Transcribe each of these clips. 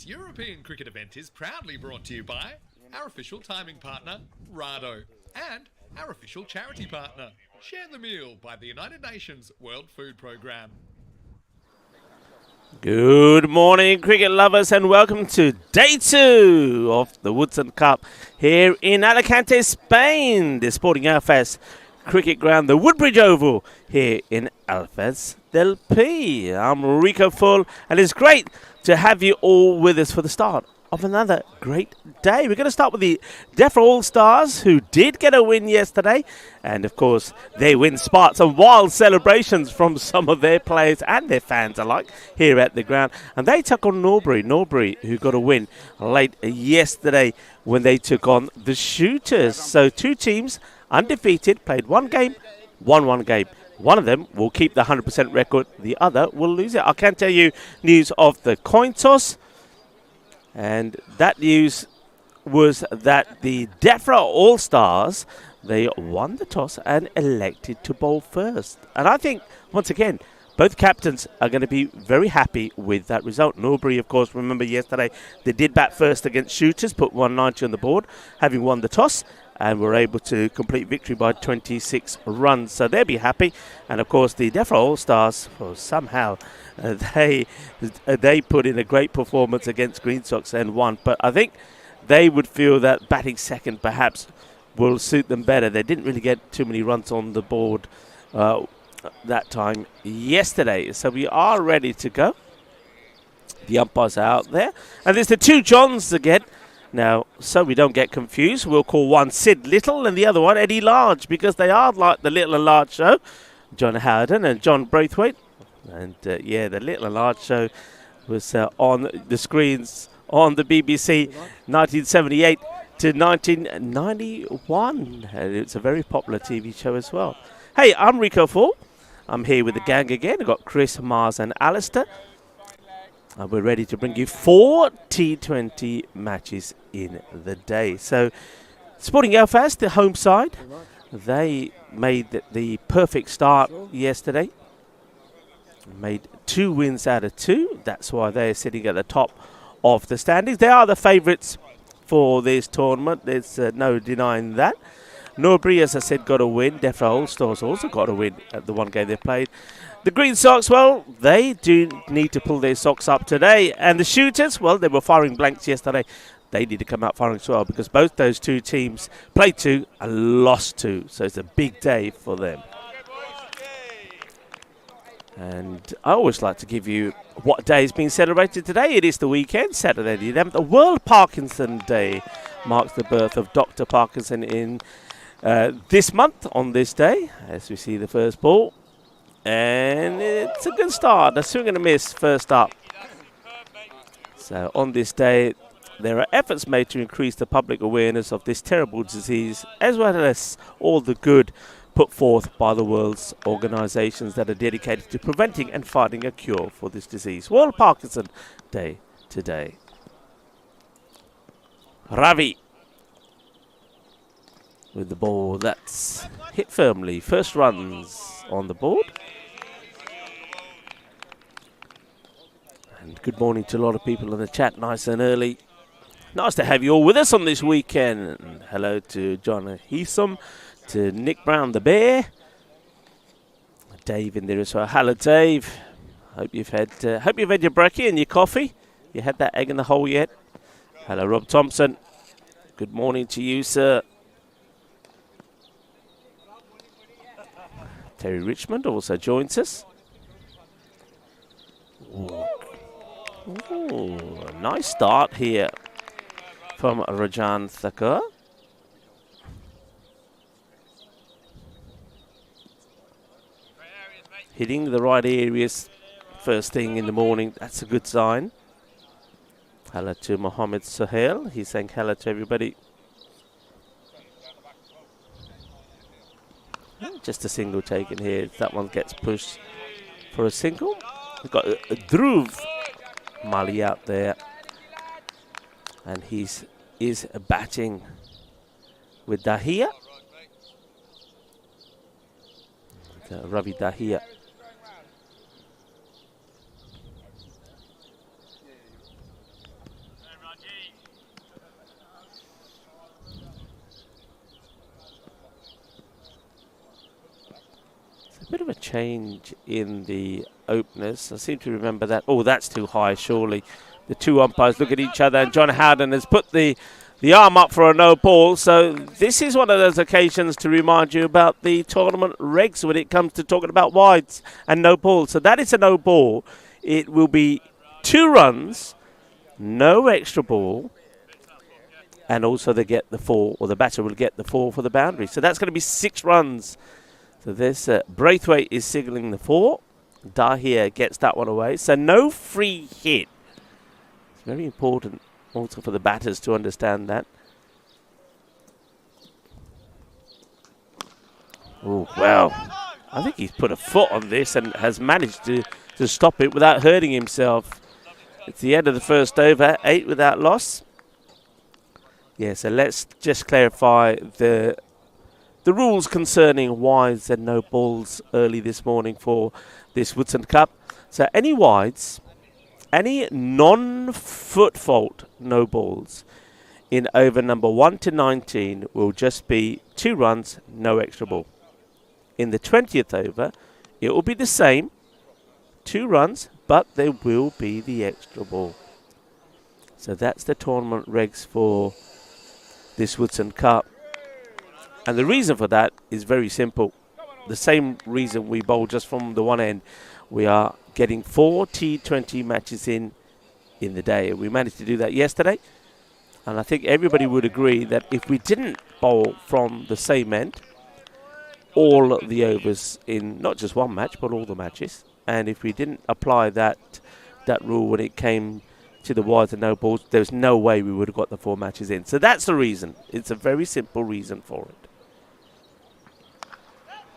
European cricket event is proudly brought to you by our official timing partner, Rado, and our official charity partner, Share the Meal by the United Nations World Food Programme. Good morning, cricket lovers, and welcome to day 2 of the Woodson Cup here in Alicante, Spain, the Sporting Alfaz cricket ground, the Woodbridge Oval here in Alfaz del Pi. I'm Rico Full, and it's great to have you all with us for the start of another great day. We're going to start with the DEFRA All-Stars, who did get a win yesterday, and of course they win sparked some wild celebrations from some of their players and their fans alike here at the ground, and they took on Norbury, who got a win late yesterday when they took on the Shooters. So two teams undefeated, played one game, won one game. One of them will keep the 100% record, the other will lose it. I can tell you news of the coin toss. And that news was that the DEFRA All-Stars, they won the toss and elected to bowl first. And I think, once again, both captains are going to be very happy with that result. Norbury, of course, remember yesterday, they did bat first against Shooters, put 190 on the board, having won the toss, and were able to complete victory by 26 runs. So they'll be happy. And, of course, the DEFRA All-Stars, well, somehow they put in a great performance against Green Sox and won. But I think they would feel that batting second perhaps will suit them better. They didn't really get too many runs on the board that time yesterday. So we are ready to go. The umpires are out there. And there's the two Johns again. Now, so we don't get confused, we'll call one Sid Little and the other one Eddie Large, because they are like the Little and Large show. John Howden and John Braithwaite. And yeah, the Little and Large show was on the screens on the BBC 1978 to 1991. And it's a very popular TV show as well. Hey, I'm Rico Full. I'm here with the gang again. I've got Chris, Mars and Alistair. And we're ready to bring you 4 T20 matches in the day. So, Sporting Alfaz, the home side, they made the perfect start yesterday. Made 2 wins out of 2. That's why they're sitting at the top of the standings. They are the favourites for this tournament. There's no denying that. Norbury, as I said, got a win. DEFRA All-Stars also got a win at the one game they played. The Green Sox, well, they do need to pull their socks up today. And the Shooters, well, they were firing blanks yesterday. They need to come out firing as well, because both those two teams played 2 and lost 2. So it's a big day for them. And I always like to give you what day is being celebrated today. It is the weekend, Saturday the 11th. The World Parkinson Day marks the birth of Dr. Parkinson in this month on this day, as we see the first ball. And it's a good start. A swing and a miss first up. So on this day, there are efforts made to increase the public awareness of this terrible disease, as well as all the good put forth by the world's organisations that are dedicated to preventing and finding a cure for this disease. World Parkinson Day today. Ravi with the ball that's hit firmly. First runs on the board. And good morning to a lot of people in the chat, nice and early. Nice to have you all with us on this weekend. And hello to John Heatham, to Nick Brown the Bear, Dave in there as well. Hello, Dave. Hope you've had your brekkie and your coffee. You had that egg in the hole yet? Hello, Rob Thompson. Good morning to you, sir. Terry Richmond also joins us. Ooh, a nice start here from Rajan Thakur. Hitting the right areas first thing in the morning, that's a good sign. Hello to Mohammed Sohail. He's saying hello to everybody. Just a single taken here. That one gets pushed for a single. We've got a Dhruv Mali out there. And he's batting with Dahia. Ravi Dahia. A bit of a change in the openers. I seem to remember that. Oh, that's too high, surely. The two umpires look at each other, and John Howden has put the arm up for a no ball. So this is one of those occasions to remind you about the tournament regs when it comes to talking about wides and no ball. So that is a no ball. It will be 2 runs, no extra ball, and also they get the 4, or the batter will get the 4 for the boundary. So that's going to be 6 runs. So this Braithwaite is signalling the 4. Dahir gets that one away. So no free hit. It's very important also for the batters to understand that. Oh, well, I think he's put a foot on this and has managed to stop it without hurting himself. It's the end of the first over, 8 without loss. Yeah, so let's just clarify the rules concerning wides and no balls early this morning for this Woodson Cup. So any wides, any non-foot fault no balls in over number 1 to 19 will just be 2 runs, no extra ball. In the 20th over, it will be the same, 2 runs, but there will be the extra ball. So that's the tournament regs for this Woodson Cup. And the reason for that is very simple. The same reason we bowl just from the one end. We are getting 4 T20 matches in the day. We managed to do that yesterday. And I think everybody would agree that if we didn't bowl from the same end, all the overs in not just one match, but all the matches, and if we didn't apply that rule when it came to the wides and no balls, there's no way we would have got the 4 matches in. So that's the reason. It's a very simple reason for it.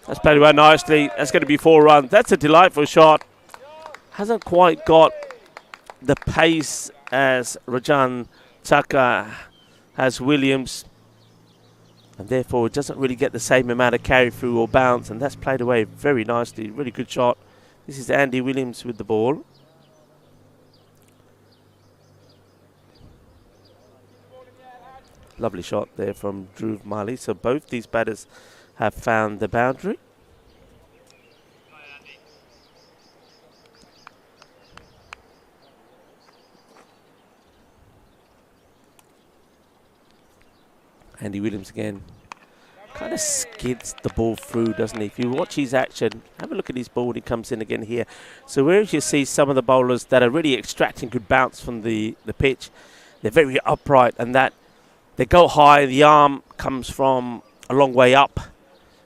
That's played away nicely. That's going to be 4 runs. That's a delightful shot. Hasn't quite got the pace as Rajan Tucker has Williams. And therefore it doesn't really get the same amount of carry through or bounce. And that's played away very nicely. Really good shot. This is Andy Williams with the ball. Lovely shot there from Dhruv Mali. So both these batters have found the boundary. Andy Williams again kind of skids the ball through, doesn't he? If you watch his action, have a look at his ball when he comes in again here. So whereas you see some of the bowlers that are really extracting good bounce from the pitch, they're very upright, and that they go high, the arm comes from a long way up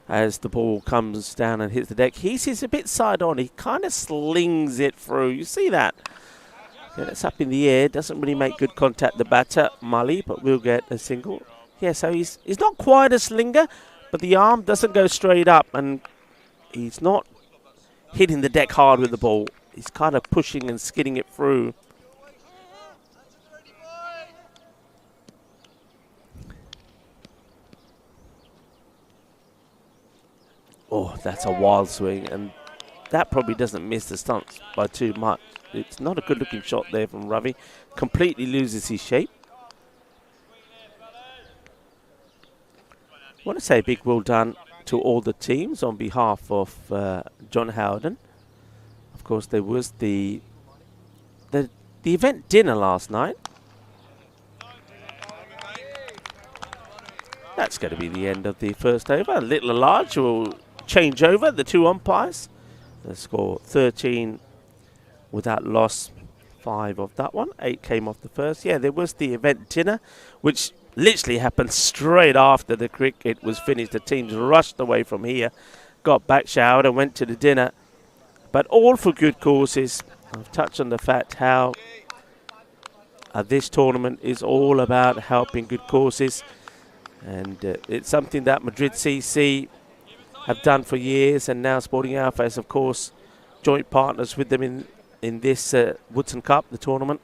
as the ball comes down and hits the deck. He's a bit side on. He kind of slings it through. You see that? Yeah, it's up in the air. Doesn't really make good contact, the batter, Mali, but we'll get a single. Yeah, so he's not quite a slinger, but the arm doesn't go straight up, and he's not hitting the deck hard with the ball. He's kind of pushing and skidding it through. Oh, that's a wild swing, and that probably doesn't miss the stumps by too much. It's not a good-looking shot there from Ravi. Completely loses his shape. I want to say a big well done to all the teams on behalf of John Howden. Of course, there was the event dinner last night. That's going to be the end of the first over. Little or large will change over the 2 umpires. The score 13 without loss. 5 of that one. 8 came off the first. Yeah, there was the event dinner, which literally happened straight after the cricket was finished. The teams rushed away from here, got back, showered, and went to the dinner. But all for good causes. I've touched on the fact how this tournament is all about helping good causes. And it's something that Madrid CC have done for years, and now Sporting Alpha is, of course, joint partners with them in this Woodson Cup, the tournament.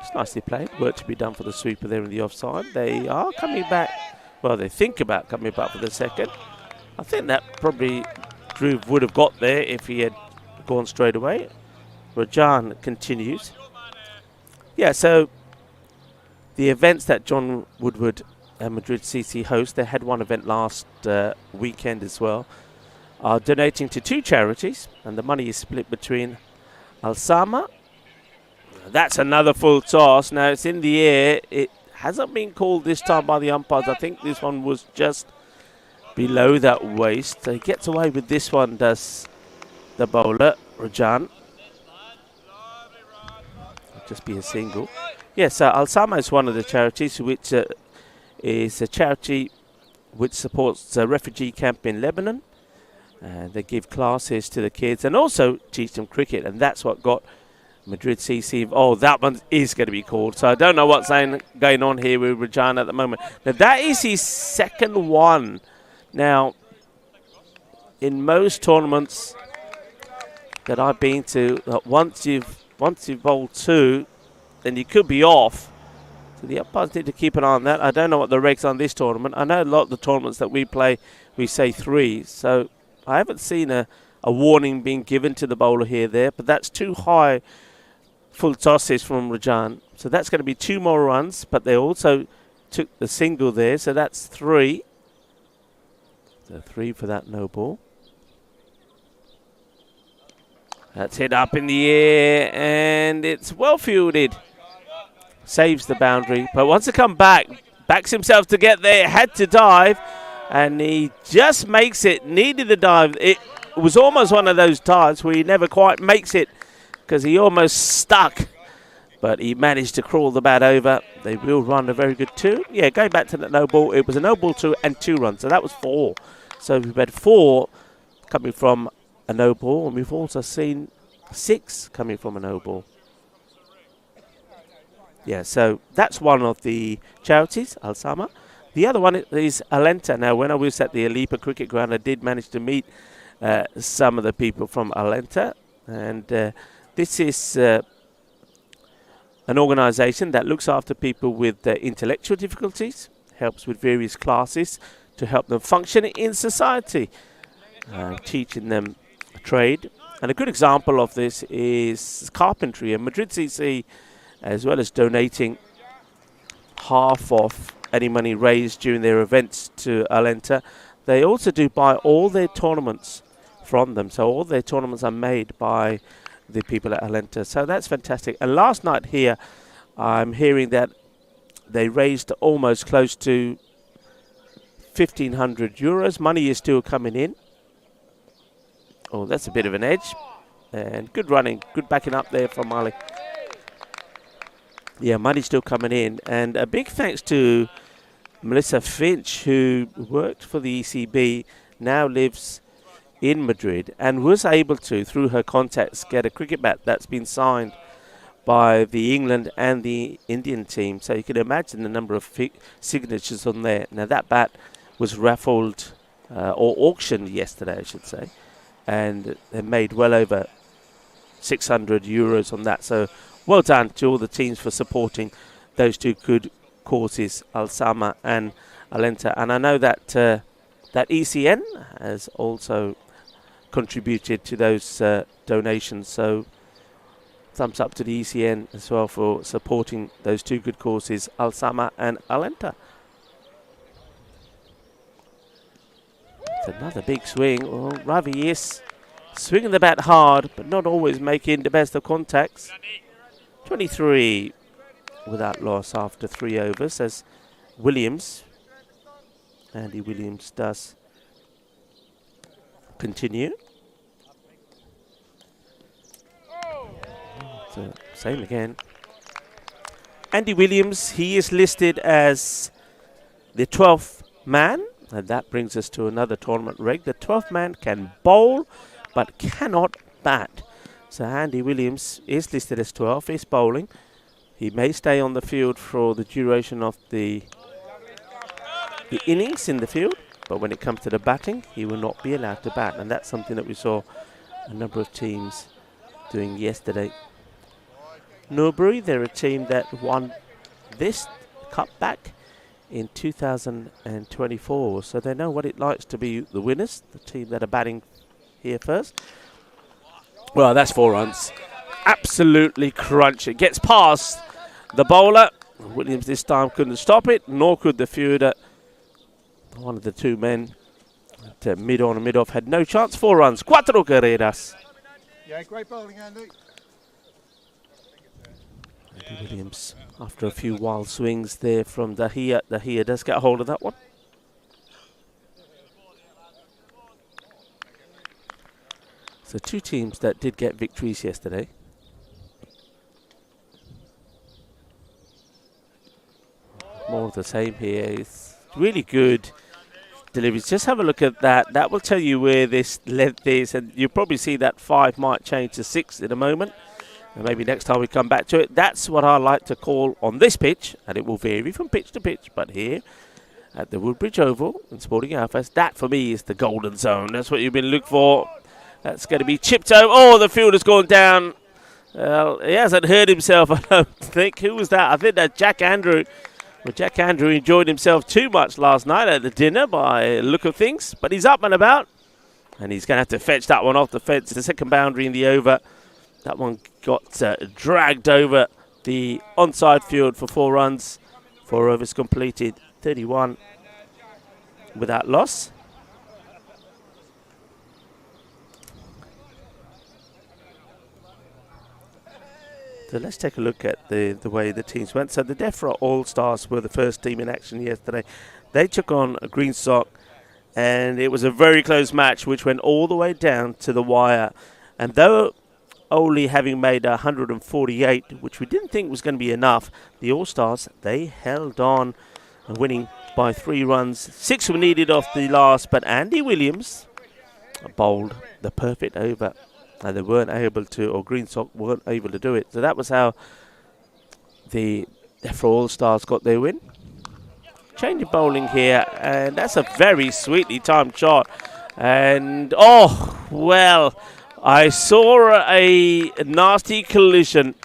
It's nicely played. Work to be done for the sweeper there in the offside. They are coming back. Well, they think about coming back for the second. I think that probably Dhruv would have got there if he had gone straight away. Rajan continues. Yeah, so the events that John Woodward and Madrid CC host, they had one event last weekend as well, are donating to 2 charities, and the money is split between Alsama. That's another full toss. Now it's in the air. It hasn't been called this time by the umpires. I think this one was just below that waist. So he gets away with this one, does the bowler, Rajan. Just be a single. Yes, Alsama is one of the charities, which is a charity which supports a refugee camp in Lebanon. They give classes to the kids and also teach them cricket, and that's what got Madrid CC. Oh, that one is going to be called. So I don't know what's going on here with Rajan at the moment. Now that is his second one. Now, in most tournaments that I've been to, once you've bowled 2, then you could be off. So the umpires need to keep an eye on that. I don't know what the regs on this tournament. I know a lot of the tournaments that we play, we say 3. So I haven't seen a warning being given to the bowler there, but that's 2 high full tosses from Rajan. So that's going to be 2 more runs, but they also took the single there, so that's 3. So 3 for that no ball. That's hit up in the air, and it's well fielded. Saves the boundary, but wants to come back. Backs himself to get there, had to dive, and he just makes it. Needed the dive. It was almost one of those dives where he never quite makes it because he almost stuck, but he managed to crawl the bat over. They will run a very good 2. Yeah, going back to the no ball, it was a no ball 2 and 2 runs, so that was 4. So we've had 4 coming from a no ball, and we've also seen 6 coming from a no ball. Yeah, so that's one of the charities, Alsama. The other one is Alicante. Now, when I was at the Alipa cricket ground, I did manage to meet some of the people from Alicante, and this is an organisation that looks after people with intellectual difficulties, helps with various classes to help them function in society, teaching them a trade. And a good example of this is carpentry. And Madrid CC, as well as donating half of any money raised during their events to Alicante, they also do buy all their tournaments from them. So all their tournaments are made by the people at Alicante. So that's fantastic. And last night here, I'm hearing that they raised almost close to 1,500 euros. Money is still coming in. Oh, that's a bit of an edge. And good running, good backing up there from Ali. Yeah, money's still coming in. And a big thanks to Melissa Finch, who worked for the ECB, now lives in Madrid, and was able to, through her contacts, get a cricket bat that's been signed by the England and the Indian team. So you can imagine the number of signatures on there. Now that bat was raffled or auctioned yesterday, I should say, and they made well over 600 euros on that. So well done to all the teams for supporting those 2 good causes, Alsama and Alicante. And I know that that ECN has also contributed to those donations. So thumbs up to the ECN as well for supporting those 2 good causes, Alsama and Alicante. It's another big swing. Well, Ravi is swinging the bat hard, but not always making the best of contacts. 23 without loss after 3 overs as Williams, Andy Williams, does continue. So same again. Andy Williams, he is listed as the 12th man, and that brings us to another tournament reg. The 12th man can bowl but cannot bat. So Andy Williams is listed as 12, is bowling. He may stay on the field for the duration of the innings in the field, but when it comes to the batting, he will not be allowed to bat. And that's something that we saw a number of teams doing yesterday. Newbury, they're a team that won this cup back in 2024, so they know what it likes to be the winners, the team that are batting here first. Well, that's 4 runs. absolutely crunch it. Gets past the bowler. Williams this time couldn't stop it, nor could the fielder. One of the two men at mid-on and mid-off had no chance. 4 runs. 4 carreras. Yeah, great bowling, Andy. Andy Williams, after a few wild swings there from Dahia. Dahia does get a hold of that one. So 2 teams that did get victories yesterday. More of the same here. It's really good deliveries. Just have a look at that. That will tell you where this length is, and you'll probably see that 5 might change to 6 in a moment. And maybe next time we come back to it. That's what I like to call on this pitch, and it will vary from pitch to pitch. But here at the Woodbridge Oval in Sporting Alphas, that for me is the golden zone. That's what you've been looking for. That's going to be chipped over. Oh, the fielder's gone down. Well, he hasn't hurt himself, I don't think. Who was that? I think that's Jack Andrew. Well, Jack Andrew enjoyed himself too much last night at the dinner by the look of things. But he's up and about. And he's going to have to fetch that one off the fence. The second boundary in the over. That one got dragged over the onside field for 4 runs. 4 overs completed. 31 without loss. So let's take a look at the way the teams went. So the Defra All-Stars were the first team in action yesterday. They took on a Green Sock, and it was a very close match which went all the way down to the wire. And though only having made 148, which we didn't think was going to be enough, the All-Stars, they held on and winning by 3 runs. 6 were needed off the last, but Andy Williams bowled the perfect over. And they weren't able to, or Green Sock weren't able to do it. So that was how the Defra All-Stars got their win. Change of bowling here, and that's a very sweetly timed shot. And, oh, well, I saw a nasty collision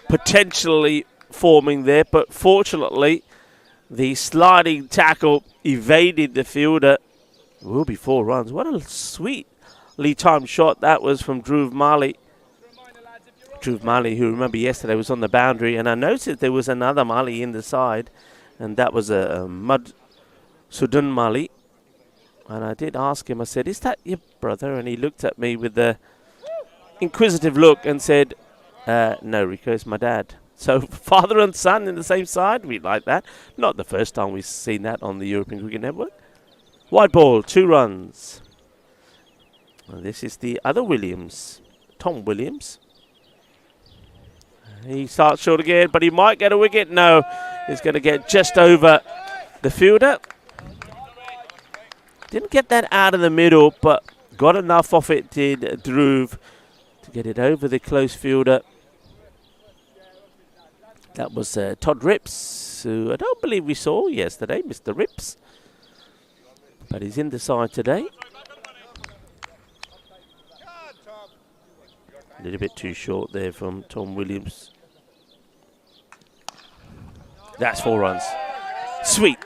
potentially forming there, but fortunately the sliding tackle evaded the fielder. It will be 4 runs. What a sweet timed shot that was from Dhruv Mali. Dhruv Mali, who remember yesterday was on the boundary, and I noticed there was another Mali in the side, and that was a Mud Sudun Mali. And I did ask him, I said, "Is that your brother?" And he looked at me with the inquisitive look and said, "No, Rico, it's my dad." So father and son in the same side, we like that. Not the first time we've seen that on the European Cricket Network. White ball, 2 runs. And this is the other Williams, Tom Williams. He starts short again, but he might get a wicket. No, he's going to get just over the fielder. Didn't get that out of the middle, but got enough off it, did Dhruv, to get it over the close fielder. That was Todd Rips, who I don't believe we saw yesterday, Mr. Rips. But he's in the side today. A little bit too short there from Tom Williams. That's 4 runs. Sweet.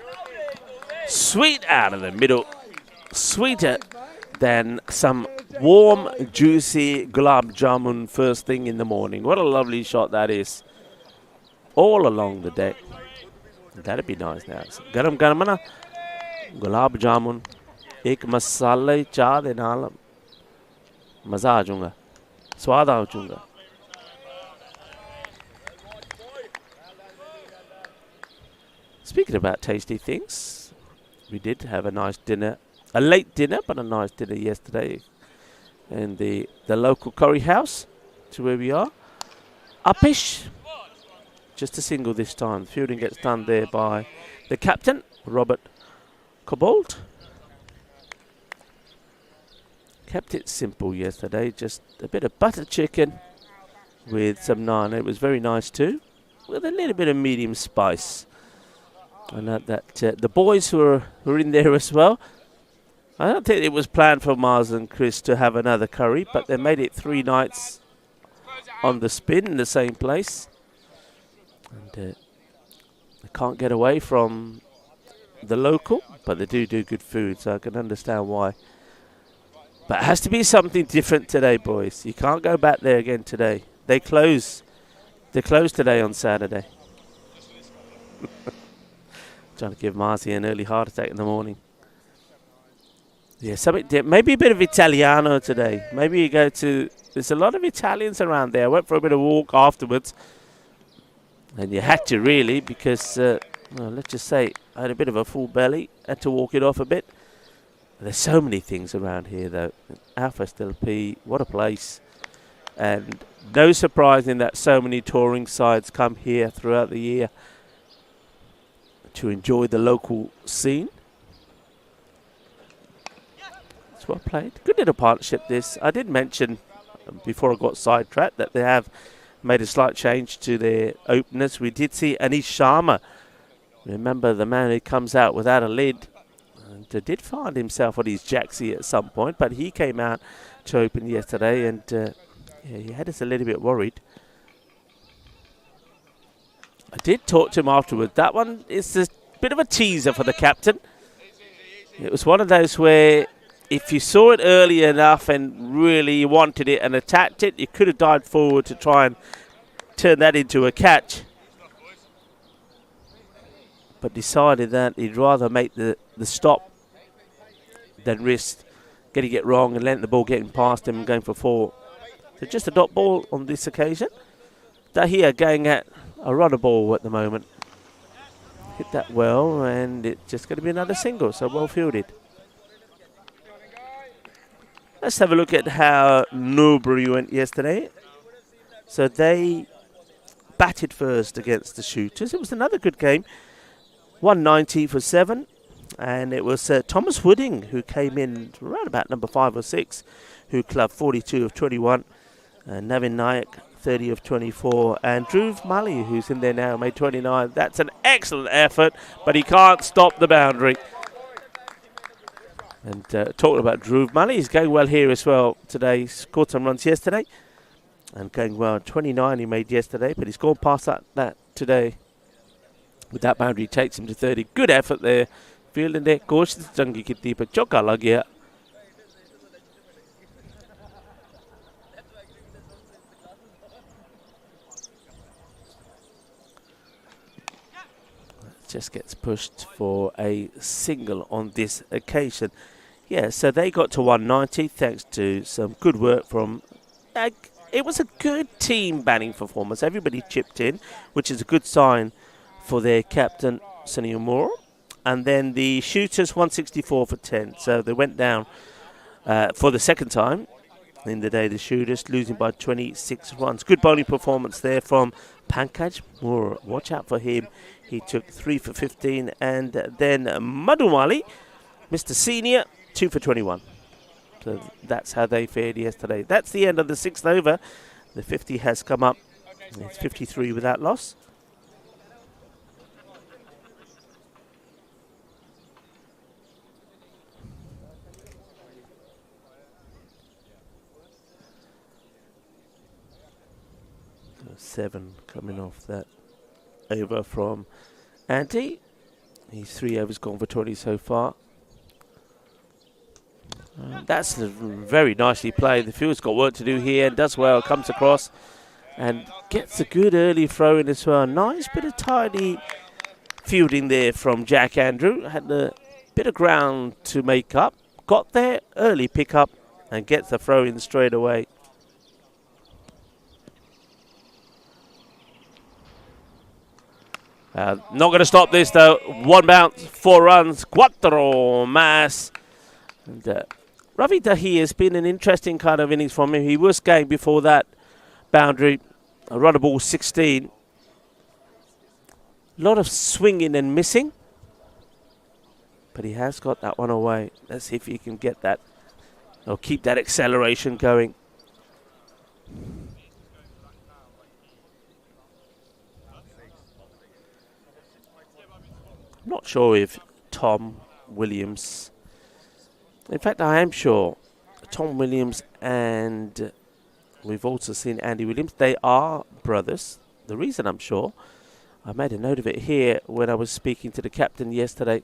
Sweet out of the middle. Sweeter than some warm, juicy gulab jamun first thing in the morning. What a lovely shot that is. All along the deck. That'd be nice now. Garam garam na gulab jamun. Ek masala cha de naal maza aa jaunga. Swad aa jaunga. Speaking about tasty things, we did have a nice dinner. A late dinner, but a nice dinner yesterday in the local curry house to where we are. Uppish. Just a single this time. Fielding gets done there by the captain, Robert Cobbold. Kept it simple yesterday. Just a bit of butter chicken with some naan. It was very nice too, with a little bit of medium spice. And the boys who were in there as well. I don't think it was planned for Mars and Chris to have another curry, but they made it 3 nights on the spin in the same place. And they can't get away from the local, but they do good food, so I can understand why But it has to be something different today, boys. You can't go back there again today. They close. They close today on Saturday. Trying to give Marcy an early heart attack in the morning. Yeah, maybe a bit of Italiano today. Maybe you go to... There's a lot of Italians around there. I went for a bit of walk afterwards. And you had to, really, because... well, let's just say I had a bit of a full belly. Had to walk it off a bit. There's so many things around here, though. Alpha Still P, what a place. And no surprising that so many touring sides come here throughout the year to enjoy the local scene. It's well played. Good little partnership, this. I did mention, before I got sidetracked, that they have made a slight change to their openers. We did see Anish Sharma. Remember, the man who comes out without a lid. And did find himself on his jacksie at some point, but he came out to open yesterday, and yeah, he had us a little bit worried. I did talk to him afterwards. That one is a bit of a teaser for the captain. It was one of those where if you saw it early enough and really wanted it and attacked it, you could have dived forward to try and turn that into a catch. But decided that he'd rather make the stop than risk getting it wrong and letting the ball getting past him and going for 4. So just a dot ball on this occasion. Dahia going at a runner ball at the moment. Hit that well, and it's just going to be another single, so well fielded. Let's have a look at how Newbury went yesterday. So they batted first against the Shooters. It was another good game. 190 for 7. And it was Thomas Wooding who came in around about number 5 or 6, who clubbed 42 of 21. Navin Nayak, 30 of 24. And Dhruv Mali, who's in there now, made 29. That's an excellent effort, but he can't stop the boundary. And talking about Dhruv Mali, he's going well here as well today. He scored some runs yesterday. And going well, 29 he made yesterday, but he's gone past that today. With that boundary, takes him to 30. Good effort there. Fielding there. कोशिश चंगी की थी पर चौका लग गया. Just gets pushed for a single on this occasion. Yeah, so they got to 190 thanks to some good work from... it was a good team batting performance. Everybody chipped in, which is a good sign for their captain, Sunil Moore. And then the Shooters 164 for 10. So they went down for the second time in the day, the Shooters, losing by 26 runs. Good bowling performance there from Pankaj Moore. Watch out for him. He took 3 for 15. And then Madhumali, Mr. Senior, 2 for 21. So that's how they fared yesterday. That's the end of the 6th over. The 50 has come up. It's 53 without loss. So 7 coming off that over from Andy. He's 3 overs gone for 20 so far. That's very nicely played. The field's got work to do here and does well. Comes across and gets a good early throw in as well. Nice bit of tidy fielding there from Jack Andrew. Had a bit of ground to make up. Got there, early pick up and gets the throw in straight away. Not going to stop this though. 1 bounce, 4 runs, 4 más. And Ravi Dahi has been an interesting kind of innings from him. He was going before that boundary, a run ball 16. A lot of swinging and missing. But he has got that one away. Let's see if he can get that or keep that acceleration going. I'm not sure if Tom Williams... In fact, I am sure Tom Williams and we've also seen Andy Williams. They are brothers. The reason I'm sure, I made a note of it here when I was speaking to the captain yesterday.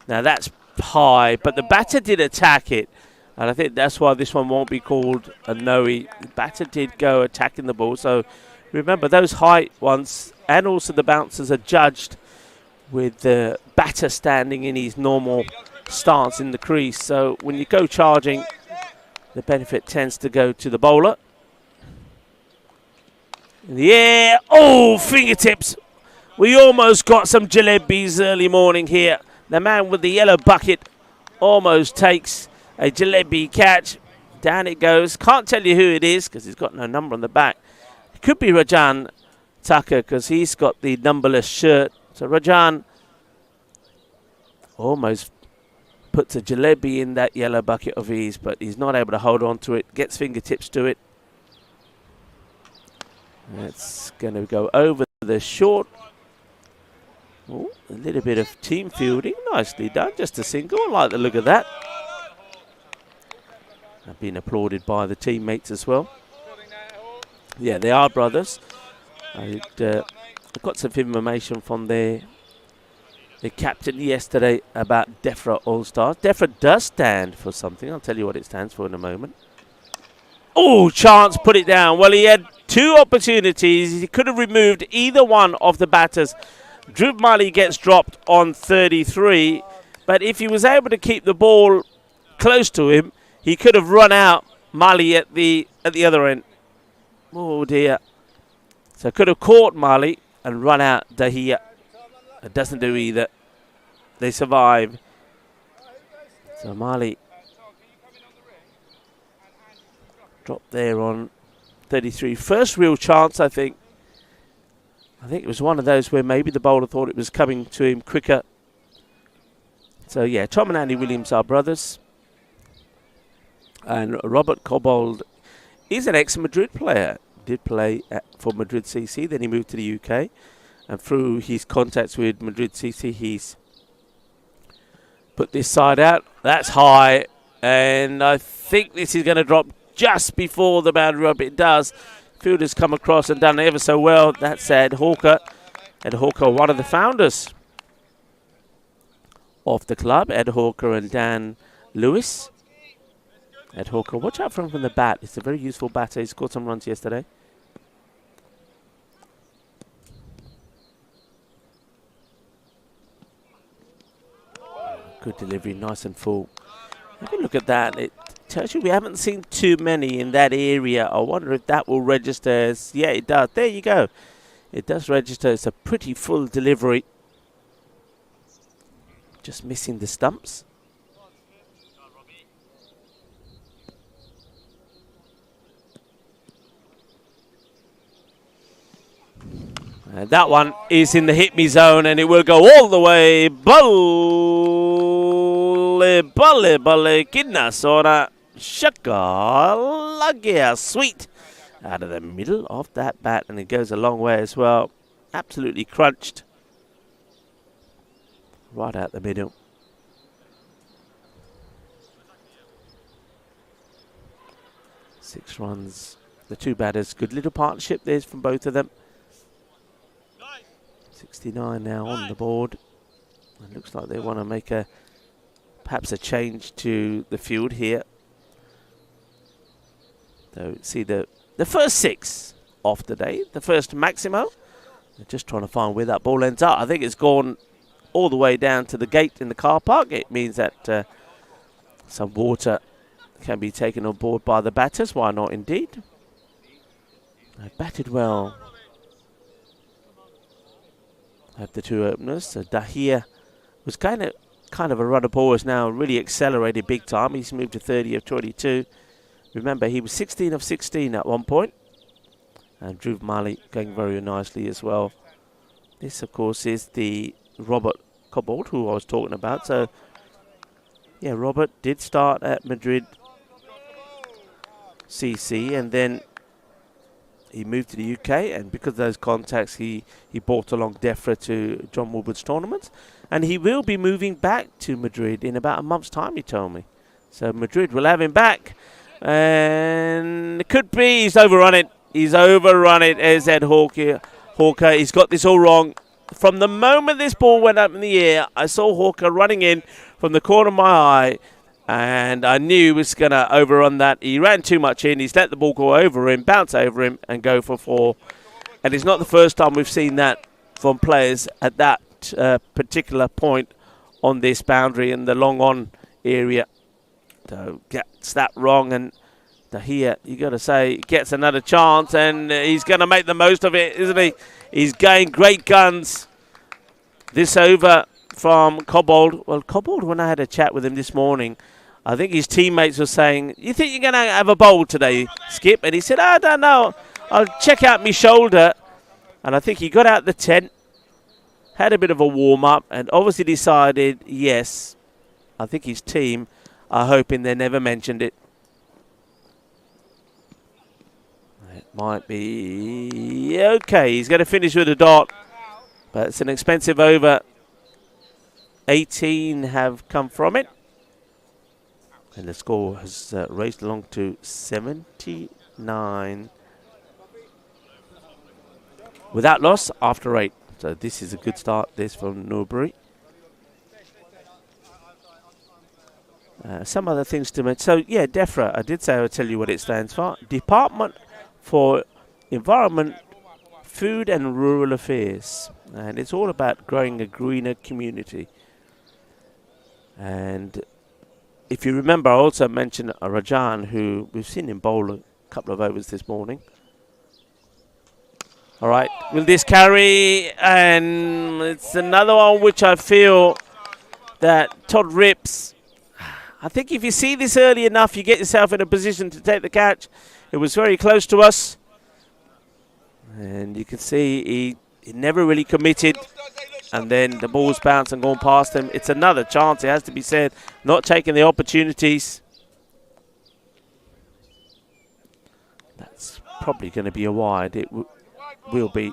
Now that's high, but the batter did attack it. And I think that's why this one won't be called a no-e. The batter did go attacking the ball. So remember, those height ones and also the bouncers are judged with the batter standing in his normal stance in the crease. So when you go charging, the benefit tends to go to the bowler. In the air. Oh, fingertips. We almost got some jalebis early morning here. The man with the yellow bucket almost takes a jalebi catch. Down it goes. Can't tell you who it is because he's got no number on the back. It could be Rajan Tucker because he's got the numberless shirt. So Rajan almost puts a jalebi in that yellow bucket of his, but he's not able to hold on to it. Gets fingertips to it. That's going to go over the short. Oh, a little bit of team fielding. Nicely done. Just a single. I like the look of that. I've been applauded by the teammates as well. Yeah, they are brothers. I got some information from the captain yesterday about DEFRA All-Stars. DEFRA does stand for something. I'll tell you what it stands for in a moment. Oh, chance, put it down. Well, he had two opportunities. He could have removed either one of the batters. Dhruv Mali gets dropped on 33, but if he was able to keep the ball close to him, he could have run out Mali at the other end. Oh dear. So could have caught Mali and run out Dahia. It doesn't do either. They survive. So Mali dropped there on 33. First real chance, I think. I think it was one of those where maybe the bowler thought it was coming to him quicker. So yeah, Tom and Andy Williams are brothers. And Robert Cobbold is an ex-Madrid player. Did play for Madrid CC, then he moved to the UK. And through his contacts with Madrid CC, he's put this side out. That's high. And I think this is going to drop just before the boundary up. It does. Fielders come across and done ever so well. That's Ed Hawker. Ed Hawker, one of the founders of the club. Ed Hawker and Dan Lewis. Ed Hawker, watch out for him from the bat. It's a very useful batter. He scored some runs yesterday. Good delivery, nice and full. Have a look at that. It tells you we haven't seen too many in that area. I wonder if that will register as... Yeah, it does. There you go. It does register. It's a pretty full delivery. Just missing the stumps. And that one is in the hit me zone and it will go all the way. Balle, kidna sora, shaka, lagia, sweet. Out of the middle of that bat and it goes a long way as well. Absolutely crunched. Right out the middle. Six runs. The two batters, good little partnership there from both of them. 69 now on the board. It looks like they want to make perhaps a change to the field here. So see the first six off the day, the first Maximo. They're just trying to find where that ball ends up. I think it's gone all the way down to the gate in the car park. It means that some water can be taken on board by the batters. Why not indeed? They batted well. Have the two openers. So Dahir was kind of a runner ball, has now really accelerated big time. He's moved to 30 of 22. Remember, he was 16 of 16 at one point. And Dhruv Mali going very nicely as well. This, of course, is the Robert Cobbold who I was talking about. So, yeah, Robert did start at Madrid CC and then he moved to the UK, and because of those contacts, he brought along DEFRA to John Woodward's tournaments. And he will be moving back to Madrid in about a month's time, he told me. So Madrid will have him back. And it could be he's overrun it. He's overrun it as Ed Hawker. He's got this all wrong. From the moment this ball went up in the air, I saw Hawker running in from the corner of my eye. And I knew he was going to overrun that. He ran too much in. He's let the ball go over him, bounce over him, and go for 4. And it's not the first time we've seen that from players at that particular point on this boundary in the long on area. So gets that wrong, and here you got to say gets another chance, and he's going to make the most of it, isn't he? He's going great guns. This over from Cobbold. Well, Cobbold, when I had a chat with him this morning, I think his teammates were saying, "You think you're going to have a bowl today, Skip?" And he said, "I don't know. I'll check out my shoulder." And I think he got out the tent, had a bit of a warm-up, and obviously decided, yes, I think his team are hoping they never mentioned it. It might be okay. He's going to finish with a dot, but it's an expensive over. 18 have come from it, and the score has raised along to 79 without loss after 8. So this is a good start, this from Norbury. Some other things to mention. So yeah, DEFRA, I did say I would tell you what it stands for. Department for Environment, Food and Rural Affairs. And it's all about growing a greener community. And if you remember, I also mentioned Rajan, who we've seen him bowl a couple of overs this morning. All right, will this carry? And it's another one which I feel that Todd Rips, I think if you see this early enough, you get yourself in a position to take the catch. It was very close to us. And you can see he never really committed. And then the ball's bounced and gone past him. It's another chance, it has to be said. Not taking the opportunities. That's probably going to be a wide. It will be.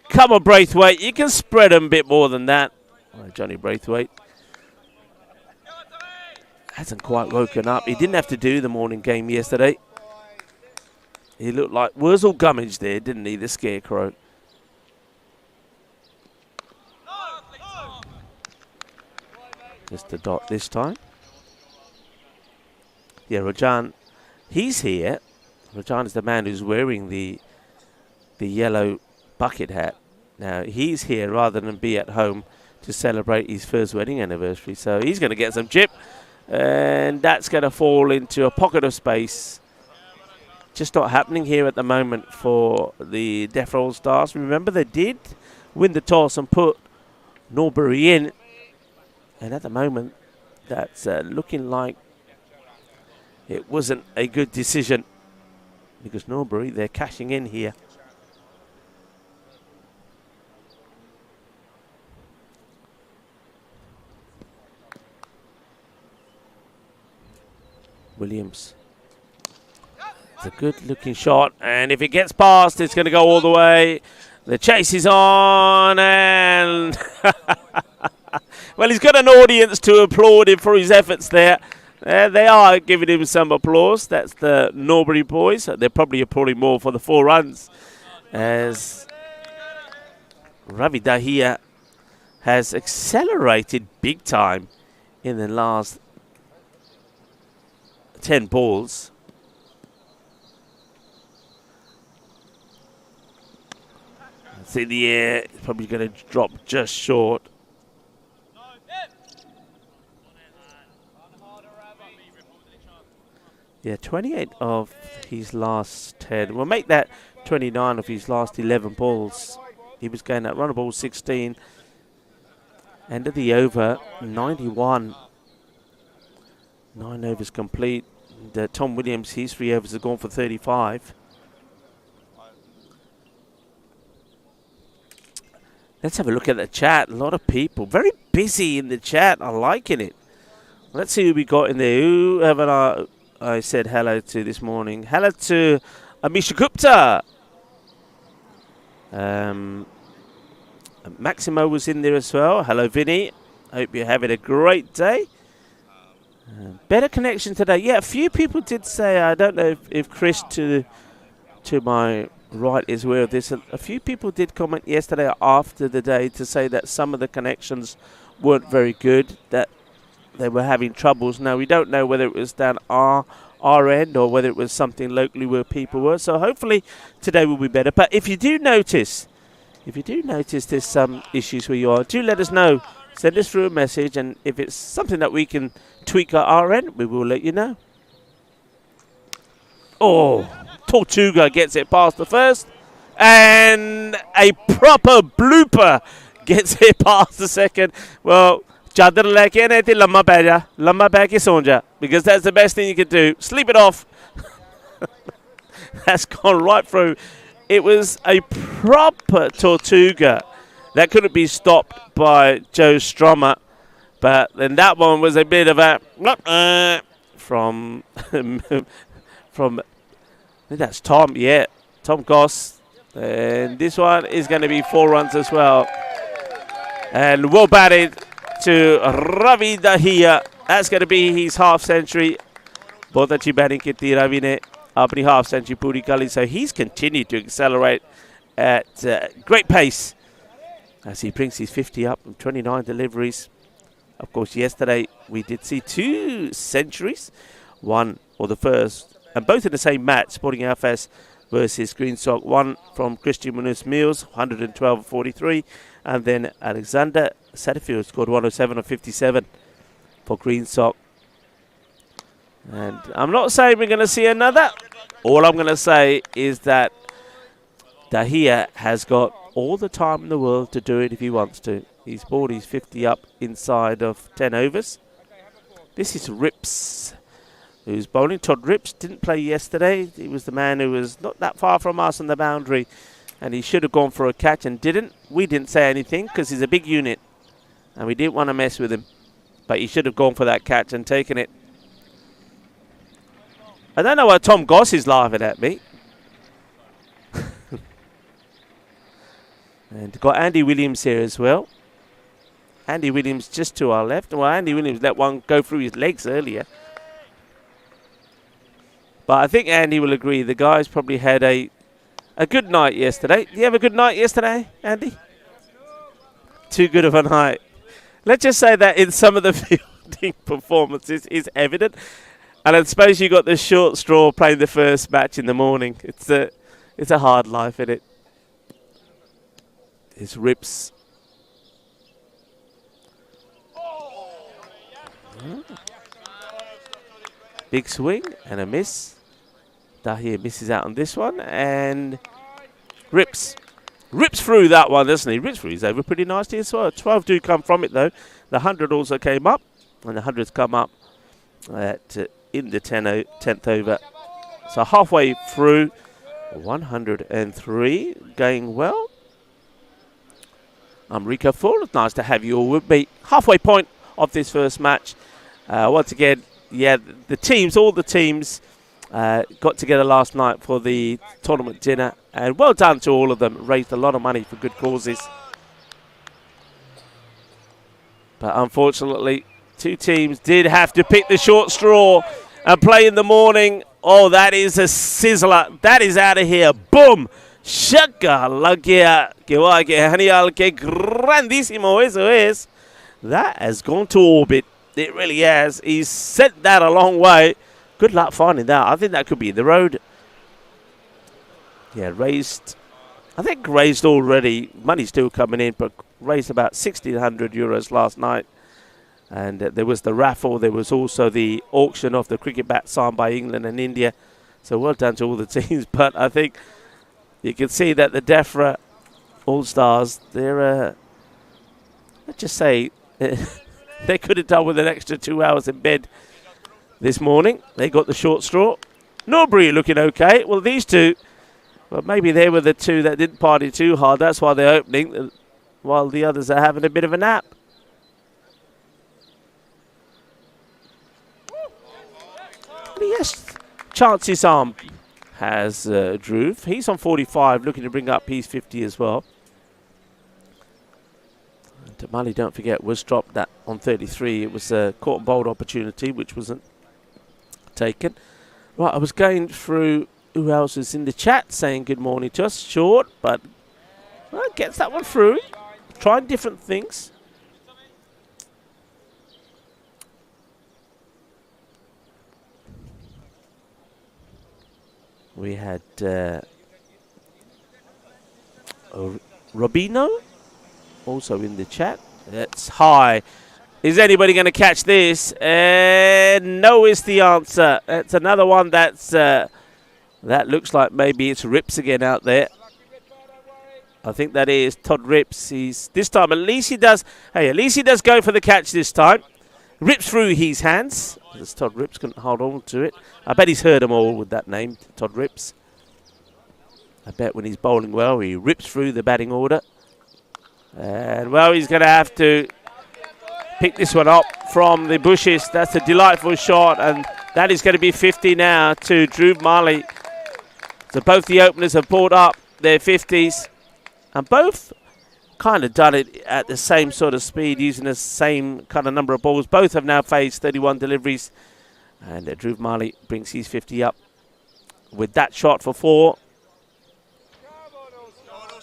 Come on, Braithwaite. You can spread them a bit more than that. Oh, Johnny Braithwaite hasn't quite woken up. He didn't have to do the morning game yesterday. He looked like Wurzel Gummidge there, didn't he, the scarecrow? Just a dot this time. Yeah, Rajan, he's here. Rajan is the man who's wearing the yellow bucket hat. Now, he's here rather than be at home to celebrate his first wedding anniversary. So he's going to get some chip. And that's going to fall into a pocket of space. Just not happening here at the moment for the DEFRA All-Stars. Remember, they did win the toss and put Norbury in. And at the moment, that's looking like it wasn't a good decision. Because Norbury, they're cashing in here. Williams. It's a good looking shot, and if it gets past, it's going to go all the way. The chase is on, and well, he's got an audience to applaud him for his efforts there. They are giving him some applause. That's the Norbury boys. They're probably applauding more for the 4 runs, as Ravi Dahia has accelerated big time in the last 10 balls. See the air, it's probably going to drop just short. Yeah, 28 of his last 10. We'll make that 29 of his last 11 balls. He was going at run of ball 16. End of the over, 91. 9 overs complete. Tom Williams, his 3 overs have gone for 35. Let's have a look at the chat. A lot of people. Very busy in the chat. I'm liking it. Let's see who we got in there. Who haven't I said hello to this morning? Hello to Amisha Gupta. Maximo was in there as well. Hello, Vinny. Hope you're having a great day. Better connection today. Yeah, a few people did say, I don't know if Chris to my right is aware of this. A few people did comment yesterday after the day to say that some of the connections weren't very good. That they were having troubles. Now, we don't know whether it was down our end or whether it was something locally where people were. So hopefully today will be better. But if you do notice there's some issues where you are, do let us know. Send us through a message, and if it's something that we can tweak at our end, we will let you know. Oh, Tortuga gets it past the first, and a proper blooper gets it past the second. Well, chadar leke nahi thi lamma pai ke so ja, because that's the best thing you can do. Sleep it off. That's gone right through. It was a proper Tortuga. That couldn't be stopped by Joe Strummer, but then that one was a bit of a from I think that's Tom, yeah, Tom Goss, and this one is going to be 4 runs as well. And well batted to Ravi Dahiya. That's going to be his half century. Bahut achhi batting ki thi Ravi ne apni half century puri kali, so he's continued to accelerate at great pace as he brings his 50 up from 29 deliveries. Of course, yesterday we did see 2 centuries, one or the first, and both in the same match, Sporting Alfas versus Green Sock. One from Christian Munoz Mills, 112-43, and then Alexander Satterfield scored 107 of 57 for Green Sock. And I'm not saying we're going to see another. All I'm going to say is that Dahiya has got all the time in the world to do it if he wants to. He's brought his 50 up inside of 10 overs. This is Rips, who's bowling. Todd Rips didn't play yesterday. He was the man who was not that far from us on the boundary, and he should have gone for a catch and didn't. We didn't say anything because he's a big unit, and we didn't want to mess with him. But he should have gone for that catch and taken it. I don't know why Tom Goss is laughing at me. And got Andy Williams here as well. Andy Williams just to our left. Well, Andy Williams let one go through his legs earlier. But I think Andy will agree. The guys probably had a good night yesterday. Did you have a good night yesterday, Andy? Too good of a night. Let's just say that in some of the fielding performances is evident. And I suppose you got the short straw playing the first match in the morning. It's a hard life, isn't it? It's Rips. Big swing and a miss. Dahiya misses out on this one, and Rips through that one, doesn't he? Rips through his over pretty nicely as well. 12 do come from it though. The 100 also came up, and the 100's come up at in the 10th over. So halfway through, 103, going well. I'm Rico Full. It's nice to have you all with me. Halfway point of this first match. Once again, yeah, all the teams got together last night for the tournament dinner, and well done to all of them. Raised a lot of money for good causes. But unfortunately, 2 teams did have to pick the short straw and play in the morning. Oh, that is a sizzler. That is out of here. Boom! Shaka lagia que va que genial, que grandísimo eso es. That has gone to orbit. It really has. He's sent that a long way. Good luck finding that. I think that could be in the road. Yeah, raised. I think raised already. Money still coming in, but raised about 1,600 euros last night. And there was the raffle. There was also the auction of the cricket bat signed by England and India. So well done to all the teams. But I think you can see that the DEFRA All-Stars, they're, let's just say, they could have done with an extra 2 hours in bed this morning. They got the short straw. Norbury looking okay. Well, these two, well, maybe they were the 2 that didn't party too hard. That's why they're opening, while the others are having a bit of a nap. Yes, chances arm has Dhruv. He's on 45, looking to bring up his 50 as well. And Damali, don't forget, was dropped that on 33. It was a caught and bowled opportunity, which wasn't taken. Right, I was going through who else is in the chat saying good morning to us. Short, but well, gets that one through. Trying different things. We had Robino also in the chat. That's high. Is anybody going to catch this? No is the answer. It's another one that's that looks like maybe it's Rips again out there. I think that is Todd Rips. He's this time at least he does. Hey, at least he does go for the catch this time. Rips through his hands. As Todd Rips couldn't hold on to it. I bet he's heard them all with that name, Todd Rips. I bet when he's bowling well, he rips through the batting order. And well, he's going to have to pick this one up from the bushes. That's a delightful shot, and that is going to be 50 now to Dhruv Mali. So both the openers have pulled up their 50s, and both kind of done it at the same sort of speed, using the same kind of number of balls. Both have now faced 31 deliveries, and Dhruv Mali brings his 50 up with that shot for 4.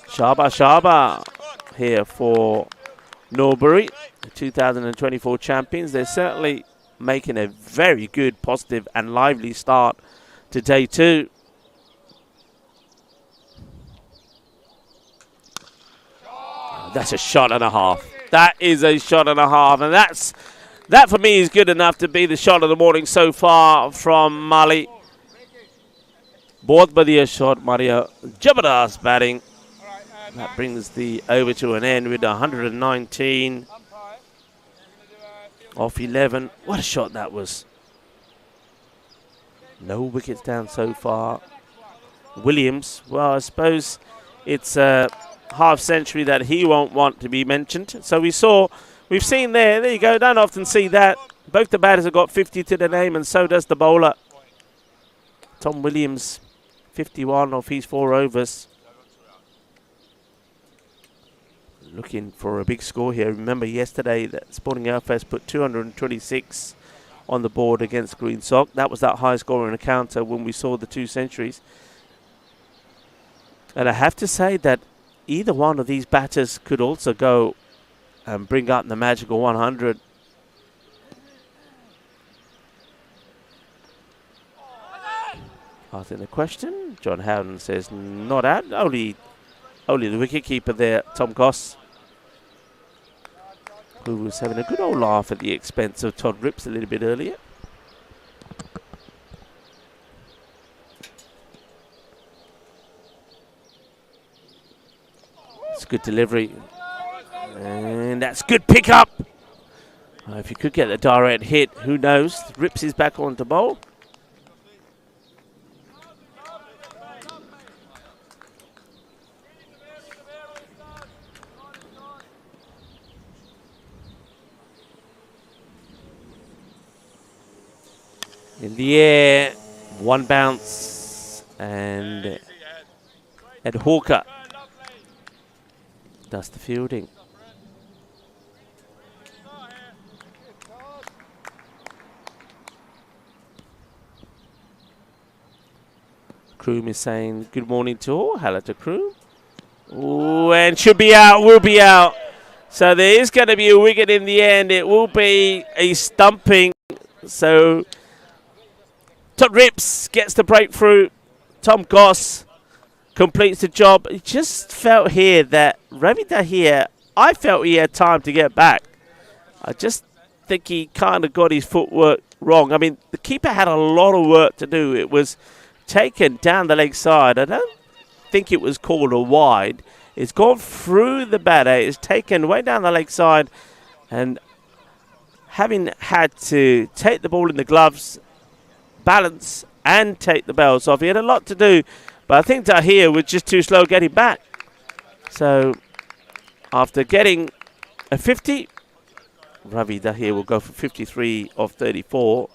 Shaba here for Norbury, the 2024 champions. They're certainly making a very good, positive and lively start to day 2. That's a shot and a half. That is a shot and a half, and that for me is good enough to be the shot of the morning so far from Mali. Bahut badhiya shot, Mario. Jabardast batting. That brings the over to an end with 119 off 11. What a shot that was. No wickets down so far. Williams, well, I suppose it's a half century that he won't want to be mentioned. So we've seen there you go, don't often see that. Both the batters have got 50 to the name, and so does the bowler. Tom Williams, 51 off his 4 overs. Looking for a big score here. Remember yesterday that Sporting Alfest put 226 on the board against Green Sock. That was that high scoring encounter when we saw the 2 centuries. And I have to say that either one of these batters could also go and bring up the magical 100. Asking the question, John Howden says not out. Only the wicketkeeper there, Tom Goss, who was having a good old laugh at the expense of Todd Rips a little bit earlier. It's good delivery. And that's good pick-up. If you could get the direct hit, who knows? Rips is back on to bowl. In the air, one bounce, and Ed Hawker does the fielding. Kroom is saying good morning to all. Hello to Kroom. Ooh, and should be out, will be out. So there is going to be a wicket in the end. It will be a stumping. So Todd Rips gets the breakthrough. Tom Goss completes the job. It just felt here that Ravi Dahir, I felt he had time to get back. I just think he kind of got his footwork wrong. I mean, the keeper had a lot of work to do. It was taken down the leg side. I don't think it was called a wide. It's gone through the batter. It's taken way down the leg side. And having had to take the ball in the gloves, balance and take the bells off. He had a lot to do, but I think Dahir was just too slow getting back. So after getting a 50, Ravi Dahir will go for 53 of 34.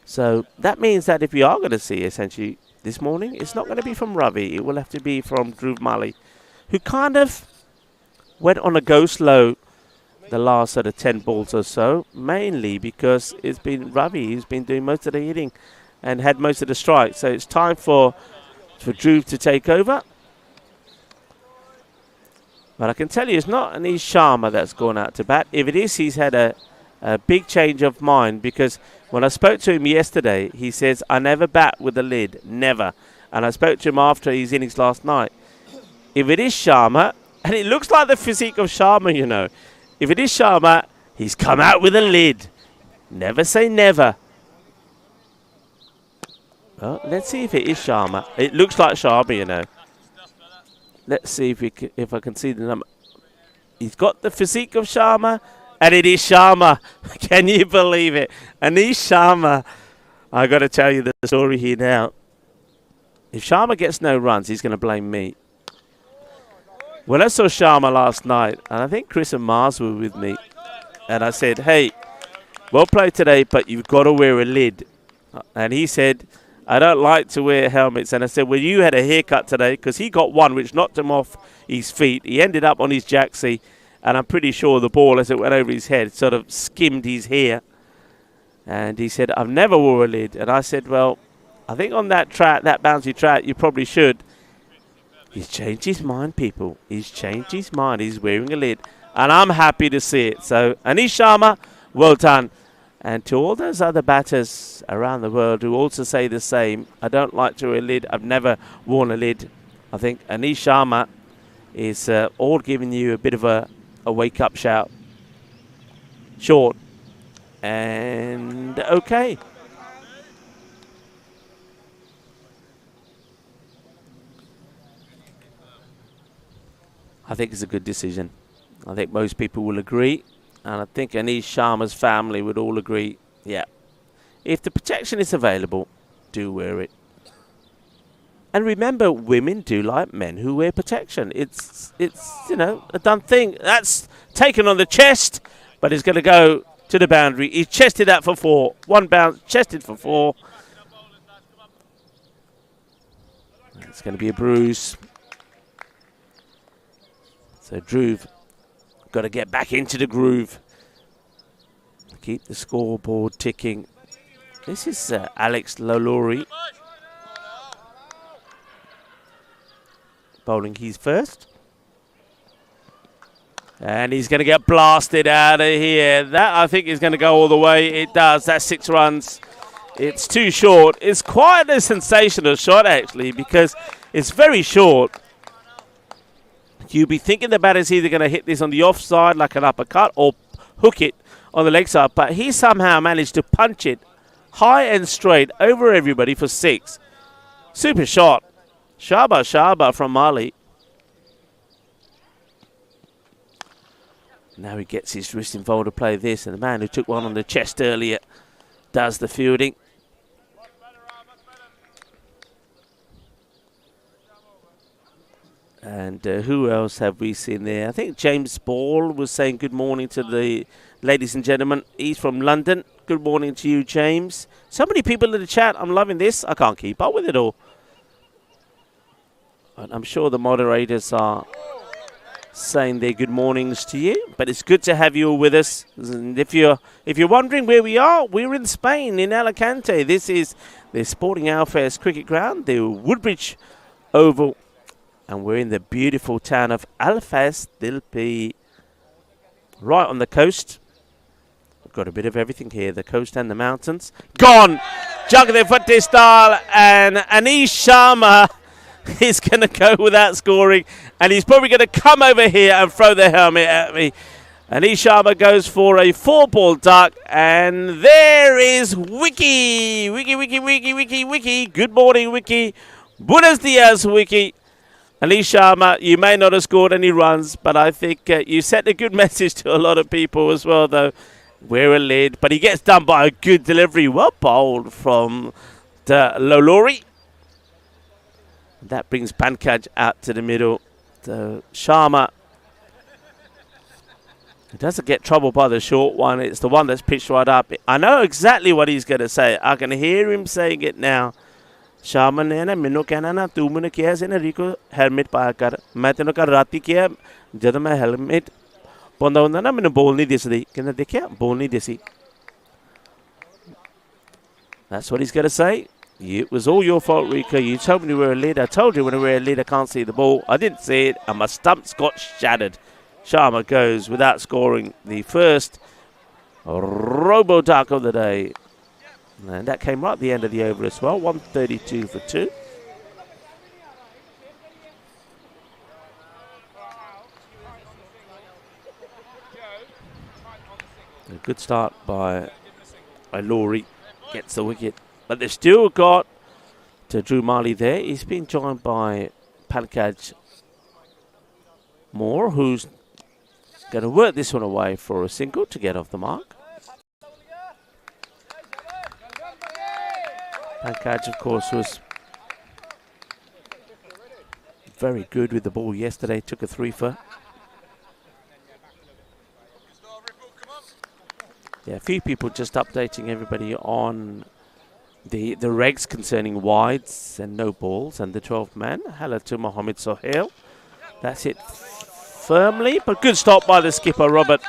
So that means that if we are going to see essentially this morning, it's not going to be from Ravi. It will have to be from Dhruv Mali, who kind of went on a go slow the last sort of 10 balls or so, mainly because it's been Ravi who's been doing most of the hitting and had most of the strikes. So it's time for Dhruv to take over. But I can tell you it's not Anish Sharma that's gone out to bat. If it is, he's had a a big change of mind, because when I spoke to him yesterday, he says, I never bat with a lid, never. And I spoke to him after his innings last night. If it is Sharma, and it looks like the physique of Sharma, you know. If it is Sharma, he's come out with a lid. Never say never. Well, let's see if it is Sharma. It looks like Sharma, you know. Let's see if I can see the number. He's got the physique of Sharma, and it is Sharma. Can you believe it? Anish Sharma. I got to tell you the story here now. If Sharma gets no runs, he's going to blame me. When I saw Sharma last night, and I think Chris and Mars were with me, and I said, hey, well played today, but you've got to wear a lid. And he said, I don't like to wear helmets. And I said, well, you had a haircut today, because he got one which knocked him off his feet. He ended up on his jacksie, and I'm pretty sure the ball, as it went over his head, sort of skimmed his hair. And he said, I've never wore a lid. And I said, well, I think on that track, that bouncy track, you probably should. He's changed his mind, people. He's changed his mind. He's wearing a lid. And I'm happy to see it. So, Anish Sharma, well done. And to all those other batters around the world who also say the same, I don't like to wear a lid. I've never worn a lid. I think Anish Sharma is all giving you a bit of a wake-up shout. Short. And okay. I think it's a good decision. I think most people will agree. And I think Anish Sharma's family would all agree, yeah. If the protection is available, do wear it. And remember, women do like men who wear protection. It's you know, a done thing. That's taken on the chest, but it's going to go to the boundary. He chested that for 4. 1 bounce, chested for 4. It's going to be a bruise. So Dhruv got to get back into the groove. Keep the scoreboard ticking. This is Alex Lalaurie bowling his first. And he's going to get blasted out of here. That, I think, is going to go all the way. It does. That's 6 runs. It's too short. It's quite a sensational shot, actually, because it's very short. You'd be thinking the batter's either going to hit this on the offside like an uppercut or hook it on the leg side. But he somehow managed to punch it high and straight over everybody for 6. Super shot. Shaba from Mali. Now he gets his wrist involved to play this. And the man who took one on the chest earlier does the fielding. And who else have we seen there? I think James Ball was saying good morning to the ladies and gentlemen. He's from London. Good morning to you, James. So many people in the chat. I'm loving this. I can't keep up with it all. But I'm sure the moderators are saying their good mornings to you. But it's good to have you all with us. And if you're wondering where we are, we're in Spain, in Alicante. This is the Sporting Alfairs cricket ground, the Woodbridge Oval. And we're in the beautiful town of Alfaz del Pi, right on the coast. We've got a bit of everything here, the coast and the mountains. Gone! Jagdeep Fatte style, and Anish Sharma is going to go without scoring. And he's probably going to come over here and throw the helmet at me. Anish Sharma goes for a 4-ball duck, and there is Wiki. Wiki. Good morning, Wiki. Buenos dias, Wiki. Anish Sharma, you may not have scored any runs, but I think you sent a good message to a lot of people as well, though. Wear a lid, but he gets done by a good delivery. Well bowled from Lalaurie. That brings Pankaj out to the middle. So Sharma, he doesn't get troubled by the short one. It's the one that's pitched right up. I know exactly what he's going to say. I can hear him saying it now. Sharma ने ना मैंने कहना ना तू मैंने किया है ना रिको हेलमेट पाया कर मैं तेरे को राती किया जब मैं हेलमेट पौंदा होता ना मैंने बोल नहीं दिसी कहना देखिया बोल नहीं दिसी. That's what he's going to say. It was all your fault, Rico. You told me to wear a lid. I told you when I wear a lid I can't see the ball. I didn't see it and my stumps got shattered. Sharma goes without scoring the first Robo-duck of the day. And that came right at the end of the over as well. 132 for 2. A good start by Laurie. Gets the wicket. But they've still got to Drew Marley there. He's been joined by Pankaj Moore, who's going to work this one away for a single to get off the mark. Pankaj, of course, was very good with the ball yesterday. Took a 3-for. Yeah, a few people just updating everybody on the regs concerning wides and no balls and the 12th man. Hello to Mohammed Sohail. That's it firmly, but good stop by the skipper, Robert.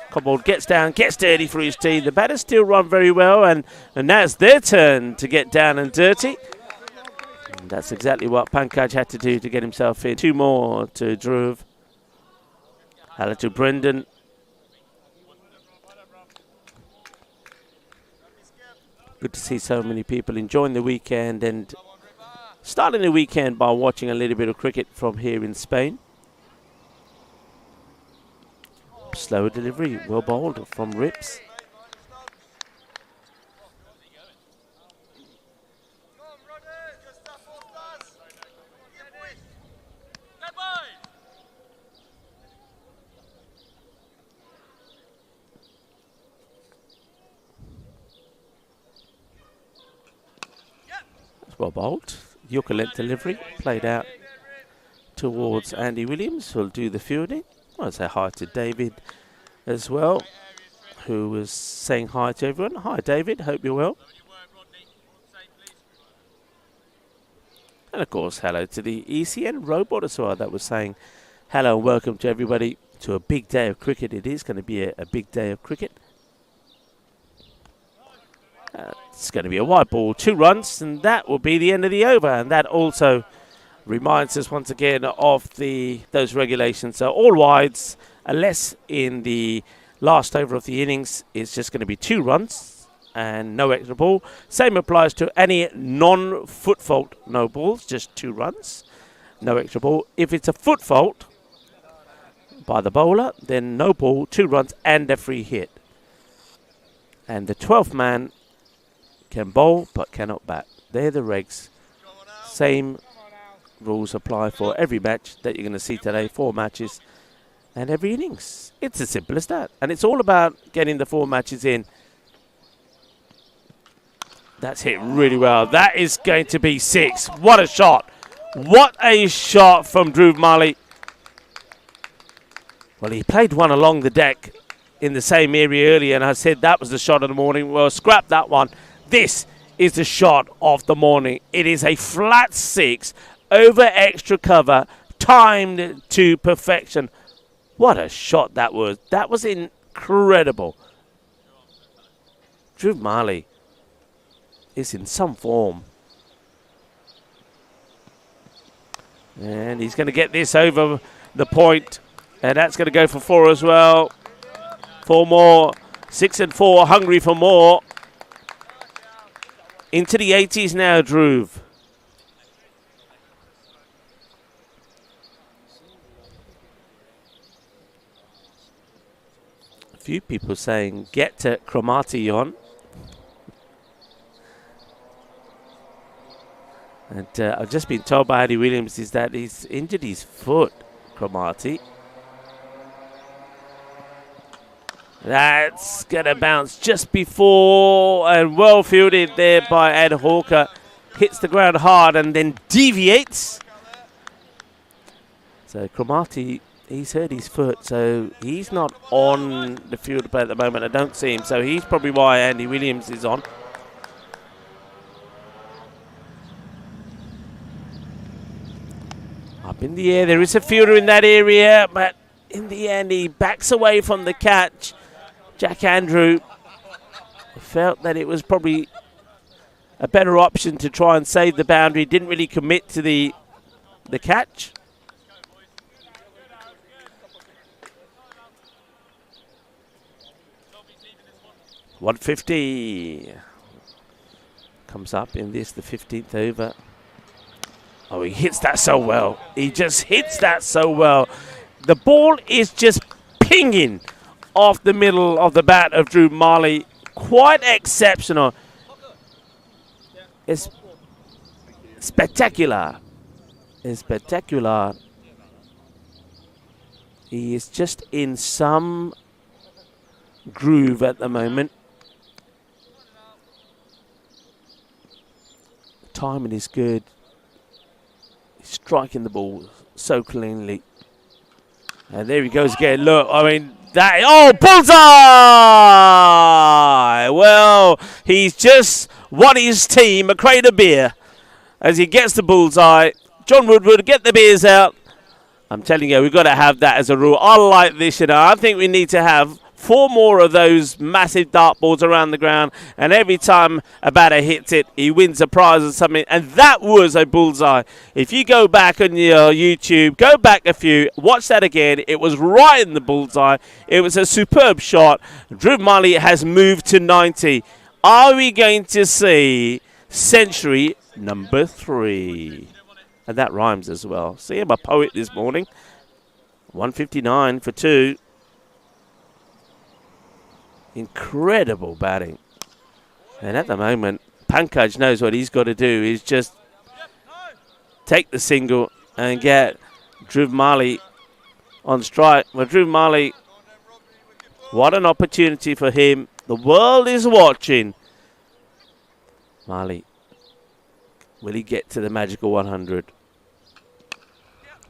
Cobbold gets down, gets dirty for his team. The batters still run very well, and now it's their turn to get down and dirty. And that's exactly what Pankaj had to do to get himself in. 2 more to Dhruv. Hello to Brendan. Good to see so many people enjoying the weekend and starting the weekend by watching a little bit of cricket from here in Spain. Slower delivery, well bowled from Rips. Well bowled. Yorker length delivery played out towards Andy Williams, who'll do the fielding. I want to say hi to David as well, who was saying hi to everyone. Hi David, hope you're well. And of course, hello to the ECN robot as well that was saying hello and welcome to everybody to a big day of cricket. It is going to be a big day of cricket. It's going to be a wide ball, 2 runs, and that will be the end of the over. And that also reminds us once again of those regulations. So all wides, unless in the last over of the innings, it's just going to be 2 runs and no extra ball. Same applies to any non-foot fault, no balls, just 2 runs, no extra ball. If it's a foot fault by the bowler, then no ball, 2 runs and a free hit. And the 12th man can bowl but cannot bat. They're the regs. Same rules apply for every match that you're going to see today, 4 matches and every innings. It's as simple as that. And it's all about getting the 4 matches in. That's hit really well. That is going to be 6. What a shot. What a shot from Dhruv Marley. Well, he played one along the deck in the same area earlier, and I said that was the shot of the morning. Well, scrap that one. This is the shot of the morning. It is a flat 6 over extra cover, timed to perfection. What a shot that was. That was incredible. Dhruv Marley is in some form. And he's going to get this over the point. And that's going to go for 4 as well. 4 more. 6 and 4, hungry for more. Into the 80s now, Dhruv. A few people saying, get to Cromartie on. And I've just been told by Andy Williams is that he's injured his foot, Cromartie. That's going to bounce just before, and well fielded there by Ed Hawker. Hits the ground hard and then deviates. So Cromartie, he's hurt his foot, so he's not on the field at the moment. I don't see him, so he's probably why Andy Williams is on. Up in the air, there is a fielder in that area, but in the end he backs away from the catch. Jack Andrew felt that it was probably a better option to try and save the boundary. Didn't really commit to the catch. 150. Comes up in this, the 15th over. Oh, he hits that so well. He just hits that so well. The ball is just pinging off the middle of the bat of Drew Marley. Quite exceptional. It's spectacular. It's spectacular. He is just in some groove at the moment. Timing is good. He's striking the ball so cleanly. And there he goes again. Look, I mean, that. Oh, bullseye! Well, he's just won his team a crate of beer as he gets the bullseye. John Woodward, get the beers out. I'm telling you, we've got to have that as a rule. I like this, you know. I think we need to have 4 more of those massive dartboards around the ground, and every time a batter hits it, he wins a prize or something, and that was a bullseye. If you go back on your YouTube, go back a few, watch that again. It was right in the bullseye. It was a superb shot. Drew Marley has moved to 90. Are we going to see century number 3? And that rhymes as well. See, I'm a poet this morning. 159 for 2. Incredible batting. And at the moment, Pankaj knows what he's got to do. Is just take the single and get Dhruv Marley on strike. Well, Dhruv Marley, what an opportunity for him. The world is watching. Marley, will he get to the magical 100?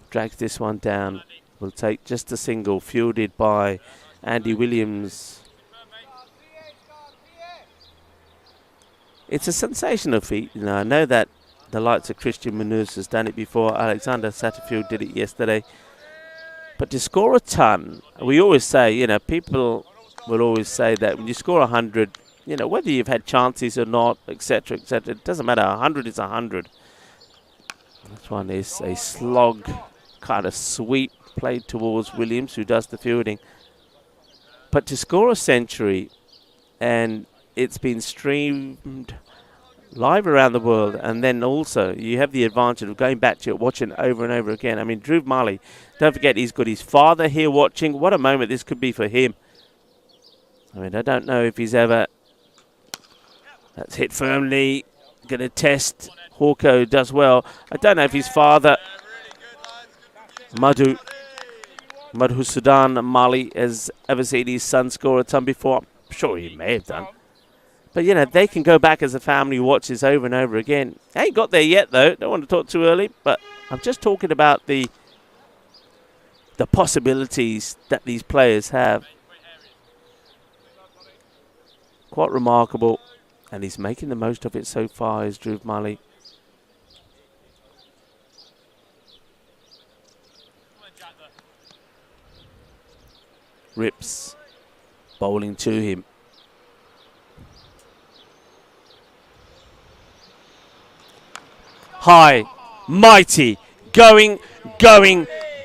Drags this one down. Will take just a single, fielded by Andy Williams. It's a sensational feat. You know, I know that the likes of Christian Munoz has done it before. Alexander Satterfield did it yesterday. But to score a ton, we always say, you know, people will always say that when you score 100, you know, whether you've had chances or not, etc., etc., it doesn't matter. 100 is 100. This one is a slog kind of sweep played towards Williams, who does the fielding. But to score a century, and it's been streamed live around the world, and then also you have the advantage of going back to it, watching it over and over again. I mean, Dhruv Marley, don't forget he's got his father here watching. What a moment this could be for him. I mean, I don't know if he's ever... That's hit firmly. Going to test. Hawko does well. I don't know if his father, Madhusudan Mali, has ever seen his son score a ton before. I'm sure he may have done. But, you know, they can go back as a family, watch this over and over again. I ain't got there yet, though. Don't want to talk too early. But I'm just talking about the possibilities that these players have. Quite remarkable. And he's making the most of it so far, is Dhruv Marley. Rips. Bowling to him. High, mighty, going,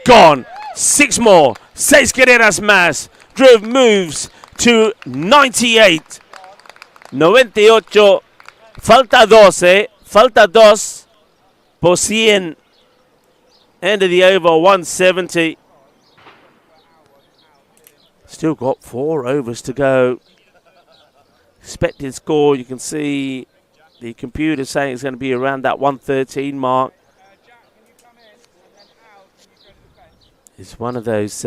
gone. 6 more. 6 carreras más. Dhruv moves to 98. 98. Falta 12. Falta 2 por 100. End of the over, 170. Still got 4 overs to go. Expected score, you can see the computer saying it's going to be around that 113 mark. It's one of those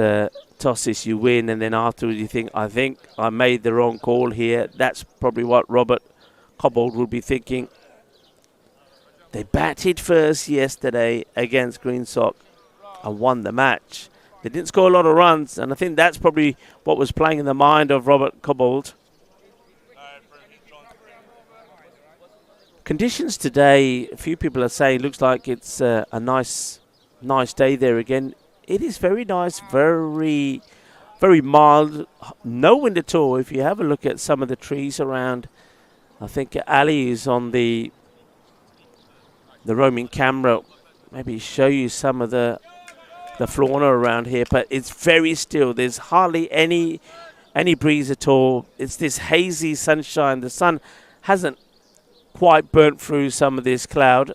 tosses you win, and then afterwards you think, I made the wrong call here. That's probably what Robert Cobbold would be thinking. They batted first yesterday against Greensock and won the match. They didn't score a lot of runs, and I think that's probably what was playing in the mind of Robert Cobbold. Conditions today, a few people are saying, looks like it's a nice day there again. It is very nice, very mild, no wind at all. If you have a look at some of the trees around, I think Ali is on the roaming camera, maybe show you some of the fauna around here, but it's very still. There's hardly any any breeze at all. It's this hazy sunshine. The sun hasn't quite burnt through some of this cloud.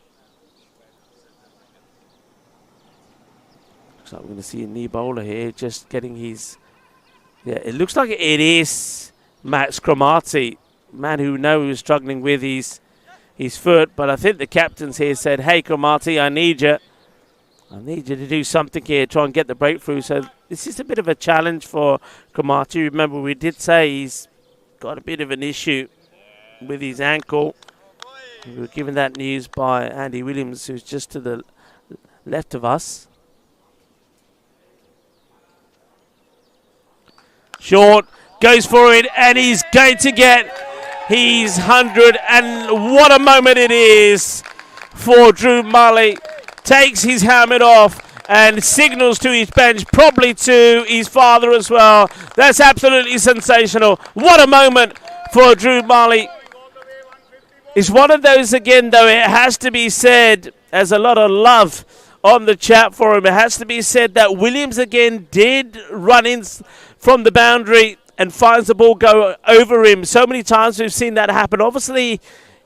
So we're going to see a knee bowler here just getting his... Yeah, it looks like it is Max Cromartie, man who was struggling with his foot. But I think the captains here said, hey, Cromartie, I need you. I need you to do something here, try and get the breakthrough. So this is a bit of a challenge for Cromartie. Remember, we did say he's got a bit of an issue with his ankle. We were given that news by Andy Williams, who's just to the left of us. Short, goes for it, and he's going to get his 100. And what a moment it is for Drew Marley. Takes his helmet off and signals to his bench, probably to his father as well. That's absolutely sensational. What a moment for Drew Marley. It's one of those, again, though, it has to be said, there's a lot of love on the chat for him. It has to be said that Williams, again, did run in from the boundary and finds the ball go over him. So many times we've seen that happen. Obviously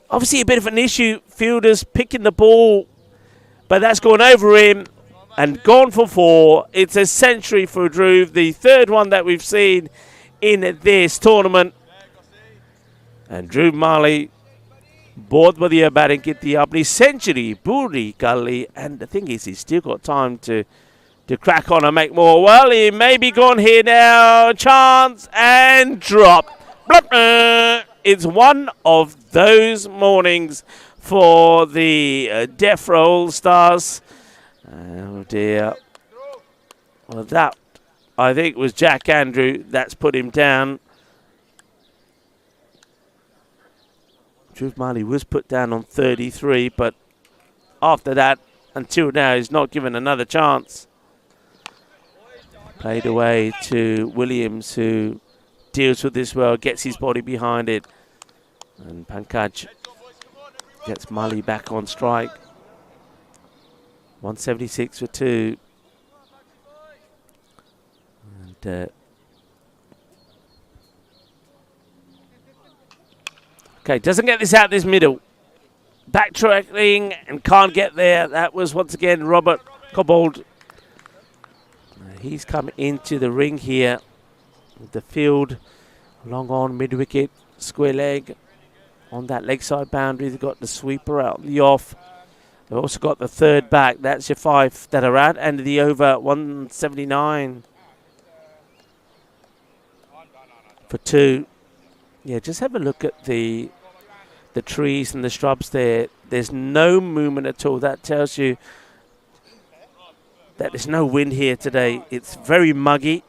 a bit of an issue, fielders picking the ball, but that's gone over him and gone for 4. It's a century for Drew, the third one that we've seen in this tournament. And Drew Marley, बहुत बढ़िया batting की अपनी century पूरी कर ली. And the thing is, he's still got time to crack on and make more. Well, he may be gone here now. Chance and drop. It's one of those mornings for the Death Roll Stars. Oh dear. Well, that I think was Jack Andrew that's put him down. Drew Marley was put down on 33, but after that, until now, he's not given another chance. Played away to Williams, who deals with this well, gets his body behind it. And Pankaj gets Marley back on strike. 176 for 2. And okay, doesn't get this out this middle. Backtracking and can't get there. That was once again Robert Cobbold. He's come into the ring here. The field, long on, mid-wicket, square leg. On that leg side boundary, they've got the sweeper out the off. They've also got the third back. That's your 5 that are out. And the over 179 for 2. Yeah, just have a look at the trees and the shrubs there. There's no movement at all. That tells you that there's no wind here today. It's very muggy.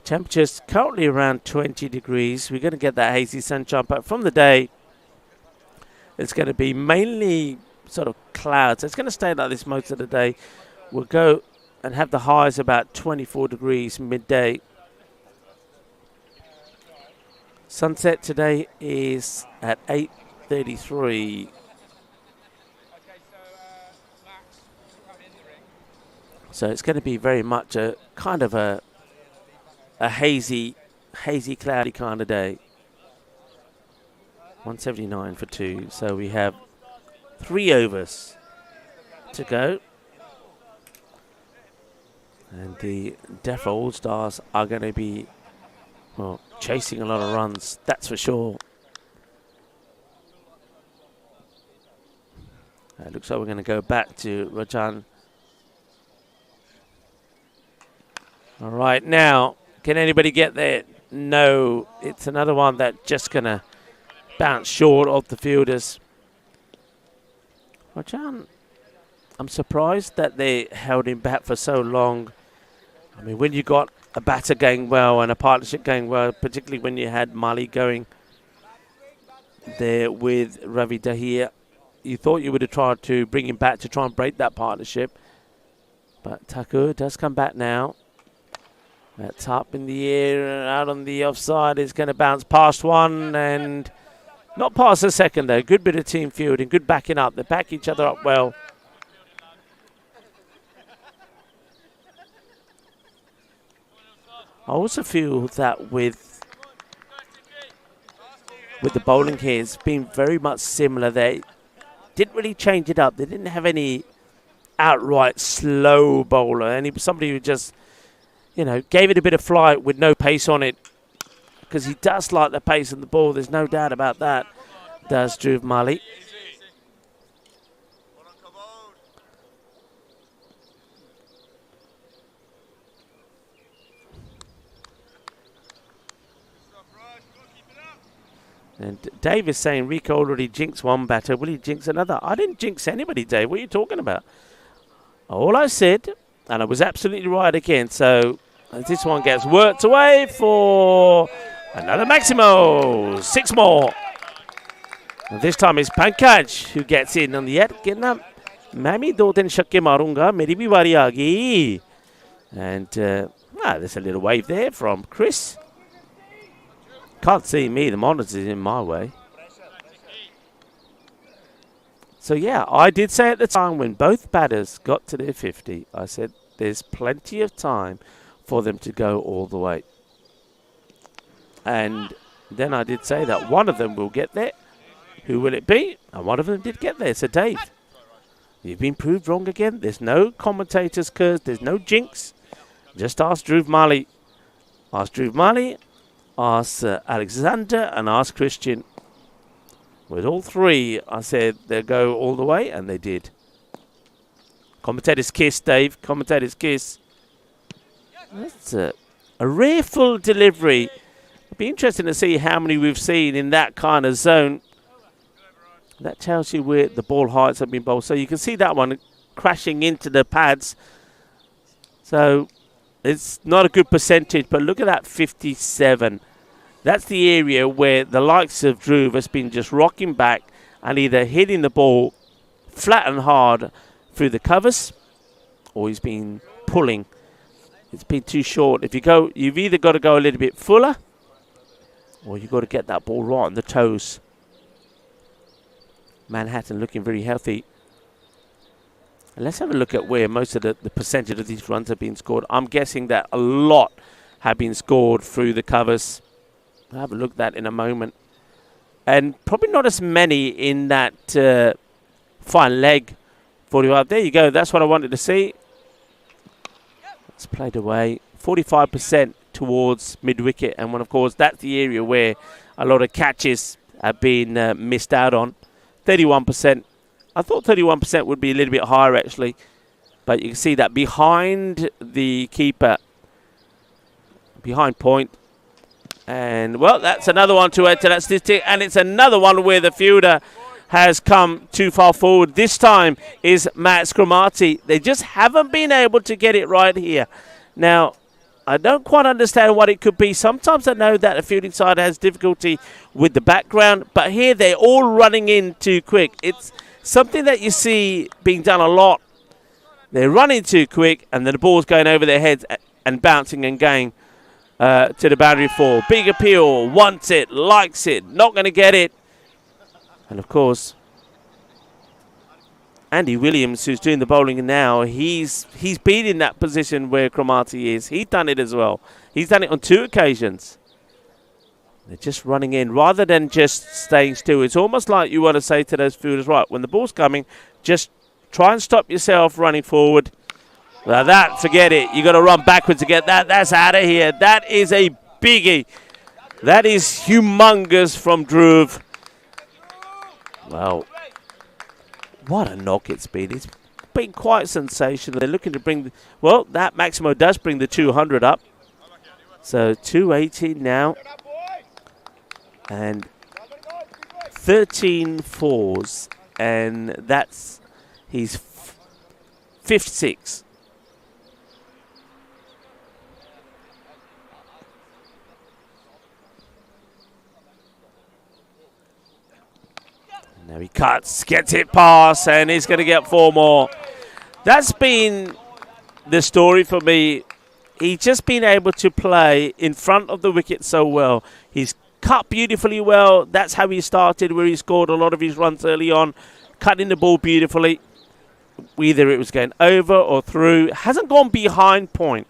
Temperatures currently around 20 degrees. We're going to get that hazy sunshine, but from the day, it's going to be mainly sort of clouds. It's going to stay like this most of the day. We'll go and have the highs about 24 degrees midday. Sunset today is at 8:33. So it's going to be very much a kind of a hazy, cloudy kind of day. 179 for 2. So we have 3 overs to go. And the Defra All-Stars are going to be, well, chasing a lot of runs, that's for sure. Looks like we're going to go back to Rajan. All right, now, can anybody get there? No, it's another one that's just going to bounce short of the fielders. Rajan, I'm surprised that they held him back for so long. I mean, when you got a batter going well and a partnership going well, particularly when you had Mali going there with Ravi Dahir, you thought you would have tried to bring him back to try and break that partnership. But Thakur does come back now. That's up in the air, out on the offside. It's going to bounce past one and not past the second, though. Good bit of team fielding, good backing up. They back each other up well. I also feel that with the bowling here, it's been very much similar. They didn't really change it up. They didn't have any outright slow bowler. Somebody who just, gave it a bit of flight with no pace on it. Because he does like the pace of the ball. There's no doubt about that, does Dhruv Mali. And Dave is saying Rico already jinxed one batter. Will he jinx another? I didn't jinx anybody, Dave. What are you talking about? All I said, and I was absolutely right again. So this one gets worked away for another Maximo. 6 more. And this time it's Pankaj who gets in on the end. मैं भी 2-3 छक्के मारूंगा. मेरी भी बारी आ गई. And there's a little wave there from Chris. Can't see me, the monitor's in my way. So yeah, I did say at the time when both batters got to their 50, I said there's plenty of time for them to go all the way. And then I did say that one of them will get there. Who will it be? And one of them did get there. So Dave, you've been proved wrong again. There's no commentator's curse. There's no jinx. Just ask Dhruv Mali. Ask Dhruv Mali. Ask Alexander and ask Christian. With all three, I said they'll go all the way, and they did. Commentator's kiss, Dave. Commentator's kiss. That's a rare full delivery. It'd be interesting to see how many we've seen in that kind of zone. That tells you where the ball heights have been bowled. So you can see that one crashing into the pads. So it's not a good percentage, but look at that 57. That's the area where the likes of Dhruv has been just rocking back and either hitting the ball flat and hard through the covers, or he's been pulling. It's been too short. You've either got to go a little bit fuller, or you've got to get that ball right on the toes. Manhattan looking very healthy. And let's have a look at where most of the percentage of these runs have been scored. I'm guessing that a lot have been scored through the covers. I'll have a look at that in a moment. And probably not as many in that fine leg 45. There you go. That's what I wanted to see. It's played away. 45% towards mid-wicket. And of course, that's the area where a lot of catches have been missed out on. 31%. I thought 31% would be a little bit higher, actually. But you can see that behind the keeper, behind point. And, well, that's another one to add to that statistic. And it's another one where the fielder has come too far forward. This time is Matt Scramati. They just haven't been able to get it right here. Now, I don't quite understand what it could be. Sometimes I know that the fielding side has difficulty with the background. But here they're all running in too quick. It's something that you see being done a lot. They're running too quick, and then the ball's going over their heads and bouncing and going to the boundary for. Big appeal, wants it, likes it, not going to get it. And, of course, Andy Williams, who's doing the bowling now, he's been in that position where Cromartie is. He's done it as well. He's done it on 2 occasions. They're just running in rather than just staying still. It's almost like you want to say to those fielders, right, when the ball's coming, just try and stop yourself running forward. Well, that, forget it. You got to run backwards to get that. That's out of here. That is a biggie. That is humongous from Dhruv. Well, what a knock it's been. It's been quite sensational. They're looking to bring, well, that Maximo does bring the 200 up. So 280 now. And 13 fours. And that's his 56. Now he cuts, gets it past, and he's going to get 4 more. That's been the story for me. He's just been able to play in front of the wicket so well. He's cut beautifully well. That's how he started, where he scored a lot of his runs early on, cutting the ball beautifully. Either it was going over or through. Hasn't gone behind point.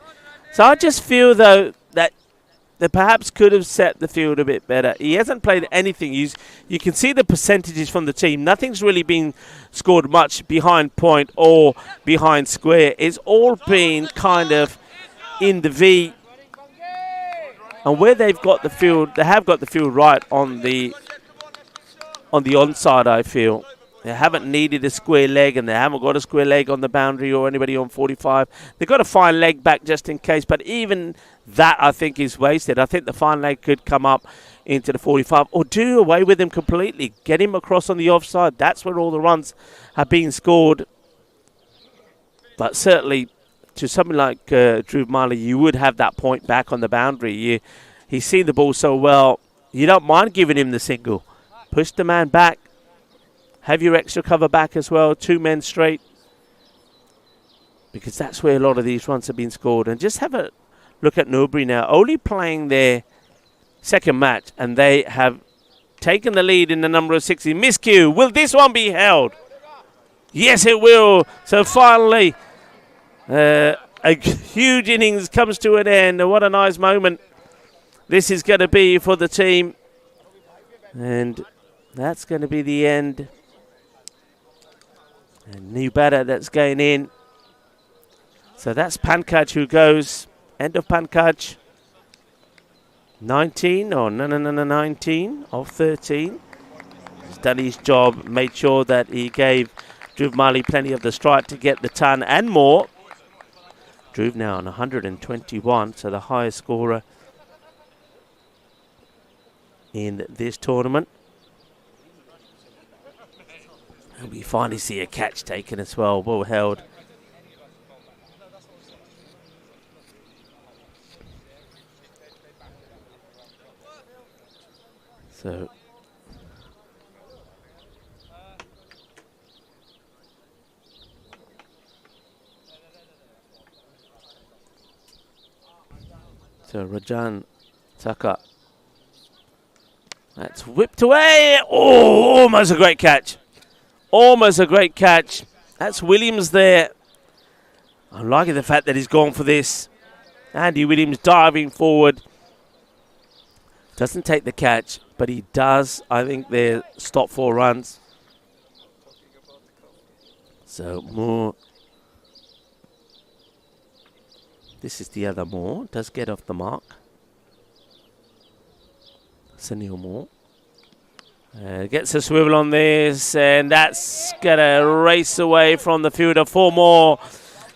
So I just feel, though, that they perhaps could have set the field a bit better. He hasn't played anything. You can see the percentages from the team. Nothing's really been scored much behind point or behind square. It's all been kind of in the V. And where they've got the field, they have got the field right on the onside, I feel. They haven't needed a square leg, and they haven't got a square leg on the boundary or anybody on 45. They've got a fine leg back just in case, but even that, I think, is wasted. I think the fine leg could come up into the 45 or do away with him completely. Get him across on the offside. That's where all the runs have been scored. But certainly, to something like Drew Marley, you would have that point back on the boundary. He's seen the ball so well, you don't mind giving him the single. Push the man back. Have your extra cover back as well, 2 men straight. Because that's where a lot of these runs have been scored. And just have a look at Newbury now. Only playing their second match, and they have taken the lead in the number of 60. Miscue, will this one be held? Yes, it will. So finally, a huge innings comes to an end. What a nice moment this is going to be for the team. And that's going to be the end. And new batter that's going in. So that's Pankaj who goes. End of Pankaj. 19 of 13. He's done his job. Made sure that he gave Dhruv Mali plenty of the strike to get the ton and more. Dhruv now on 121. So the highest scorer in this tournament. And we finally see a catch taken as well. Well held. So Rajan Taka. That's whipped away. Oh, almost a great catch. Almost a great catch. That's Williams there. I'm liking the fact that he's gone for this. Andy Williams diving forward. Doesn't take the catch, but he does, I think, there stop 4 runs. So Moore. This is the other Moore. Does get off the mark. Sunil Moore. Gets a swivel on this, and that's going to race away from the fielder. 4 more.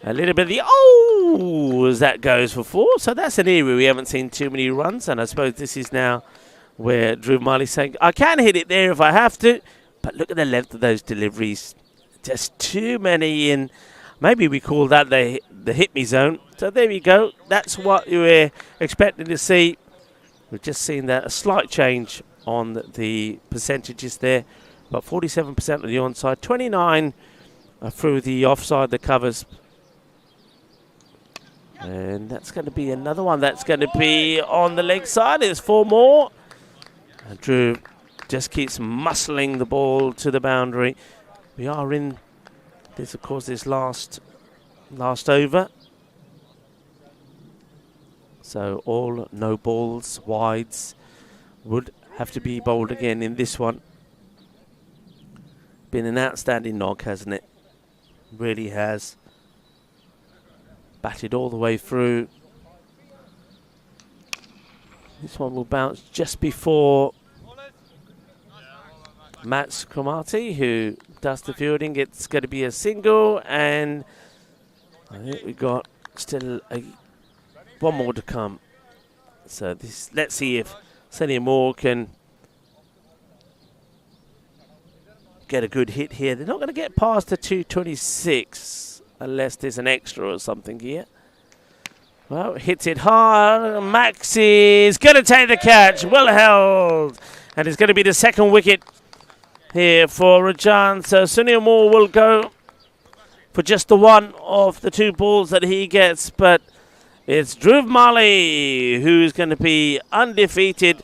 A little bit of the, as that goes for 4. So that's an area we haven't seen too many runs, and I suppose this is now where Dhruv Mali's saying, I can hit it there if I have to, but look at the length of those deliveries. Just too many in, maybe we call that the hit me zone. So there we go. That's what you were expecting to see. We've just seen that a slight change on the percentages there, but 47% of the onside, 29 through the offside, the covers. And that's going to be another one that's going to be on the leg side. There's 4 more. And Drew just keeps muscling the ball to the boundary. We are in this, of course, this last over. So all no balls, wides would have to be bowled again in this one. Been an outstanding knock, hasn't it? Really has. Batted all the way through. This one will bounce just before Matt Cromarty, who does the fielding. It's going to be a single, and I think we've got still one more to come. So this, let's see if Sunny Moore can get a good hit here. They're not going to get past the 226 unless there's an extra or something here. Well, hits it hard. Max is going to take the catch. Well held. And it's going to be the second wicket here for Rajan. So Sunil Moore will go for just the one of the 2 balls that he gets. But it's Dhruv Mali who's going to be undefeated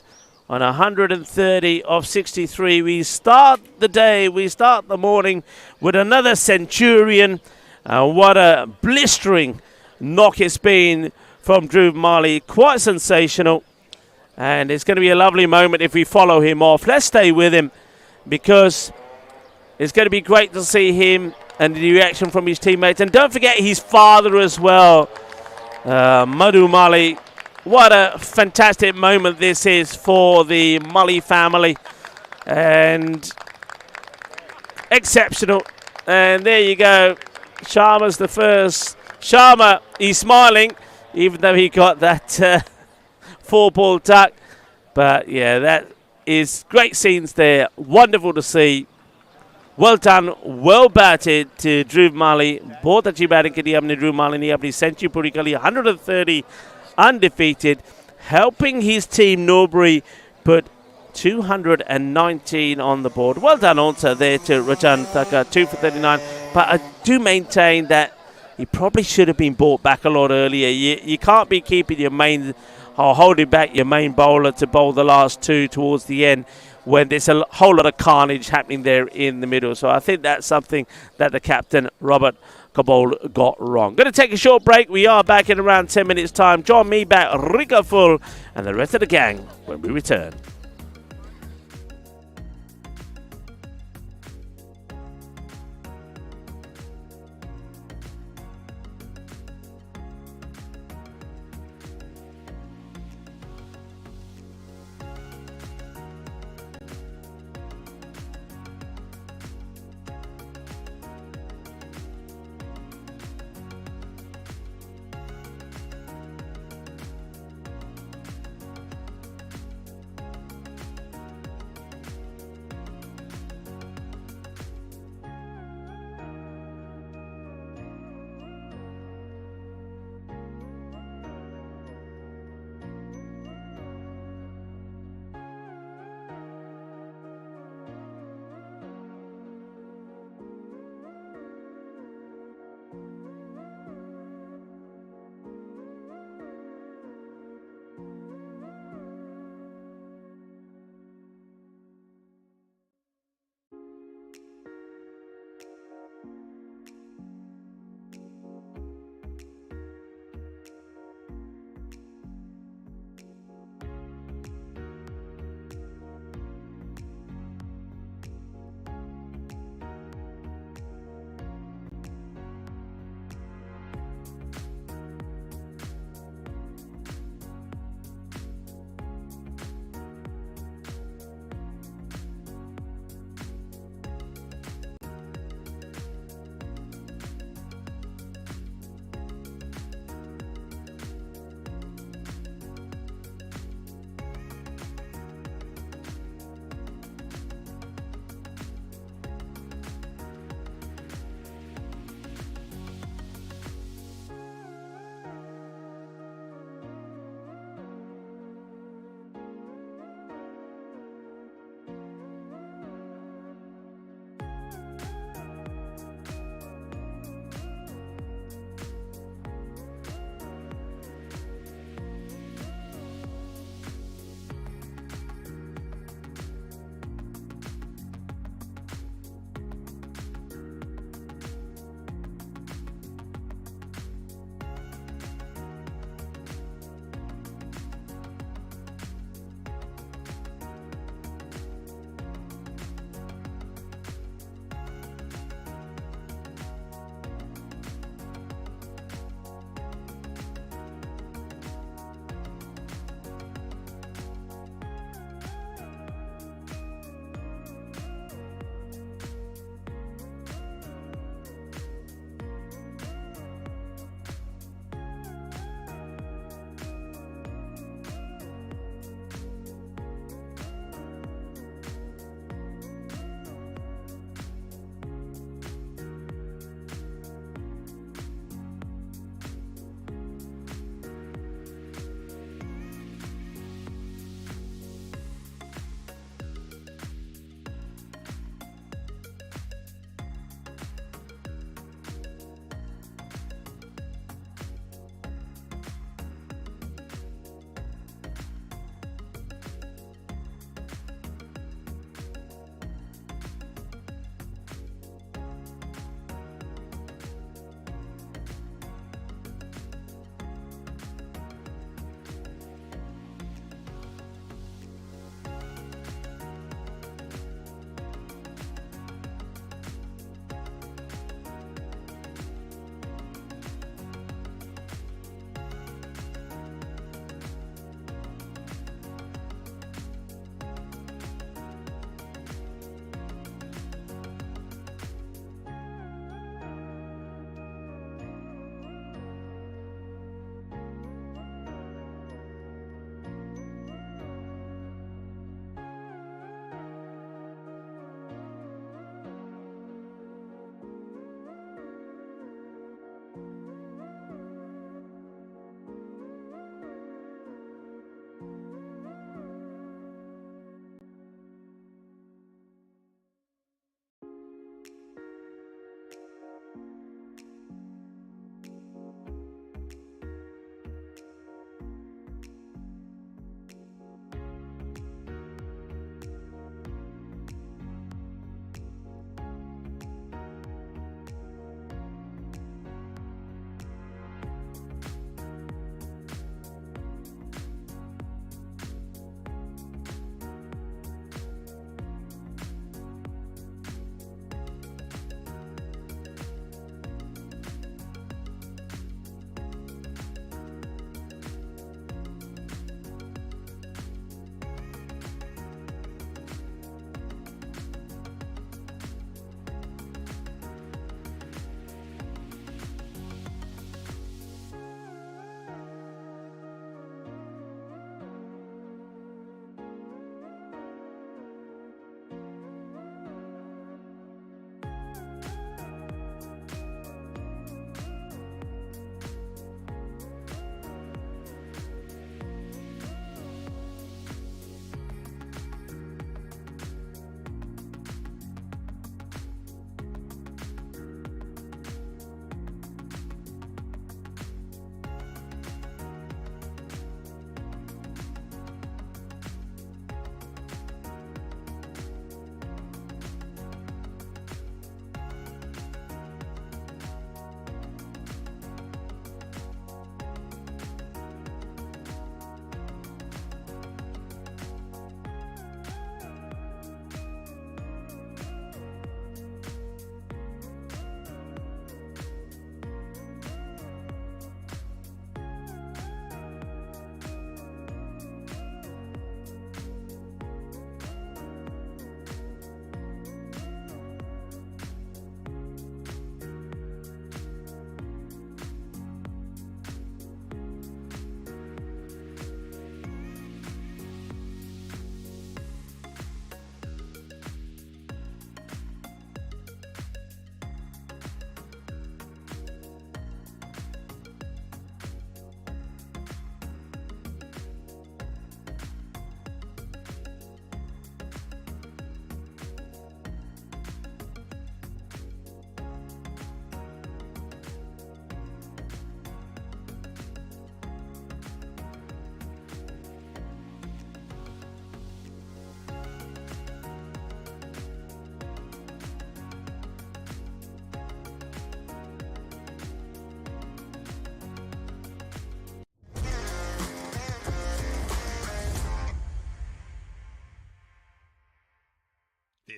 on 130 of 63. We start the day, we start the morning with another centurion. What a blistering knock it's been from Drew Marley. Quite sensational. And it's going to be a lovely moment if we follow him off. Let's stay with him because it's going to be great to see him and the reaction from his teammates. And don't forget his father as well, Madhu Marley. What a fantastic moment this is for the Marley family. And exceptional. And there you go. Sharma's the first. Sharma, he's smiling, even though he got that 4-ball tuck. But yeah, that is great scenes there. Wonderful to see. Well done, well batted to Drew Marley. बहुत अच्छी batting की हमने Drew Marley ने अपनी century पूरी कर ली 130 undefeated, helping his team Norbury put 219 on the board. Well done also there to Rajan Thakkar, 2 for 39. But I do maintain that he probably should have been brought back a lot earlier. You can't be keeping your main or holding back your main bowler to bowl the last two towards the end when there's a whole lot of carnage happening there in the middle. So I think that's something that the captain, Robert Kabul, got wrong. Going to take a short break. We are back in around 10 minutes' time. Join me back, Rico Full, and the rest of the gang when we return.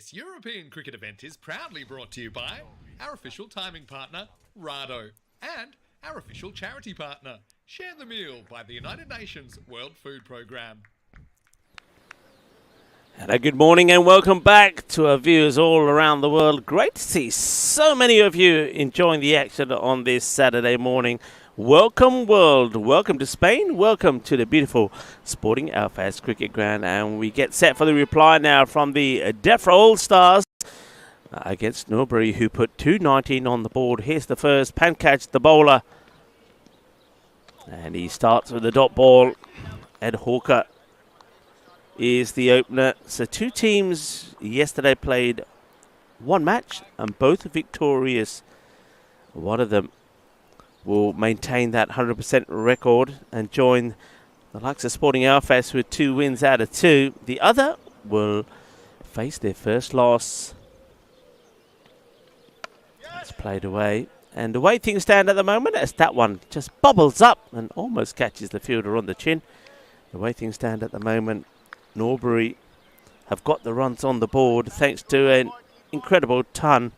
This European cricket event is proudly brought to you by our official timing partner, Rado, and our official charity partner, Share the Meal by the United Nations World Food Programme. Hello, good morning and welcome back to our viewers all around the world. Great to see so many of you enjoying the action on this Saturday morning. Welcome world, welcome to Spain, welcome to the beautiful Sporting Alfaz cricket ground, and we get set for the reply now from the Defra All-Stars against Norbury, who put 219 on the board. Here's the first, Pankaj the bowler, and he starts with the dot ball. Ed Hawker is the opener. So two teams yesterday played one match and both are victorious. One of them will maintain that 100% record and join the likes of Sporting Alfaz with 2 wins out of 2. The other will face their first loss. It's played away. And the way things stand at the moment, as that one just bobbles up and almost catches the fielder on the chin. The way things stand at the moment, Norbury have got the runs on the board thanks to an incredible ton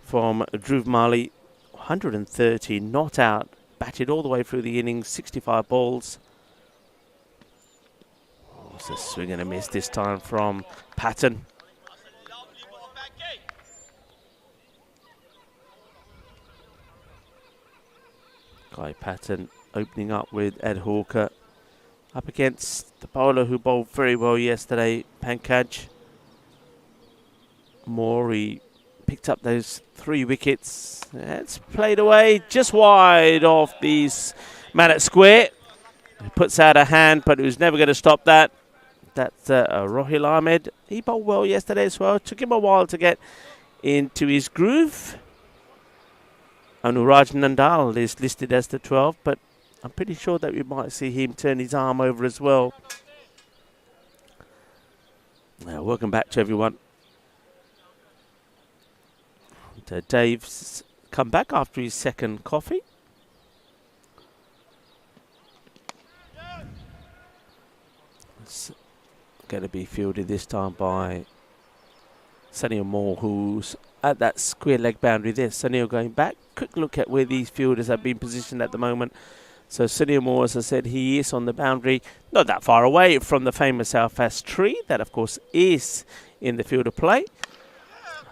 from Dhruv Mali. 130 not out, batted all the way through the innings, 65 balls. It's a swing and a miss this time from Patton. Guy Patton opening up with Ed Hawker up against the bowler who bowled very well yesterday, Pankaj. Morey picked up those 3 wickets. It's played away just wide off these man at square. He puts out a hand, but he was never going to stop that. That's Rohil Ahmed. He bowled well yesterday as well. Took him a while to get into his groove. Anuraj Nandal is listed as the 12, but I'm pretty sure that we might see him turn his arm over as well. Now, welcome back to everyone. Dave's come back after his second coffee. It's going to be fielded this time by Sunil Moore, who's at that square leg boundary there. Sunil going back. Quick look at where these fielders have been positioned at the moment. So Sunil Moore, as I said, he is on the boundary, not that far away from the famous Alfaz tree. That, of course, is in the field of play.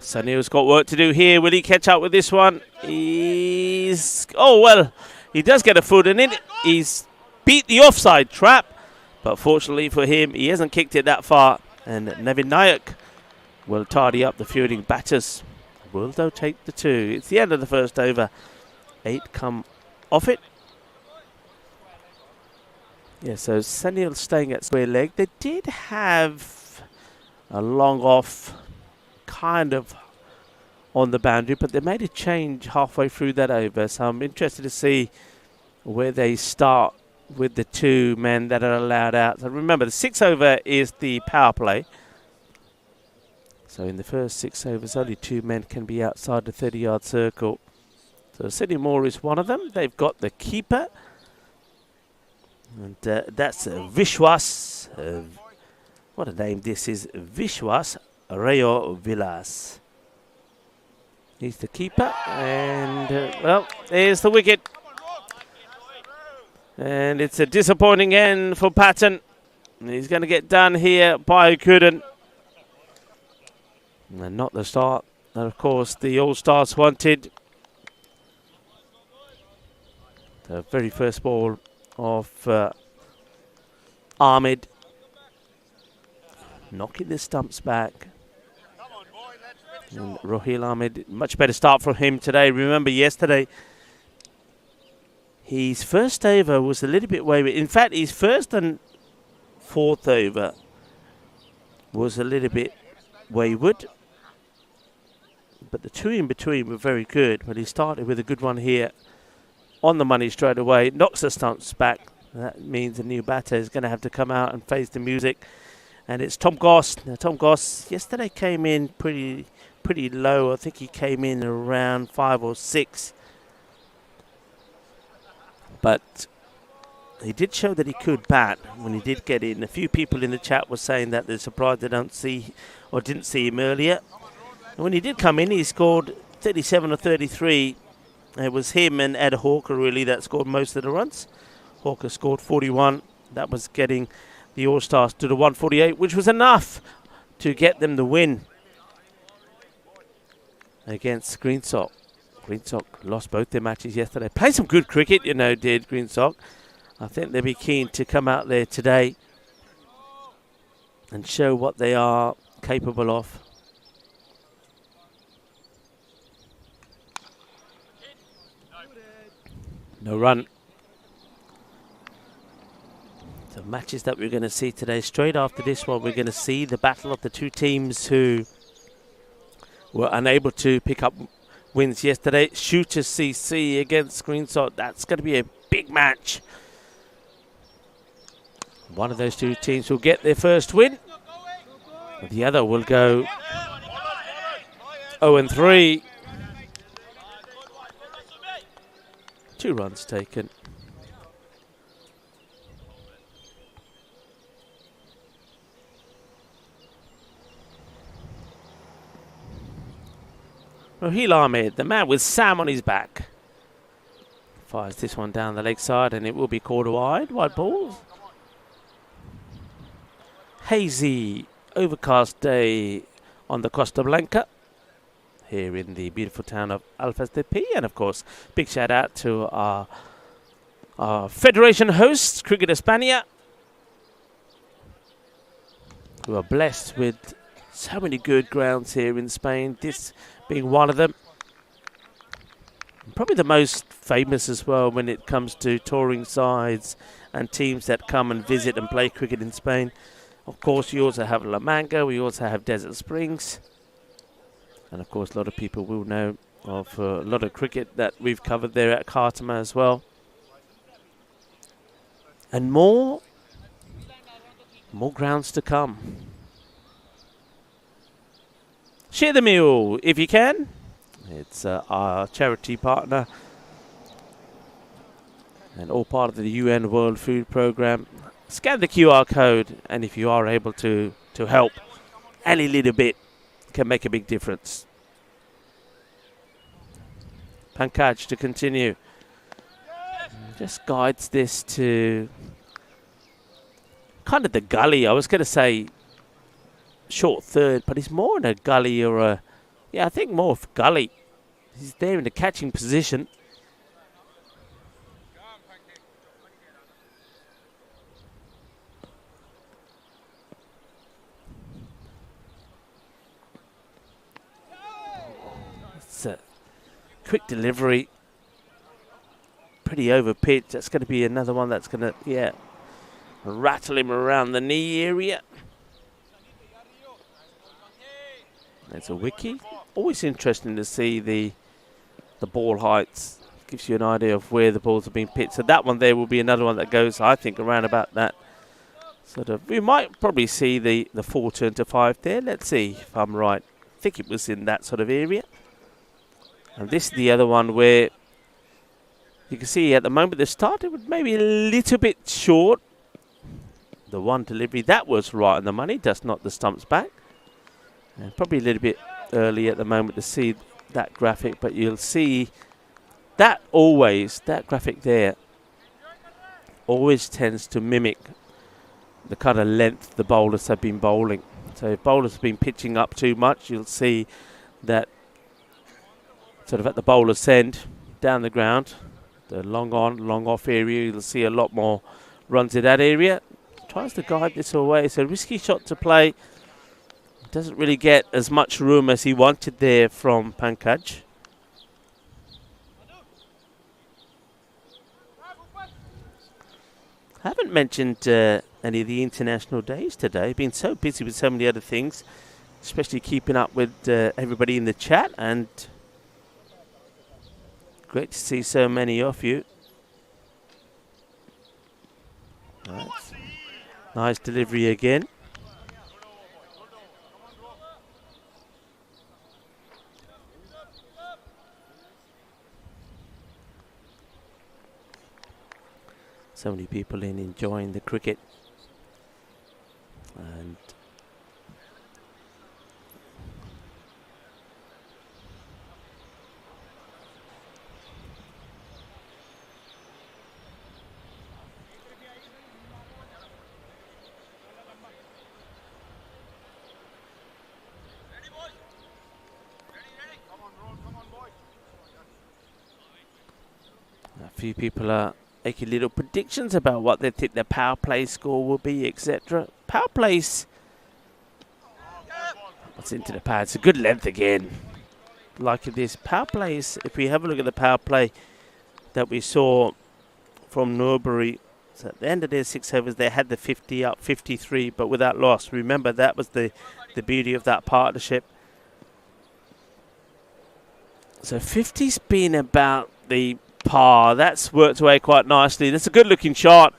Sunil's got work to do here. Will he catch up with this one? Oh, well, he does get a foot in it. He's beat the offside trap. But fortunately for him, he hasn't kicked it that far. And Navin Nayak will tidy up the fielding batters. Will, though, take the 2. It's the end of the first over. 8 come off it. Yeah, so Sunil staying at square leg. They did have a long off kind of on the boundary, but they made a change halfway through that over. So I'm interested to see where they start with the 2 men that are allowed out. So remember, the 6 over is the power play. So in the first 6 overs, only 2 men can be outside the 30-yard circle. So Sydney Moore is one of them. They've got the keeper. And that's Vishwas. What a name this is. Vishwas Rayo Villas. He's the keeper. And, well, there's the wicket. And it's a disappointing end for Patton. He's going to get done here by Gooden. And not the start that, of course, the All-Stars wanted. The very first ball of Ahmed. Knocking the stumps back. And Rohil Ahmed, much better start from him today. Remember yesterday, his first over was a little bit wayward. In fact, his first and 4th over was a little bit wayward. But the 2 in between were very good. But he started with a good one here on the money straight away. Knocks the stumps back. That means a new batter is going to have to come out and face the music. And it's Tom Goss. Now, Tom Goss yesterday came in pretty low. I think he came in around 5 or 6. But he did show that he could bat when he did get in. A few people in the chat were saying that they're surprised they don't see or didn't see him earlier. And when he did come in, he scored 37 or 33. It was him and Ed Hawker really that scored most of the runs. Hawker scored 41. That was getting the All-Stars to the 148, which was enough to get them the win against Greensock. Greensock lost both their matches yesterday. Played some good cricket, you know, did Greensock. I think they'll be keen to come out there today and show what they are capable of. No run. The matches that we're going to see today, straight after this one, we're going to see the battle of the two teams who were unable to pick up wins yesterday. Shooters CC against Greensock. That's going to be a big match. One of those two teams will get their first win. The other will go 0-3. 2 runs taken. Raheel Ahmed, the man with Sam on his back, fires this one down the leg side and it will be called wide. Wide balls. Hazy, overcast day on the Costa Blanca here in the beautiful town of Alicante. And of course, big shout out to our Federation hosts, Cricket España, who are blessed with so many good grounds here in Spain, this being one of them. Probably the most famous as well when it comes to touring sides and teams that come and visit and play cricket in Spain. Of course, you also have La Manga, we also have Desert Springs. And of course, a lot of people will know of a lot of cricket that we've covered there at Khartoum as well. And more grounds to come. Share the meal if you can. It's our charity partner and all part of the UN World Food Programme. Scan the QR code, and if you are able to help, any little bit can make a big difference. Pankaj to continue. Just guides this to kind of the gully. I was going to say short third, but he's more in a gully or a... Yeah, I think more of gully. He's there in the catching position. It's a quick delivery. Pretty over pitch. That's going to be another one that's going to, yeah, rattle him around the knee area. There's a wicket. Always interesting to see the ball heights. Gives you an idea of where the balls have been pitched. So that one there will be another one that goes, I think, around about that sort of. We might probably see the 4 turn to 5 there. Let's see if I'm right. I think it was in that sort of area. And this is the other one where you can see at the moment they started with maybe a little bit short. The one delivery, that was right on the money. Does knock the stumps back. And probably a little bit early at the moment to see that graphic, but you'll see that always, that graphic there, always tends to mimic the kind of length the bowlers have been bowling. So if bowlers have been pitching up too much, you'll see that sort of at the bowler's end, down the ground, the long on, long off area, you'll see a lot more runs in that area. Tries to guide this away. It's a risky shot to play. Doesn't really get as much room as he wanted there from Pankaj. I haven't mentioned any of the international days today. Been so busy with so many other things, especially keeping up with everybody in the chat, and great to see so many of you. Right. Nice delivery again. So many people in enjoying the cricket, and A few people are making little predictions about what they think the power play score will be, etc. Power plays. What's into the pad? It's a good length again. Like this power plays, if we have a look at the power play that we saw from Norbury, so at the end of their 6 overs, they had the 50 up, 53, but without loss. Remember, that was the beauty of that partnership. So 50's been about the par. That's worked away quite nicely. That's a good looking shot.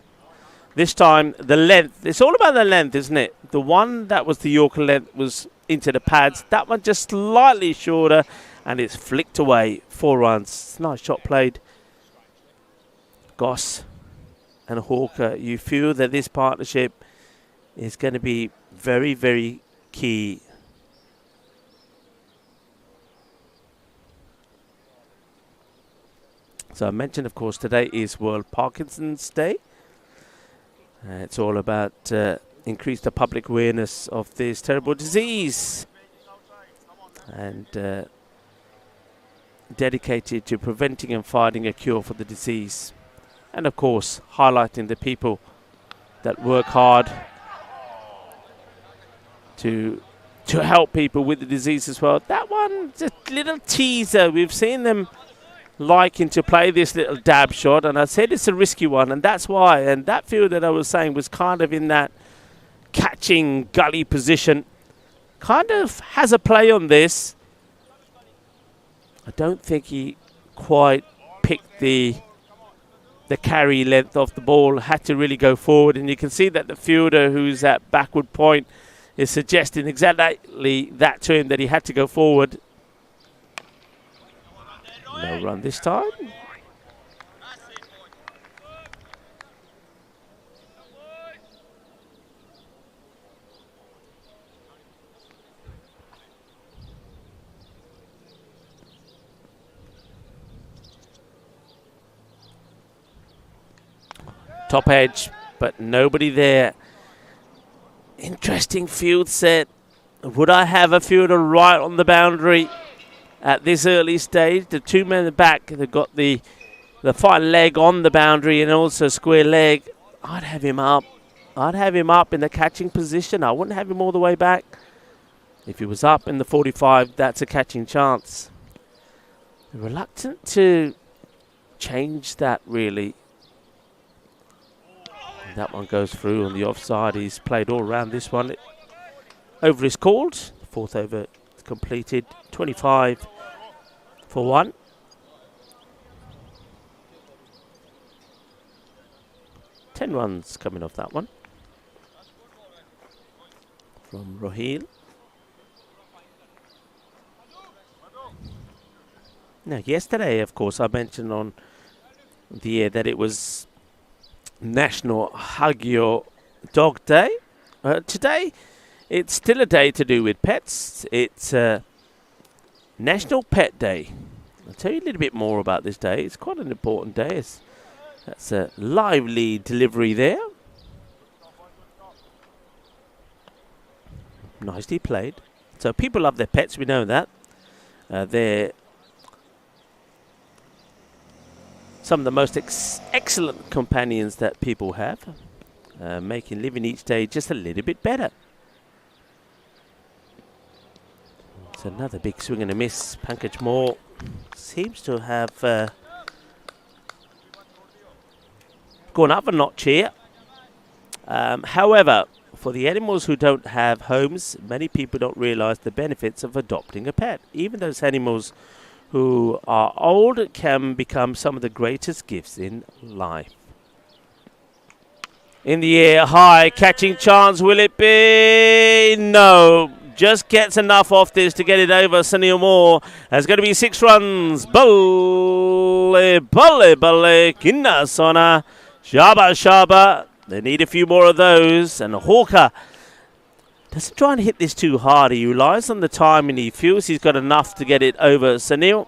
This time, the length. It's all about the length, isn't it? The one that was the Yorker length was into the pads. That one just slightly shorter, and it's flicked away. 4 runs. Nice shot played. Goss and Hawker, you feel that this partnership is going to be very, very key. So I mentioned, of course, today is World Parkinson's Day. It's all about increase the public awareness of this terrible disease and dedicated to preventing and finding a cure for the disease. And, of course, highlighting the people that work hard to help people with the disease as well. That one, just a little teaser. We've seen them liking to play this little dab shot, and I said it's a risky one, and that's why. And that field that I was saying was kind of in that catching gully position. Kind of has a play on this. I don't think he quite picked the carry length of the ball, had to really go forward, and you can see that the fielder who's at backward point is suggesting exactly that to him, that he had to go forward. No run this time. Top edge, but nobody there. Interesting field set. Would I have a fielder right on the boundary at this early stage? The 2 men in the back, they've got the fine leg on the boundary and also square leg. I'd have him up. I'd have him up in the catching position. I wouldn't have him all the way back. If he was up in the 45, that's a catching chance. Reluctant to change that, really. That one goes through on the offside. He's played all around this one. Over is called. 4th over completed. 25 for 1. Ten runs coming off that one from Rohil. Now, yesterday, of course, I mentioned on the air that it was National Hug Your Dog Day. Today, it's still a day to do with pets. It's National Pet Day. I'll tell you a little bit more about this day. It's quite an important day. That's a lively delivery there. Nicely played. So people love their pets, we know that. They're some of the most excellent companions that people have, making living each day just a little bit better. It's another big swing and a miss. Pankaj Moore seems to have gone up a notch here. However, for the animals who don't have homes, many people don't realise the benefits of adopting a pet. Even those animals who are old can become some of the greatest gifts in life. In the air, high, catching chance, will it be? No, just gets enough off this to get it over. Sunil Moore has got to be 6 runs. Balle, balle, balle, kinna sona, shaba, shaba. They need a few more of those. And Hawker doesn't try and hit this too hard. He relies on the time and he feels he's got enough to get it over Sunil.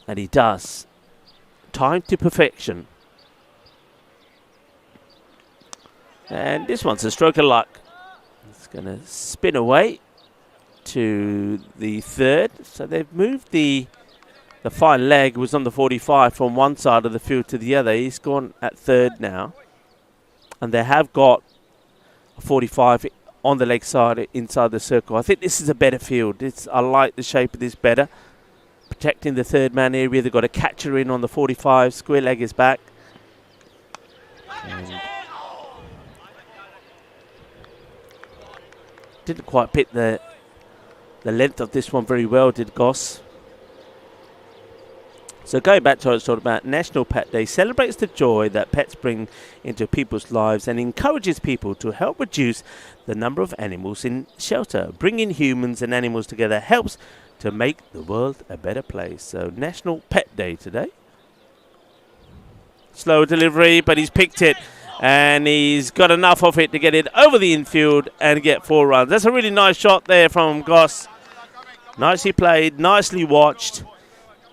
And he does. Time to perfection. And this one's a stroke of luck. It's going to spin away to the 3rd. So they've moved the the fine leg was on the 45 from one side of the field to the other. He's gone at third now. And they have got a 45 on the leg side inside the circle. I think this is a better field. I like the shape of this better. Protecting the third man area. They've got a catcher in on the 45. Square leg is back. And didn't quite pick the length of this one very well, did Goss. So going back to what I was talking about, National Pet Day celebrates the joy that pets bring into people's lives and encourages people to help reduce the number of animals in shelter. Bringing humans and animals together helps to make the world a better place. So National Pet Day today. Slow delivery, but he's picked it. And he's got enough of it to get it over the infield and get 4 runs. That's a really nice shot there from Goss. Nicely played, nicely watched.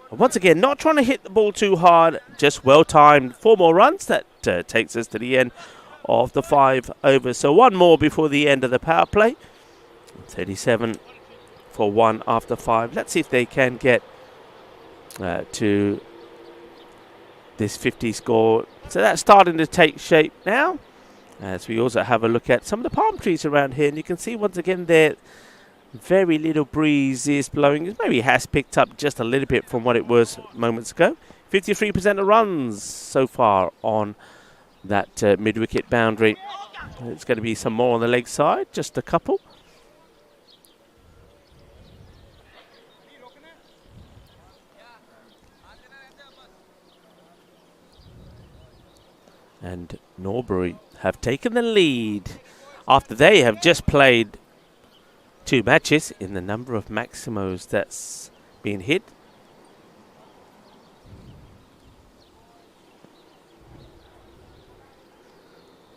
Once again, not trying to hit the ball too hard, just well-timed. 4 more runs. That takes us to the end of the 5 overs. So 1 more before the end of the power play. 37 for 1 after 5. Let's see if they can get to this 50 score. So that's starting to take shape now. As we also have a look at some of the palm trees around here. And you can see once again there, very little breeze is blowing. It maybe has picked up just a little bit from what it was moments ago. 53% of runs so far on that mid-wicket boundary. It's going to be some more on the leg side, just a couple. And Norbury have taken the lead after they have just played 2 matches in the number of maximos that's been hit.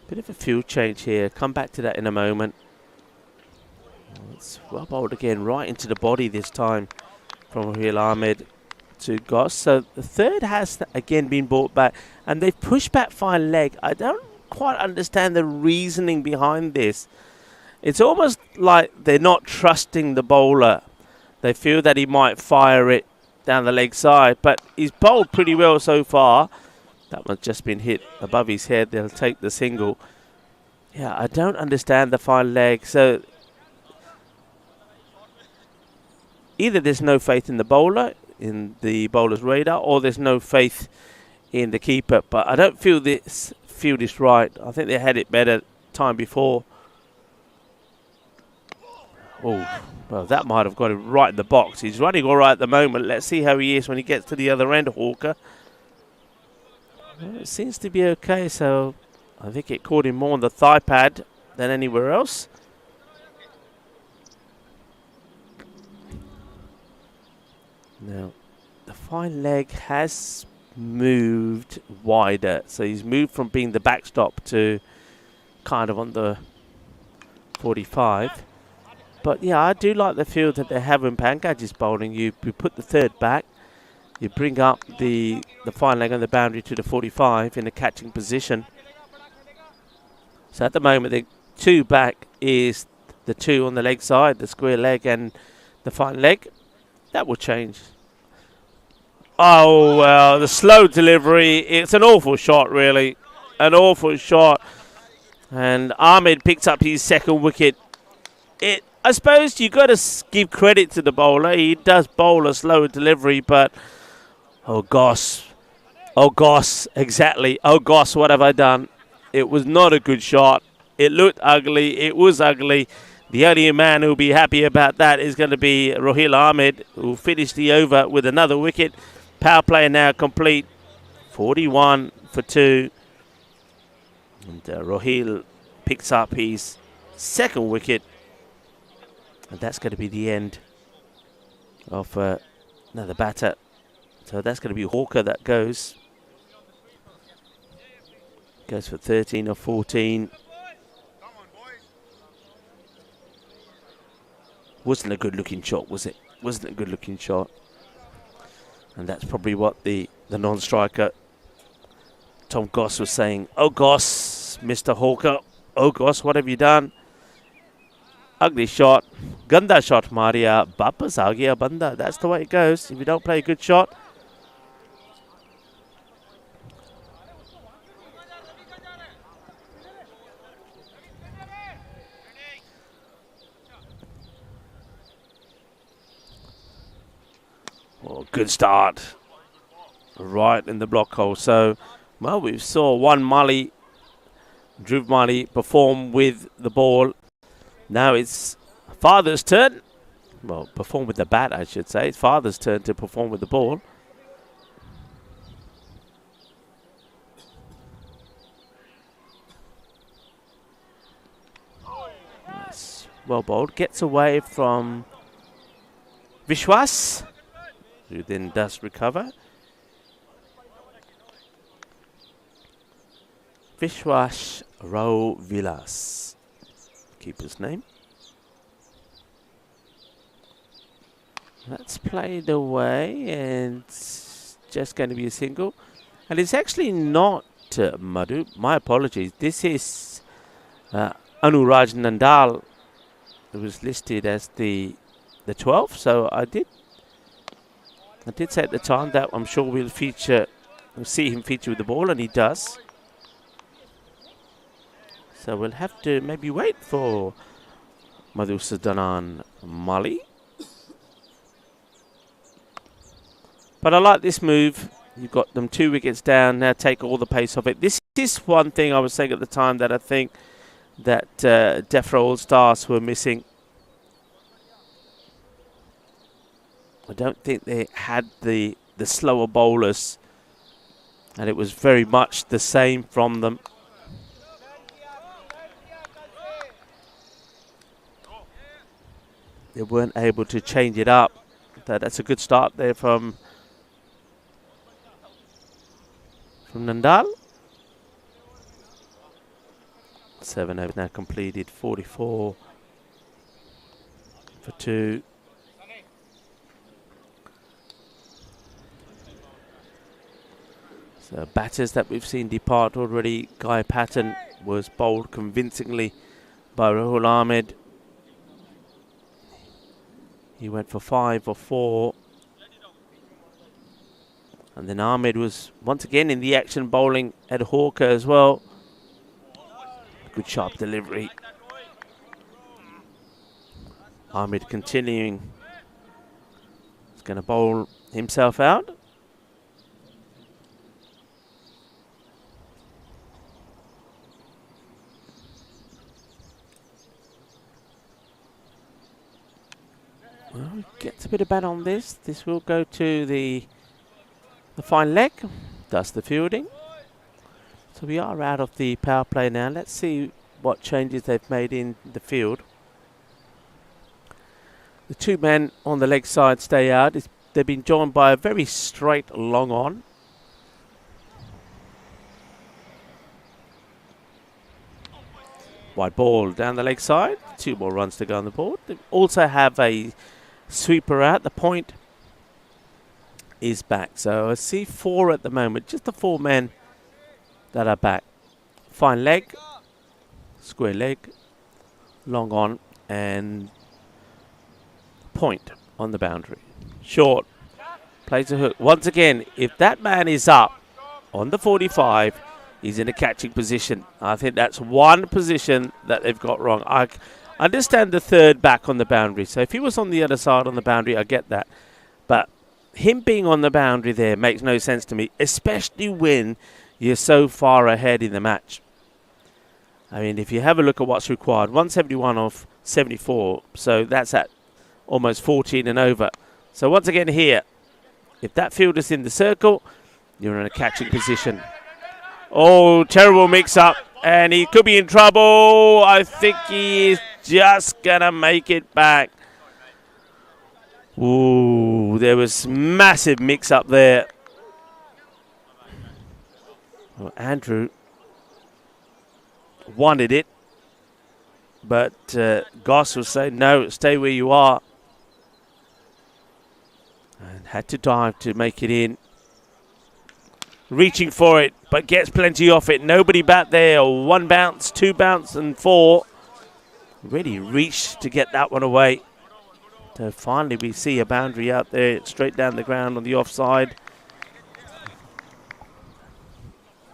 Bit of a field change here. Come back to that in a moment. It's well bowled again, right into the body this time from Raheel Ahmed to Goss. So the third has again been brought back, and they've pushed back fine leg. I don't quite understand the reasoning behind this. It's almost like they're not trusting the bowler. They feel that he might fire it down the leg side, but he's bowled pretty well so far. That one's just been hit above his head. They'll take the single. Yeah, I don't understand the fine leg. So either there's no faith in the bowler, in the bowler's radar, or there's no faith in the keeper. But I don't feel this field is right. I think they had it better time before. Oh, well, that might have got him right in the box. He's running all right at the moment. Let's see how he is when he gets to the other end, Hawker. Well, it seems to be okay, so I think it caught him more on the thigh pad than anywhere else. Now, the fine leg has moved wider. So he's moved from being the backstop to kind of on the 45. But yeah, I do like the field that they have when Pankaj is bowling. You put the third back, you bring up the fine leg on the boundary to the 45 in a catching position. So at the moment, the 2 back is the 2 on the leg side, the square leg and the fine leg. That will change. Oh, well, the slow delivery. It's an awful shot, really. An awful shot. And Ahmed picks up his 2nd wicket. I suppose you've got to give credit to the bowler. He does bowl a slower delivery, but oh gosh, exactly. Oh gosh, what have I done? It was not a good shot. It looked ugly. It was ugly. The only man who'll be happy about that is going to be Raheel Ahmed, who finished the over with another wicket. Power play now complete. 41 for 2. And Raheel picks up his 2nd wicket. And that's going to be the end of another batter. So that's going to be Hawker that goes. Goes for 13 or 14. Wasn't a good looking shot, was it? Wasn't a good looking shot. And that's probably what the non-striker Tom Goss was saying. Oh Goss, Mr. Hawker. Oh Goss, what have you done? Ugly shot. Ganda shot, Maria. Bapas aa gaya banda. That's the way it goes. If you don't play a good shot, Oh, good start. Right in the block hole. So, well, we saw one Dhruv Mali perform with the ball. Now it's father's turn. Well, perform with the bat, I should say. It's father's turn to perform with the ball. Nice. Well bowled. Gets away from Vishwas, who then does recover. Vishwas Rao Vilas, keeper's name. That's played away, and it's just going to be a single. And it's actually not Madhu. My apologies. This is Anuraj Nandal, who was listed as the 12th. So I did say at the time that I'm sure we'll see him feature with the ball, and he does. So we'll have to maybe wait for Madhusudanan Mali. But I like this move. You've got them 2 wickets down. Now take all the pace off it. This is one thing I was saying at the time that I think that Defra All-Stars were missing. I don't think they had the slower bowlers. And it was very much the same from them. They weren't able to change it up. That's a good start there from Nandal. 7 overs now completed, 44 for 2. So batters that we've seen depart already. Guy Patton was bowled convincingly by Rahul Ahmed. He went for 5 or 4. And then Ahmed was once again in the action, bowling at Hawker as well. Good sharp delivery. Ahmed continuing. He's going to bowl himself out. Well, gets a bit of bat on this. This will go to the fine leg. Does the fielding. So we are out of the power play now. Let's see what changes they've made in the field. The 2 men on the leg side stay out. They've been joined by a very straight long on. Wide ball down the leg side. 2 more runs to go on the board. They also have a sweeper out. The point is back. So I see 4 at the moment. Just the 4 men that are back. Fine leg, square leg, long on, and point on the boundary. Short, plays a hook. Once again, if that man is up on the 45, he's in a catching position. I think that's one position that they've got wrong. I understand the 3rd back on the boundary. So if he was on the other side on the boundary, I get that. But him being on the boundary there makes no sense to me, especially when you're so far ahead in the match. I mean, if you have a look at what's required, 171 off 74, so that's at almost 14 and over. So once again here, if that fielder's in the circle, you're in a catching position. Oh, terrible mix-up, and he could be in trouble. I think he is just going to make it back. Ooh, there was massive mix-up there. Well, Andrew wanted it, but Goss was saying, no, stay where you are. And had to dive to make it in. Reaching for it, but gets plenty off it. Nobody bat there. 1 bounce, 2 bounce, and 4. Really reached to get that one away. So finally we see a boundary out there, straight down the ground on the offside.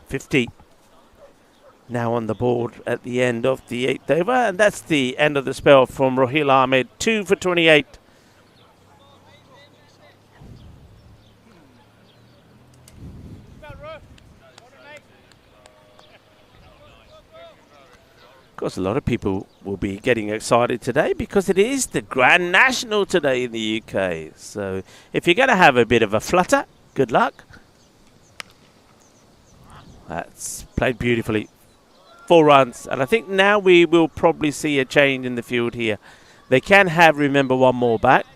50 now on the board at the end of the 8th over, and that's the end of the spell from Rahul Ahmed. 2 for 28. course, a lot of people will be getting excited today because it is the Grand National today in the UK. So if you're going to have a bit of a flutter, good luck. That's played beautifully. 4 runs. And I think now we will probably see a change in the field here. They can have, remember, one more back.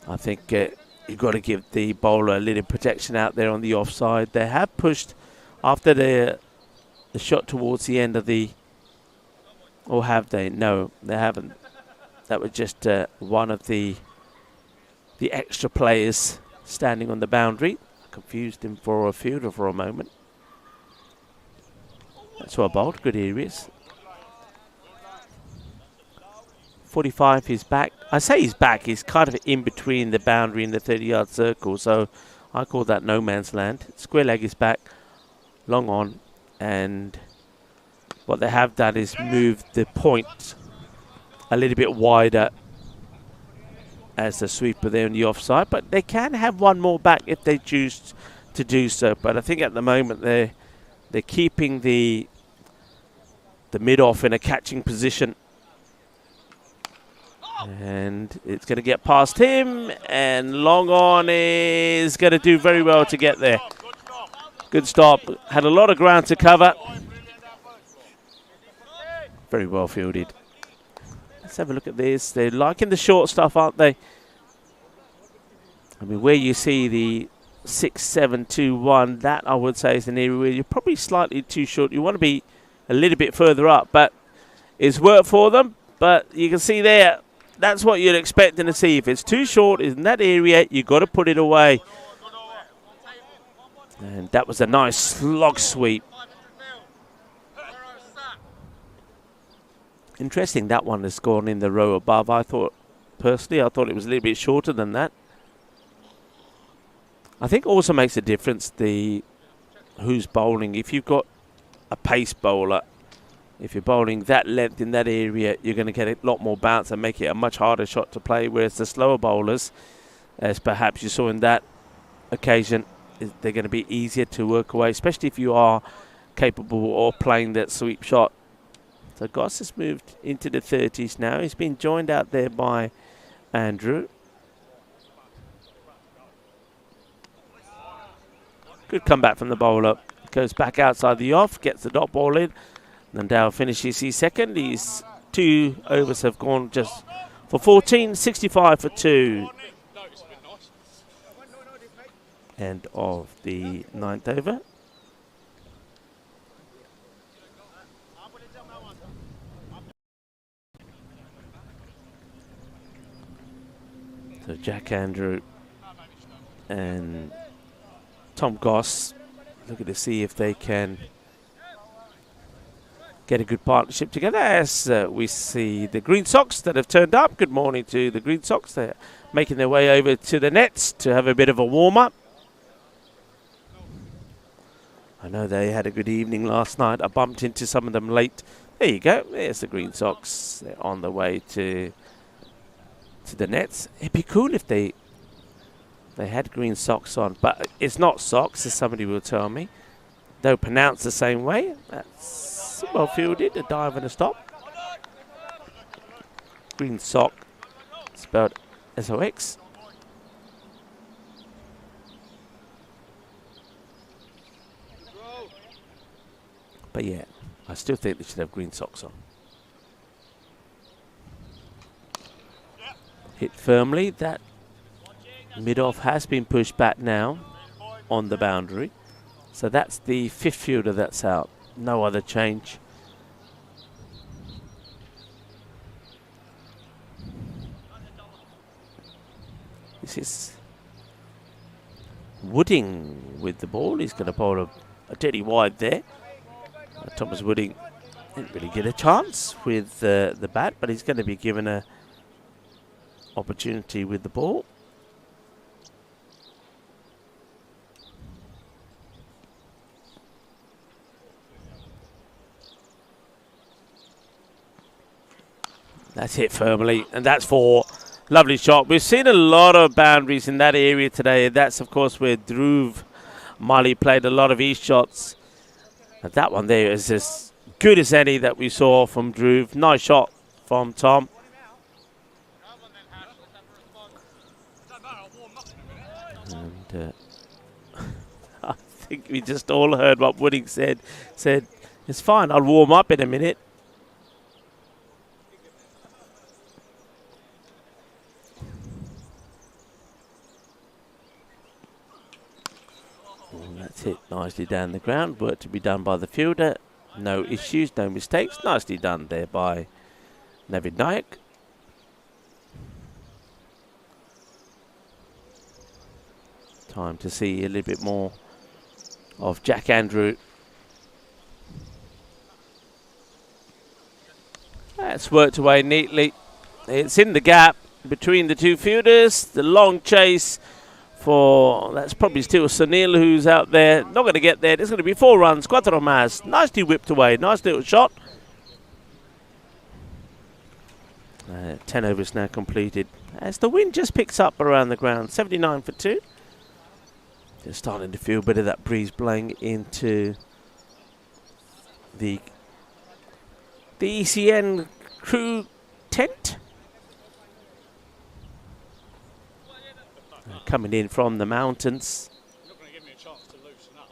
I think you've got to give the bowler a little protection out there on the offside. They have pushed after the shot towards the end of the... Or have they? No, they haven't. That was just one of the extra players standing on the boundary. I confused him for a fielder for a moment. That's well bowled. Good areas. 45, he's back. I say he's back. He's kind of in between the boundary and the 30-yard circle. So I call that no man's land. Square leg is back. Long on. And what they have done is move the point a little bit wider as the sweeper there on the offside. But they can have one more back if they choose to do so. But I think at the moment they're keeping the mid-off in a catching position. And it's going to get past him. And long on is going to do very well to get there. Good stop. Had a lot of ground to cover. Very well fielded. Let's have a look at this. They're liking the short stuff, aren't they? I mean, where you see the 6, 7, 2, 1, that I would say is an area where you're probably slightly too short. You want to be a little bit further up, but it's worked for them. But you can see there, that's what you're expecting to see. If it's too short in that area, you've got to put it away. And that was a nice slog sweep. Interesting, that one has gone in the row above. I thought it was a little bit shorter than that. I think also makes a difference who's bowling. If you've got a pace bowler, if you're bowling that length in that area, you're going to get a lot more bounce and make it a much harder shot to play. Whereas the slower bowlers, as perhaps you saw in that occasion, they're going to be easier to work away, especially if you are capable of playing that sweep shot. So Goss has moved into the 30s now. He's been joined out there by Andrew. Good comeback from the bowler. Goes back outside the off, gets the dot ball in. Nandao finishes his second. His 2 overs have gone just for 14, 65 for 2. End of the 9th over. So Jack Andrew and Tom Goss looking to see if they can get a good partnership together as we see the Green Sox that have turned up. Good morning to the Green Sox. They're making their way over to the nets to have a bit of a warm-up. I know they had a good evening last night. I bumped into some of them late. There you go. There's the Green Sox. They're on the way to the nets. It'd be cool if they had green socks on, but it's not socks, as somebody will tell me. They'll pronounce the same way. That's well fielded, a dive and a stop. Green sock, spelled S-O-X. But yeah, I still think they should have green socks on. Hit firmly. That mid-off has been pushed back now on the boundary. So that's the 5th fielder that's out. No other change. This is Wooding with the ball. He's going to bowl a dirty wide there. Thomas Wooding didn't really get a chance with the bat, but he's going to be given a opportunity with the ball. That's hit firmly, and that's 4. Lovely shot. We've seen a lot of boundaries in that area today. That's, of course, where Dhruv Mali played a lot of East shots. And that one there is just good as any that we saw from Dhruv. Nice shot from Tom. And I think we just all heard what Wooding said. Said, it's fine, I'll warm up in a minute. And that's it, nicely down the ground. Work to be done by the fielder. No issues, no mistakes. Nicely done there by Navid Nayak. Time to see a little bit more of Jack Andrew. That's worked away neatly. It's in the gap between the two fielders. The long chase for, that's probably still Sunil who's out there. Not going to get there. There's going to be 4 runs. Quattro mas. Nicely whipped away. Nice little shot. 10 overs now completed. As the wind just picks up around the ground. 79 for 2. Just starting to feel a bit of that breeze blowing into the ECN crew tent. Coming in from the mountains. You're not going to give me a chance to loosen up.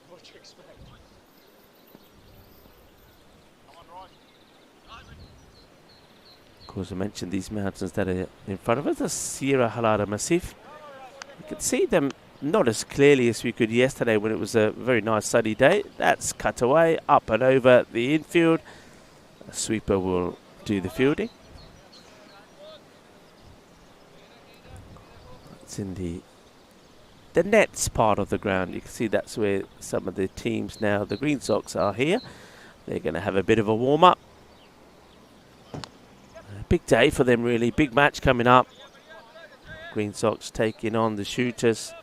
What do you expect? Of course, I mentioned these mountains that are in front of us, the Sierra Halada Massif. You can see them not as clearly as we could yesterday when it was a very nice sunny day. That's cut away, up and over the infield. A sweeper will do the fielding. It's in the nets part of the ground. You can see that's where some of the teams now, the Green Sox, are here. They're going to have a bit of a warm-up. A big day for them, really. Big match coming up. Green Sox taking on the Shooters.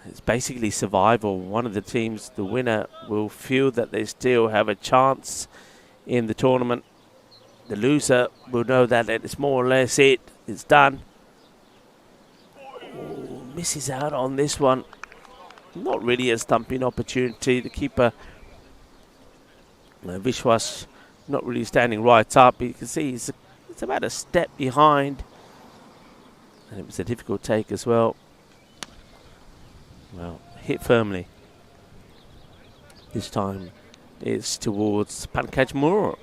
It's basically survival. One of the teams, the winner, will feel that they still have a chance in the tournament. The loser will know that it's more or less it. It's done. Ooh, misses out on this one. Not really a stumping opportunity. The keeper, Vishwas, not really standing right up. You can see he's about a step behind. And it was a difficult take as well. Well, hit firmly. This time it's towards Pankaj Moore.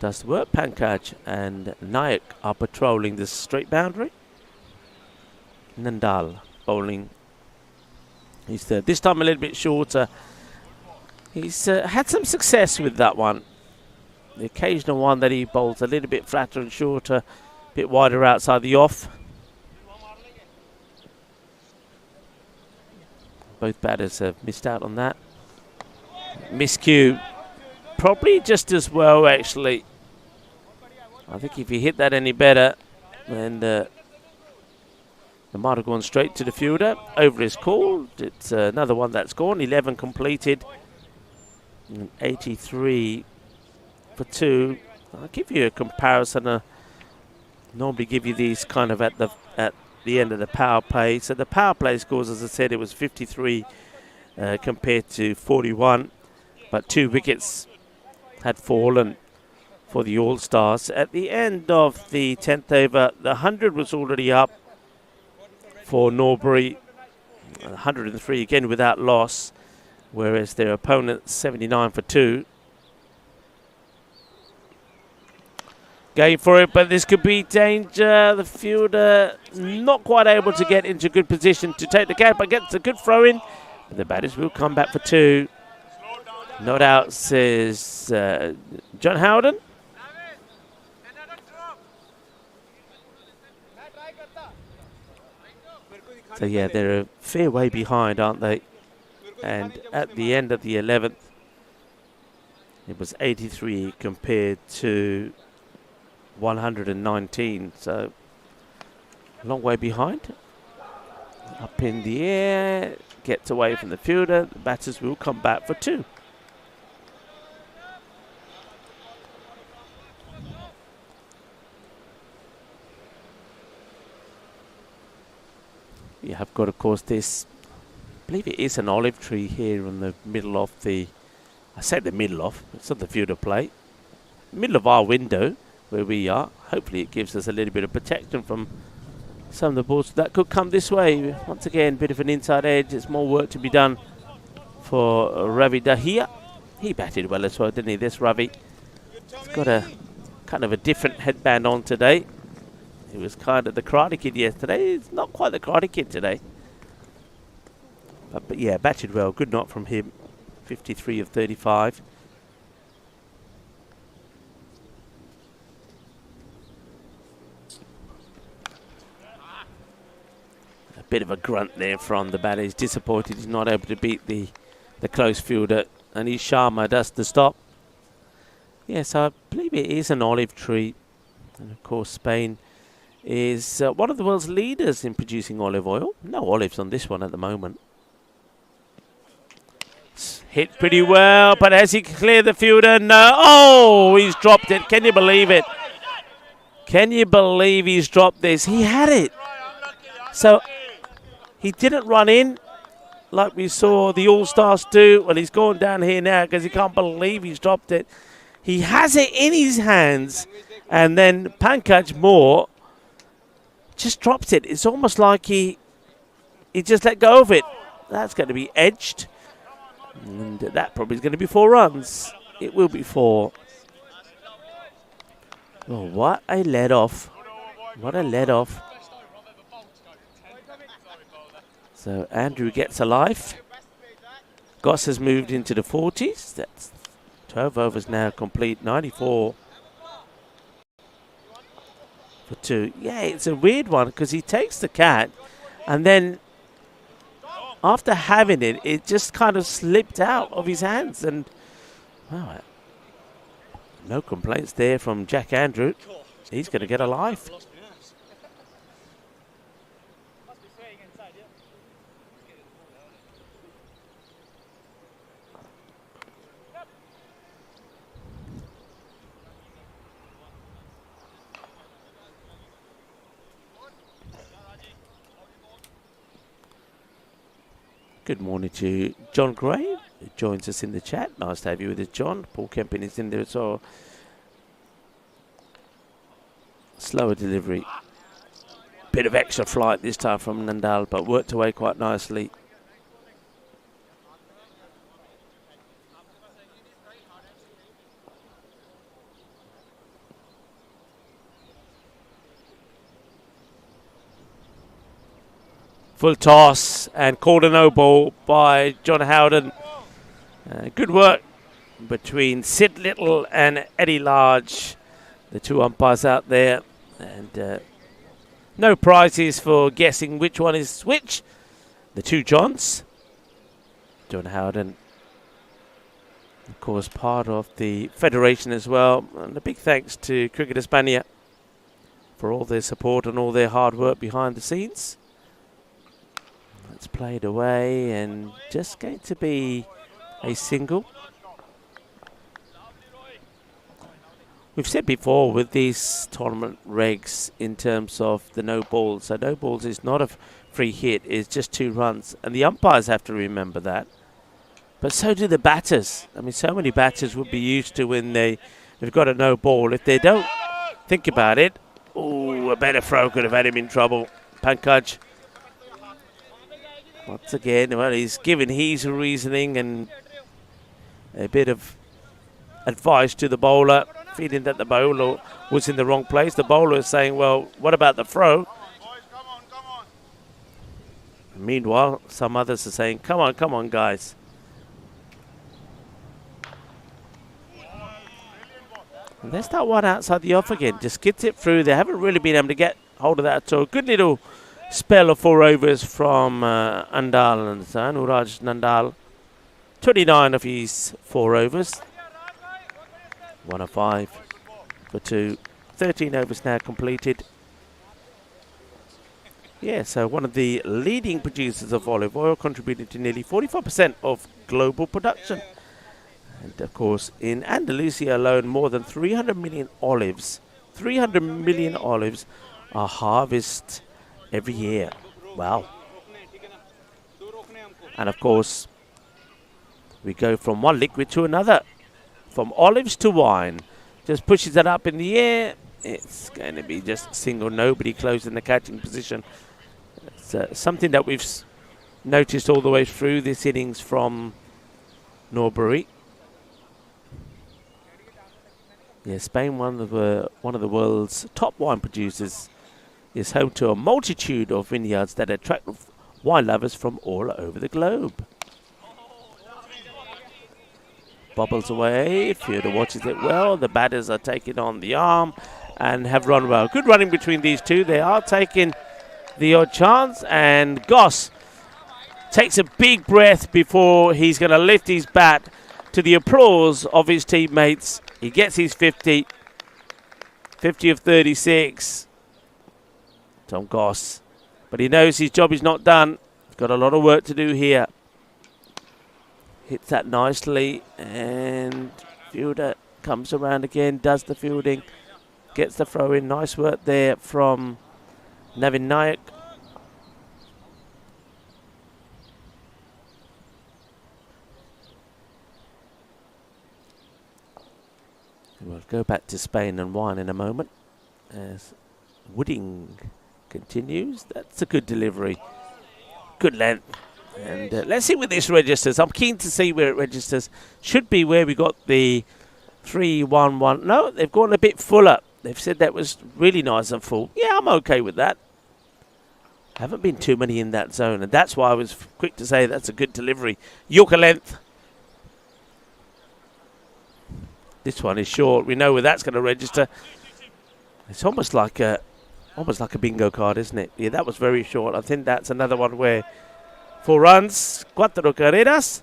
Does the work. Pankaj and Nayak are patrolling the straight boundary. Nandal bowling. He's third. This time a little bit shorter. He's had some success with that one. The occasional one that he bowls a little bit flatter and shorter, a bit wider outside the off. Both batters have missed out on that. Miscue. Probably just as well, actually. I think if he hit that any better, then they might have gone straight to the fielder. Over is called. It's another one that's gone. 11 completed. And 83 for 2. I'll give you a comparison. Normally give you these kind of at the end of the power play. So the power play scores, as I said, it was 53 compared to 41. But 2 wickets had fallen for the All-Stars. At the end of the 10th over, the 100 was already up for Norbury. 103 again without loss, whereas their opponent 79 for 2. Going for it, but this could be danger. The fielder not quite able to get into good position to take the gap, but gets a good throw in. But the batters will come back for 2. Not out, says John Howden. So yeah, they're a fair way behind, aren't they? And at the end of the 11th, it was 83 compared to 119. So a long way behind. Up in the air, gets away from the fielder. The batters will come back for 2. You have got, of course, this believe it is an olive tree here in the middle of the, I say the middle of, it's not the field of play, middle of our window where we are. Hopefully it gives us a little bit of protection from some of the balls that could come this way. Once again, bit of an inside edge. There's more work to be done for Ravi Dahia. He batted well as well, didn't he, this Ravi? He's got a kind of a different headband on today. He was kind of the Karate Kid yesterday. He's not quite the Karate Kid today. But yeah, batted well. Good knock from him. 53 of 35. A bit of a grunt there from the batter. He's disappointed he's not able to beat the close fielder. And Sharma does the stop. Yes, I believe it is an olive tree. And of course, Spain is one of the world's leaders in producing olive oil. No olives on this one at the moment. It's hit pretty well, but has he cleared the fielder? No. Oh, he's dropped it. Can you believe it? Can you believe he's dropped this? He had it. So he didn't run in like we saw the All-Stars do. Well, he's going down here now because he can't believe he's dropped it. He has it in his hands, and then Pankaj Moore just drops it. It's almost like he just let go of it. That's going to be edged, and that probably is going to be 4 runs. It will be 4. Oh, what a let off. What a let off. So Andrew gets a life. Goss has moved into the 40s. That's 12 overs now complete. 94 for 2. Yeah, it's a weird one because he takes the cat and then after having it, it just kind of slipped out of his hands. And wow, no complaints there from Jack Andrew. He's going to get a life. Good morning to John Gray, who joins us in the chat. Nice to have you with us, John. Paul Kempin is in there as well. Slower delivery. Bit of extra flight this time from Nandal, but worked away quite nicely. Full toss and called a no ball by John Howden. Good work between Sid Little and Eddie Large, the 2 umpires out there. And no prizes for guessing which one is which. The 2 Johns. John Howden, of course, part of the federation as well. And a big thanks to Cricket Hispania for all their support and all their hard work behind the scenes. It's played away and just going to be a single. We've said before with these tournament regs in terms of the no balls. So no balls is not a free hit, it's just 2 runs. And the umpires have to remember that. But so do the batters. I mean, so many batters would be used to when they've got a no ball. If they don't think about it, oh, a better throw could have had him in trouble. Pankaj. Once again, well, he's given his reasoning and a bit of advice to the bowler, feeling that the bowler was in the wrong place. The bowler is saying, well, what about the throw? Meanwhile, some others are saying, come on, guys. And there's that one outside the off again. Just gets it through. They haven't really been able to get hold of that at all. Good little spell of 4 overs from Andal and Nuraj Nandal. 29 of his 4 overs. 1 of 5 for 2. 13 overs now completed. Yeah, so one of the leading producers of olive oil, contributing to nearly 45% of global production. And of course, in Andalusia alone, more than 300 million olives are harvested every year. Wow. And of course, we go from one liquid to another, from olives to wine. Just pushes it up in the air. It's going to be just single, nobody close in the catching position. It's something that we've noticed all the way through this innings from Norbury. Yeah, Spain, one of the world's top wine producers, is home to a multitude of vineyards that attract wine lovers from all over the globe. Bobbles away, Fielder watches it well. The batters are taking on the arm and have run well. Good running between these two. They are taking the odd chance, and Goss takes a big breath before he's going to lift his bat to the applause of his teammates. He gets his 50 of 36. Tom Goss. But he knows his job is not done. He's got a lot of work to do here. Hits that nicely, and Fielder comes around again, does the fielding, gets the throw in. Nice work there from Navin Nayak. We'll go back to Spain and wine in a moment as Wooding continues. That's a good delivery, good length. And let's see where this registers. I'm keen to see where it registers. Should be where we got the 3-1-1. No, they've gone a bit fuller. They've said that was really nice and full. Yeah, I'm okay with that. Haven't been too many in that zone, and that's why I was quick to say that's a good delivery. Yorker length. This one is short. We know where that's going to register. It's almost like a bingo card, isn't it? Yeah, that was very short. I think that's another one where 4 runs, 4 carreras.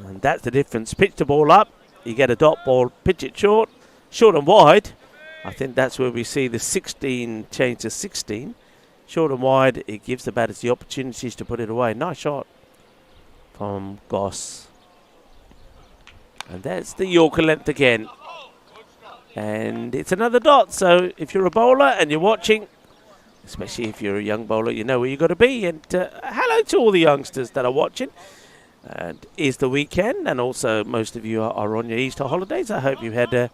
And that's the difference. Pitch the ball up. You get a dot ball. Pitch it short. Short and wide. I think that's where we see the 16 change to 16. Short and wide. It gives the batters the opportunities to put it away. Nice shot from Goss. And that's the Yorker length again. And it's another dot. So if you're a bowler and you're watching, especially if you're a young bowler, you know where you've got to be. And hello to all the youngsters that are watching. And it's the weekend, and also most of you are on your Easter holidays. I hope you had a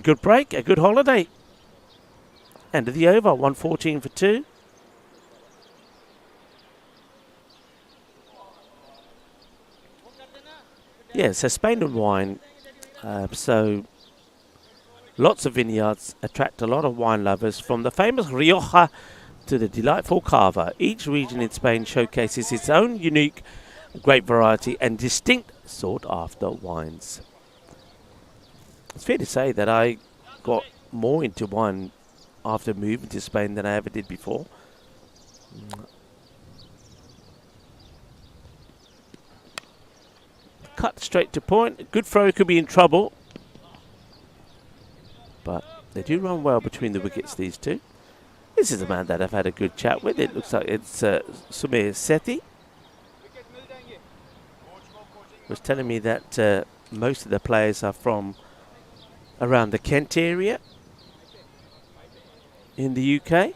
good break, a good holiday. End of the over, 114 for 2. Yeah, so Spain and wine. So lots of vineyards attract a lot of wine lovers, from the famous Rioja to the delightful Cava. Each region in Spain showcases its own unique grape variety and distinct sought-after wines. It's fair to say that I got more into wine after moving to Spain than I ever did before. Cut straight to point. A good throw could be in trouble. But they do run well between the wickets, these two. This is a man that I've had a good chat with. It looks like it's Sumir Sethi. Was telling me that most of the players are from around the Kent area in the UK.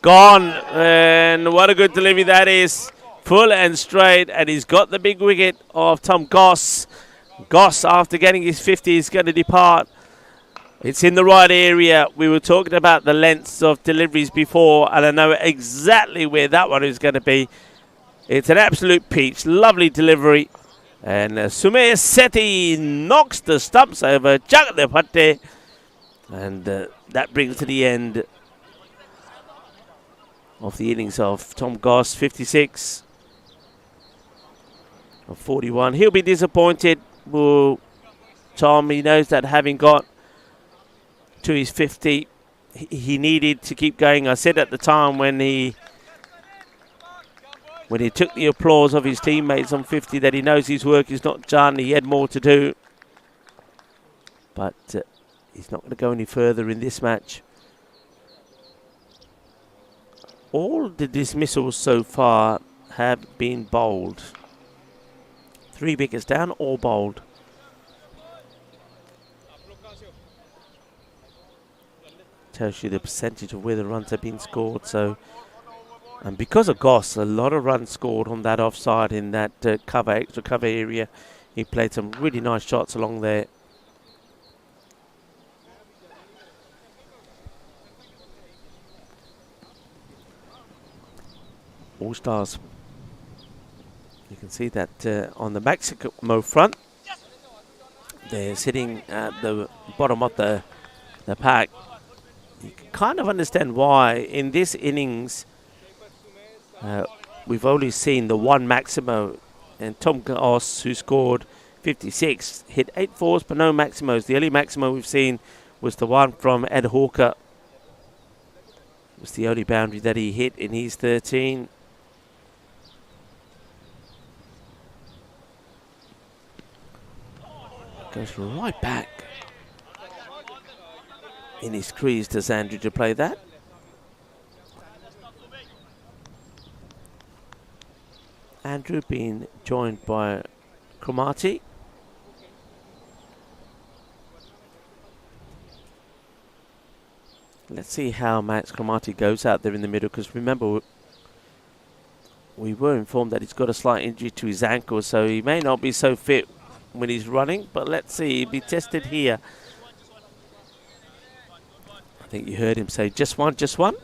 Gone! And what a good delivery that is. Full and straight, and he's got the big wicket of Tom Goss. Goss, after getting his 50, is going to depart. It's in the right area. We were talking about the lengths of deliveries before, and I know exactly where that one is going to be. It's an absolute peach. Lovely delivery. And Sumir Sethi knocks the stumps over. Jagat the Patte. And that brings to the end of the innings of Tom Goss, 56 of 41. He'll be disappointed. Well, Tom, he knows that having got to his 50, he needed to keep going. I said at the time when he took the applause of his teammates on 50 that he knows his work is not done. He had more to do. But he's not going to go any further in this match. All the dismissals so far have been bowled. 3 wickets down, all bowled. Tells you the percentage of where the runs have been scored. So And because of Goss, a lot of runs scored on that offside in that extra cover area. He played some really nice shots along there. All Stars. You can see that on the Mexico front. They're sitting at the bottom of the pack. You can kind of understand why in this innings we've only seen the one Maximo, and Tom Goss, who scored 56, hit 8 fours but no Maximos. The only Maximo we've seen was the one from Ed Hawker. It was the only boundary that he hit in his 13. Goes right back in his crease. Does Andrew to play that? Andrew being joined by Cromarty. Let's see how Max Cromarty goes out there in the middle, because remember we were informed that he's got a slight injury to his ankle, so he may not be so fit when he's running, but let's see. He'll be tested here. I think you heard him say just one, just one.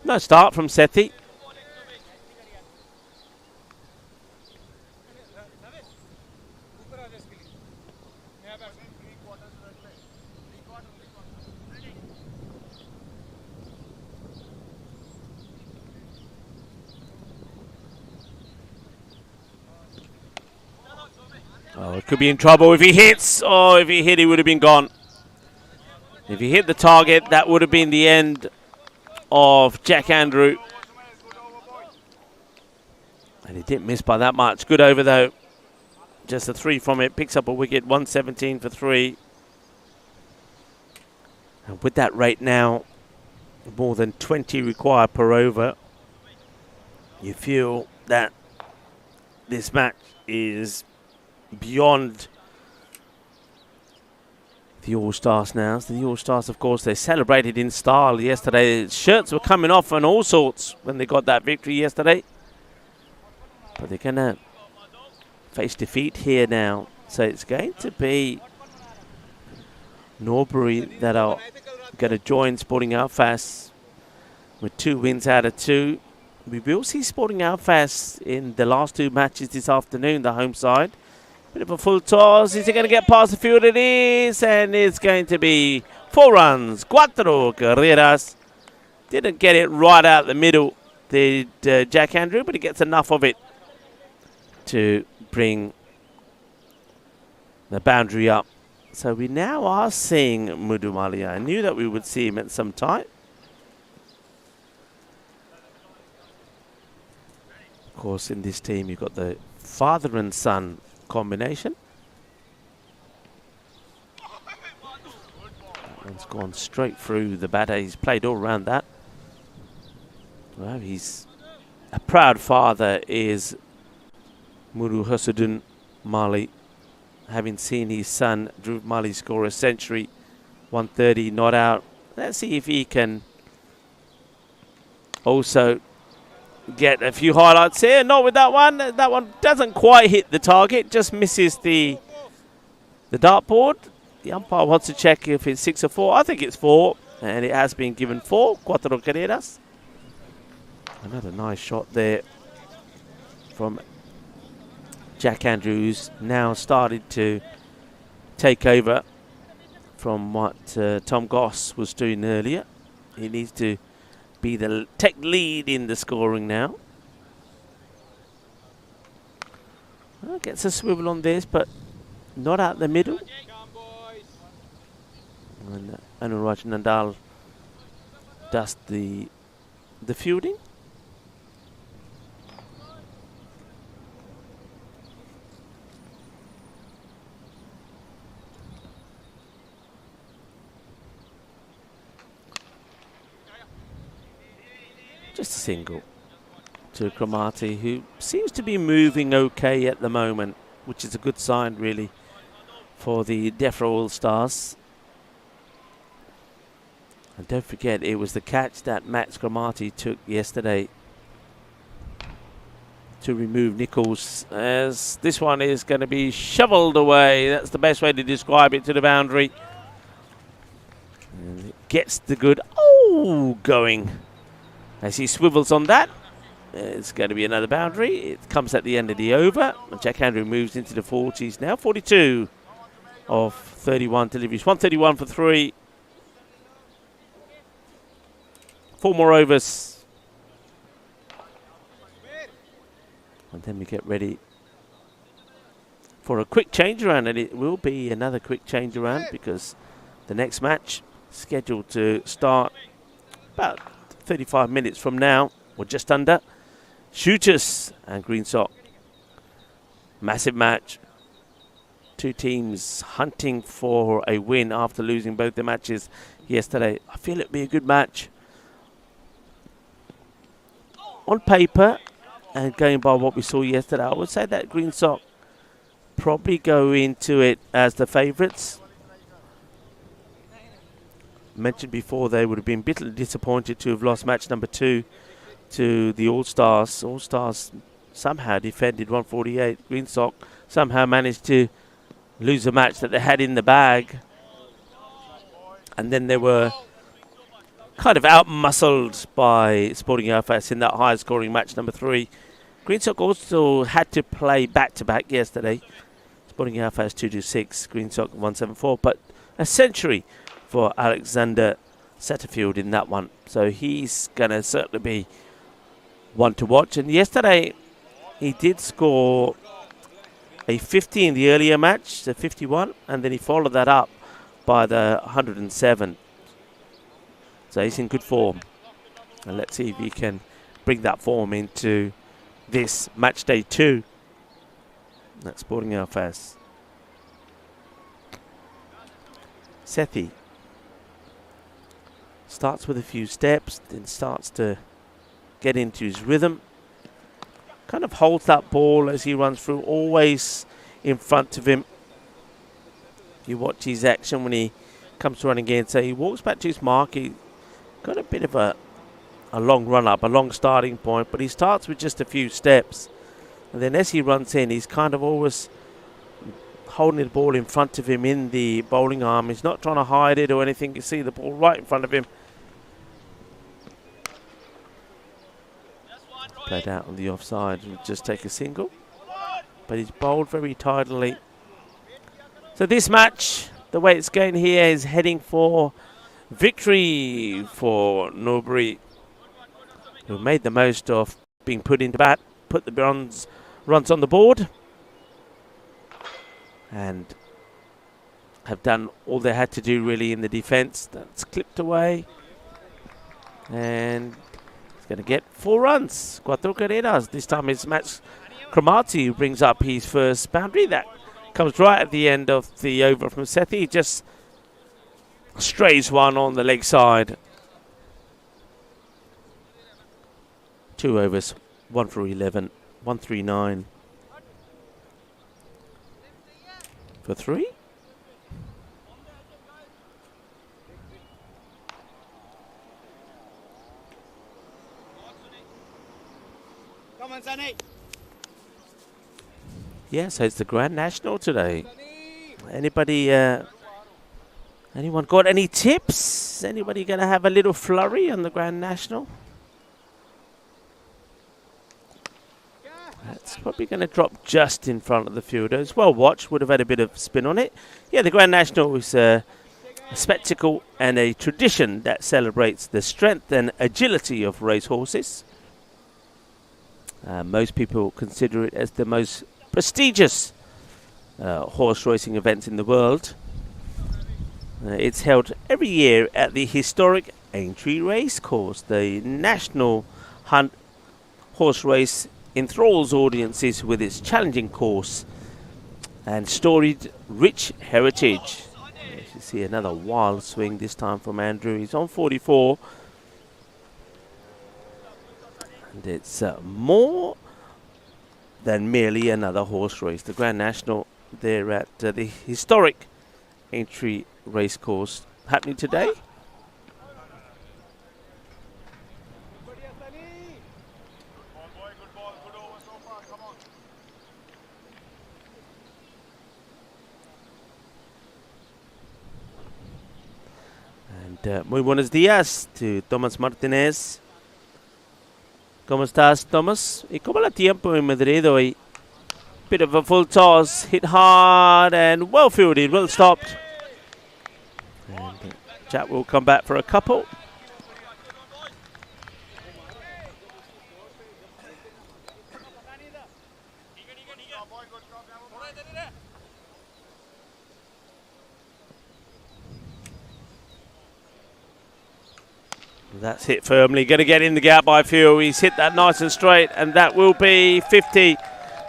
No start from Sethi. Oh, it could be in trouble if he hits. Oh, if he hit, he would have been gone. If he hit the target, that would have been the end of Jack Andrew. And he didn't miss by that much. Good over, though. Just a 3 from it. Picks up a wicket, 117 for 3. And with that rate now, more than 20 required per over, you feel that this match is beyond the All-Stars now. So the All-Stars, of course, they celebrated in style yesterday. Shirts were coming off and all sorts when they got that victory yesterday. But they're going to face defeat here now. So it's going to be Norbury that are going to join Sporting Outfast with 2 wins out of 2. We will see Sporting Outfast in the last 2 matches this afternoon, the home side. Bit of a full toss. Is he going to get past the field? It is. And it's going to be 4 runs. 4 carreras. Didn't get it right out the middle, did Jack Andrew, but he gets enough of it to bring the boundary up. So we now are seeing Mudumalia. I knew that we would see him at some time. Of course, in this team, you've got the father and son combination. That one's gone straight through the batter. He's played all around that. Well, he's a proud father, is Muru Husudun Mali, having seen his son Dhruv Mali score a century, 130 not out. Let's see if he can also get a few highlights here. Not with that one. That one doesn't quite hit the target, just misses the dartboard. The umpire wants to check if it's 6 or 4. I think it's 4, and it has been given 4. 4 carreras. Another nice shot there from Jack Andrews. Now started to take over from what Tom Goss was doing earlier. He needs to take lead in the scoring now. Well, gets a swivel on this, but not out the middle. And Anuraj Nandal does the fielding. Just a single to Cromarty, who seems to be moving okay at the moment, which is a good sign, really, for the Defra All-Stars. And don't forget, it was the catch that Max Cromartie took yesterday to remove Nichols, as this one is going to be shoveled away. That's the best way to describe it, to the boundary. And it gets the good going as he swivels on that. It's going to be another boundary. It comes at the end of the over. And Jack Andrew moves into the 40s now. 42 of 31 deliveries. 131 for 3. 4 more overs. And then we get ready for a quick change around, and it will be another quick change around because the next match scheduled to start about 35 minutes from now, or just under. Shooters and Green Sock. Massive match. Two teams hunting for a win after losing both their matches yesterday. I feel it'll be a good match. On paper, and going by what we saw yesterday, I would say that Green Sock probably go into it as the favourites. Mentioned before, they would have been bitterly disappointed to have lost match number 2 to the All-Stars. All-Stars somehow defended 148. Green Sock somehow managed to lose a match that they had in the bag. And then they were kind of out-muscled by Sporting Alfas in that high-scoring match number 3. Green Sock also had to play back-to-back yesterday. Sporting Alfas 226, Green Sock 174, but a century for Alexander Satterfield in that one. So he's going to certainly be one to watch. And yesterday, he did score a 50 in the earlier match, the 51, and then he followed that up by the 107. So he's in good form. And let's see if he can bring that form into this match day 2. That's Sporting Alfas. Sethi starts with a few steps, then starts to get into his rhythm. Kind of holds that ball as he runs through, always in front of him. If you watch his action when he comes to run again, so he walks back to his mark. He got a bit of a long run up, a long starting point, but he starts with just a few steps. And then as he runs in, he's kind of always holding the ball in front of him in the bowling arm. He's not trying to hide it or anything. You see the ball right in front of him. Played out on the offside and just take a single. But he's bowled very tidily. So this match, the way it's going here, is heading for victory for Norbury, who made the most of being put into bat, put the runs on the board, and have done all they had to do really in the defence. That's clipped away, and he's going to get 4 runs. Cuatro carreras. This time it's Max Cromartie who brings up his first boundary. That comes right at the end of the over from Sethi. He just strays one on the leg side. 2 overs, 1 for 11, 139 for 3. Come on, Sonny. Yeah, so it's the Grand National today. Anybody, anyone got any tips? Anybody going to have a little flurry on the Grand National? That's probably going to drop just in front of the fielders. Well watched, would have had a bit of spin on it. Yeah, the Grand National is a spectacle and a tradition that celebrates the strength and agility of racehorses. Most people consider it as the most prestigious horse racing event in the world. It's held every year at the historic Aintree Racecourse. The National Hunt horse race enthralls audiences with its challenging course and storied, rich heritage. As you see, another wild swing this time from Andrew. He's on 44. And it's more than merely another horse race. The Grand National there at the historic Aintree Racecourse happening today. muy buenos días to Thomas Martinez. ¿Cómo estás, Thomas? ¿Y cómo la tiempo en Madrid hoy? Bit of a full toss, hit hard and well fielded, well stopped. And Jack will come back for a couple. That's hit firmly, going to get in the gap by Phil. He's hit that nice and straight, and that will be 50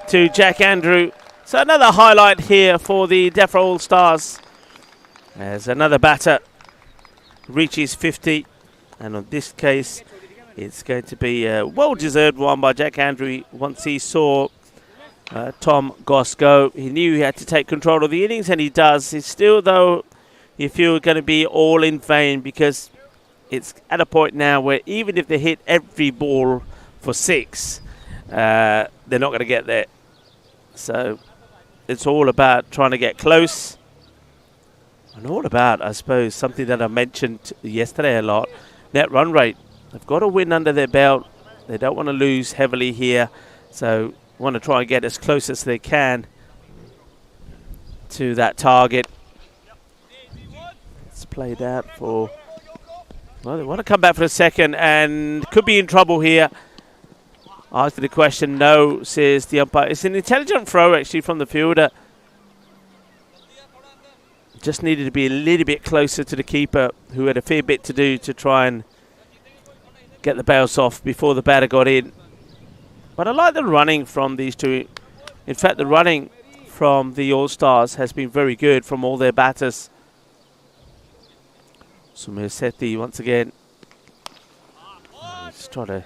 to Jack Andrew. So another highlight here for the Defra All-Stars as another batter reaches 50, and on this case it's going to be a well-deserved one by Jack Andrew. Once he saw Tom Goss go, he knew he had to take control of the innings, and he does. It's still, though, you feel going to be all in vain, because it's at a point now where even if they hit every ball for 6, they're not going to get there. So it's all about trying to get close. And all about, I suppose, something that I mentioned yesterday a lot, net run rate. They've got to win under their belt. They don't want to lose heavily here. So want to try and get as close as they can to that target. It's played out for... Well, they want to come back for a second and could be in trouble here. After the question, no, says the umpire. It's an intelligent throw, actually, from the fielder. Just needed to be a little bit closer to the keeper, who had a fair bit to do to try and get the bounce off before the batter got in. But I like the running from these two. In fact, the running from the All-Stars has been very good from all their batters. Sumir Sethi once again. Just trying to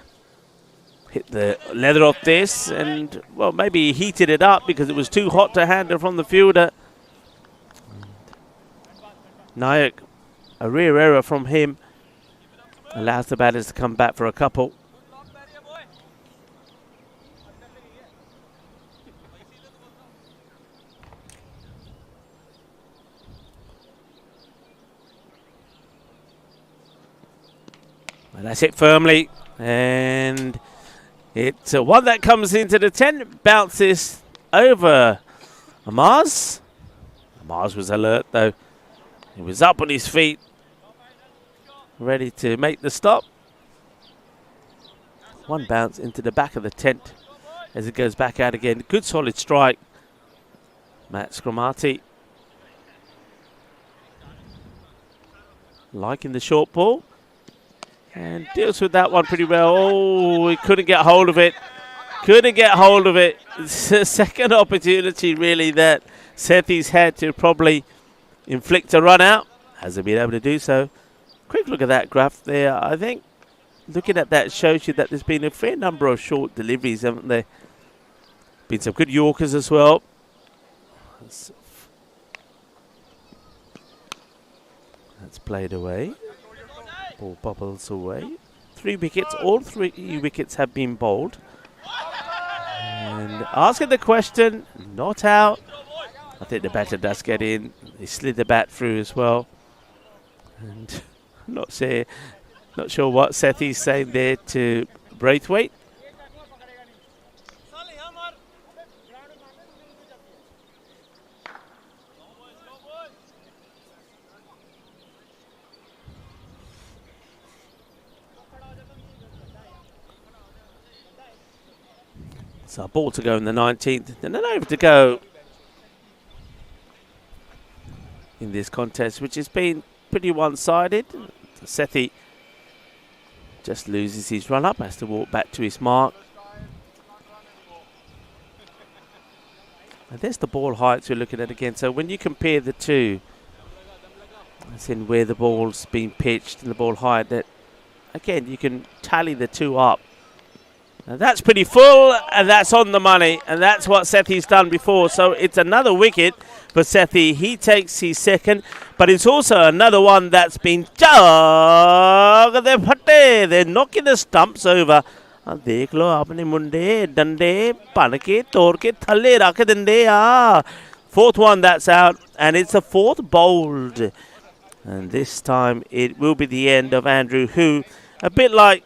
hit the leather off this, and well, maybe he heated it up because it was too hot to handle from the fielder. Nayak, a rare error from him, allows the batters to come back for a couple. And that's it firmly, and it's one that comes into the 10, bounces over Amaz. Amaz was alert, though. He was up on his feet, ready to make the stop. One bounce into the back of the tent as it goes back out again. Good solid strike. Matt Scramati liking the short ball. And deals with that one pretty well. Oh, he couldn't get hold of it. Couldn't get hold of it. It's a second opportunity, really, that Sethi's had to probably inflict a run out. Hasn't been able to do so. Quick look at that graph there. I think looking at that shows you that there's been a fair number of short deliveries, haven't there? Been some good Yorkers as well. That's played away. Ball bubbles away. 3 wickets. All 3 wickets have been bowled. And asking the question, not out. I think the batter does get in. He slid the bat through as well. And I'm not sure what Sethi's saying there to Braithwaite. So a ball to go in the 19th, and then over to go in this contest, which has been pretty one-sided. Sethi just loses his run-up, has to walk back to his mark. And there's the ball heights we're looking at again. So when you compare the two, as in where the ball's been pitched and the ball height, that again, you can tally the two up. And that's pretty full, and that's on the money, and that's what Sethi's done before. So it's another wicket for Sethi. He takes his second, but it's also another one that's been chugged. They're knocking the stumps over. देख लो अपने मुंडे डंडे पन के तोड़ के थल्ले रख देंदे आ. Fourth one that's out, and it's the fourth bowled And this time it will be the end of Andrew, who, a bit like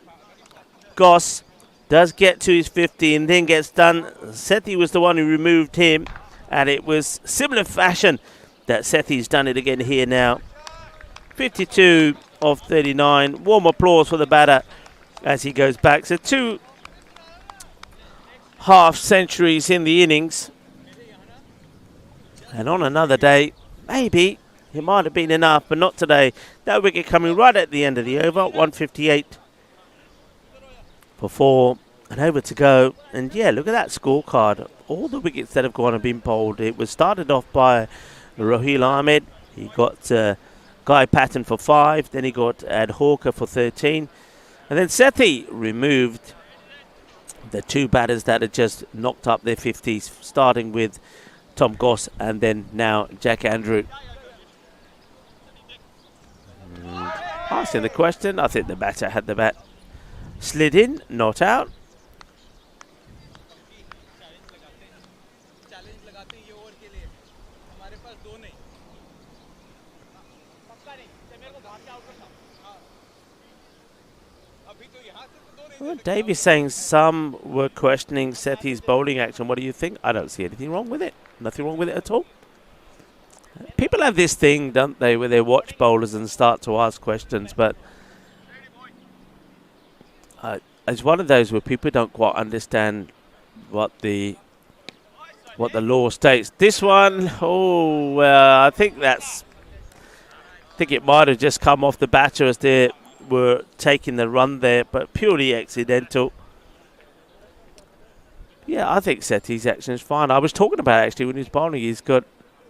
Goss, does get to his 50 and then gets done. Sethi was the one who removed him, and it was similar fashion that Sethi's done it again here now. 52 of 39. Warm applause for the batter as he goes back. So 2 half centuries in the innings. And on another day, maybe it might have been enough, but not today. That wicket coming right at the end of the over. 158 for 4. And over to go. And yeah, look at that scorecard. All the wickets that have gone have been bowled. It was started off by Raheel Ahmed. He got Guy Patton for 5. Then he got Ad Hawker for 13. And then Sethi removed the 2 batters that had just knocked up their 50s, starting with Tom Goss and then now Jack Andrew. Asking the question, I think the batter had the bat slid in, not out. Well, Dave is saying some were questioning Sethi's bowling action. What do you think? I don't see anything wrong with it. Nothing wrong with it at all. People have this thing, don't they, where they watch bowlers and start to ask questions, but it's one of those where people don't quite understand what the law states. This one, I think it might have just come off the batter as they were taking the run there, but purely accidental. Yeah, I think Sethi's action is fine. I was talking about actually when he's bowling,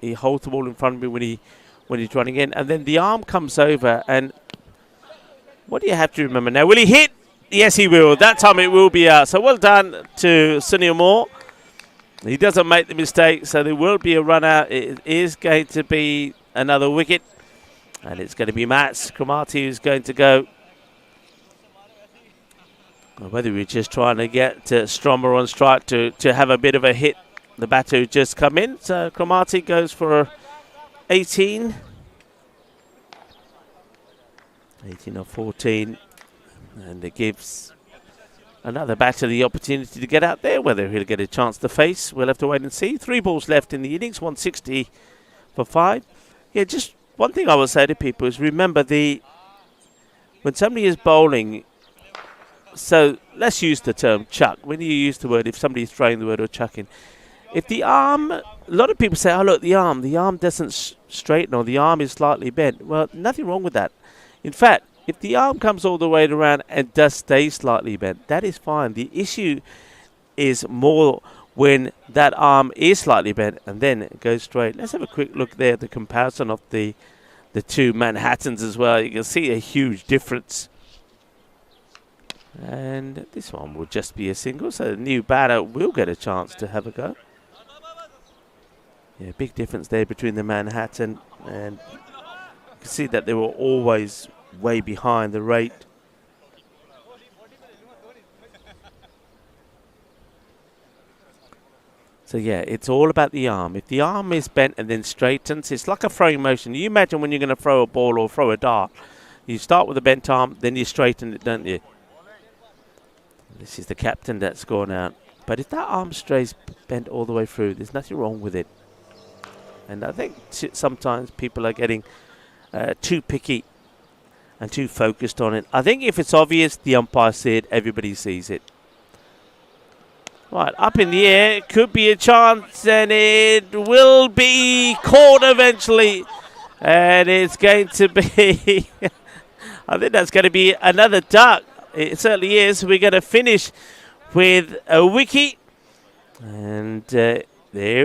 he holds the ball in front of me when he's running in, and then the arm comes over. And what do you have to remember now? Will he hit? Yes, he will. That time it will be out. So well done to Sunil Moore. He doesn't make the mistake, so there will be a run out. It is going to be another wicket. And it's going to be Mats Cromartie who's going to go. Or whether we're just trying to get Stromer on strike to have a bit of a hit. The batter who just come in. So Cromartie goes for 18. 18 or 14. And it gives another batter the opportunity to get out there. Whether he'll get a chance to face, we'll have to wait and see. 3 balls left in the innings. 160 for 5. Yeah, just one thing I will say to people is remember when somebody is bowling, so let's use the term chuck. When you use the word, if somebody's throwing the word or chucking, if the arm, a lot of people say, oh look, the arm doesn't straighten or the arm is slightly bent. Well, nothing wrong with that. In fact, if the arm comes all the way around and does stay slightly bent, that is fine. The issue is more when that arm is slightly bent and then it goes straight. Let's have a quick look there at the comparison of the 2 Manhattans as well. You can see a huge difference. And this one will just be a single, so the new batter will get a chance to have a go. Yeah, big difference there between the Manhattan, and you can see that they were always way behind the rate. So yeah, it's all about the arm. If the arm is bent and then straightens, it's like a throwing motion. You imagine when you're going to throw a ball or throw a dart. You start with a bent arm, then you straighten it, don't you? This is the captain that's gone out. But if that arm stays bent all the way through, there's nothing wrong with it. And I think sometimes people are getting too picky and too focused on it. I think if it's obvious, the umpire see it, everybody sees it. Right, up in the air, it could be a chance, and it will be caught eventually. And it's going to be, I think that's going to be another duck. It certainly is. We're going to finish with a wicket. And there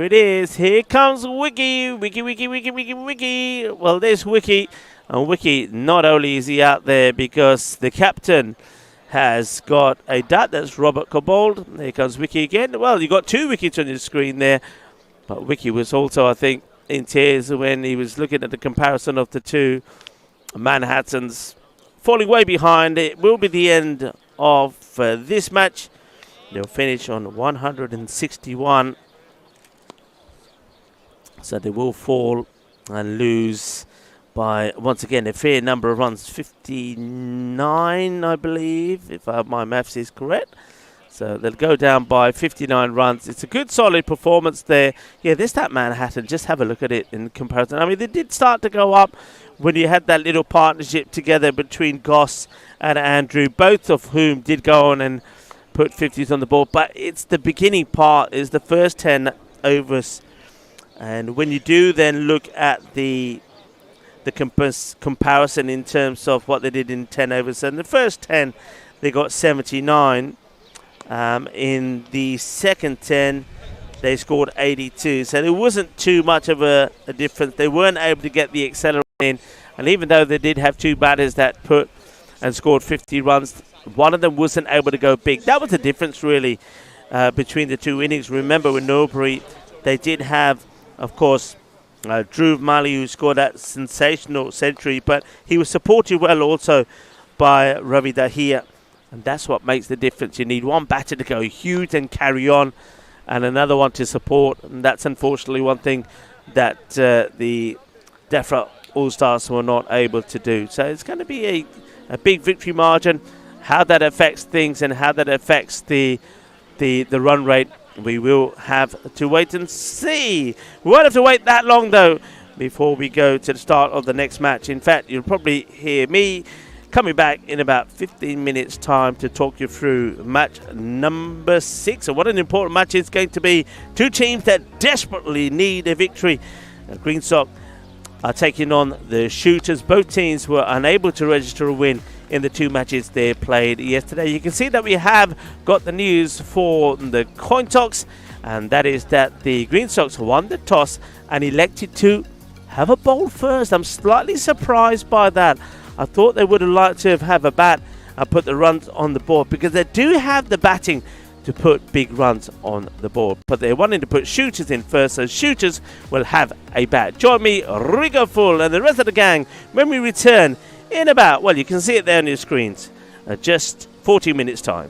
it is. Here comes Wiki. Wiki. Well, there's Wiki. And Wiki, not only is he out there because the captain has got a duck. That's Robert Cobold. There comes Wiki again. Well, you got 2 wickets on your screen there. But Wiki was also, I think, in tears when he was looking at the comparison of the 2 Manhattans falling way behind. It will be the end of this match. They'll finish on 161. So they will fall and lose by, once again, a fair number of runs, 59, I believe, if my maths is correct. So they'll go down by 59 runs. It's a good, solid performance there. Yeah, this that Manhattan. Just have a look at it in comparison. I mean, they did start to go up when you had that little partnership together between Goss and Andrew, both of whom did go on and put 50s on the board. But it's the beginning part, is the first 10 overs. And when you do then look at the comparison in terms of what they did in 10 overs, and the first 10, they got 79. In the second 10, they scored 82. So there wasn't too much of a difference. They weren't able to get the accelerator in. And even though they did have two batters that put and scored 50 runs, one of them wasn't able to go big. That was the difference, really, between the two innings. Remember, with Norbury, they did have, of course, Dhruv Mali, who scored that sensational century, but he was supported well also by Ravi Dahiya. And that's what makes the difference. You need one batter to go huge and carry on, and another one to support. And that's unfortunately one thing that the DEFRA All-Stars were not able to do. So it's going to be a big victory margin. How that affects things and how that affects the run rate, we will have to wait and see. We won't have to wait that long, though, before we go to the start of the next match. In fact, you'll probably hear me coming back in about 15 minutes time to talk you through match number 6. And what an important match it's going to be. Two teams that desperately need a victory. Green Sock are taking on the Shooters. Both teams were unable to register a win in the two matches they played yesterday. You can see that we have got the news for the coin toss, and that is that the Green Sox won the toss and elected to have a bowl first. I'm slightly surprised by that. I thought they would have liked to have a bat and put the runs on the board, because they do have the batting to put big runs on the board. But they're wanting to put Shooters in first, so Shooters will have a bat. Join me, Rigo Full, and the rest of the gang when we return in about, well, you can see it there on your screens, just 40 minutes time.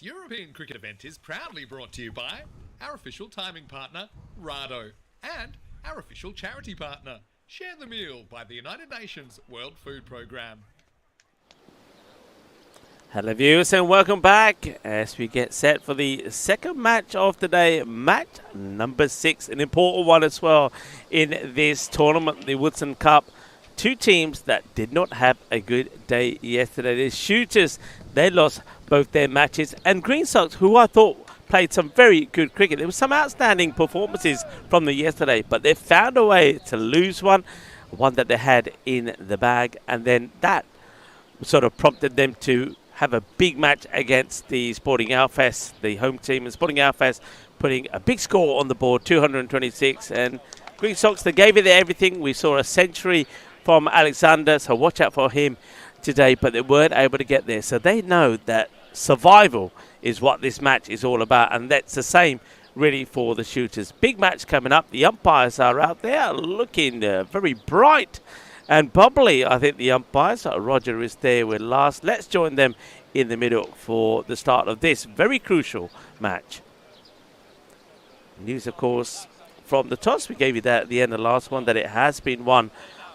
This European cricket event is proudly brought to you by our official timing partner, Rado, and our official charity partner, Share the Meal by the United Nations World Food Programme. Hello viewers and welcome back as we get set for the second match of the day, match number 6, an important one as well in this tournament, the Woodson Cup. Two teams that did not have a good day yesterday. The Shooters, they lost both their matches, and Green Sox, who I thought played some very good cricket. There were some outstanding performances from them yesterday, but they found a way to lose one that they had in the bag, and then that sort of prompted them to have a big match against the Sporting Alfest, the home team, and Sporting Alfest putting a big score on the board, 226, and Green Sox, they gave it their everything. We saw a century from Alexander, so watch out for him today, but they weren't able to get there. So they know that survival is what this match is all about, and that's the same really for the Shooters. Big match coming up. The umpires are out there looking very bright and bubbly. I think the umpires, Roger is there with last. Let's join them in the middle for the start of this very crucial match. News, of course, from the toss. We gave you that at the end of the last one, that it has been won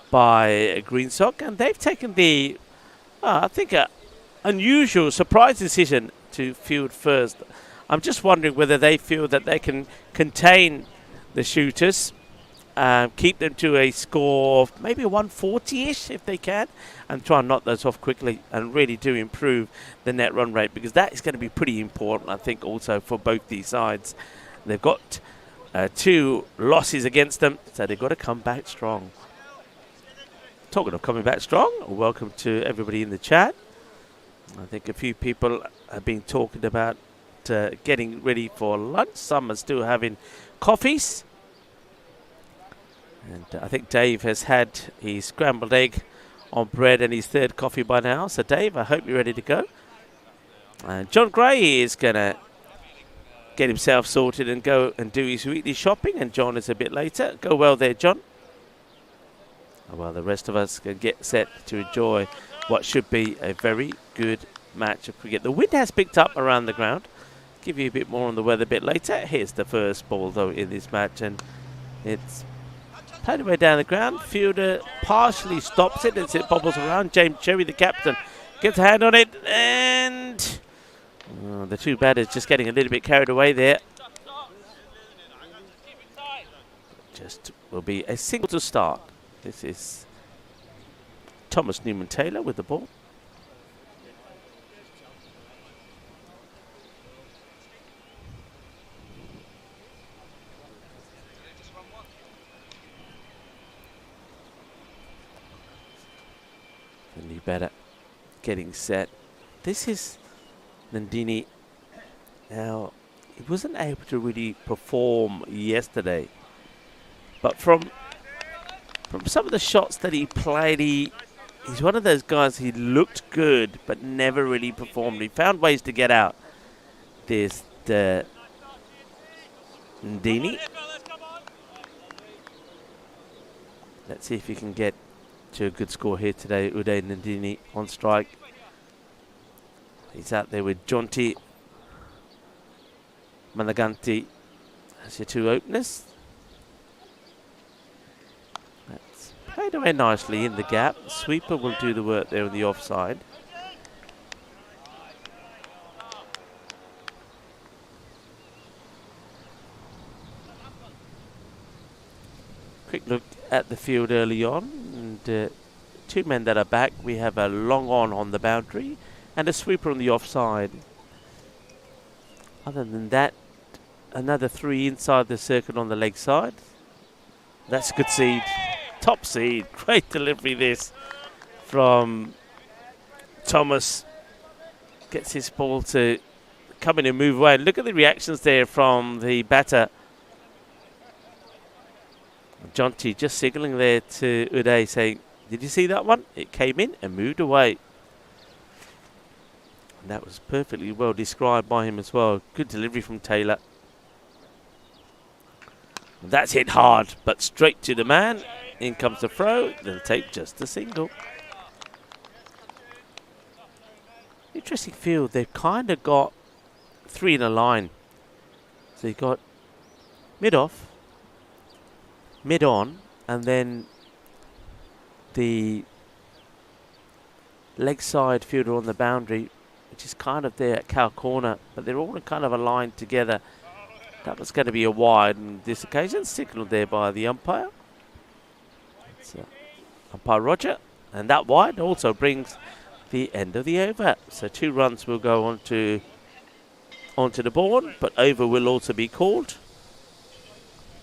by Green Sox, and they've taken the, I think, unusual surprise decision to field first. I'm just wondering whether they feel that they can contain the Shooters, keep them to a score of maybe 140-ish if they can, and try and knock those off quickly and really do improve the net run rate, because that is going to be pretty important, I think, also for both these sides. They've got 2 losses against them, so they've got to come back strong. Talking of coming back strong, welcome to everybody in the chat. I think a few people have been talking about getting ready for lunch. Some are still having coffees. And I think Dave has had his scrambled egg on bread and his 3rd coffee by now. So Dave, I hope you're ready to go. And John Gray is going to get himself sorted and go and do his weekly shopping. And John is a bit later. Go well there, John. Well, the rest of us can get set to enjoy what should be a very good match of cricket. The wind has picked up around the ground. Give you a bit more on the weather a bit later. Here's the first ball, though, in this match, and it's played away down the ground. Fielder partially stops it as it bobbles around. James Cherry, the captain, gets a hand on it, and the 2 batters just getting a little bit carried away there. Just will be a single to start. This is Thomas Newman-Taylor with the ball. The new batter getting set. This is Nandini. Now, he wasn't able to really perform yesterday, but from some of the shots that he played, he's one of those guys, he looked good but never really performed. He found ways to get out. There's the Ndini. Let's see if he can get to a good score here today. Uday Nandini on strike. He's out there with Jonty Managanti as your 2 openers. That's played away nicely in the gap. Sweeper will do the work there on the offside. Quick look at the field early on, and 2 men that are back. We have a long on the boundary and a sweeper on the offside. Other than that, another 3 inside the circle on the leg side. That's a good seed. Top seed. Great delivery this from Thomas. Gets his ball to come in and move away. Look at the reactions there from the batter. Jonty just signaling there to Uday, saying, did you see that one? It came in and moved away. And that was perfectly well described by him as well. Good delivery from Taylor. That's hit hard, but straight to the man. In comes the throw. They'll take just a single. Interesting field. They've kind of got three in a line. So you've got mid-off, mid-on, and then the leg side fielder on the boundary, which is kind of there at cow corner, but they're all kind of aligned together. That was going to be a wide on this occasion, signalled there by the umpire. So, umpire Roger, and that wide also brings the end of the over. So 2 runs will go onto the board, but over will also be called.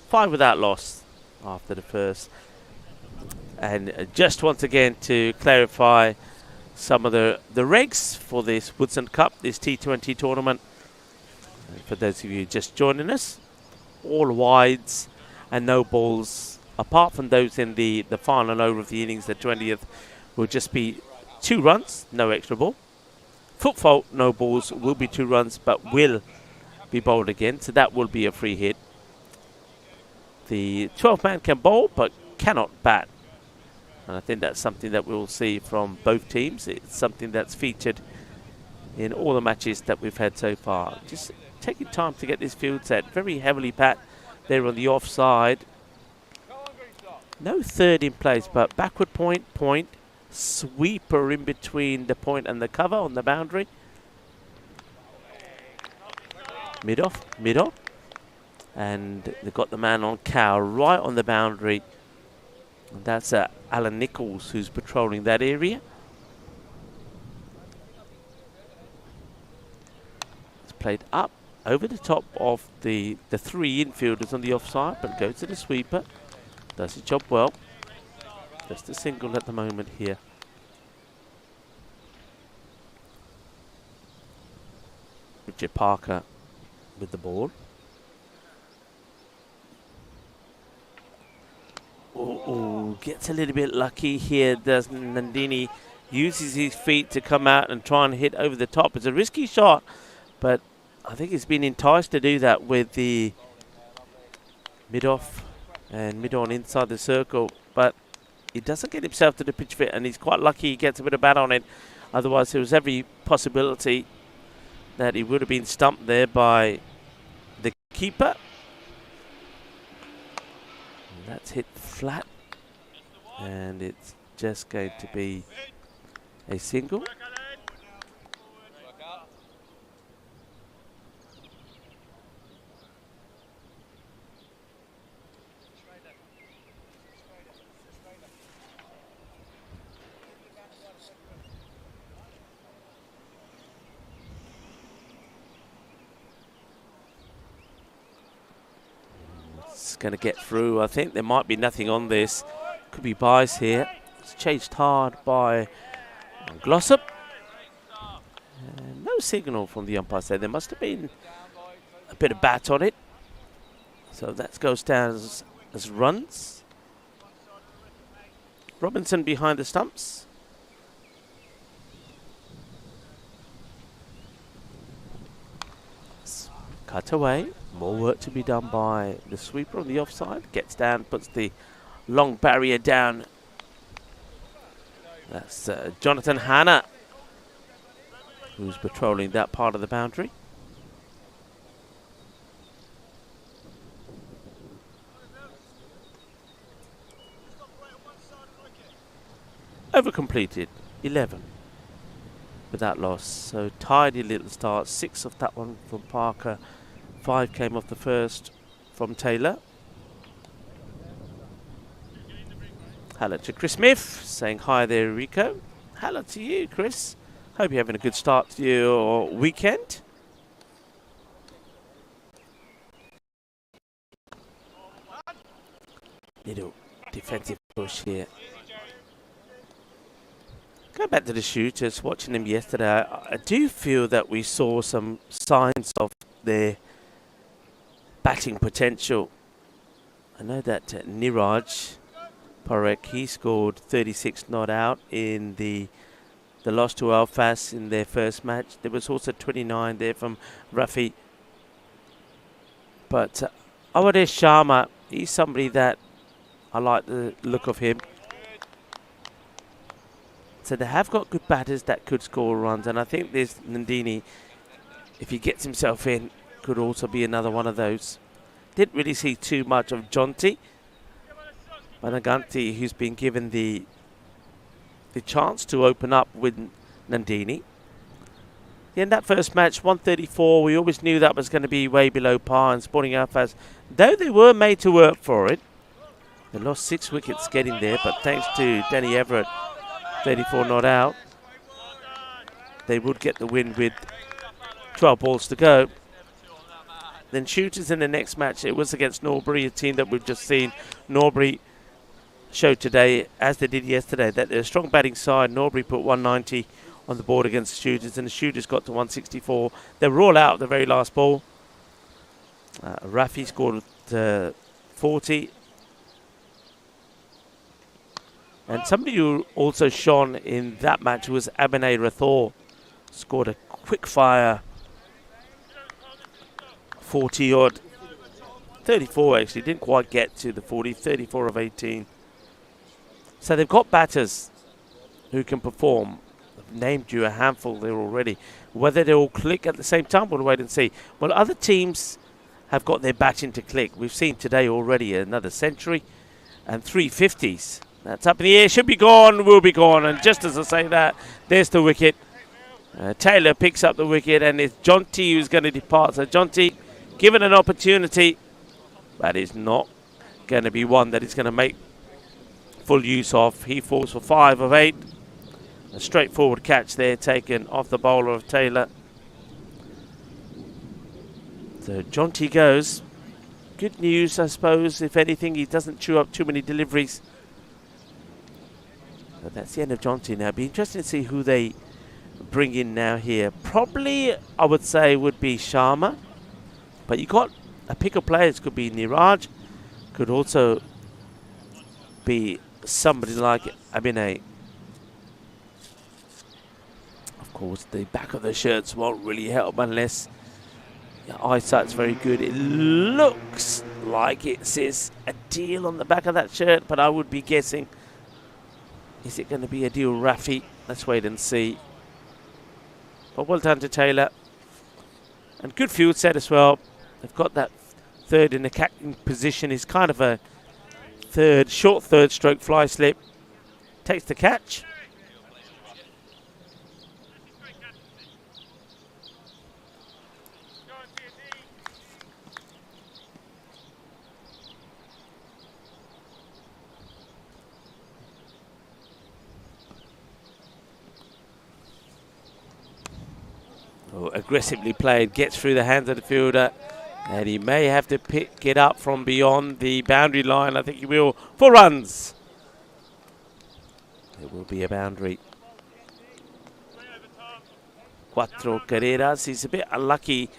5 without loss after the first. And just once again to clarify some of the regs for this Woodson Cup, this T20 tournament. For those of you just joining us, all wides and no balls, apart from those in the final over of the innings, the 20th, will just be 2 runs, no extra ball. Foot fault, no balls, will be 2 runs, but will be bowled again, so that will be a free hit. The 12th man can bowl, but cannot bat. And I think that's something that we'll see from both teams. It's something that's featured in all the matches that we've had so far. Just taking time to get this field set. Very heavily pat there on the offside. No third in place, but backward point, sweeper in between the point and the cover on the boundary. Mid-off. And they've got the man on cow right on the boundary. And that's Alan Nichols who's patrolling that area. It's played up over the top of the 3 infielders on the offside, but goes to the sweeper. Does his job well. Just a single at the moment here. Richard Parker with the ball. Gets a little bit lucky here, does Nandini. Uses his feet to come out and try and hit over the top. It's a risky shot, but I think he's been enticed to do that with the mid-off and mid-on inside the circle, but he doesn't get himself to the pitch fit, and he's quite lucky he gets a bit of bat on it. Otherwise, there was every possibility that he would have been stumped there by the keeper. And that's hit flat, and it's just going to be a single. Going to get through. I think there might be nothing on this. Could be buys here. It's chased hard by Glossop. No signal from the umpire there. There must have been a bit of bat on it. So that goes down as runs. Robinson behind the stumps. Cut away. More work to be done by the sweeper on the offside. Gets down, puts the long barrier down. That's Jonathan Hanna, who's patrolling that part of the boundary. Over completed, 11 without loss. So tidy little start. 6 of that one from Parker. 5 came off the first from Taylor. Hello to Chris Smith, saying hi there, Rico. Hello to you, Chris. Hope you're having a good start to your weekend. Little defensive push here. Going back to the shooters, watching them yesterday, I do feel that we saw some signs of their batting potential. I know that Niraj Parekh, he scored 36 not out in the loss to Alfas in their first match. There was also 29 there from Rafi. But Awadesh Sharma, he's somebody that I like the look of him. So they have got good batters that could score runs, and I think this Nandini if he gets himself in, could also be another one of those. Didn't really see too much of Jonty Alicante, who's been given the chance to open up with Nandini. In that first match, 134, we always knew that was going to be way below par, and Sporting Alphas, though they were made to work for it, they lost 6 wickets getting there, but thanks to Danny Everett, 34 not out, they would get the win with 12 balls to go. Then shooters in the next match, it was against Norbury, a team that we've just seen. Norbury showed today, as they did yesterday, that they're a strong batting side. Norbury put 190 on the board against the shooters, and the shooters got to 164. They were all out at the very last ball. Rafi scored 40. And somebody who also shone in that match was Abhinay Rathore. Scored a quick fire 40 odd. 34 actually, didn't quite get to the 40, 34 of 18. So they've got batters who can perform. I've named you a handful there already. Whether they all click at the same time, we'll wait and see. Well, other teams have got their batting to click. We've seen today already another century and 350s. That's up in the air, should be gone, will be gone. And just as I say that, there's the wicket. Taylor picks up the wicket, and it's Jonty who's going to depart. So Jonty, given an opportunity, that is not going to be one that he's going to make full use of. He falls for 5 of 8. A straightforward catch there taken off the bowler of Taylor. So Jonty goes. Good news, I suppose, if anything, he doesn't chew up too many deliveries. So that's the end of Jonty now. Be interesting to see who they bring in now here. Probably, I would say, would be Sharma. But you got a pick of players. Could be Niraj. Could also be somebody like Abhinay. Of course, the back of the shirts won't really help unless your eyesight's very good. It looks like it says a deal on the back of that shirt, but I would be guessing, is it going to be a deal Rafi? Let's wait and see. But well done to Taylor. And good field set as well. They've got that third in the captain position. Is kind of a short third stroke fly slip. Takes the catch. Aggressively played, gets through the hands of the fielder, and he may have to pick it up from beyond the boundary line. I think he will. 4 runs. It will be a boundary. 4 carreras. He's a bit unlucky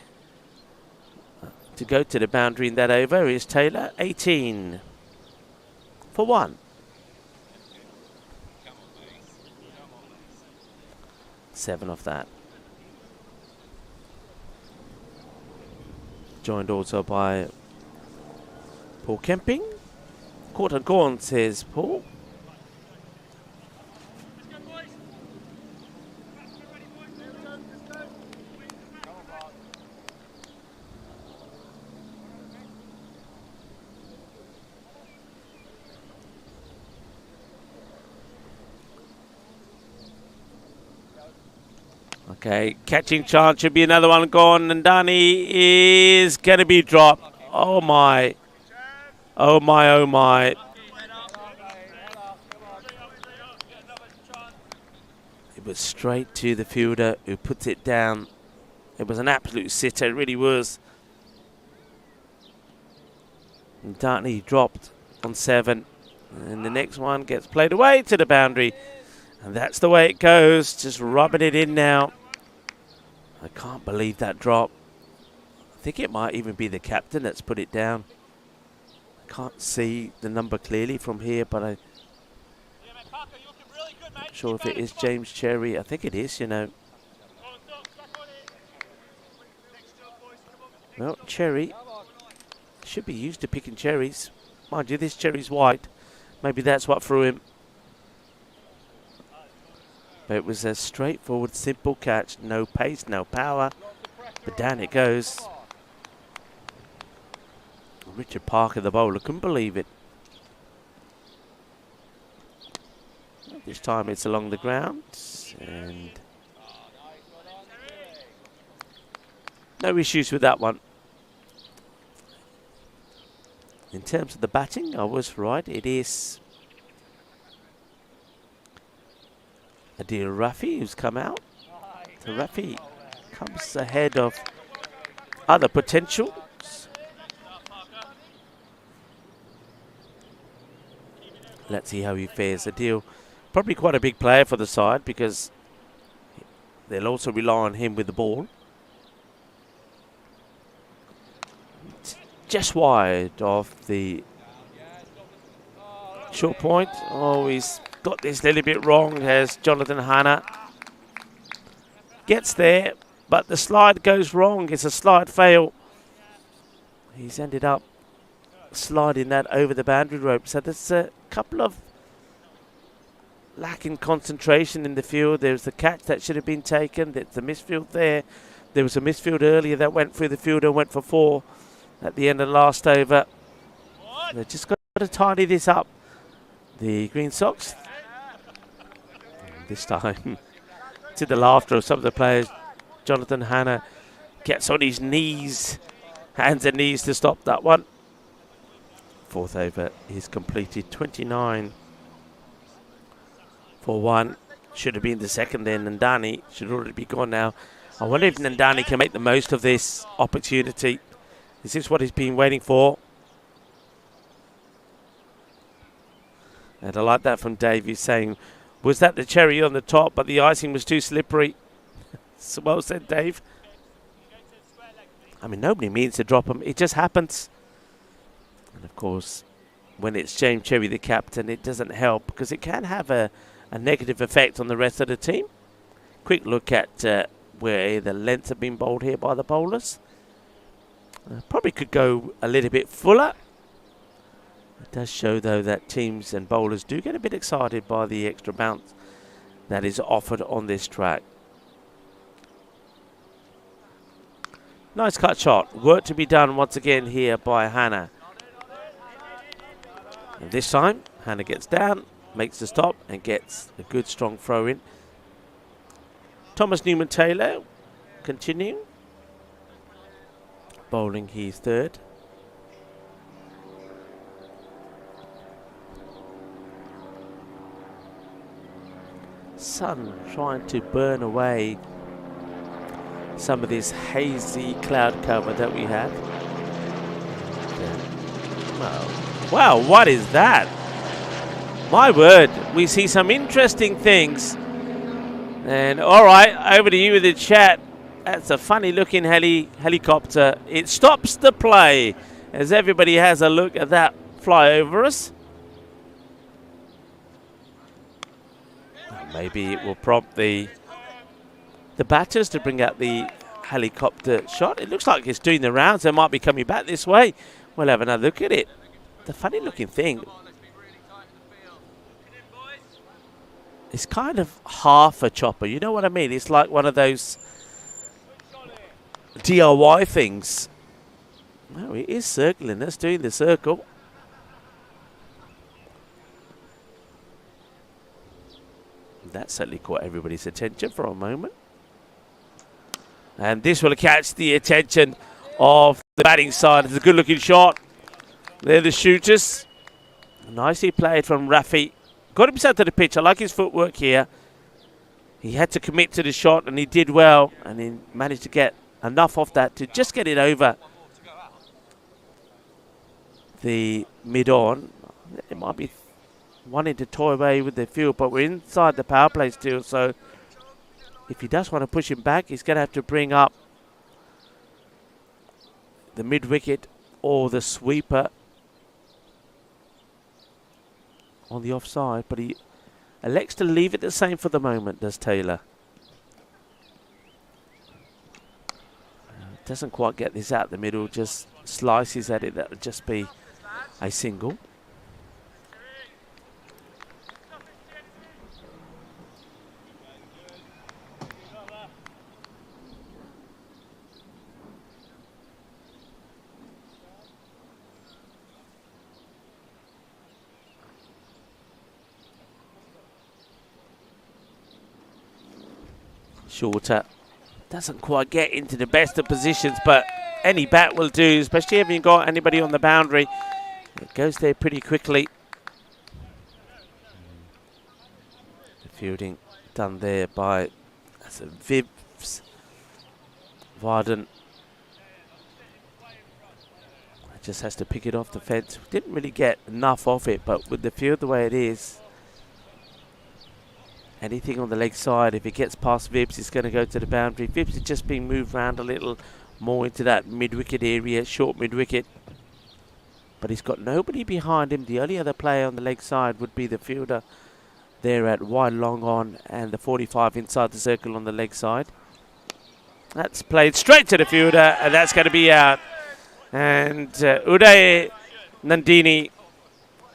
to go to the boundary in that over. Is Taylor 18 for 1. Seven of that. Joined also by Paul Kemping. Caught and gone, says Paul. Okay, catching chance, should be another one gone, and Dani is going to be dropped. Oh my. Oh my, oh my. It was straight to the fielder who puts it down. It was an absolute sitter, it really was. And Dani dropped on 7. And the next one gets played away to the boundary. And that's the way it goes, just rubbing it in now. I can't believe that drop. I think it might even be the captain that's put it down. I can't see the number clearly from here, but I'm not sure if it is James Cherry. I think it is, you know. Well, Cherry should be used to picking cherries. Mind you, this cherry's white. Maybe that's what threw him. But it was a straightforward, simple catch. No pace, no power. But down it goes. Richard Parker, the bowler, couldn't believe it. This time it's along the ground. And no issues with that one. In terms of the batting, I was right. It is Adil Rafi who's come out. So Rafi comes ahead of other potentials. Let's see how he fares. Adil, probably quite a big player for the side because they'll also rely on him with the ball. Just wide of the short point. Oh, he's got this a little bit wrong as Jonathan Hanna gets there, but the slide goes wrong. It's a slide fail. He's ended up sliding that over the boundary rope. So there's a couple of lacking concentration in the field. There's the catch that should have been taken. There's the misfield there. There was a misfield earlier that went through the field and went for 4 at the end of the last over. They've just got to tidy this up. The Green Sox. This time, to the laughter of some of the players, Jonathan Hanna gets on his knees, hands and knees to stop that one. 4th over is completed, 29 for 1. Should have been the second then. Nandani should already be gone now. I wonder if Nandani can make the most of this opportunity. Is this what he's been waiting for? And I like that from Dave. He's saying, was that the cherry on the top, but the icing was too slippery? So well said, Dave. I mean, nobody means to drop him. It just happens. And of course, when it's James Cherry, the captain, it doesn't help because it can have a negative effect on the rest of the team. Quick look at where the lengths have been bowled here by the bowlers. Probably could go a little bit fuller. It does show, though, that teams and bowlers do get a bit excited by the extra bounce that is offered on this track. Nice cut shot. Work to be done once again here by Hanna. And this time, Hanna gets down, makes the stop, and gets a good, strong throw in. Thomas Newman-Taylor continuing. Bowling his 3rd. Sun trying to burn away some of this hazy cloud cover that we have. Wow, what is that? My word, we see some interesting things. And all right, over to you with the chat. That's a funny looking helicopter. It stops the play as everybody has a look at that fly over us. Maybe it will prompt the batters to bring out the helicopter shot. It looks like it's doing the rounds. They might be coming back this way. We'll have another look at it. The funny looking thing, it's kind of half a chopper. You know what I mean? It's like one of those DIY things. No, it is circling. That's doing the circle. That certainly caught everybody's attention for a moment. And this will catch the attention of the batting side. It's a good looking shot. They're the shooters. Nicely played from Rafi. Got himself to the pitch. I like his footwork here. He had to commit to the shot and he did well. And he managed to get enough off that to just get it over the mid-on. It might be wanting to toy away with the field, but we're inside the power play still, so if he does want to push him back, he's going to have to bring up the mid-wicket or the sweeper on the offside, but he elects to leave it the same for the moment, does Taylor. Doesn't quite get this out the middle, just slices at it. That would just be a single. Shorter. Doesn't quite get into the best of positions, but any bat will do, especially if you've got anybody on the boundary. It goes there pretty quickly. The fielding done there by Vibs. Varden just has to pick it off the fence. Didn't really get enough of it, but with the field the way it is, anything on the leg side, if it gets past Vibs, it's going to go to the boundary. Vibs is just being moved around a little more into that mid-wicket area, short mid-wicket. But he's got nobody behind him. The only other player on the leg side would be the fielder there at wide long on, and the 45 inside the circle on the leg side. That's played straight to the fielder, and that's going to be out. And Uday Nandini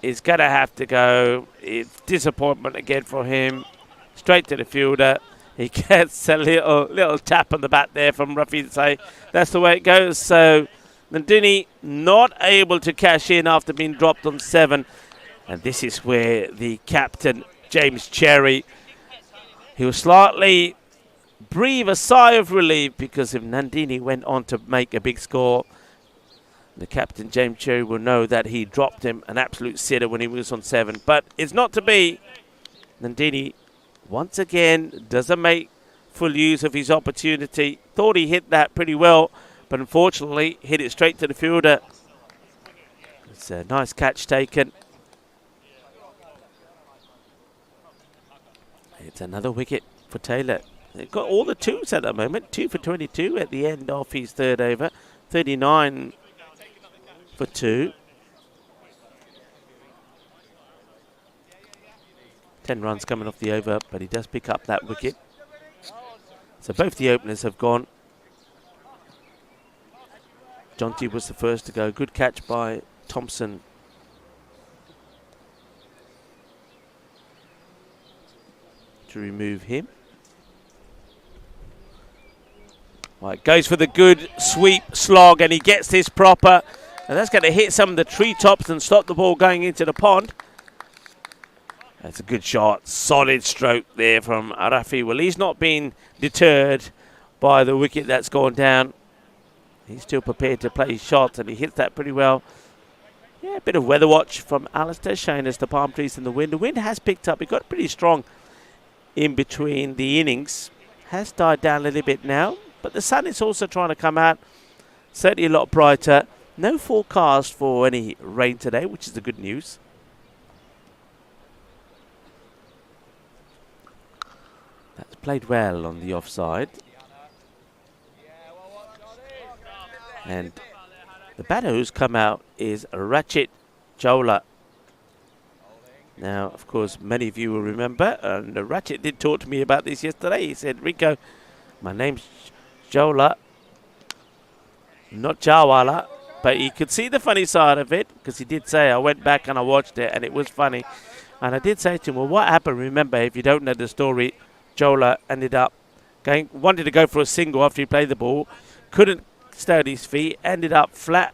is going to have to go. It's disappointment again for him. Straight to the fielder. He gets a little tap on the bat there from Rafi. Say that's the way it goes. So Nandini not able to cash in after being dropped on 7. And this is where the captain, James Cherry, he will slightly breathe a sigh of relief, because if Nandini went on to make a big score, the captain, James Cherry, will know that he dropped him an absolute sitter when he was on 7. But it's not to be. Nandini, once again, doesn't make full use of his opportunity. Thought he hit that pretty well, but unfortunately hit it straight to the fielder. It's a nice catch taken. It's another wicket for Taylor. They've got all the 2s at the moment. 2 for 22 at the end of his 3rd over. 39 for 2. 10 runs coming off the over, but he does pick up that wicket. So both the openers have gone. Jonty was the first to go. Good catch by Thompson. To remove him. Right, goes for the good sweep slog, and he gets this proper. And that's going to hit some of the treetops and stop the ball going into the pond. That's a good shot. Solid stroke there from Arafi. Well, he's not been deterred by the wicket that's gone down. He's still prepared to play his shots, and he hits that pretty well. Yeah, a bit of weather watch from Alistair showing us the palm trees and the wind. The wind has picked up. It got pretty strong in between the innings. Has died down a little bit now, but the sun is also trying to come out. Certainly a lot brighter. No forecast for any rain today, which is the good news. That's played well on the offside. And the batter who's come out is Rachit Chawla. Now, of course, many of you will remember, and Rachit did talk to me about this yesterday. He said, Rico, my name's Chawla, not Chawala. But he could see the funny side of it, because he did say, I went back and I watched it, and it was funny. And I did say to him, well, what happened? Remember, if you don't know the story, Chawla ended up wanted to go for a single after he played the ball, couldn't stay on his feet, ended up flat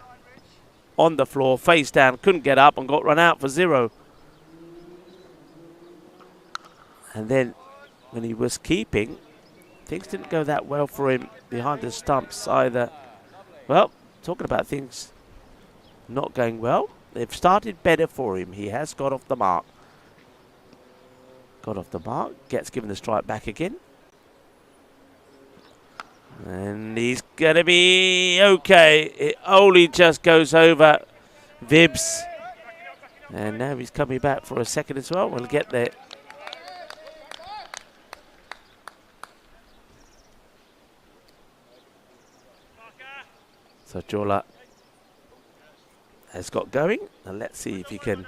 on the floor, face down, couldn't get up, and got run out for 0. And then when he was keeping, things didn't go that well for him behind the stumps either. Well, talking about things not going well, they've started better for him. He has got off the mark. Got off the mark, gets given the strike back again. And he's going to be okay. It only just goes over Vibs. And now he's coming back for a second as well. We'll get there. So Chawla has got going, and let's see if he can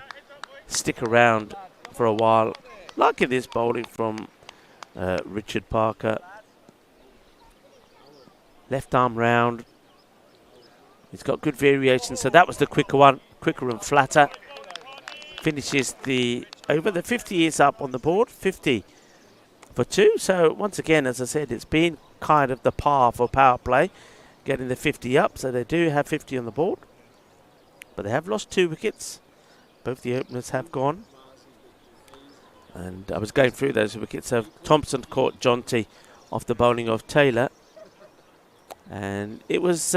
stick around for a while. Liking this bowling from Richard Parker. Left arm round. He's got good variation, so that was the quicker one, quicker and flatter. Finishes the over. The 50 is up on the board, 50 for 2. So once again, as I said, it's been kind of the par for power play, getting the 50 up. So they do have 50 on the board, but they have lost 2 wickets. Both the openers have gone. And I was going through those wickets. So Thompson caught Jonty off the bowling of Taylor. And it was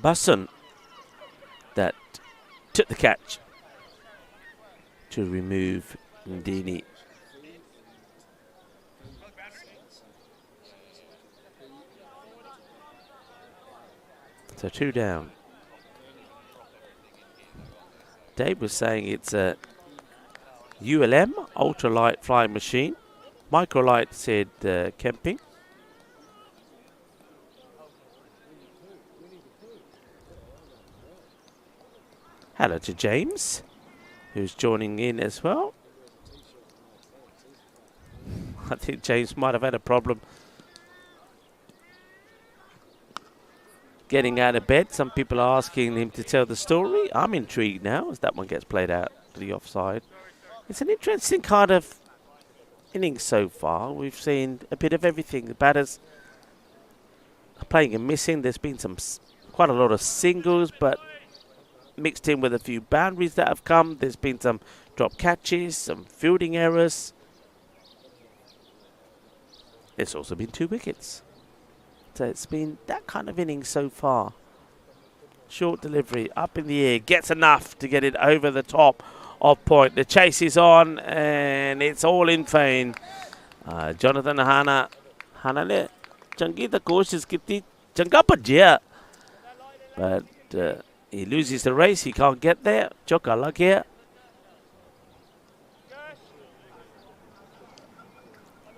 Woodson that took the catch to remove Ndini. So 2 down. Dave was saying it's a ULM, ultralight flying machine. Microlight said camping. Hello to James, who's joining in as well. I think James might have had a problem getting out of bed. Some people are asking him to tell the story. I'm intrigued now as that one gets played out to the offside. It's an interesting kind of innings so far. We've seen a bit of everything. The batters are playing and missing. There's been quite a lot of singles, but mixed in with a few boundaries that have come. There's been some drop catches, some fielding errors. There's also been 2 wickets. So it's been that kind of innings so far. Short delivery, up in the air, gets enough to get it over the top of point. The chase is on, and it's all in vain. Jonathan Hana ne changi the courses kiti changa bhajya, but he loses the race. He can't get there. Choka lag here.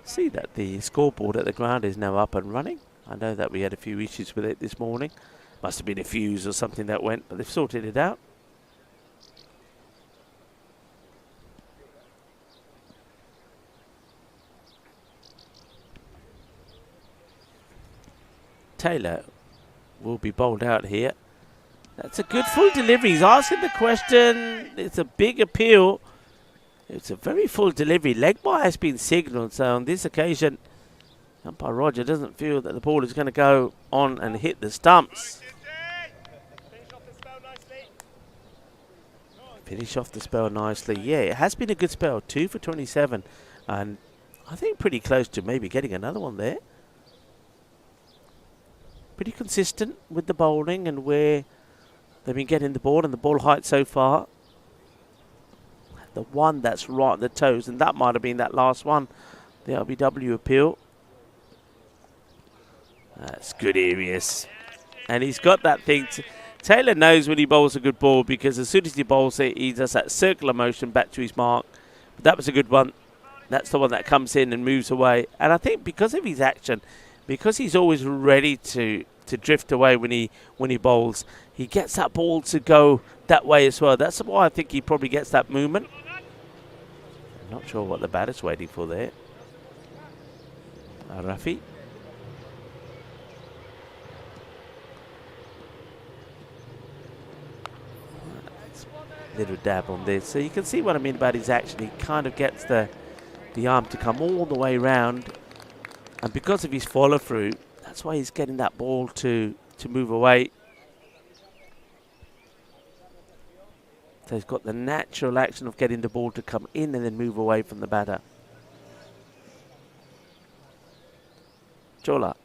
See that the scoreboard at the ground is now up and running. I know that we had a few issues with it this morning. Must have been a fuse or something that went, but they've sorted it out. Taylor will be bowled out here. That's a good full delivery. He's asking the question. It's a big appeal. It's a very full delivery. Leg bye has been signalled, so on this occasion, umpire Roger doesn't feel that the ball is going to go on and hit the stumps. Finish off the spell nicely. Yeah, it has been a good spell. 2 for 27. And I think pretty close to maybe getting another one there. Pretty consistent with the bowling and where they've been getting the ball and the ball height so far. The one that's right at the toes, and that might have been that last one. The LBW appeal. That's good areas. And he's got that thing. Taylor knows when he bowls a good ball because as soon as he bowls it, he does that circular motion back to his mark. But that was a good one. That's the one that comes in and moves away. And I think because of his action, because he's always ready to drift away when he bowls, he gets that ball to go that way as well. That's why I think he probably gets that movement. I'm not sure what the batter's waiting for there. Rafi. Little dab on this. So you can see what I mean about his action. He kind of gets the arm to come all the way round. And because of his follow through, that's why he's getting that ball to move away. So he's got the natural action of getting the ball to come in and then move away from the batter. Chola.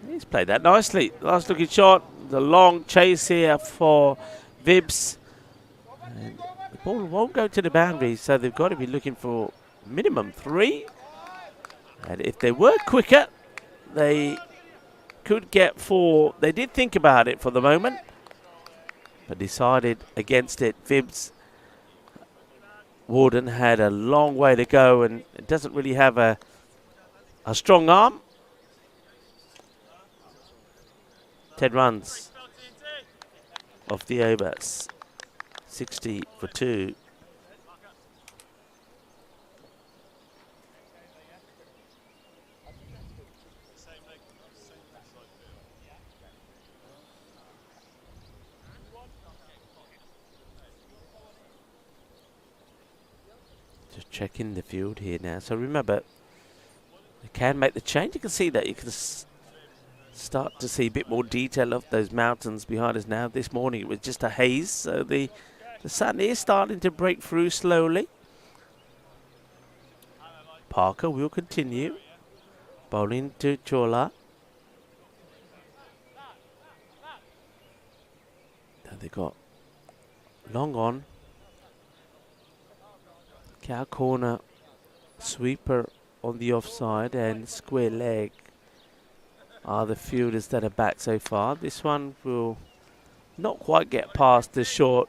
He's played that nicely. Last looking shot. The long chase here for Vibbs. And the ball won't go to the boundary, so they've got to be looking for minimum 3. And if they were quicker, they could get 4. They did think about it for the moment, but decided against it. Vibbs Warden had a long way to go and it doesn't really have a strong arm. 10 runs off the overs. 60 for 2. Just checking the field here now. So remember, you can make the change. You can see that you can start to see a bit more detail of those mountains behind us now. This morning it was just a haze, so the The sun is starting to break through slowly. Parker will continue. Bowling to Chola. Then they got long on. Cow corner. Sweeper on the offside and square leg are the fielders that are back so far. This one will not quite get past the short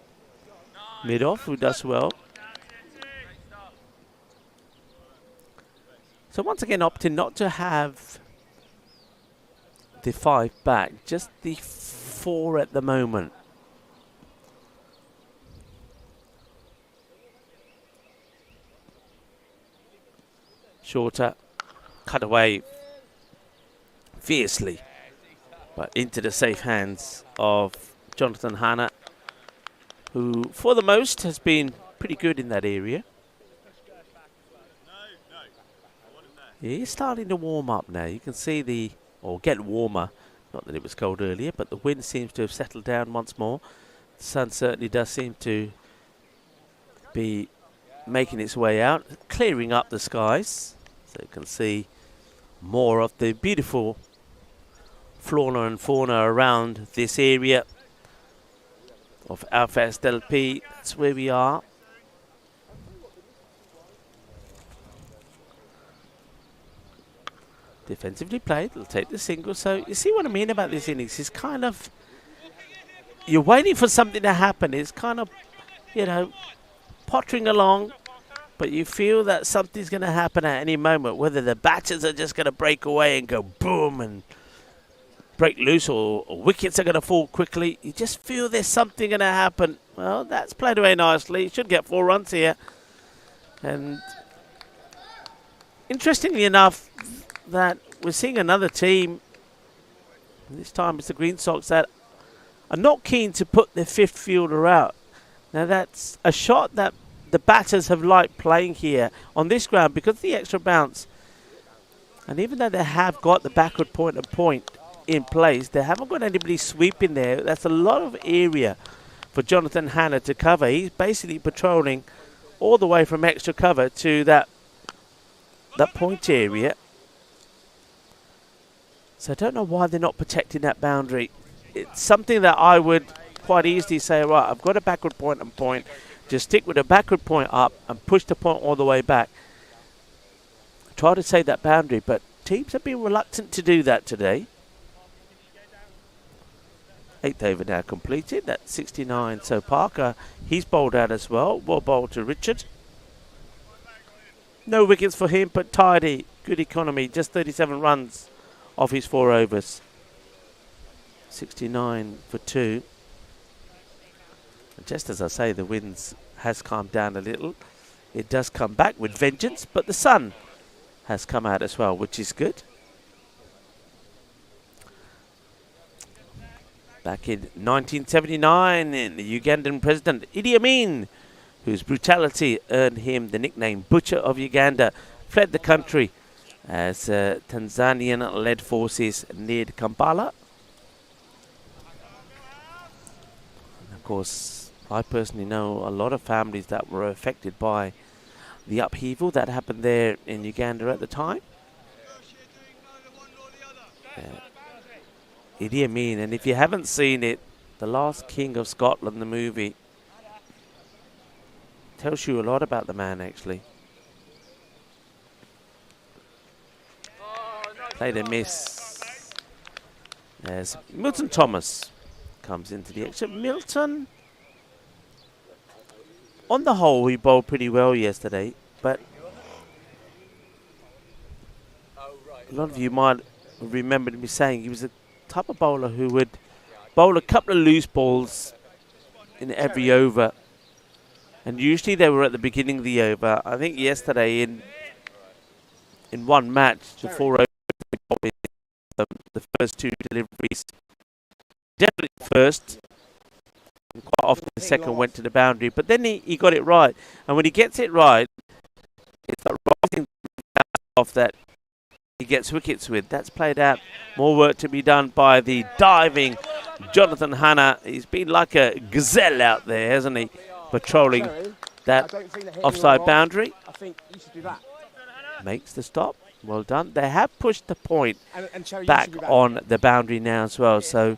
mid-off, who does well. So once again opting not to have the 5 back, just the 4 at the moment. Shorter, cut away fiercely, but into the safe hands of Jonathan Hanna, who for the most has been pretty good in that area. He's starting to warm up now. You can see or get warmer. Not that it was cold earlier, but the wind seems to have settled down once more. The sun certainly does seem to be making its way out, clearing up the skies. So you can see more of the beautiful flora and fauna around this area of Alfest LP. That's where we are. Defensively played, they'll take the single. So you see what I mean about this innings? It's kind of, you're waiting for something to happen. It's kind of, you know, pottering along, but you feel that something's going to happen at any moment, whether the batters are just going to break away and go boom and break loose, or wickets are going to fall quickly. You just feel there's something going to happen. Well, that's played away nicely. Should get 4 runs here. And interestingly enough, that we're seeing another team, this time it's the Green Sox, that are not keen to put their 5th fielder out. Now that's a shot that the batters have liked playing here on this ground because of the extra bounce. And even though they have got the backward point and point in place, they haven't got anybody sweeping there. That's a lot of area for Jonathan Hanna to cover. He's basically patrolling all the way from extra cover to that point area. So I don't know why they're not protecting that boundary. It's something that I would quite easily say, right, I've got a backward point and point. Just stick with a backward point up and push the point all the way back. Try to save that boundary, but teams have been reluctant to do that today. 8th over now completed. That's 69. So Parker, he's bowled out as well. Well bowled to Richard. No wickets for him, but tidy. Good economy. Just 37 runs of his 4 overs. 69 for 2. And just as I say, the winds has calmed down a little. It does come back with vengeance, but the sun has come out as well, which is good. Back in 1979, the Ugandan president Idi Amin, whose brutality earned him the nickname Butcher of Uganda, fled the country as Tanzanian-led forces neared Kampala. And of course, I personally know a lot of families that were affected by the upheaval that happened there in Uganda at the time. Idi Amin, and if you haven't seen it, The Last King of Scotland, the movie, tells you a lot about the man, actually. Played a miss as Milton Thomas comes into the action. Milton, on the whole, he bowled pretty well yesterday, but a lot of you might have remembered me saying he was a type of bowler who would bowl a couple of loose balls in every over, and usually they were at the beginning of the over. I think yesterday in one match, the 4 overs, the first 2 deliveries, definitely first, and quite often the second went to the boundary, but then he got it right, and when he gets it right, it's that rising off that he gets wickets with. That's played out. More work to be done by the diving Jonathan Hanna. He's been like a gazelle out there, hasn't he? patrolling that offside boundary. I think you should do that. Makes the stop. Well done. They have pushed the point And Cherry, you back should be back. on the boundary now as well. So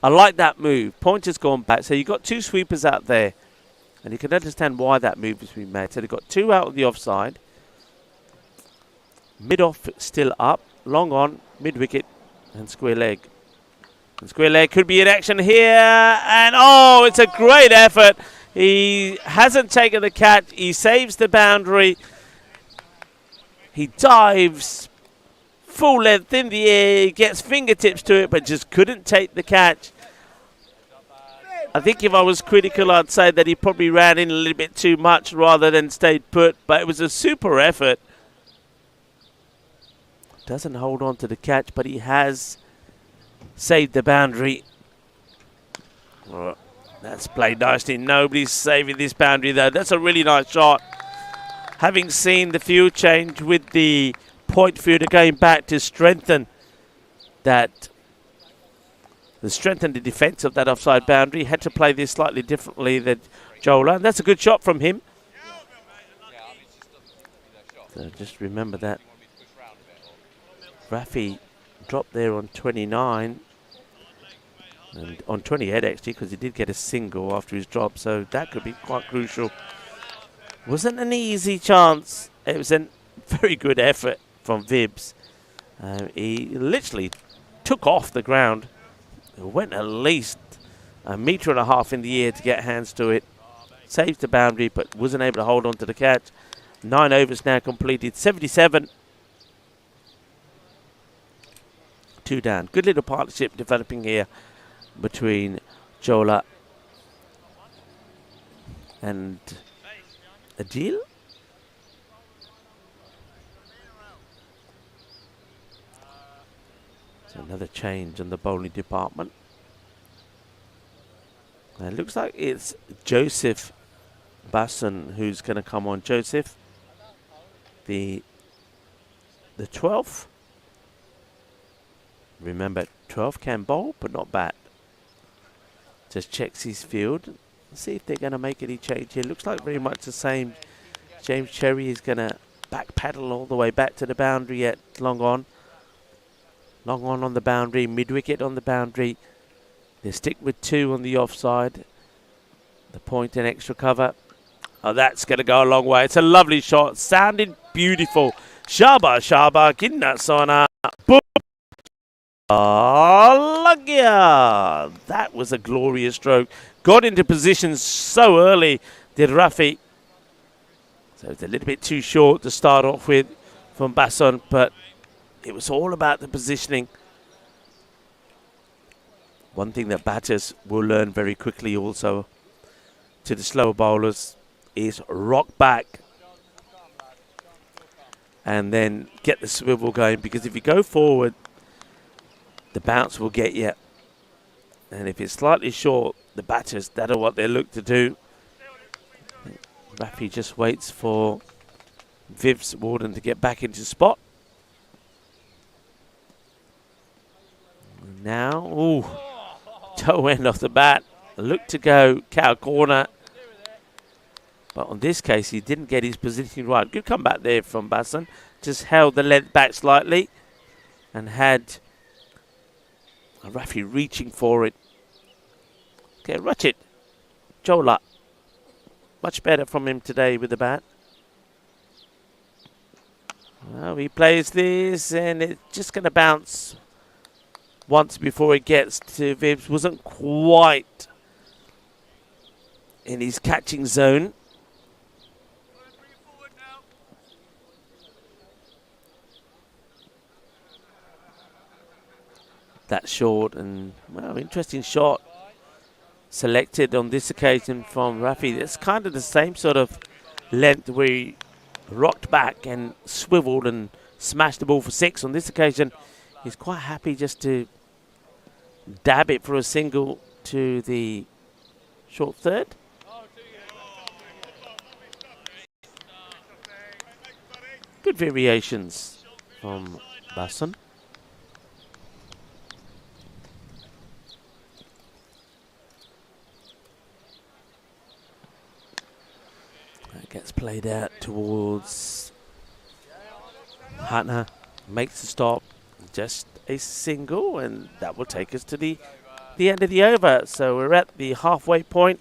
I like that move. Point has gone back. So you've got two sweepers out there. And you can understand why that move has been made. So they've got two out of the offside. Mid-off still up. Long on. Mid-wicket. And square leg. And square leg could be in action here. And oh, it's a great effort. He hasn't taken the catch. He saves the boundary. He dives full length in the air, gets fingertips to it, but just couldn't take the catch. I think if I was critical, I'd say that he probably ran in a little bit too much rather than stayed put, but it was a super effort. Doesn't hold on to the catch, but he has saved the boundary. Well, that's played nicely. Nobody's saving this boundary, though. That's a really nice shot. Having seen the field change with the point fielder going back to strengthen the defence of that offside boundary, had to play this slightly differently than Jola. And that's a good shot from him. So just remember that. Rafi dropped there on 29. And on 28 actually, because he did get a single after his drop. So that could be quite crucial. Wasn't an easy chance. It was a very good effort from Vibbs. He literally took off the ground. It went at least 1.5 meters in the air to get hands to it. Saved the boundary, but wasn't able to hold on to the catch. 9 overs now completed. 77. 2 down. Good little partnership developing here between Jola and Adil. So another change in the bowling department. And it looks like it's Joseph Basson who's going to come on. Joseph, the 12th. Remember, 12 can bowl, but not bat. Just checks his field. See if they're going to make any change here. Looks like very much the same. James Cherry is going to back paddle all the way back to the boundary at long on. Long on the boundary, mid-wicket on the boundary. They stick with 2 on the offside. The point and extra cover. Oh, that's going to go a long way. It's a lovely shot. Sounded beautiful. Shaba, Ginna Sona. Boom. Lagya. That was a glorious stroke. Got into position so early, did Rafi. So it's a little bit too short to start off with from Basson, but it was all about the positioning. One thing that batters will learn very quickly also to the slower bowlers is rock back and then get the swivel going, because if you go forward, the bounce will get you. And if it's slightly short, the batters, that are what they look to do. Rafi just waits for Viv's Warden to get back into spot. Now, ooh, toe end off the bat. Looked to go cow corner. But on this case, he didn't get his positioning right. Good comeback there from Basson. Just held the length back slightly and had Rafi reaching for it. Okay, Ratchet. Jola. Much better from him today with the bat. Well, he plays this and it's just going to bounce once before it gets to Vibbs. Wasn't quite in his catching zone. That short and, well, interesting shot selected on this occasion from Rafi. It's kind of the same sort of length where he rocked back and swiveled and smashed the ball for 6. On this occasion, he's quite happy just to dab it for a single to the short third. Good variations from Basson. Gets played out towards Hunter. Makes the stop. Just a single, and that will take us to the end of the over. So we're at the halfway point.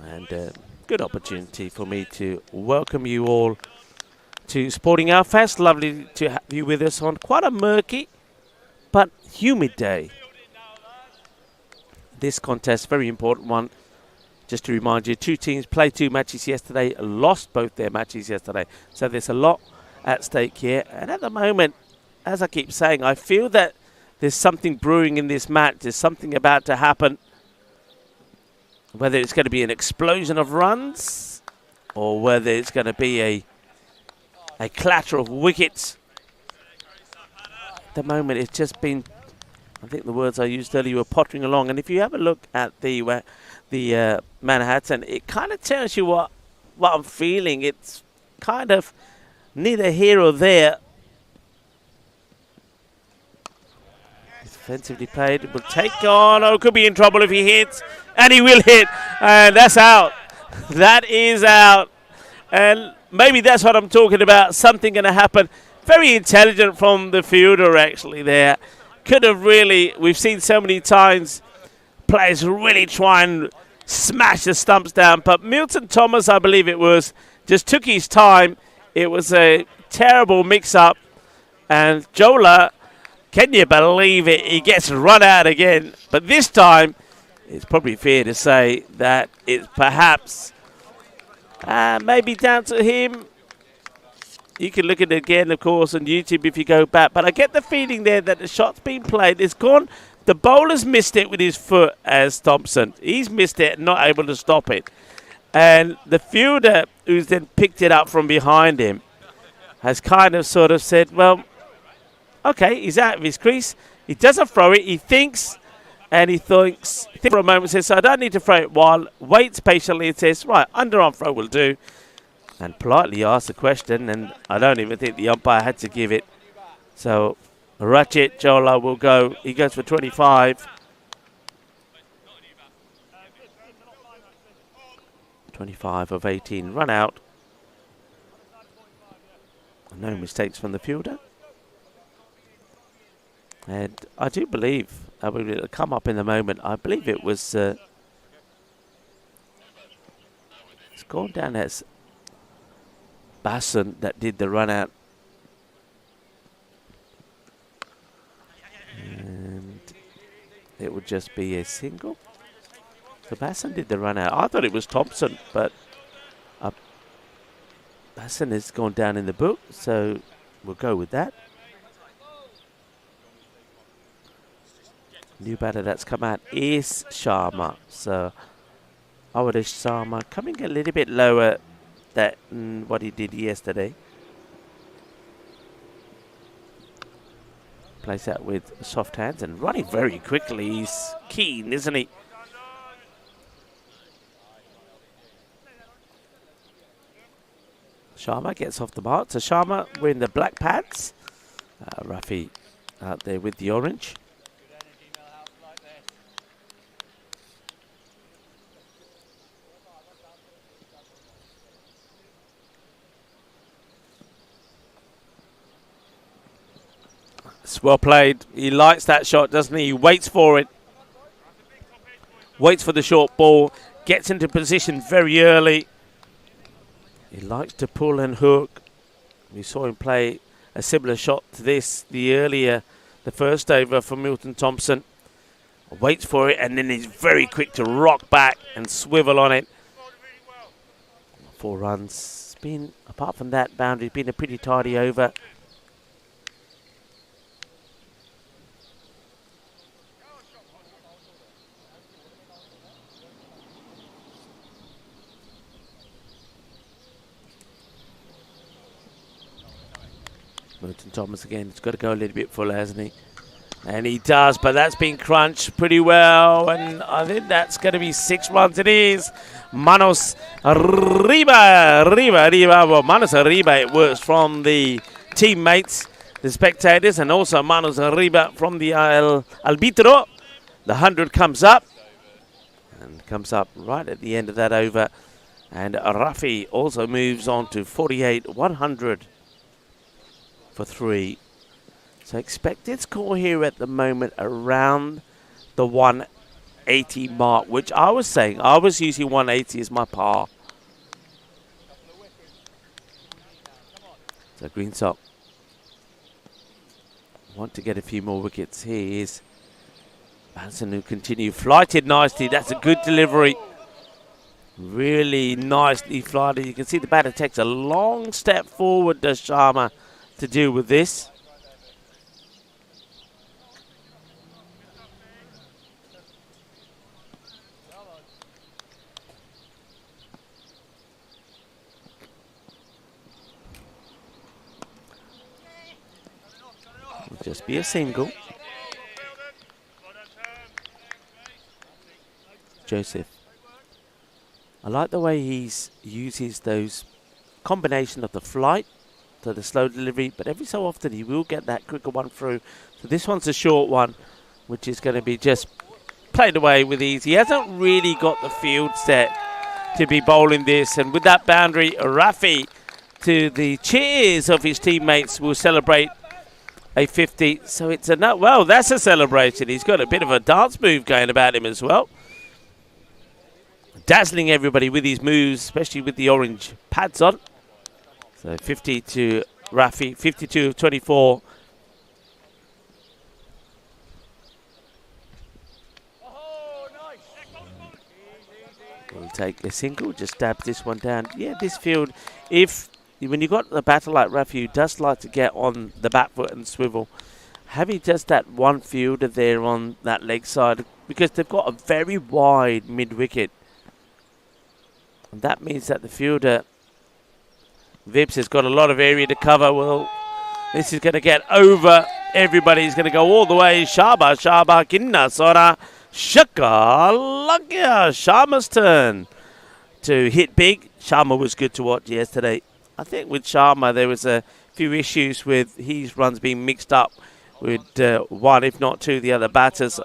And good opportunity for me to welcome you all to Sporting Our Fest. Lovely to have you with us on quite a murky but humid day. This contest, very important one. Just to remind you, two teams played 2 matches yesterday, lost both their matches yesterday. So there's a lot at stake here. And at the moment, as I keep saying, I feel that there's something brewing in this match. There's something about to happen. Whether it's going to be an explosion of runs or whether it's going to be a clatter of wickets. At the moment, it's just been, I think the words I used earlier were pottering along. And if you have a look at the Manhattan, it kind of tells you what I'm feeling. It's kind of neither here or there. Defensively played, will take on. Oh, could be in trouble if he hits, and he will hit, and that's out. That is out, and maybe that's what I'm talking about. Something going to happen. Very intelligent from the fielder actually there. Could have really. We've seen so many times players really try and smash the stumps down, but Milton Thomas, I believe it was, just took his time. It was a terrible mix-up, and Jola, can you believe it? He gets run out again. But this time, it's probably fair to say that it's perhaps maybe down to him. You can look at it again, of course, on YouTube if you go back. But I get the feeling there that the shot's been played. It's gone. The bowler's missed it with his foot as Thompson. He's missed it and not able to stop it. And the fielder, who's then picked it up from behind him, has kind of sort of said, well, okay, he's out of his crease. He doesn't throw it. He thinks, and he thinks for a moment, says, so I don't need to throw it while, waits patiently and says, right, underarm throw will do. And politely asks the question, and I don't even think the umpire had to give it. So, Ratchet Jola will go. He goes for 25. 25 of 18 run out. No mistakes from the fielder. And I do believe, it'll come up in a moment, I believe it was, it's gone down as Basson that did the run out. And it would just be a single. So Basson did the run out. I thought it was Thompson, but Basson has gone down in the book, so we'll go with that. New batter that's come out is Sharma. So Awadish Sharma coming a little bit lower than what he did yesterday. Plays out with soft hands and running very quickly. He's keen, isn't he? Sharma gets off the mark. So Sharma wearing the black pads. Rafi out there with the orange. It's well played. He likes that shot, doesn't he? He waits for it. Waits for the short ball. Gets into position very early. He likes to pull and hook. We saw him play a similar shot to this the first over for Milton Thompson. Waits for it and then he's very quick to rock back and swivel on it. 4 runs. It's been, apart from that boundary, it's been a pretty tidy over. Milton Thomas again, he's got to go a little bit fuller, hasn't he? And he does, but that's been crunched pretty well. And I think that's going to be 6 runs. It is. Manos arriba. Well, Manos arriba, it works from the teammates, the spectators, and also Manos arriba from the arbitro. The 100 comes up. And comes up right at the end of that over. And Rafi also moves on to 48, 100 for 3. So expected score here at the moment around the 180 mark, which I was saying, I was using 180 as my par. So Green Sock want to get a few more wickets. Here is Manson who continue. Flighted nicely. That's a good delivery. Really nicely flighted. You can see the batter takes a long step forward, does Sharma, to deal with this. It'll just be a single. Joseph. I like the way he uses those combination of the flight to the slow delivery, but every so often he will get that quicker one through. So this one's a short one, which is going to be just played away with ease. He hasn't really got the field set to be bowling this, and with that boundary, Rafi, to the cheers of his teammates, will celebrate a 50. So it's a well, that's a celebration. He's got a bit of a dance move going about him as well. Dazzling everybody with his moves, especially with the orange pads on. So 50 to Rafi, 52 of 24. We'll take a single, just dab this one down. Yeah, this field, when you've got a batter like Rafi, who does like to get on the back foot and swivel, having just that one fielder there on that leg side, because they've got a very wide mid-wicket. And that means that the fielder, Vips, has got a lot of area to cover. Well, this is going to get over everybody. He's going to go all the way. Shaba, Kinna, Sora, Shaka, Lakia. Sharma's turn to hit big. Sharma was good to watch yesterday. I think with Sharma, there was a few issues with his runs being mixed up with one, if not two, the other batters.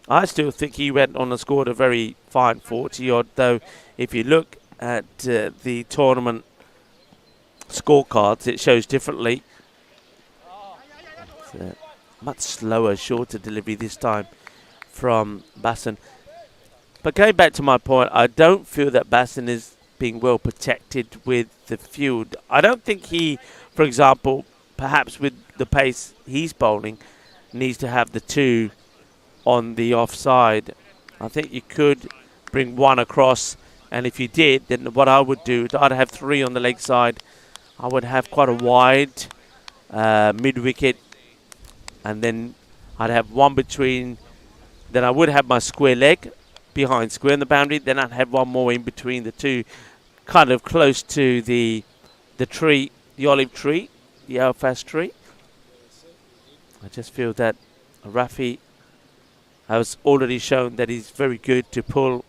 I still think he went on and scored a very fine 40-odd, though if you look at the tournament scorecards, it shows differently. It's a much slower, shorter delivery this time from Basson. But going back to my point, I don't feel that Basson is being well protected with the field. I don't think he, for example, perhaps with the pace he's bowling, needs to have the two on the offside. I think you could bring one across, and if you did, then what I would do, I'd have three on the leg side. I would have quite a wide mid-wicket, and then I'd have one between, then I would have my square leg behind square in the boundary, then I'd have one more in between the two, kind of close to the tree, the olive tree, the Alfast tree. I just feel that Rafi has already shown that he's very good to pull.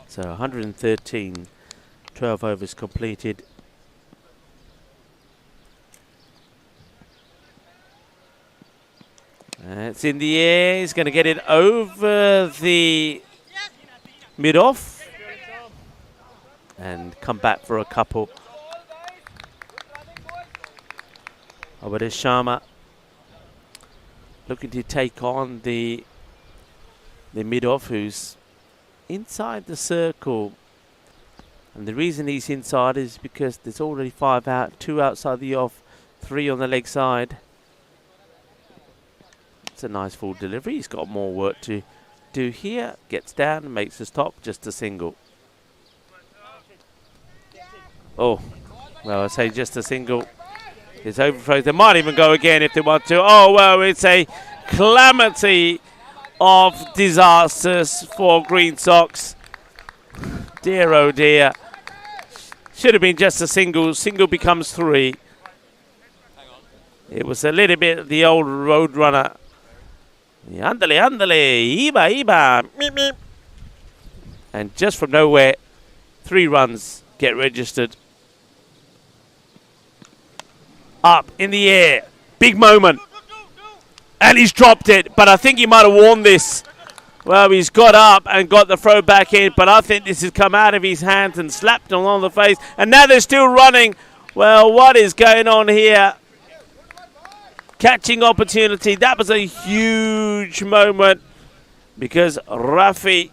So 113, 12 overs completed. It's in the air. He's going to get it over the mid-off and come back for a couple. Over to Sharma, looking to take on the mid-off, who's inside the circle. And the reason he's inside is because there's already 5 out, 2 outside the off, 3 on the leg side. It's a nice full delivery. He's got more work to do here. Gets down and makes the stop, just a single. Oh, well, I say just a single. It's overthrows. They might even go again if they want to. Oh, well, it's a calamity of disasters for Green Sox. Dear, oh dear. Should have been just a single. Single becomes 3. It was a little bit the old road runner. Andale, andale, Iba, meep, meep. And just from nowhere, 3 runs get registered. Up in the air, big moment, and he's dropped it, but I think he might have worn this Well, he's got up and got the throw back in, but I think this has come out of his hands and slapped him on the face. And now they're still running. Well, what is going on here? Catching opportunity. That was a huge moment because Rafi,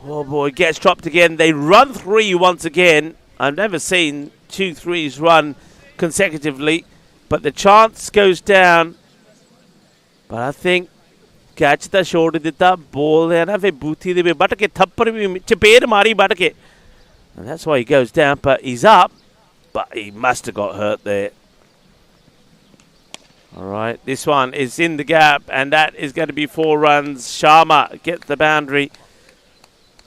oh boy, gets dropped again. They run 3 once again. I've never seen 2 threes run consecutively, but the chance goes down. But I think catch the shoulder ditta ball hai na, fe booty de bat ke thappar bhi chapeed mari bat ke, and that's why he goes down. But he's up, but he must have got hurt there. All right, this one is in the gap, and that is going to be 4 runs. Sharma gets the boundary.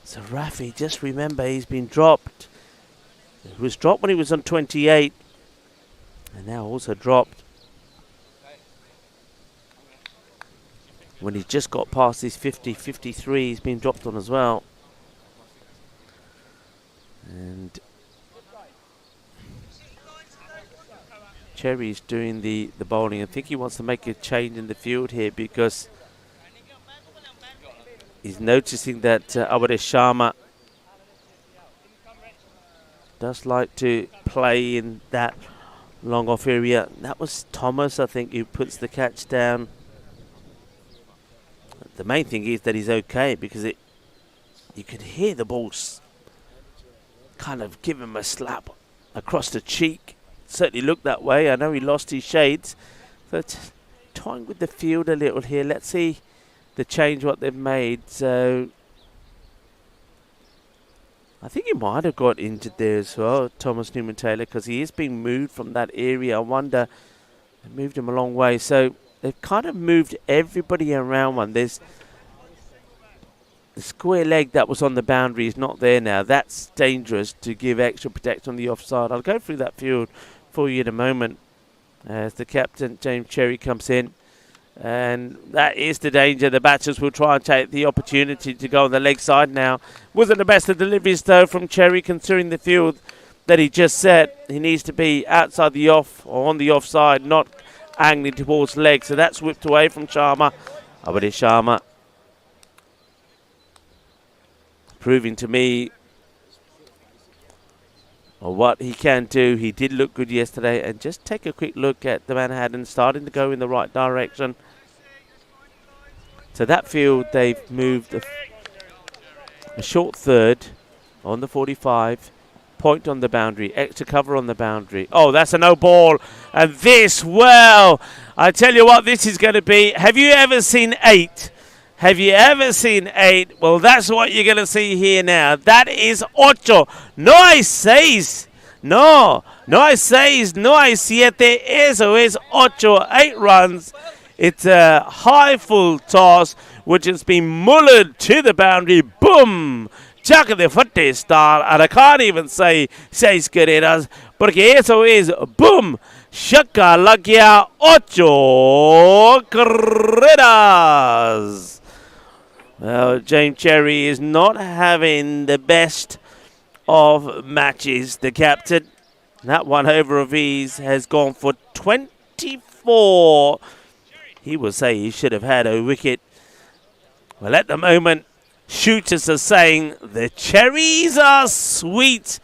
So Rafi, just remember, he's been dropped. He was dropped when he was on 28, and now also dropped when he just got past his 50, 53. He's been dropped on as well. And Cherry's doing the bowling. I think he wants to make a change in the field here because he's noticing that Abhilash Sharma does like to play in that long off area. That was Thomas, I think, who puts the catch down. The main thing is that he's okay because you could hear the balls kind of give him a slap across the cheek. Certainly looked that way. I know he lost his shades. But toying with the field a little here. Let's see the change what they've made. So I think he might have got injured there as well, Thomas Newman-Taylor, because he is being moved from that area. I wonder, they moved him a long way. So they've kind of moved everybody around one. There's the square leg that was on the boundary is not there now. That's dangerous to give extra protection on the offside. I'll go through that field for you in a moment as the captain, James Cherry, comes in. And that is the danger. The batters will try and take the opportunity to go on the leg side now. Wasn't the best of deliveries, though, from Cherry, considering the field that he just set. He needs to be outside the off or on the offside, not angling towards leg. So that's whipped away from Sharma. Abhilash Sharma proving to me what he can do. He did look good yesterday. And just take a quick look at the Manhattan starting to go in the right direction. So that field, they've moved a short third on the 45. Point on the boundary. Extra cover on the boundary. Oh, that's a no ball. And this, well, I tell you what this is going to be. Have you ever seen 8? Have you ever seen 8? Well, that's what you're going to see here now. That is 8. No hay 6. No hay 6. No hay 7. Eso es 8. 8 runs. It's a high full toss, which has been mullered to the boundary. Boom! Chuck de Fate style. And I can't even say 6 carreras, porque eso es boom! Shaka lagya 8 carreras. Well, James Cherry is not having the best of matches. The captain, that one over of his has gone for 24. He will say he should have had a wicket. Well, at the moment, shooters are saying the cherries are sweet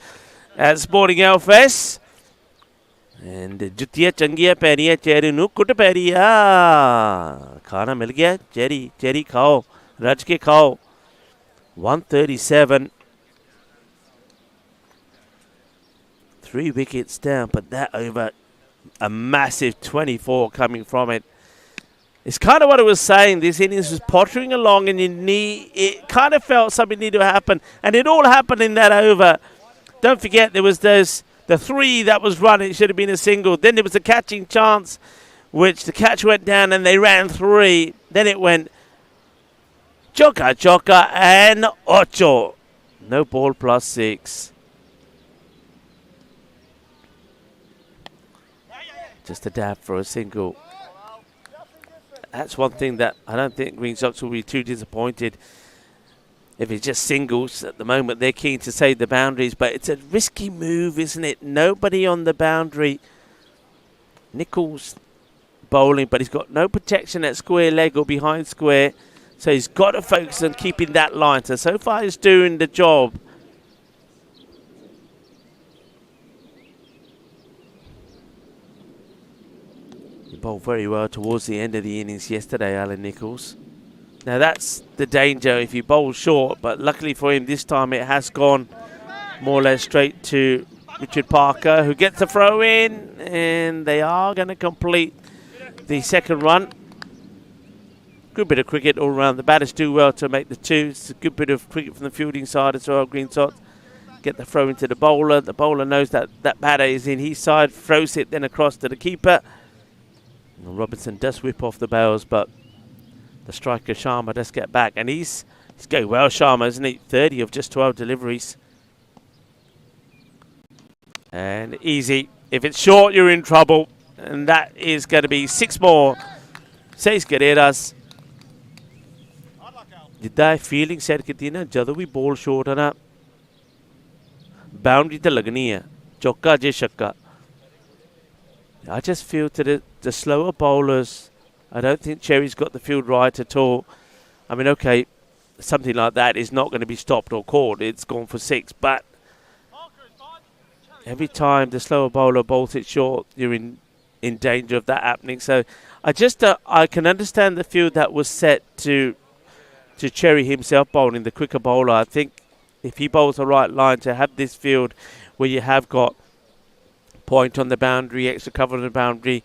at Sporting LFS. And जुतिया चंगिया पैरिया चेरी नु कुट pariah खाना मिल गया cherry खाओ रज के खाओ 137 3 wickets down, but that over a massive 24 coming from it. It's kind of what I was saying. This innings was pottering along, and it kind of felt something needed to happen, and it all happened in that over. Don't forget there was the 3 that was running. It should have been a single. Then there was a catching chance, which the catch went down, and they ran 3. Then it went choka and 8. No ball plus 6. Just a dab for a single. That's one thing that I don't think Green Sox will be too disappointed if it's just singles. At the moment, they're keen to save the boundaries, but it's a risky move, isn't it? Nobody on the boundary. Nichols bowling, but he's got no protection at square leg or behind square. So he's got to focus on keeping that line. So far he's doing the job. He bowled very well towards the end of the innings yesterday, Alan Nichols. Now that's the danger if you bowl short, but luckily for him this time it has gone more or less straight to Richard Parker, who gets the throw in, and they are going to complete the second run. Good bit of cricket all around. The batters do well to make the two. It's a good bit of cricket from the fielding side as well. Green Sox get the throw into the bowler. The bowler knows that that batter is in his side, throws it then across to the keeper. And Robinson does whip off the bails, but the striker Sharma does get back. And he's going well, Sharma, isn't he? 30 of just 12 deliveries. And easy. If it's short, you're in trouble. And that is going to be 6 more. 6 carreras. जिद्दां fielding set कीती ना जदों भी ball short है ना boundary तो लगनी है चौका जे छक्का. I just feel to the slower bowlers, I don't think Cherry's got the field right at all. I mean, okay, something like that is not going to be stopped or caught. It's gone for 6, but every time the slower bowler bowls it short, you're in danger of that happening. So I can understand the field that was set to Cherry himself bowling, the quicker bowler. I think if he bowls the right line to have this field where you have got point on the boundary, extra cover on the boundary,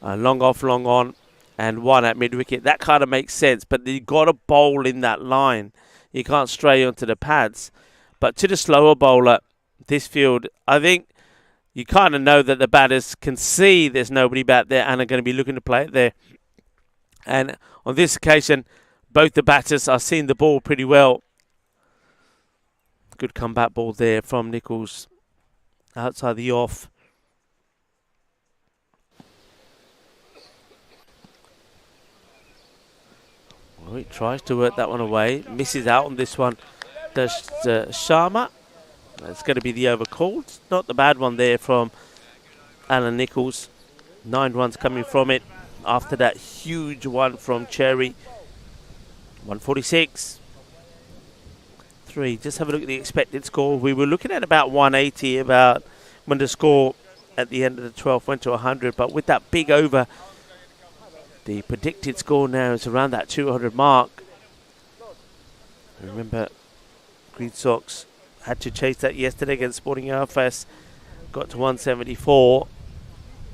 long off, long on, and 1 at mid-wicket, that kind of makes sense. But you've got to bowl in that line. You can't stray onto the pads. But to the slower bowler, this field, I think you kind of know that the batters can see there's nobody back there and are going to be looking to play it there. And on this occasion, both the batters are seeing the ball pretty well. Good comeback ball there from Nichols outside the off. Well, he tries to work that one away. Misses out on this one. Does Sharma. That's going to be the over called. Not the bad one there from Alan Nichols. 9 runs coming from it after that huge one from Cherry. 146. 3. Just have a look at the expected score. We were looking at about 180 about when the score at the end of the 12th went to 100. But with that big over, the predicted score now is around that 200 mark. Remember, Green Sox had to chase that yesterday against Sporting RFS. Got to 174.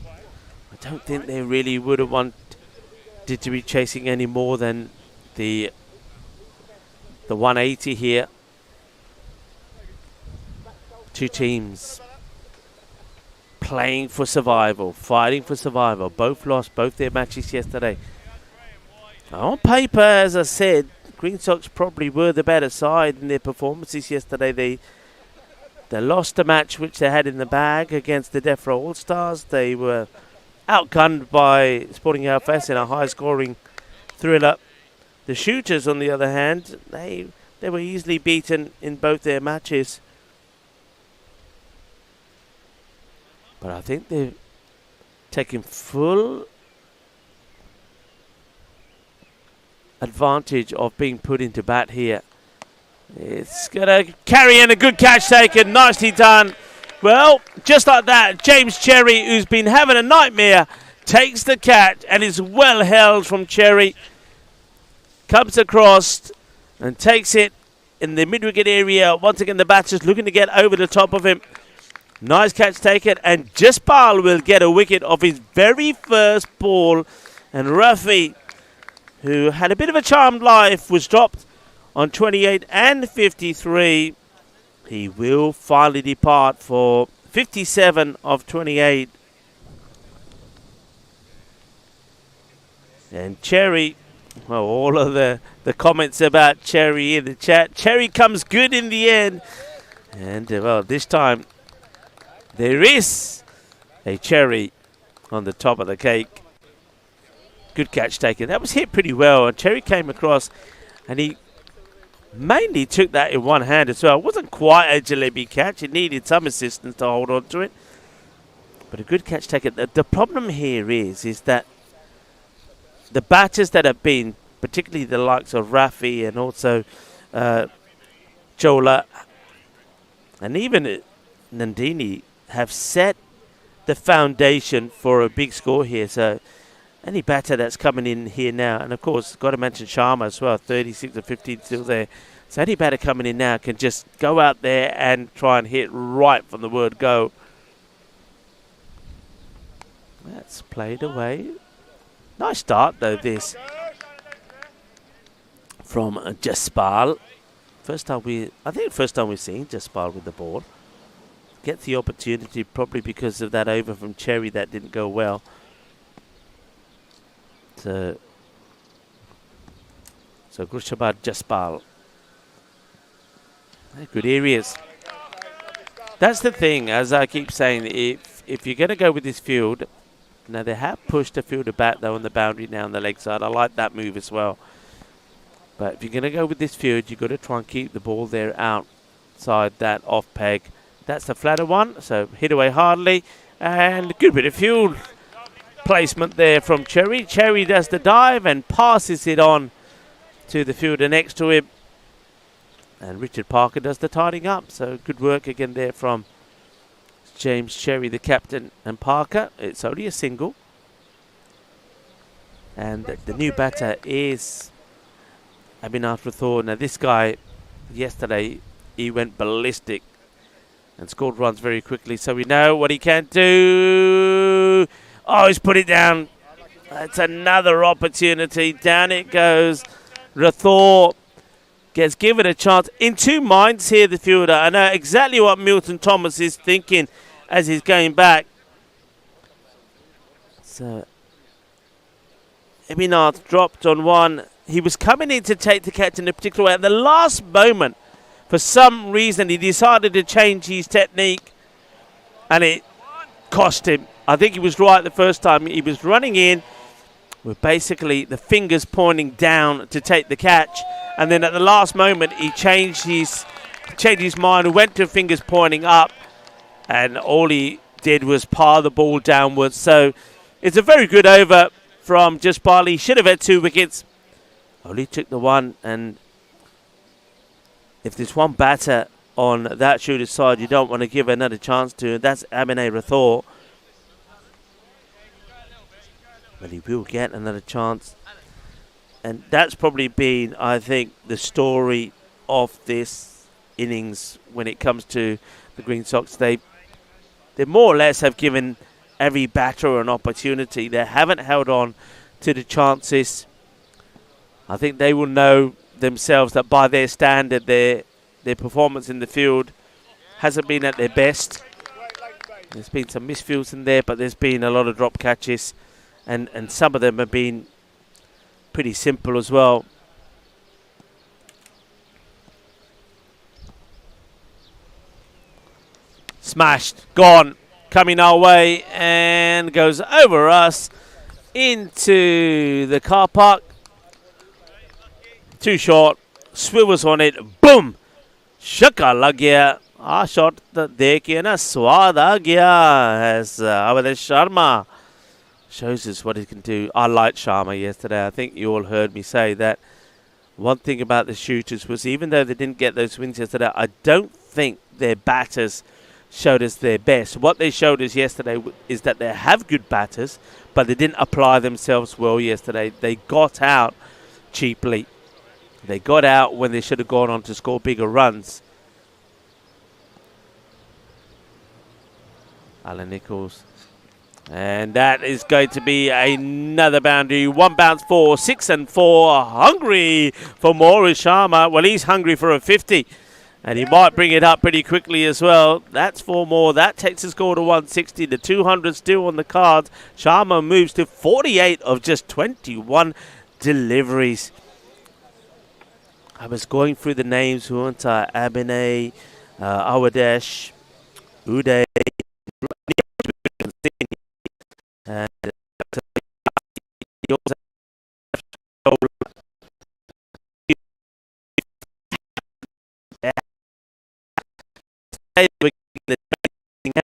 I don't think they really would have wanted to be chasing any more than the 180 here. Two teams playing for survival, fighting for survival. Both lost both their matches yesterday. On paper, as I said, Green Sox probably were the better side in their performances yesterday. They lost a match which they had in the bag against the Defra All-Stars. They were outgunned by Sporting RFS in a high-scoring thriller. The Shooters, on the other hand, they were easily beaten in both their matches. But I think they've taken full advantage of being put into bat here. It's going to carry in a good catch taken. Nicely done. Well, just like that, James Cherry, who's been having a nightmare, takes the catch and is well held from Cherry. Comes across and takes it in the mid-wicket area. Once again, the batter's looking to get over the top of him. Nice catch taken, and Jaspal will get a wicket off his very first ball. And Rafi, who had a bit of a charmed life, was dropped on 28 and 53. He will finally depart for 57 of 28. And Cherry, well, all of the comments about Cherry in the chat. Cherry comes good in the end. And, well, this time there is a Cherry on the top of the cake. Good catch taken. That was hit pretty well. And Cherry came across and he mainly took that in one hand as well. It wasn't quite a jalebi catch. It needed some assistance to hold on to it. But a good catch taken. The problem here is that the batters that have been particularly the likes of Rafi and also Jola and even Nandini have set the foundation for a big score here. So any batter that's coming in here now, and of course, got to mention Sharma as well, 36 of 15 still there. So any batter coming in now can just go out there and try and hit right from the word go. That's played away. Nice start though this from Jaspal. I think first time we've seen Jaspal with the ball. Gets the opportunity probably because of that over from Cherry that didn't go well. So Gurchabad Jaspal. Good areas. That's the thing, as I keep saying, if you're going to go with this field, now they have pushed the fielder back though on the boundary now on the leg side. I like that move as well. But if you're going to go with this field, you've got to try and keep the ball there outside that off peg. That's the flatter one, so hit away hardly. And a good bit of field placement there from Cherry. Cherry does the dive and passes it on to the fielder next to him. And Richard Parker does the tidying up. So good work again there from James Cherry, the captain, and Parker. It's only a single. And the new batter is Abhinav Rathore. Now this guy, yesterday, he went ballistic and scored runs very quickly. So we know what he can do. Oh, he's put it down. That's another opportunity. Down it goes. Rathore gets given a chance. In two minds here, the fielder. I know exactly what Milton Thomas is thinking as he's going back. So Abhinav dropped on one. He was coming in to take the catch in a particular way. At the last moment, for some reason, he decided to change his technique, and it cost him. I think he was right the first time. He was running in with basically the fingers pointing down to take the catch, and then at the last moment, he changed his mind and went to fingers pointing up, and all he did was par the ball downwards. So it's a very good over from Jaspal. He should have had 2 wickets. Only took the one, and if there's one batter on that shooter's side you don't want to give another chance to, that's Abhinay Rathore. But he will get another chance. And that's probably been, I think, the story of this innings when it comes to the Green Sox. They more or less have given every batter an opportunity. They haven't held on to the chances. I think they will know themselves that by their standard, their performance in the field hasn't been at their best. There's been some misfields in there, but there's been a lot of drop catches, and some of them have been pretty simple as well. Smashed, gone, coming our way, and goes over us into the car park. Too short, swivels on it, boom! Shaka lag gaya. Ah, shot dekhiye na, swad aa gaya, as Avadhesh Sharma shows us what he can do. I liked Sharma yesterday. I think you all heard me say that. One thing about the shooters was, even though they didn't get those wins yesterday, I don't think their batters showed us their best. What they showed us yesterday is that they have good batters, but they didn't apply themselves well yesterday. They got out cheaply. They got out when they should have gone on to score bigger runs. Alan Nichols. And that is going to be another boundary. 1 bounce for 6 and 4. Hungry for more is Sharma. Well, he's hungry for a 50. And he might bring it up pretty quickly as well. That's 4 more. That takes the score to 160. The 200 still on the cards. Sharma moves to 48 of just 21 deliveries. I was going through the names, weren't I? Abhinay, Awadesh, Uday, and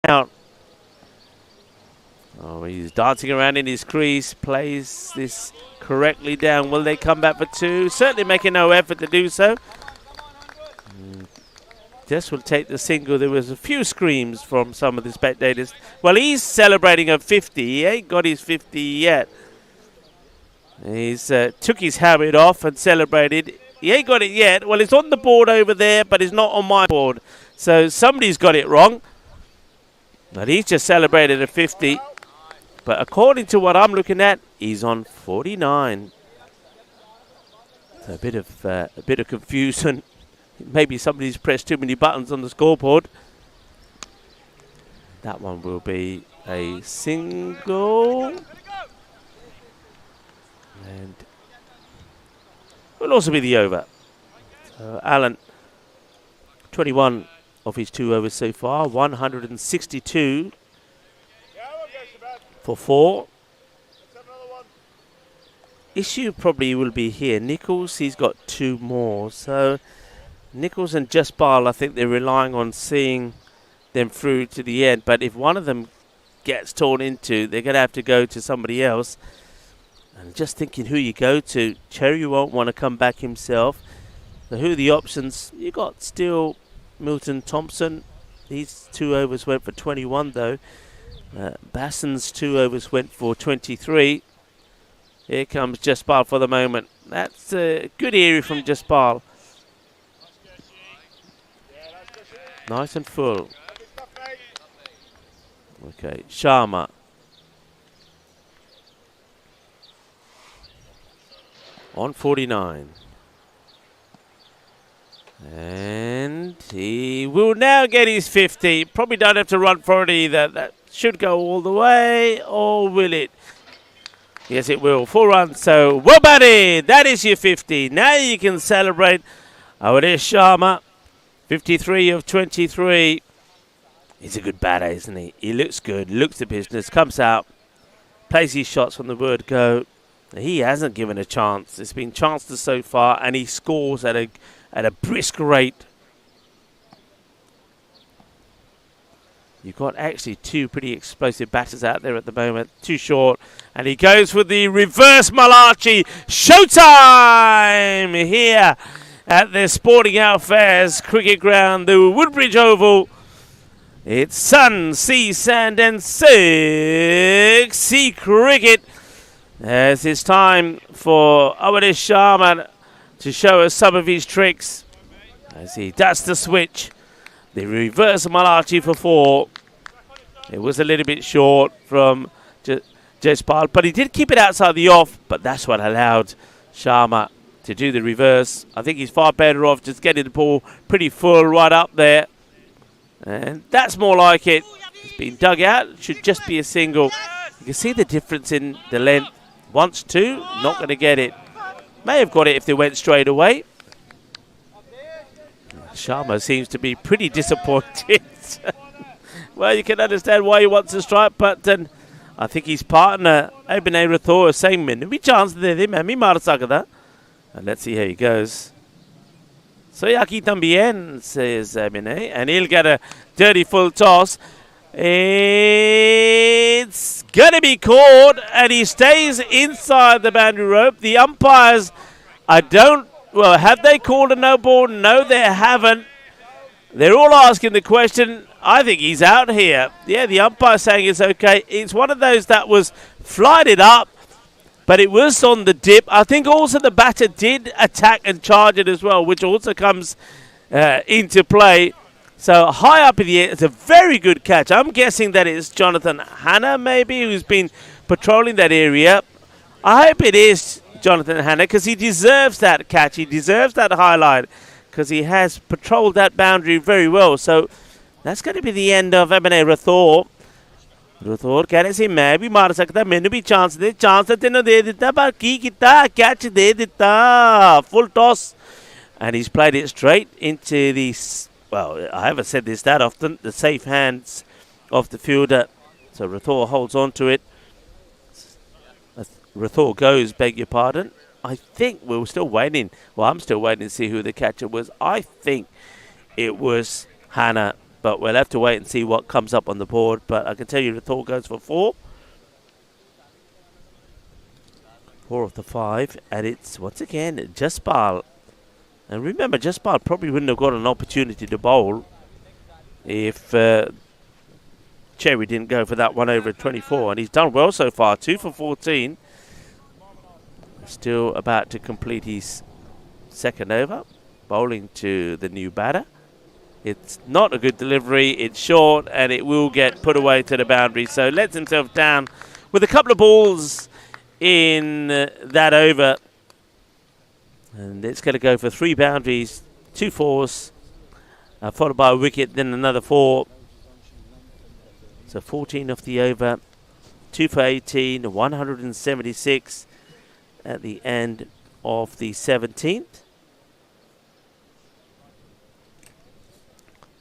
out. Oh, he's dancing around in his crease, plays this correctly down. Will they come back for 2? Certainly making no effort to do so. Just will take the single. There was a few screams from some of the spectators. Well, he's celebrating a 50. He ain't got his 50 yet. He's took his helmet off and celebrated. He ain't got it yet. Well, it's on the board over there, but it's not on my board. So somebody's got it wrong. But he's just celebrated a 50. But according to what I'm looking at, he's on 49. So a bit of confusion. Maybe somebody's pressed too many buttons on the scoreboard. That one will be a single. And will also be the over. So Alan, 21 of his 2 overs so far. 162 for 4. Issue probably will be here. Nichols, he's got 2 more. So Nichols and Jaspal, I think they're relying on seeing them through to the end. But if one of them gets torn into, they're going to have to go to somebody else. And just thinking who you go to. Cherry won't want to come back himself. So who are the options? You got still Milton Thompson. These 2 overs went for 21 though. Basson's 2 overs went for 23. Here comes Jaspal for the moment. That's a good area from Jaspal. Nice and full. Okay, Sharma. On 49. And he will now get his 50. Probably don't have to run for it either. That should go all the way, or will it? Yes, it will. 4 runs, so well batted. That is your 50. Now you can celebrate. Oh, it is Sharma. 53 of 23. He's a good batter, isn't he? He looks good, looks the business, comes out, plays his shots from the word go. He hasn't given a chance. It's been chances so far, and he scores at a brisk rate. You've got actually 2 pretty explosive batters out there at the moment. Too short. And he goes for the reverse Malachi. Showtime here at the Sporting Outfairs cricket ground, the Woodbridge Oval. It's sun, sea, sand and sea cricket. As it's time for Awadish Sharma to show us some of his tricks. As he does the switch. The reverse Malachi for 4. It was a little bit short from Jaspal, but he did keep it outside the off, but that's what allowed Sharma to do the reverse. I think he's far better off just getting the ball pretty full right up there. And that's more like it. It's been dug out. It should just be a single. You can see the difference in the length. Wants to, not going to get it. May have got it if they went straight away. Sharma seems to be pretty disappointed. Well, you can understand why he wants to strike, but I think his partner, Abhinay Rathore, is saying, "Minnu chance de de, main bhi maar sakta." And let's see how he goes. So aquí también, says Abhinay, and he'll get a dirty full toss. It's going to be caught, and he stays inside the boundary rope. The umpires, have they called a no ball? No, they haven't. They're all asking the question. I think he's out here. Yeah, the umpire's saying it's okay. It's one of those that was flighted up, but it was on the dip. I think also the batter did attack and charge it as well, which also comes into play. So high up in the air, it's a very good catch. I'm guessing that it's Jonathan Hanna maybe who's been patrolling that area. I hope it is Jonathan Hanna because he deserves that catch. He deserves that highlight because he has patrolled that boundary very well. So that's going to be the end of Abhinay Rathore. Rathore कह रहे सी मैं भी मार सकता मैंने भी chance तेनों दे दिता पर की किता catch दे दिता full toss and he's played it straight into the I haven't said this that often, the safe hands of the fielder. So Rathore holds on to it. Rathore goes, beg your pardon. I think we're still waiting. Well, I'm still waiting to see who the catcher was. I think it was Hanna, but we'll have to wait and see what comes up on the board. But I can tell you Rathore goes for 4. 4 of the 5, and it's once again Jaspal. And remember, Jaspal probably wouldn't have got an opportunity to bowl if Cherry didn't go for that 1 over 24, and he's done well so far. 2 for 14. Still about to complete his second over, bowling to the new batter. It's not a good delivery, it's short, and it will get put away to the boundary. So lets himself down with a couple of balls in that over. And it's going to go for 3 boundaries, 2 fours, followed by a wicket, then another 4. So 14 off the over, 2 for 18, 176 at the end of the 17th.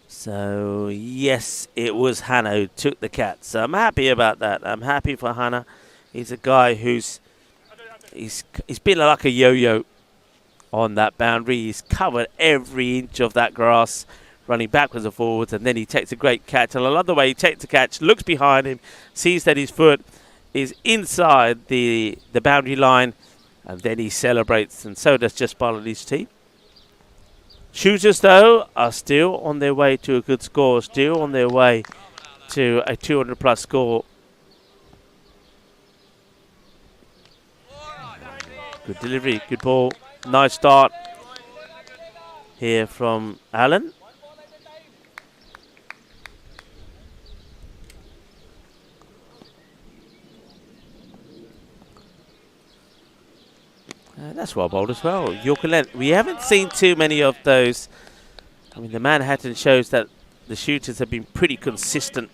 So, yes, it was Hannah who took the catch. So I'm happy about that. I'm happy for Hannah. He's a guy he's been like a yo-yo on that boundary. He's covered every inch of that grass, running backwards and forwards, and then he takes a great catch. And I love the way he takes the catch, looks behind him, sees that his foot is inside the boundary line, and then he celebrates, and so does Jaspal and his team. Shooters, though, are still on their way to a good score, still on their way to a 200-plus score. Good delivery, good ball, nice start here from Allen. That's well bowled as well. Yorker length. We haven't seen too many of those. I mean, the Manhattan shows that the shooters have been pretty consistent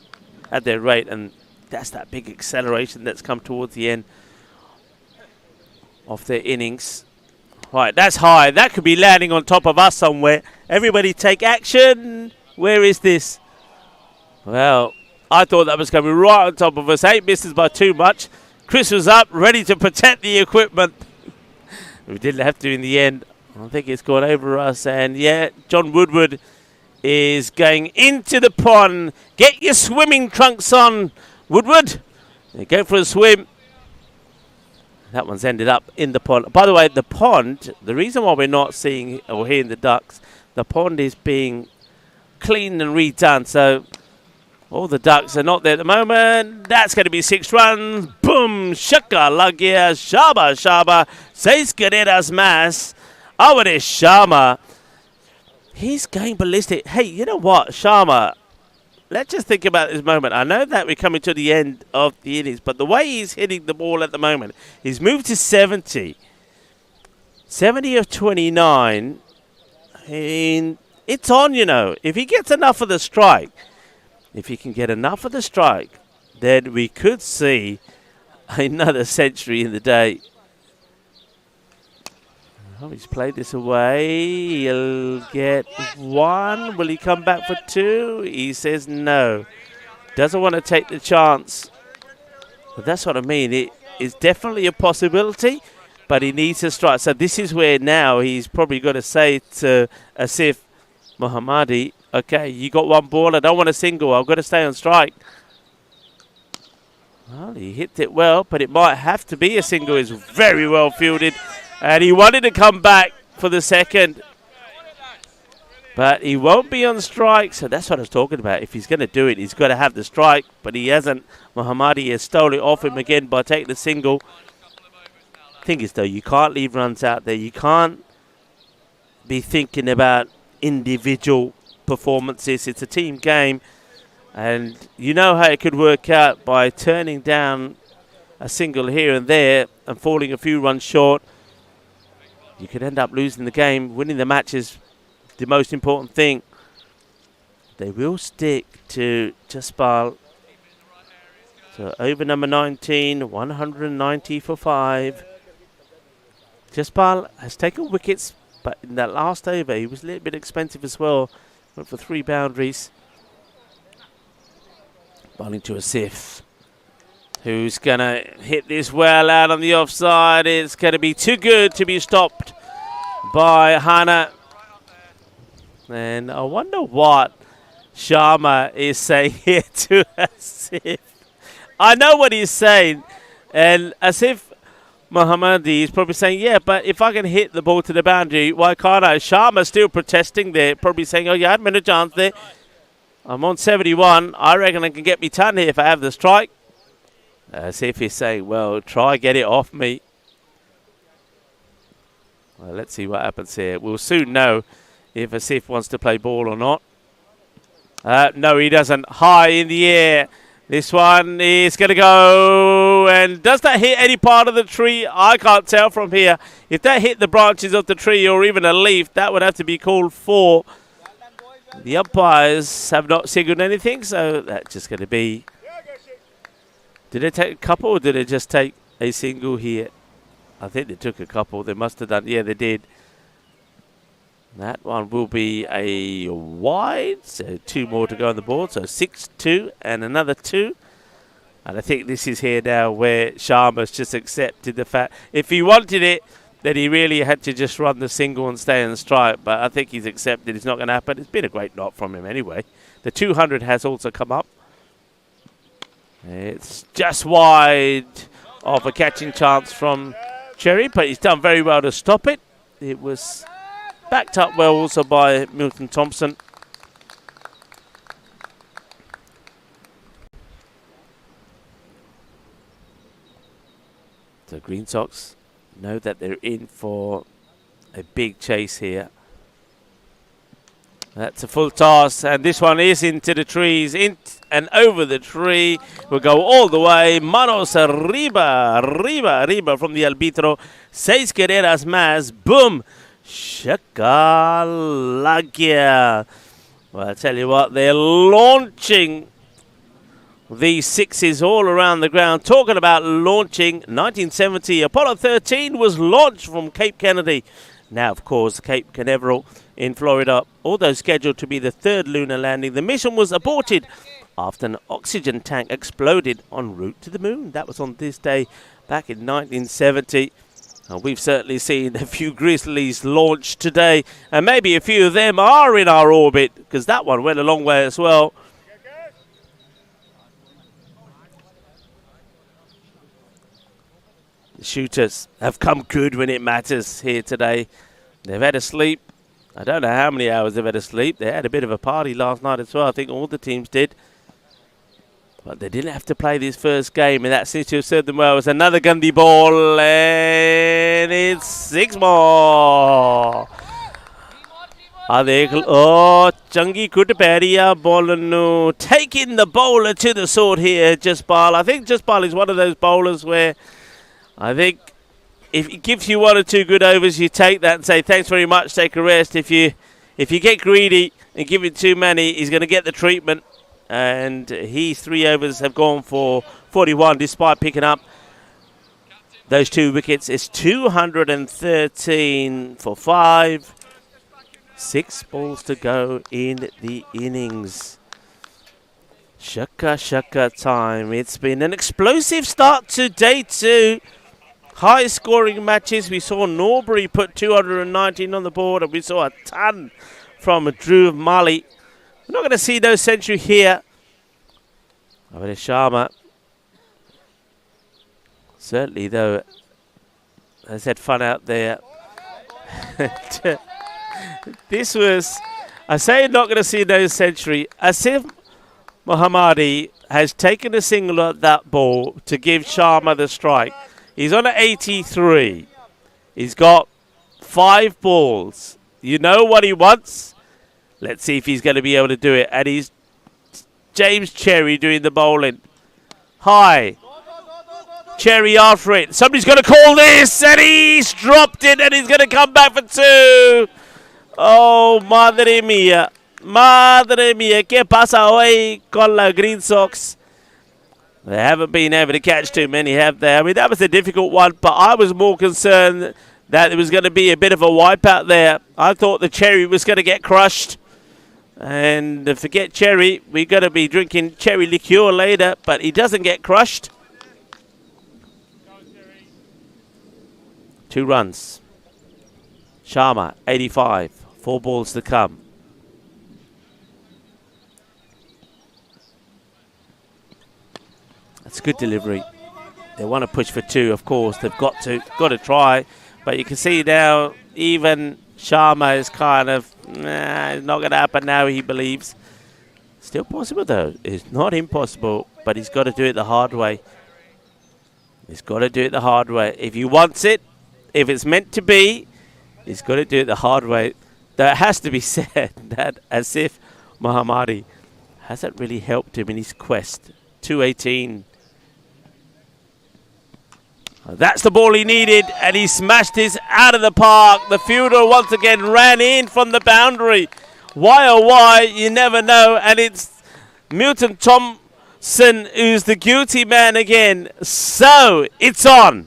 at their rate, and that's that big acceleration that's come towards the end of their innings. Right, that's high. That could be landing on top of us somewhere. Everybody take action. Where is this? Well, I thought that was coming right on top of us. 8 misses by too much. Chris was up, ready to protect the equipment. We didn't have to in the end. I think it's gone over us. And yeah, John Woodward is going into the pond. Get your swimming trunks on, Woodward. Go for a swim. That one's ended up in the pond. By the way, the pond, the reason why we're not seeing or hearing the ducks, the pond is being cleaned and redone. So all the ducks are not there at the moment. That's going to be 6 runs. Boom. Shaka lagia. Shaba shaba. 6 carreras más. Aware Sharma. He's going ballistic. Hey, you know what, Sharma? Let's just think about this moment. I know that we're coming to the end of the innings, but the way he's hitting the ball at the moment, he's moved to 70. 70 of 29. And it's on, you know. If he gets enough of the strike, if he can get enough of the strike, then we could see another century in the day. Oh, he's played this away. He'll get 1. Will he come back for 2? He says no. Doesn't want to take the chance. But that's what I mean. It is definitely a possibility, but he needs to strike. So this is where now he's probably got to say to Asif Mohammadi, okay, you got 1 ball. I don't want a single. I've got to stay on strike. Well, he hit it well, but it might have to be a single. It's very well fielded. And he wanted to come back for the second. But he won't be on strike. So that's what I was talking about. If he's going to do it, he's got to have the strike. But he hasn't. Mohammadi has stolen it off him again by taking the single. Thing is, though, you can't leave runs out there. You can't be thinking about individual performances. It's a team game. And you know how it could work out by turning down a single here and there and falling a few runs short. You could end up losing the game. Winning the match is the most important thing. They will stick to Jaspal. So over number 19, 190 for 5. Jaspal has taken wickets, but in that last over, he was a little bit expensive as well. Went for 3 boundaries. Bowling to Asif, who's going to hit this well out on the offside. It's going to be too good to be stopped by Hannah. And I wonder what Sharma is saying here to Asif. I know what he's saying. And Asif, Mohammadi is probably saying, yeah, but if I can hit the ball to the boundary, why can't I? Sharma still protesting there, probably saying, oh, yeah, I had a chance there. I'm on 71. I reckon I can get me ton here if I have the strike. As if he's saying, well, try get it off me. Well, let's see what happens here. We'll soon know if Asif wants to play ball or not. No, he doesn't. High in the air. This one is going to go. And does that hit any part of the tree? I can't tell from here. If that hit the branches of the tree or even a leaf, that would have to be called for. The umpires have not signaled anything, so that's just going to be... Did they take a couple or did they just take a single here? I think they took a couple. They must have done. Yeah, they did. That one will be a wide. So 2 more to go on the board. So 6-2 and another 2. And I think this is here now where Sharma's just accepted the fact. If he wanted it, then he really had to just run the single and stay on strike. But I think he's accepted it's not going to happen. It's been a great knock from him anyway. The 200 has also come up. It's just wide of a catching chance from Cherry, but he's done very well to stop it. It was backed up well also by Milton Thompson. The Green Sox know that they're in for a big chase here. That's a full toss, and this one is into the trees, in and over the tree. Will go all the way. Manos arriba, arriba, arriba from the arbitro. 6 carreras más. Boom. Shakalagia. Well, I tell you what, they're launching these sixes all around the ground. Talking about launching, 1970, Apollo 13 was launched from Cape Kennedy. Now, of course, Cape Canaveral in Florida, although scheduled to be the 3rd lunar landing, the mission was aborted after an oxygen tank exploded en route to the moon. That was on this day back in 1970. And we've certainly seen a few Grizzlies launched today, and maybe a few of them are in our orbit, because that one went a long way as well. The shooters have come good when it matters here today. They've had a sleep. I don't know how many hours they've had a sleep. They had a bit of a party last night as well. I think all the teams did. But they didn't have to play this first game, and that seems to have served them well. It's another Gandhi ball, and it's 6 more. Oh, Changi Kutapadiya bowler taking the bowler to the sword here, Jaspal. I think Jaspal is one of those bowlers where I think if he gives you 1 or 2 good overs, you take that and say, thanks very much, take a rest. If you get greedy and give him too many, he's going to get the treatment. And his 3 overs have gone for 41, despite picking up those 2 wickets. It's 213 for 5. 6 balls to go in the innings. Shaka shaka time. It's been an explosive start to day 2. High scoring matches. We saw Norbury put 219 on the board, and we saw a ton from Dhruv Mali. We're not going to see no century here. I mean, Sharma. Certainly, though, has had fun out there. This was, I say not going to see no century. Asif Mohammadi has taken a single at that ball to give Sharma the strike. He's on an 83. He's got 5 balls. You know what he wants? Let's see if he's going to be able to do it. And he's James Cherry doing the bowling. High. Cherry after it. Somebody's going to call this. And he's dropped it. And he's going to come back for 2. Oh, madre mía. Madre mía. ¿Qué pasa hoy con la Green Sox? They haven't been able to catch too many, have they? I mean, that was a difficult one. But I was more concerned that there was going to be a bit of a wipeout there. I thought the Cherry was going to get crushed. And forget Cherry. We're going to be drinking cherry liqueur later. But he doesn't get crushed. 2 runs. Sharma, 85. 4 balls to come. That's a good delivery. They want to push for 2, of course. They've got to try. But you can see now, even Sharma is kind of, it's not going to happen now, he believes. Still possible, though. It's not impossible, but he's got to do it the hard way. He's got to do it the hard way. If he wants it, if it's meant to be, he's got to do it the hard way. Though it has to be said that Asif Mohammadi hasn't really helped him in his quest. 218. That's the ball he needed, and he smashed this out of the park. The fielder once again ran in from the boundary. Why oh why, you never know. And it's Milton Thompson who's the guilty man again. So, it's on.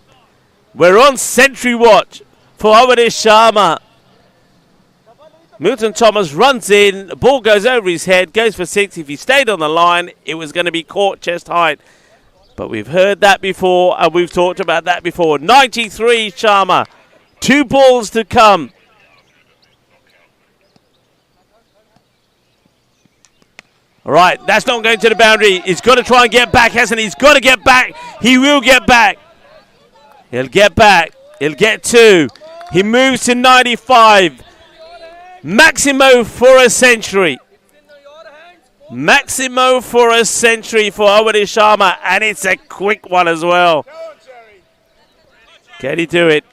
We're on century watch for Avadish Sharma. Milton Thomas runs in, the ball goes over his head, goes for 6. If he stayed on the line, it was going to be caught chest height. But we've heard that before, and we've talked about that before. 93 Sharma. 2 balls to come. All right, that's not going to the boundary. He's got to try and get back, hasn't he? He's got to get back. He will get back. He'll get back. He'll get 2. He moves to 95. Maximo for a century. Maximo for a century for Avadish Sharma, and it's a quick one as well. Can he do it?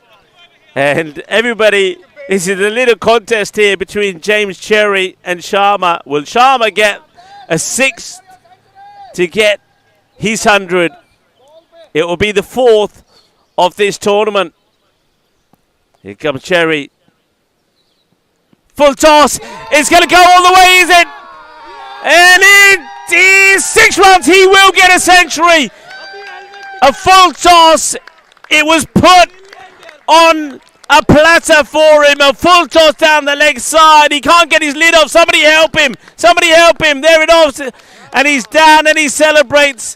And everybody, this is a little contest here between James Cherry and Sharma. Will Sharma get a 6th to get his 100? It will be the 4th of this tournament. Here comes Cherry. Full toss. It's going to go all the way, is it? And it is 6 runs. He will get a century. A full toss. It was put on a platter for him. A full toss down the leg side. He can't get his lid off. Somebody help him. Somebody help him. There it is. And he's down and he celebrates.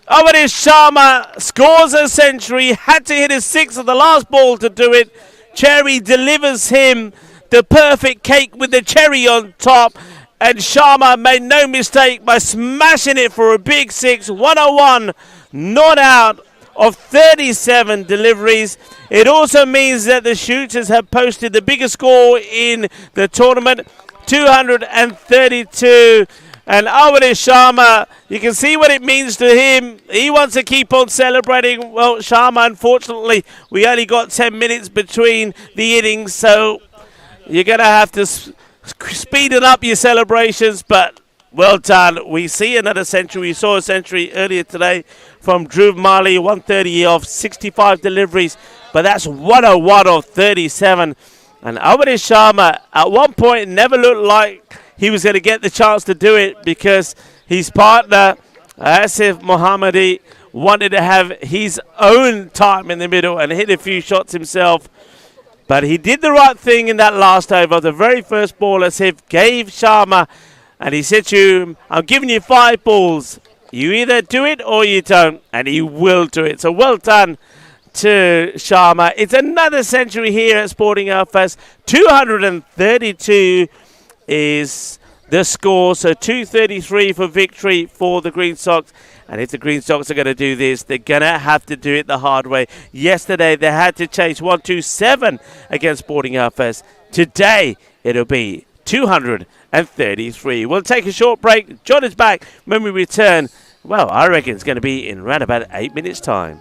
Avadish Sharma scores a century. Had to hit a 6 of the last ball to do it. Cherry delivers him the perfect cake with the cherry on top. And Sharma made no mistake by smashing it for a big 6. 101 not out of 37 deliveries. It also means that the shooters have posted the biggest score in the tournament, 232. And Avadish Sharma, you can see what it means to him. He wants to keep on celebrating. Well, Sharma, unfortunately, we only got 10 minutes between the innings, so you're going to have to speeding up your celebrations, but well done. We see another century. We saw a century earlier today from Dhruv Mali, 130 of 65 deliveries, but that's 101 of 37. And Avadish Sharma at one point never looked like he was going to get the chance to do it because his partner, Asif Mohammadi, wanted to have his own time in the middle and hit a few shots himself. But he did the right thing in that last over. The very first ball, Asif gave Sharma, and he said to him, I'm giving you 5 balls. You either do it or you don't, and he will do it. So well done to Sharma. It's another century here at Sporting Alphas. 232 is the score, so 233 for victory for the Green Sox. And if the Green Sox are going to do this, they're going to have to do it the hard way. Yesterday, they had to chase 127 against Sporting Alphas. Today, it'll be 233. We'll take a short break. John is back when we return. Well, I reckon it's going to be in around about 8 minutes' time.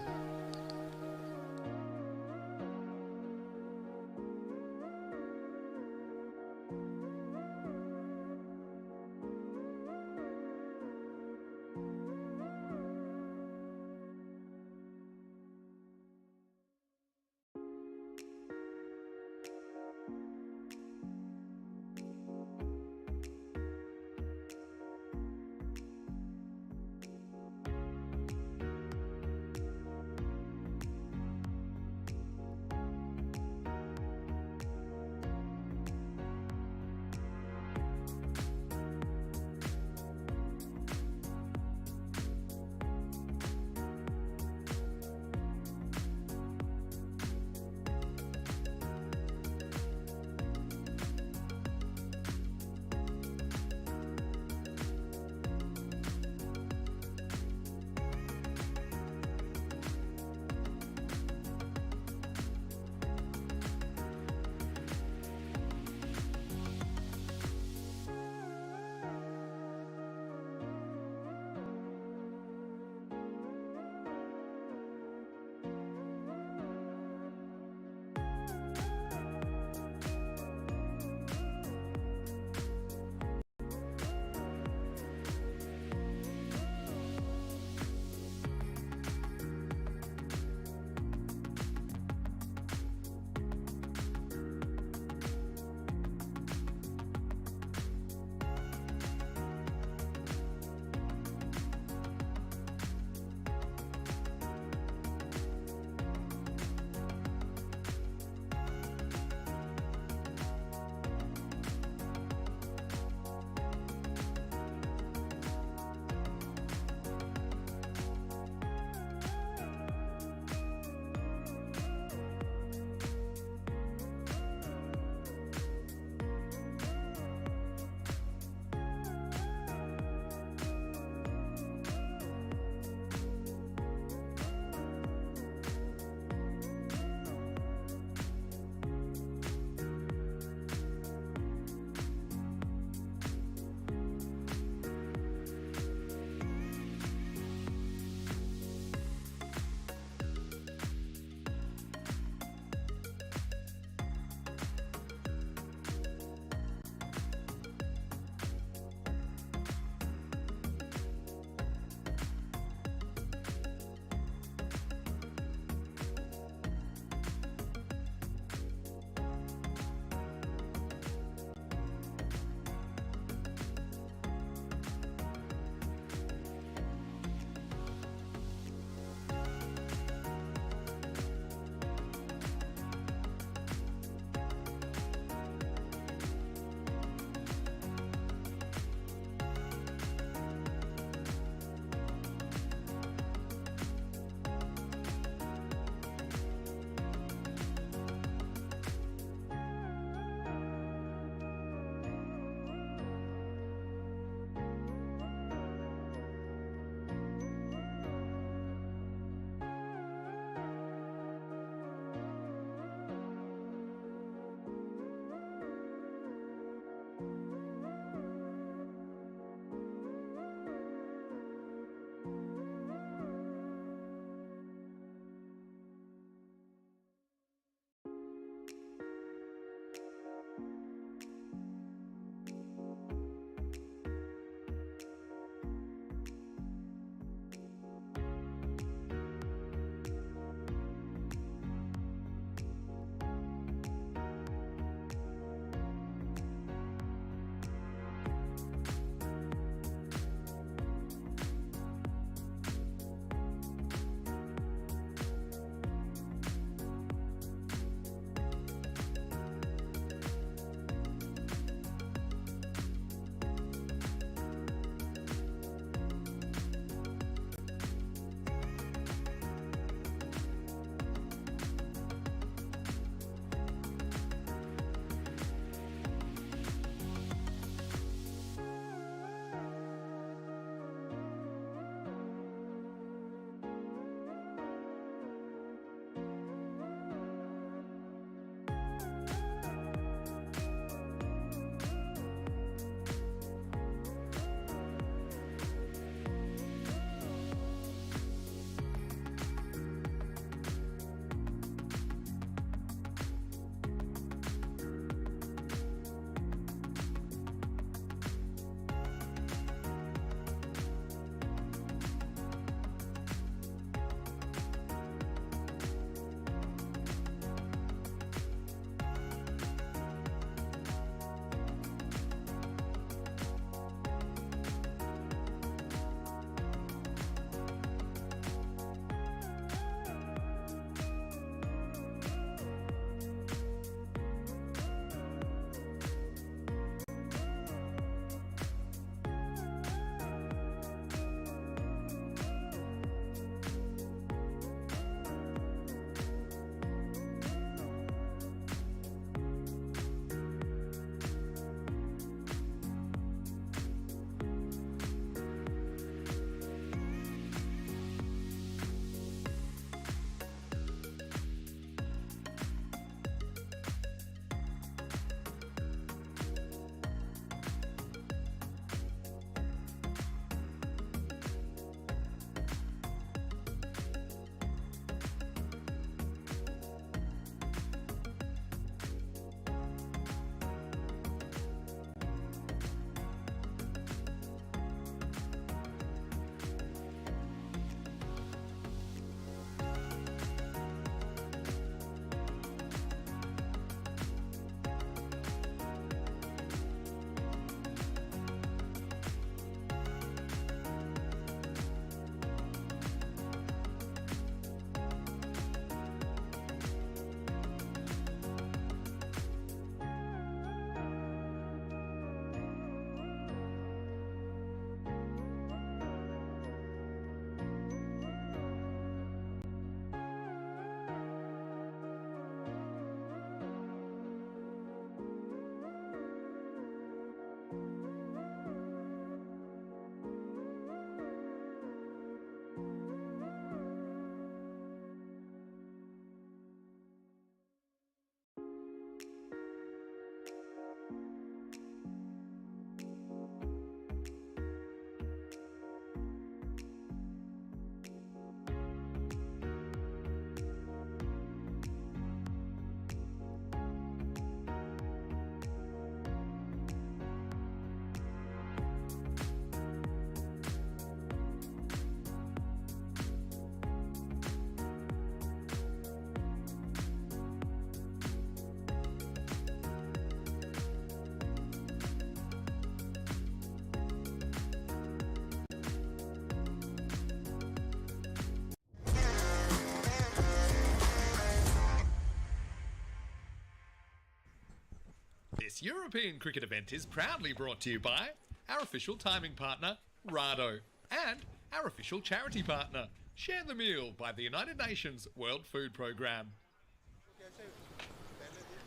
This European cricket event is proudly brought to you by our official timing partner, Rado, and our official charity partner, Share the Meal by the United Nations World Food Programme.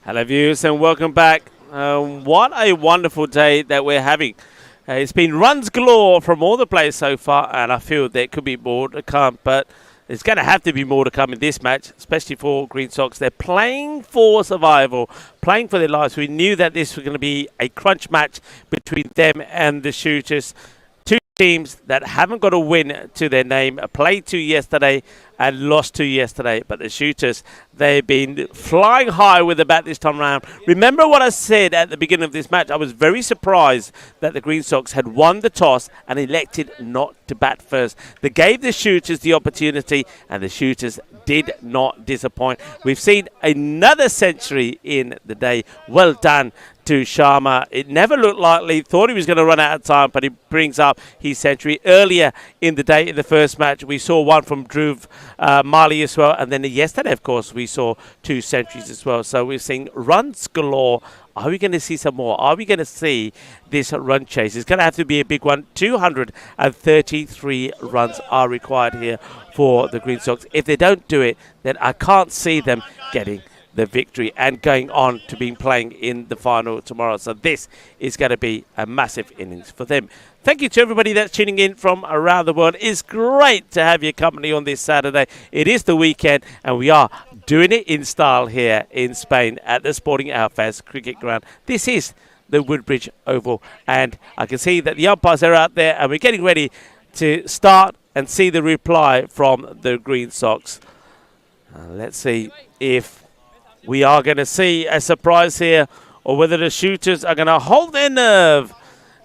Hello viewers and welcome back. What a wonderful day that we're having. It's been runs galore from all the players so far, and I feel there could be more to come, but there's going to have to be more to come in this match, especially for Green Sox. They're playing for survival, playing for their lives. We knew that this was going to be a crunch match between them and the Shooters. Two teams that haven't got a win to their name, played two yesterday and lost two yesterday. But the Shooters, they've been flying high with the bat this time around. Remember what I said at the beginning of this match? I was very surprised that the Green Sox had won the toss and elected not to bat first. They gave the Shooters the opportunity, and the Shooters did not disappoint. We've seen another century in the day. Well done to Sharma. It never looked likely. Thought he was going to run out of time, but he brings up his century. Earlier in the day, in the first match, we saw one from Dhruv Mali as well. And then yesterday, of course, we saw two centuries as well. So we're seeing runs galore. Are we going to see some more? Are we going to see this run chase? It's going to have to be a big one. 233 runs are required here for the Green Sox. If they don't do it, then I can't see them getting the victory and going on to being playing in the final tomorrow. So this is going to be a massive innings for them. Thank you to everybody that's tuning in from around the world. It's great to have your company on this Saturday. It is the weekend and we are doing it in style here in Spain at the Sporting Alfaz Cricket Ground. This is the Woodbridge Oval, and I can see that the umpires are out there and we're getting ready to start and see the reply from the Green Sox. Let's see if we are going to see a surprise here, or whether the Shooters are going to hold their nerve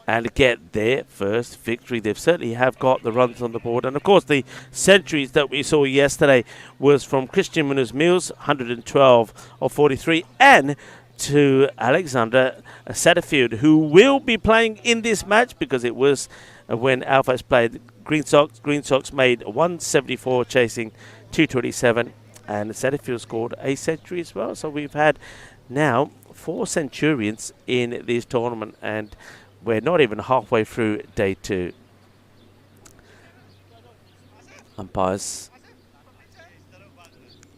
and get their first victory. They certainly have got the runs on the board. And, of course, the centuries that we saw yesterday was from Christian Munoz-Mills, 112 of 43, and to Alexander Satterfield, who will be playing in this match because it was when Alfaz played Green Sox. Green Sox made 174 chasing 227. And Satterfield scored a century as well. So we've had now 4 centurions in this tournament, and we're not even halfway through day 2. Umpires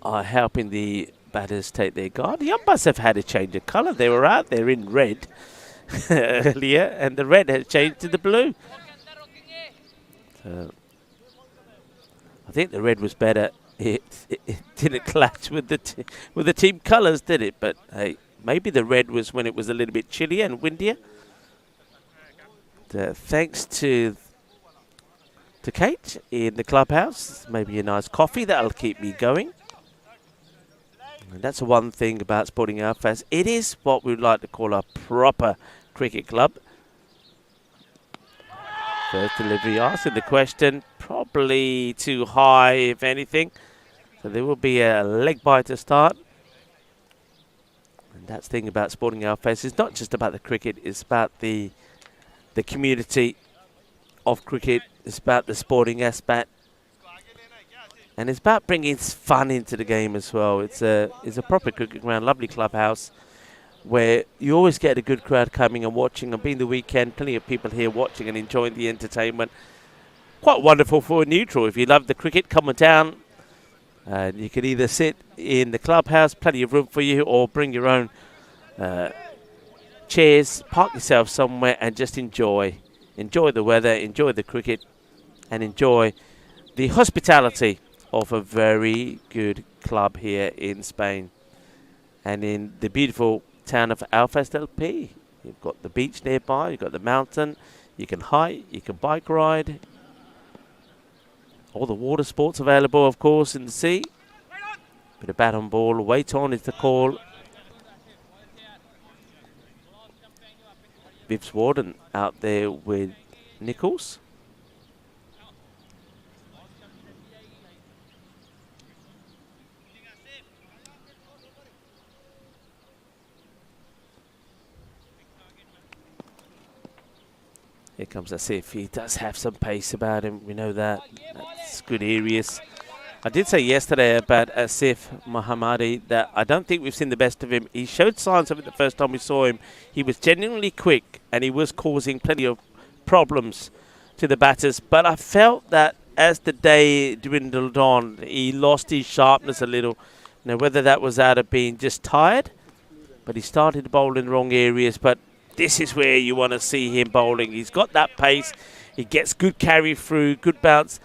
are helping the batters take their guard. The umpires have had a change of colour. They were out there in red earlier, and the red has changed to the blue. So I think the red was better. It didn't clash with the team colours, did it? But hey, maybe the red was when it was a little bit chillier and windier. Thanks to Kate in the clubhouse. Maybe a nice coffee that'll keep me going. And that's the one thing about Sporting Alfaz. It is what we would like to call a proper cricket club. First delivery, asking the question, probably too high, if anything. So there will be a leg bye to start. And that's the thing about Sporting Alfaz. It's not just about the cricket, it's about the community of cricket. It's about the sporting aspect. And it's about bringing fun into the game as well. It's a proper cricket ground, lovely clubhouse, where you always get a good crowd coming and watching. And being the weekend, plenty of people here watching and enjoying the entertainment. Quite wonderful for a neutral. If you love the cricket, come on down. And you can either sit in the clubhouse, plenty of room for you, or bring your own chairs, park yourself somewhere and just enjoy. Enjoy the weather, enjoy the cricket, and enjoy the hospitality of a very good club here in Spain. And in the beautiful town of Alfaz del Pi. You've got the beach nearby, you've got the mountain, you can hike, you can bike ride. All the water sports available, of course, in the sea. Bit of bat on ball, wait on is the call. Vivs Warden out there with Nichols. Here comes Asif. He does have some pace about him. We know that. That's good areas. I did say yesterday about Asif Mohammadi that I don't think we've seen the best of him. He showed signs of it the first time we saw him. He was genuinely quick and he was causing plenty of problems to the batters. But I felt that as the day dwindled on, he lost his sharpness a little. Now, whether that was out of being just tired, but he started to bowl in the wrong areas. But this is where you want to see him bowling. He's got that pace. He gets good carry through, good bounce.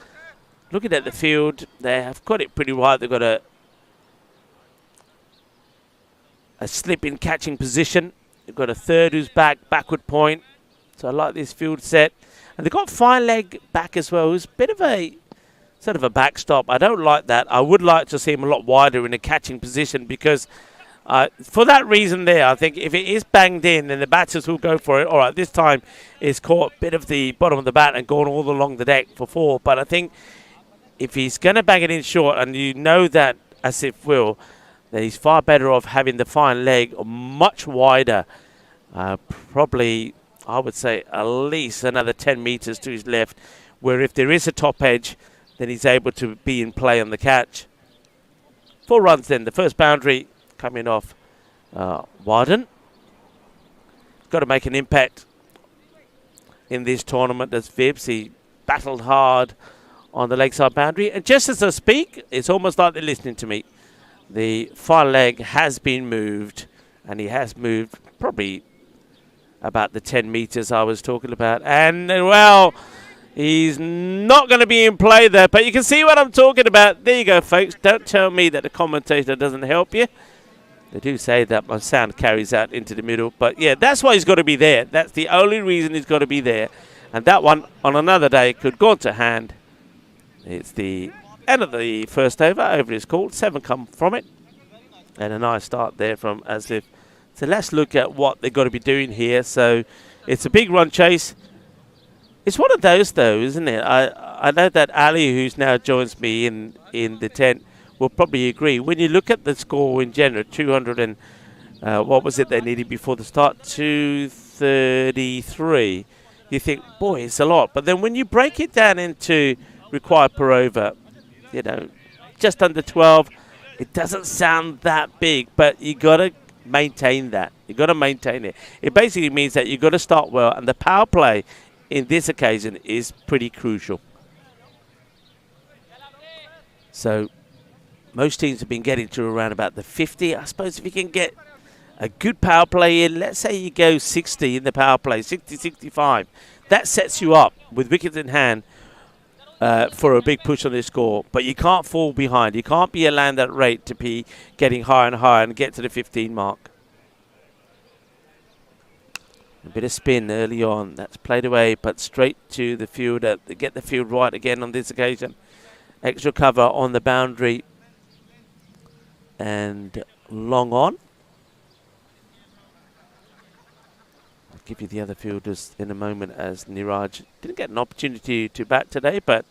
Looking at the field, they have got it pretty right. They've got a slip in catching position. They've got a third who's backward point. So I like this field set. And they've got fine leg back as well, who's a bit of a sort of a backstop. I don't like that. I would like to see him a lot wider in a catching position because for that reason there, I think if it is banged in, then the batters will go for it. All right, this time it's caught a bit of the bottom of the bat and gone all along the deck for 4. But I think if he's going to bang it in short, and you know that Asif will, then he's far better off having the fine leg much wider. Probably, I would say, at least another 10 metres to his left, where if there is a top edge, then he's able to be in play on the catch. 4 runs then. The first boundary coming off Warden. Got to make an impact in this tournament as Vibs. He battled hard on the leg side boundary. And just as I speak, it's almost like they're listening to me. The far leg has been moved, and he has moved probably about the 10 metres I was talking about. And, well, he's not going to be in play there, but you can see what I'm talking about. There you go, folks. Don't tell me that the commentator doesn't help you. They do say that my sound carries out into the middle. But, yeah, that's why he's got to be there. That's the only reason he's got to be there. And that one, on another day, could go to hand. It's the end of the first over is called. 7 come from it. And a nice start there from Asif. So let's look at what they've got to be doing here. So it's a big run chase. It's one of those, though, isn't it? I know that Ali, who's now joins me in the tent, will probably agree. When you look at the score in general, 200 and what was it they needed before the start? 233. You think, boy, it's a lot. But then when you break it down into required per over, you know, just under 12, it doesn't sound that big, but you got to maintain that. You got to maintain it. It basically means that you got to start well, and the power play in this occasion is pretty crucial. So most teams have been getting to around about the 50. I suppose if you can get a good power play in, let's say you go 60 in the power play, 60, 65, that sets you up with wickets in hand for a big push on this score. But you can't fall behind. You can't be allowing that rate to be getting higher and higher and get to the 15 mark. A bit of spin early on. That's played away, but straight to the fielder. They get the field right again on this occasion. Extra cover on the boundary. And long on. I'll give you the other fielders in a moment as Niraj didn't get an opportunity to bat today, but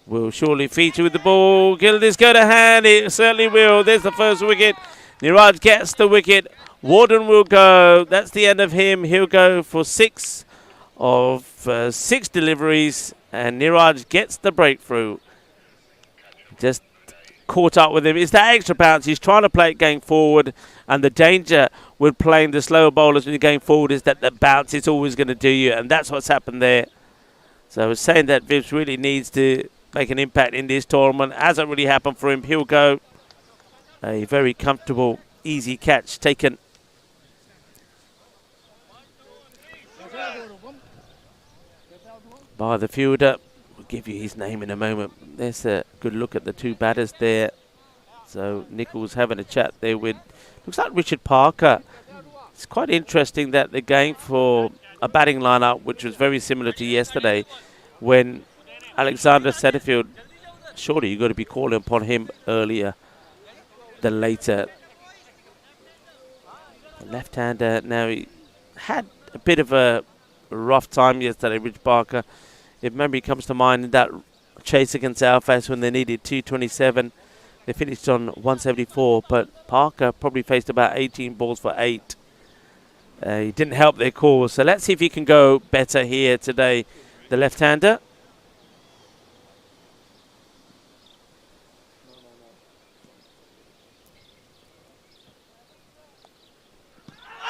will surely feature with the ball. Will this go to hand? It certainly will. There's the first wicket. Niraj gets the wicket. Warden will go. That's the end of him. He'll go for 6 of 6 deliveries, and Niraj gets the breakthrough. Just caught up with him. It's that extra bounce. He's trying to play it going forward, and the danger with playing the slower bowlers when you're going forward is that the bounce is always going to do you, and that's what's happened there. So I was saying that Vibs really needs to make an impact in this tournament. Hasn't really happened for him. He'll go. A very comfortable, easy catch taken. By the fielder. We'll give you his name in a moment. There's a good look at the 2 batters there. So Nichols having a chat there with, looks like Richard Parker. It's quite interesting that they're going for a batting lineup which was very similar to yesterday when Alexander Setterfield, surely you've got to be calling upon him earlier than later. The left-hander, now he had a bit of a rough time yesterday, Rich Parker. If memory comes to mind in that chase against Alfas when they needed 227, they finished on 174, but Parker probably faced about 18 balls for 8. He didn't help their cause, so let's see if he can go better here today. The left-hander.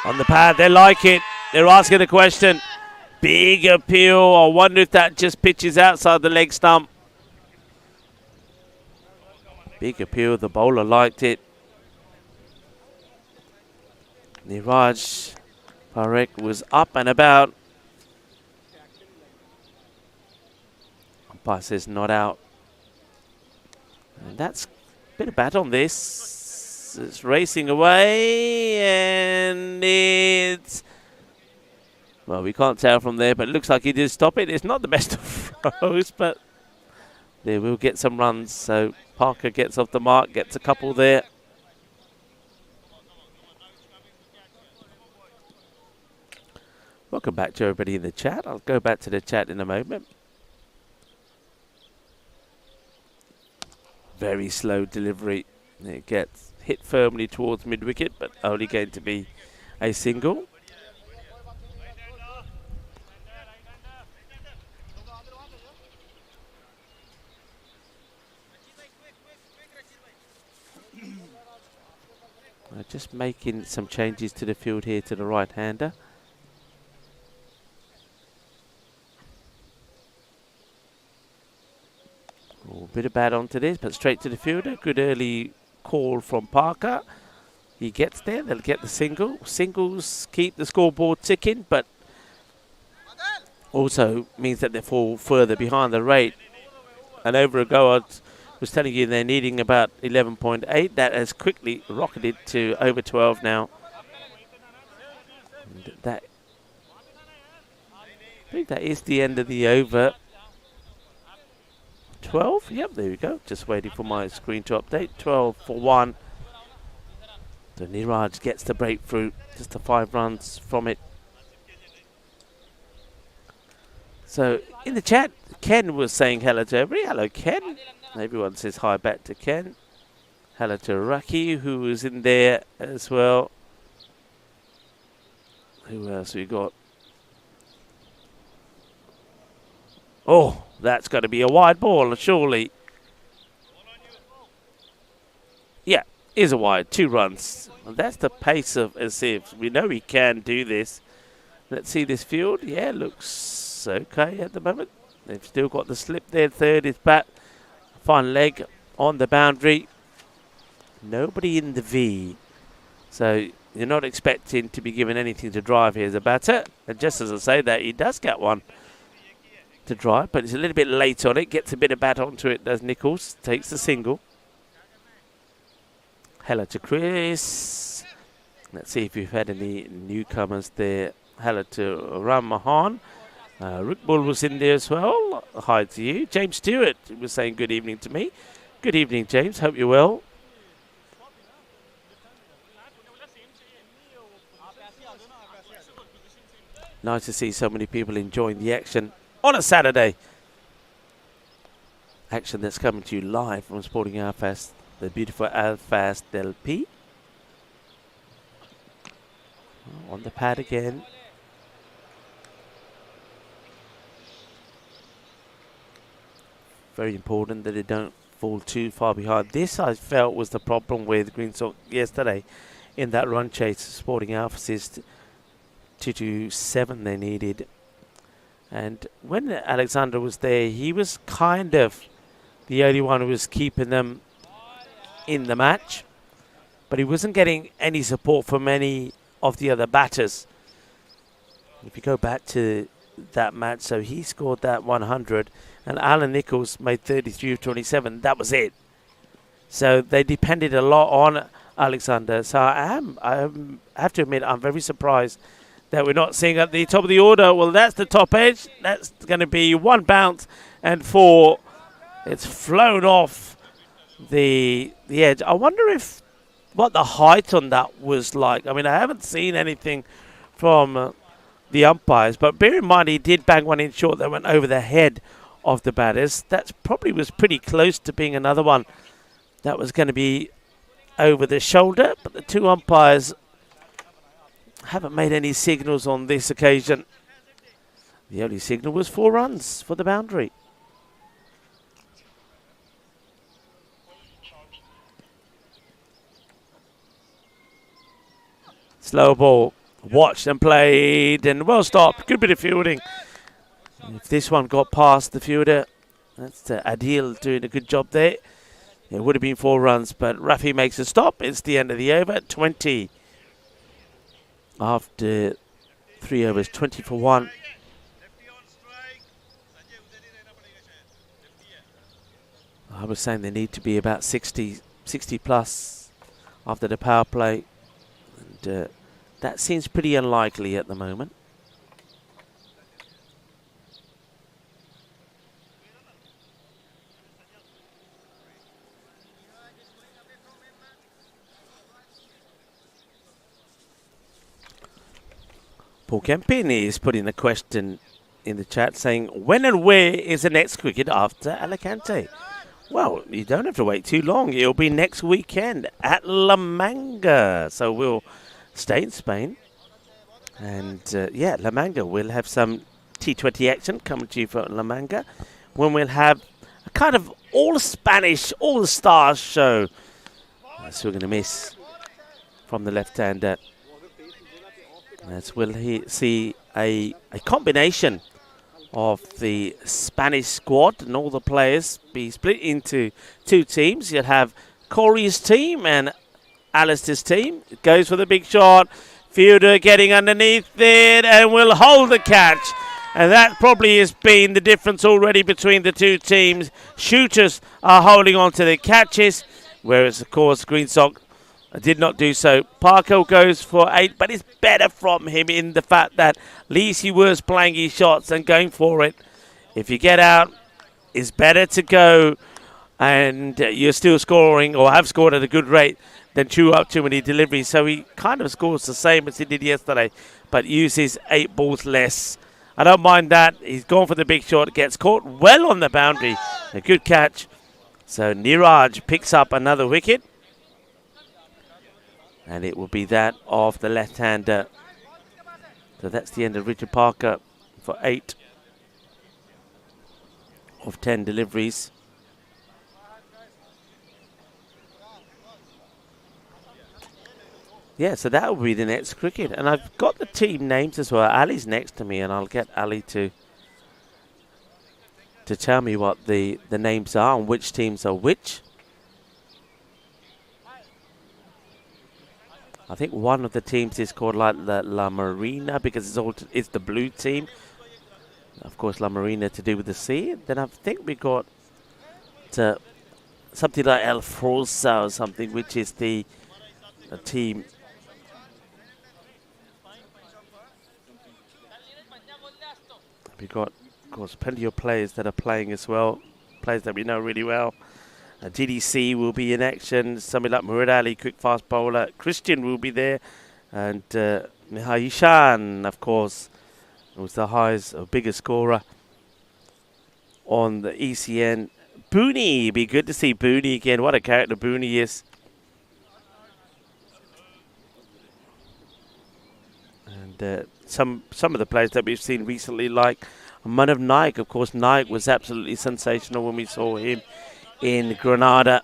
On the pad, they like it. They're asking the question. Big appeal. I wonder if that just pitches outside the leg stump. Big appeal. The bowler liked it. Niraj Parekh was up and about. Umpire says not out. And that's a bit of bat on this. It's racing away and it's... Well, we can't tell from there, but it looks like he did stop it. It's not the best of throws, but they will get some runs. So Parker gets off the mark, gets a couple there. Welcome back to everybody in the chat. I'll go back to the chat in a moment. Very slow delivery. It gets hit firmly towards mid-wicket, but only going to be a single. Just making some changes to the field here to the right-hander. A bit of bat onto this, but straight to the fielder. Good early call from Parker. He gets there, they'll get the single. Singles keep the scoreboard ticking, but also means that they fall further behind the rate. And over a go, I was telling you they're needing about 11.8. That has quickly rocketed to over 12 now. And that, I think that is the end of the over. 12, yep, there we go. Just waiting for my screen to update. 12 for 1. So Niraj gets the breakthrough. Just the 5 runs from it. So in the chat, Ken was saying hello to everybody. Hello, Ken. Everyone says hi back to Ken. Hello to Raki, who was in there as well. Who else we got? Oh, that's got to be a wide ball, surely. Yeah, is a wide. 2 runs. And that's the pace of Asif. We know he can do this. Let's see this field. Yeah, looks okay at the moment. They've still got the slip there. Third is bat. Fine leg on the boundary. Nobody in the V. So you're not expecting to be given anything to drive here as a batter. And just as I say that, he does get one to drive, but it's a little bit late on it. Gets a bit of bat onto it, does Nichols. Takes the single. Hello to Chris. Let's see if we've had any newcomers there. Hello to Ram Mahan. Rick Bull was in there as well. Hi to you. James Stewart was saying good evening to me. Good evening, James. Hope you're well. Nice to see so many people enjoying the action on a Saturday. Action that's coming to you live from Sporting Alfast, the beautiful Alfast Del P. On the pad again. Very important that they don't fall too far behind. This, I felt, was the problem with Greensock yesterday in that run chase. Sporting Alfast 227 they needed. And when Alexander was there, he was kind of the only one who was keeping them in the match. But he wasn't getting any support from any of the other batters. If you go back to that match, so he scored that 100 and Alan Nichols made 33 of 27. That was it. So they depended a lot on Alexander. So I have to admit, I'm very surprised that we're not seeing at the top of the order. Well, that's the top edge. That's going to be 1 bounce and 4. It's flown off the edge. I wonder if what the height on that was like. I mean, I haven't seen anything from the umpires, but bear in mind he did bang one in short that went over the head of the batters. That probably was pretty close to being another one that was going to be over the shoulder, but the 2 umpires haven't made any signals on this occasion. The only signal was 4 runs for the boundary. Slow ball. watched and played, and well stopped. Good bit of fielding. If this one got past the fielder, that's Adil doing a good job there. It would have been 4 runs, but Rafi makes a stop. It's the end of the over. 20 after 3 overs, 20 for 1. I was saying they need to be about 60 plus after the power play. And that seems pretty unlikely at the moment. Paul Campini is putting a question in the chat saying, when and where is the next cricket after Alicante? Well, you don't have to wait too long. It'll be next weekend at La Manga. So we'll stay in Spain. And yeah, La Manga, we'll have some T20 action coming to you from La Manga, when we'll have a kind of all Spanish, all the stars show. That's what we're going to miss from the left-hander. As we'll see a combination of the Spanish squad and all the players be split into 2 teams. You'll have Corey's team and Alistair's team. It goes for the big shot. Fielder getting underneath it and will hold the catch. And that probably has been the difference already between the 2 teams. Shooters are holding on to the catches, whereas, of course, Greensock did not do so. Parker goes for 8, but it's better from him in the fact that at least he was playing his shots and going for it. If you get out, it's better to go and you're still scoring or have scored at a good rate than chew up too many deliveries. So he kind of scores the same as he did yesterday, but uses 8 balls less. I don't mind that. He's gone for the big shot, gets caught well on the boundary. A good catch. So Niraj picks up another wicket. And it will be that of the left-hander. So that's the end of Richard Parker for 8 of 10 deliveries. Yeah, so that will be the next cricket. And I've got the team names as well. Ali's next to me, and I'll get Ali to tell me what the names are and which teams are which. I think one of the teams is called like the La Marina because it's the blue team. Of course, La Marina to do with the sea. Then I think we got something like El Forza or something, which is the team. We got, of course, plenty of players that are playing as well, players that we know really well. GDC will be in action. Somebody like Murad Ali, quick fast bowler. Christian will be there. And Mihai Ishan, of course, was the highest or biggest scorer on the ECN. Booney, be good to see Booney again. What a character Booney is. And some of the players that we've seen recently, like Manav Naik. Of course, Naik was absolutely sensational when we saw him in Granada.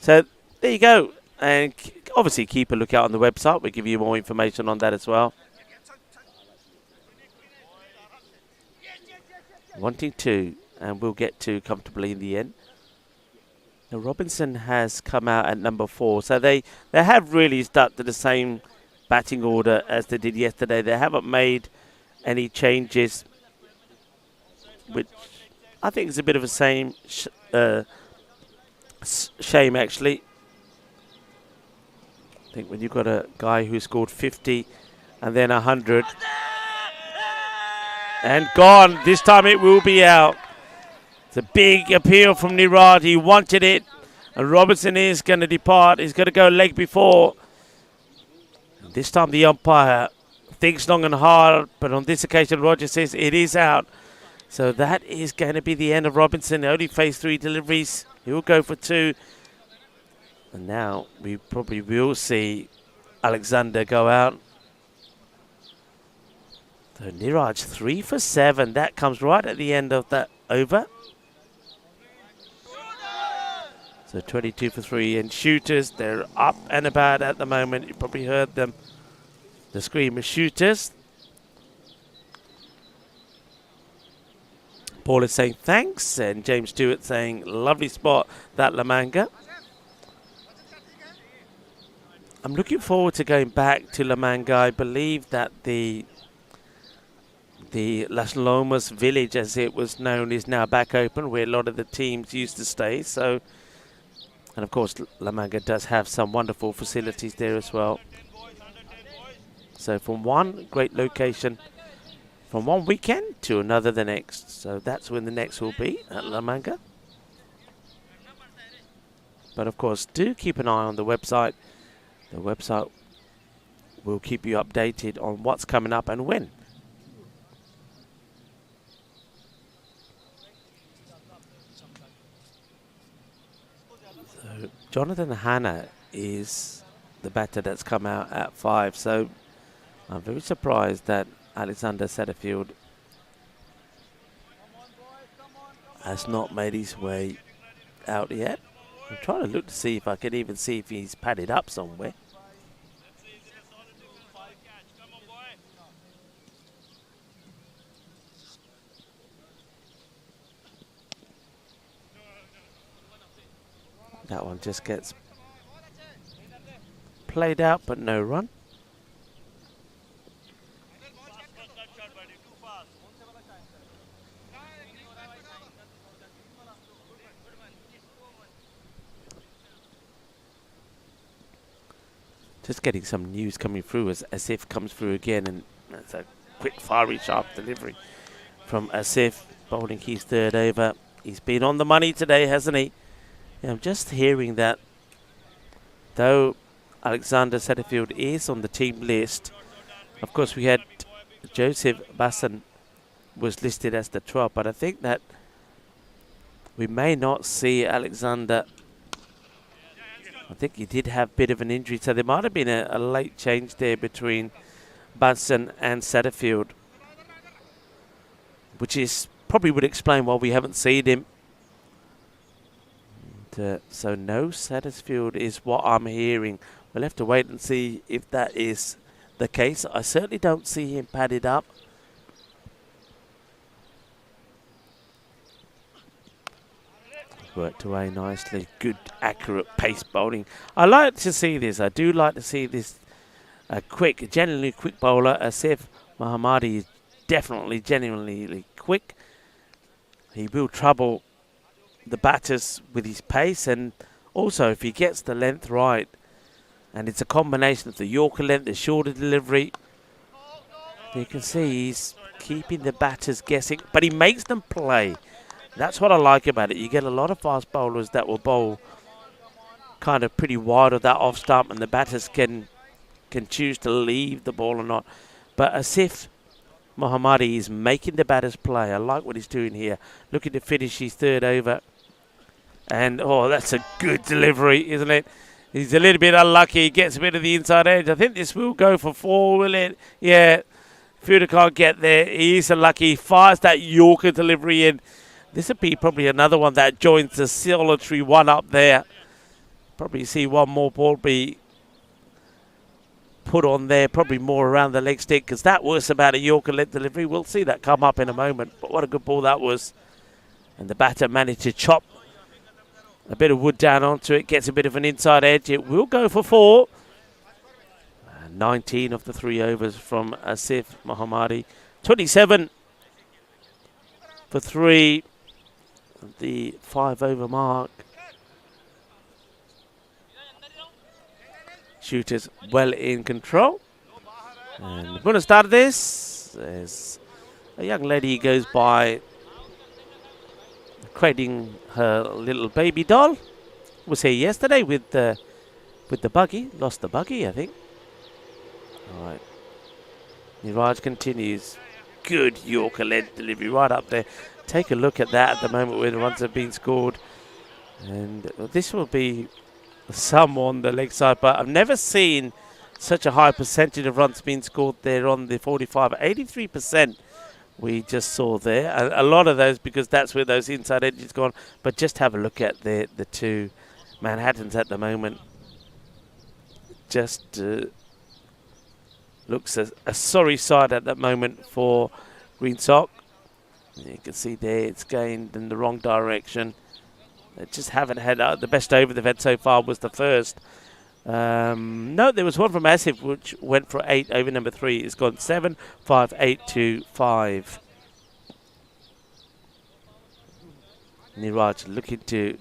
So there you go. And obviously keep a lookout on the website. We'll give you more information on that as well. Wanting 2, and we'll get 2 comfortably in the end. Now Robinson has come out at number 4. So they have really stuck to the same batting order as they did yesterday. They haven't made any changes, which I think is a bit of a shame, actually. I think when you've got a guy who scored 50 and then 100 and gone, this time it will be out. It's a big appeal from Nirad. He wanted it, and Robinson is going to depart. He's going to go leg before. And this time the umpire thinks long and hard, but on this occasion Roger says it is out. So that is going to be the end of Robinson. He only faced 3 deliveries. He will go for 2. And now we probably will see Alexander go out. So Niraj 3 for 7. That comes right at the end of that over. So 22 for 3. And shooters, they're up and about at the moment. You probably heard them. the Screamer shooters. Paul is saying thanks, and James Stewart saying lovely spot, that La Manga. I'm looking forward to going back to La Manga. I believe that the Las Lomas village, as it was known, is now back open, where a lot of the teams used to stay. So, and of course, La Manga does have some wonderful facilities there as well. So from one great location, from one weekend to another the next. So that's when the next will be at La Manga. But of course, do keep an eye on the website. The website will keep you updated on what's coming up and when. So Jonathan Hanna is the batter that's come out at 5. So I'm very surprised that Alexander Satterfield has not made his way out yet. I'm trying to look to see if I can even see if he's padded up somewhere. That one just gets played out, but no run. Just getting some news coming through as Asif comes through again, and that's a quick, fiery, sharp delivery from Asif, bowling his third over. He's been on the money today, hasn't he? Yeah, I'm just hearing that though Alexander Satterfield is on the team list, of course we had Joseph Basson was listed as the 12th, but I think that we may not see Alexander. I think he did have a bit of an injury, so there might have been a late change there between Bunsen and Satterfield, which is probably would explain why we haven't seen him. And, so no Satterfield is what I'm hearing. We'll have to wait and see if that is the case. I certainly don't see him padded up. Worked away nicely. Good, accurate pace bowling. I like to see this. I do like to see this quick, genuinely quick bowler. Asif Mohammadi is definitely, genuinely quick. He will trouble the batters with his pace, and also if he gets the length right, and it's a combination of the Yorker length, the shorter delivery, you can see he's keeping the batters guessing, but he makes them play. That's what I like about it. You get a lot of fast bowlers that will bowl kind of pretty wide of that off stump, and the batters can choose to leave the ball or not. But Asif Mohammadi is making the batters play. I like what he's doing here. Looking to finish his third over. And, oh, that's a good delivery, isn't it? He's a little bit unlucky. He gets a bit of the inside edge. I think this will go for 4, will it? Yeah. Fielder can't get there. He is unlucky. He fires that Yorker delivery in. This would be probably another one that joins the solitary one up there. Probably see one more ball be put on there, probably more around the leg stick, because that was about a Yorker leg delivery. We'll see that come up in a moment. But what a good ball that was. And the batter managed to chop a bit of wood down onto it, gets a bit of an inside edge. It will go for 4. 19 of the 3 overs from Asif Mohammadi. 27 for 3. The 5 over mark. Shooters well in control. And we're going to start this. There's a young lady who goes by cradling her little baby doll. Was here yesterday with the buggy. Lost the buggy, I think. All right. Niraj continues. Good Yorker led delivery right up there. Take a look at that at the moment where the runs have been scored. And this will be some on the leg side, but I've never seen such a high percentage of runs being scored there on the 45. 83% we just saw there. A lot of those because that's where those inside edges gone. But just have a look at the 2 Manhattans at the moment. Just Looks a sorry side at that moment for Green Sock. You can see there it's gained in the wrong direction. They just haven't had the best over they've had so far was the first. No, there was one from Asif which went for 8 over number 3. It's gone 7, 5, 8 to 5. Niraj looking to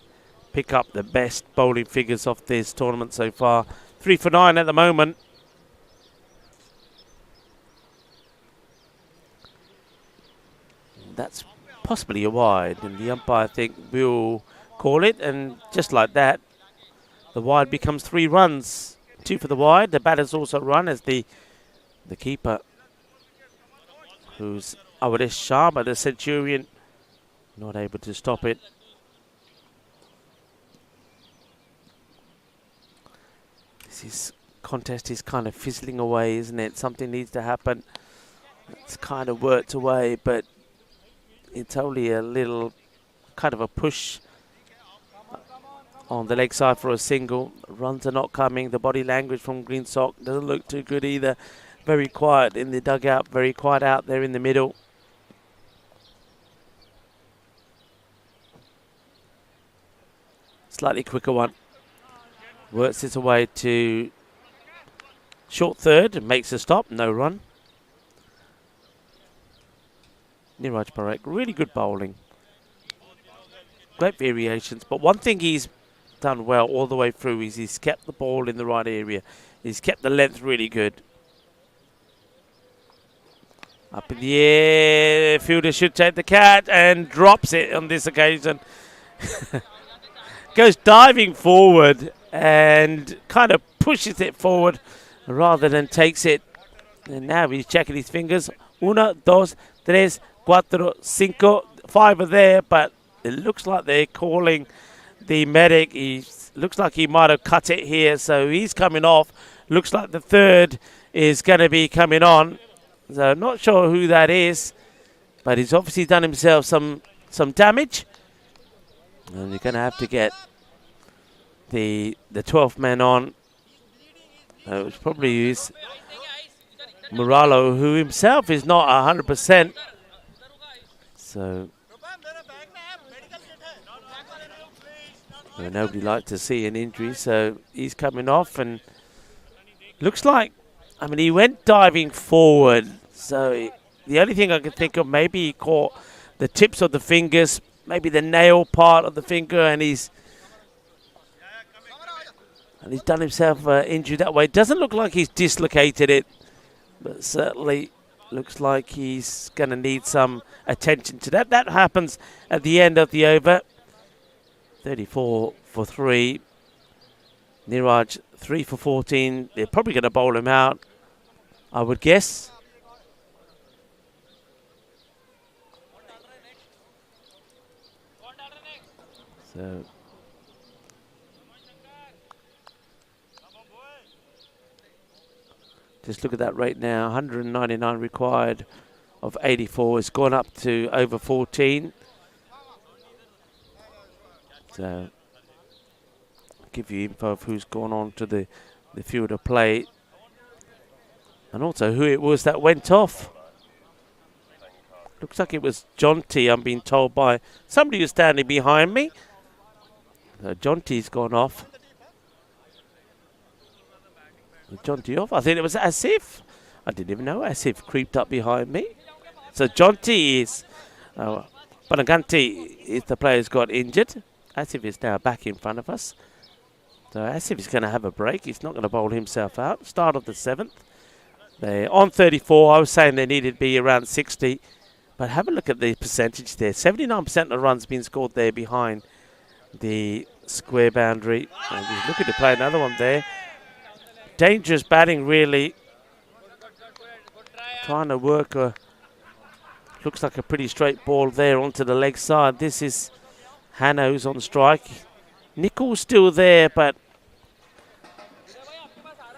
pick up the best bowling figures of this tournament so far. 3 for 9 at the moment. That's possibly a wide, and the umpire, I think, will call it, and just like that, the wide becomes 3 runs. 2 for the wide. The batters also run as the keeper, who's Awadesh Sharma, the Centurion, not able to stop it. This contest is kind of fizzling away, isn't it? Something needs to happen. It's kind of worked away, but it's only a little kind of a push on the leg side for a single. Runs are not coming. The body language from Green Sock doesn't look too good either. Very quiet in the dugout, very quiet out there in the middle. Slightly quicker one. Works its way to short third, makes a stop, no run. Niraj Parekh, really good bowling. Great variations, but one thing he's done well all the way through is he's kept the ball in the right area. He's kept the length really good. Up in the air, fielder should take the catch and drops it on this occasion. Goes diving forward and kind of pushes it forward rather than takes it. And now he's checking his fingers. 1, 2, 3, 4, 5. 5 are there, but it looks like they're calling the medic. He looks like he might have cut it here, so he's coming off. Looks like the third is going to be coming on. So not sure who that is, but he's obviously done himself some damage. And you're going to have to get the 12th man on. Which probably is Muralo, who himself is not 100%. So nobody likes to see an injury, so he's coming off, and looks like, I mean, he went diving forward, so the only thing I can think of, maybe he caught the tips of the fingers, maybe the nail part of the finger, and he's done himself injury that way. Doesn't look like he's dislocated it, but certainly looks like he's going to need some attention to that. That happens at the end of the over. 34 for 3. Niraj 3 for 14. They're probably going to bowl him out, I would guess. So just look at that rate now. 199 required of 84. It's gone up to over 14. So I'll give you info of who's gone on to the field of play. And also who it was that went off. Looks like it was Jonty, I'm being told by somebody who's standing behind me. So Jonty's gone off. Jonty off. I think it was Asif. I didn't even know Asif creeped up behind me. So Jonty is... Banaganti is the player who's got injured. Asif is now back in front of us. So Asif is going to have a break. He's not going to bowl himself out. Start of the 7th. They're on 34. I was saying they needed to be around 60. But have a look at the percentage there. 79% of the runs being scored there behind the square boundary. And he's looking to play another one there. Dangerous batting, really. Trying to work a... Looks like a pretty straight ball there onto the leg side. This is Hanno who's on strike. Nichols still there, but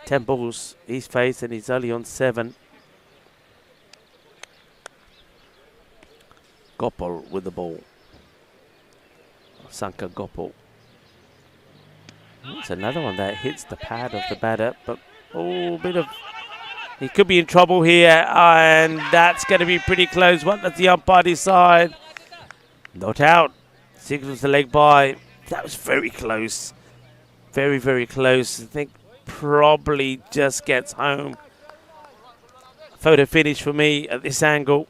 10 balls he's faced and he's only on 7. Gopal with the ball. Sankar Gopal. It's another one that hits the pad of the batter, but bit of He could be in trouble here, and that's going to be pretty close. What does the umpire decide? Not out. Signals the leg by. That was very close. Very, very close. I think probably just gets home. Photo finish for me at this angle.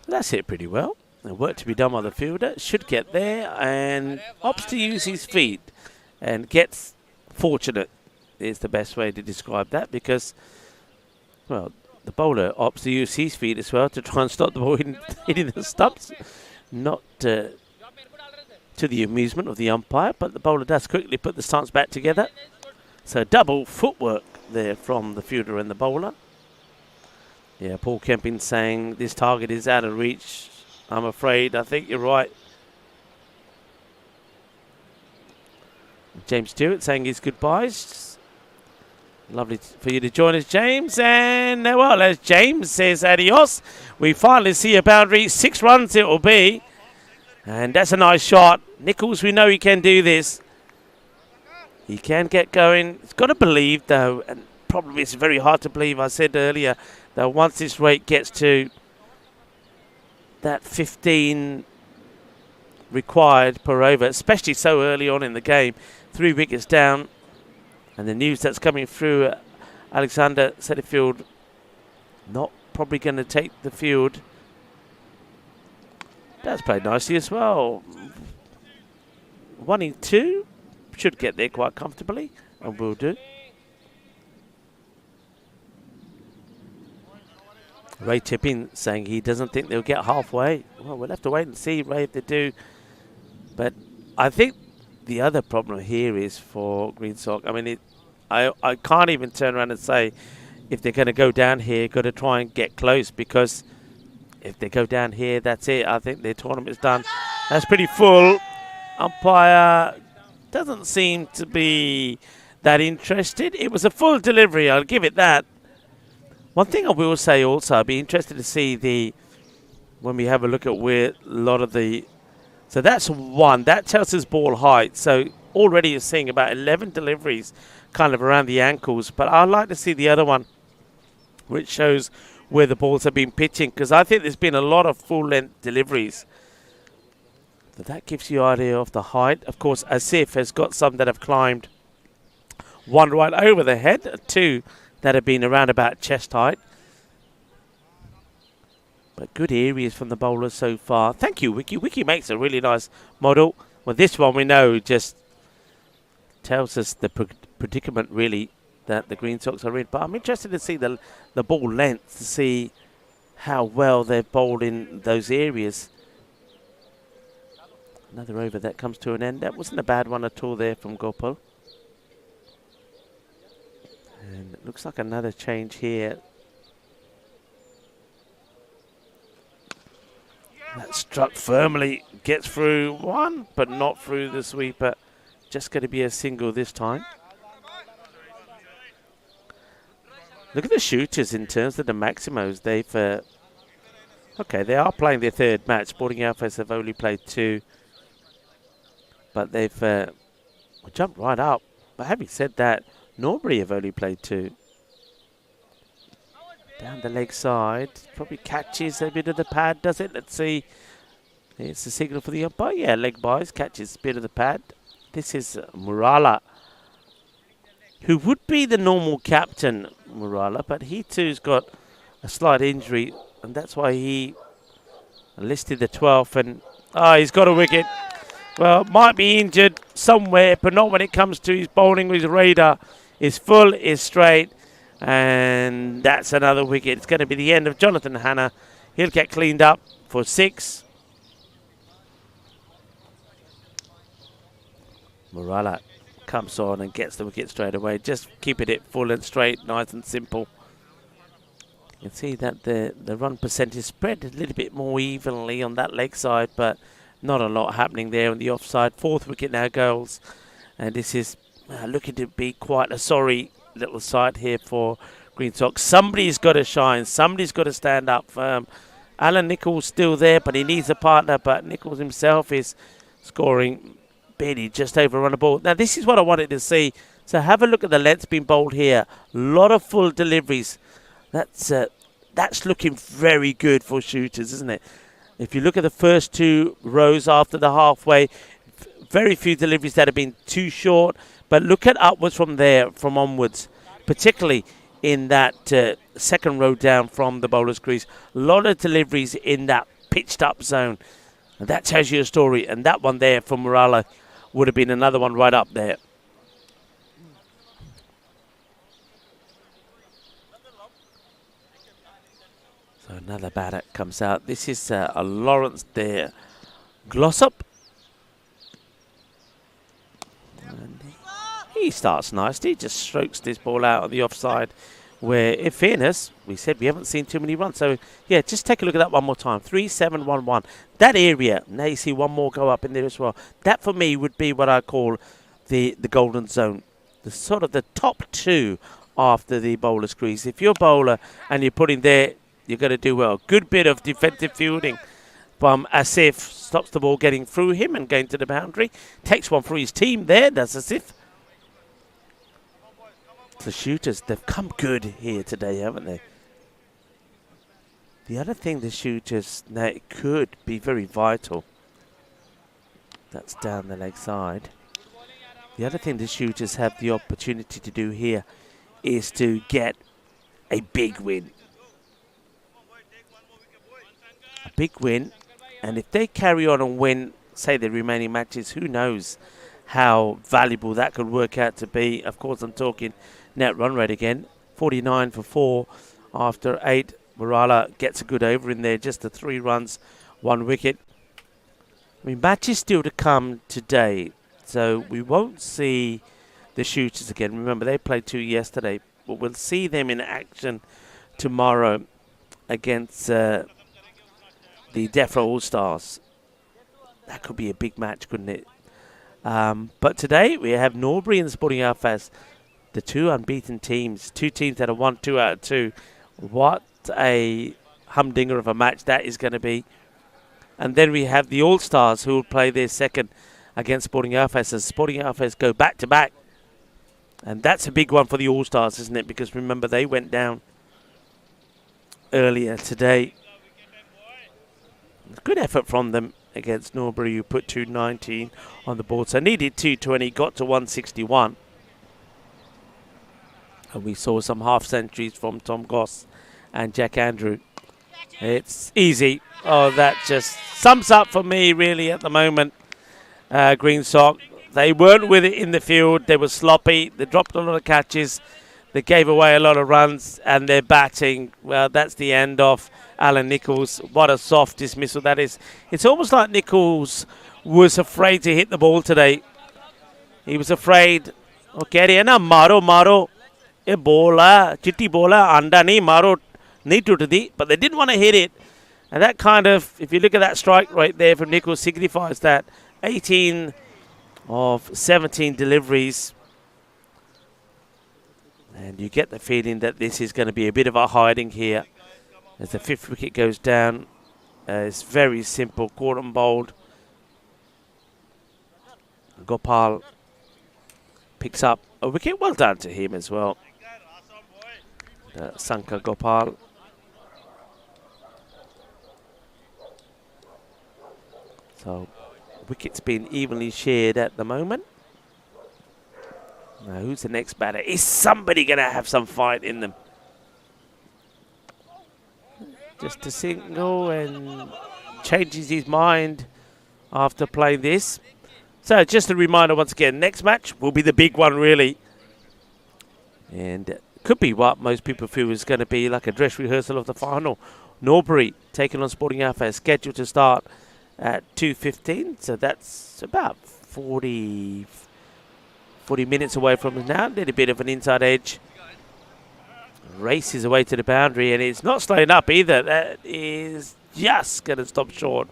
That's hit pretty well. The work to be done by the fielder. Should get there and opts to use his feet and gets fortunate is the best way to describe that, because, well, the bowler opts to use his feet as well to try and stop the ball hitting the stumps. Not to the amusement of the umpire, but the bowler does quickly put the stance back together. So double footwork there from the fielder and the bowler. Yeah, Paul Kempin saying this target is out of reach. I'm afraid. I think you're right. James Stewart saying his goodbyes. Lovely for you to join us, James. And, well, as James says adios, we finally see a boundary. 6 runs it will be. And that's a nice shot. Nichols, we know he can do this. He can get going. He's got to believe, though, and probably it's very hard to believe. I said earlier that once this rate gets to that 15 required per over, especially so early on in the game, 3 wickets down, and the news that's coming through, Alexander Setterfield not probably going to take the field. That's played nicely as well. 1 in 2 should get there quite comfortably, and will do. Ray Tipping saying he doesn't think they'll get halfway. Well, we'll have to wait and see, Ray, if they do. But I think the other problem here is for Green Sock. I mean, I can't even turn around and say if they're going to go down here, got to try and get close, because if they go down here, that's it. I think their tournament's done. That's pretty full. Umpire doesn't seem to be that interested. It was a full delivery, I'll give it that. One thing I will say also, I'd be interested to see when we have a look at where a lot of the... So that's 1. That tells us ball height. So already you're seeing about 11 deliveries kind of around the ankles. But I'd like to see the other one, which shows where the balls have been pitching, because I think there's been a lot of full-length deliveries. So that gives you an idea of the height. Of course, Asif has got some that have climbed 1 right over the head, 2 that have been around about chest height. But good areas from the bowlers so far. Thank you, Wiki. Wiki makes a really nice model. Well, this one we know just tells us the predicament, really, that the Green Sox are in. But I'm interested to see the ball length, to see how well they've bowled in those areas. Another over that comes to an end. That wasn't a bad one at all there from Gopal. And it looks like another change here. That struck firmly, gets through 1, but not through the sweeper. Just going to be a single this time. Look at the shooters in terms of the Maximos. They've, okay, they are playing their 3rd match. Sporting Outfits have only played 2. But they've jumped right up. But having said that, Norbury have only played 2. Down the leg side. Probably catches a bit of the pad, does it? Let's see. It's a signal for the umpire. Yeah, leg buys, catches a bit of the pad. This is Murala, who would be the normal captain, Murala, but he too's got a slight injury, and that's why he listed the 12th. And he's got a wicket. Well, might be injured somewhere, but not when it comes to his bowling. His radar is full, is straight, and that's another wicket. It's going to be the end of Jonathan Hanna. He'll get cleaned up for 6. Murala comes on and gets the wicket straight away. Just keeping it full and straight, nice and simple. You can see that the run percentage spread a little bit more evenly on that leg side, but not a lot happening there on the offside. 4th wicket now goes, and this is looking to be quite a sorry little side here for Green Sox. Somebody's got to shine. Somebody's got to stand up firm. Alan Nichols still there, but he needs a partner. But Nichols himself is scoring barely just over a run a ball. Now, this is what I wanted to see. So have a look at the lengths being bowled here. A lot of full deliveries. That's looking very good for shooters, isn't it? If you look at the first two rows after the halfway, very few deliveries that have been too short. But look at upwards from there, from onwards, particularly in that second row down from the bowler's crease. A lot of deliveries in that pitched up zone. And that tells you a story. And that one there from Murala would have been another one right up there. So another batter comes out. This is a Lawrence there. Glossop. And he starts nicely. He just strokes this ball out of the offside. Where, in fairness, we said we haven't seen too many runs. So, yeah, just take a look at that one more time. 3-7-1-1. That area, now you see one more go up in there as well. That, for me, would be what I call the golden zone. The sort of the top two after the bowler's crease. If you're a bowler and you're putting there, you're going to do well. Good bit of defensive fielding from Asif. Stops the ball getting through him and going to the boundary. Takes one for his team there, does Asif. The shooters, they've come good here today, haven't they? The other thing the shooters, now it could be very vital. That's down the leg side. The other thing the shooters have the opportunity to do here is to get a big win. A big win. And if they carry on and win, say, the remaining matches, who knows how valuable that could work out to be. Of course, I'm talking net run rate again. 49 for 4 after 8. Murala gets a good over in there. Just the 3 runs, 1 wicket. I mean, matches still to come today. So we won't see the shooters again. Remember, they played 2 yesterday. But we'll see them in action tomorrow against the Defra All-Stars. That could be a big match, couldn't it? But today we have Norbury and Sporting Alfas, the 2 unbeaten teams. 2 teams that have won 2 out of 2. What a humdinger of a match that is going to be. And then we have the All-Stars who will play their second against Sporting Alfas as Sporting Alfas go back-to-back. And that's a big one for the All-Stars, isn't it? Because remember, they went down earlier today. Good effort from them against Norbury, who put 219 on the board. So needed 220, got to 161. And we saw some half centuries from Tom Goss and Jack Andrew. It's easy. Oh, that just sums up for me, really, at the moment. Green Sox, they weren't with it in the field. They were sloppy. They dropped a lot of catches. They gave away a lot of runs. And their batting, well, that's the end of Alan Nichols. What a soft dismissal that is. It's almost like Nichols was afraid to hit the ball today. He was afraid. Okay, na maro. A bola, chitti bola, anda ni maro ni tutudi. But they didn't want to hit it. And that kind of, if you look at that strike right there from Nichols, signifies that 18 of 17 deliveries. And you get the feeling that this is going to be a bit of a hiding here. As the 5th wicket goes down, it's very simple, caught and bowled. Gopal picks up a wicket. Well done to him as well. Sankar Gopal. So, wickets being evenly shared at the moment. Now, who's the next batter? Is somebody going to have some fight in them? Just a single and changes his mind after playing this. So just a reminder once again, next match will be the big one really. And could be what most people feel is going to be like a dress rehearsal of the final. Norbury taking on Sporting Alpha, scheduled to start at 2:15. So that's about 40 minutes away from us now. A little bit of an inside edge. Races away to the boundary, and it's not slowing up either. That is just going to stop short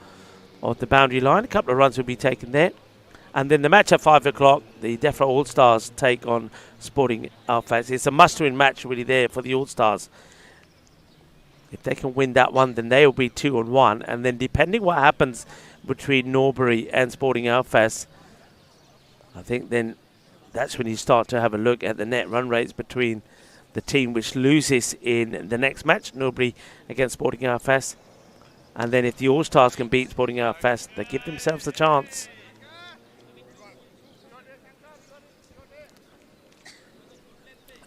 of the boundary line. A couple of runs will be taken there. And then the match at 5 o'clock, the DEFRA All-Stars take on Sporting Alphas. It's a must-win match really there for the All-Stars. If they can win that one, then they will be 2-1. And then depending what happens between Norbury and Sporting Alphas, I think then that's when you start to have a look at the net run rates between the team which loses in the next match, Norbury against Sporting Alphas. And then if the All-Stars can beat Sporting Alphas, they give themselves a chance.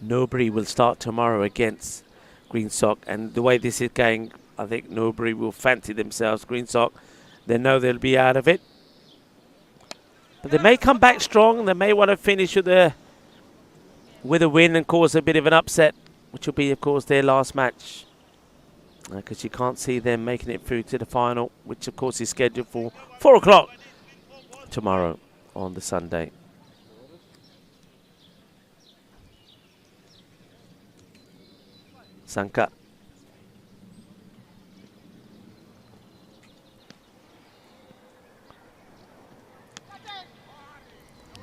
Norbury will start tomorrow against Green Sock, and the way this is going, I think Norbury will fancy themselves. Green Sock, they know they'll be out of it. But they may come back strong. They may want to finish with a win and cause a bit of an upset, which will be, of course, their last match. Because you can't see them making it through to the final, which, of course, is scheduled for 4 o'clock tomorrow on the Sunday. Sanka.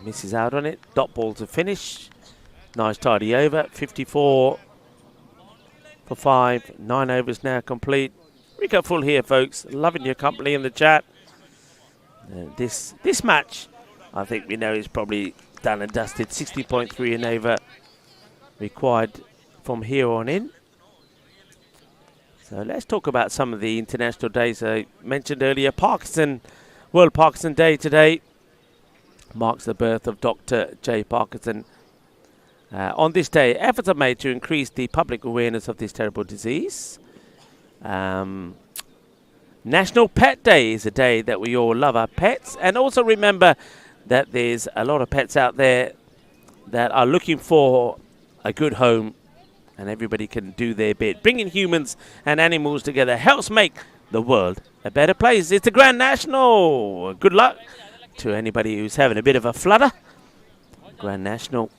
Misses out on it. Dot ball to finish. Nice tidy over. 54 for 5. 9 overs now complete. Rico Full here, folks. Loving your company in the chat. This match, I think we know is probably done and dusted. 60.3 an over required from here on in. So let's talk about some of the international days I mentioned earlier. World Parkinson Day today marks the birth of Dr. J. Parkinson. On this day, efforts are made to increase the public awareness of this terrible disease. National Pet Day is a day that we all love our pets. And also remember that there's a lot of pets out there that are looking for a good home, and everybody can do their bit. Bringing humans and animals together helps make the world a better place. It's the Grand National. Good luck to anybody who's having a bit of a flutter. Grand National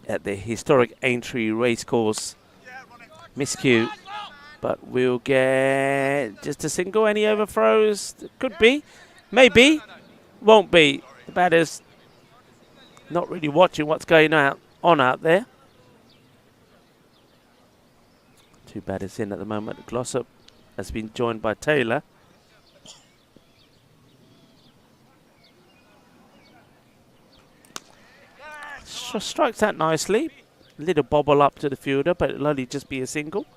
at the historic Aintree Racecourse. Miscue, but we'll get just a single. Any overthrows? Could be, maybe, won't be. The batter's not really watching what's going on out there. 2 batters in at the moment. Glossop has been joined by Taylor. Strikes that nicely. Little bobble up to the fielder, but it'll only just be a single.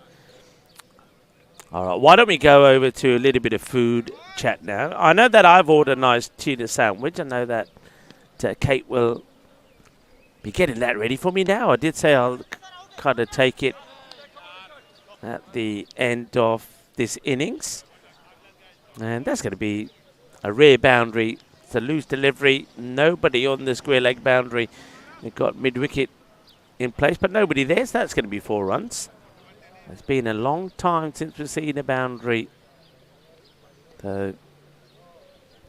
All right, why don't we go over to a little bit of food chat now. I know that I've ordered a nice tuna sandwich. I know that Kate will be getting that ready for me now. I did say I'll kind of take it at the end of this innings. And that's going to be a rear boundary. It's a loose delivery. Nobody on the square leg boundary. They've got mid-wicket in place, but nobody there, so that's going to be 4 runs. It's been a long time since we've seen a boundary. So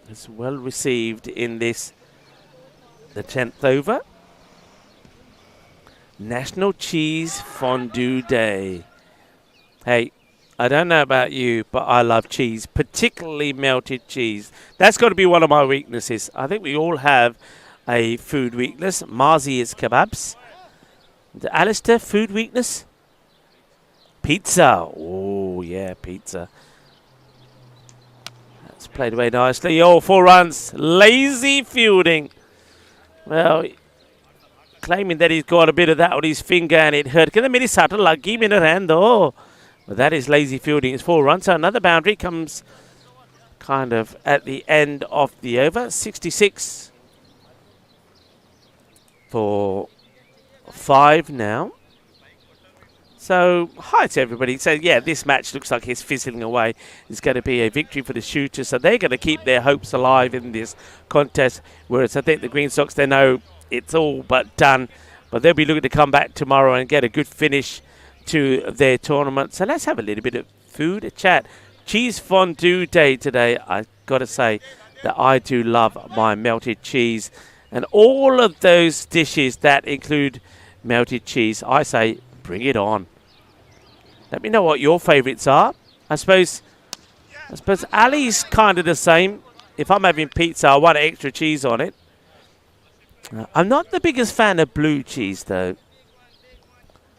it's well received in this, the 10th over. National Cheese Fondue Day. Hey, I don't know about you, but I love cheese, particularly melted cheese. That's got to be one of my weaknesses. I think we all have a food weakness. Marzi is kebabs. The Alistair, food weakness? Pizza. Oh, yeah, pizza. That's played away nicely. Oh, 4 runs. Lazy fielding. Well, claiming that he's got a bit of that on his finger and it hurt. Can the mini subtle lagi in her hand? Oh, but that is lazy fielding. It's 4 runs. So another boundary comes kind of at the end of the over. 66 for 5 now. So, hi to everybody. So, yeah, this match looks like it's fizzling away. It's going to be a victory for the shooters. So, they're going to keep their hopes alive in this contest. Whereas I think the Green Sox, they know it's all but done. But they'll be looking to come back tomorrow and get a good finish to their tournament. So, let's have a little bit of food, a chat. Cheese Fondue Day today. I've got to say that I do love my melted cheese. And all of those dishes that include melted cheese, I say, bring it on. Let me know what your favourites are. I suppose Ali's kind of the same. if I'm having pizza, I want extra cheese on it. I'm not the biggest fan of blue cheese, though.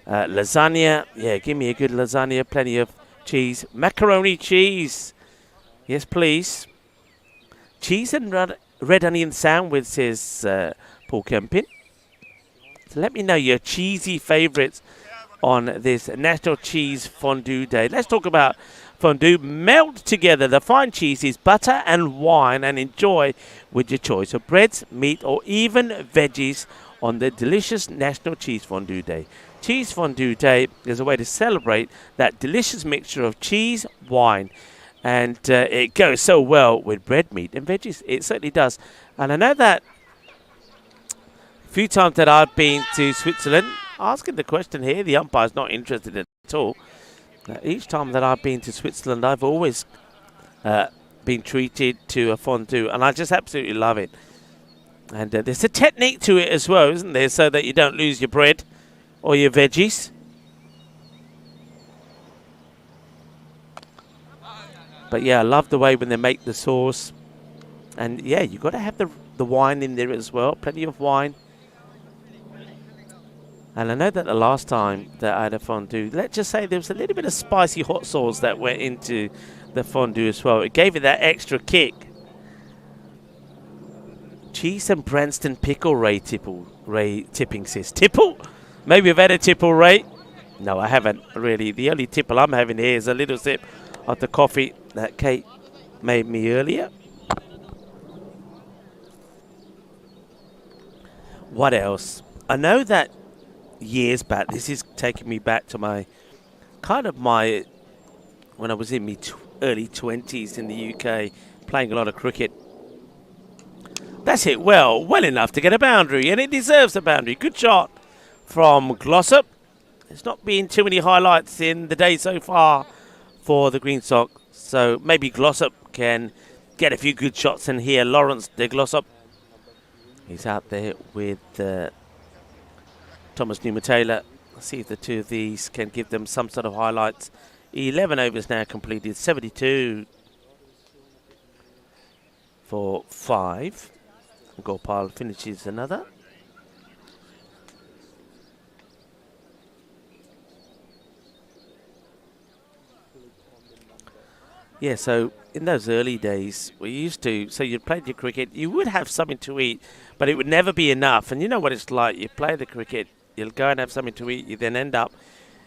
Lasagna, yeah, give me a good lasagna, plenty of cheese. Macaroni cheese, yes, please. Cheese and red onion sandwich, says Paul Kempin. So let me know your cheesy favourites on this National Cheese Fondue Day. Let's talk about fondue. Melt together the fine cheeses, butter and wine, and enjoy with your choice of breads, meat, or even veggies on the delicious National Cheese Fondue Day. Cheese Fondue Day is a way to celebrate that delicious mixture of cheese, wine, and it goes so well with bread, meat, and veggies. It certainly does. And I know that a few times that I've been to Switzerland, asking the question here, the umpire's not interested in it at all. Each time that I've been to Switzerland, I've always been treated to a fondue, and I just absolutely love it. And there's a technique to it as well, isn't there, so that you don't lose your bread or your veggies. But yeah, I love the way when they make the sauce. And yeah, you've got to have the wine in there as well, plenty of wine. And I know that the last time that I had a fondue, let's just say there was a little bit of spicy hot sauce that went into the fondue as well. It gave it that extra kick. Cheese and Branston pickle, Ray Tipping says. Tipple? Maybe I've had a tipple, Ray. No, I haven't really. The only tipple I'm having here is a little sip of the coffee that Kate made me earlier. What else? I know that years back, this is taking me back to my when I was in my early 20s in the UK, playing a lot of cricket. That's it, well enough to get a boundary, and it deserves a boundary. Good shot from Glossop. There's not been too many highlights in the day so far for the Green Sox, so maybe Glossop can get a few good shots in here. Lawrence de Glossop, he's out there with Thomas Newman-Taylor. Let's see if the two of these can give them some sort of highlights. 11 overs now completed, 72 for 5. Gopal finishes another. Yeah, so in those early days, we used to, so you played your cricket, you would have something to eat, but it would never be enough. And you know what it's like, you play the cricket, you'll go and have something to eat, you then end up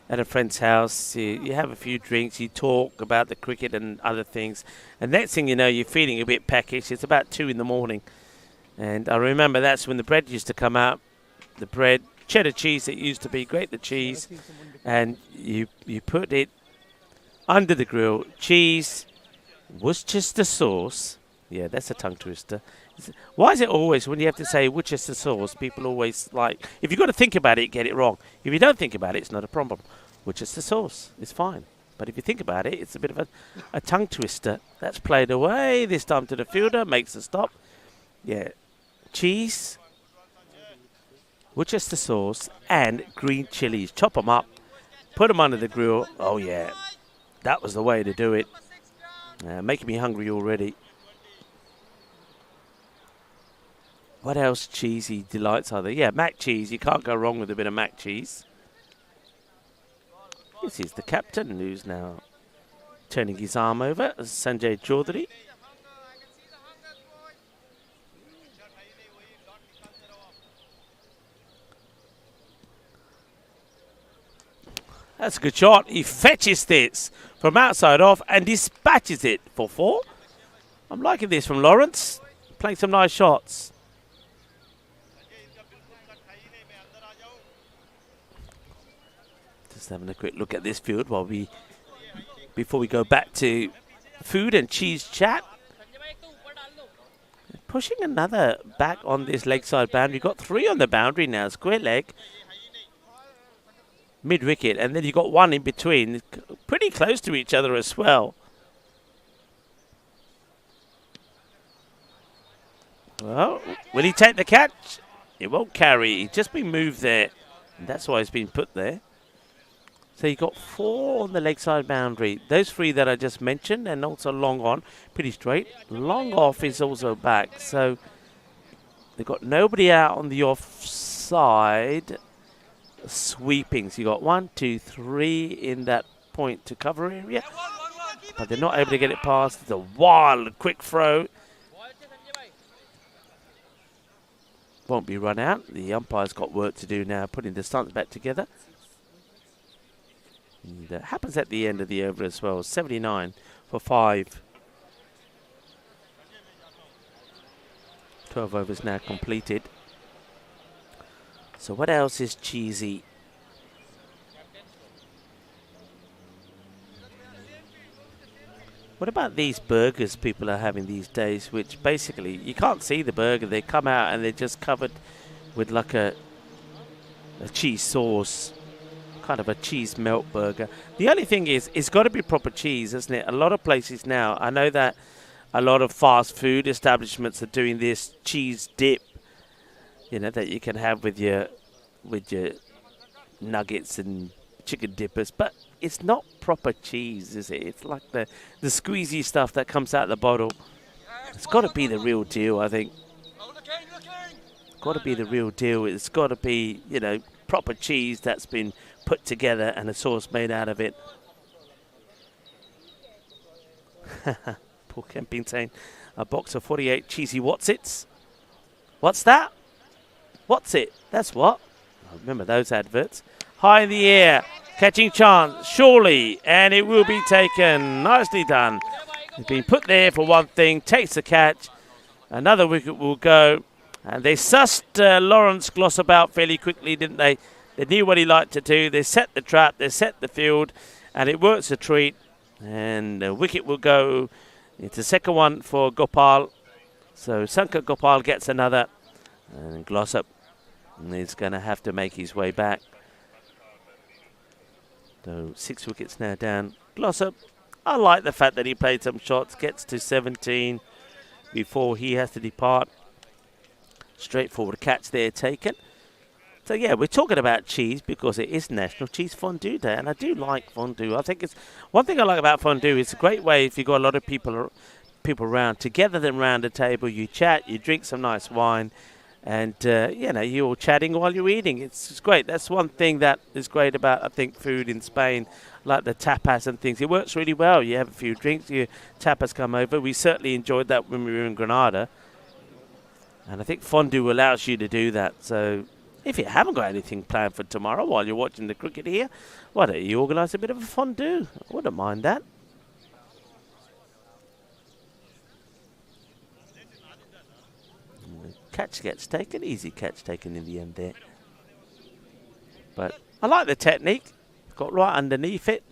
at a friend's house, you have a few drinks, you talk about the cricket and other things, and next thing you know, you're feeling a bit peckish. It's about 2 in the morning. And I remember that's when the bread used to come out, the bread, cheddar cheese it used to be, grate the cheese, and you put it under the grill, cheese, Worcestershire sauce. Yeah, that's a tongue twister. Why is it always, when you have to say Worcestershire sauce, people always like, if you've got to think about it, get it wrong. If you don't think about it, it's not a problem. Worcestershire sauce is fine. But if you think about it, it's a bit of a tongue twister. That's played away, this time to the fielder, makes a stop. Yeah, cheese, Worcestershire sauce, and green chilies. Chop them up, put them under the grill. Oh yeah, that was the way to do it. Making me hungry already. What else cheesy delights are there? Yeah, mac cheese. You can't go wrong with a bit of mac cheese. This is the captain who's now turning his arm over, Sanjay Chaudhary. That's a good shot. He fetches this from outside off and dispatches it for 4. I'm liking this from Lawrence. Playing some nice shots. Just having a quick look at this field before we go back to food and cheese chat. Pushing another back on this leg side boundary. Got 3 on the boundary now. Square leg. Mid-wicket, and then you got 1 in between, pretty close to each other as well. Well, will he take the catch? It won't carry. He's just been moved there, and that's why he's been put there. So you got 4 on the leg side boundary. Those 3 that I just mentioned, and also long on, pretty straight. Long off is also back. So they've got nobody out on the off side sweeping. So you got 1, 2, 3 in that point to cover area. But they're not able to get it past. It's a wild, quick throw. Won't be run out. The umpire's got work to do now, putting the stunts back together. And that happens at the end of the over as well. 79 for 5. 12 overs now completed. So what else is cheesy? What about these burgers people are having these days, which basically you can't see the burger. They come out and they're just covered with like a cheese sauce, kind of a cheese melt burger. The only thing is, it's got to be proper cheese, isn't it? A lot of places now, I know that a lot of fast food establishments are doing this cheese dip, you know, that you can have with your nuggets and chicken dippers, but it's not proper cheese, is it? It's like the squeezy stuff that comes out of the bottle. It's got to be the real deal, I think. Got to be the real deal. It's got to be, you know, proper cheese that's been put together and a sauce made out of it. Paul Kemping saying, a box of 48 cheesy Wotsits. What's that? What's it? That's what? I remember those adverts. High in the air, catching chance, surely, and it will be taken. Nicely done. It's been put there for one thing, takes the catch. Another wicket will go. And they sussed Lawrence Gloss about fairly quickly, didn't they? They knew what he liked to do. They set the trap, they set the field, and it works a treat. And the wicket will go. It's the second one for Gopal. So Sankar Gopal gets another. And Glossop is going to have to make his way back. So 6 wickets now down. Glossop, I like the fact that he played some shots, gets to 17 before he has to depart. Straightforward catch there taken. So yeah, we're talking about cheese because it is National Cheese Fondue Day, and I do like fondue. I think it's one thing I like about fondue. It's a great way if you've got a lot of people around, to gather them around a table, you chat, you drink some nice wine, and you know, you're chatting while you're eating. It's great. That's one thing that is great about, I think, food in Spain, like the tapas and things. It works really well. You have a few drinks, your tapas come over. We certainly enjoyed that when we were in Granada. And I think fondue allows you to do that. So if you haven't got anything planned for tomorrow while you're watching the cricket here, why don't you organise a bit of a fondue? I wouldn't mind that. And the catch gets taken. Easy catch taken in the end there. But I like the technique. Got right underneath it.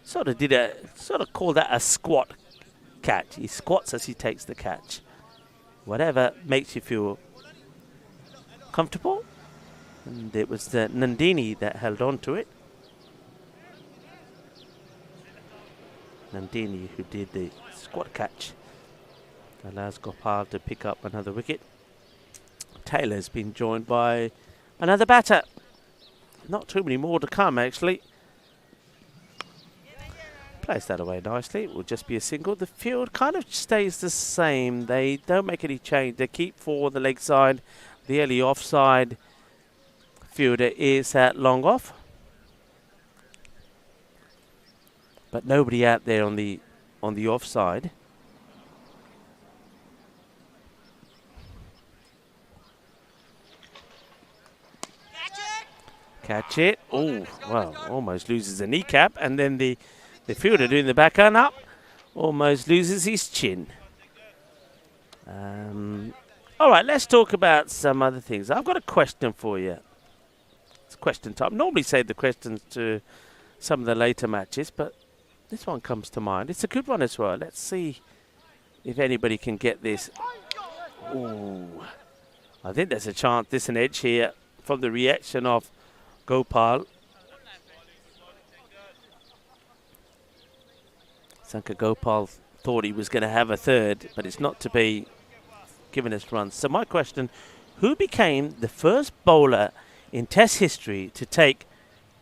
Sort of call that a squat catch. He squats as he takes the catch. Whatever makes you feel comfortable. And it was Nandini that held on to it. Nandini who did the squat catch. Allows Gopal to pick up another wicket. Taylor's been joined by another batter. Not too many more to come actually. Plays that away nicely. It will just be a single. The field kind of stays the same. They don't make any change. They keep 4 on the leg side. The early offside fielder is at long off. But nobody out there on the offside. Catch it. Oh, well, almost loses a kneecap. And then the fielder doing the backhand up almost loses his chin. All right, let's talk about some other things. I've got a question for you. It's question time. Normally save the questions to some of the later matches, but this one comes to mind. It's a good one as well. Let's see if anybody can get this. Ooh, I think there's a chance. There's an edge here from the reaction of Gopal. Sankar Gopal thought he was going to have a third, but it's not to be, giving us runs. So my question, who became the first bowler in Test history to take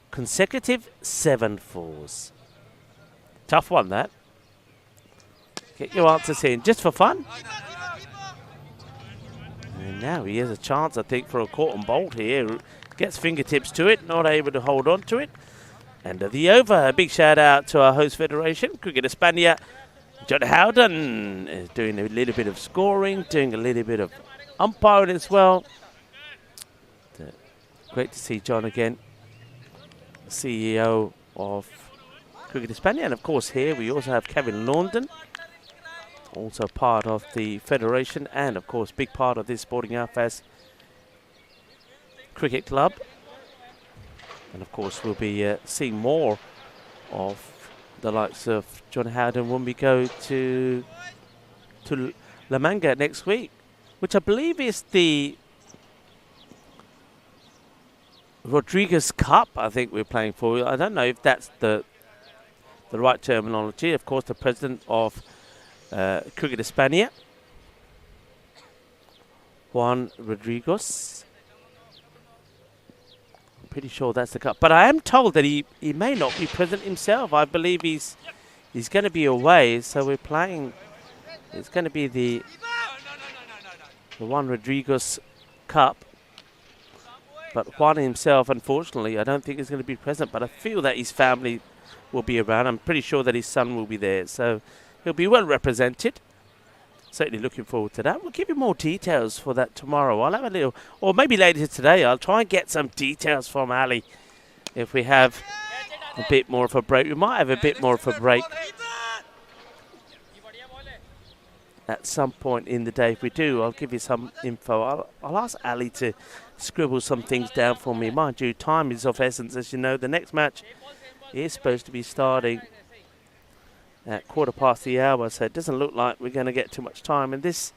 consecutive 7 fours. Tough one, that. Get your answers in just for fun. And now he has a chance, I think, for a caught and bowled here. Gets fingertips to it, not able to hold on to it. End of the over. A big shout out to our host federation, Cricket Hispania. John Howden is doing a little bit of scoring, doing a little bit of umpiring as well. Great to see John again, CEO of Cricket Hispania. And of course here we also have Kevin Launden, also part of the federation and of course big part of this Sporting Outfast Cricket Club. And of course we'll be seeing more of the likes of John Howden when we go to La Manga next week, which I believe is the Rodriguez Cup. I think we're playing for. I don't know if that's the right terminology. Of course, the president of Cricket Hispania, Juan Rodriguez. I'm pretty sure that's the cup. But I am told that he may not be present himself. I believe he's going to be away. So we're playing. It's going to be the Juan Rodriguez Cup. But Juan himself, unfortunately, I don't think is going to be present. But I feel that his family will be around. I'm pretty sure that his son will be there. So he'll be well represented. Certainly looking forward to that. We'll give you more details for that tomorrow. I'll have a little, or maybe later today, I'll try and get some details from Ali. If we have a bit more of a break. We might have a bit more of a break at some point in the day. If we do, I'll give you some info. I'll ask Ali to scribble some things down for me. Mind you, time is of essence, as you know. The next match is supposed to be starting at 1:15 the hour, so it doesn't look like we're going to get too much time. And this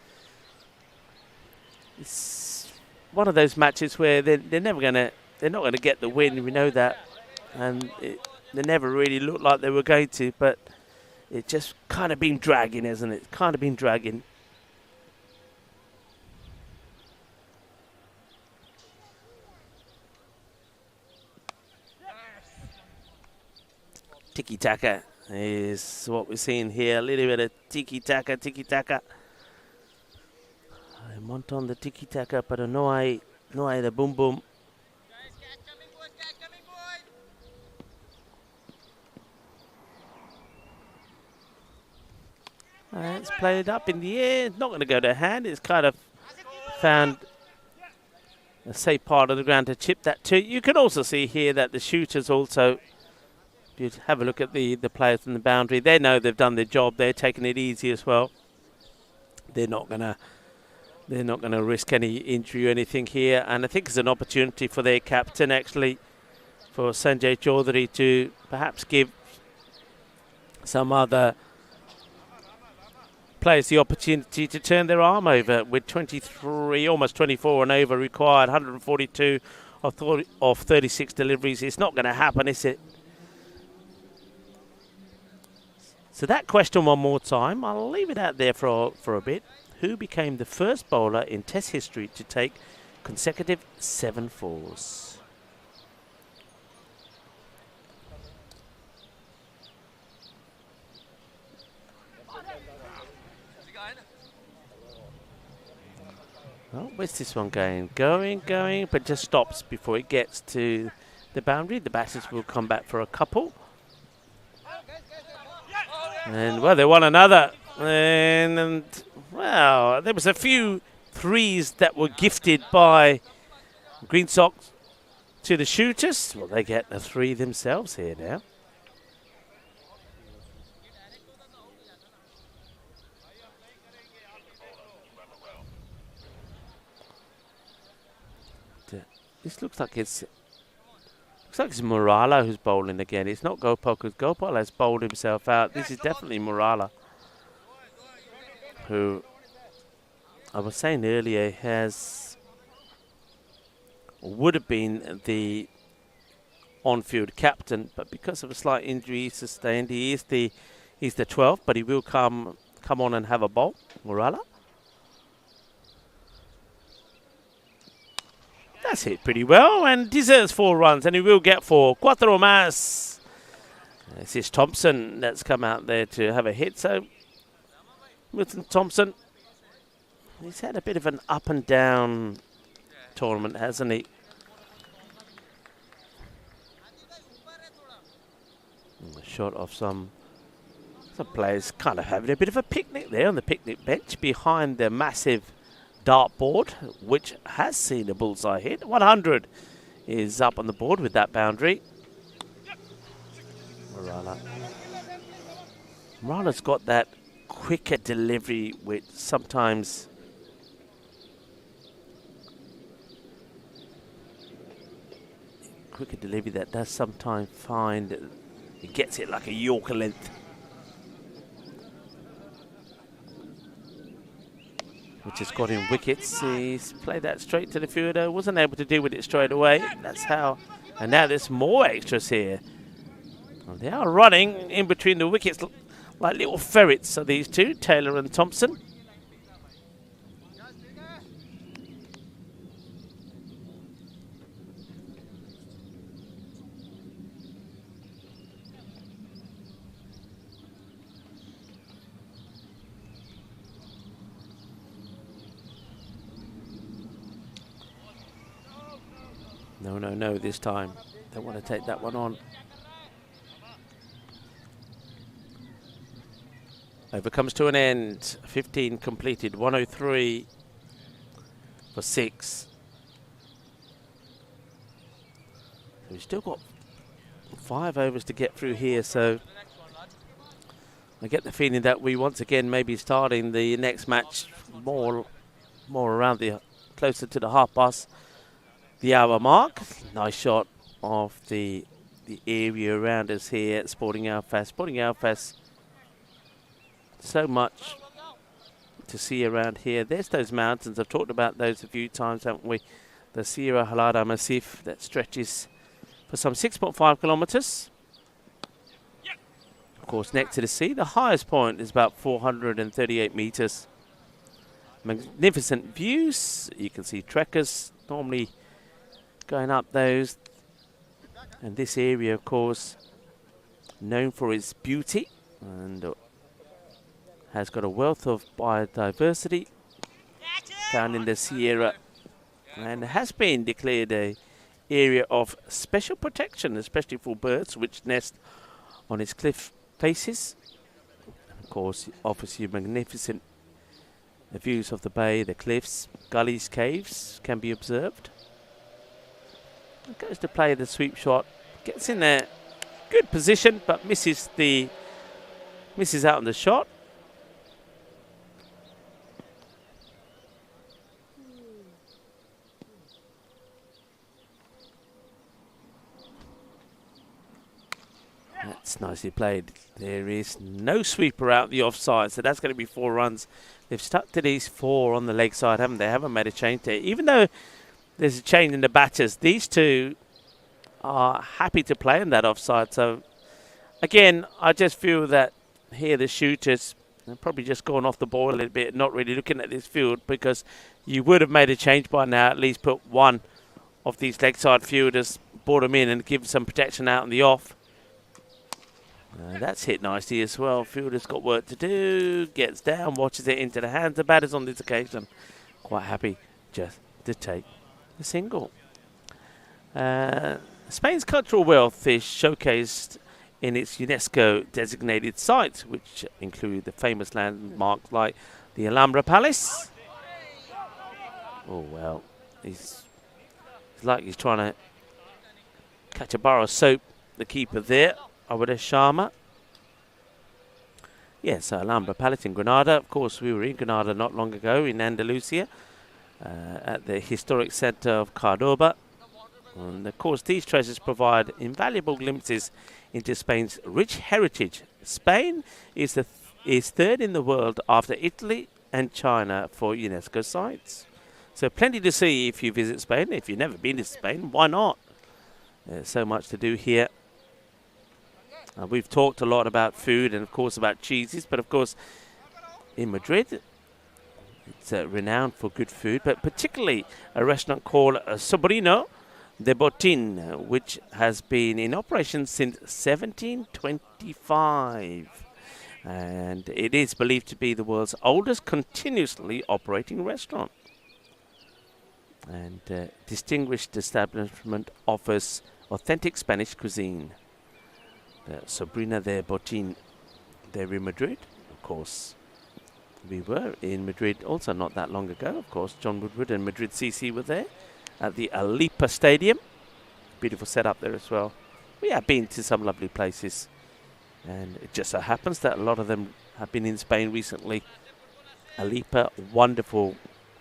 is one of those matches where they're not going to get the win. We know that, and they never really looked like they were going to, but it's just kind of been dragging, isn't it? Kind of been dragging. Tiki-taka is what we're seeing here. A little bit of tiki-taka, tiki-taka. I want on the tiki-taka, pero no hay the boom-boom. It's played up in the air. Not going to go to hand. It's kind of found a safe part of the ground to chip that to. You can also see here that the shooters also, if you have a look at the players from the boundary, they know they've done their job. They're taking it easy as well. They're not gonna risk any injury or anything here. And I think it's an opportunity for their captain, actually, for Sanjay Chaudhary, to perhaps give some other players the opportunity to turn their arm over with 23, almost 24 and over required, 142 of 36 deliveries. It's not going to happen, is it? So that question one more time. I'll leave it out there for a bit. Who became the first bowler in Test history to take consecutive 7 fours? Oh, where's this one going? Going, but just stops before it gets to the boundary. The batters will come back for a couple. And, well, they won another. And well, there was a few threes that were gifted by Green Sox to the shooters. Well, they get a 3 themselves here now. This looks like it's Murala who's bowling again. It's not Gopal, because Gopal has bowled himself out. This is definitely Murala, who I was saying earlier would have been the on-field captain, but because of a slight injury he sustained, he's the 12th, but he will come on and have a bowl. That's hit pretty well and deserves 4 runs, and he will get 4. Cuatro más. This is Thompson that's come out there to have a hit. So, Woodson Thompson, he's had a bit of an up and down tournament, hasn't he? And a shot of some players kind of having a bit of a picnic there on the picnic bench behind the massive dartboard, which has seen a bullseye hit. 100 is up on the board with that boundary. Morala's got that quicker delivery, which sometimes that does sometimes find that it gets it like a Yorker length. Which has got him wickets. He's played that straight to the fielder, wasn't able to deal with it straight away. That's how. And now there's more extras here. Well, they are running in between the wickets like little ferrets, so these two, Taylor and Thompson. No, this time. Don't want to take that one on. Over comes to an end. 15 completed. 103 for 6. We've still got 5 overs to get through here, so I get the feeling that we once again may be starting the next match more around the closer to the the hour mark. Nice shot of the area around us here at Sporting Alfas. Sporting Alfas, so much to see around here. There's those mountains. I've talked about those a few times, haven't we? The Sierra Halada Massif that stretches for some 6.5 kilometers. Of course, next to the sea, the highest point is about 438 meters. Magnificent views. You can see trekkers normally going up those. And this area, of course, known for its beauty and has got a wealth of biodiversity found in the Sierra, and has been declared a area of special protection, especially for birds which nest on its cliff faces. And of course, it offers you magnificent views of the bay, the cliffs, gullies, caves can be observed. It goes to play the sweep shot, gets in there, good position, but misses out on the shot. That's nicely played. There is no sweeper out the offside, so that's going to be 4 runs. They've stuck to these 4 on the leg side, haven't they? Haven't made a change there. Even though there's a change in the batters, these two are happy to play in that offside. So, again, I just feel that here the shooters are probably just going off the ball a little bit, not really looking at this field, because you would have made a change by now, at least put one of these leg side fielders, brought them in and give them some protection out in the off. That's hit nicely as well. Fielder's got work to do. Gets down, watches it into the hands. The batters on this occasion quite happy just to take the single. Spain's cultural wealth is showcased in its UNESCO designated sites, which include the famous landmarks like the Alhambra Palace. Oh, well, it's like he's trying to catch a bar of soap, the keeper there. Awada Sharma. Yes, Alhambra Palace in Granada. Of course, we were in Granada not long ago in Andalusia at the historic centre of Cordoba. And of course, these treasures provide invaluable glimpses into Spain's rich heritage. Spain is third in the world after Italy and China for UNESCO sites. So plenty to see if you visit Spain. If you've never been to Spain, why not? There's so much to do here. We've talked a lot about food and, of course, about cheeses. But, of course, in Madrid, It's renowned for good food, but particularly a restaurant called Sobrino de Botín, which has been in operation since 1725. And it is believed to be the world's oldest continuously operating restaurant. And distinguished establishment offers authentic Spanish cuisine. Sobrina de Botín, there in Madrid, of course. We were in Madrid also not that long ago, of course. John Woodward and Madrid CC were there at the Alipa Stadium. Beautiful setup there as well. We have been to some lovely places. And it just so happens that a lot of them have been in Spain recently. Alipa, wonderful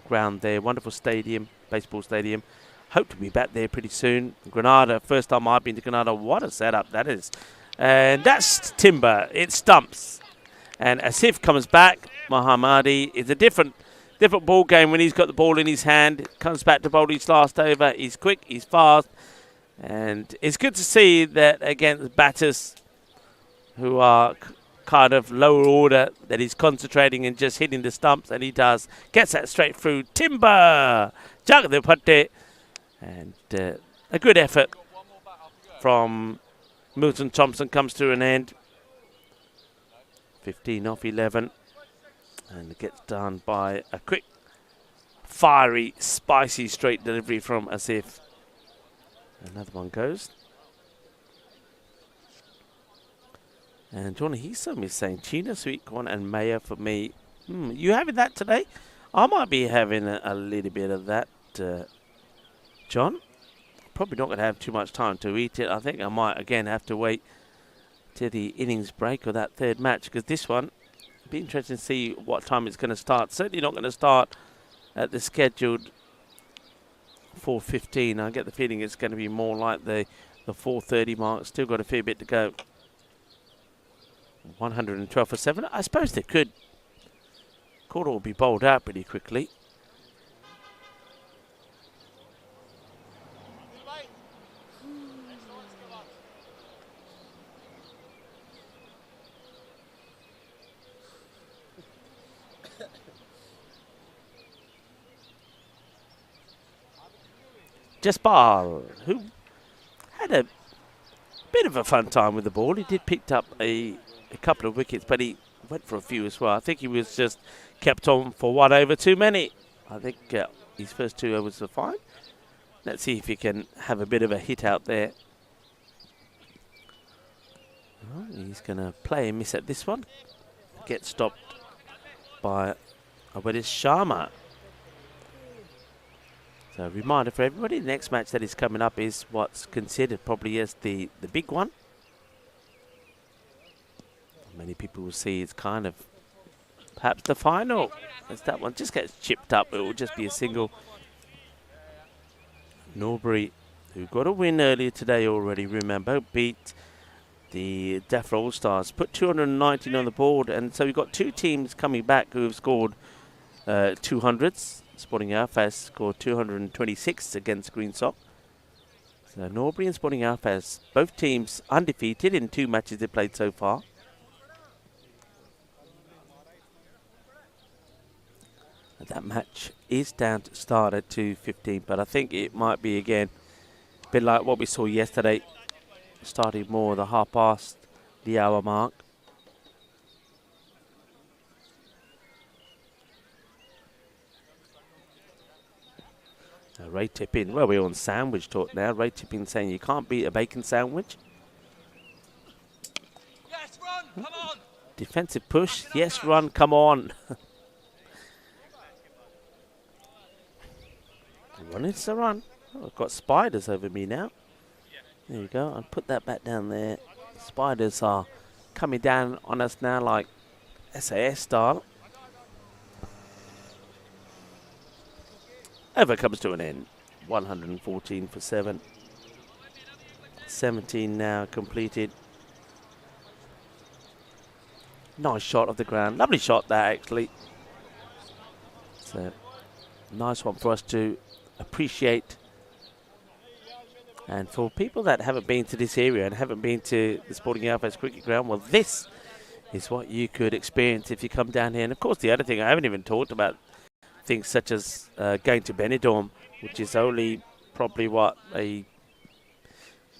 ground there, wonderful stadium, baseball stadium. Hope to be back there pretty soon. Granada, first time I've been to Granada. What a setup that is. And that's timber. It stumps. And Asif comes back. Mohammadi is a different ball game when he's got the ball in his hand. Comes back to bowl his last over. He's quick, he's fast. And it's good to see that against batters who are kind of lower order, that he's concentrating and just hitting the stumps, and he does. Gets that straight through. Timber! Jagadepatte. And a good effort from Milton Thompson comes to an end. 15 off 11. And it gets done by a quick, fiery, spicy straight delivery from Asif. Another one goes. And John Heesom is saying tuna, sweet corn and mayo for me. You having that today? I might be having a little bit of that, John. Probably not going to have too much time to eat it. I think I might again have to wait till the innings break or that third match, because this one, it'll be interesting to see what time it's going to start. Certainly not going to start at the scheduled 4:15. I get the feeling it's going to be more like the 4:30 mark. Still got a fair bit to go. 112 for 7. I suppose they could. Quarter will be bowled out pretty quickly. Jaspal, who had a bit of a fun time with the ball. He did pick up a couple of wickets, but he went for a few as well. I think he was just kept on for 1 over too many. I think his first 2 overs were fine. Let's see if he can have a bit of a hit out there. Well, he's going to play and miss at this one. Get stopped by Awedis Sharma. So a reminder for everybody, the next match that is coming up is what's considered probably as the big one. Many people will see it's kind of perhaps the final, as that one just gets chipped up. It will just be a single. Norbury, who got a win earlier today already, remember, beat the Dafra All-Stars, put 219 on the board, and so we've got 2 teams coming back who have scored 200s. Sporting Alphas scored 226 against Green Sock. So Norbury and Sporting Alphas, both teams undefeated in 2 matches they played so far. And that match is down to start at 2:15, but I think it might be again a bit like what we saw yesterday, starting more the half past the hour mark. Ray Tippin, well, we're on sandwich talk now. Ray Tippin saying you can't beat a bacon sandwich. Yes, run, come on. Defensive push, yes, run, come on. Run is a run. Oh, I've got spiders over me now. There you go, I'll put that back down there. Spiders are coming down on us now like SAS style. Over comes to an end. 114 for 7. 17 now completed. Nice shot of the ground. Lovely shot there, actually. So, nice one for us to appreciate. And for people that haven't been to this area and haven't been to the Sporting Alphas cricket ground, well, this is what you could experience if you come down here. And, of course, the other thing I haven't even talked about things such as going to Benidorm, which is only probably, what, a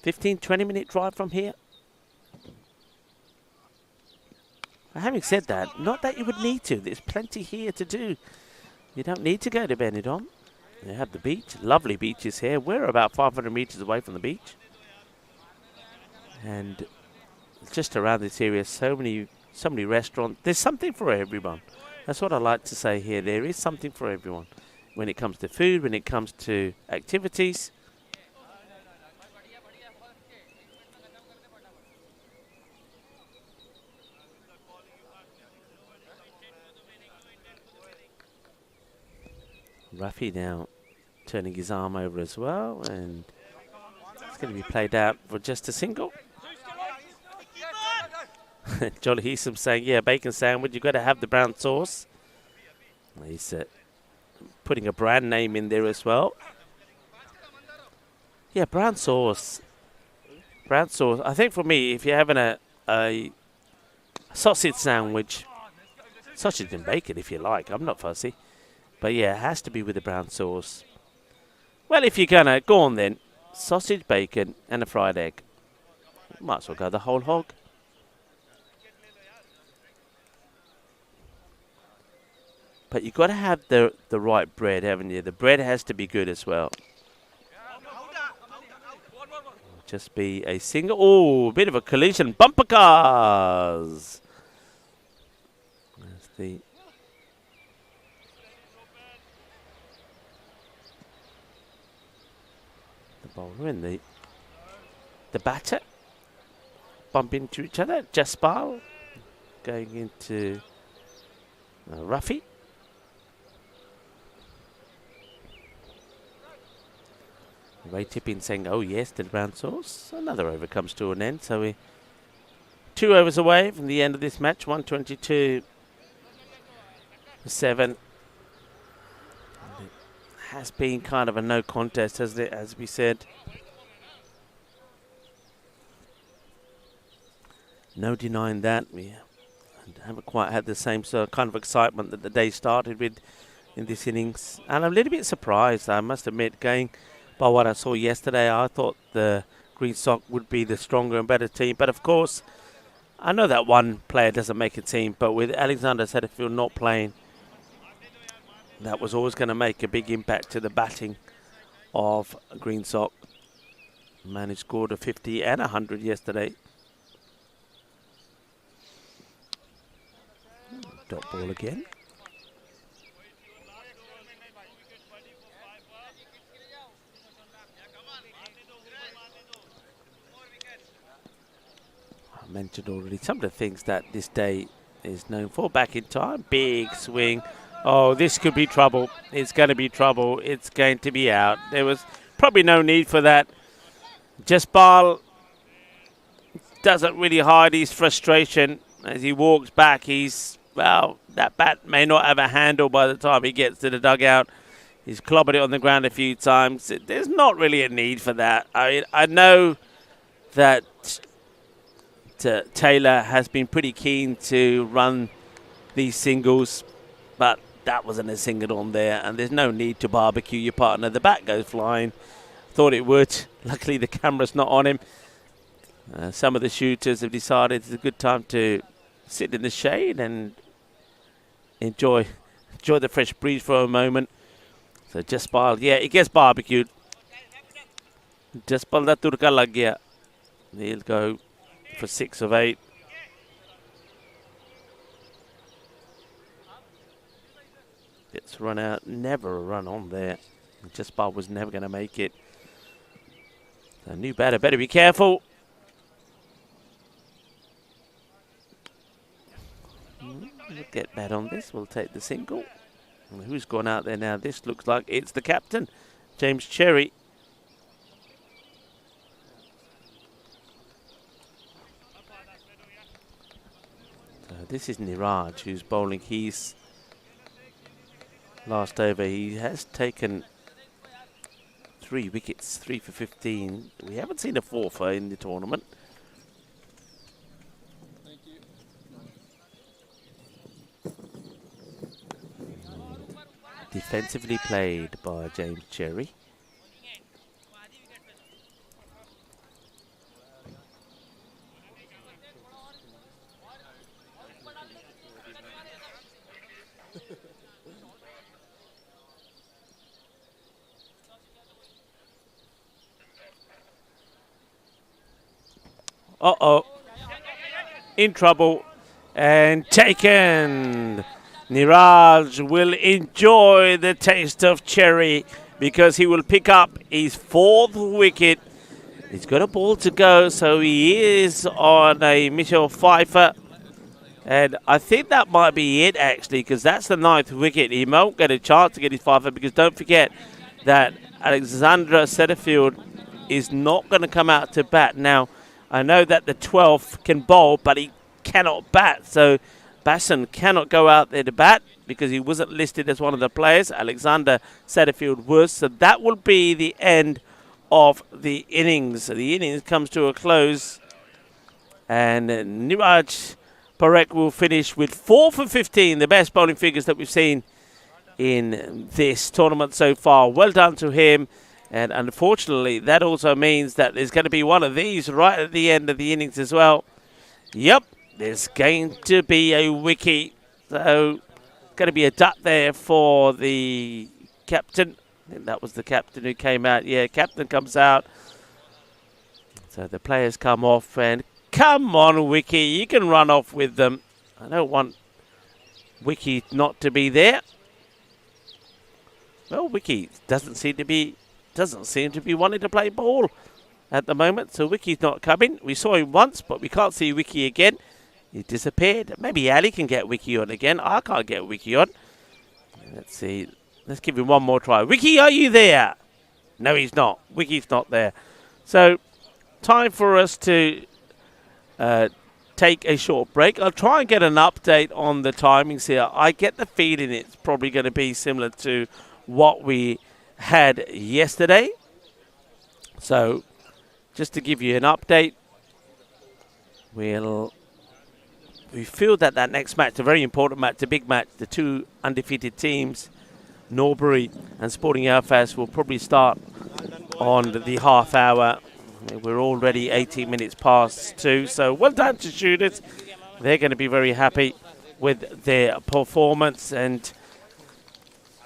15, 20-minute drive from here. Having said that, not that you would need to. There's plenty here to do. You don't need to go to Benidorm. You have the beach. Lovely beaches here. We're about 500 meters away from the beach. And just around this area, so many restaurants. There's something for everyone. That's what I like to say here. There is something for everyone. When it comes to food, when it comes to activities. Rafi now turning his arm over as well, and it's going to be played out for just a single. Jolly Heesum saying, yeah, bacon sandwich, you've got to have the brown sauce. He's putting a brand name in there as well. Yeah, brown sauce. Brown sauce. I think for me, if you're having a sausage sandwich, sausage and bacon if you like, I'm not fussy. But yeah, it has to be with the brown sauce. Well, if you're going to, go on then. Sausage, bacon, and a fried egg. Might as well go the whole hog. But you've got to have the right bread, haven't you? The bread has to be good as well. Just be a single. Oh, a bit of a collision. Bumper cars. There's the bowler and the batter bump into each other. Jaspal going into Rafi. Ray Tippin saying, oh yes, to the brown sauce. Another over comes to an end. So we're 2 overs away from the end of this match. 122-7. Has been kind of a no contest, hasn't it, as we said. No denying that. We haven't quite had the same sort of kind of excitement that the day started with in this innings. And I'm a little bit surprised, I must admit, going by what I saw yesterday. I thought the Green Sock would be the stronger and better team. But of course, I know that one player doesn't make a team, but with Alexander Setterfield not playing, that was always going to make a big impact to the batting of Green Sock. Man who scored a 50 and 100 yesterday. Dot ball again. I mentioned already some of the things that this day is known for. Back in time, big swing. Oh, this could be trouble. It's going to be trouble. It's going to be out. There was probably no need for that. Jaspal doesn't really hide his frustration as he walks back. Well, that bat may not have a handle by the time he gets to the dugout. He's clobbered it on the ground a few times. There's not really a need for that. I mean, I know that Taylor has been pretty keen to run these singles, but that wasn't a single on there, and there's no need to barbecue your partner. The bat goes flying. Thought it would. Luckily, the camera's not on him. Some of the shooters have decided it's a good time to sit in the shade and enjoy the fresh breeze for a moment. So Jaspal, yeah, it gets barbecued. Jaspal da turka lag gaya. He'll go for 6 of 8. It's run out, never a run on there. Jaspal was never going to make it. A new batter, better be careful. We'll get bat on this. We'll take the single. And who's gone out there now? This looks like it's the captain, James Cherry. So this is Niraj who's bowling. He's last over. He has taken 3 wickets, 3 for 15. We haven't seen a 4-for in the tournament. defensively played by James Cherry. Uh-oh. In trouble. And taken. Niraj will enjoy the taste of cherry because he will pick up his 4th wicket. He's got a ball to go, so he is on a Michelle Pfeiffer. And I think that might be it, actually, because that's the 9th wicket. He won't get a chance to get his Pfeiffer because don't forget that Alexandra Setterfield is not going to come out to bat. Now, I know that the 12th can bowl, but he cannot bat. So Basson cannot go out there to bat because he wasn't listed as one of the players. Alexander Setterfield was. So that will be the end of the innings. So the innings comes to a close. And Niraj Parekh will finish with 4 for 15, the best bowling figures that we've seen in this tournament so far. Well done to him. And unfortunately, that also means that there's going to be one of these right at the end of the innings as well. Yep, there's going to be a wicket. So, going to be a duck there for the captain. I think that was the captain who came out. Yeah, captain comes out. So the players come off and come on, Wiki, you can run off with them. I don't want Wiki not to be there. Well, Wiki doesn't seem to be wanting to play ball at the moment, so Wiki's not coming. We saw him once, but we can't see Wiki again. He disappeared. Maybe Ali can get Wiki on again. I can't get Wiki on. Let's see. Let's give him one more try. Wiki, are you there? No, he's not. Wiki's not there. So, time for us to take a short break. I'll try and get an update on the timings here. I get the feeling it's probably going to be similar to what we had yesterday. So, just to give you an update, we feel that next match, a very important match, a big match, the 2 undefeated teams, Norbury and Sporting Belfast, will probably start on the half hour. We're already 18 minutes past 2, so well done to shooters. They're going to be very happy with their performance, and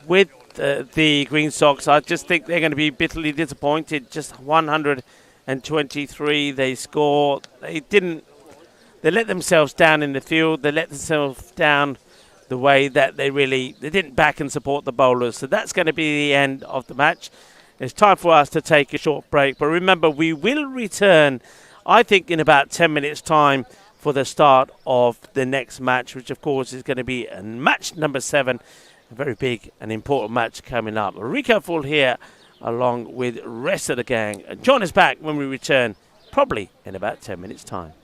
with the Green Sox, I just think they're going to be bitterly disappointed. Just 123 they score. They let themselves down in the field. They let themselves down the way that they didn't back and support the bowlers. So that's going to be the end of the match. It's time for us to take a short break. But remember, we will return, I think, in about 10 minutes' time for the start of the next match, which, of course, is going to be match number 7. A very big and important match coming up. Rico Full here, along with the rest of the gang. Join us back when we return, probably in about 10 minutes' time.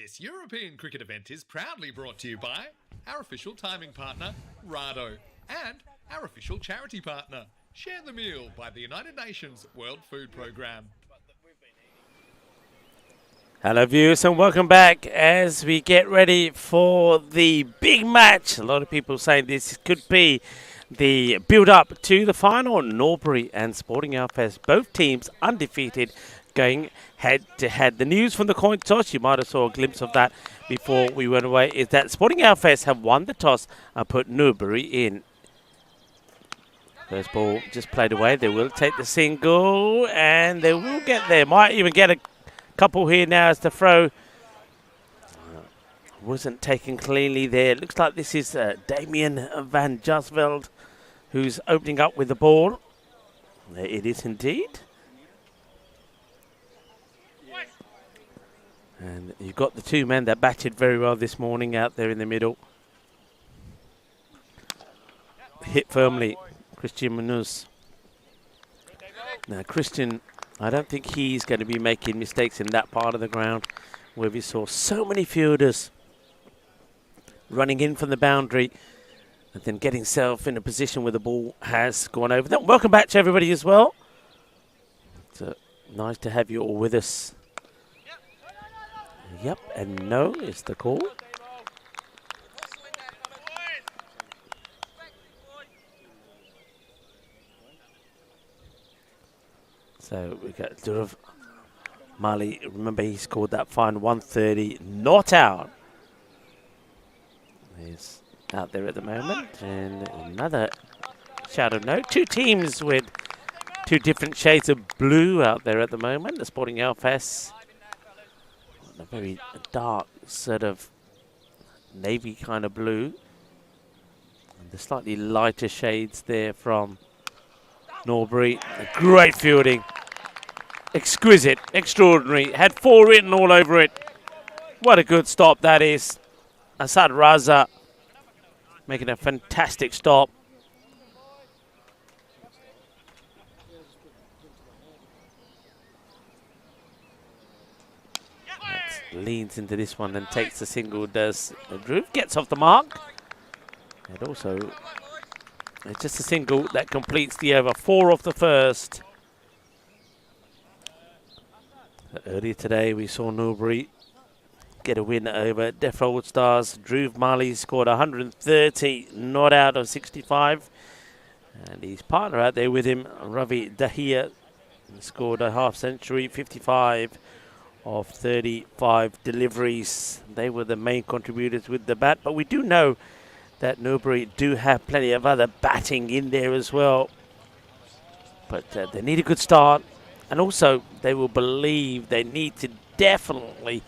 This European cricket event is proudly brought to you by our official timing partner, Rado, and our official charity partner, Share the Meal by the United Nations World Food Programme. Hello viewers and welcome back as we get ready for the big match. A lot of people saying this could be the build-up to the final. Norbury and Sporting Outfest, both teams undefeated, going head-to-head. The news from the coin toss, you might have saw a glimpse of that before we went away, is that Sporting Outfest have won the toss and put Norbury in. First ball just played away. They will take the single and they will get there. Might even get a couple here now as the throw wasn't taken cleanly there. Looks like this is Damien van Jasveld who's opening up with the ball. It is indeed. And you've got the two men that batted very well this morning out there in the middle. Hit firmly, Christian Munoz. Now Christian, I don't think he's going to be making mistakes in that part of the ground where we saw so many fielders running in from the boundary and then getting himself in a position where the ball has gone over. Then welcome back to everybody as well. It's nice to have you all with us. Yep, and no is the call. So we got Durav Mali. Remember, he scored that fine 130, not out. He's out there at the moment. And another shadow note. Two teams with two different shades of blue out there at the moment. The Sporting Outfest, a very dark sort of navy kind of blue. And the slightly lighter shades there from Norbury. Great fielding. Exquisite, extraordinary. Had four written all over it. What a good stop that is. Asad Raza making a fantastic stop. Leans into this one and takes the single. Does Drew gets off the mark. And also, it's just a single that completes the over. 4 off the first. Earlier today, we saw Norbury get a win over Defra Stars. Drew Marley scored 130, not out of 65. And his partner out there with him, Ravi Dahia, scored a half century, 55 of 35 deliveries. They were the main contributors with the bat. But we do know that Norbury do have plenty of other batting in there as well. But they need a good start. And also, they will believe they need to definitely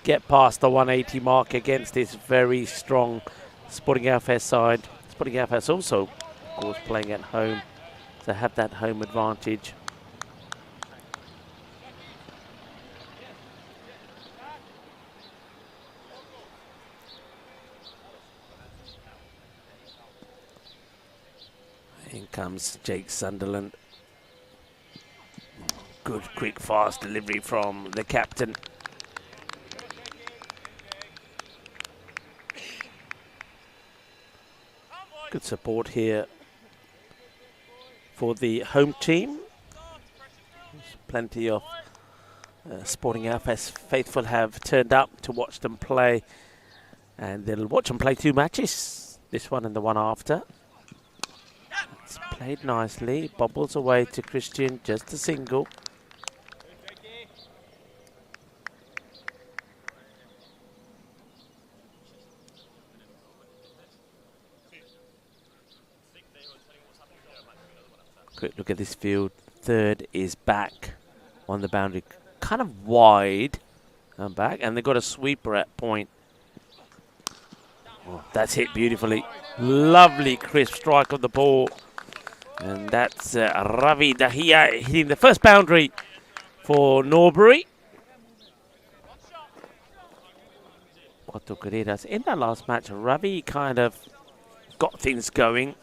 get past the 180 mark against this very strong Sporting Outfest side. Sporting Outfest also, of course, playing at home to have that home advantage. In comes Jake Sunderland. Good, quick, fast delivery from the captain. Good support here for the home team. There's plenty of Sporting Outfest faithful have turned up to watch them play. And they'll watch them play 2 matches. This one and the one after. It's played nicely. Bobbles away to Christian, just a single. Quick look at this field. Third is back on the boundary. Kind of wide. And back. And they've got a sweeper at point. Oh, that's hit beautifully. Lovely crisp strike of the ball. And that's Ravi Dahia hitting the first boundary for Norbury. In that last match, Ravi kind of got things going.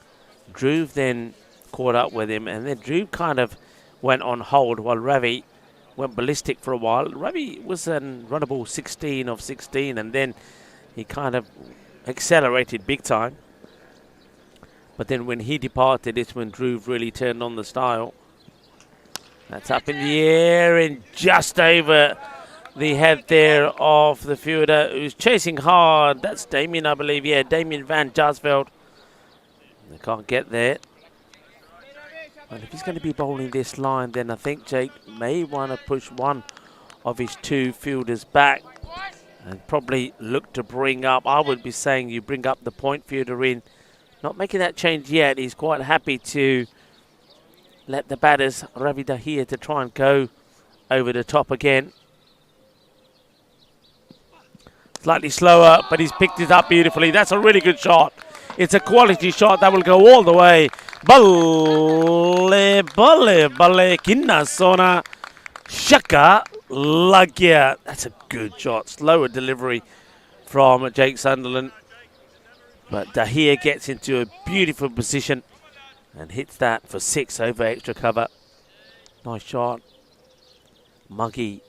Dhruv then caught up with him, and then Dhruv kind of went on hold while Ravi went ballistic for a while. Ravi was run a ball 16 of 16, and then he kind of accelerated big time. But then when he departed, it's when Dhruv really turned on the style. That's up in the air and just over the head there of the fielder who's chasing hard. That's Damien, I believe. Yeah, Damien van Jarsveld. They can't get there. Well, if he's going to be bowling this line, then I think Jake may want to push one of his two fielders back and probably look to bring up. I would be saying you bring up the point fielder in. Not making that change yet. He's quite happy to let the batters, Ravi Dahiya, to try and go over the top again. Slightly slower, but he's picked it up beautifully. That's a really good shot. It's a quality shot that will go all the way. Balle, balle, balle, kinna sona, shaka, lagya. That's a good shot. Slower delivery from Jake Sunderland. But Dahiya gets into a beautiful position and hits that for 6 over extra cover. Nice shot. Muggy,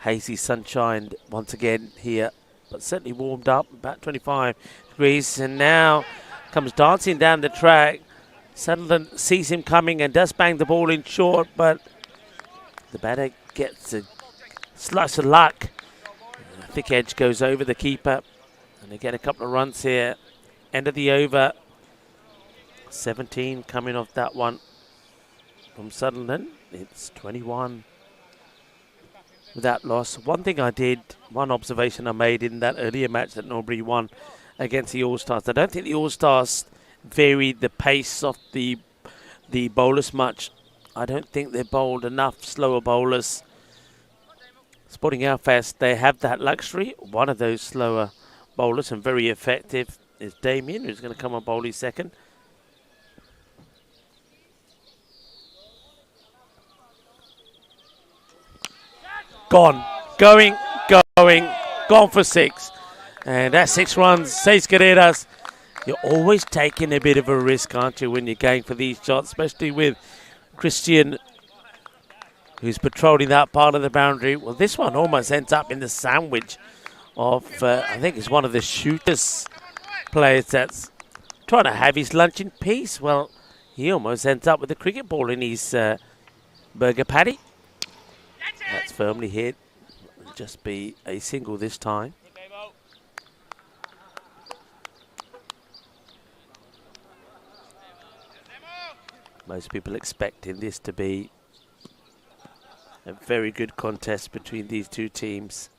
hazy sunshine once again here, but certainly warmed up, about 25 degrees. And now comes dancing down the track. Sunderland sees him coming and does bang the ball in short, but the batter gets a slice of luck. The thick edge goes over the keeper, and they get a couple of runs here. End of the over. 17 coming off that one from Sunderland. It's 21 without loss. One thing I did, one observation I made in that earlier match that Norbury won against the All-Stars, I don't think the All-Stars varied the pace of the bowlers much. I don't think they bowled enough slower bowlers. Sporting Outfest, they have that luxury. One of those slower bowlers and very effective is Damien, who's going to come on bowl his second. Gone, gone for 6. And that's 6 runs, 6 carreras. You're always taking a bit of a risk, aren't you, when you're going for these shots, especially with Christian, who's patrolling that part of the boundary. Well, this one almost ends up in the sandwich of, I think it's one of the shooters players that's trying to have his lunch in peace. Well, he almost ends up with a cricket ball in his burger patty. That's firmly hit. It'll just be a single this time. Most people expecting this to be a very good contest between these two teams.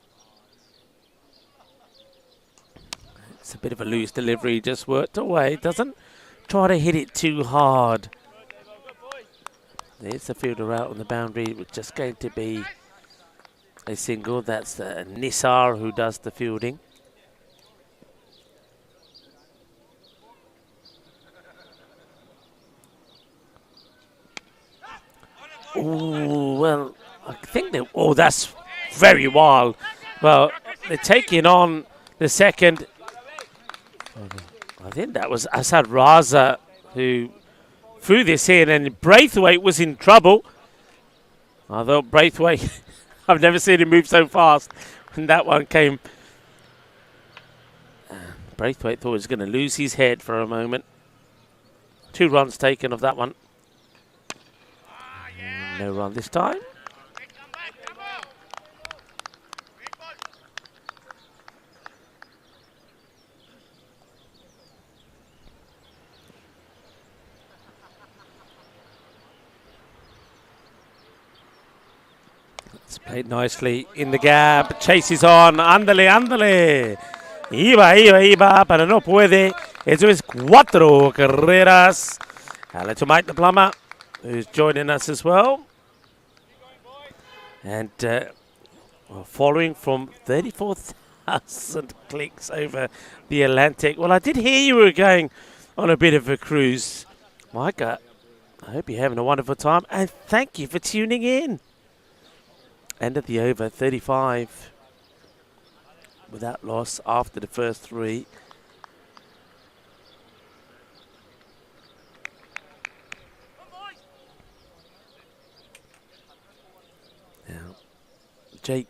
It's a bit of a loose delivery, just worked away. Doesn't try to hit it too hard. There's the fielder out on the boundary. It's just going to be a single. That's Nisar who does the fielding. Oh, well, I think they... Oh, that's very wild. Well, they're taking on the second. I think that was Asad Raza who threw this in, and Braithwaite was in trouble. Although Braithwaite, I've never seen him move so fast. And that one came. Braithwaite thought he was going to lose his head for a moment. 2 runs taken of that one. No run this time. It's played nicely in the gap. Chases on. Ándale, ándale. Iba, pero no puede. Eso es 4 carreras. Let's Mike the Plumber, who's joining us as well. And following from 34,000 clicks over the Atlantic. Well, I did hear you were going on a bit of a cruise. Micah, I hope you're having a wonderful time. And thank you for tuning in. End of the over, 35. Without loss after the first 3. Now, Jake.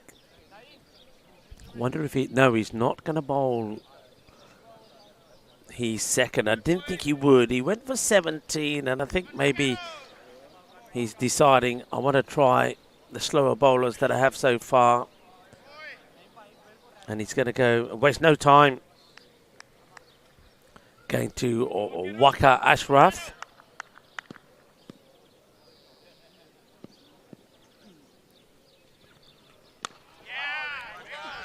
Wonder if he... No, he's not going to bowl. He's second. I didn't think he would. He went for 17, and I think maybe he's deciding, I want to try the slower bowlers that I have so far. And he's going to go, waste no time, going to Waka Ashraf.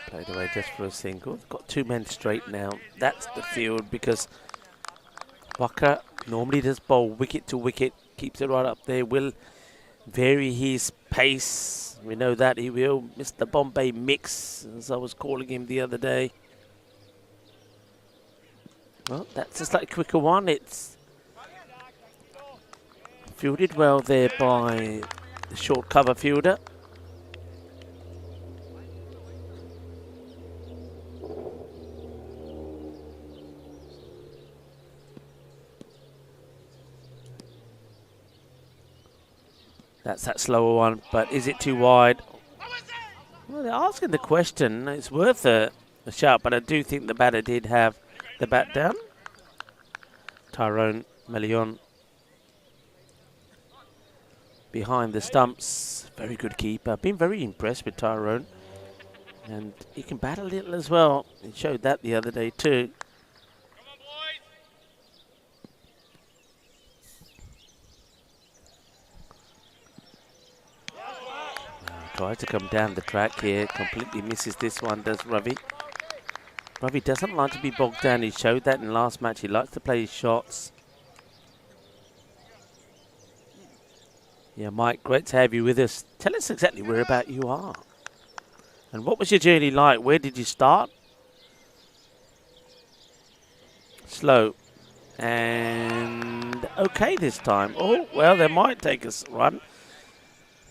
Played away just for a single. Got 2 men straight now. That's the field because Waka normally does bowl wicket to wicket, keeps it right up there, will vary his pace. We know that he will. Mr. Bombay Mix, as I was calling him the other day. Well, that's a slightly quicker one. It's fielded well there by the short cover fielder. That's that slower one, but is it too wide? Well, they're asking the question. It's worth a shot, but I do think the batter did have the bat down. Tyrone Melion behind the stumps. Very good keeper. I've been very impressed with Tyrone. And he can bat a little as well. He showed that the other day too. Tries to come down the track here, completely misses this one, does Ravi. Ravi doesn't like to be bogged down. He showed that in the last match. He likes to play his shots. Yeah, Mike, great to have you with us. Tell us exactly whereabout you are. And what was your journey like? Where did you start? Slow. And okay this time. Oh, well, they might take a run.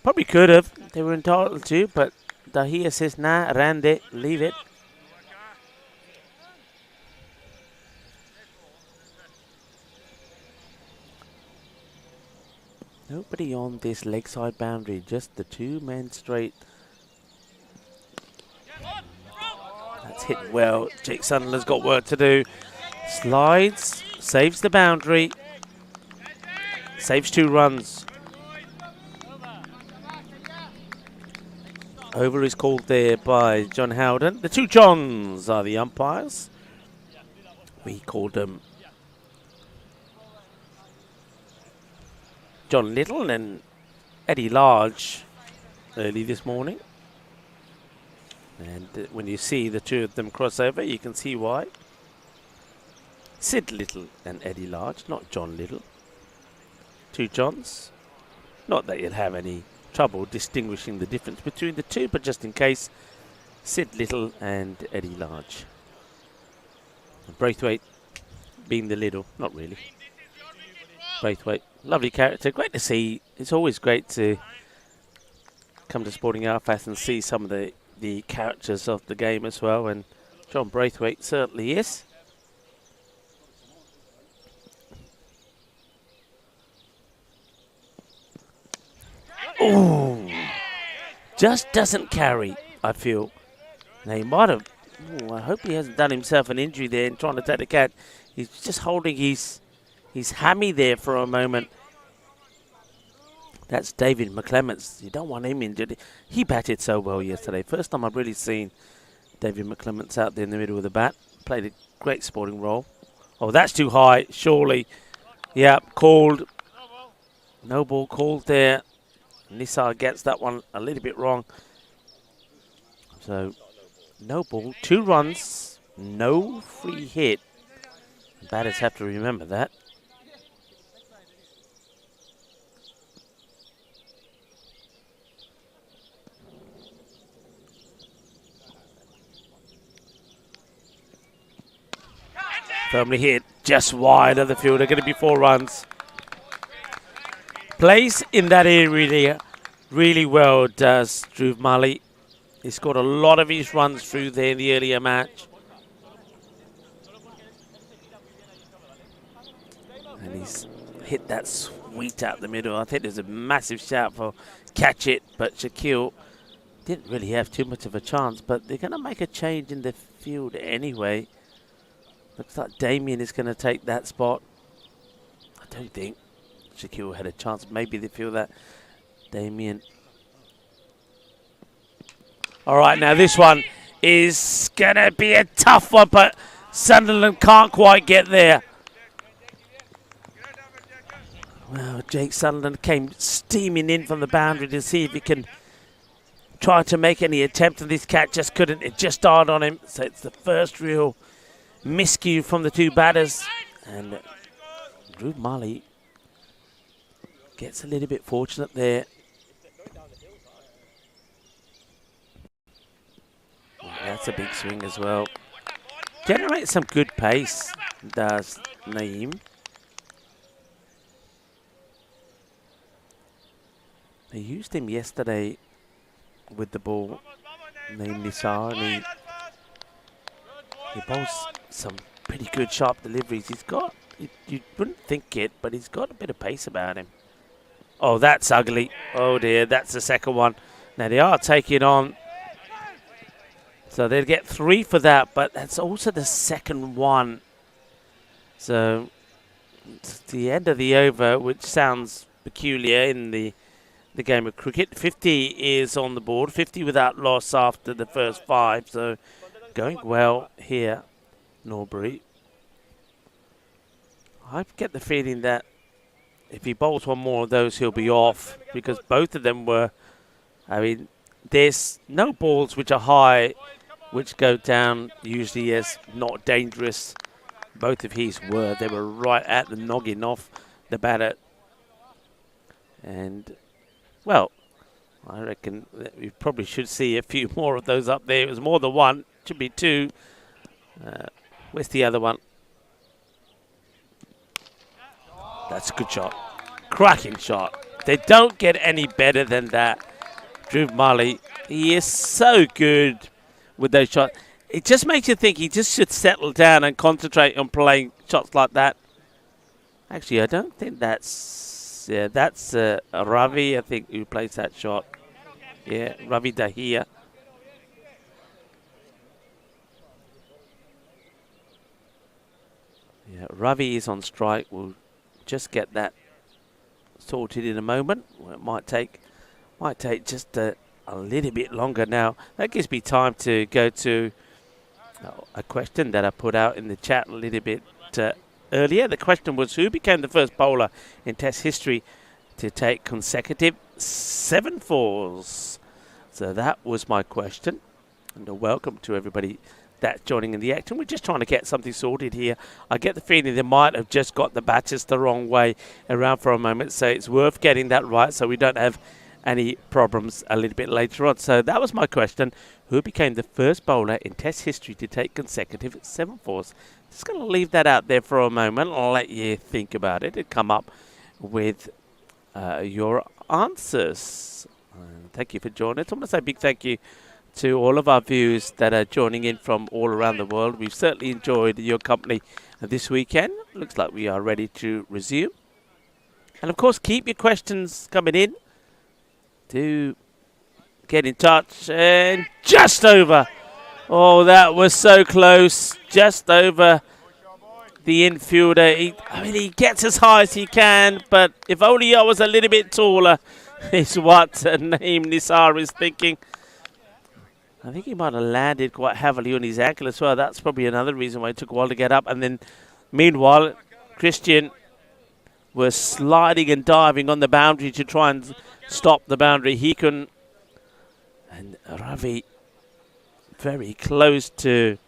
Probably could have. They were entitled to, but Dahia says, nah, Rande, leave it. Nobody on this leg side boundary, just the 2 men straight. That's hit well. Jake Sunderland's got work to do. Slides, saves the boundary, saves 2 runs. Over is called there by John Howden. The 2 Johns are the umpires. We called them John Little and Eddie Large early this morning. And when you see the 2 of them cross over, you can see why. Sid Little and Eddie Large, not John Little. 2 Johns. Not that you'd have any trouble distinguishing the difference between the 2, but just in case, Sid Little and Eddie Large. Braithwaite being the Little, not really. Braithwaite, lovely character, great to see. It's always great to come to Sporting Alfast and see some of the characters of the game as well, and John Braithwaite certainly is. Oh, just doesn't carry, I feel. Now he might have, I hope he hasn't done himself an injury there in trying to take the cat. He's just holding his hammy there for a moment. That's David McClements. You don't want him injured. He batted so well yesterday. First time I've really seen David McClements out there in the middle of the bat. Played a great sporting role. Oh, that's too high, surely. Yeah, called. No ball called there. Nisar gets that one a little bit wrong. So, no ball, 2 runs, no free hit. Batters have to remember that. Firmly hit, just wide of the fielder, going to be 4 runs. Plays in that area really well, does Dhruv Mali. He scored a lot of his runs through there in the earlier match. And he's hit that sweet out the middle. I think there's a massive shout for catch it, but Shaquille didn't really have too much of a chance, but they're going to make a change in the field anyway. Looks like Damien is going to take that spot. I don't think Shaquille had a chance. Maybe they feel that Damien. All right, now this one is going to be a tough one, but Sunderland can't quite get there. Well, Jake Sunderland came steaming in from the boundary to see if he can try to make any attempt, and this cat just couldn't. It just died on him. So it's the first real miscue from the two batters. And Drew Mully gets a little bit fortunate there. That's a big swing as well. Generates some good pace, does Naeem. They used him yesterday with the ball, named Nisar, and he bowls some pretty good sharp deliveries. He's got, you wouldn't think it, but he's got a bit of pace about him. Oh, that's ugly. Oh dear, that's the second one. Now they are taking on, so they'll get 3 for that, but that's also the second one. So it's the end of the over, which sounds peculiar in the game of cricket. 50 is on the board, 50 without loss after the first 5, so going well here, Norbury. I get the feeling that if he bowls one more of those, he'll be off, because both of them were, I mean, there's no balls which are high, which go down usually as not dangerous. Both of his were. They were right at the noggin off the batter. And well, I reckon that we probably should see a few more of those up there. It was more than one. Should be 2. Where's the other one? That's a good shot. Cracking shot. They don't get any better than that. Drew Mully, he is so good with those shots. It just makes you think he just should settle down and concentrate on playing shots like that. Actually, I don't think that's... Yeah, that's Ravi, I think, who plays that shot. Yeah, Ravi Dahia. Yeah, Ravi is on strike. We'll just get that sorted in a moment. Well, it might take just a little bit longer now. That gives me time to go to a question that I put out in the chat a little bit earlier. The question was, who became the first bowler in Test history to take consecutive 7 fours? So that was my question. And a welcome to everybody that's joining in the action. We're just trying to get something sorted here. I get the feeling they might have just got the batters the wrong way around for a moment. So it's worth getting that right so we don't have any problems a little bit later on. So that was my question. Who became the first bowler in Test history to take consecutive 7 fours? Just going to leave that out there for a moment. I'll let you think about it and come up with your answers. Thank you for joining us. I want to say a big thank you to all of our viewers that are joining in from all around the world. We've certainly enjoyed your company this weekend. Looks like we are ready to resume. And of course, keep your questions coming in. Do get in touch. And just over. Oh, that was so close. Just over the infielder. He gets as high as he can, but if only I was a little bit taller, is what Naeem Nisar is thinking. I think he might have landed quite heavily on his ankle as well. That's probably another reason why it took a while to get up. And then, meanwhile, Christian was sliding and diving on the boundary to try and stop the boundary. He couldn't. And Ravi very close to,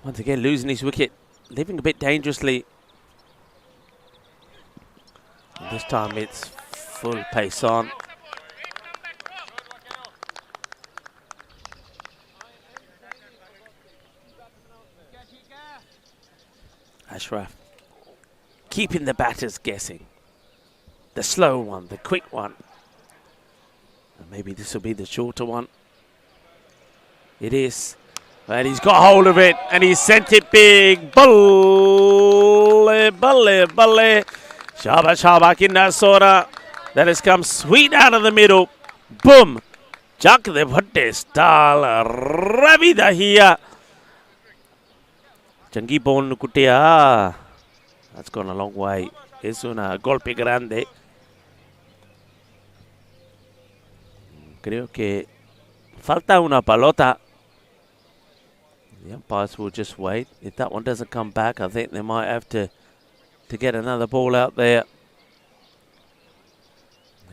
once again, losing his wicket. Living a bit dangerously. And this time it's full pace on. Ashraf keeping the batters guessing. The slow one, the quick one. And maybe this will be the shorter one. It is. And he's got hold of it and he sent it big. Balle, balle, balle. Shaba, shaba, kinda sora. That has come sweet out of the middle. Boom! Jack the Bhatte style. Ravi Dahiya. Changi Bon Kutia. That's gone a long way. Es una golpe grande. Creo que falta una pelota. The umpires will just wait. If that one doesn't come back, I think they might have to get another ball out there.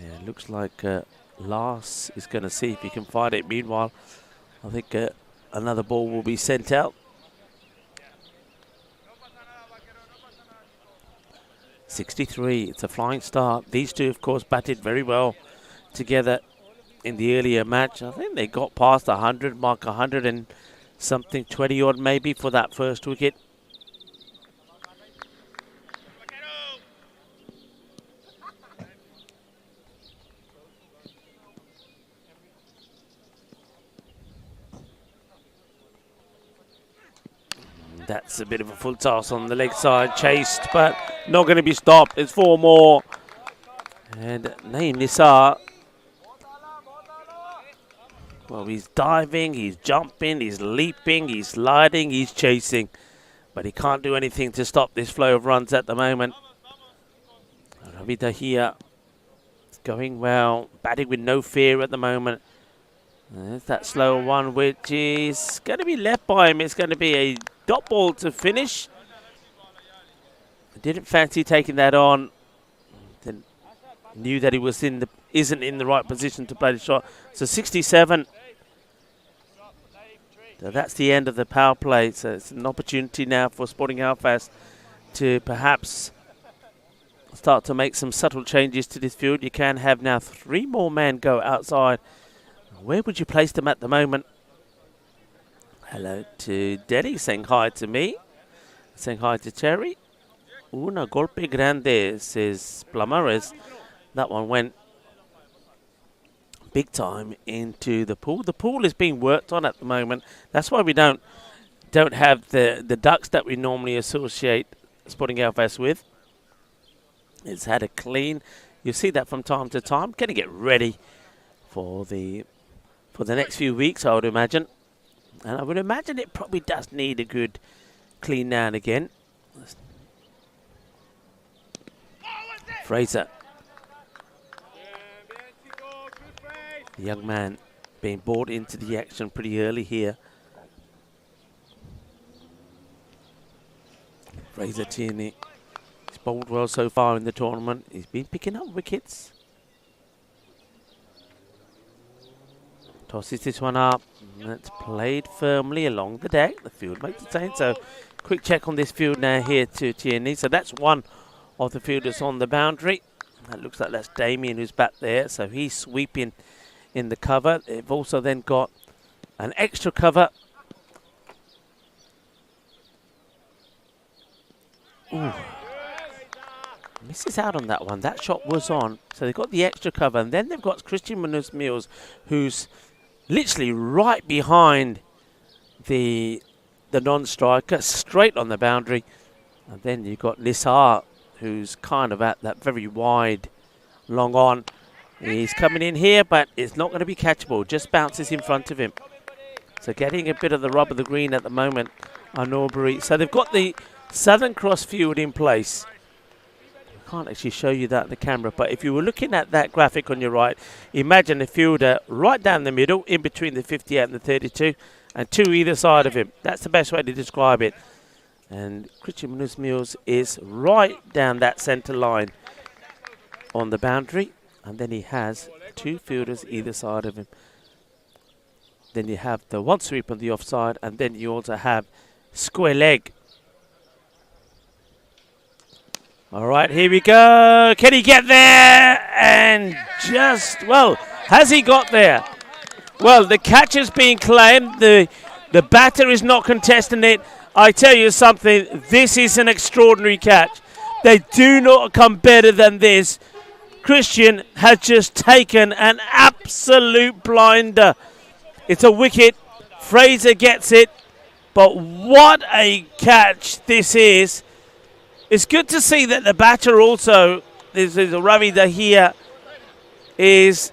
Yeah, it looks like Lars is going to see if he can find it. Meanwhile, I think another ball will be sent out. 63, it's a flying start. These two, of course, batted very well together in the earlier match. I think they got past 100, mark 100 and something, 20 odd maybe for that first wicket. That's a bit of a full toss on the leg side, chased, but not going to be stopped. It's 4 more. And Naeem Nisar, well, he's diving, he's jumping, he's leaping, he's sliding, he's chasing. But he can't do anything to stop this flow of runs at the moment. Ravi Dahiya going well, batting with no fear at the moment. There's that slow one, which is going to be left by him. It's going to be a dot ball to finish. Didn't fancy taking that on. Then knew that he was isn't in the right position to play the shot. So 67. So that's the end of the power play. So it's an opportunity now for Sporting Belfast to perhaps start to make some subtle changes to this field. You can have now 3 more men go outside. Where would you place them at the moment? Hello to Denny, saying hi to me. Saying hi to Cherry. Una golpe grande, says Plamares. That one went big time into the pool. The pool is being worked on at the moment. That's why we don't have the ducks that we normally associate Sporting Belfast with. It's had a clean. You see that from time to time. Going to get ready for the next few weeks, I would imagine. And I would imagine it probably does need a good clean now and again. Fraser. The young man being brought into the action pretty early here. Fraser Tierney. He's bowled well so far in the tournament. He's been picking up wickets. Tosses this one up. That's played firmly along the deck. The field makes it same. So quick check on this field now here to Tierney. So that's one of the fielders on the boundary. That looks like that's Damien who's back there. So he's sweeping in the cover. They've also then got an extra cover. Ooh. Misses out on that one. That shot was on. So they've got the extra cover. And then they've got Christian Munoz-Mills, who's literally right behind the non-striker, straight on the boundary. And then you've got Nisar, who's kind of at that very wide, long on. He's coming in here, but it's not going to be catchable. Just bounces in front of him. So getting a bit of the rub of the green at the moment on Norbury. So they've got the Southern Cross field in place. I can't actually show you that in the camera, but if you were looking at that graphic on your right, imagine a fielder right down the middle, in between the 58 and the 32, and 2 either side of him. That's the best way to describe it. And Christian Munoz-Mills is right down that centre line on the boundary, and then he has 2 fielders either side of him. Then you have the one sweep on the offside, and then you also have square leg. All right, here we go. Can he get there? And just, well, has he got there? Well, the catch has been claimed. The batter is not contesting it. I tell you something, this is an extraordinary catch. They do not come better than this. Christian has just taken an absolute blinder. It's a wicket. Fraser gets it. But what a catch this is. It's good to see that the batter also, there's a Ravi Dahiya, is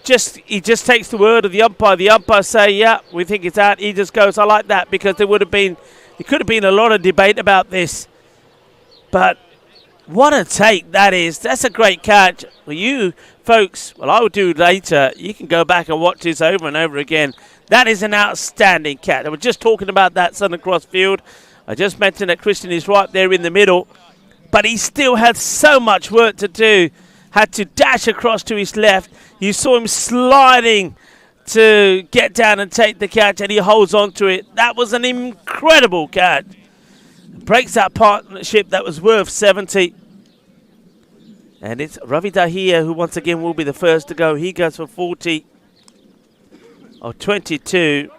he just takes the word of the umpire. The umpire say, yeah, we think it's out. He just goes, I like that, because there could have been a lot of debate about this. But what a take that is. That's a great catch. Well, you folks, I will do later. You can go back and watch this over and over again. That is an outstanding catch. I was just talking about that Southern Cross field. I just mentioned that Christian is right there in the middle. But he still had so much work to do. Had to dash across to his left. You saw him sliding to get down and take the catch, and he holds on to it. That was an incredible catch. Breaks that partnership that was worth 70. And it's Ravi Dahia who once again will be the first to go. He goes for 40 or 22.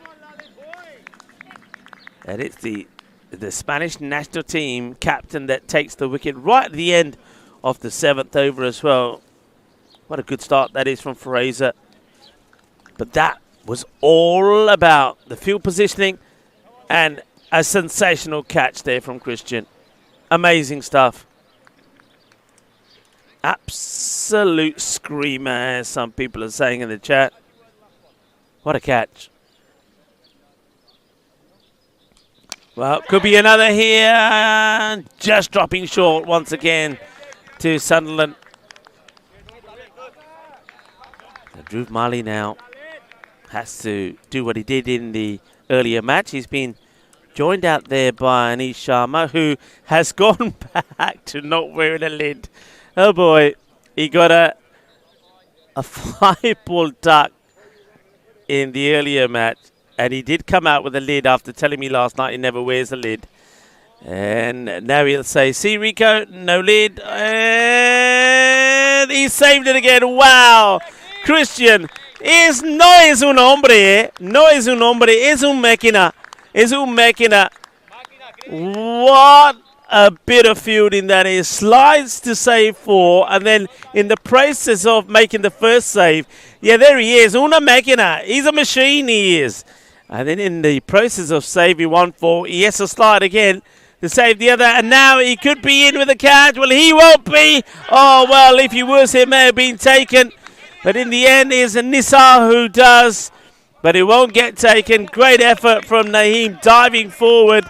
And it's the Spanish national team captain that takes the wicket right at the end of the 7th over as well. What a good start that is from Fraser. But that was all about the field positioning and a sensational catch there from Christian. Amazing stuff. Absolute screamer, as some people are saying in the chat. What a catch. Well, could be another here. Just dropping short once again to Sunderland. Dhruv Mali now has to do what he did in the earlier match. He's been joined out there by Anish Sharma, who has gone back to not wearing a lid. Oh boy, he got a 5-ball duck in the earlier match, and he did come out with a lid after telling me last night he never wears a lid. And now he'll say, see Rico, no lid, and he saved it again. Wow, Christian no es un hombre, no es un hombre, es un máquina, es un máquina. What a bit of fielding that is. Slides to save 4, and then in the process of making the first save, yeah, there he is, una máquina. He's a machine, he is. And then in the process of saving 1-4, he has to slide again to save the other, and now he could be in with a catch. Well, he won't be. Oh, well, if he was, it may have been taken. But in the end, it's Nisar who does. But it won't get taken. Great effort from Naeem diving forward.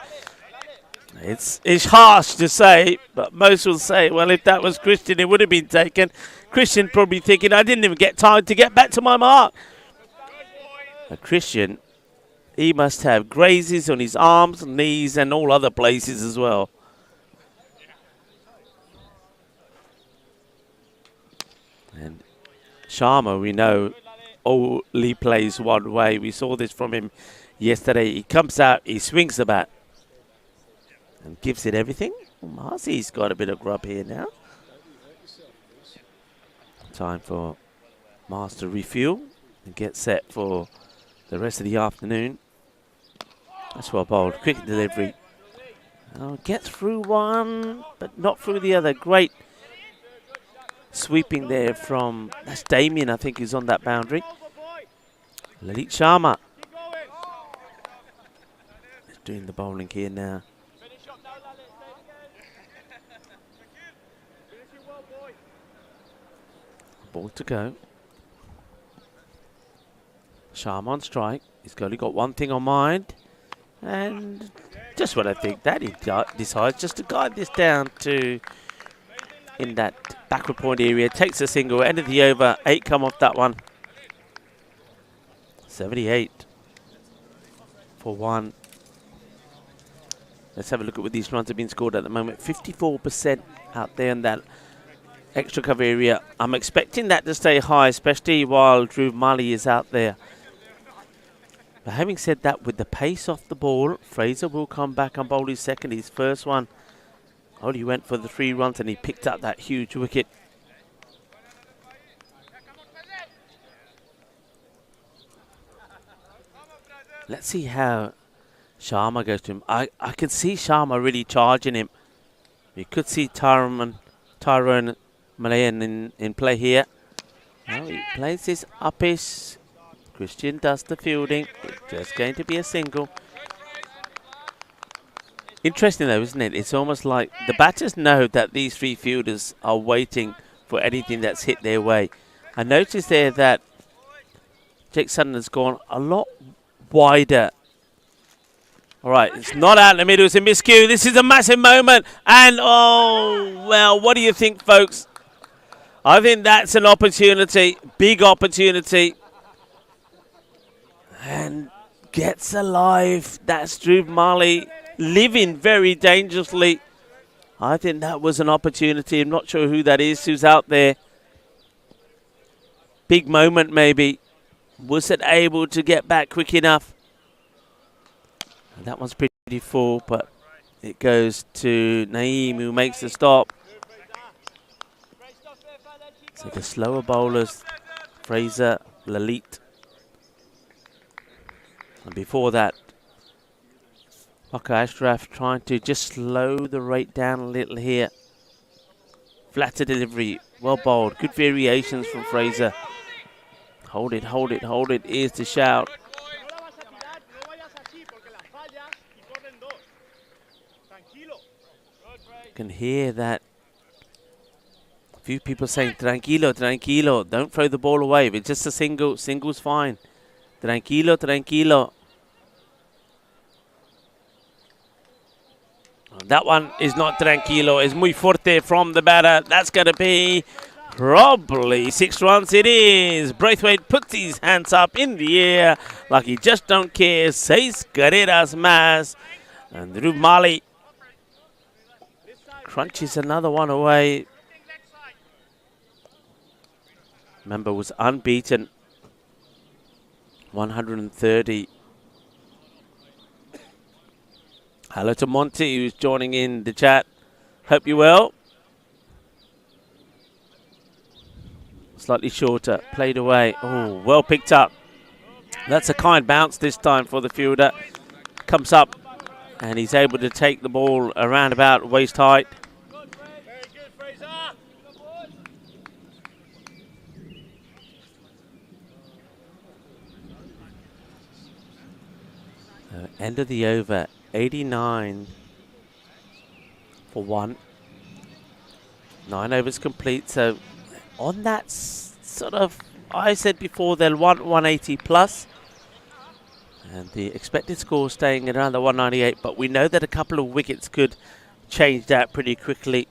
It's harsh to say, but most will say, well, if that was Christian, it would have been taken. Christian probably thinking, I didn't even get time to get back to my mark. But Christian, he must have grazes on his arms, knees, and all other places as well. And Sharma, we know, only plays one way. We saw this from him yesterday. He comes out, he swings the bat, and gives it everything. Marcy's got a bit of grub here now. Time for Mars to refuel and get set for the rest of the afternoon. That's well bowled. Quick delivery. Oh, gets through one, but not through the other. Great sweeping there from, that's Damien, I think, who's on that boundary. Lalit Sharma is doing the bowling here now. Ball to go. Sharma on strike. He's only got one thing on mind. And just what I think that he decides just to guide this down to in that backward point area. Takes a single. End of the over. 8 come off that one. 78 for 1. Let's have a look at what these runs have been scored at the moment. 54% out there in that extra cover area. I'm expecting that to stay high, especially while Dhruv Mali is out there. But having said that, with the pace off the ball, Fraser will come back and bowl his second. His first one only went for the 3 runs, and he picked up that huge wicket. Let's see how Sharma goes to him. I can see Sharma really charging him. We could see Tyrone Malayan in play here. Now he plays his uppish. Christian does the fielding. It's just going to be a single. Interesting though, isn't it? It's almost like the batters know that these 3 fielders are waiting for anything that's hit their way. I noticed there that Jake Sunderland's gone a lot wider. All right, it's not out in the middle. It's a miscue. This is a massive moment. And, oh, well, what do you think, folks? I think that's an opportunity, big opportunity. And gets alive. That's Drew Marley living very dangerously. I think that was an opportunity. I'm not sure who that is, who's out there. Big moment, maybe. Wasn't able to get back quick enough. And that one's pretty full, but it goes to Naeem, who makes the stop. So the slower bowlers, Fraser, Lalit. And before that, Waka Ashraf trying to just slow the rate down a little here. Flatter delivery, well bowled. Good variations from Fraser. Hold it, hold it, hold it. Here's the shout. Can hear that. A few people saying, tranquilo, tranquilo. Don't throw the ball away. If it's just a single, single's fine. Tranquilo, tranquilo. That one is not tranquilo. It's muy fuerte from the batter. That's going to be probably 6 runs. It is. Braithwaite puts his hands up in the air like he just don't care. 6 carreras más. And Drew Marley crunches another one away. Remember, was unbeaten. 130. Hello to Monty, who's joining in the chat. Hope you're well. Slightly shorter, played away. Oh, well picked up. That's a kind bounce this time for the fielder. Comes up, and he's able to take the ball around about waist height. End of the over, 89 for 1. 9 overs complete. So on that sort of, I said before, they'll want 180 plus. And the expected score staying around the 198. But we know that a couple of wickets could change that pretty quickly.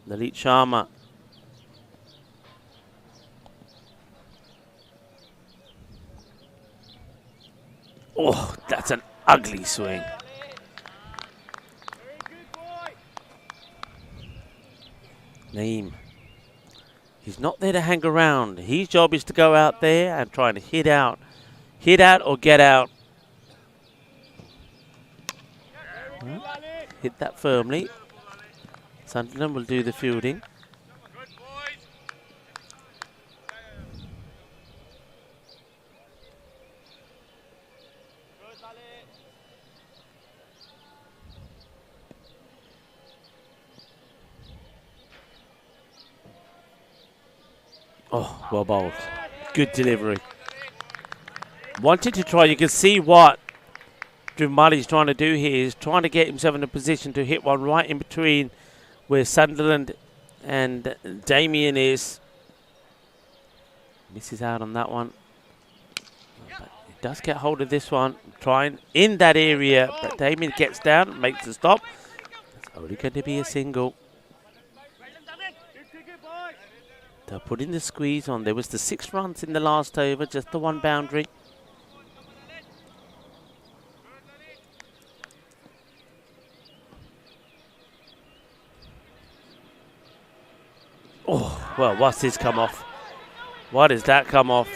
Lalit Sharma. Oh, that's an ugly swing. Naeem. He's not there to hang around. His job is to go out there and try and hit out. Hit out or get out. Hit that firmly. Sunderland will do the fielding. Oh, well bowled. Good delivery. Wanted to try, you can see what Drew Marley's trying to do here is trying to get himself in a position to hit one right in between where Sunderland and Damien is. Misses out on that one. But he does get hold of this one. Trying in that area, but Damien gets down, makes the stop. It's only going to be a single. They're putting the squeeze on. There was the 6 runs in the last over, just the 1 boundary. Oh, well, what's this come off? Why does that come off?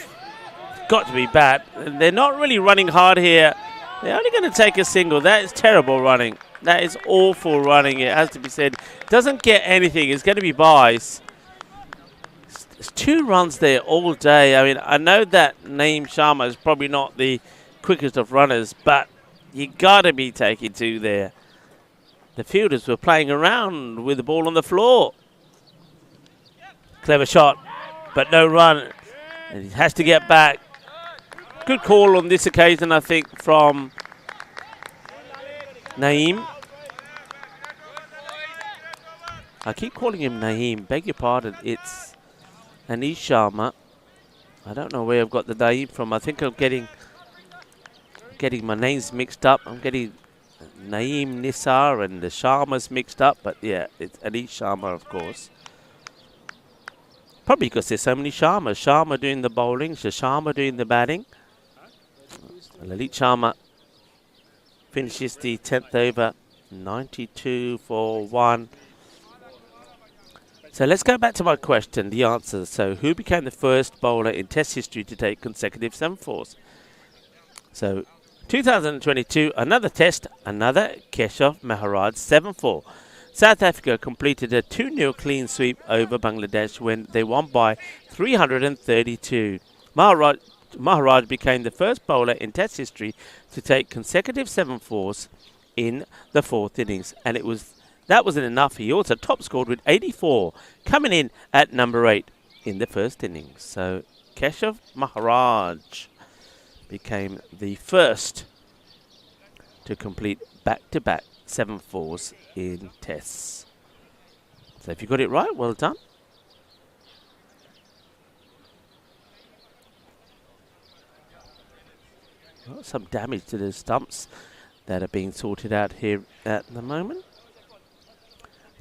It's got to be bad. And they're not really running hard here. They're only going to take a single. That is terrible running. That is awful running, it has to be said. Doesn't get anything. It's going to be buys. There's 2 runs there all day. I mean, I know that Naeem Sharma is probably not the quickest of runners, but you got to be taking 2 there. The fielders were playing around with the ball on the floor. Clever shot, but no run. And he has to get back. Good call on this occasion, I think, from Naeem. I keep calling him Naeem. Beg your pardon. It's Anish Sharma. I don't know where I've got the Naeem from. I think I'm getting my names mixed up. I'm getting Naeem Nisar and the Sharmas mixed up. But yeah, it's Ali Sharma, of course. Probably because there's so many Sharmas. Sharma doing the bowling, Sharma doing the batting. Lalit Sharma finishes the 10th over, 92 for 1. So let's go back to my question, the answer. So who became the first bowler in Test history to take consecutive 7-4s? So 2022, another Test, another Keshav Maharaj 7-4. South Africa completed a 2-0 clean sweep over Bangladesh when they won by 332. Maharaj became the first bowler in Test history to take consecutive 7-4s in the 4th innings, and that wasn't enough. He also top scored with 84, coming in at number 8 in the 1st innings. So Keshav Maharaj became the first to complete back-to-back 7-4s in Tests. So if you got it right, well done. Well, some damage to the stumps that are being sorted out here at the moment.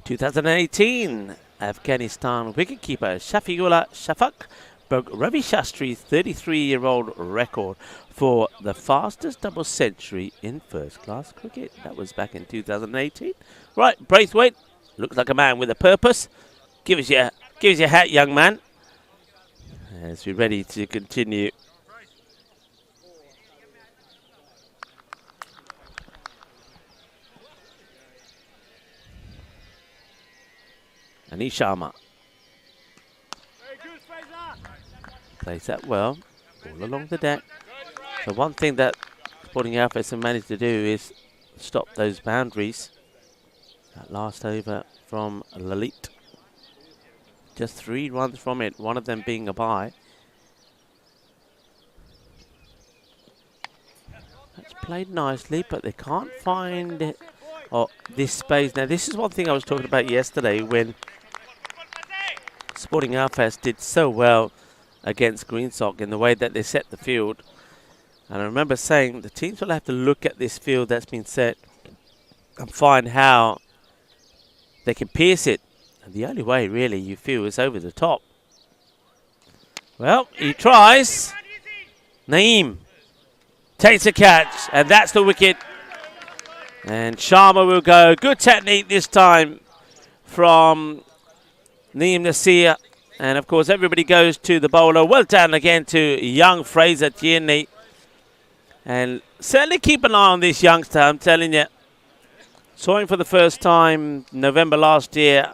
2018, Afghanistan wicketkeeper Shafiullah Shafaq broke Ravi Shastri's 33-year-old record for the fastest double century in first-class cricket. That was back in 2018. Right, Braithwaite, looks like a man with a purpose. Give us your hat, young man, as we're ready to continue. Anish Sharma plays that well, all along the deck. So one thing that Sporting Outfits have managed to do is stop those boundaries. That last over from Lalit. Just 3 runs from it, one of them being a bye. That's played nicely, but they can't find this space. Now this is one thing I was talking about yesterday when Sporting Outfits did so well against Greensock in the way that they set the field. And I remember saying the teams will have to look at this field that's been set and find how they can pierce it. And the only way really you feel is over the top. Well, he tries. Naeem takes a catch, and that's the wicket. And Sharma will go. Good technique this time from Naeem Nasir. And of course everybody goes to the bowler. Well done again to young Fraser Tierney. And certainly keep an eye on this youngster, I'm telling you. Saw him for the first time November last year,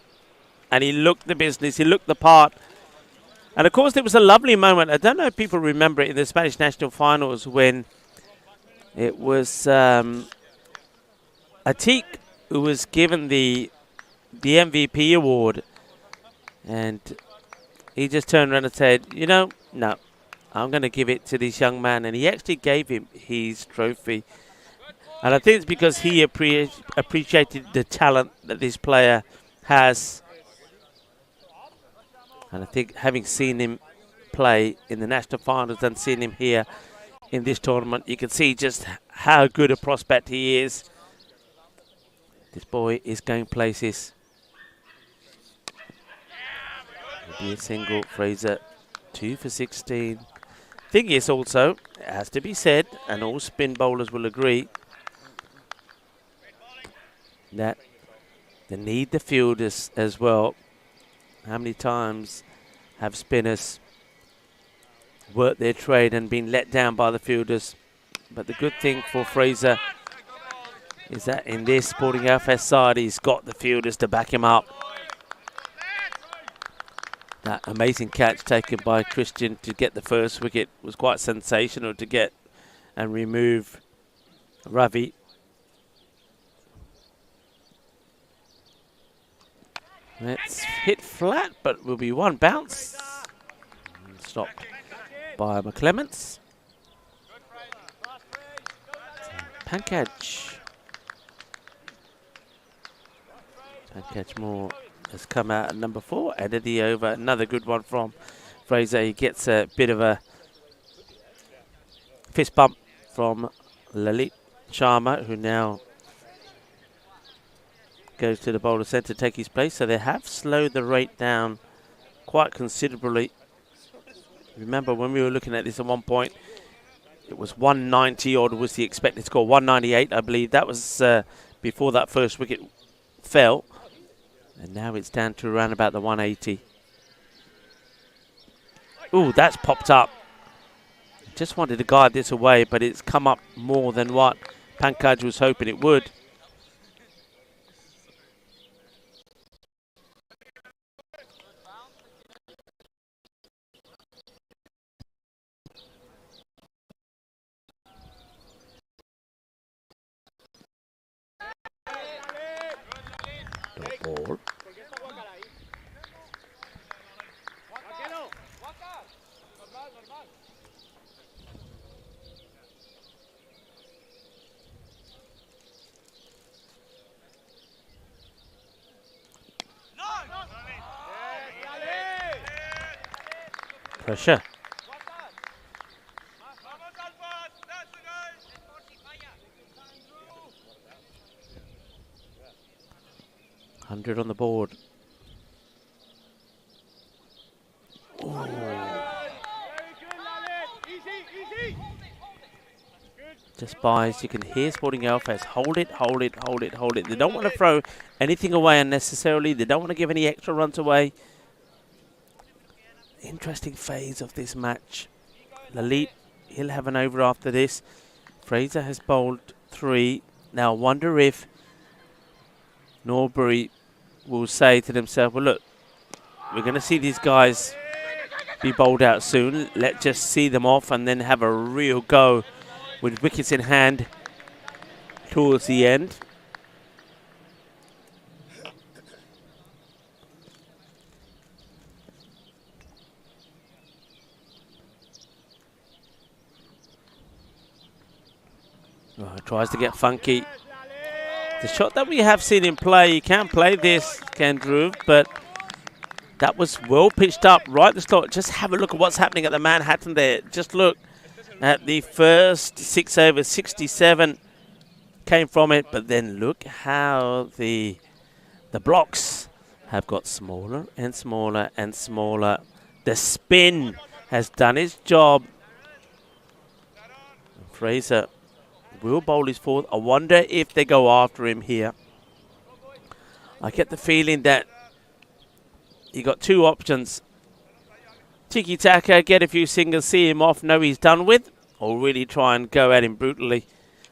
and he looked the business, he looked the part. And of course there was a lovely moment, I don't know if people remember it, in the Spanish national finals when it was Atik who was given the MVP award, and he just turned around and said, you know, no, I'm going to give it to this young man. And he actually gave him his trophy. And I think it's because he appreciated the talent that this player has. And I think having seen him play in the national finals and seen him here in this tournament, you can see just how good a prospect he is. This boy is going places. It'll be a single. Fraser, 2 for 16. Thing is also, it has to be said, and all spin bowlers will agree, that they need the fielders as well. How many times have spinners worked their trade and been let down by the fielders? But the good thing for Fraser is that in this Sporting Outfits side, he's got the fielders to back him up. That amazing catch taken by Christian to get the first wicket was quite sensational to get and remove Ravi. Let's hit flat, but will be one bounce. Stopped by McClements. Pankaj. Pankaj Moore has come out at number 4. Ended the over. Another good one from Fraser, he gets a bit of a fist bump from Lalit Sharma, who now goes to the bowler centre to take his place. So they have slowed the rate down quite considerably. Remember when we were looking at this at one point, it was 190 odd was the expected score, 198 I believe. That was before that first wicket fell. And now it's down to around about the 180. Ooh, that's popped up. Just wanted to guide this away, but it's come up more than what Pankaj was hoping it would. Ball. 100 on the board. Ooh. Just buys. You can hear Sporting Alpha hold it, hold it, hold it, hold it. They don't want to throw anything away unnecessarily. They don't want to give any extra runs away. Interesting phase of this match. Lalit, he'll have an over after this. Fraser has bowled 3. Now I wonder if Norbury will say to themselves, well look, we're going to see these guys be bowled out soon. Let's just see them off and then have a real go with wickets in hand towards the end. Oh, tries to get funky. The shot that we have seen him play, he can play this, Kendrew, but that was well pitched up right at the start. Just have a look at what's happening at the Manhattan there. Just look at the first 6 overs, 67 came from it, but then look how the blocks have got smaller and smaller and smaller. The spin has done its job. Fraser will bowl his fourth. I wonder if they go after him here. I get the feeling that you got 2 options. Tiki-taka, get a few singles, see him off, know he's done with, or really try and go at him brutally.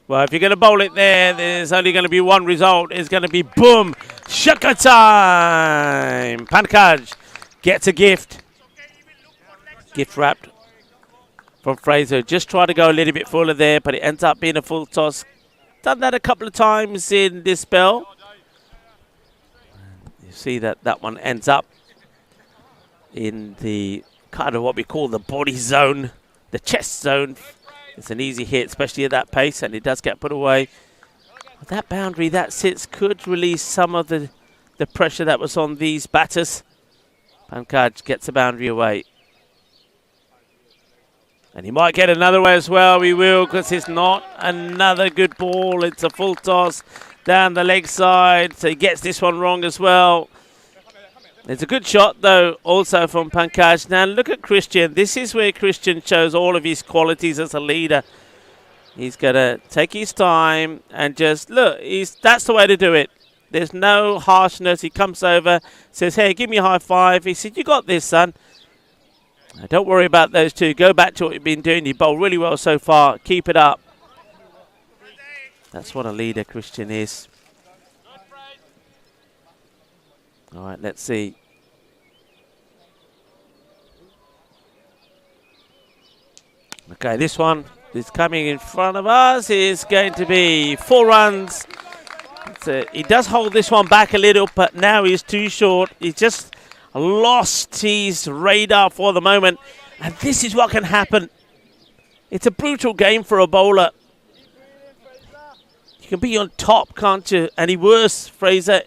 Well, if you're going to bowl it there, there's only going to be one result. It's going to be boom, shaka time. Pankaj gets a gift. Gift wrapped from Fraser. Just try to go a little bit fuller there, but it ends up being a full toss. Done that a couple of times in this spell. You see that that one ends up in the kind of what we call the body zone, the chest zone. It's an easy hit, especially at that pace, and it does get put away. That boundary that sits could release some of the pressure that was on these batters. Pankaj gets the boundary away. And he might get another way as well. We will, because it's not another good ball. It's a full toss down the leg side. So he gets this one wrong as well. It's a good shot, though, also from Pankaj. Now, look at Christian. This is where Christian shows all of his qualities as a leader. He's going to take his time and just, look, that's the way to do it. There's no harshness. He comes over, says, hey, give me a high five. He said, you got this, son. Now, don't worry about those two. Go back to what you've been doing. You bowl really well so far. Keep it up. That's what a leader Christian is. All right, let's see. Okay, this one is coming in front of us. Is going to be 4 runs. He does hold this one back a little, but now he's too short. He's just lost his radar for the moment. And this is what can happen. It's a brutal game for a bowler. You can be on top, can't you? Any worse, Fraser?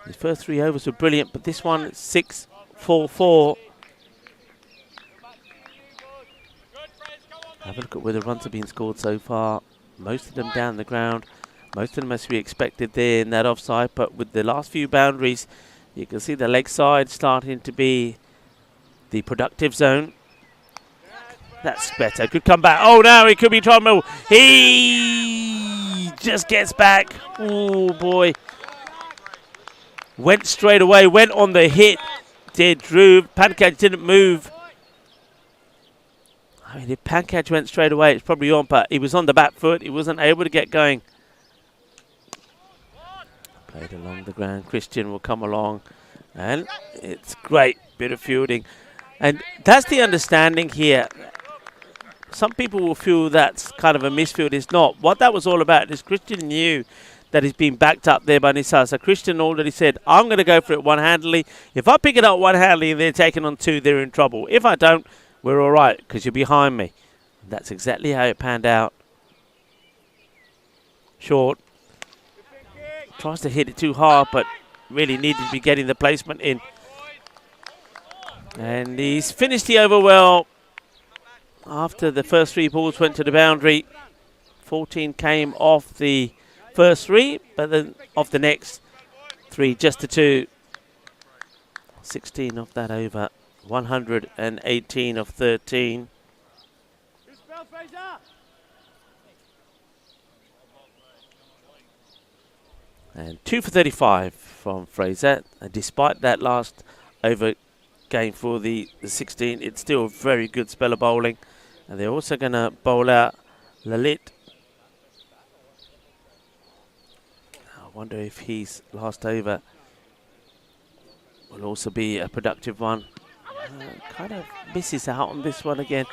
His first 3 overs were brilliant, but this one, 6 4-4. Have a look at where the runs have been scored so far. Most of them down the ground. Most of them as we expected there in that offside. But with the last few boundaries, you can see the leg side starting to be the productive zone. That's better. Good comeback. Oh, no, it could be trouble. He just gets back. Oh, boy. Went straight away. Went on the hit. Did Drew. Pancake didn't move. I mean, if Pancake went straight away, it's probably on, but he was on the back foot. He wasn't able to get going. Played along the ground. Christian will come along. And it's great. Bit of fielding. And that's the understanding here. Some people will feel that's kind of a misfield. It's not. What that was all about is Christian knew that he's been backed up there by Nisar. So Christian already said, I'm going to go for it one-handedly. If I pick it up one-handedly and they're taking on two, they're in trouble. If I don't, we're all right because you're behind me. And that's exactly how it panned out. Short. Tries to hit it too hard, but really needed to be getting the placement in. And he's finished the over well. After the first three balls went to the boundary, 14 came off the first three, but then off the next three, just the two. 16 off that over, 118 of 13. And 2 for 35 from Fraser. And despite that last over game for the 16, it's still a very good spell of bowling. And they're also going to bowl out Lalit. I wonder if his last over will also be a productive one. Kind of misses out on this one again.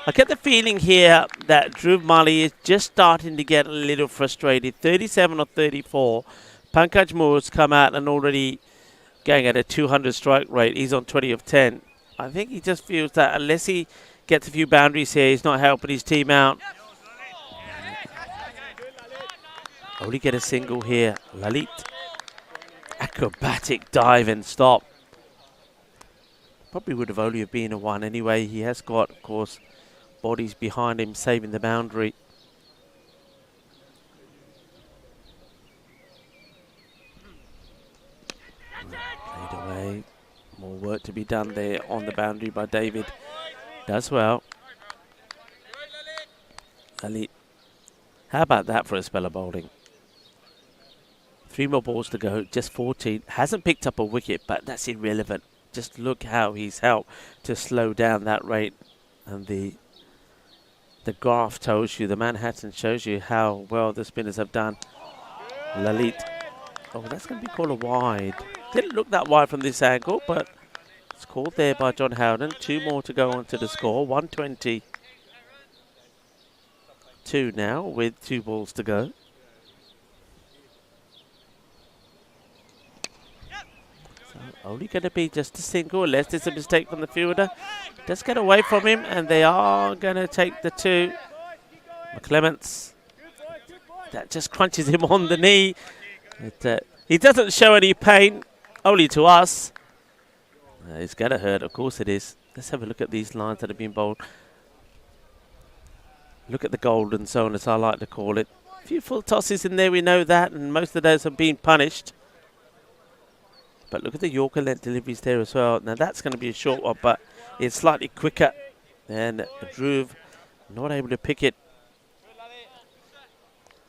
I get the feeling here that Dhruv Mali is just starting to get a little frustrated. 37 or 34. Pankaj Moore's come out and already going at a 200 strike rate. He's on 20 of 10. I think he just feels that unless he gets a few boundaries here, he's not helping his team out. Only get a single here. Lalit. Acrobatic dive and stop. Probably would have only been a one anyway. He has got, of course, bodies behind him saving the boundary. Played away. More work to be done there on the boundary by David. Does well. Lalit. How about that for a spell of bowling? 3 more balls to go, just 14. Hasn't picked up a wicket, but that's irrelevant. Just look how he's helped to slow down that rate. And the graph tells you, the Manhattan shows you how well the spinners have done. Lalit. Oh, that's going to be called a wide. Didn't look that wide from this angle, but it's called there by John Howden. 2 more to go onto the score. 122 now with 2 balls to go. Only going to be just a single, unless there's a mistake from the fielder. Just get away from him, and they are going to take the 2. McClements. That just crunches him on the knee. He doesn't show any pain, only to us. It's going to hurt, of course it is. Let's have a look at these lines that have been bowled. Look at the golden zone, as I like to call it. A few full tosses in there, we know that, and most of those have been punished. But look at the Yorker length deliveries there as well. Now that's going to be a short one, but it's slightly quicker. And Dhruv not able to pick it.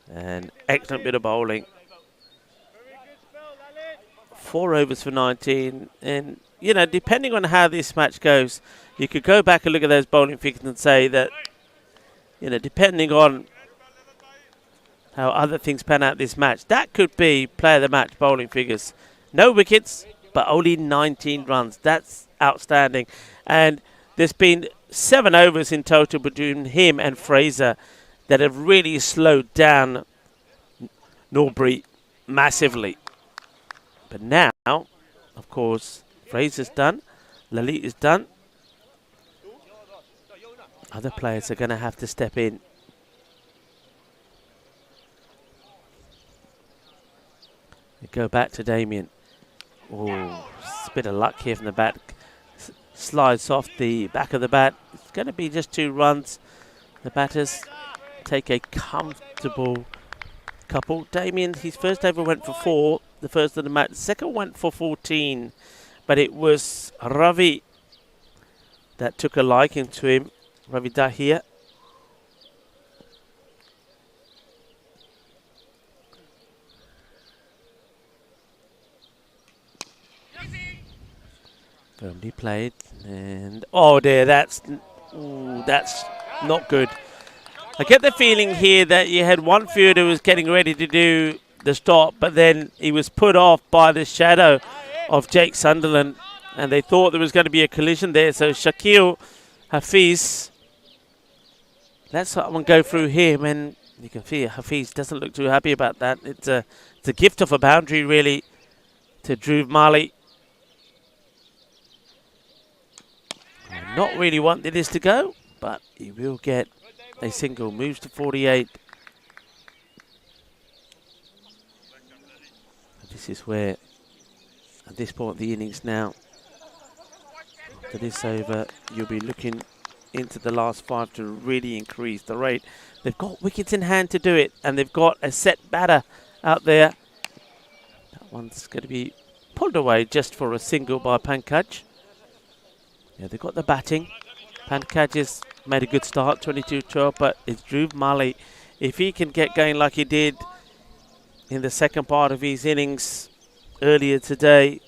And excellent bit of bowling. 4 overs for 19. And, you know, depending on how this match goes, you could go back and look at those bowling figures and say that, you know, depending on how other things pan out this match, that could be player of the match bowling figures. No wickets, but only 19 runs. That's outstanding. And there's been 7 overs in total between him and Fraser that have really slowed down Norbury massively. But now, of course, Fraser's done. Lalit is done. Other players are going to have to step in. We go back to Damien. Oh, it's a bit of luck here from the bat. slides off the back of the bat. It's going to be just 2 runs. The batters take a comfortable couple. Damien, his first over went for 4, the first of the match. Second went for 14, but it was Ravi that took a liking to him. Ravi Dahia. Firmly played, and oh dear, that's not good. I get the feeling here that you had one fielder who was getting ready to do the stop, but then he was put off by the shadow of Jake Sunderland, and they thought there was going to be a collision there. So Shakil Hafiz, let someone go through him, and you can feel Hafiz doesn't look too happy about that. It's a gift of a boundary really to Dhruv Mali. Not really wanting this to go, but he will get a single. Moves to 48. This is where, at this point of the innings now, after this over, you'll be looking into the last 5 to really increase the rate. They've got wickets in hand to do it, and they've got a set batter out there. That one's going to be pulled away just for a single by Pankaj. Yeah, they've got the batting. Pankaj has made a good start, 22-12, but it's Dhruv Mali. If he can get going like he did in the second part of his innings earlier today.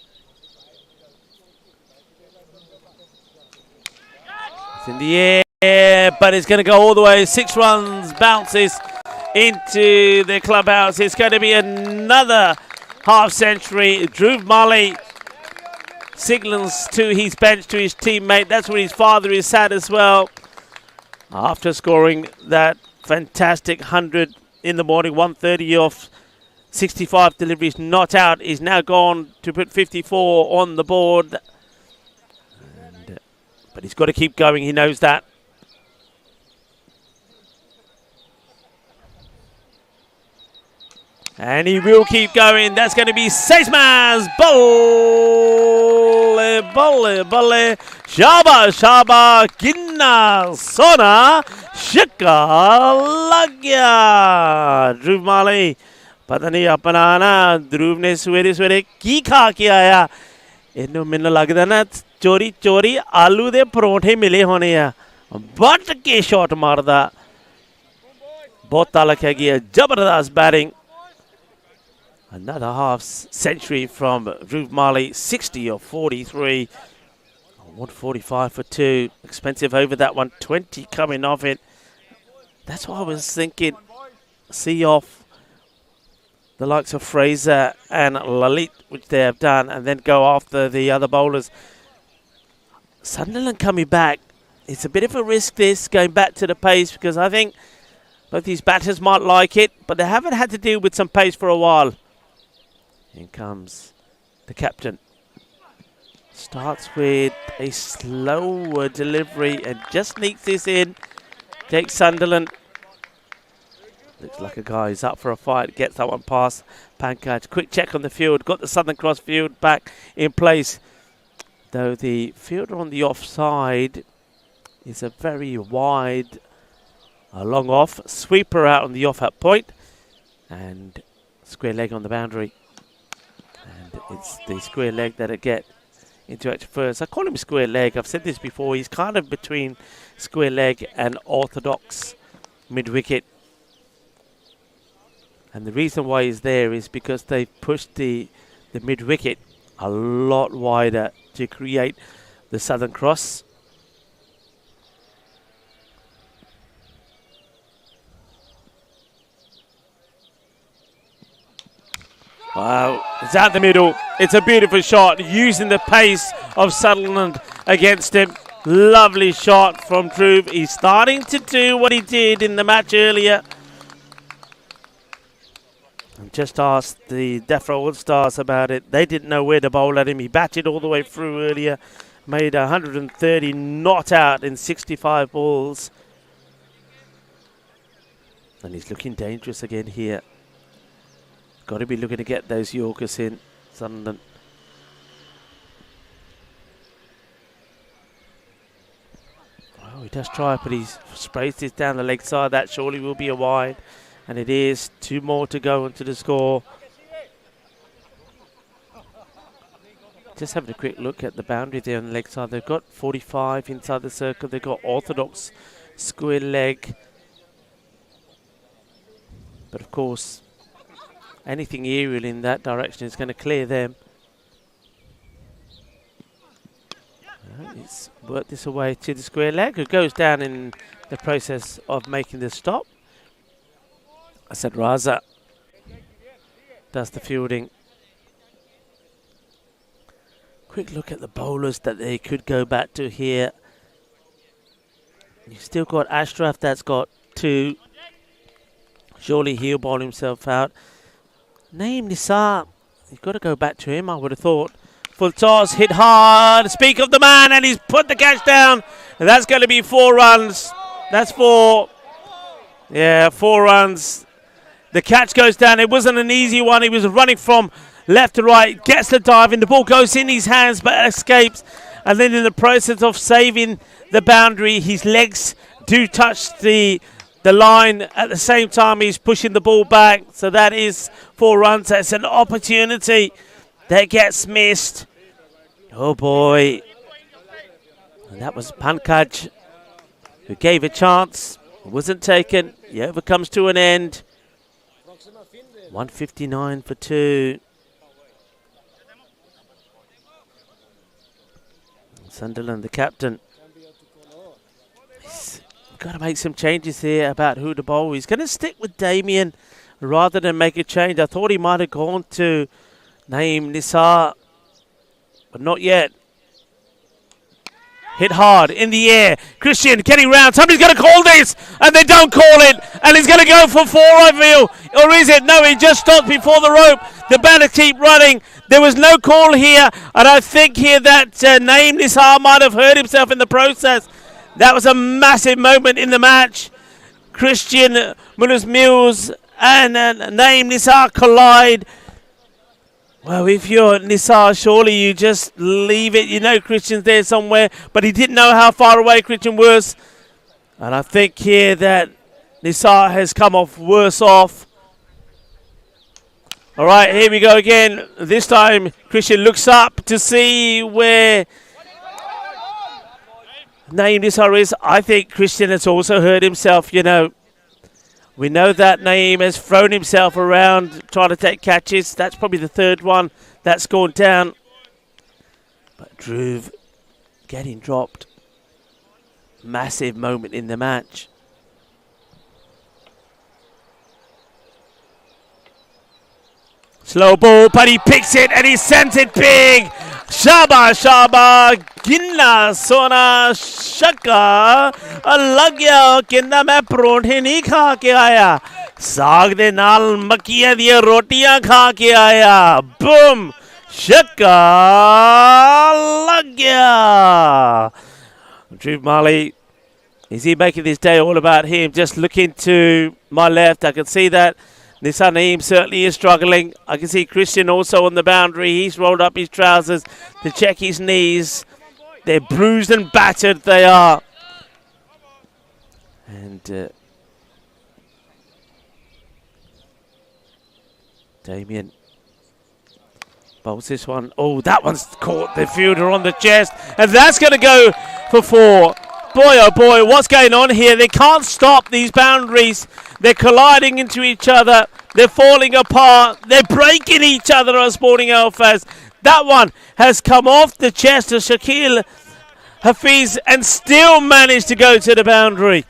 It's in the air, but it's going to go all the way. 6 runs, bounces into the clubhouse. It's going to be another half century. Dhruv Mali signals to his bench, to his teammate. That's where his father is sat as well. After scoring that fantastic 100 in the morning, 130 off 65 deliveries, not out. He's now gone to put 54 on the board. But he's got to keep going, he knows that. And he will keep going. That's going to be Seisman's Balle, balle, balle. Shaba, shaba, ginna, sona, shika, lagya. Dhruv Mali. पता नहीं अपना ना ध्रुव ने सवेरे सवेरे की खा के आया इन्हों मैंने लगता ना चोरी चोरी आलू दे परोठे मिले होने आ बट के शॉट मारदा बहुत तालक है कि जबरदस्त batting. Another half century from Dhruv Mali, 60 or 43. 145 for 2. Expensive over that one. 20 coming off it. That's what I was thinking. See off the likes of Fraser and Lalit, which they have done, and then go after the other bowlers. Sunderland coming back. It's a bit of a risk, this, going back to the pace, because I think both these batters might like it, but they haven't had to deal with some pace for a while. In comes the captain. Starts with a slower delivery and just sneaks this in. Jake Sunderland. Looks like a guy who's up for a fight. Gets that one past Pankaj. Quick check on the field. Got the Southern Cross field back in place. Though the fielder on the offside is a very wide, long off. Sweeper out on the off at point. And square leg on the boundary. And it's the square leg that it get into action first. I call him square leg. I've said this before. He's kind of between square leg and orthodox mid-wicket. And the reason why he's there is because they've pushed the mid-wicket a lot wider to create the Southern Cross. Wow, it's out the middle. It's a beautiful shot, using the pace of Sunderland against him. Lovely shot from Dhruv. He's starting to do what he did in the match earlier. I just asked the Defra All-Stars about it. They didn't know where to bowl at him. He batted all the way through earlier. Made 130 not out in 65 balls. And he's looking dangerous again here. Got to be looking to get those Yorkers in, Sunderland. does try, but he's sprays this down the leg side. That surely will be a wide. And it is. 2 more to go into the score. Just having a quick look at the boundary there on the leg side. They've got 45 inside the circle. They've got orthodox square leg. But of course, anything aerial in that direction is going to clear them. It's worked this away to the square leg, who goes down in the process of making the stop. I said Raza does the fielding. Quick look at the bowlers that they could go back to here. You've still got Ashraf, that's got 2. Surely he'll bowl himself out. Naeem Nisar, you've got to go back to him, I would have thought. Full toss, hit hard, speak of the man, and he's put the catch down. And that's going to be 4 runs. That's 4. Yeah, 4 runs. The catch goes down. It wasn't an easy one. He was running from left to right, gets the dive, and the ball goes in his hands, but escapes. And then in the process of saving the boundary, his legs do touch the line. At the same time, he's pushing the ball back. So that is 4 runs. That's an opportunity that gets missed. Oh boy. And that was Pankaj who gave a chance. It wasn't taken. The over comes to an end. 159 for 2. Sunderland, the captain. He's got to make some changes here about who to bowl. He's going to stick with Damien rather than make a change. I thought he might have gone to Naeem Nisar, but not yet. Hit hard in the air. Christian getting round. Somebody's going to call this, and they don't call it. And he's going to go for 4, I feel. Or is it? No, he just stopped before the rope. The batter keep running. There was no call here. And I think here that Naeem Nisar might have hurt himself in the process. That was a massive moment in the match. Christian Munoz-Mills and Naeem Nisar collide. Well, if you're Nisar, surely you just leave it. You know Christian's there somewhere, but he didn't know how far away Christian was. And I think here that Nisar has come off worse off. All right, here we go again. This time, Christian looks up to see where Naeem Nisar is. I think Christian has also hurt himself, you know. We know that Naeem has thrown himself around trying to take catches. That's probably the 3rd one that's gone down. But Dhruv getting dropped. Massive moment in the match. Slow ball, but he picks it and he sends it big. Shaba, Shaba, Ginna, Sona, Shaka, लग गया कहना मैं परोठे नहीं खा के आया साग दे नाल मक्कियां दी रोटियां खा के आया boom Shaka लग गया. Dhruv Mali, is he making this day all about him? Just looking to my left, I can see that Nisar Naeem certainly is struggling. I can see Christian also on the boundary. He's rolled up his trousers to check his knees. They're bruised and battered, they are. And Damien bowls this one. Oh, that one's caught the fielder on the chest. And that's going to go for 4. Boy, oh boy, what's going on here? They can't stop these boundaries. They're colliding into each other. They're falling apart. They're breaking each other on Sporting Alphas. That one has come off the chest of Shakil Hafiz and still managed to go to the boundary.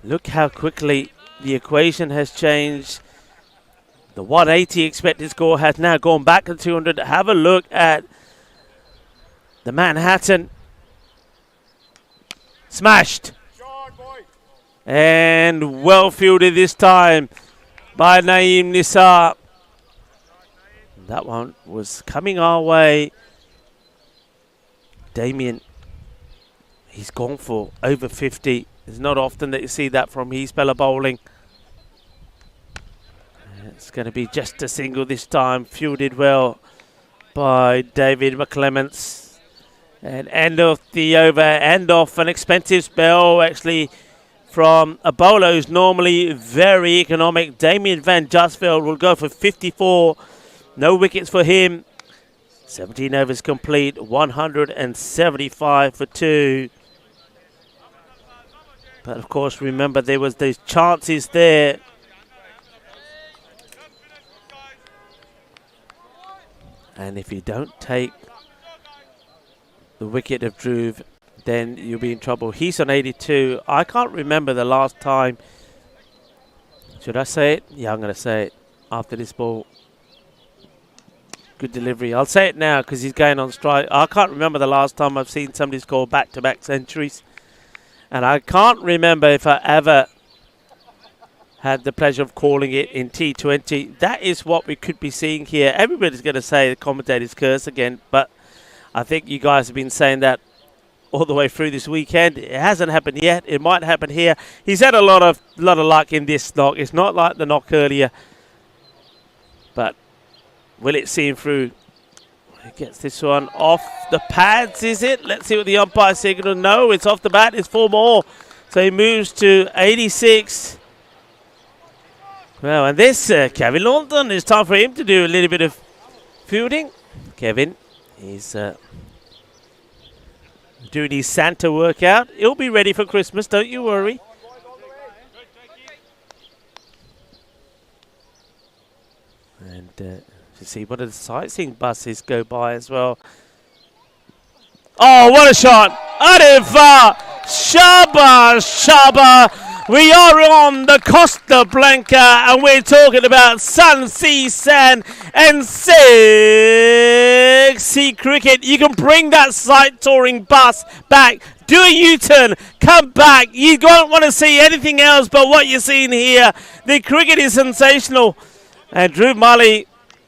Look how quickly the equation has changed. The 180 expected score has now gone back to 200. Have a look at the Manhattan. Smashed. And well fielded this time by Naeem Nisar. That one was coming our way. Damien, he's gone for over 50. It's not often that you see that from his spell of bowling. It's going to be just a single this time. Fielded well by David McClements. And end of the over, end off an expensive spell actually from a bowler who's normally very economic. Damien Van Justveld will go for 54. No wickets for him. 17 overs complete, 175 for 2. But of course, remember there was those chances there. And if you don't take the wicket of Dhruv, then you'll be in trouble. He's on 82. I can't remember the last time. Should I say it? Yeah, I'm going to say it after this ball. Good delivery. I'll say it now because he's going on strike. I can't remember the last time I've seen somebody score back-to-back centuries. And I can't remember if I ever had the pleasure of calling it in T20. That is what we could be seeing here. Everybody's going to say the commentator's curse again, but I think you guys have been saying that all the way through this weekend. It hasn't happened yet. It might happen here. He's had a lot of luck in this knock. It's not like the knock earlier. But will it see him through? He gets this one off the pads, is it? Let's see what the umpire signal. No, it's off the bat. It's 4 more. So he moves to 86. Well, and this Kevin Lawton, it's time for him to do a little bit of fielding. Kevin is doing his Santa workout. He'll be ready for Christmas, don't you worry. And you see one of the sightseeing buses go by as well. Oh, what a shot! Arifa! Shaba! We are on the Costa Blanca and we're talking about Sun, Sea, Sand and sexy cricket. You can bring that sight touring bus back. Do a U-turn. Come back. You don't want to see anything else but what you're seeing here. The cricket is sensational. And Dhruv Mali,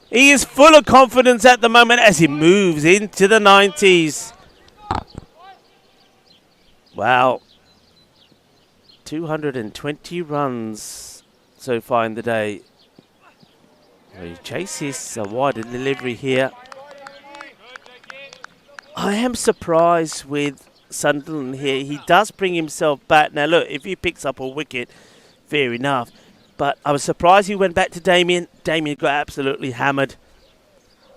he is full of confidence at the moment as he moves into the 90s. Wow. 220 runs so far in the day. He chases a wider delivery here. I am surprised with Sunderland here. He does bring himself back. Now look, if he picks up a wicket, fair enough. But I was surprised he went back to Damien. Damien got absolutely hammered.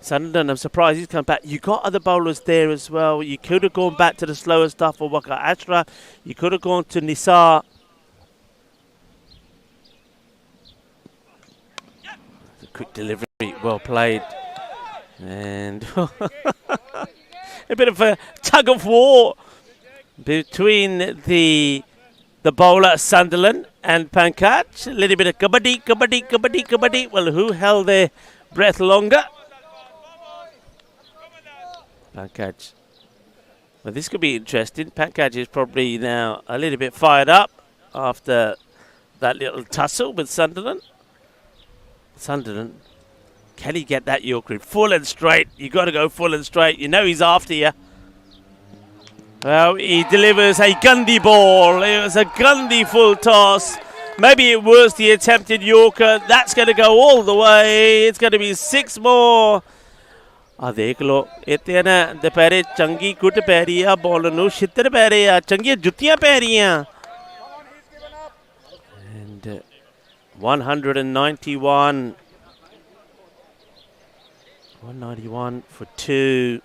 Sunderland, I'm surprised he's come back. You got other bowlers there as well. You could have gone back to the slower stuff for Waka Ashra. You could have gone to Nisar. Quick delivery, well played. And a bit of a tug of war between the bowler Sunderland and Pankaj. A little bit of kabaddi. Well, who held their breath longer? Pankaj. Well, this could be interesting. Pankaj is probably now a little bit fired up after that little tussle with Sunderland. Sunderland, can he get that Yorker full and straight? You got to go full and straight. You know he's after you. Well, he delivers a Gandhi ball. It was a Gandhi full toss. Maybe it was the attempted Yorker. That's going to go all the way. It's going to be 6 more. देख लो इतने ना दोपहरे चंगी कुट पै रही है bowler नू छित्तर पै रहे हैं चंगियां जुत्तियां पै रही हैं. And 191 for 2.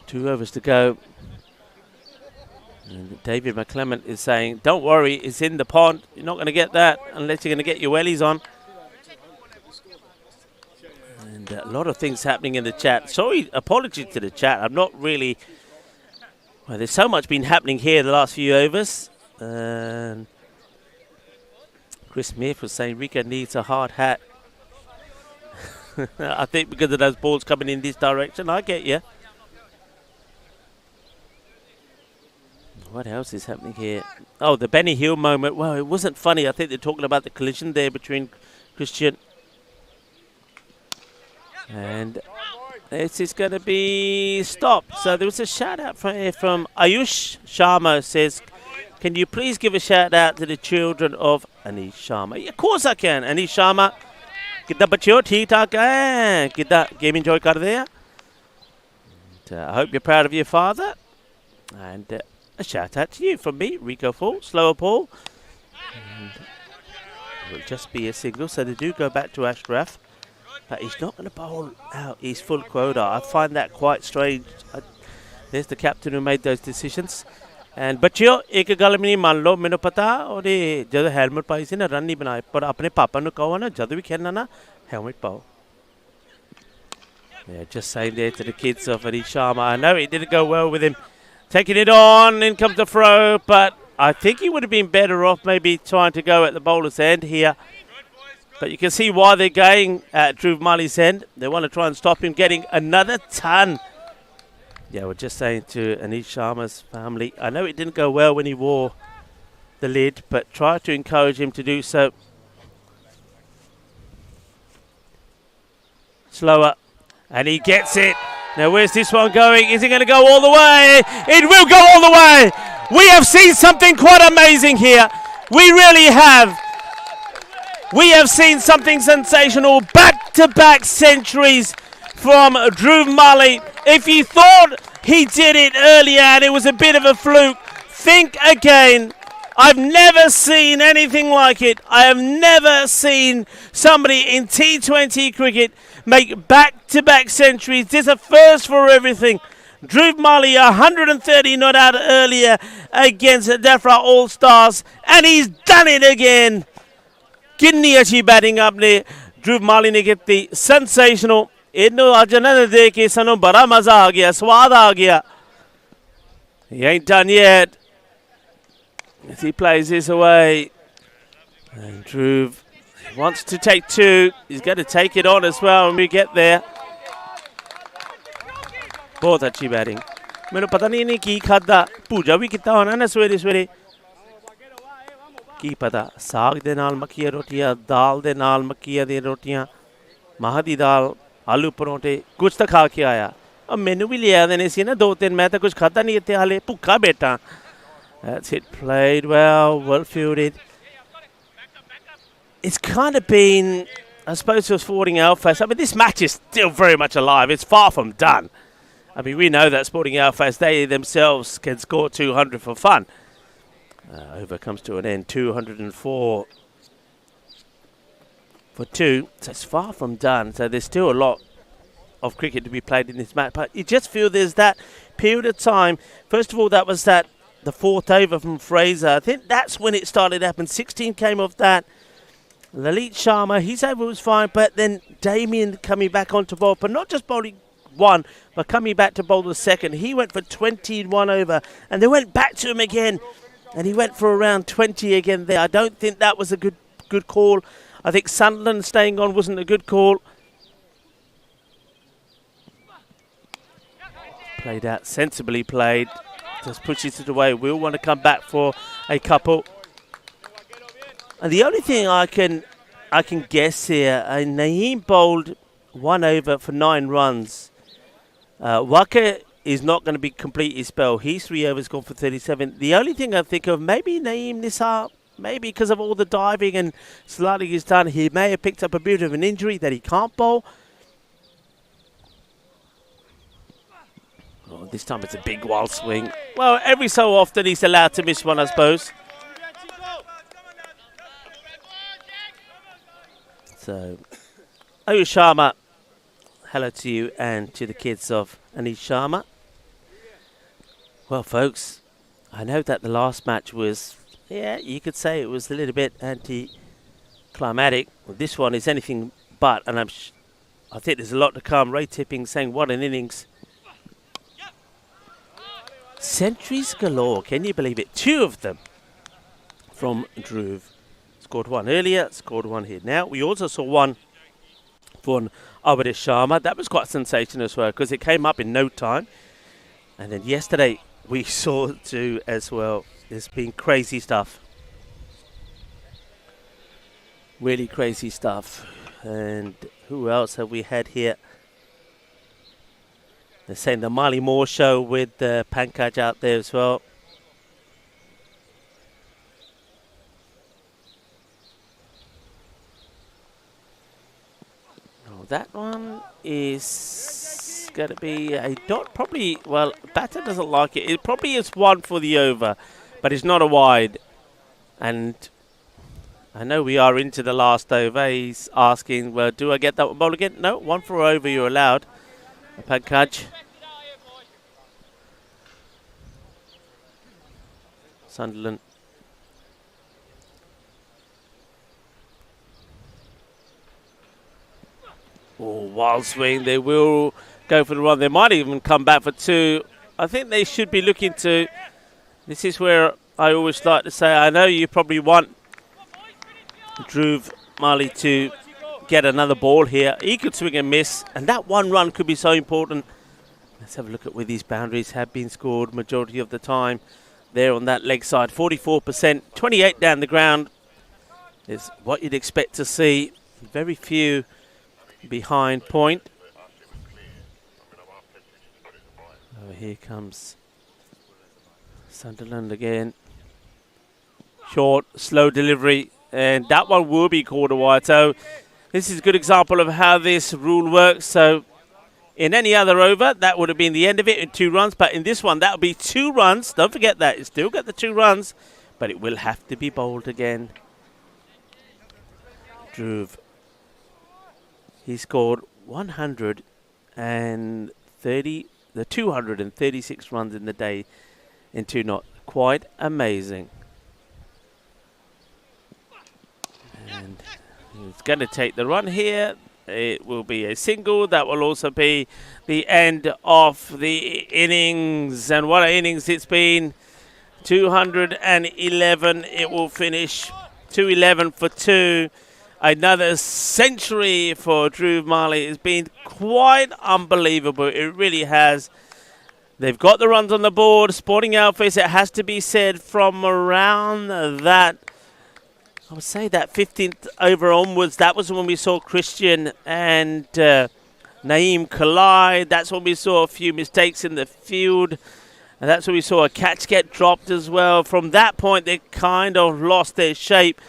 2 overs to go. And David McClement is saying, don't worry, it's in the pond. You're not going to get that unless you're going to get your wellies on. And a lot of things happening in the chat. Sorry, apologies to the chat. I'm not really... Well, there's so much been happening here the last few overs. And Chris Smith was saying Rika needs a hard hat. I think because of those balls coming in this direction. I get you. What else is happening here? Oh, the Benny Hill moment. Well, it wasn't funny. I think they're talking about the collision there between Christian. And this is going to be stopped. So there was a shout out from Ayush Sharma. Says, can you please give a shout out to the children of Anish Sharma? Yeah, of course I can. Anish Sharma, कितना बच्चे हो ठीक ठाक हैं कितना game enjoy कर रहे हैं I hope you're proud of your father. And a shout out to you from me, Rico Fall, slower ball. And it will just be a single, so they do go back to Ashraf. But he's not going to bowl out his full quota. I find that quite strange. There's the captain who made those decisions. And बच्चियों एक गल नहीं मान लो मैंने पता और ये जब हेलमेट पाई सी ना रन नहीं बनाए पर अपने पापा ने कहा ना जब भी खेलना ना हेलमेट पाओ. Yeah, just saying there to the kids of Anish Sharma. I know it didn't go well with him taking it on. In comes the throw, but I think he would have been better off maybe trying to go at the bowler's end here. But you can see why they're going at Dhruv Mali's end. They want to try and stop him getting another ton. Yeah, we're just saying to Anish Sharma's family, I know it didn't go well when he wore the lid, but try to encourage him to do so. Slower, and he gets it. Now where's this one going? Is it going to go all the way? It will go all the way. We have seen something quite amazing here. We really have. We have seen something sensational. Back-to-back centuries from Dhruv Mali. If you thought he did it earlier and it was a bit of a fluke, think again. I've never seen anything like it. I have never seen somebody in T20 cricket make back-to-back centuries. This is a first for everything. Dhruv Mali, 130 not out earlier against Defra All-Stars, and he's done it again. कितनी अच्छी batting आपने ध्रुव माली ने की sensational. इन्हों अजनन देख के सनो बड़ा मजा आ गया, स्वाद आ गया. He ain't done yet as he plays this away. And Dhruv wants to take two. He's going to take it on as well when we get there. बहुत अच्छी बैटिंग. मैंने पता नहीं की खादा पूजा भी कितना होना ना सवेरे सवेरे. की पता साग दे नाल मक्खियां रोटियां दाल दे नाल मक्खियां दी रोटियां माह दी दाल आलू परोठे कुछ तो खा के आया. अब मैनू भी लिया देने सी ना दो तीन. मैं तो कुछ खाता नहीं इत्थे हाले भुक्खा बैठा. That's it, played well fielded. It's kind of been, I suppose it was Sporting Alphas. I mean, this match is still very much alive. It's far from done. I mean, we know that Sporting Alphas, they themselves can score 200 for fun. Over comes to an end, 204 for 2. So it's far from done. So there's still a lot of cricket to be played in this match. But you just feel there's that period of time. First of all, that was the fourth over from Fraser. I think that's when it started to happen. 16 came off that. Lalit Sharma, his over was fine. But then Damien coming back onto bowl. But not just bowling one, but coming back to bowl the second. He went for 21 over. And they went back to him again. And he went for around 20 again there. I don't think that was a good call. I think Sunderland staying on wasn't a good call. Played out, sensibly played. Just pushes it away. We'll want to come back for a couple. And the only thing I can guess here, Naeem bowled 1 over for 9 runs. Waka is not going to be complete his spell. He's 3 overs gone for 37. The only thing I think of, maybe Naeem Nisar, maybe because of all the diving and sliding he's done, he may have picked up a bit of an injury that he can't bowl. Oh, this time it's a big wild swing. Well, every so often he's allowed to miss one, I suppose. So, Anish Sharma, hello to you and to the kids of Anish Sharma. Well, folks, I know that the last match was, yeah, you could say it was a little bit anti-climatic. Well, this one is anything but, and I think there's a lot to come. Ray Tipping saying, what an innings. Centuries galore, can you believe it? 2 of them from Dhruv. Scored 1 earlier, scored 1 here. Now, we also saw 1 for Anish Sharma. That was quite sensational as well, because it came up in no time. And then yesterday, we saw 2 as well. There's been crazy stuff. Really crazy stuff. And who else have we had here? They're saying the Marley Moore show with Pankaj out there as well. Oh, that one is going to be a dot. Probably, well, batter doesn't like it. It probably is one for the over, but it's not a wide. And I know we are into the last over. He's asking, well, do I get that ball again? No, one for over, you're allowed. Pankaj. Sunderland. Oh, wild swing. They will go for the run. They might even come back for two. I think they should be looking to... This is where I always like to say, I know you probably want Dhruv Mali to get another ball here. He could swing and miss, and that one run could be so important. Let's have a look at where these boundaries have been scored majority of the time. There on that leg side, 44%, 28 down the ground is what you'd expect to see. Very few behind point. Oh, here comes Sunderland again. Short, slow delivery, and that one will be called a wide. So this is a good example of how this rule works. So in any other over, that would have been the end of it in 2 runs. But in this one, that will be 2 runs. Don't forget that. You still get the 2 runs, but it will have to be bowled again. Dhruv. He scored 236 runs in the day in 2 not. Quite amazing. And he's going to take the run here. It will be a single. That will also be the end of the innings. And what an innings it's been. 211. It will finish 211 for 2. Another century for Dhruv Mali. It's been quite unbelievable. It really has. They've got the runs on the board. Sporting Outfits, it has to be said, from around that, I would say that 15th over onwards, that was when we saw Christian and Naeem collide. That's when we saw a few mistakes in the field. And that's when we saw a catch get dropped as well. From that point, they kind of lost their shape.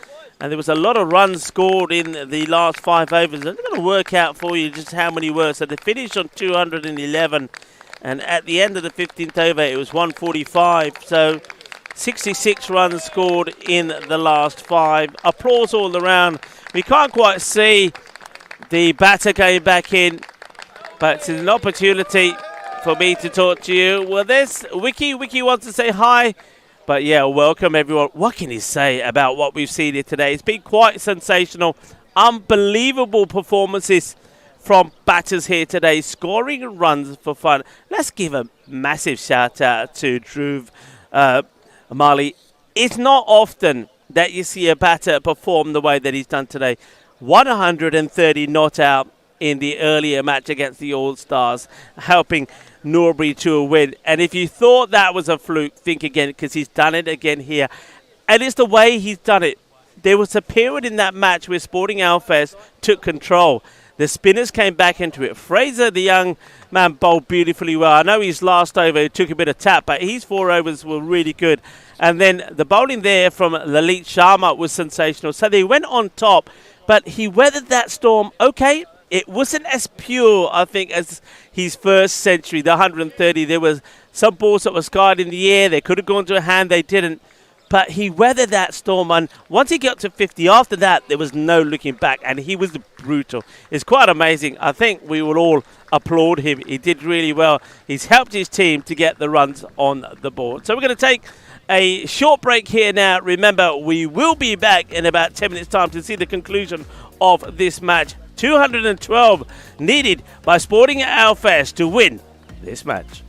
And there was a lot of runs scored in the last 5 overs. I'm going to work out for you just how many were. So they finished on 211. And at the end of the 15th over, it was 145. So 66 runs scored in the last 5. Applause all around. We can't quite see the batter going back in, but it's an opportunity for me to talk to you. Well, there's Wiki. Wiki wants to say hi. But yeah, welcome everyone. What can you say about what we've seen here today? It's been quite sensational. Unbelievable performances from batters here today, scoring runs for fun. Let's give a massive shout out to Dhruv Mali. It's not often that you see a batter perform the way that he's done today. 130 not out in the earlier match against the All-Stars, helping Norbury to a win. And if you thought that was a fluke, think again, because he's done it again here. And it's the way he's done it. There was a period in that match where Sporting Alfest took control. The spinners came back into it. Fraser, the young man, bowled beautifully well. I know his last over took a bit of tap, but his 4 overs were really good. And then the bowling there from Lalit Sharma was sensational. So they went on top, but he weathered that storm okay. It wasn't as pure, I think, as his first century, the 130. There was some balls that were skied in the air. They could have gone to a hand. They didn't. But he weathered that storm, and once he got to 50, after that, there was no looking back, and he was brutal. It's quite amazing. I think we will all applaud him. He did really well. He's helped his team to get the runs on the board. So we're going to take a short break here now. Remember, we will be back in about 10 minutes' time to see the conclusion of this match. 212 needed by Sporting Alfest to win this match.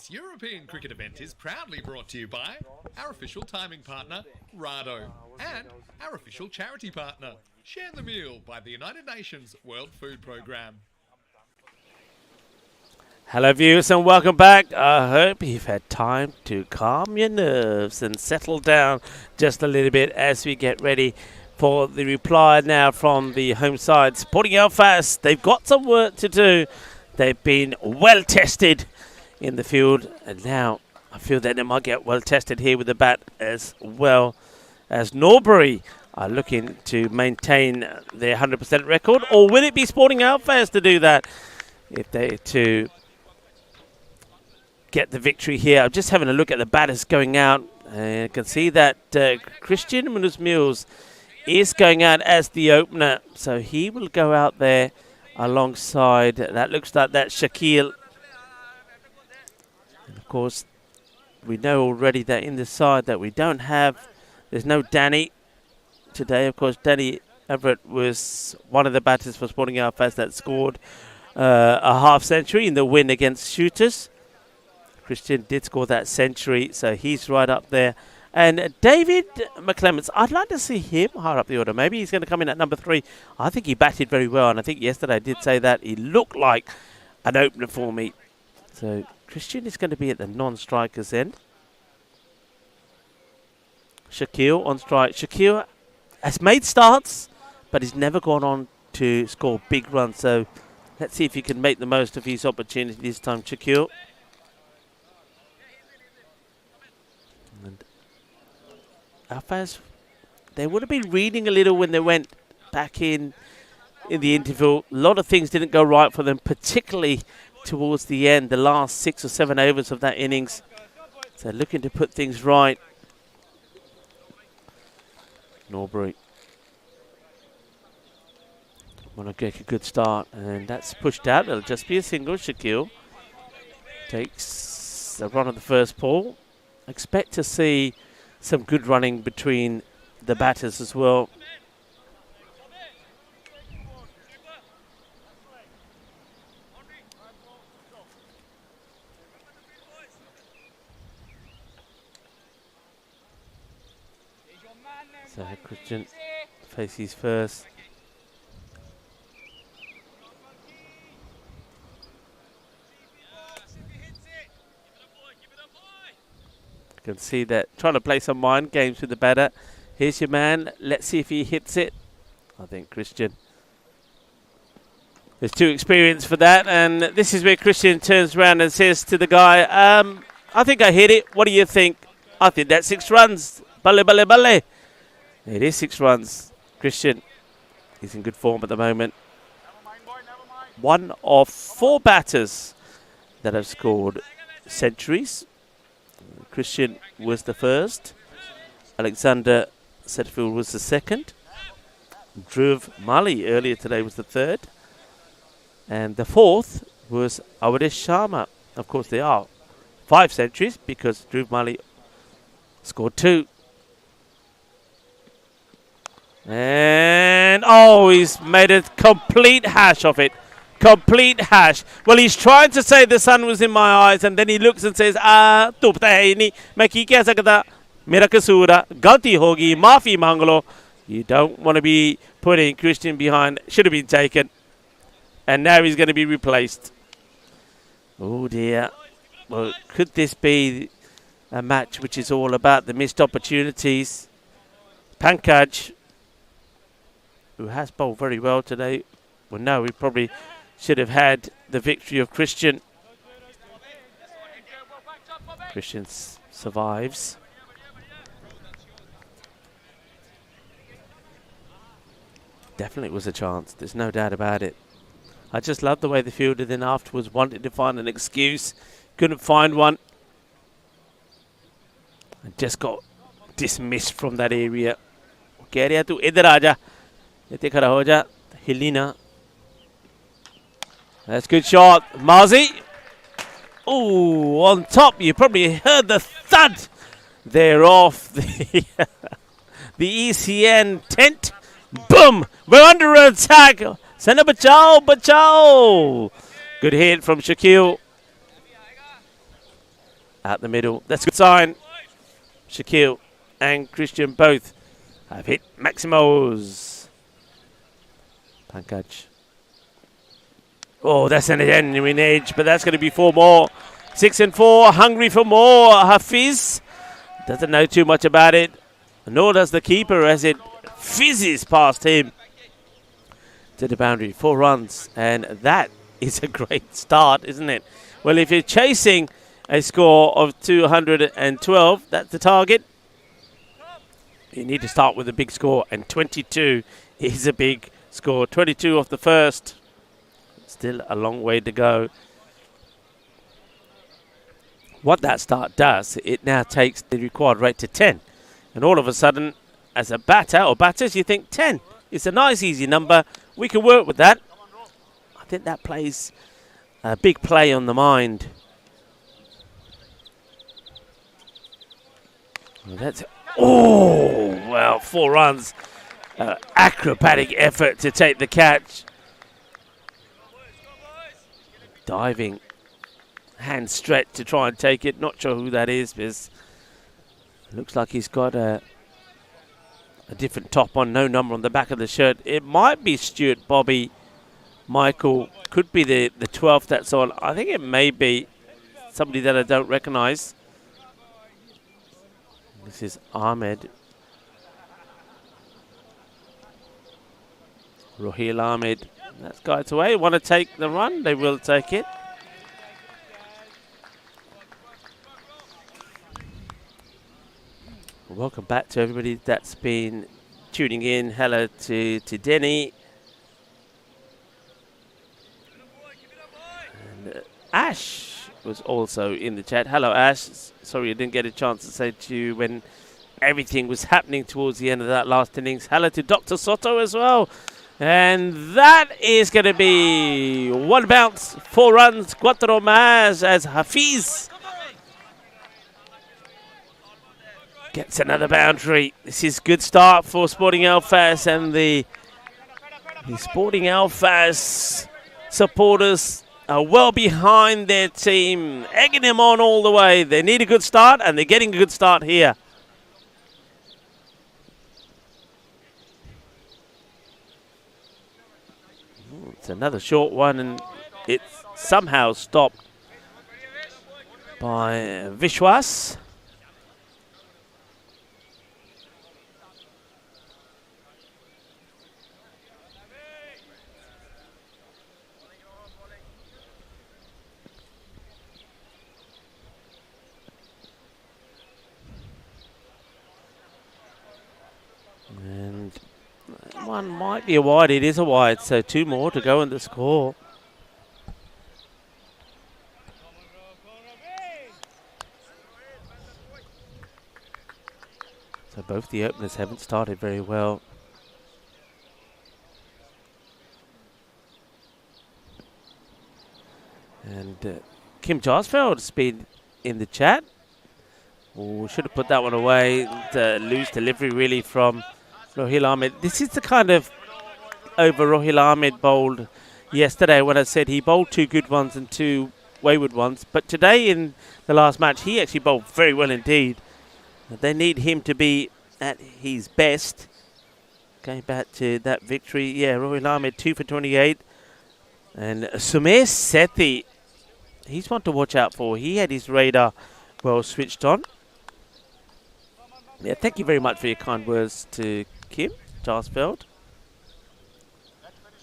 This European cricket event is proudly brought to you by our official timing partner, Rado, and our official charity partner, Share the Meal by the United Nations World Food Programme. Hello viewers and welcome back. I hope you've had time to calm your nerves and settle down just a little bit as we get ready for the reply now from the home side. Sporting Belfast, they've got some work to do. They've been well tested in the field, and now I feel that they might get well tested here with the bat as well, as Norbury are looking to maintain their 100% record. Or will it be Sporting Belfast to do that if they to get the victory here? I'm just having a look at the batters going out, and I can see that Christian Munoz-Mills is going out as the opener, so he will go out there alongside, that looks like that Shaquille. And of course, we know already that in the side that we don't have, there's no Danny today. Of course, Danny Everett was one of the batters for Sporting Belfast that scored a half century in the win against Shooters. Christian did score that century, so he's right up there. And David McClements, I'd like to see him higher up the order. Maybe he's going to come in at number 3. I think he batted very well, and I think yesterday I did say that he looked like an opener for me. So Christian is going to be at the non-strikers end. Shaquille on strike. Shaquille has made starts, but he's never gone on to score big runs. So let's see if he can make the most of his opportunity this time, Shaquille. And Alphas, they would have been reading a little when they went back in the interval. A lot of things didn't go right for them, particularly towards the end, the last 6 or 7 overs of that innings. So looking to put things right. Norbury want to get a good start, and that's pushed out. It'll just be a single. Shaquille takes a run at the first ball. Expect to see some good running between the batters as well. So Christian faces first. You can see that trying to play some mind games with the batter. Here's your man. Let's see if he hits it. I think Christian is too experienced for that. And this is where Christian turns around and says to the guy, I think I hit it. What do you think? I think that's 6 runs. Bale, bale, bale. It is 6 runs. Christian is in good form at the moment. One of 4 batters that have scored centuries. Christian was the first. Alexander Setterfield was the second. Dhruv Mali earlier today was the third. And the fourth was Avadish Sharma. Of course, there are 5 centuries because Dhruv Mali scored 2. And, oh, he's made a complete hash of it. Complete hash. Well, he's trying to say the sun was in my eyes, and then he looks and says, tu pata hai nahi, main ki keh sakta, mera kasoor hai, galti hogi, maafi mang lo. You don't want to be putting Christian behind. Should have been taken. And now he's going to be replaced. Oh, dear. Well, could this be a match which is all about the missed opportunities? Pankaj, who has bowled very well today. Well, no, we probably should have had the victory of Christian. Christian survives. Definitely was a chance. There's no doubt about it. I just love the way the fielder then afterwards wanted to find an excuse. Couldn't find one. And just got dismissed from that area. कह रहा तू इधर आ जा, इतने खड़ा हो जा, हिलनी ना. That's a good shot, Marzi. Oh, on top, you probably heard the thud there off the the ECN tent. Boom! We're under attack. Send a bachao, bachao. Good hit from Shaquille. out the middle. That's a good sign. Shaquille and Christian both have hit Maximos. Pankaj. Oh, that's an genuine edge, but that's going to be 4 more. 6 and 4, hungry for more. Hafiz doesn't know too much about it, nor does the keeper as it fizzes past him to the boundary. 4 runs, and that is a great start, isn't it? Well, if you're chasing a score of 212, that's the target. You need to start with a big score, and 22 is a big score. 22 off the first. Still a long way to go. What that start does, it now takes the required rate to 10. And all of a sudden, as a batter or batters, you think 10. It's a nice, easy number. We can work with that. I think that plays a big play on the mind. Well, that's... Oh, well, 4 runs. Acrobatic effort to take the catch. Diving. Hand stretch to try and take it. Not sure who that is, because it looks like he's got a different top on, no number on the back of the shirt. It might be Stuart Bobby Michael. Could be the 12th that's on. I think it may be somebody that I don't recognise. This is Ahmed. Rohil Ahmed. That's guides away. Want to take the run? They will take it. Welcome back to everybody that's been tuning in. Hello to Denny. And Ash was also in the chat. Hello, Ash. Sorry I didn't get a chance to say to you when everything was happening towards the end of that last innings. Hello to Dr. Soto as well. And that is going to be 1 bounce, 4 runs, 4 más as Hafiz gets another boundary. This is good start for Sporting Alfas, and the Sporting Alfas supporters are well behind their team, egging them on all the way. They need a good start, and they're getting a good start here. It's another short one, and it's somehow stopped by Vishwas. And one might be a wide. It is a wide, so 2 more to go in the score. So both the openers haven't started very well. And Kim Jarsfeld's been in the chat. Oh, should have put that one away. Loose delivery really from Rohil Ahmed. This is the kind of over Rohil Ahmed bowled yesterday when I said he bowled 2 good ones and 2 wayward ones. But today in the last match, he actually bowled very well indeed. They need him to be at his best. Going back to that victory. Yeah, Rohil Ahmed 2 for 28. And Sumer Sethi, he's one to watch out for. He had his radar well switched on. Yeah, thank you very much for your kind words to Kim Jarsfeld.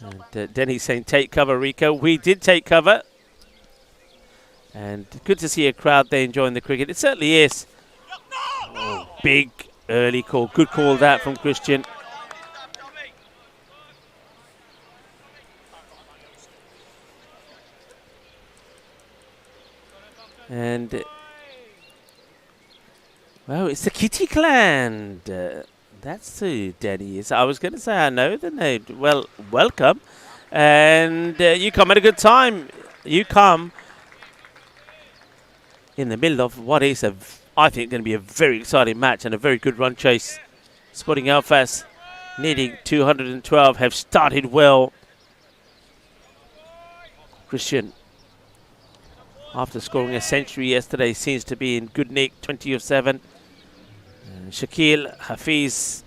And Denny's saying take cover, Rico. We did take cover. And good to see a crowd there enjoying the cricket. It certainly is. Oh, big early call. Good call that from Christian. And well, it's the Kitty Clan. That's who Denny is. I was going to say I know the name. Well, welcome. And you come at a good time. You come in the middle of what is, I think, going to be a very exciting match and a very good run chase. Sporting Alfas needing 212 have started well. Christian after scoring a century yesterday, seems to be in good nick, 20 of 7. And Shakil Hafiz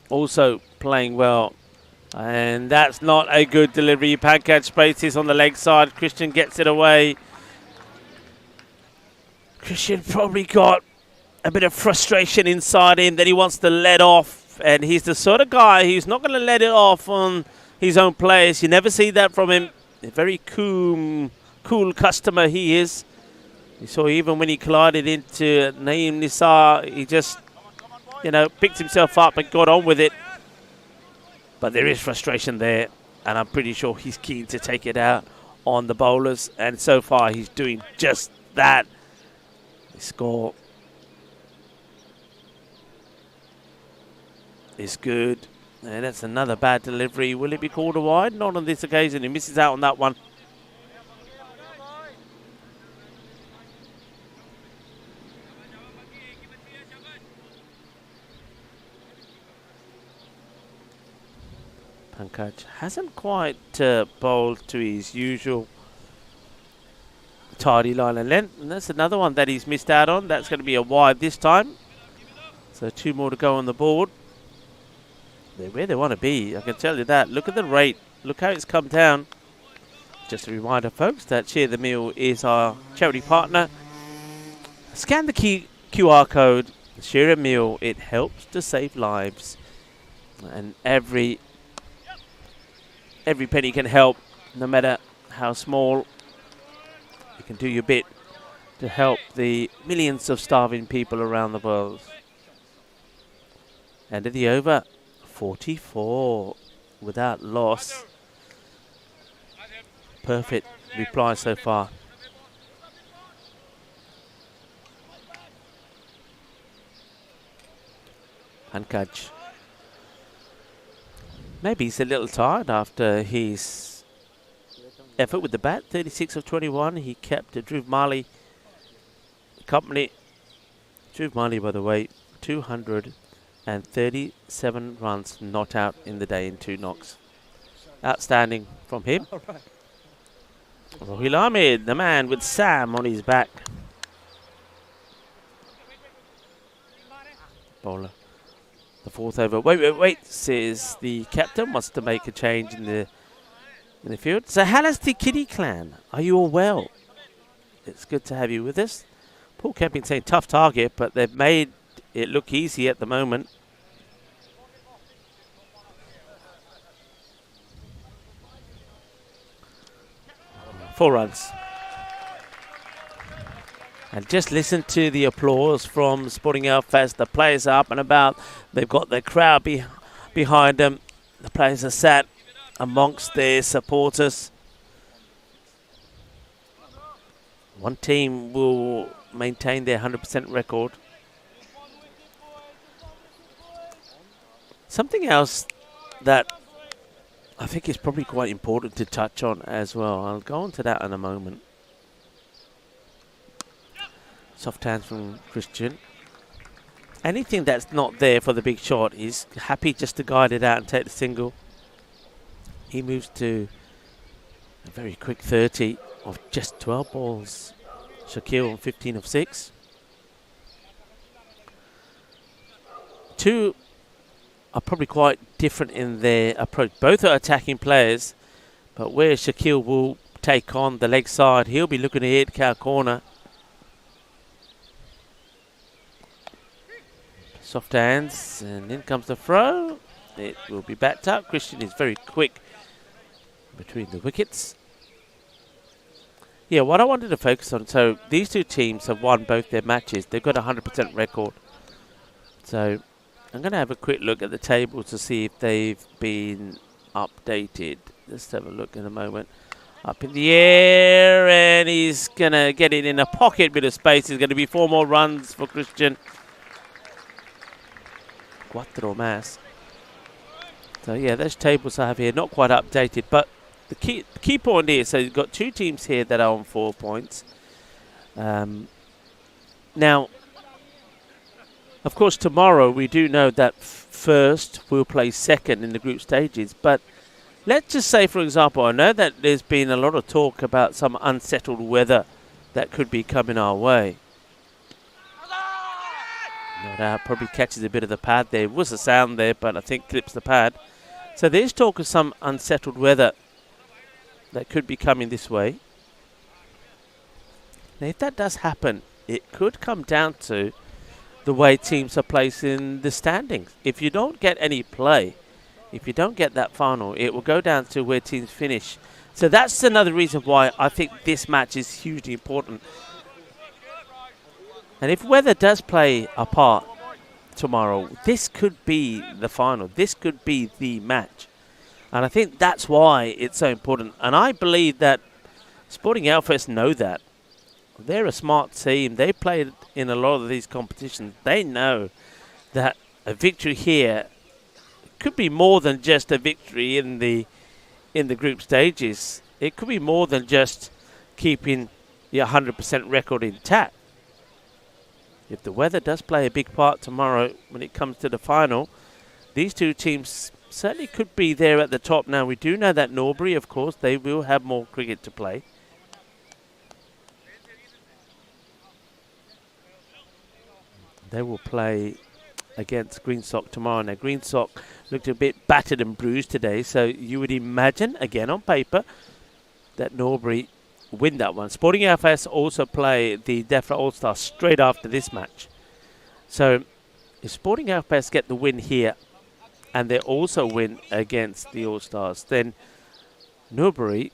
also playing well. And that's not a good delivery. Pankaj spaces on the leg side. Christian gets it away. Christian probably got a bit of frustration inside him that he wants to let off. And he's the sort of guy who's not going to let it off on his own players. You never see that from him. A very cool customer he is. You saw even when he collided into Naeem Nisar, he just, picked himself up and got on with it. But there is frustration there, and I'm pretty sure he's keen to take it out on the bowlers. And so far, he's doing just that. The score is good. And that's another bad delivery. Will it be called a wide? Not on this occasion. He misses out on that one. Pankaj hasn't quite bowled to his usual tidy line and length. And that's another one that he's missed out on. That's going to be a wide this time. So 2 more to go on the board. They're where they want to be, I can tell you that. Look at the rate. Look how it's come down. Just a reminder, folks, that Share the Meal is our charity partner. Scan the QR code. Share a meal. It helps to save lives. And every penny can help, no matter how small. You can do your bit to help the millions of starving people around the world. End of the over, 44 without loss. Perfect reply so far. Pankaj. Maybe he's a little tired after his effort with the bat. 36 of 21. He kept Dhruv Mali company. Dhruv Mali, by the way, 237 runs not out in the day in 2 knocks. Outstanding from him. Rohil Ahmed, the man with Sam on his back. Bowler. The 4th over. Wait, says the captain. Wants to make a change in the field. So Halasti Kitty Clan, are you all well? It's good to have you with us. Paul Camping saying tough target, but they've made it look easy at the moment. Four runs. And just listen to the applause from Sporting Alphas. The players are up and about. They've got the crowd behind them. The players are sat amongst their supporters. One team will maintain their 100% record. Something else that I think is probably quite important to touch on as well. I'll go on to that in a moment. Soft hands from Christian. Anything that's not there for the big shot, he's happy just to guide it out and take the single. He moves to a very quick 30 of just 12 balls. Shakil on 15 of 6. 2 are probably quite different in their approach. Both are attacking players, but where Shakil will take on the leg side, he'll be looking to hit cow corner. Soft hands, and in comes the throw. It will be backed up. Christian is very quick between the wickets. Yeah, what I wanted to focus on, so these two teams have won both their matches. They've got a 100% record. So I'm going to have a quick look at the table to see if they've been updated. Let's have a look in a moment. Up in the air, and he's going to get it in a pocket bit of space. There's going to be 4 more runs for Christian. Cuatro más. So yeah, those tables I have here, not quite updated, but the key point here, so you've got 2 teams here that are on 4 points. Now, of course, tomorrow we do know that first will play second in the group stages, but let's just say, for example, I know that there's been a lot of talk about some unsettled weather that could be coming our way. No doubt, probably catches a bit of the pad there. Was a sound there, but I think clips the pad. So there's talk of some unsettled weather that could be coming this way. Now, if that does happen, it could come down to the way teams are placed in the standings. If you don't get any play, if you don't get that final, it will go down to where teams finish. So that's another reason why I think this match is hugely important. And if weather does play a part tomorrow, this could be the final. This could be the match. And I think that's why it's so important. And I believe that Sporting Alfest know that. They're a smart team. They played in a lot of these competitions. They know that a victory here could be more than just a victory in the group stages. It could be more than just keeping your 100% record intact. If the weather does play a big part tomorrow when it comes to the final, these two teams certainly could be there at the top. Now, we do know that Norbury, of course, they will have more cricket to play. They will play against Greensock tomorrow. Now, Greensock looked a bit battered and bruised today, so you would imagine, again on paper, that Norbury win that one. Sporting FS also play the DEFRA All-Stars straight after this match. So, if Sporting FS get the win here, and they also win against the All-Stars, then Norbury,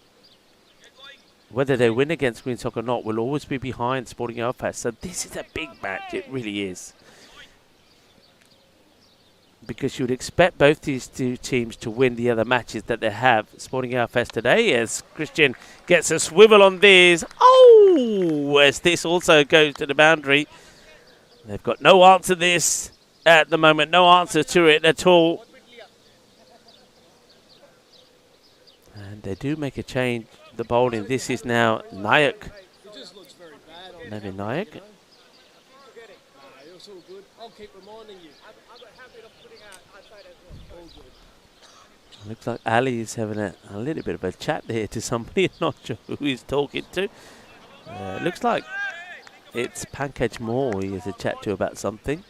whether they win against Greensock or not, will always be behind Sporting FS. So this is a big match, it really is. Because you would expect both these two teams to win the other matches that they have. Sporting FS today, as Christian gets a swivel on this. Oh, as this also goes to the boundary. They've got no answer to this at the moment. No answer to it at all. And they do make a change, the bowling. This is now Nayak. Maybe Nayak. Looks like Ali is having a little bit of a chat there to somebody. Not sure who he's talking to. Looks like it's Pankaj Moore he has a chat to about something.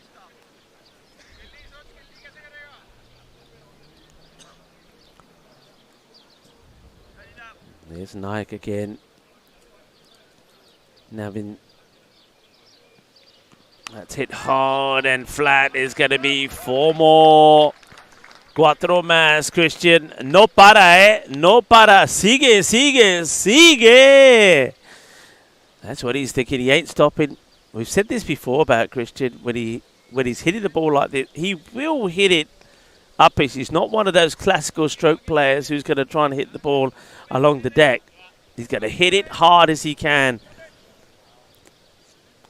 There's Nayak again. Navin. That's hit hard and flat. Is going to be 4 more. Cuatro más, Christian. No para, No para. Sigue, sigue, sigue. That's what he's thinking. He ain't stopping. We've said this before about Christian. When he's hitting the ball like this, he will hit it up. He's not one of those classical stroke players who's going to try and hit the ball along the deck. He's going to hit it hard as he can.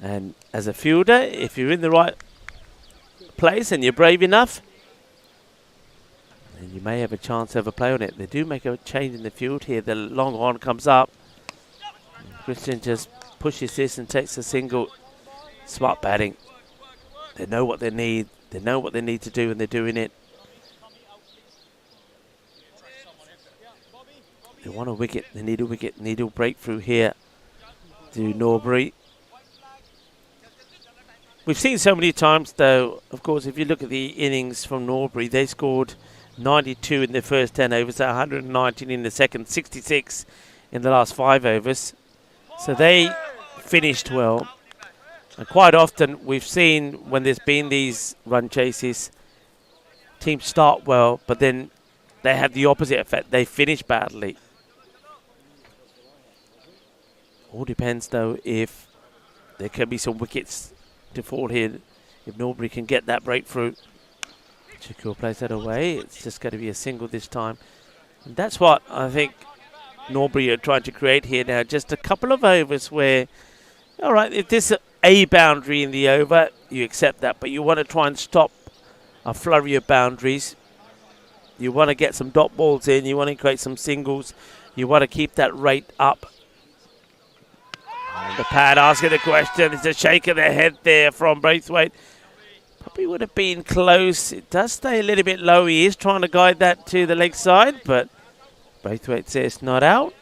And as a fielder, if you're in the right place and you're brave enough, then you may have a chance to have a play on it. They do make a change in the field here. The long on comes up. Christian just pushes this and takes a single. Smart batting. They know what they need. They know what they need to do, and they're doing it. They want a wicket. They need a wicket. Need a breakthrough here to Norbury. We've seen so many times, though, of course, if you look at the innings from Norbury, they scored 92 in their first 10 overs, 119 in the second, 66 in the last 5 overs. So they finished well. And quite often we've seen when there's been these run chases, teams start well, but then they have the opposite effect. They finish badly. All depends, though, if there can be some wickets to fall here. If Norbury can get that breakthrough. Shakur plays that away. It's just going to be a single this time. And that's what I think Norbury are trying to create here now. Just a couple of overs where, all right, if there's a boundary in the over, you accept that. But you want to try and stop a flurry of boundaries. You want to get some dot balls in. You want to create some singles. You want to keep that rate up. And the pad asking the question. There's a shake of the head there from Braithwaite. Probably would have been close. It does stay a little bit low. He is trying to guide that to the leg side, but Braithwaite says not out.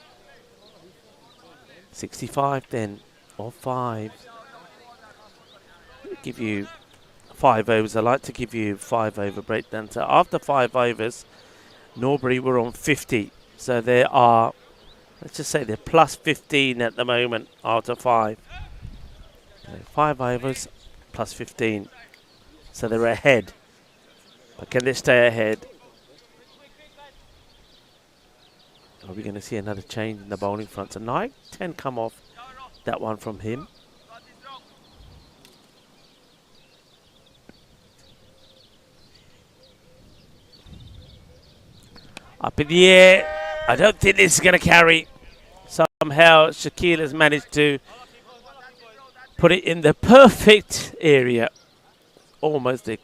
65 then, or 5. I'll give you 5 overs. I like to give you 5 over breakdown. So after 5 overs, Norbury were on 50. So there are, let's just say they're plus 15 at the moment after 5. So 5 overs plus 15. So they're ahead. But can they stay ahead? Are we going to see another change in the bowling front tonight? 10 come off. That one from him. Up in the air. I don't think this is going to carry. Somehow Shaquille has managed to put it in the perfect area. Almost a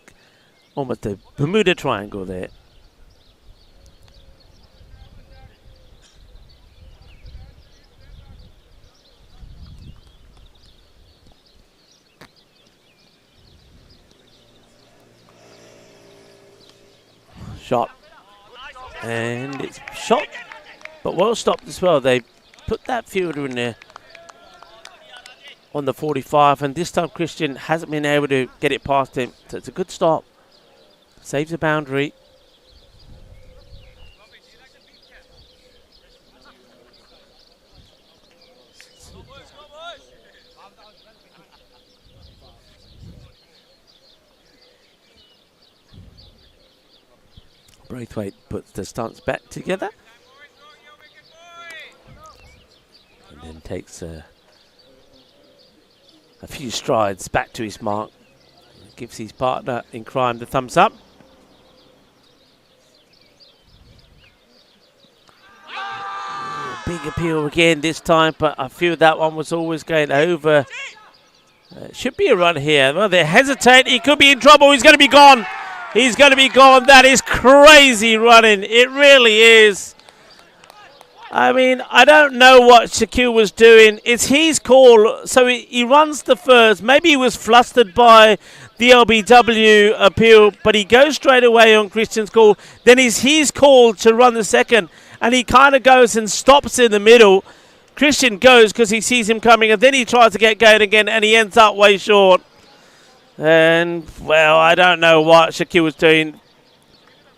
Bermuda Triangle there. Shot. And it's shot, but well stopped as well. They put that fielder in there on the 45, and this time Christian hasn't been able to get it past him. So it's a good stop. Saves a boundary. Braithwaite puts the stance back together and then takes a few strides back to his mark. Gives his partner in crime the thumbs up. Big appeal again this time, but I feel that one was always going over. Should be a run here. Well, they hesitate. He could be in trouble. He's going to be gone. He's going to be gone. That is crazy running. It really is. I mean, I don't know what Shaquille was doing. It's his call. So he runs the first. Maybe he was flustered by the LBW appeal, but he goes straight away on Christian's call. Then it's his call to run the second. And he kind of goes and stops in the middle. Christian goes because he sees him coming, and then he tries to get going again, and he ends up way short. And, well, I don't know what Shaquille was doing,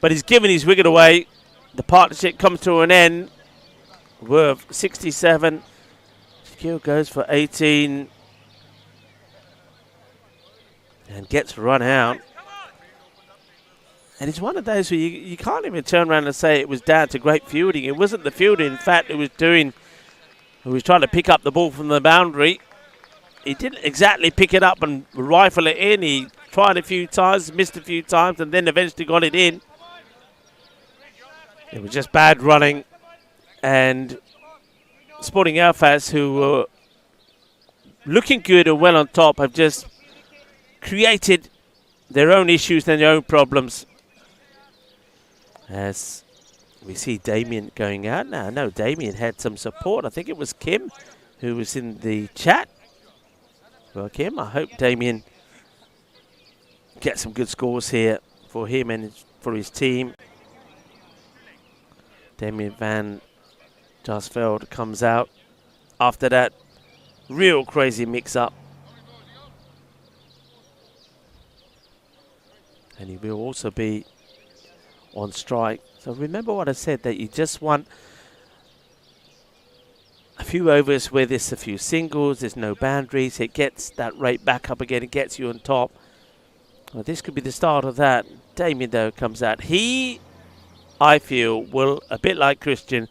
but he's given his wicket away. The partnership comes to an end. Worth 67. Shaquille goes for 18 and gets run out. And it's one of those where you can't even turn around and say it was down to great fielding. It wasn't the fielding. In fact, it was trying to pick up the ball from the boundary. He didn't exactly pick it up and rifle it in. He tried a few times, missed a few times, and then eventually got it in. It was just bad running. And Sporting Alphas, who were looking good and well on top, have just created their own issues and their own problems. As we see Damien going out now. No, Damien had some support. I think it was Kim who was in the chat. Well, Kim, I hope Damien gets some good scores here for him and for his team. Damien Van Jasveld comes out after that real crazy mix-up. And he will also be on strike. So remember what I said, that you just want a few overs where there's a few singles, there's no boundaries, it gets that rate back up again, it gets you on top. Well, this could be the start of that. Damien, though, comes out. He, I feel, will, a bit like Christian,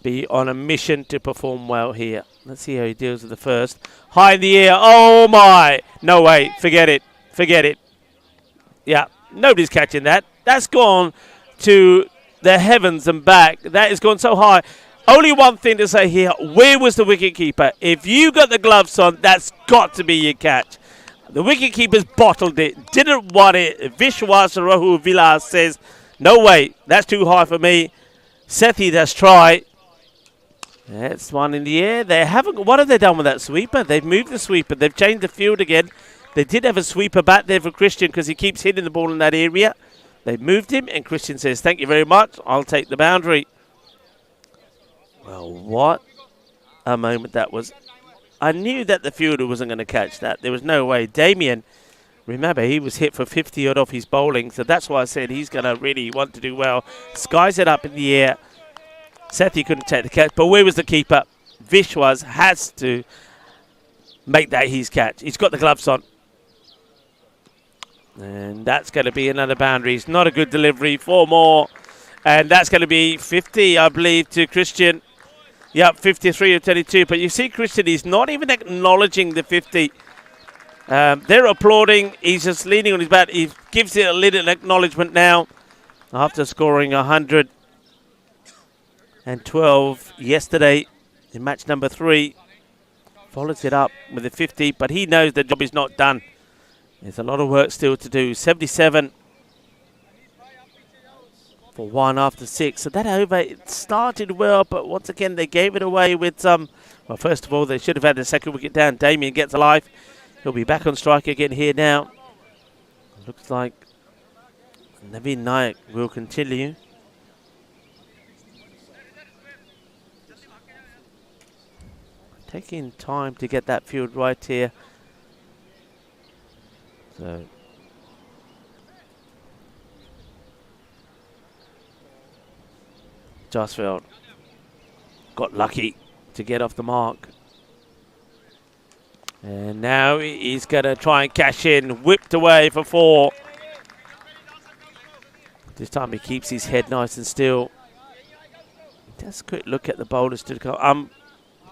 be on a mission to perform well here. Let's see how he deals with the first. High in the air. Oh, my. No way. Forget it. Forget it. Yeah, nobody's catching that. That's gone to the heavens and back. That has gone so high. Only one thing to say here. Where was the wicketkeeper? If you got the gloves on, that's got to be your catch. The wicketkeeper's bottled it. Didn't want it. Vishwas Rahul Vilas says, no way. That's too high for me. Sethi does try. That's one in the air. They haven't. What have they done with that sweeper? They've moved the sweeper. They've changed the field again. They did have a sweeper back there for Christian because he keeps hitting the ball in that area. They've moved him, and Christian says, thank you very much. I'll take the boundary. Well, what a moment that was. I knew that the fielder wasn't going to catch that. There was no way. Damien, remember, he was hit for 50 odd off his bowling, so that's why I said he's going to really want to do well. Skies it up in the air. Sethi couldn't take the catch, but where was the keeper? Vishwas has to make that his catch. He's got the gloves on. And that's going to be another boundary. It's not a good delivery. 4 more. And that's going to be 50, I believe, to Christian. Yep, 53 of 22. But you see Christian, he's not even acknowledging the 50. They're applauding. He's just leaning on his bat. He gives it a little acknowledgement now after scoring 112 yesterday in match number 3. Follows it up with a 50, but he knows the job is not done. There's a lot of work still to do. 77 for 1 after 6. So that over, it started well, but once again, they gave it away with some. Well, first of all, they should have had the second wicket down. Damien gets alive. He'll be back on strike again here now. Looks like Naveen Nayak will continue. Taking time to get that field right here. So Jasfeld got lucky to get off the mark. And now he's going to try and cash in. Whipped away for 4. This time he keeps his head nice and still. Just a quick look at the bowlers to come. I'm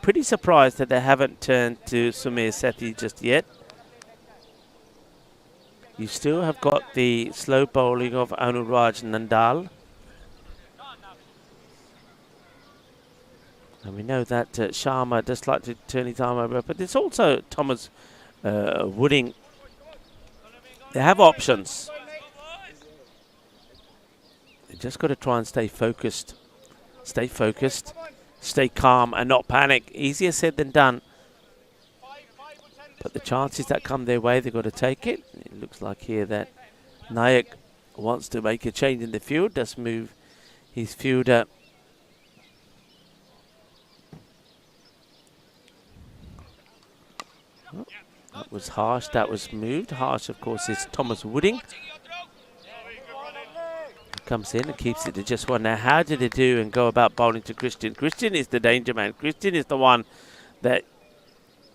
pretty surprised that they haven't turned to Sumir Sethi just yet. You still have got the slow bowling of Anuraj Nandal. And we know that Sharma does like to turn his arm over, but there's also Thomas Wooding. They have options. They just got to try and stay focused. Stay focused, stay calm and not panic. Easier said than done. But the chances that come their way, they've got to take it. It looks like here that Nayak wants to make a change in the field. Does move his fielder. Oh, that was Harsh. That was moved. Harsh, of course, is Thomas Wooding. Comes in and keeps it to just 1. Now, how did they do and go about bowling to Christian? Christian is the danger man. Christian is the one that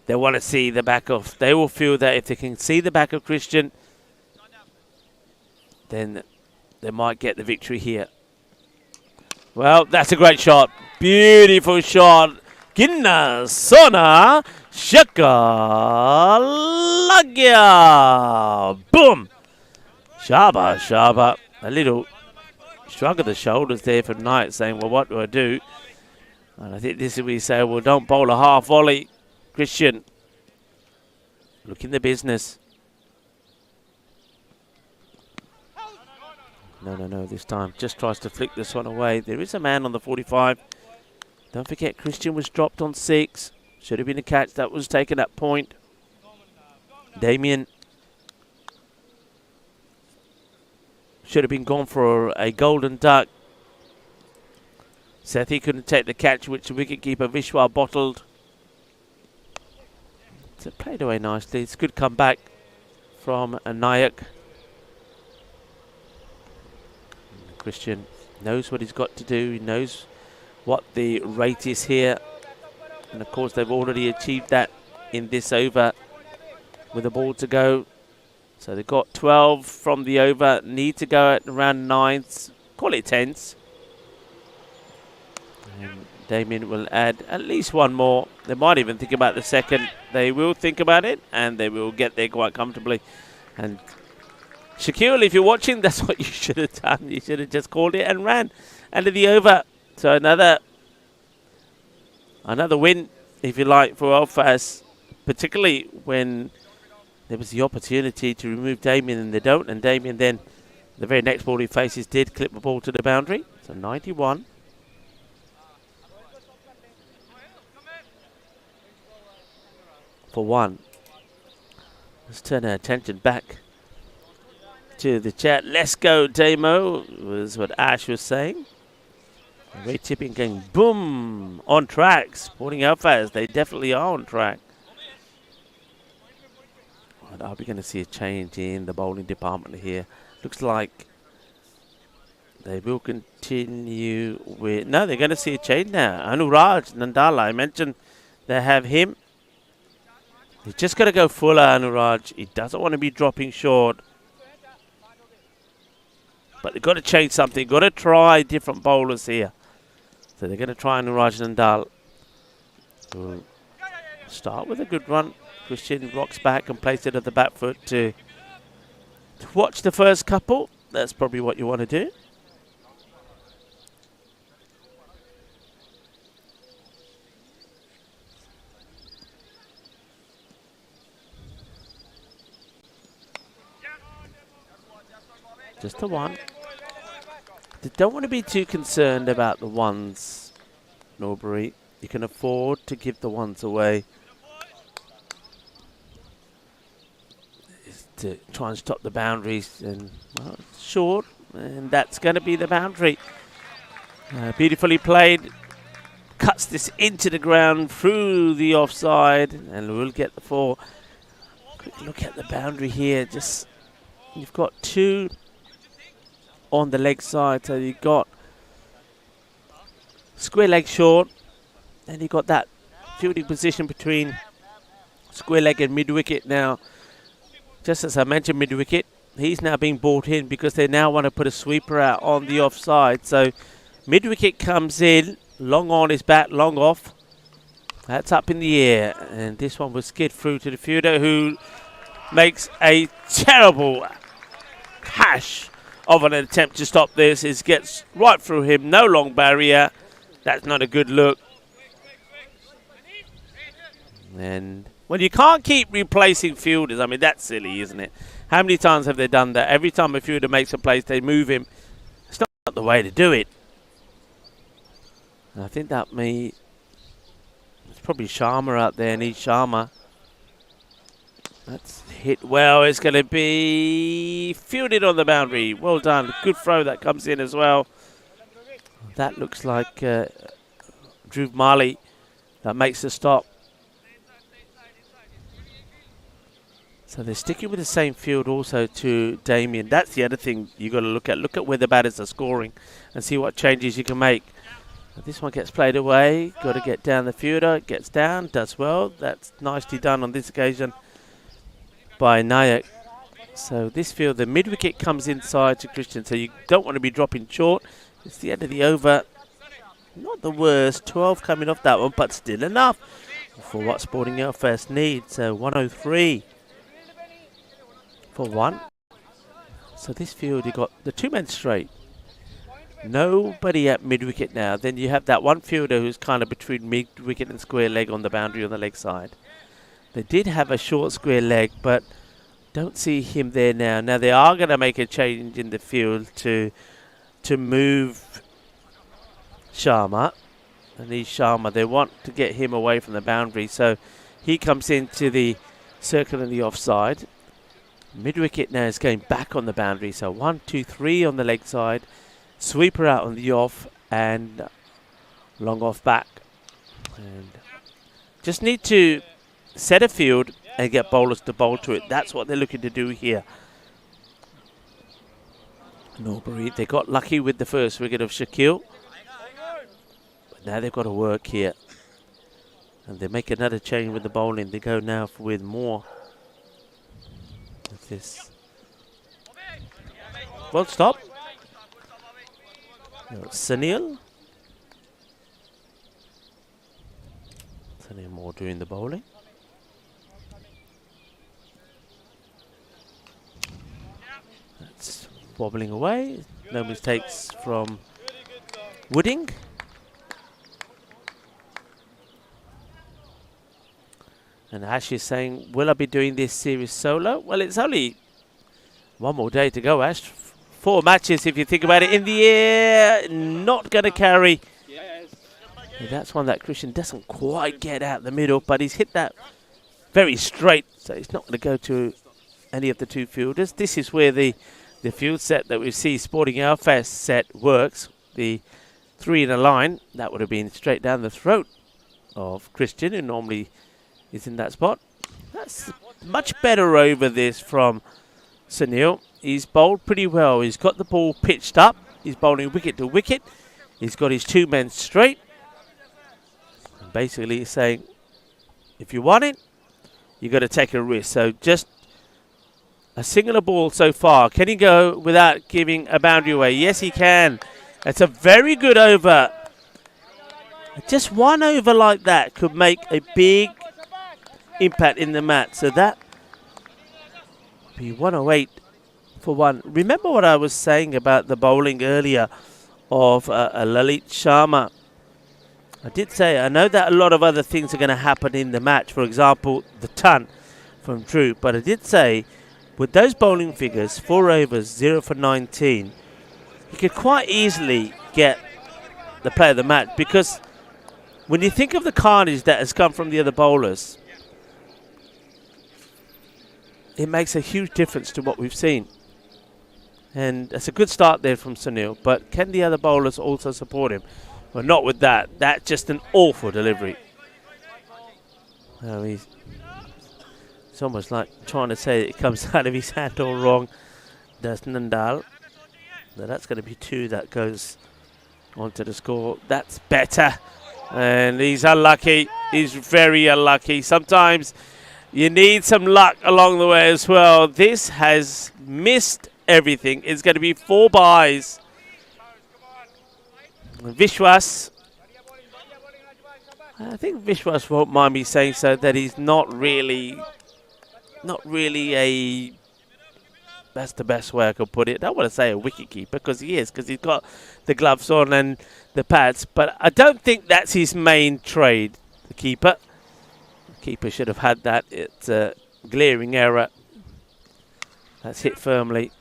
they want to see the back of. They will feel that if they can see the back of Christian, then they might get the victory here. Well, that's a great shot. Beautiful shot. Ginna Sona Shakalagya. Boom. Shaba, Shaba. A little shrug of the shoulders there from Knight, saying, well, what do I do? And I think this is where you say, well, don't bowl a half volley. Christian, look in the business. No, this time. Just tries to flick this one away. There is a man on the 45. Don't forget, Christian was dropped on 6. Should have been a catch. That was taken at point. Damien should have been gone for a golden duck. Sethi couldn't take the catch, which the wicketkeeper Vishwa bottled. So played away nicely. It's a good comeback from Nayak. Christian knows what he's got to do. He knows what the rate is here. And of course, they've already achieved that in this over with a ball to go. So they've got 12 from the over. Need to go at around 9s. Call it 10s. And Damien will add at least 1 more. They might even think about the second. They will think about it, and they will get there quite comfortably. And Shaquille, if you're watching, that's what you should have done. You should have just called it and ran under the over. So another win, if you like, for Alfaz, particularly when there was the opportunity to remove Damien and they don't. And Damien then, the very next ball he faces, did clip the ball to the boundary. So 91. For 1. Let's turn our attention back to the chat. Let's go, Damo, was what Ash was saying. Ray tipping going boom on track. Sporting Outfits, they definitely are on track. But are we going to see a change in the bowling department here? Looks like they will continue with... No, they're going to see a change now. Anuraj Nandala, I mentioned they have him. He's just got to go fuller, Anuraj. He doesn't want to be dropping short. But they've got to change something. Got to try different bowlers here. So they're going to try Anuraj Nandal. We'll start with a good run. Christian rocks back and plays it at the back foot to watch the first couple. That's probably what you want to do. Just the one. They don't want to be too concerned about the ones, Norbury. You can afford to give the ones away. Is to try and stop the boundaries, and well, it's short, and that's going to be the boundary. Beautifully played. Cuts this into the ground through the offside, and we'll get the 4. Quick look at the boundary here. Just you've got 2 on the leg side, so you've got square leg short, and you've got that fielding position between square leg and mid wicket. Now, just as I mentioned, mid wicket, he's now being brought in because they now want to put a sweeper out on the offside. So mid wicket comes in, long on his bat, long off. That's up in the air, and this one will skid through to the fielder, who makes a terrible hash of an attempt to stop this. It gets right through him, no long barrier. That's not a good look. And well, you can't keep replacing fielders. I mean, that's silly, isn't it? How many times have they done that? Every time a fielder makes a place, they move him. It's not the way to do it. And I think that may... It's probably Sharma out there, needs Sharma. That's hit well. It's going to be fielded on the boundary. Well done. Good throw that comes in as well. That looks like Dhruv Mali that makes the stop. So they're sticking with the same field also to Damien. That's the other thing you got to look at. Look at where the batters are scoring and see what changes you can make. This one gets played away. Got to get down the fielder. Gets down. Does well. That's nicely done on this occasion by Nayak. So this field, the mid-wicket comes inside to Christian, so you don't want to be dropping short. It's the end of the over. Not the worst. 12 coming off that one, but still enough for what Sporting Outfits needs. So 103 for 1. So this field, you got the 2 men straight. Nobody at mid-wicket now. Then you have that one fielder who's kind of between mid-wicket and square leg on the boundary on the leg side. They did have a short square leg, but don't see him there now. Now they are going to make a change in the field to move Sharma. And he's Sharma. They want to get him away from the boundary, so he comes into the circle in the offside. Mid-wicket now is going back on the boundary, so 1, 2, 3 on the leg side. Sweeper out on the off and long off back. And just need to set a field and get bowlers to bowl to it. That's what they're looking to do here. Norbury, they got lucky with the first wicket of Shakil. But now they've got to work here. And they make another change with the bowling. They go now with more. With this. Well, stop. Sunil. Sunil Moore doing the bowling. That's wobbling away. No mistakes from Wooding. And Ash is saying, will I be doing this series solo? Well, it's only one more day to go, Ash. 4 matches, if you think about it, in the air. Not going to carry. Yeah, that's one that Christian doesn't quite get out the middle, but he's hit that very straight, so he's not going to go to any of the 2 fielders. This is where the field set that we see Sporting Outfits set works. The 3 in a line. That would have been straight down the throat of Christian, who normally is in that spot. That's much better over this from Sunil. He's bowled pretty well. He's got the ball pitched up. He's bowling wicket to wicket. He's got his 2 men straight. And basically he's saying, if you want it, you got to take a risk. So just a singular ball so far. Can he go without giving a boundary away? Yes, he can. It's a very good over. Just one over like that could make a big impact in the mat. So that be 108 for 1. Remember what I was saying about the bowling earlier of Lalit Sharma. I did say I know that a lot of other things are going to happen in the match. For example, the ton from Drew. But I did say with those bowling figures, 4 overs, 0 for 19, you could quite easily get the player of the match, because when you think of the carnage that has come from the other bowlers, it makes a huge difference to what we've seen. And it's a good start there from Sunil, but can the other bowlers also support him? Well, not with that. That's just an awful delivery. Oh, it's almost like trying to say that it comes out of his hand all wrong. Does Nandal. Now that's going to be 2 that goes onto the score. That's better. And he's unlucky. He's very unlucky. Sometimes you need some luck along the way as well. This has missed everything. It's going to be 4 byes. Vishwas. I think Vishwas won't mind me saying so, that he's not really a, that's the best way I could put it. I don't want to say a wicket keeper, because he is, because he's got the gloves on and the pads. But I don't think that's his main trade, the keeper. The keeper should have had that. It's a glaring error. That's hit firmly.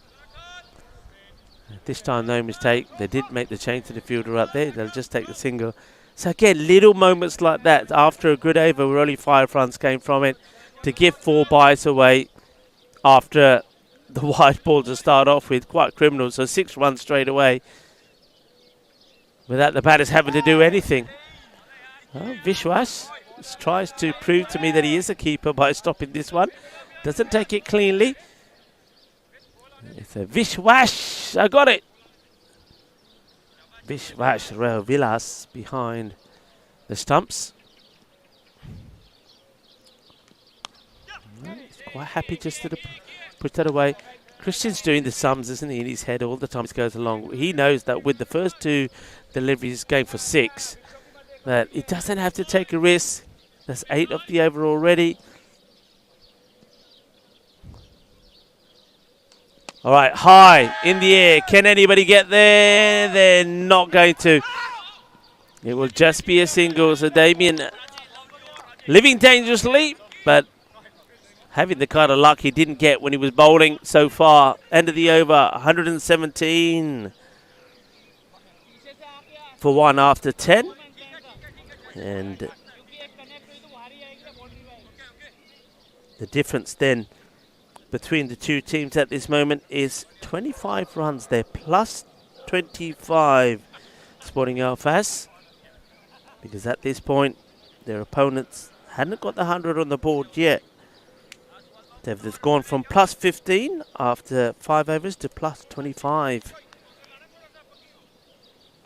This time no mistake. They did make the change to the fielder up there. They'll just take the single. So again, little moments like that after a good over where only 5 runs came from it, to give 4 byes away after the wide ball to start off with, quite criminal. So 6 runs straight away without the batters having to do anything. Well, Vishwas tries to prove to me that he is a keeper by stopping this one. Doesn't take it cleanly. It's a Vishwas. I got it. Vishwas Vilas behind the stumps. He's quite happy just to push that away. Christian's doing the sums, isn't he, in his head all the time he goes along. He knows that with the first 2 deliveries going for 6, that he doesn't have to take a risk. That's 8 of the over already. All right, high in the air. Can anybody get there? They're not going to. It will just be a single. So Damien living dangerously, but having the kind of luck he didn't get when he was bowling so far. End of the over, 117 for 1 after 10. And the difference then between the 2 teams at this moment is 25 runs. They're plus 25, Sporting Alfaz, because at this point their opponents hadn't got the 100 on the board yet. They've gone from plus 15 after 5 overs to plus 25.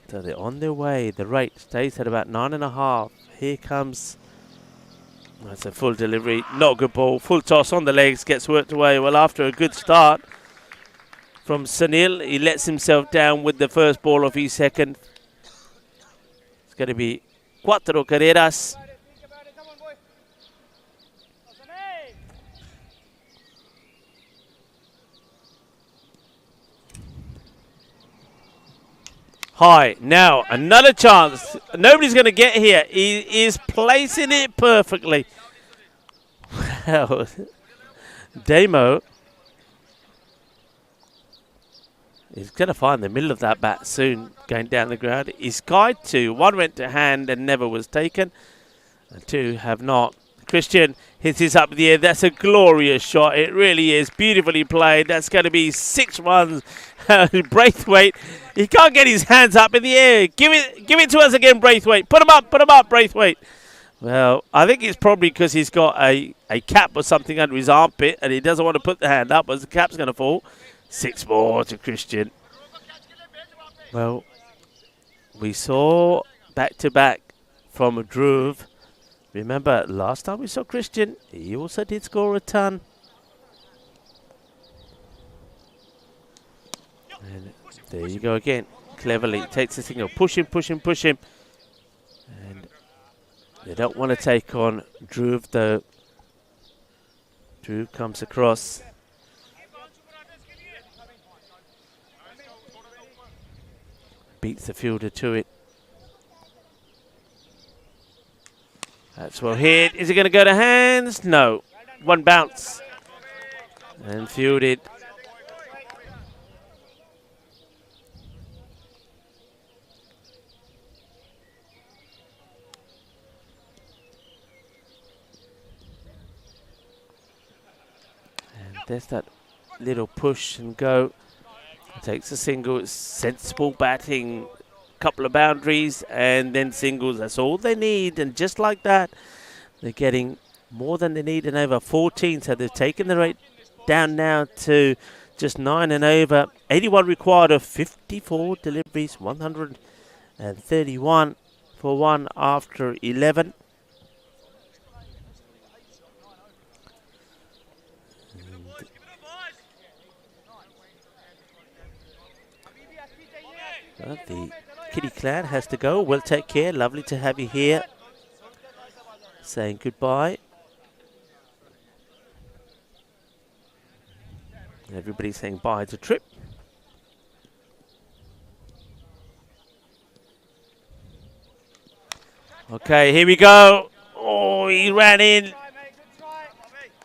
So they're on their way. The rate stays at about 9.5. Here comes. That's a full delivery. Not a good ball. Full toss on the legs. Gets worked away. Well, after a good start from Sunil, he lets himself down with the first ball of his second. It's going to be 4 carreras. High. Now, another chance. Nobody's going to get here. He is placing it perfectly. Well, Damo is going to find the middle of that bat soon, going down the ground. He's skied 2. 1 went to hand and never was taken. And 2 have not. Christian hits his up in the air. That's a glorious shot. It really is. Beautifully played. That's going to be 6 runs. Braithwaite, he can't get his hands up in the air. Give it to us again, Braithwaite. Put him up, Braithwaite. Well, I think it's probably because he's got a cap or something under his armpit and he doesn't want to put the hand up as the cap's going to fall. 6 more to Christian. Well, we saw back-to-back from Dhruv. Remember, last time we saw Christian, he also did score a ton. And there you go again. Cleverly takes the single. Push him. And they don't want to take on Dhruv, though. Dhruv comes across. Beats the fielder to it. That's well hit. Is it going to go to hands? No. 1 bounce. And fielded. And there's that little push and go. Takes a single. It's sensible batting. Couple of boundaries and then singles. That's all they need, and just like that they're getting more than they need and over. 14, so they've taken the rate down now to just 9 and over. 81 required of 54 deliveries, 131 for 1 after 11. Well, the Kitty Clan has to go. Well, take care. Lovely to have you here. Saying goodbye. Everybody's saying bye to Trip. Okay, here we go. Oh, he ran in.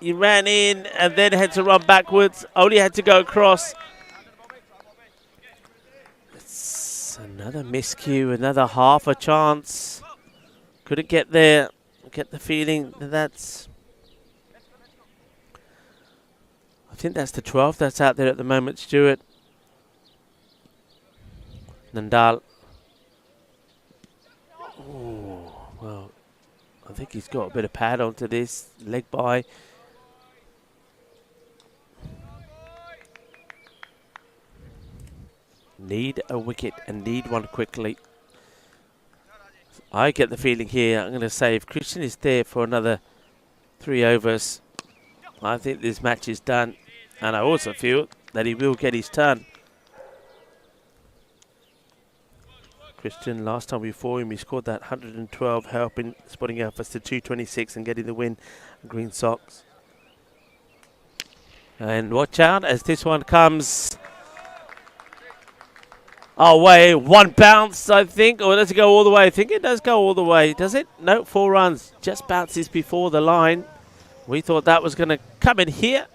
He ran in and then had to run backwards. Only had to go across. Another miscue, another half a chance. Couldn't get there. Get the feeling that that's... I think that's the 12th that's out there at the moment, Stuart. Nandal. Oh, well, I think he's got a bit of pad onto this. Leg by. Need a wicket and need one quickly. I get the feeling here, I'm going to say if Christian is there for another 3 overs, I think this match is done. And I also feel that he will get his turn. Christian, last time we saw him, he scored that 112, helping Sporting Alphas to 226 and getting the win. Green Sox. And watch out as this one comes our way. 1 bounce, I think. Or does it go all the way? I think it does go all the way. Does it? No, 4 runs. Just bounces before the line. We thought that was going to come in here.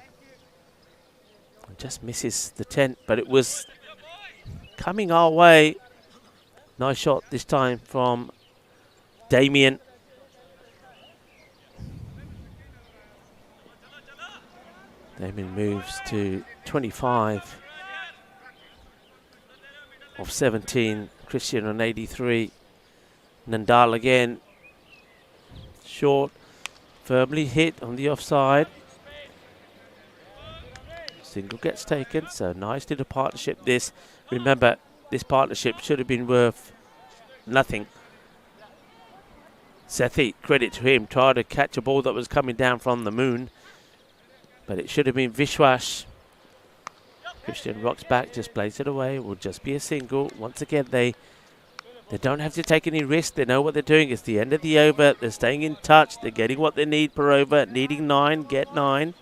Just misses the tent, but it was coming our way. Nice shot this time from Damien. Damien moves to 25 of 17. Christian on 83. Nandal again. Short. Firmly hit on the offside. Single gets taken, so nice little partnership this. Remember, this partnership should have been worth nothing. Sethi, credit to him, tried to catch a ball that was coming down from the moon, but it should have been Vishwash. Christian rocks back, just plays it away. It will just be a single. Once again, they don't have to take any risk. They know what they're doing. It's the end of the over. They're staying in touch. They're getting what they need per over. Needing 9, get 9.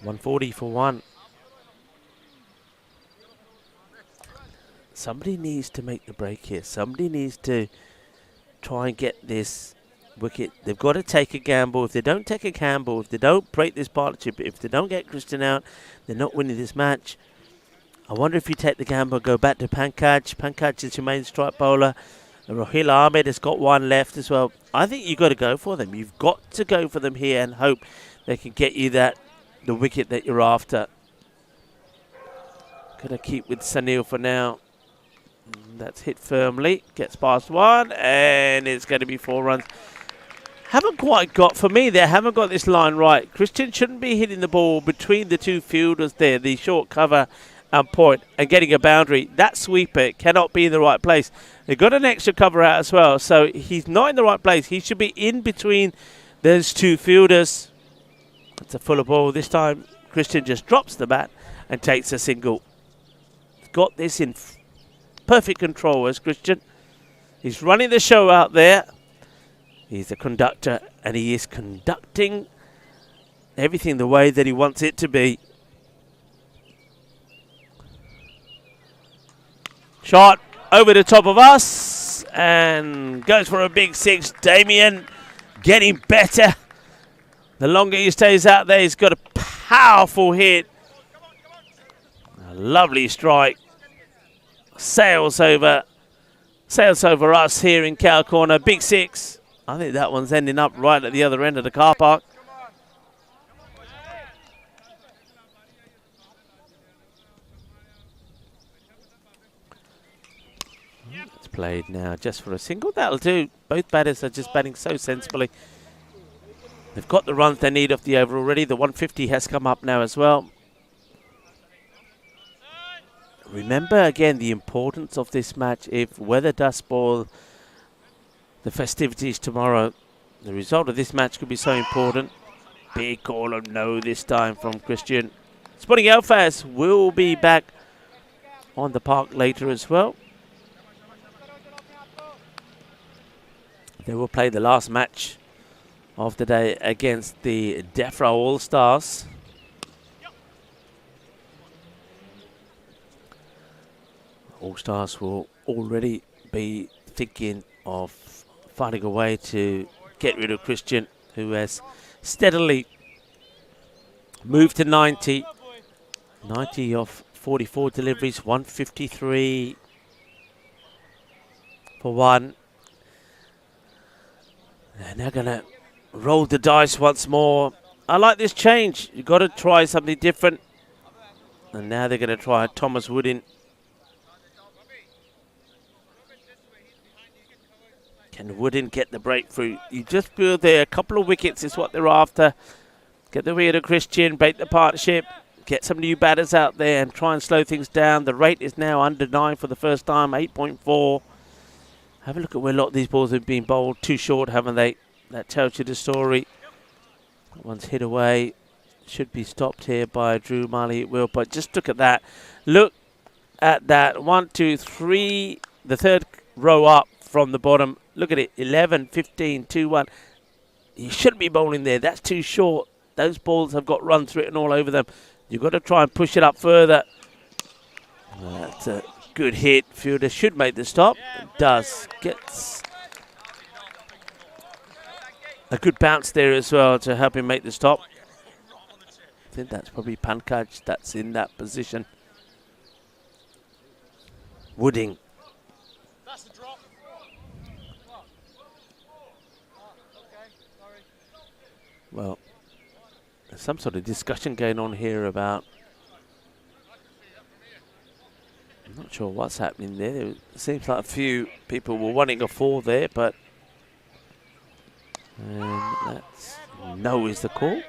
140 for 1. Somebody needs to make the break here. Somebody needs to try and get this wicket. They've got to take a gamble. If they don't take a gamble, if they don't break this partnership, if they don't get Christian out, they're not winning this match. I wonder if you take the gamble, go back to Pankaj. Pankaj is your main strike bowler. Rahil Ahmed has got one left as well. I think you've got to go for them. You've got to go for them here and hope they can get you the wicket that you're after. Gonna keep with Sunil for now. That's hit firmly. Gets past one, and it's going to be 4 runs. Haven't quite got, for me, they haven't got this line right. Christian shouldn't be hitting the ball between the two fielders there, the short cover and point, and getting a boundary. That sweeper cannot be in the right place. They've got an extra cover out as well, so he's not in the right place. He should be in between those two fielders. It's a fuller ball. This time, Christian just drops the bat and takes a single. He's got this in perfect control as Christian. He's running the show out there. He's a conductor, and he is conducting everything the way that he wants it to be. Shot over the top of us and goes for a big 6. Damien getting better. The longer he stays out there, he's got a powerful hit. A lovely strike. Sails over us here in Cow Corner. Big 6. I think that one's ending up right at the other end of the car park. It's played now just for a single. That'll do. Both batters are just batting so sensibly. They've got the runs they need off the over already. The 150 has come up now as well. Remember again the importance of this match. If weather does spoil the festivities tomorrow, the result of this match could be so important. Big call of no this time from Christian. Sporting Alphas will be back on the park later as well. They will play the last match of the day against the Defra All-Stars. All-Stars will already be thinking of finding a way to get rid of Christian, who has steadily moved to 90. 90 of 44 deliveries, 153 for 1. And they're going to roll the dice once more. I like this change. You've got to try something different. And now they're going to try Thomas Woodin. Can Woodin get the breakthrough? You just feel there a couple of wickets is what they're after. Get the wicket of Christian, break the partnership, get some new batters out there and try and slow things down. The rate is now under 9 for the first time, 8.4. Have a look at where a lot of these balls have been bowled. Too short, haven't they? That tells you the story. That one's hit away. Should be stopped here by Drew Marley. It will, but just look at that. Look at that. 1, 2, 3. The third row up from the bottom. Look at it. 11, 15, 2, 1. You shouldn't be bowling there. That's too short. Those balls have got runs written all over them. You've got to try and push it up further. That's a good hit. Fielder should make the stop. It does. Gets a good bounce there as well to help him make the stop. I think that's probably Pankaj that's in that position. Wooding. Well, there's some sort of discussion going on here about, I'm not sure what's happening there. It seems like a few people were wanting a 4 there, but that's no is the call.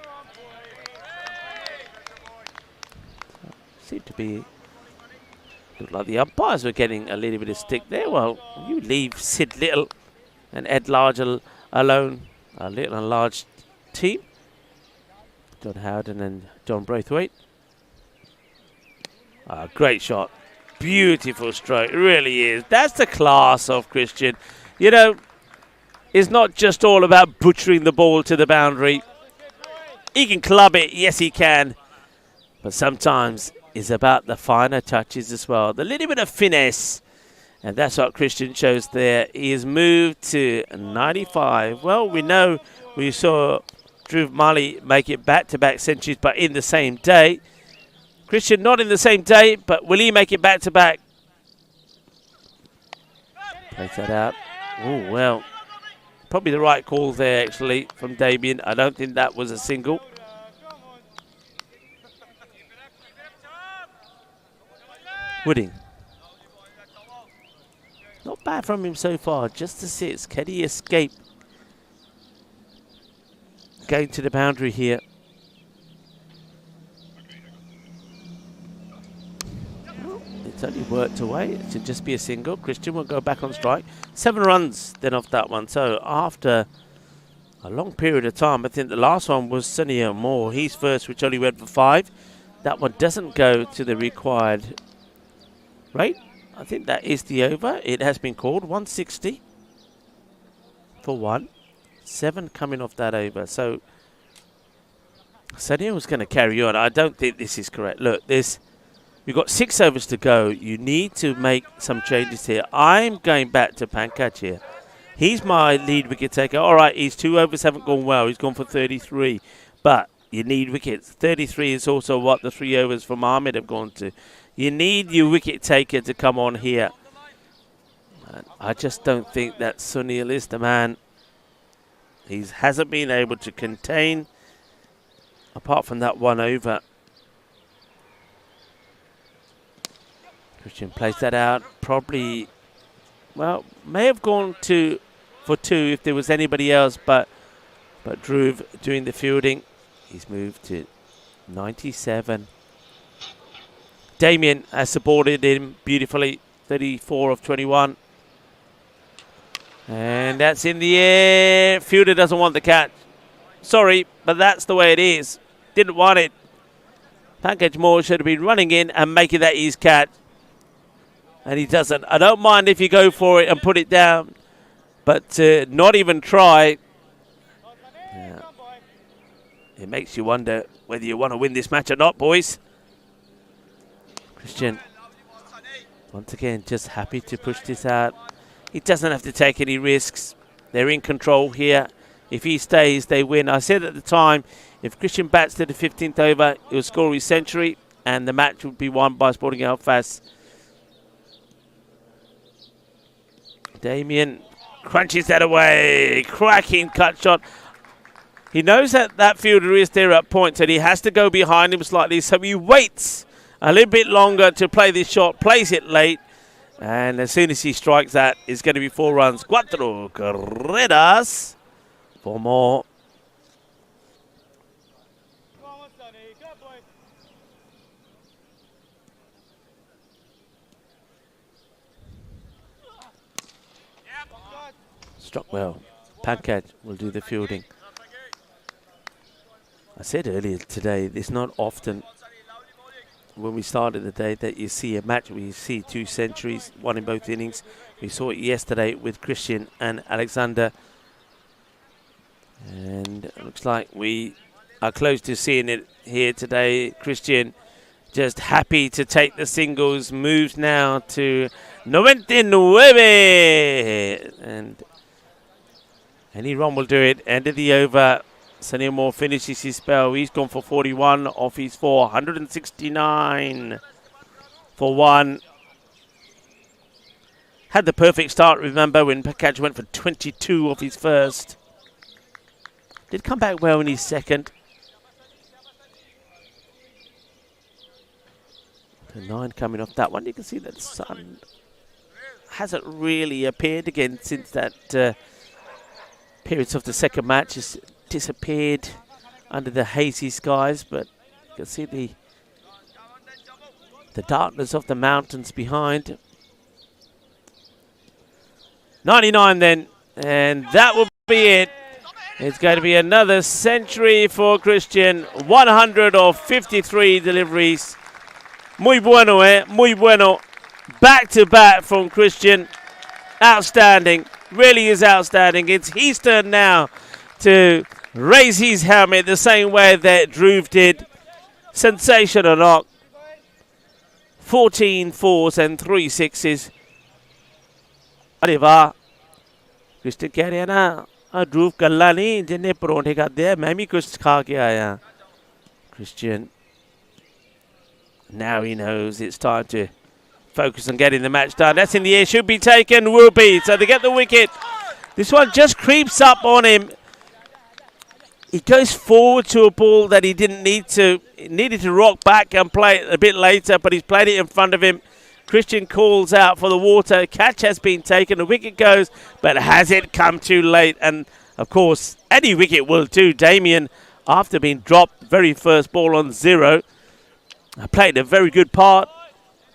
Seemed to be, looked like the umpires were getting a little bit of stick there. Well, you leave Sid Little and Ed Large alone, a Little and Large team. John Howden and John Braithwaite. Great shot. Beautiful stroke. It really is. That's the class of Christian. You know, it's not just all about butchering the ball to the boundary. He can club it. Yes, he can. But sometimes it's about the finer touches as well. The little bit of finesse. And that's what Christian shows there. He has moved to 95. Well, we know we saw Drew Marley make it back-to-back centuries, but in the same day. Christian not in the same day, but will he make it back-to-back? Plays that out. Oh, well. Probably the right call there, actually, from Damien. I don't think that was a single. Wooding. Not bad from him so far. Just assists. Can he escape going to the boundary here? It's only worked away. It should just be a single. Christian will go back on strike. 7 runs then off that one. So after a long period of time, I think the last one was Sonny Moore. He's first, which only went for 5. That one doesn't go to the required rate. I think that is the over. It has been called 160 for 1. 7 coming off that over. So Sonny was going to carry on. I don't think this is correct. Look, we've got 6 overs to go. You need to make some changes here. I'm going back to Pankaj here. He's my lead wicket taker. All right, his 2 overs haven't gone well. He's gone for 33. But you need wickets. 33 is also what the 3 overs from Ahmed have gone to. You need your wicket taker to come on here. And I just don't think that Sunil is the man. He hasn't been able to contain, apart from that 1 over. Christian plays that out. Probably, well, may have gone for 2 if there was anybody else, but Dhruv doing the fielding. He's moved to 97. Damien has supported him beautifully. 34 of 21. And that's in the air. Fielder doesn't want the catch. Sorry, but that's the way it is. Didn't want it. Pankaj Moore should have been running in and making that his catch. And he doesn't. I don't mind if you go for it and put it down, but not even try. Yeah. It makes you wonder whether you want to win this match or not, boys. Christian, once again, just happy to push this out. He doesn't have to take any risks. They're in control here. If he stays, they win. I said at the time, if Christian bats to the 15th over, he'll score his century, and the match would be won by Sporting Alfas. Damien crunches that away. Cracking cut shot. He knows that that fielder is there at points, and he has to go behind him slightly, so he waits a little bit longer to play this shot, plays it late, and as soon as he strikes that, it's going to be 4 runs. 4 carreras for more. Struck well. Pankaj will do the fielding. I said earlier today, it's not often when we started the day that you see a match where you see 2 centuries, 1 in both innings. We saw it yesterday with Christian and Alexander. And it looks like we are close to seeing it here today. Christian just happy to take the singles, moves now to 99. And any run will do it. End of the over. Sonny Moore finishes his spell. He's gone for 41 off his 4. 169 for 1. Had the perfect start, remember, when Pankaj went for 22 off his first. Did come back well in his second. The 9 coming off that one. You can see that the sun hasn't really appeared again since that periods of the second match. Has disappeared under the hazy skies, but you can see the darkness of the mountains behind. 99 then, and that will be it. It's going to be another century for Christian. 100 of 53 deliveries. Muy bueno, muy bueno. Back to back from Christian. Outstanding. Really is outstanding. It's his turn now to raise his helmet the same way that Dhruv did. Sensational knock. 14 4s and 3 6s. अरे वाह Christian कह रहे हैं ना ध्रुव कल्ला नहीं जिन्हें परोठे खाते हैं मैं भी कुछ खा के आया. Christian, now he knows it's time to focus on getting the match done. That's in the air, should be taken, will be. So they get the wicket. This one just creeps up on him. He goes forward to a ball that he didn't need to. He needed to rock back and play it a bit later, but he's played it in front of him. Christian calls out for the water. Catch has been taken. The wicket goes, but has it come too late? And, of course, any wicket will do. Damien, after being dropped, very first ball on 0, played a very good part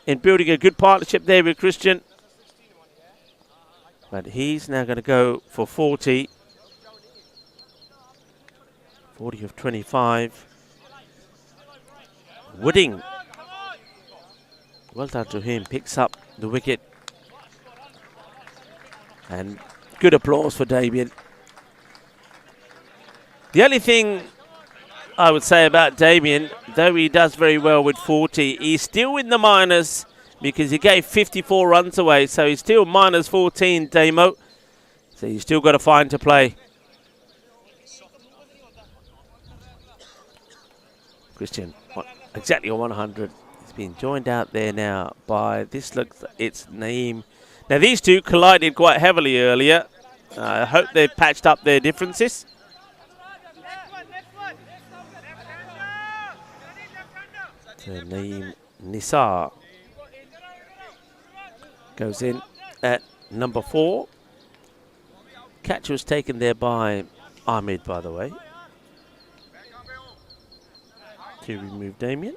in building a good partnership there with Christian. But he's now going to go for 40. 40 of 25. Wooding. Well done to him. Picks up the wicket. And good applause for Damien. The only thing I would say about Damien, though he does very well with 40, he's still in the minors because he gave 54 runs away. So he's still minus 14, Damo. So you've still got to find to play. Christian, exactly on 100. He's been joined out there now by, this looks, it's Naeem. Now these two collided quite heavily earlier. I hope they've patched up their differences. So Naeem Nisar goes in at number 4. Catch was taken there by Ahmed, by the way, to remove Damien.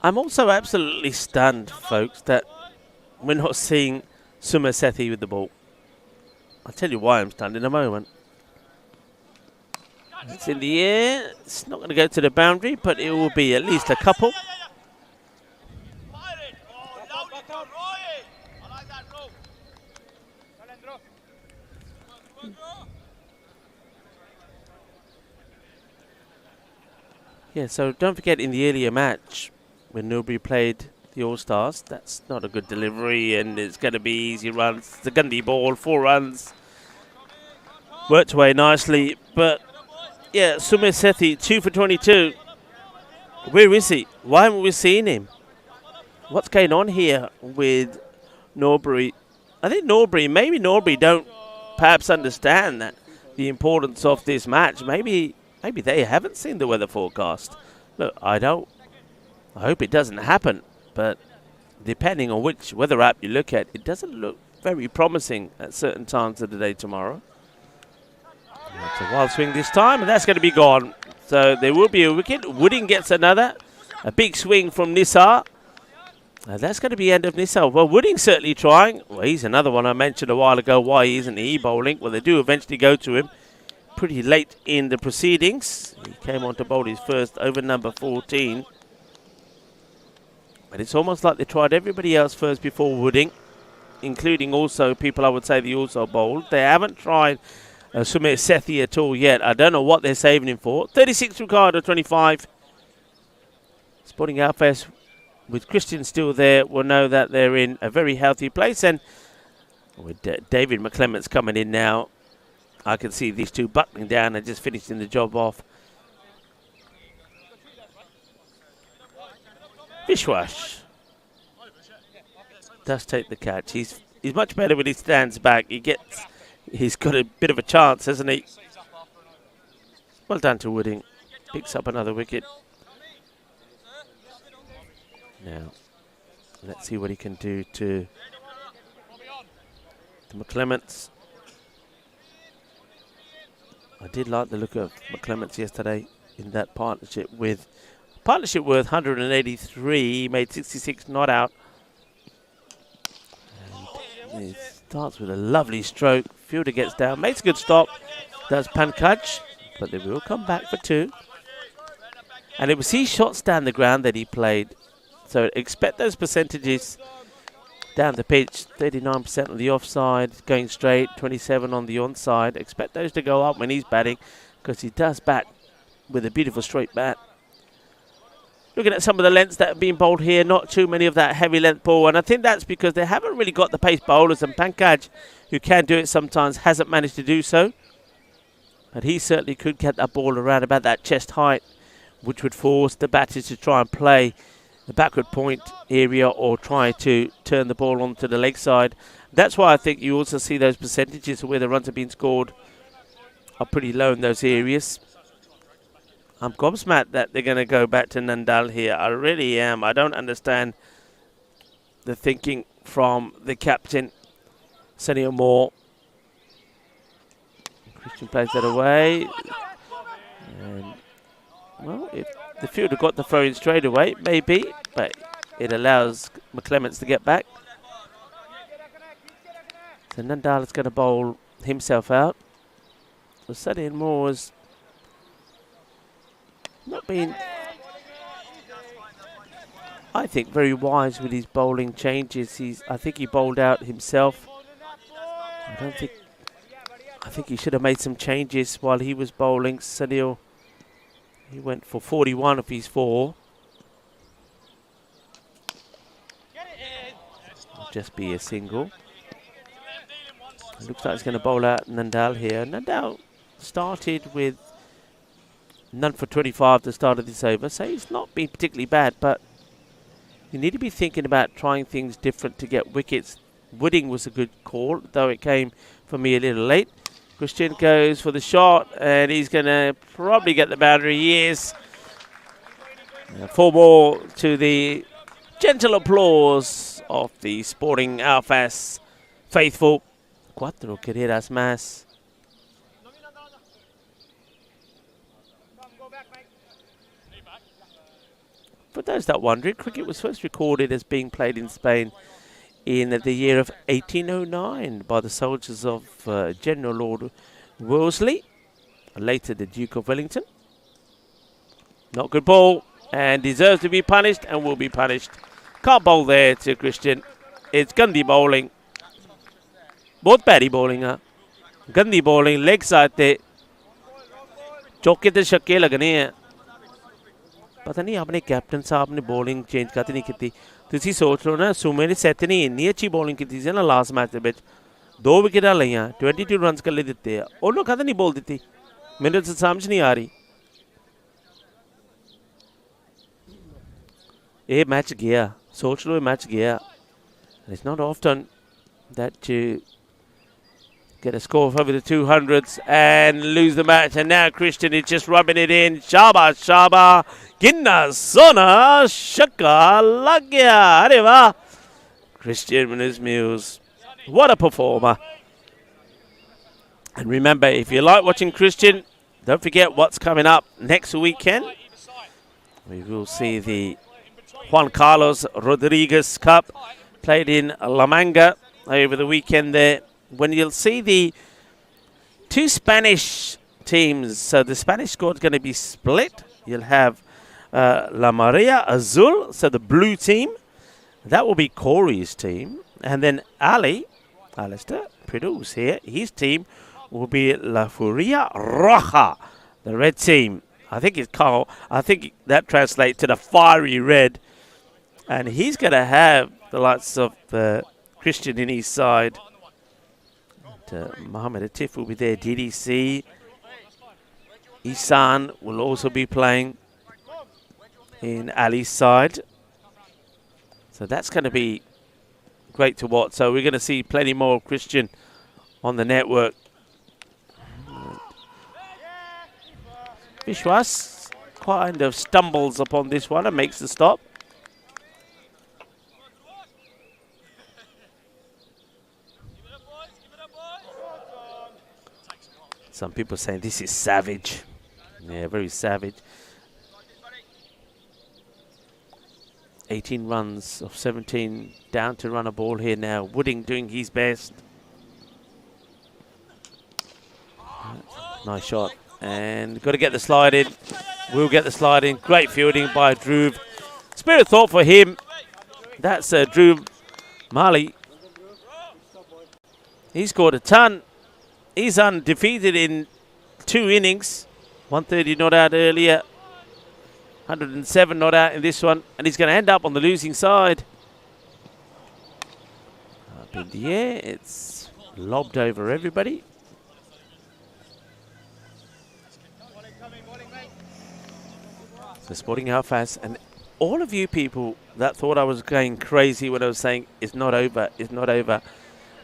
I'm also absolutely stunned, folks, that we're not seeing Summer Sethi with the ball. I'll tell you why I'm stunned in a moment. It's in the air. It's not going to go to the boundary, but it will be at least a couple. Yeah, so don't forget in the earlier match when Newbury played the All-Stars, that's not a good delivery and it's going to be easy runs. It's a Gundy ball, 4 runs. Worked away nicely, but yeah, Sumir Sethi, 2 for 22. Where is he? Why haven't we seen him? What's going on here with Norbury? I think maybe Norbury don't perhaps understand that the importance of this match. Maybe they haven't seen the weather forecast. Look, I hope it doesn't happen, but depending on which weather app you look at, it doesn't look very promising at certain times of the day tomorrow. It's a wild swing this time, and that's going to be gone. So there will be a wicket. Wooding gets another. A big swing from Nisar. That's going to be the end of Nisar. Well, Wooding certainly trying. Well, he's another one I mentioned a while ago. Why isn't he bowling? Well, they do eventually go to him pretty late in the proceedings. He came on to bowl his first over number 14. But it's almost like they tried everybody else first before Wooding, including also people I would say they also bowled. They haven't tried Sumir Sethi at all yet. I don't know what they're saving him for. 36 Ricardo, 25. Sporting Outfest with Christian still there will know that they're in a very healthy place. And with David McClements coming in now, I can see these two buckling down and just finishing the job off. Vishwash does take the catch. He's much better when he stands back. He's got a bit of a chance, hasn't he? Well done to Wooding. Picks up another wicket. Now, let's see what he can do to McClements. I did like the look of McClements yesterday in that partnership worth 183. He made 66 not out. And he starts with a lovely stroke. Fielder gets down, makes a good stop. Does Pankaj, but they will come back for 2. And it was his shots down the ground that he played. So expect those percentages down the pitch. 39% on the offside, going straight. 27 on the onside. Expect those to go up when he's batting, because he does bat with a beautiful straight bat. Looking at some of the lengths that have been bowled here, not too many of that heavy length ball, and I think that's because they haven't really got the pace bowlers, and Pankaj, who can do it sometimes, hasn't managed to do so. But he certainly could get that ball around about that chest height which would force the batters to try and play the backward point area or try to turn the ball onto the leg side. That's why I think you also see those percentages where the runs have been scored are pretty low in those areas. I'm gobsmacked that they're going to go back to Nandal here. I really am. I don't understand the thinking from the captain, Sunil Moore. Christian plays that away. And, well, if the fielder got the throw in straight away, maybe, but it allows McClements to get back. So Nandal is going to bowl himself out. So Sunil Moore has not been, I think, very wise with his bowling changes. I think he bowled out himself. I think he should have made some changes while he was bowling. Sunil, he went for 41 of his 4. It'll just be a single. It looks like he's going to bowl out Nandal here. Nandal started with none for 25 at the start of this over, so he's not been particularly bad, but you need to be thinking about trying things different to get wickets. Wooding was a good call, though it came for me a little late. Christian goes for the shot, and he's going to probably get the boundary. He is. 4 more to the gentle applause of the Sporting Alfas faithful. 4 carreras más. For those that wonder, cricket was first recorded as being played in Spain in the year of 1809 by the soldiers of General Lord Wolseley, later the Duke of Wellington. Not good ball, and deserves to be punished and will be punished. Can't bowl there to Christian. It's Gandhi bowling. बहुत पैरी bowling है. गंदी bowling, leg side ते चौके ते छक्के लगने हैं. पता नहीं आपने कैप्टन साहब ने बॉलिंग चेंज करते नहीं की. तुसी सोच लो ना, सुमे ने सैट ने इन्नी अच्छी बॉलिंग की थी ना लास्ट मैच के बिच. 2 विकेटां लईयां, 22 रन्स कल्ले दिते. उन्होंने कदे नहीं बॉल दी. मेरे तो समझ नहीं आ रही. ये मैच गया. सोच लो ये मैच गया. It's not often that you get a score of over the 200s and lose the match. And now Christian is just rubbing it in. Shaba, Shaba. Ginna, Sona, Shaka, Lagya. Areva. Christian with his Mills. What a performer. And remember, if you like watching Christian, don't forget what's coming up next weekend. We will see the Juan Carlos Rodriguez Cup played in La Manga over the weekend there, when you'll see the 2 Spanish teams. So the Spanish squad is going to be split. You'll have La Maria Azul, so the blue team. That will be Corey's team. And then Alistair Pridou's here. His team will be La Furia Roja, the red team. I think it's Carl. I think that translates to the fiery red. And he's going to have the likes of Christian in his side. Mohammed Atif will be there. DDC. Isan will also be playing in Ali's side. So that's going to be great to watch. So we're going to see plenty more Christian on the network. Vishwas kind of stumbles upon this one and makes the stop. Some people saying this is savage. Yeah, very savage. 18 runs of 17 down to run a ball here now. Wooding doing his best. Nice shot. And got to get the slide in. We'll get the slide in. Great fielding by Dhruv. Spirit thought for him. That's Dhruv Mali. He scored a ton. He's undefeated in 2 innings. 130 not out earlier. 107 not out in this one. And he's going to end up on the losing side. Up in the air. It's lobbed over everybody. So Sporting Alphas, and all of you people that thought I was going crazy when I was saying it's not over, it's not over.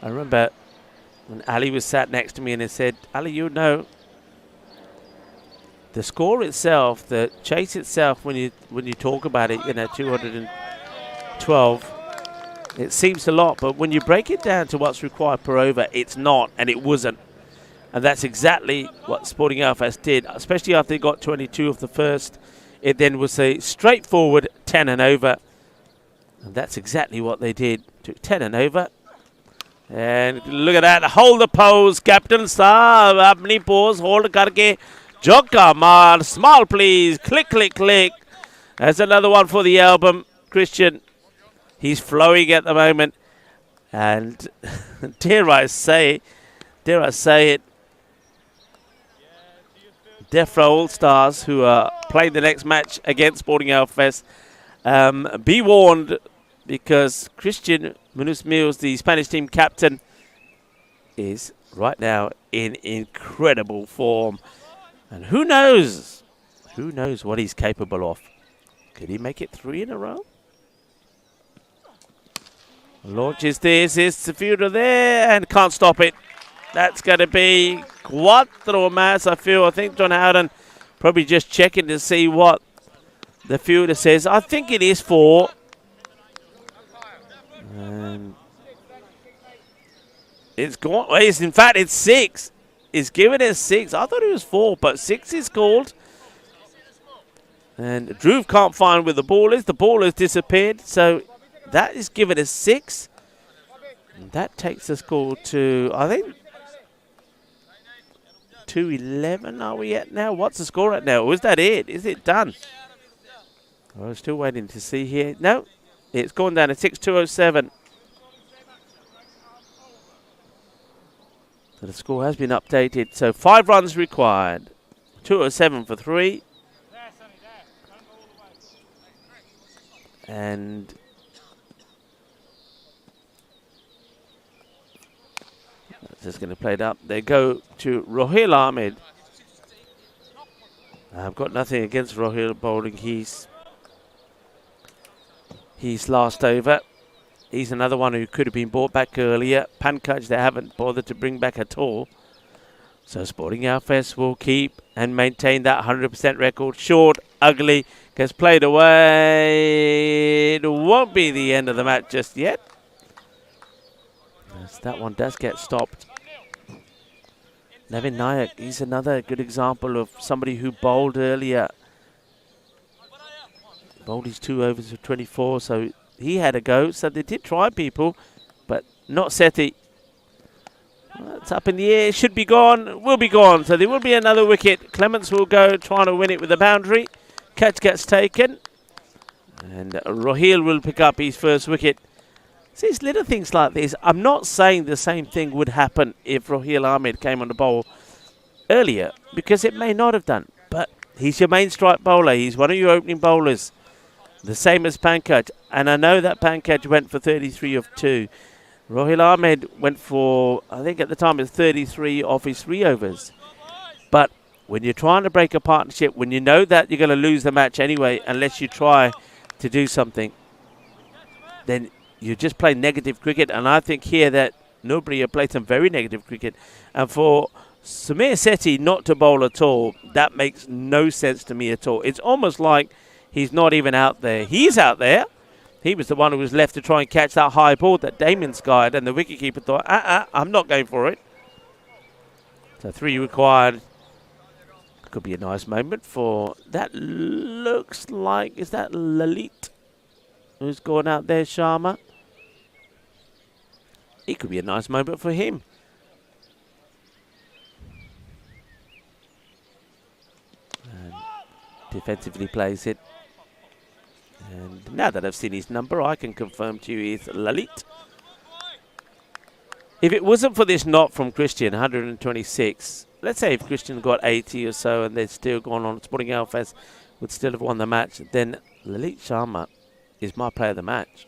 I remember when Ali was sat next to me and he said, Ali, you know, the score itself, the chase itself, when you talk about it, 212, it seems a lot, but when you break it down to what's required per over, it's not, and it wasn't. And that's exactly what Sporting Alphas did, especially after they got 22 of the first. It then was a straightforward 10 and over. And that's exactly what they did. Took 10 and over. And look at that. Hold the pose. Captain Saab. Apni pose. Hold karke. Jokka maar. Smile please. Click, click, click. There's another one for the album. Christian. He's flowing at the moment. And dare I say it, Death Row All-Stars, who are playing the next match against Sporting Alphas, be warned, because Christian Munoz Mills, the Spanish team captain, is right now in incredible form. And who knows what he's capable of. Could he make it 3 in a row? Launches this, it's the fielder there, and can't stop it. That's going to be Cuatro más, I feel. I think John Howden probably just checking to see what the fielder says. I think it is 4. And it's gone. In fact, it's 6. It's given it 6. I thought it was 4, but 6 is called. And Drew can't find where the ball is. The ball has disappeared. So that is given a 6. And that takes the score to, I think, 2-11 are we at now? What's the score at now? Or is that it? Is it done? We're still waiting to see here. No, it's gone down to 6-207. So the score has been updated. So 5 runs required. 207 for 3. And just going to play it up. They go to Rohil Ahmed. I've got nothing against Rohil bowling. He's last over. He's another one who could have been brought back earlier. Pankaj they haven't bothered to bring back at all. So Sporting Alphas will keep and maintain that 100% record. Short, ugly, gets played away. It won't be the end of the match just yet. As that one does get stopped. Nevin Nayak, he's another good example of somebody who bowled earlier. Bowled his 2 overs of 24, so he had a go. So they did try people, but not Sethi. It's up in the air, should be gone, will be gone. So there will be another wicket. Clements will go trying to win it with the boundary. Catch gets taken. And Rohil will pick up his first wicket. See, it's little things like this. I'm not saying the same thing would happen if Rohil Ahmed came on the bowl earlier, because it may not have done. But he's your main strike bowler. He's one of your opening bowlers. The same as Pankaj. And I know that Pankaj went for 33 of 2. Rohil Ahmed went for, I think at the time, it was 33 off his 3 overs. But when you're trying to break a partnership, when you know that you're going to lose the match anyway, unless you try to do something, then you just play negative cricket. And I think here that nobody have played some very negative cricket. And for Samir Sethi not to bowl at all, that makes no sense to me at all. It's almost like he's not even out there. He's out there. He was the one who was left to try and catch that high ball that Damien skied, and the wicketkeeper thought, I'm not going for it. So 3 required. Could be a nice moment for, that looks like, is that Lalit who's going out there, Sharma? It could be a nice moment for him. And defensively plays it. And now that I've seen his number, I can confirm to you he's Lalit. If it wasn't for this knot from Christian, 126, let's say if Christian got 80 or so and they'd still gone on, Sporting Alphas would still have won the match, then Lalit Sharma is my player of the match.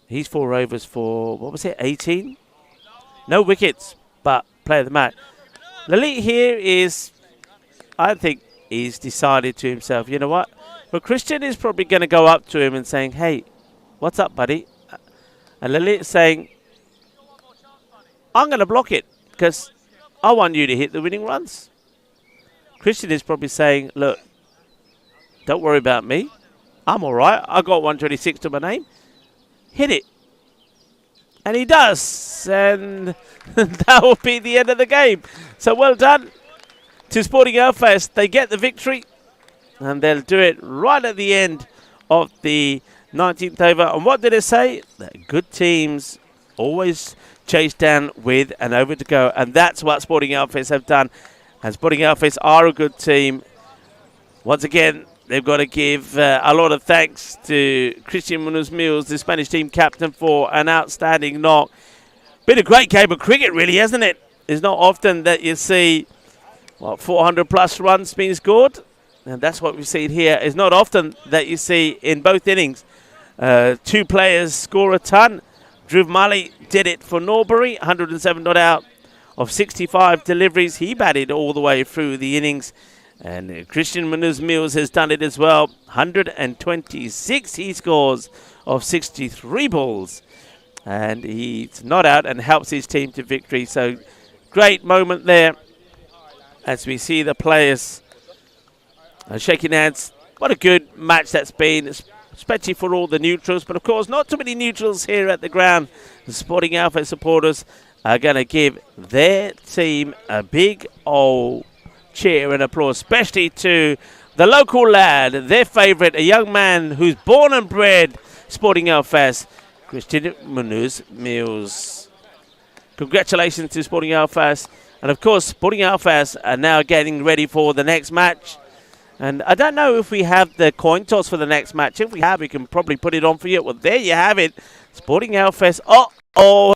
He's 4 overs for, what was it, 18? No wickets, but player of the match. Lalit here is, I think, he's decided to himself, you know what? Well, Christian is probably going to go up to him and saying, hey, what's up, buddy? And Lalit's saying, I'm going to block it because I want you to hit the winning runs. Christian is probably saying, look, don't worry about me. I'm all right. I got 126 to my name. Hit it. And he does. And that will be the end of the game. So well done to Sporting Belfast. They get the victory. And they'll do it right at the end of the 19th over. And what did it say? That good teams always chase down with an over to go. And that's what Sporting Outfits have done. And Sporting Outfits are a good team. Once again, they've got to give a lot of thanks to Christian Munoz-Mills, the Spanish team captain, for an outstanding knock. Been a great game of cricket, really, hasn't it? It's not often that you see 400-plus runs being scored. And that's what we've seen here. It's not often that you see in both innings 2 players score a ton. Dhruv Mali did it for Norbury, 107 not out of 65 deliveries. He batted all the way through the innings. And Christian Munoz-Mills has done it as well. 126 he scores of 63 balls. And he's not out and helps his team to victory. So great moment there as we see the players shaking hands. What a good match that's been, especially for all the neutrals. But of course, not too many neutrals here at the ground. The Sporting Alpha supporters are going to give their team a big old cheer and applause, especially to the local lad, their favourite, a young man who's born and bred Sporting Belfast, Christian Munoz-Mills. Congratulations to Sporting Belfast. And of course, Sporting Belfast are now getting ready for the next match. And I don't know if we have the coin toss for the next match. If we have, we can probably put it on for you. Well, there you have it. Sporting Belfast. Oh,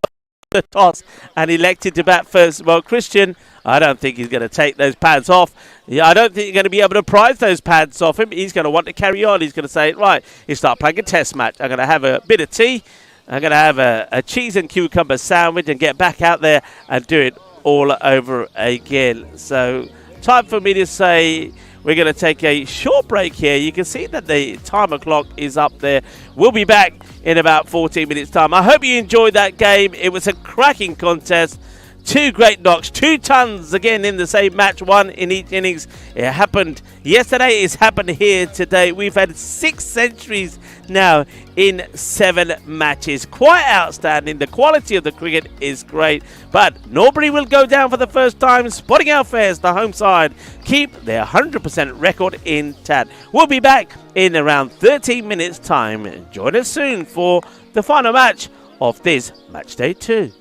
the toss. And elected to bat first. Well, Christian, I don't think he's going to take those pads off. Yeah, I don't think you're going to be able to prize those pads off him. He's going to want to carry on. He's going to say, right, you start playing a test match. I'm going to have a bit of tea. I'm going to have a cheese and cucumber sandwich and get back out there and do it all over again. So time for me to say we're going to take a short break here. You can see that the timer clock is up there. We'll be back in about 14 minutes' time. I hope you enjoyed that game. It was a cracking contest. 2 great knocks, 2 tons again in the same match, 1 in each innings. It happened yesterday, it's happened here today. We've had 6 centuries now in 7 matches. Quite outstanding. The quality of the cricket is great. But Norbury will go down for the first time. Sporting Belfast, the home side, keep their 100% record intact. We'll be back in around 13 minutes' time. Join us soon for the final match of this match day 2.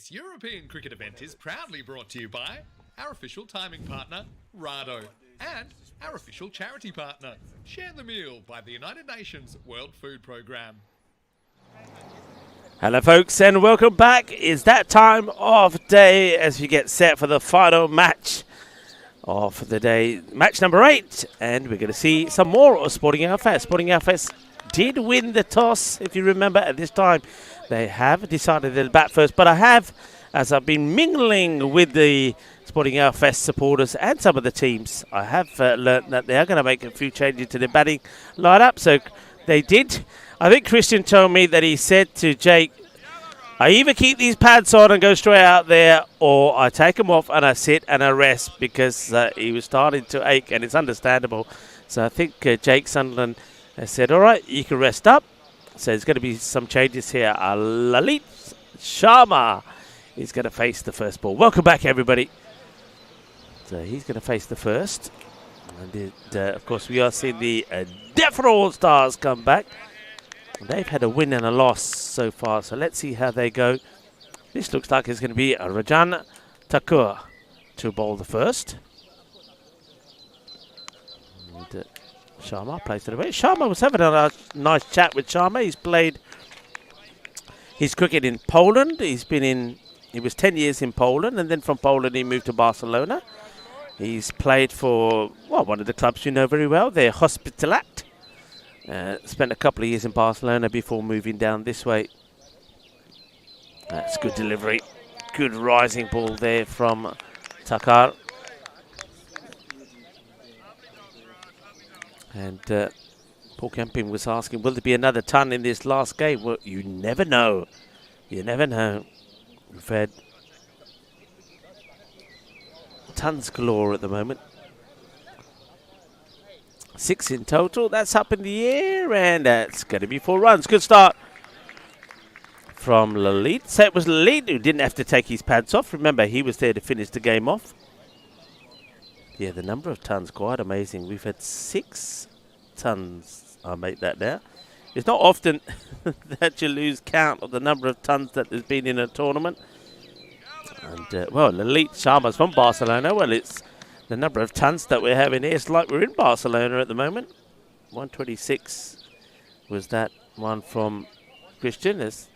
This European cricket event is proudly brought to you by our official timing partner, Rado, and our official charity partner, Share the Meal by the United Nations World Food Programme. Hello folks and welcome back. It's that time of day as we get set for the final match of the day, match number 8, and we're going to see some more of Sporting Alfest. Sporting Alfest did win the toss, if you remember. At this time they have decided they'll bat first, but I have, as I've been mingling with the Sporting Alfest supporters and some of the teams, I have learnt that they are going to make a few changes to the batting lineup. So they did. I think Christian told me that he said to Jake, I either keep these pads on and go straight out there, or I take them off and I sit and I rest, because he was starting to ache, and it's understandable. So I think Jake Sunderland has said, all right, you can rest up. So there's going to be some changes here. Lalit Sharma is going to face the first ball. Welcome back, everybody. So he's going to face the first. And of course, we are seeing the Defra All-Stars come back. They've had a win and a loss so far, so let's see how they go. This looks like it's going to be Rajan Thakur to bowl the first. And Sharma plays it away. Sharma was having a nice chat with Sharma. He's played his cricket in Poland. He was 10 years in Poland, and then from Poland he moved to Barcelona. He's played for, well, one of the clubs you know very well, they're Hospitalet. Spent a couple of years in Barcelona before moving down this way. That's good delivery. Good rising ball there from Takar. And Paul Kemping was asking, will there be another ton in this last game? Well, you never know. You never know. We've had tons galore at the moment. 6 in total. That's up in the air, and that's going to be 4 runs. Good start from Lalit. So it was Lalit who didn't have to take his pads off. Remember, he was there to finish the game off. Yeah, the number of tons, quite amazing. We've had 6 tons. I'll make that now. It's not often that you lose count of the number of tons that there's been in a tournament. And, well, Lalit Sharma's from Barcelona. Well, it's the number of tons that we're having here. It's like we're in Barcelona at the moment. 126 was that one from Christian. That's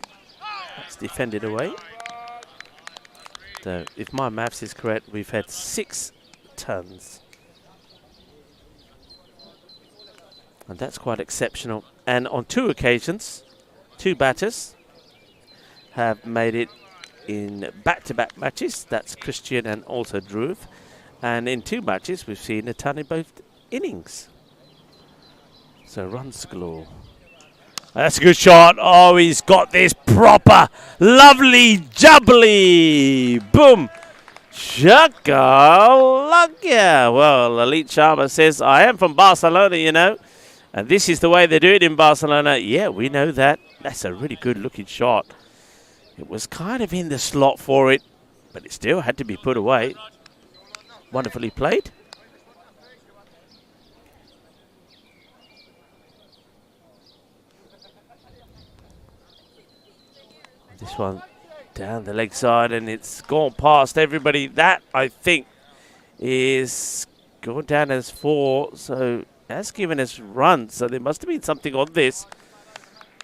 defended away. So if my maths is correct, we've had 6 tons. And that's quite exceptional. And on 2 occasions, 2 batters have made it in back-to-back matches. That's Christian and also Dhruv. And in 2 matches, we've seen a ton in both innings. So runs galore. That's a good shot. Oh, he's got this proper, lovely, jubbly. Boom. Shakalaka. Well, Lalit Sharma says, I am from Barcelona, you know. And this is the way they do it in Barcelona. Yeah, we know that. That's a really good-looking shot. It was kind of in the slot for it, but it still had to be put away. Wonderfully played. This one down the leg side, and it's gone past everybody. That, I think, is going down as 4. So that's given us runs. So there must have been something on this.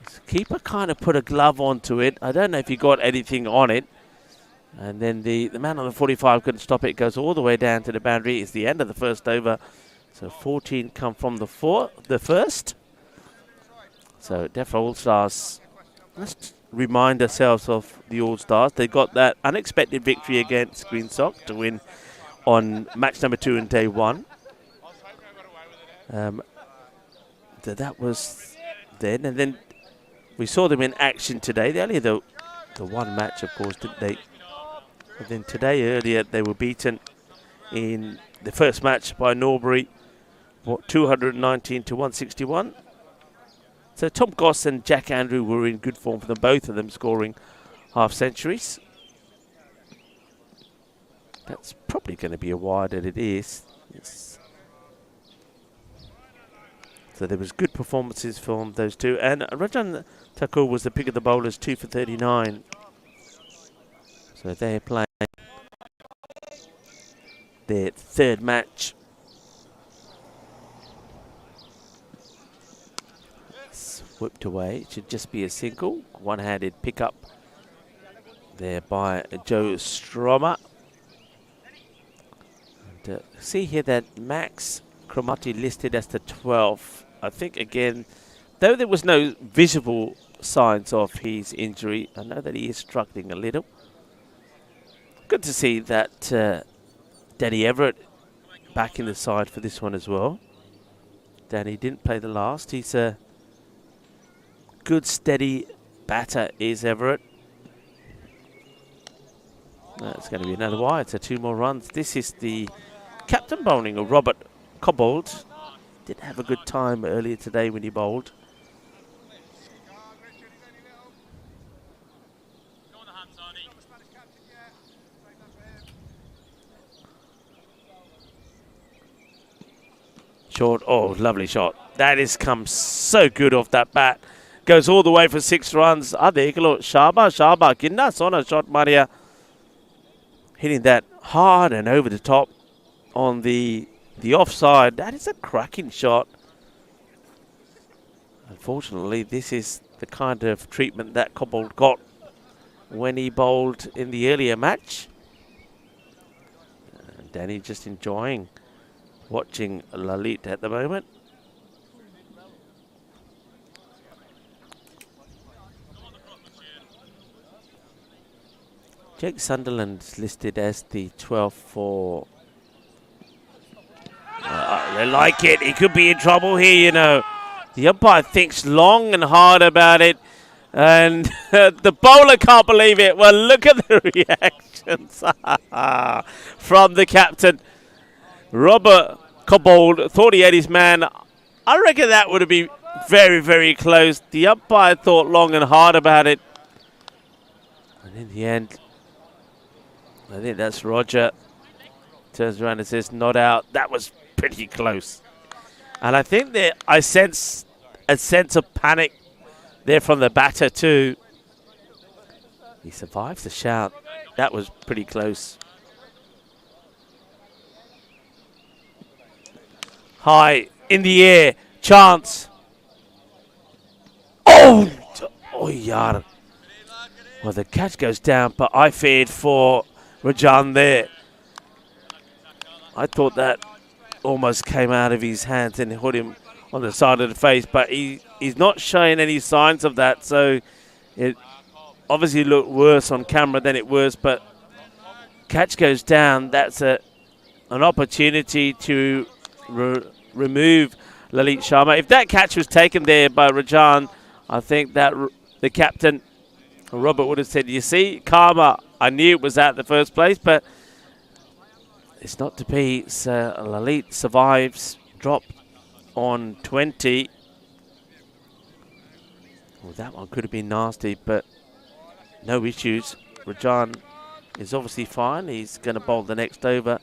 The keeper kind of put a glove onto it. I don't know if he got anything on it. And then the man on the 45 couldn't stop it. It goes all the way down to the boundary. It's the end of the first over. So 14 come from the first. So Defra All-Stars. Let's remind ourselves of the All-Stars. They got that unexpected victory against Green Sock to win on match number 2 in day 1. That was then. And then we saw them in action today. They only had the one match, of course, didn't they? And then today, earlier, they were beaten in the first match by Norbury, 219 to 161. So Tom Goss and Jack Andrew were in good form for them, both of them scoring half-centuries. That's probably going to be a wide, and it is. So there was good performances from those 2. And Rajan Thakur was the pick of the bowlers, 2 for 39. So they're playing their third match. It's whipped away. It should just be a single. One-handed pickup there by Joe Stromer. And, see here that Max Cromartie listed as the 12th. I think again, though there was no visible signs of his injury, I know that he is struggling a little. Good to see that Danny Everett back in the side for this one as well. Danny didn't play the last. He's a good steady batter, is Everett. That's going to be another wide, so 2 more runs. This is the captain bowling of Robert Cobbold. Did have a good time earlier today when he bowled. Short, oh, lovely shot. That has come so good off that bat. Goes all the way for 6 runs. Shaba, Kinda, Sona shot Maria. Hitting that hard and over the top on the offside. That is a cracking shot. Unfortunately, this is the kind of treatment that Cobbold got when he bowled in the earlier match. And Danny just enjoying watching Lalit at the moment. Jake Sunderland listed as the 12th for... they like it. He could be in trouble here, you know. The umpire thinks long and hard about it. And the bowler can't believe it. Well, look at the reactions from the captain. Robert Cobbold thought he had his man. I reckon that would have been very, very close. The umpire thought long and hard about it. And in the end, I think that's Roger. Turns around and says, not out. That was pretty close. And I think that I sense a sense of panic there from the batter too. He survives the shout. That was pretty close. High in the air. Chance. Oh! Oh, yar. Well, the catch goes down, but I feared for Rajan there. I thought that almost came out of his hands and hit him on the side of the face, but he's not showing any signs of that, so it obviously looked worse on camera than it was, but catch goes down. That's an opportunity to remove Lalit Sharma. If that catch was taken there by Rajan, I think that the captain, Robert, would have said, you see, karma, I knew it was at the first place, but it's not to be. So Lalit survives, drop on 20. Well, that one could have been nasty, but no issues. Rajan is obviously fine. He's going to bowl the next over.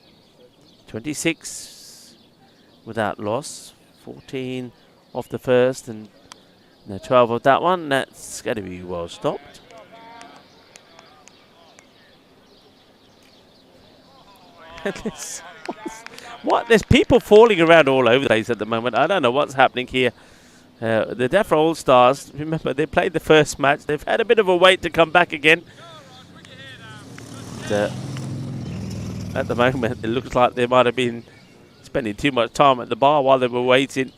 26 without loss. 14 off the first and 12 of that one. That's going to be well stopped. What? There's people falling around all over the place at the moment. I don't know what's happening here. The DEFRA All-Stars, remember, they played the first match. They've had a bit of a wait to come back again. At the moment, it looks like they might have been spending too much time at the bar while they were waiting.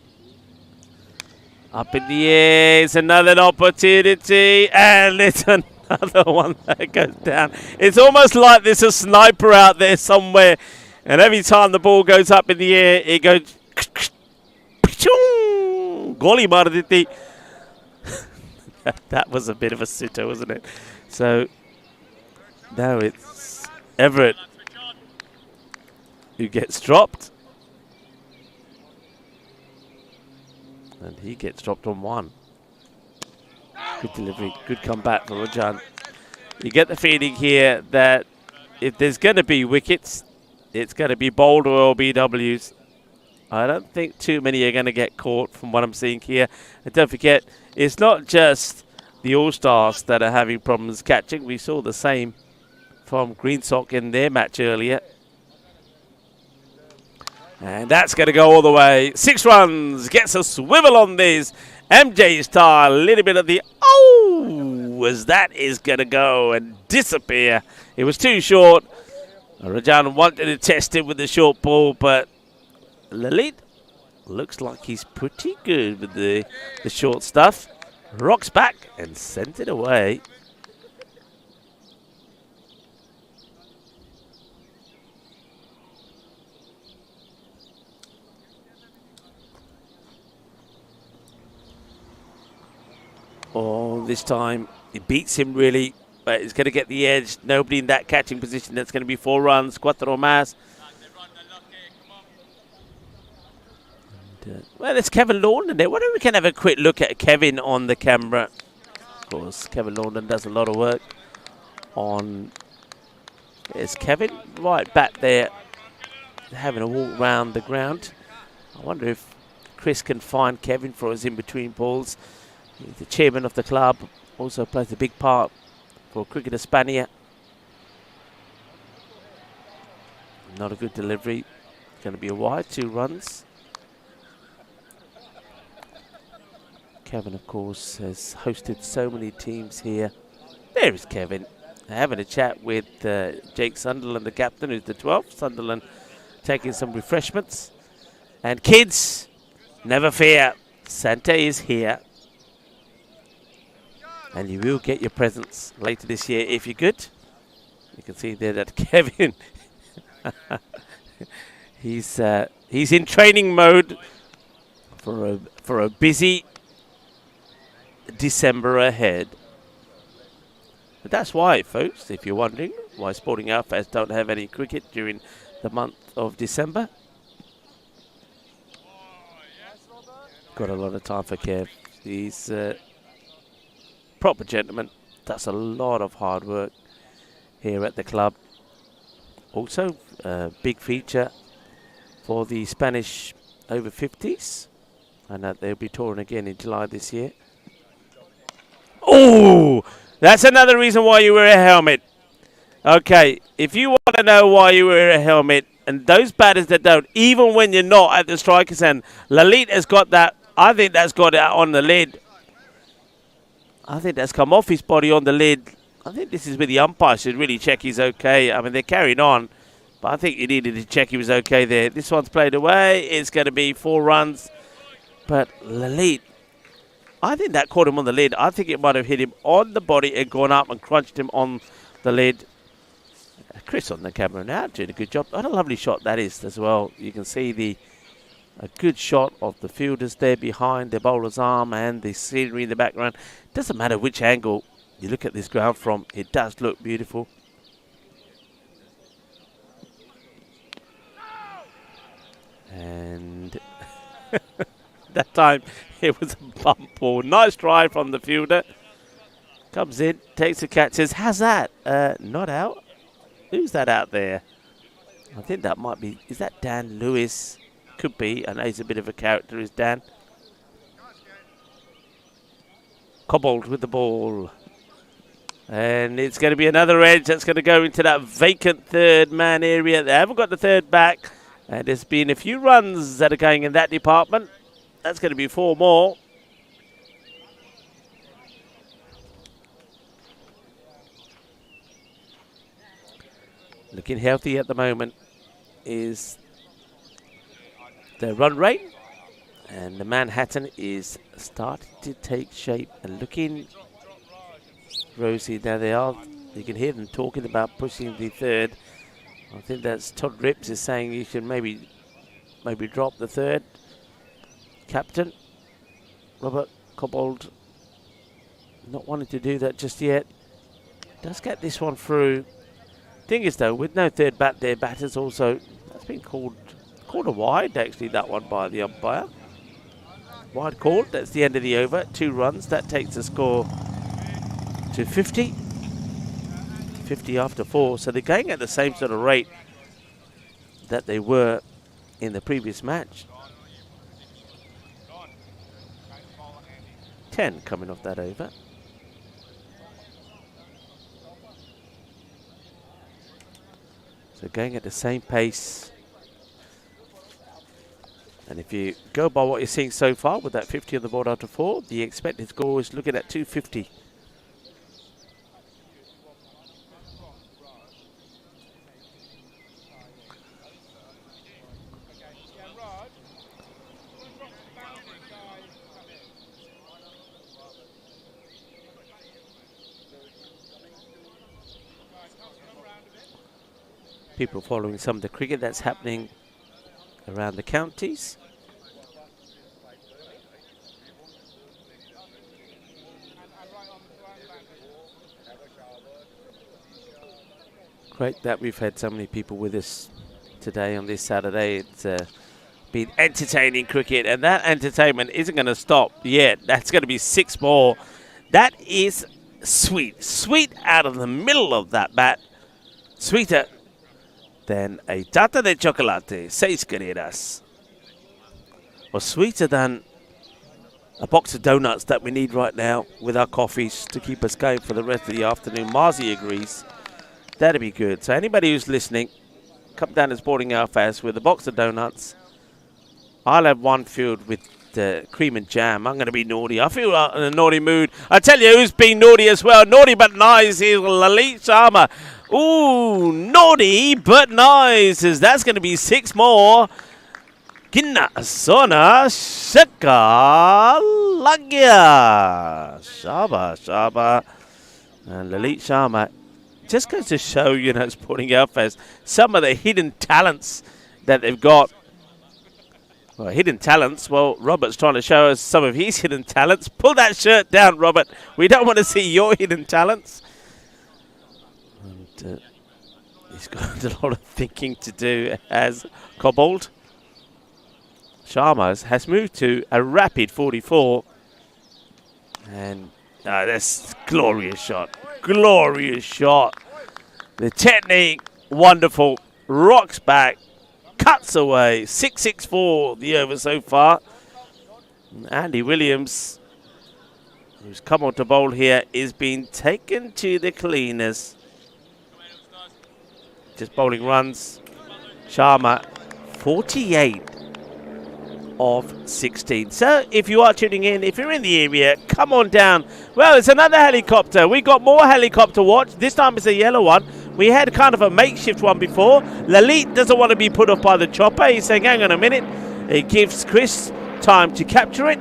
Up in the air, it's another opportunity, and it's another one that goes down. It's almost like there's a sniper out there somewhere, and every time the ball goes up in the air, it goes... Goli Marditi. That was a bit of a sitter, wasn't it? So, now it's Everett who gets dropped. And he gets dropped on 1. Good delivery, good comeback from Rajan. You get the feeling here that if there's going to be wickets, it's going to be bowled or LBWs. I don't think too many are going to get caught from what I'm seeing here. And don't forget, it's not just the All-Stars that are having problems catching. We saw the same from Greensock in their match earlier. And that's going to go all the way. 6 runs. Gets a swivel on this. MJ Star, a little bit of the as that is going to go and disappear. It was too short. Rajan wanted to test it with the short ball, but Lalit looks like he's pretty good with the short stuff. Rocks back and sent it away. Oh, this time it beats him really, but he's going to get the edge. Nobody in that catching position. That's going to be 4 runs. Cuatro más. Well, it's Kevin Lawton there. Why don't we can have a quick look at Kevin on the camera? Of course, Kevin Lawton does a lot of work on... There's Kevin right back there having a walk around the ground. I wonder if Chris can find Kevin for his in-between balls. He's the chairman of the club, also plays a big part for Cricket Hispania. Not a good delivery. Going to be a wide, 2 runs. Kevin, of course, has hosted so many teams here. There is Kevin, having a chat with Jake Sunderland, the captain, who's the 12th. Sunderland taking some refreshments. And kids, never fear, Santa is here. And you will get your presents later this year if you're good. You can see there that Kevin, he's in training mode for a busy December ahead. But that's why, folks, if you're wondering why Sporting Outfits don't have any cricket during the month of December. Got a lot of time for Kev. He's proper gentleman. Does a lot of hard work here at the club. Also, a big feature for the Spanish over 50s. And they'll be touring again in July this year. Oh, that's another reason why you wear a helmet. Okay, if you want to know why you wear a helmet, and those batters that don't, even when you're not at the striker's end, Lalit has got that. I think that's got it on the lid. I think that's come off his body on the lid. I think this is where the umpire should really check he's okay. I mean, they're carrying on, but I think you needed to check he was okay there. This one's played away. It's going to be 4 runs. But Lalit, I think that caught him on the lid. I think it might have hit him on the body and gone up and crunched him on the lid. Chris on the camera now doing a good job. What a lovely shot that is as well. You can see a good shot of the fielders there behind the bowler's arm and the scenery in the background. Doesn't matter which angle you look at this ground from, it does look beautiful. And that time it was a bump ball. Nice try from the fielder. Comes in, takes a catch, says, how's that? Not out. Who's that out there? I think that might be, is that Dan Lewis? Could be. I know he's a bit of a character, is Dan. Cobbled with the ball. And it's going to be another edge that's going to go into that vacant third man area. They haven't got the third back. And there's been a few runs that are going in that department. That's going to be 4 more. Looking healthy at the moment is the run rate. And the Manhattan is starting to take shape and looking rosy. Now they are, you can hear them talking about pushing the third. I think that's Todd Rips is saying you should maybe drop the third. Captain Robert Cobbold not wanting to do that just yet. Does get this one through. Thing is though, with no third bat there, batters also, that's been called a wide actually, that one by the umpire. Wide called, that's the end of the over, 2 runs, that takes the score to 50. 50 after 4, so they're going at the same sort of rate that they were in the previous match. 10 coming off that over. So going at the same pace. And if you go by what you're seeing so far with that 50 on the board after 4, the expected score is looking at 250. People following some of the cricket that's happening around the counties. Great that we've had so many people with us today on this Saturday. It's been entertaining cricket, and that entertainment isn't going to stop yet. That's going to be 6 more. That is sweet. Sweet out of the middle of that bat. Sweeter than a tarta de chocolate, 6 carreras. Or sweeter than a box of donuts that we need right now with our coffees to keep us going for the rest of the afternoon. Marzi agrees. That'd be good. So anybody who's listening, come down to Sporting Alfaz with a box of donuts. I'll have one filled with cream and jam. I'm going to be naughty. I feel in a naughty mood. I tell you who's been naughty as well. Naughty but nice is Lalit Sharma. Ooh, naughty but nice. As that's going to be 6 more. Gina Sona Shaka Lagya. Shaba. And Lalit Sharma. Just goes to show, you know, Sporting Alfaz, some of the hidden talents that they've got. Well, hidden talents. Well, Robert's trying to show us some of his hidden talents. Pull that shirt down, Robert. We don't want to see your hidden talents. And he's got a lot of thinking to do as Cobbold. Sharma has moved to a rapid 44. And that's glorious shot. Glorious shot. The technique, wonderful. Rocks back. Cuts away. 6-6-4 the over so far. Andy Williams, who's come on to bowl here, is being taken to the cleaners. Just bowling runs. Sharma, 48 of 16. So if you are tuning in, if you're in the area, come on down. Well, it's another helicopter. We got more helicopter watch. This time it's a yellow one. We had kind of a makeshift one before. Lalit doesn't want to be put off by the chopper. He's saying, hang on a minute. It gives Chris time to capture it.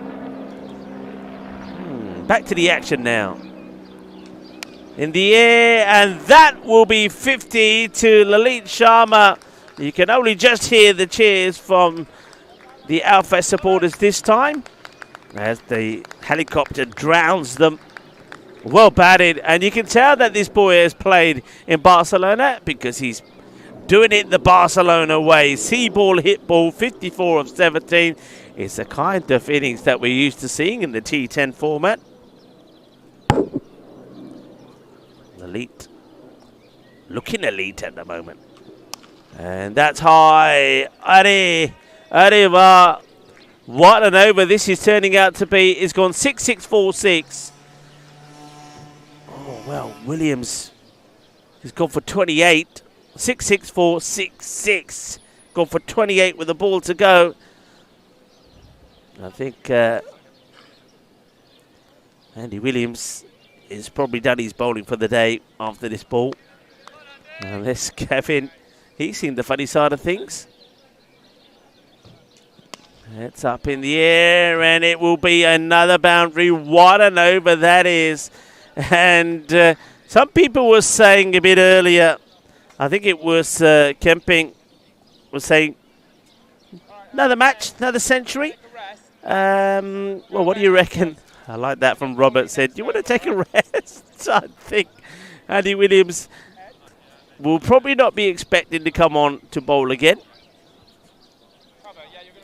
Back to the action now. In the air, and that will be 50 to Lalit Sharma. You can only just hear the cheers from the Alfaz supporters this time as the helicopter drowns them. Well batted, and you can tell that this boy has played in Barcelona because he's doing it the Barcelona way. See ball, hit ball, 54 of 17. It's the kind of innings that we're used to seeing in the T10 format. Elite. Looking elite at the moment. And that's high. Arriba. What an over this is turning out to be. It's gone 6-6-4-6. Oh, well, Williams has gone for 28. 6-6-4-6-6. Gone for 28 with the ball to go. I think Andy Williams has probably done his bowling for the day after this ball. Unless Kevin, he's seen the funny side of things. It's up in the air, and it will be another boundary. What an over that is. And some people were saying a bit earlier, I think it was Kemping, was saying, another match, another century. Well, what do you reckon? I like that from Robert. Said, do you want to take a rest? I think Andy Williams will probably not be expected to come on to bowl again.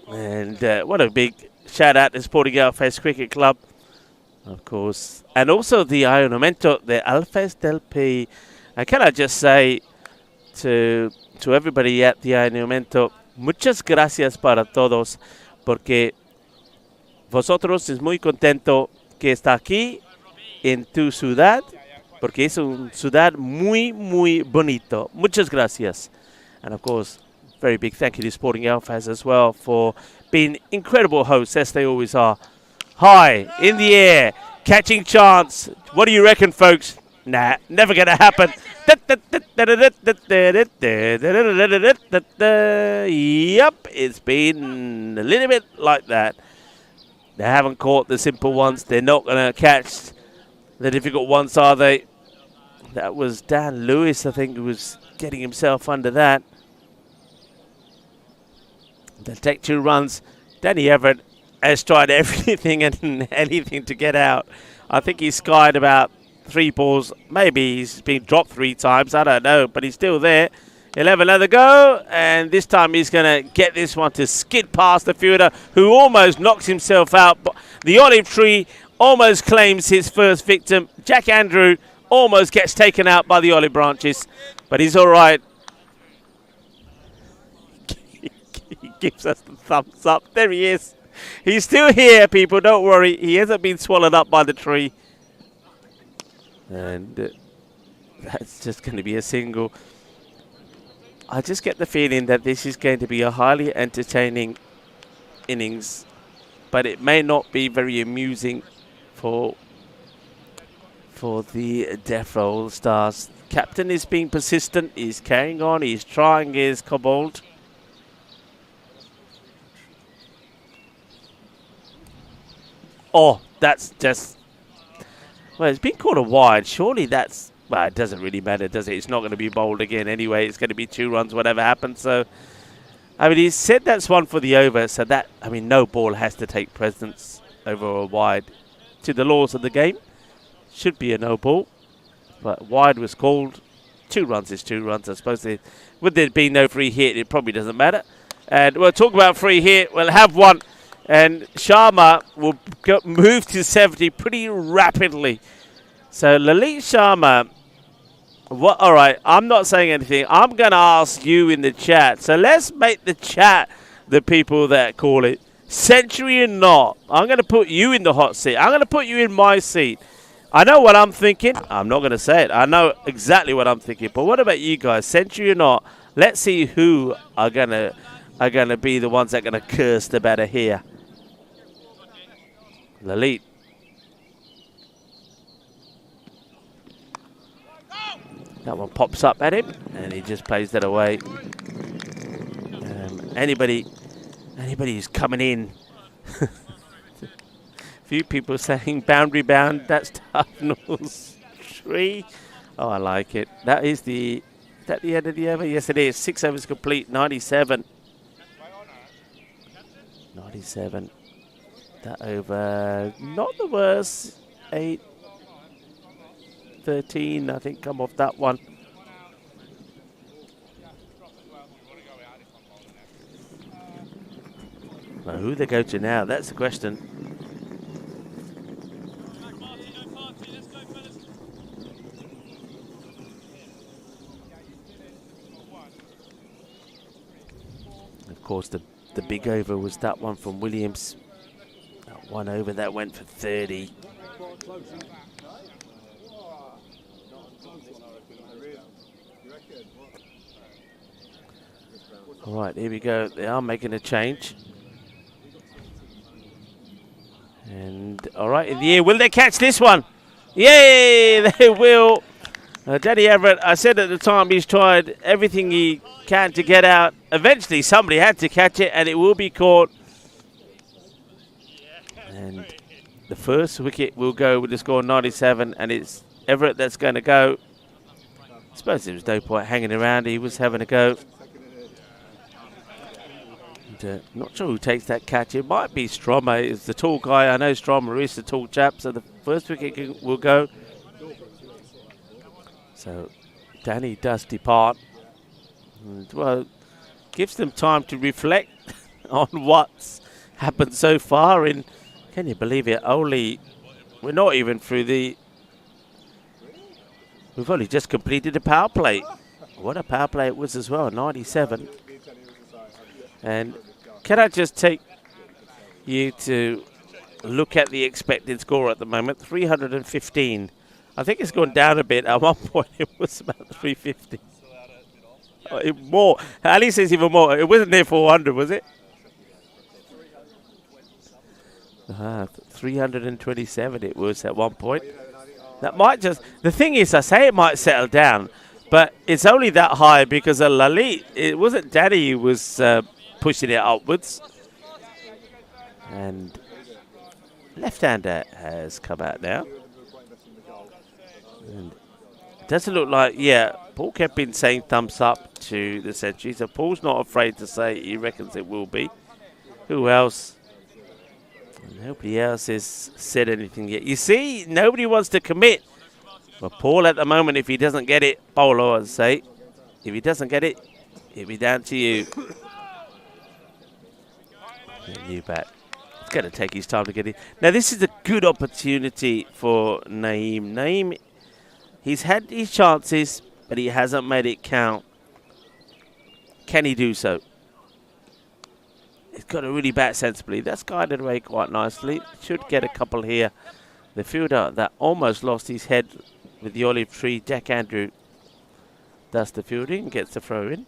And what a big shout out to Sporting Alfaz Cricket Club, of course. And also the Ayuntamiento de Alfaz del Pi. And can I just say to everybody at the Ayuntamiento, muchas gracias para todos, porque vosotros es muy contento que está aquí en tu ciudad, porque es una ciudad muy, muy bonito. Muchas gracias. And of course, very big thank you to Sporting Alphas as well for being incredible hosts, as they always are. High, in the air, catching chance. What do you reckon, folks? Nah, never going to happen. Yep, it's been a little bit like that. They haven't caught the simple ones. They're not going to catch the difficult ones, are they? That was Dan Lewis, I think, who was getting himself under that. They'll take 2 runs. Danny Everett has tried everything and anything to get out. I think he's skied about 3 balls. Maybe he's been dropped 3 times. I don't know, but he's still there. He'll have another go, and this time he's going to get this one to skid past the fielder, who almost knocks himself out. The olive tree almost claims his first victim. Jack Andrew almost gets taken out by the olive branches, but he's all right. He gives us the thumbs up. There he is. He's still here, people. Don't worry. He hasn't been swallowed up by the tree. And that's just going to be a single. I just get the feeling that this is going to be a highly entertaining innings, but it may not be very amusing for the Death Roll Stars. Captain is being persistent. He's carrying on. He's trying his cobalt. Oh, that's just... Well, it's been called a wide. Surely that's... Well, it doesn't really matter, does it? It's not going to be bowled again anyway. It's going to be 2 runs, whatever happens. So, I mean, he said that's one for the over. So that, I mean, no ball has to take precedence over a wide. To the laws of the game, should be a no ball. But wide was called. 2 runs is 2 runs. I suppose would there be no free hit, it probably doesn't matter. And we'll talk about free hit. We'll have one. And Sharma will move to 70 pretty rapidly. So Lalit Sharma, all right, I'm not saying anything. I'm going to ask you in the chat. So let's make the chat the people that call it. Century or not, I'm going to put you in the hot seat. I'm going to put you in my seat. I know what I'm thinking. I'm not going to say it. I know exactly what I'm thinking. But what about you guys? Century or not, let's see who are going to be the ones that are going to curse the batter here. Lalit. That one pops up at him, and he just plays that away. Anybody who's coming in. Few people saying boundary bound. That's Tufnell's tree. Oh, I like it. That is the... Is that the end of the over? Yes, it is. 6 overs complete. 97. 97. That over, not the worst. 8-13, I think, come off that one. Well, who they go to now? That's the question. Of course, the big over was that one from Williams. That one over that went for 30. All right, here we go. They are making a change. And all right, in the air, will they catch this one? Yay, they will. Danny Everett, I said at the time, he's tried everything he can to get out. Eventually, somebody had to catch it, and it will be caught. And the first wicket will go with the score 97, and it's Everett that's going to go. I suppose there was no point hanging around. He was having a go. And, not sure who takes that catch. It might be Stromer. It's the tall guy. I know Stromer is the tall chap, so the first wicket will go. So Danny does depart. And, well, gives them time to reflect on what's happened so far. In, can you believe it? We're not even through we've only just completed a power play. What a power play it was as well, 97. And can I just take you to look at the expected score at the moment, 315. I think it's gone down a bit. At one point it was about 350. More. Ali says even more. It wasn't near 400, was it? 327 it was at one point. That might just... The thing is, I say it might settle down, but it's only that high because of Lalit. It wasn't Daddy who was pushing it upwards. And left-hander has come out now. And it doesn't look like... Yeah, Paul kept been saying thumbs up to the century, so Paul's not afraid to say he reckons it will be. Who else? Nobody else has said anything yet. You see, nobody wants to commit. But Paul, at the moment, if he doesn't get it, Paulo, I'd say, if he doesn't get it, it'll be down to you. New bat. It's going to take his time to get it. Now, this is a good opportunity for Naeem. Naeem, he's had his chances, but he hasn't made it count. Can he do so? He's got to really bat sensibly. That's guided away quite nicely. Should get a couple here. The fielder that almost lost his head with the olive tree, Jack Andrew, does the fielding, gets the throw in.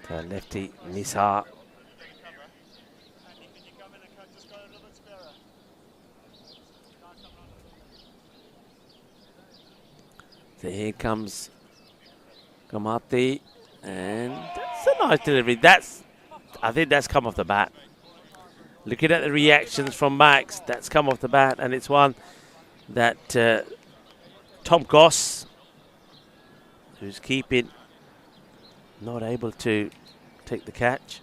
And lefty Nisar. So here comes Kamati, and that's a nice delivery. I think that's come off the bat. Looking at the reactions from Max, that's come off the bat, and it's one that Tom Goss, who's keeping, not able to take the catch.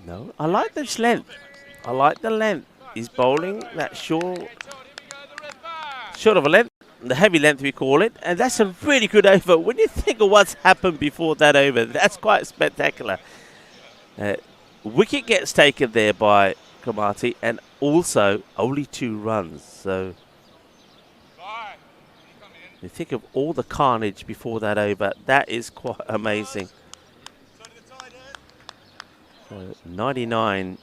No, I like this length. I like the length. He's bowling that short of a length, the heavy length we call it, and that's a really good over. When you think of what's happened before that over, that's quite spectacular. Wicket gets taken there by Kamati, and also only 2 runs. So you think of all the carnage before that over, that is quite amazing. So 99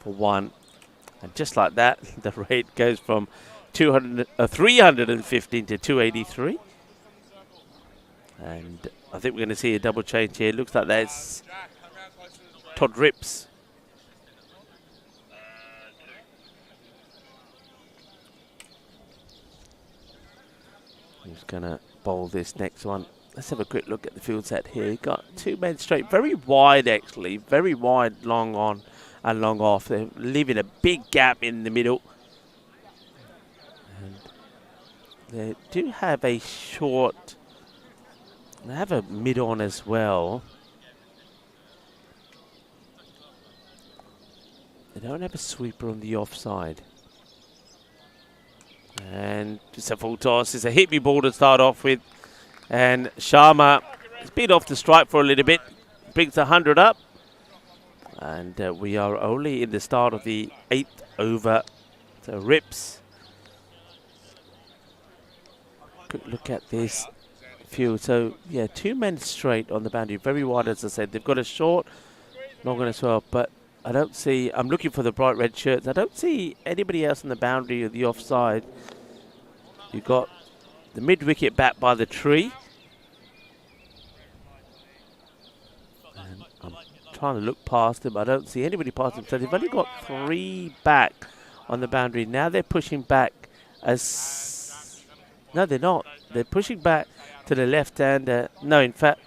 for 1, and just like that, the rate goes from 315 to 283. And I think we're going to see a double change here. Looks like that's Todd Rips. Who's going to bowl this next one? Let's have a quick look at the field set here. You've got 2 men straight. Very wide, actually. Very wide, long on and long off. They're leaving a big gap in the middle. And they do have a short... They have a mid-on as well. They don't have a sweeper on the offside. And just a full toss. It's a hit me ball to start off with. And Sharma has been off the strike for a little bit. Brings 100 up. And we are only in the start of the 8th over. So Rips. Good look at this field. So, yeah, 2 men straight on the boundary. Very wide, as I said. They've got a short, long one as well. But I don't see... I'm looking for the bright red shirts. I don't see anybody else on the boundary or the offside. You've got the mid-wicket back by the tree. And I'm trying to look past them. I don't see anybody past them. So they've only got 3 back on the boundary. Now they're pushing back as... No, they're not. They're pushing back to the left hand. No, in fact...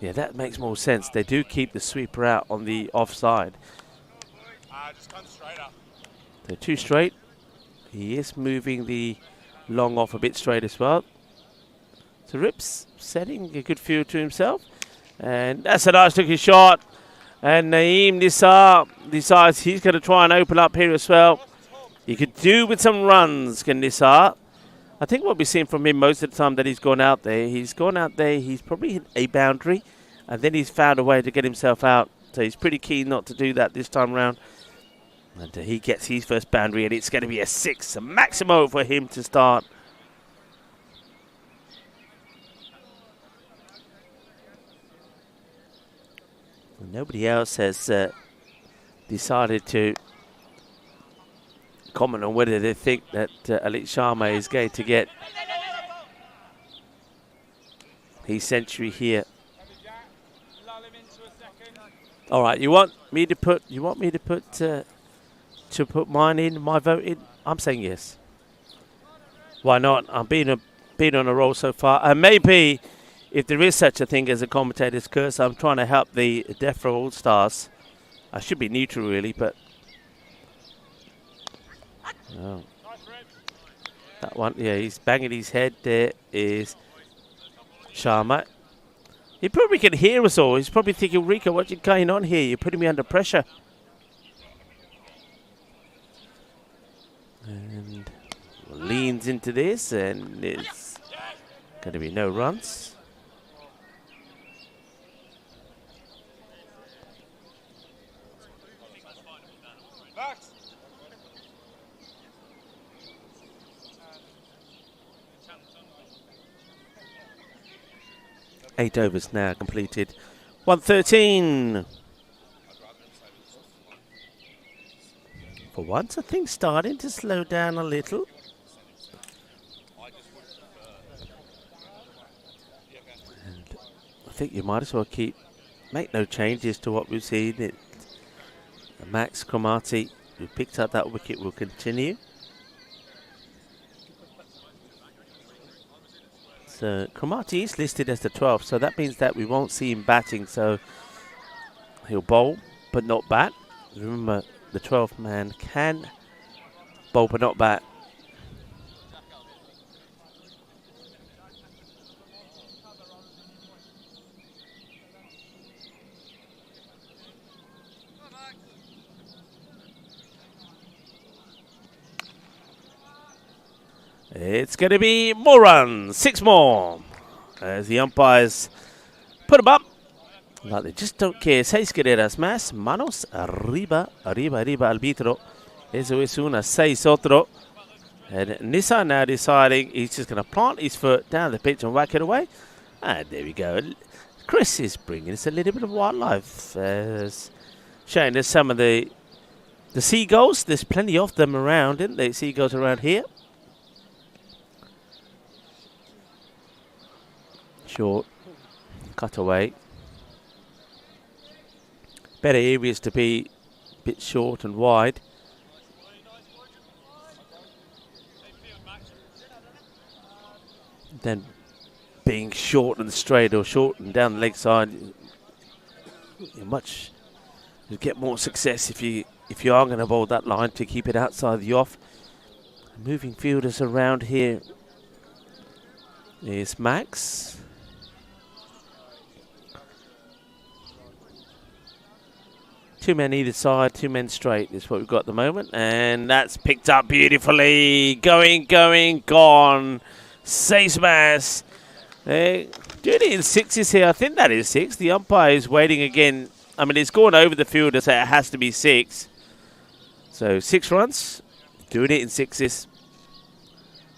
Yeah, that makes more sense. They do keep the sweeper out on the offside. Just come straight up. They're 2 straight. He is moving the long off a bit straight as well. So Rips setting a good field to himself. And that's a nice looking shot. And Naeem Nisar decides he's going to try and open up here as well. He could do with some runs, can Nisar. I think what we've seen from him most of the time that he's gone out there, he's probably hit a boundary, and then he's found a way to get himself out. So he's pretty keen not to do that this time round. And he gets his first boundary, and it's going to be a 6, a maximo for him to start. Nobody else has decided to comment on whether they think that Alit Sharma is going to get his century here. All right, you want me to put mine in, my vote in? I'm saying yes. Why not? I'm been on a roll so far, and maybe if there is such a thing as a commentator's curse, I'm trying to help the Deaf Row All-Stars. I should be neutral, really, but... Oh. That one, yeah, he's banging his head. There is Sharma. He probably can hear us all. He's probably thinking, Rico, what's going on here? You're putting me under pressure. And leans into this, and it's going to be no runs. Eight overs now completed. 113. For once, I think starting to slow down a little. And I think you might as well make no changes to what we've seen. Max Cromartie, who picked up that wicket, will continue. So Cromartie is listed as the 12th, so that means that we won't see him batting. So he'll bowl, but not bat. Remember, the 12th man can bowl, but not bat. It's going to be more runs, 6 more, as the umpires put them up. Like they just don't care. 6 carreras más, manos arriba, arriba, arriba, arbitro. Eso es una 6 otro. And Nissan now deciding he's just going to plant his foot down the pitch and whack it away. And there we go. Chris is bringing us a little bit of wildlife. Showing us some of the seagulls. There's plenty of them around, isn't there? Seagulls around here. Short, cut away. Better areas to be a bit short and wide. Then being short and straight or short and down the leg side, you get more success if you are going to bowl that line to keep it outside the off. Moving fielders around here is Max. Two men either side, 2 men straight is what we've got at the moment. And that's picked up beautifully. Going, gone. 6 más. Doing it in 6s here. I think that is 6. The umpire is waiting again. I mean, it's gone over the fielder, so it has to be 6. So 6 runs. Doing it in 6s.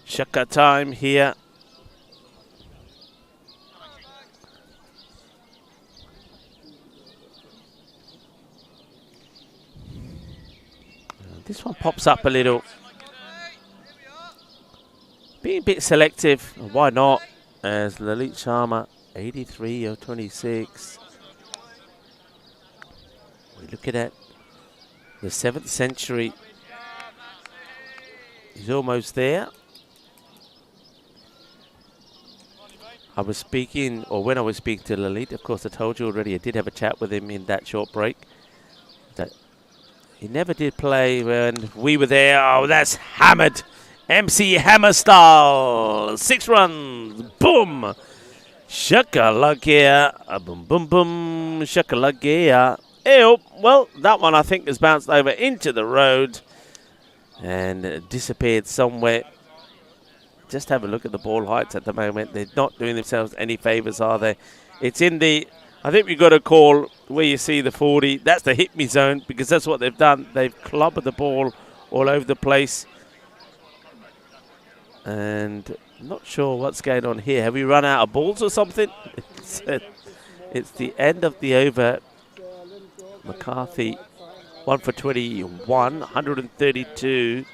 Shaka time here. This one pops up a little. Being a bit selective. Why not? As Lalit Sharma, 83 of 26. We're looking at the 7th century. He's almost there. I was speaking, or when I was speaking to Lalit, of course I told you already, I did have a chat with him in that short break. That he never did play when we were there. Oh, that's hammered. MC Hammer style. 6 runs. Boom. Shakalaka. Boom, boom, boom. Shakalaka. Ew. Well, that one I think has bounced over into the road and disappeared somewhere. just have a look at the ball heights at the moment. They're not doing themselves any favours, are they? It's in the, I think we've got to call where you see the 40. That's the hit me zone, because that's what they've done. They've clobbered the ball all over the place. And I'm not sure what's going on here. Have we run out of balls or something? It's the end of the over. McCarthy, 1 for 21, 132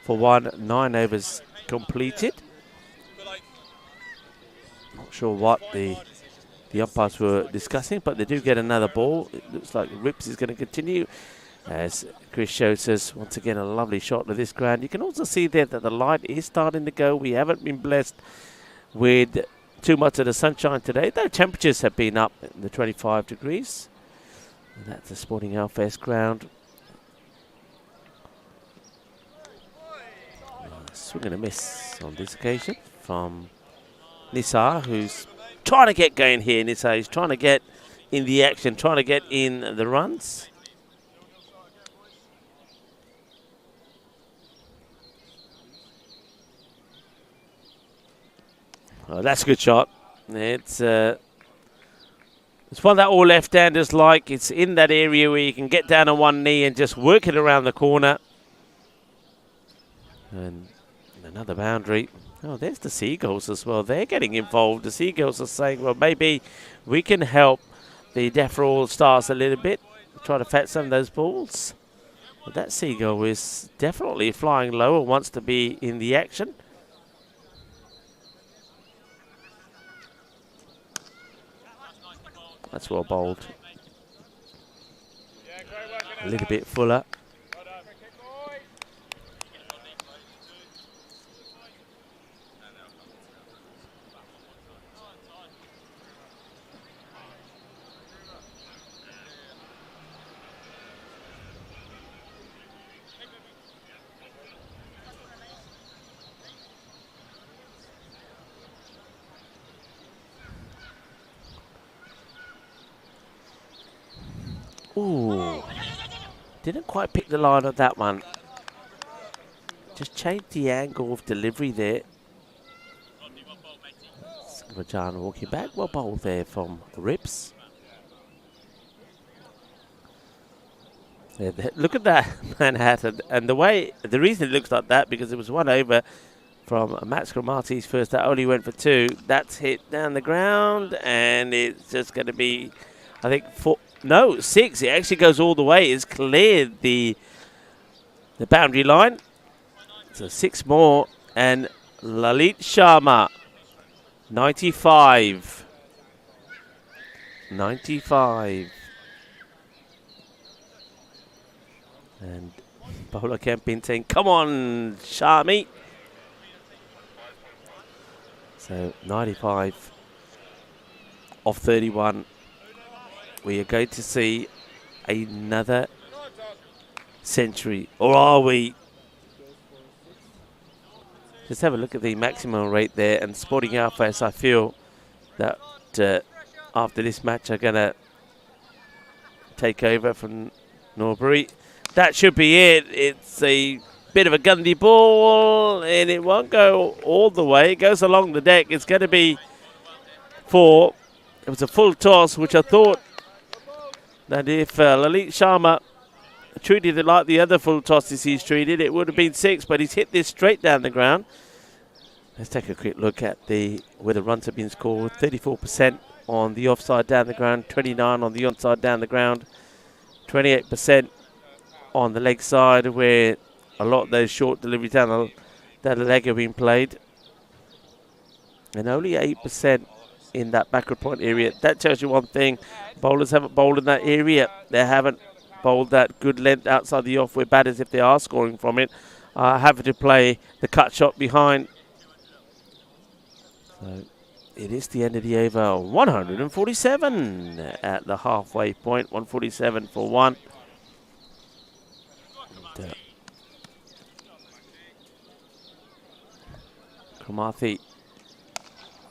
for 1, 9 overs completed. Not sure what the umpires were discussing, but they do get another ball. It looks like Rips is going to continue. As Chris shows us, once again, a lovely shot of this ground. You can also see there that the light is starting to go. We haven't been blessed with too much of the sunshine today, though temperatures have been up in the 25 degrees. And that's the Sporting Alfest ground. Swing and a miss on this occasion from Nisar, who's trying to get going here. Nisar is trying to get in the action, trying to get in the runs. Oh, that's a good shot. It's one that all left-handers like. It's in that area where you can get down on one knee and just work it around the corner. And another boundary. Oh, there's the Seagulls as well. They're getting involved. The Seagulls are saying, well, maybe we can help the Defra Stars a little bit, try to fetch some of those balls. But that Seagull is definitely flying low and wants to be in the action. That's well bowled. A little bit fuller. Ooh, didn't quite pick the line of that one. Just changed the angle of delivery there. Rajan walking back. Well bowled there from Rips. Yeah, look at that Manhattan. And the reason it looks like that, because it was 1 over from Max Cromartie's first. That only went for 2. That's hit down the ground, and it's just going to be, I think, 4. No, 6. It actually goes all the way. It's cleared the boundary line. So 6 more. And Lalit Sharma, 95. 95. And Bowler Kempin saying, come on, Sharmy. So 95 off 31. We are going to see another century. Or are we? Just have a look at the maximum rate there. And Sporting Alfest, I feel that after this match are going to take over from Norbury. That should be it. It's a bit of a gundy ball, and it won't go all the way. It goes along the deck. It's going to be 4. It was a full toss, which I thought that if Lalit Sharma treated it like the other full tosses he's treated, it would have been 6, but he's hit this straight down the ground. Let's take a quick look at where the runs have been scored. 34% on the offside down the ground, 29 on the onside down the ground, 28% on the leg side, where a lot of those short deliveries down the leg have been played, and only 8% in that backward point area. That tells you one thing: bowlers haven't bowled in that area. They haven't bowled that good length outside the off, where batters, if they are scoring from it, are having to play the cut shot behind. So it is the end of the over. 147 at the halfway point. 147 for 1. Cromartie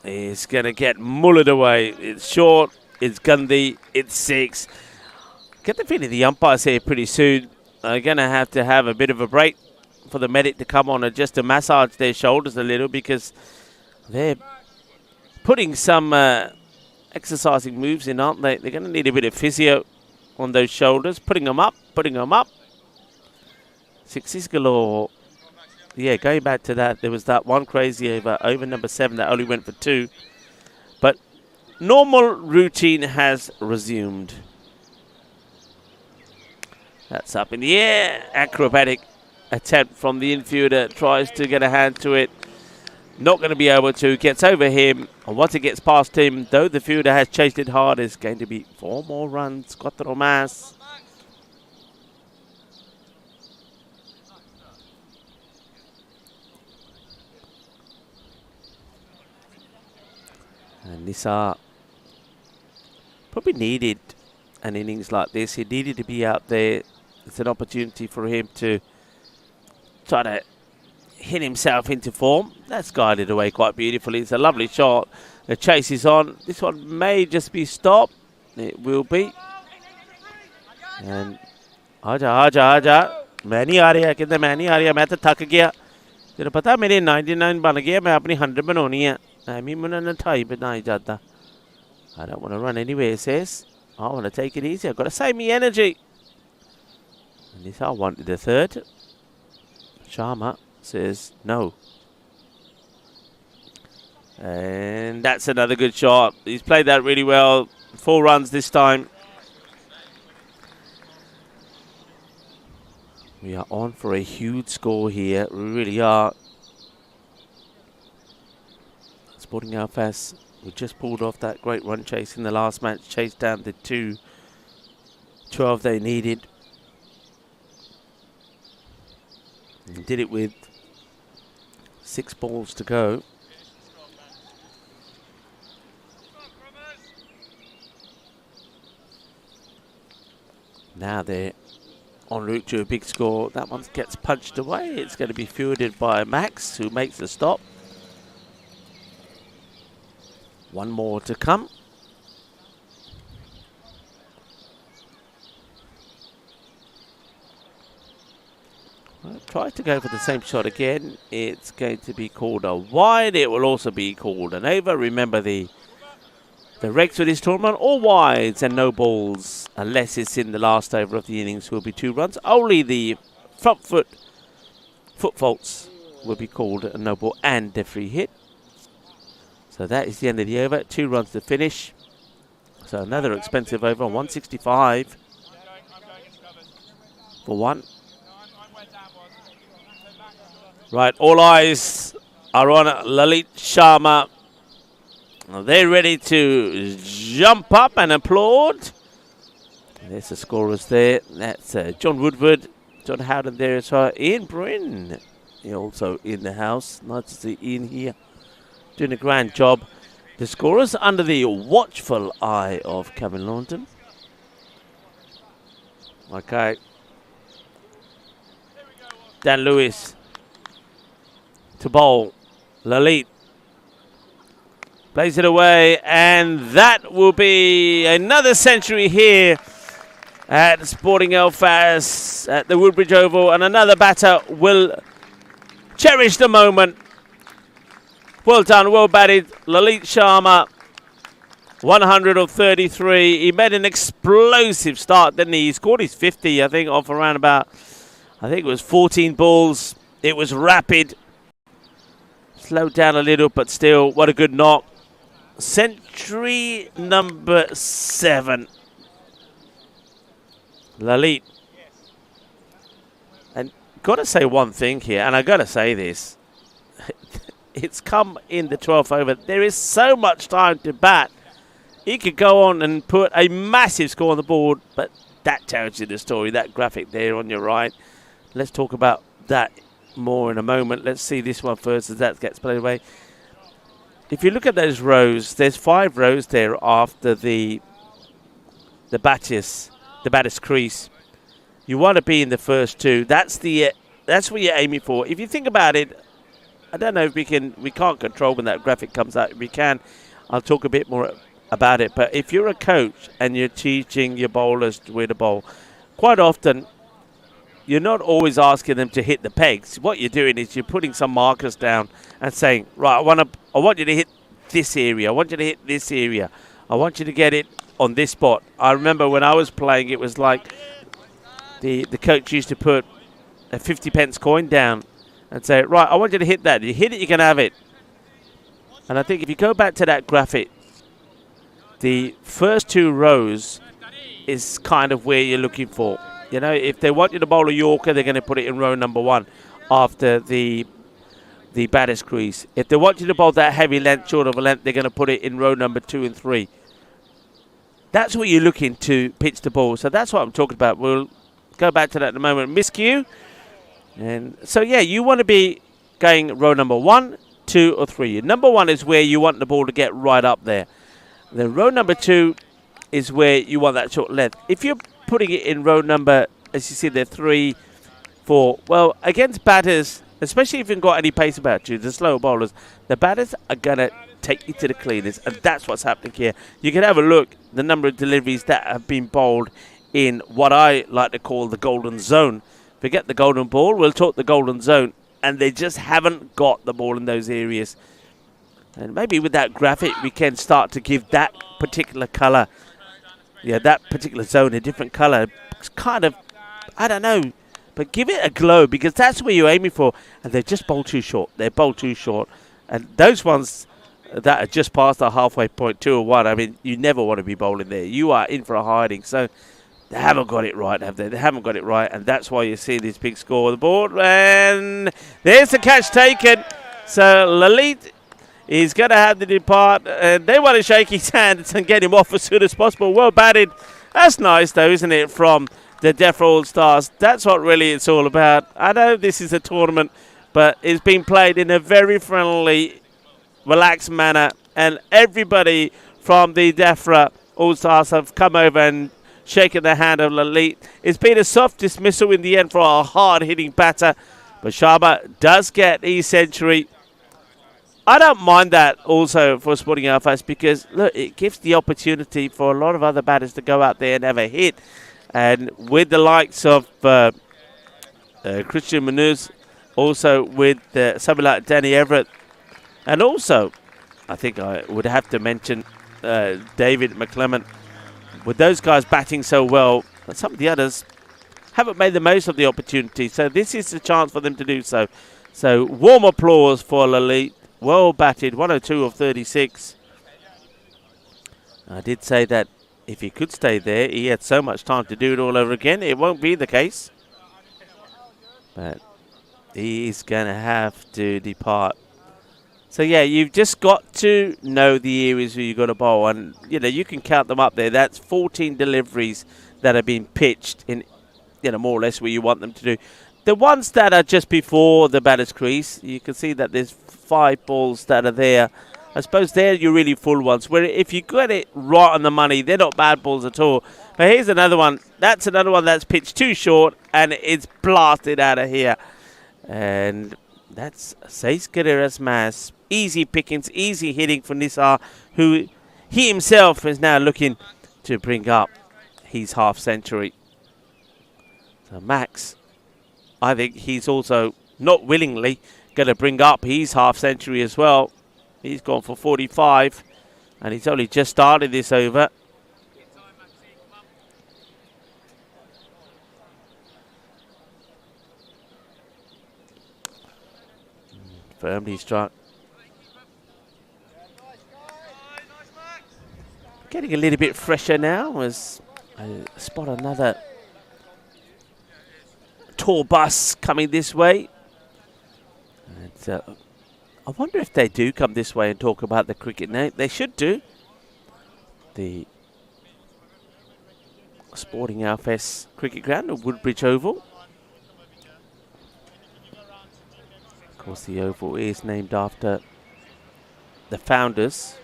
is going to get mullered away. It's short, it's gundy, it's 6. Get the feeling the umpires here pretty soon are going to have a bit of a break for the medic to come on and just to massage their shoulders a little, because they're putting some exercising moves in, aren't they? They're going to need a bit of physio on those shoulders, putting them up. Sixes galore. Yeah, going back to that, there was that one crazy over number 7 that only went for 2. But normal routine has resumed. That's up in the air. Acrobatic attempt from the infielder. Tries to get a hand to it. Not going to be able to. Gets over him. And once it gets past him, though the fielder has chased it hard, it's going to be 4 more runs. 4 más. And Nisa probably needed an innings like this. He needed to be out there. It's an opportunity for him to try to hit himself into form. That's guided away quite beautifully. It's a lovely shot. The chase is on. This one may just be stopped. It will be. And आजा मैं नहीं आ रहा कहते मैं नहीं आ रहा मैं तो थक गया तेरे पता मेरे 99 बन गया मैं अपनी 100 बनानी है मैं मुझे 98 बनाई जाता. I don't want to run anywhere, he says. I want to take it easy. I've got to save me energy. And this I wanted the 3rd. Sharma says no. And that's another good shot. He's played that really well. 4 runs this time. We are on for a huge score here. We really are. Sporting Alfas, we just pulled off that great run chase in the last match. Chased down the 2-12 they needed. And did it with 6 balls to go. Now they're en route to a big score. That one gets punched away. It's going to be fielded by Max, who makes the stop. 1 more to come. Well, try to go for the same shot again. It's going to be called a wide. It will also be called an over. Remember the regs for this tournament, all wides and no balls, unless it's in the last over of the innings, will be 2 runs. Only the front foot faults will be called a no ball and a free hit. So that is the end of the over. 2 runs to finish. So another expensive over, 165 for 1. Right, all eyes are on Lalit Sharma. They're ready to jump up and applaud. There's the scorers there. That's John Woodward, John Howden there as well. Ian Bryn also in the house. Nice to see Ian here, doing a grand job. The scorers under the watchful eye of Kevin Launton. Okay. Dan Lewis to bowl. Lalit plays it away, and that will be another century here at Sporting Alfas at the Woodbridge Oval, and another batter will cherish the moment. Well done, well batted, Lalit Sharma, 133. He made an explosive start, didn't he? He scored his 50, I think, off around about, I think it was 14 balls. It was rapid. Slowed down a little, but still, what a good knock. Century number 7. Lalit. And got to say one thing here, and I got to say this. It's come in the 12th over. There is so much time to bat. He could go on and put a massive score on the board, but that tells you the story, that graphic there on your right. Let's talk about that more in a moment. Let's see this one first as that gets played away. If you look at those rows, there's 5 rows there after the batter's crease. You want to be in the first 2. That's what you're aiming for. If you think about it, I don't know if we can't control when that graphic comes out. If we can, I'll talk a bit more about it. But if you're a coach and you're teaching your bowlers where to bowl, quite often you're not always asking them to hit the pegs. What you're doing is you're putting some markers down and saying, right, I want you to hit this area. I want you to hit this area. I want you to get it on this spot. I remember when I was playing, it was like the coach used to put a 50p coin down and say, right, I want you to hit that. You hit it, you can have it. And I think if you go back to that graphic, the first 2 rows is kind of where you're looking for. You know, if they want you to bowl a Yorker, they're going to put it in row number 1 after the baddest crease. If they want you to bowl that heavy length, short of a length, they're going to put it in row number 2 and 3. That's what you're looking to pitch the ball. So that's what I'm talking about. We'll go back to that in a moment. Miscue. And so, yeah, you want to be going row number 1, 2 or 3. Number 1 is where you want the ball to get right up there. Then row number 2 is where you want that short length. If you're putting it in row number, as you see there, 3, 4, well, against batters, especially if you've got any pace about you, the slow bowlers, the batters are going to take you to the cleaners, and that's what's happening here. You can have a look, the number of deliveries that have been bowled in what I like to call the golden zone. Forget the golden ball, we'll talk the golden zone, and they just haven't got the ball in those areas. And maybe with that graphic, we can start to give that particular colour, that particular zone a different colour. It's kind of, I don't know, but give it a glow, because that's where you're aiming for. And they just bowl too short. They bowl too short. And those ones that are just past the halfway point, 2 or 1, I mean, you never want to be bowling there. You are in for a hiding. So they haven't got it right, have they? They haven't got it right. And that's why you see this big score on the board. And there's the catch taken. So Lalit is going to have to depart. And they want to shake his hand and get him off as soon as possible. Well batted. That's nice, though, isn't it, from the Defra All-Stars? That's what really it's all about. I know this is a tournament, but it's been played in a very friendly, relaxed manner. And everybody from the Defra All-Stars have come over and shaken the hand of Lalit. It's been a soft dismissal in the end for a hard-hitting batter. But Sharma does get his century. I don't mind that also for Sporting Alphas, because, look, it gives the opportunity for a lot of other batters to go out there and have a hit. And with the likes of Christian Munuz, also with somebody like Danny Everett, and also, I think I would have to mention David McClement. With those guys batting so well, some of the others haven't made the most of the opportunity. So this is the chance for them to do so. So warm applause for Lalit. Well batted, 102 of 36. I did say that if he could stay there, he had so much time to do it all over again. It won't be the case. But he's going to have to depart. So, yeah, you've just got to know the areas where you've got to bowl. And, you know, you can count them up there. That's 14 deliveries that have been pitched in, you know, more or less where you want them to do. The ones that are just before the batter's crease, you can see that there's 5 balls that are there. I suppose they're your really full ones, where if you get it right on the money, they're not bad balls at all. But here's another one. That's another one that's pitched too short, and it's blasted out of here. And that's Seis Guerreras Mas. Easy pickings, easy hitting for Nisar, who he himself is now looking to bring up his half-century. So Max, I think he's also not willingly going to bring up his half-century as well. He's gone for 45, and he's only just started this over. Firmly struck. Getting a little bit fresher now as I spot another tour bus coming this way. And, I wonder if they do come this way and talk about the cricket now. They should do. The Sporting Alphas cricket ground at Woodbridge Oval. Of course, the oval is named after the founders.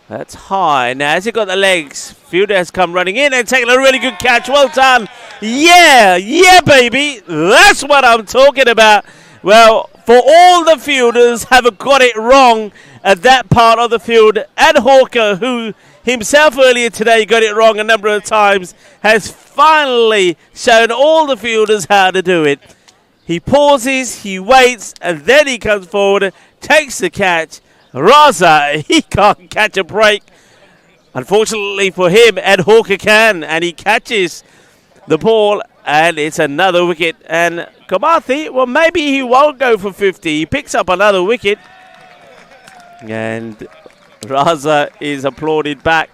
That's high. Now, has he got the legs? Fielder has come running in and taken a really good catch. Well done. Yeah, baby. That's what I'm talking about. Well, for all the fielders have got it wrong at that part of the field. Ed Hawker, who himself earlier today got it wrong a number of times, has finally shown all the fielders how to do it. He pauses, he waits, and then he comes forward, takes the catch. Raza, he can't catch a break. Unfortunately for him, Ed Hawker can, and he catches the ball, and it's another wicket. And Kamathi, well, maybe he won't go for 50. He picks up another wicket, and Raza is applauded back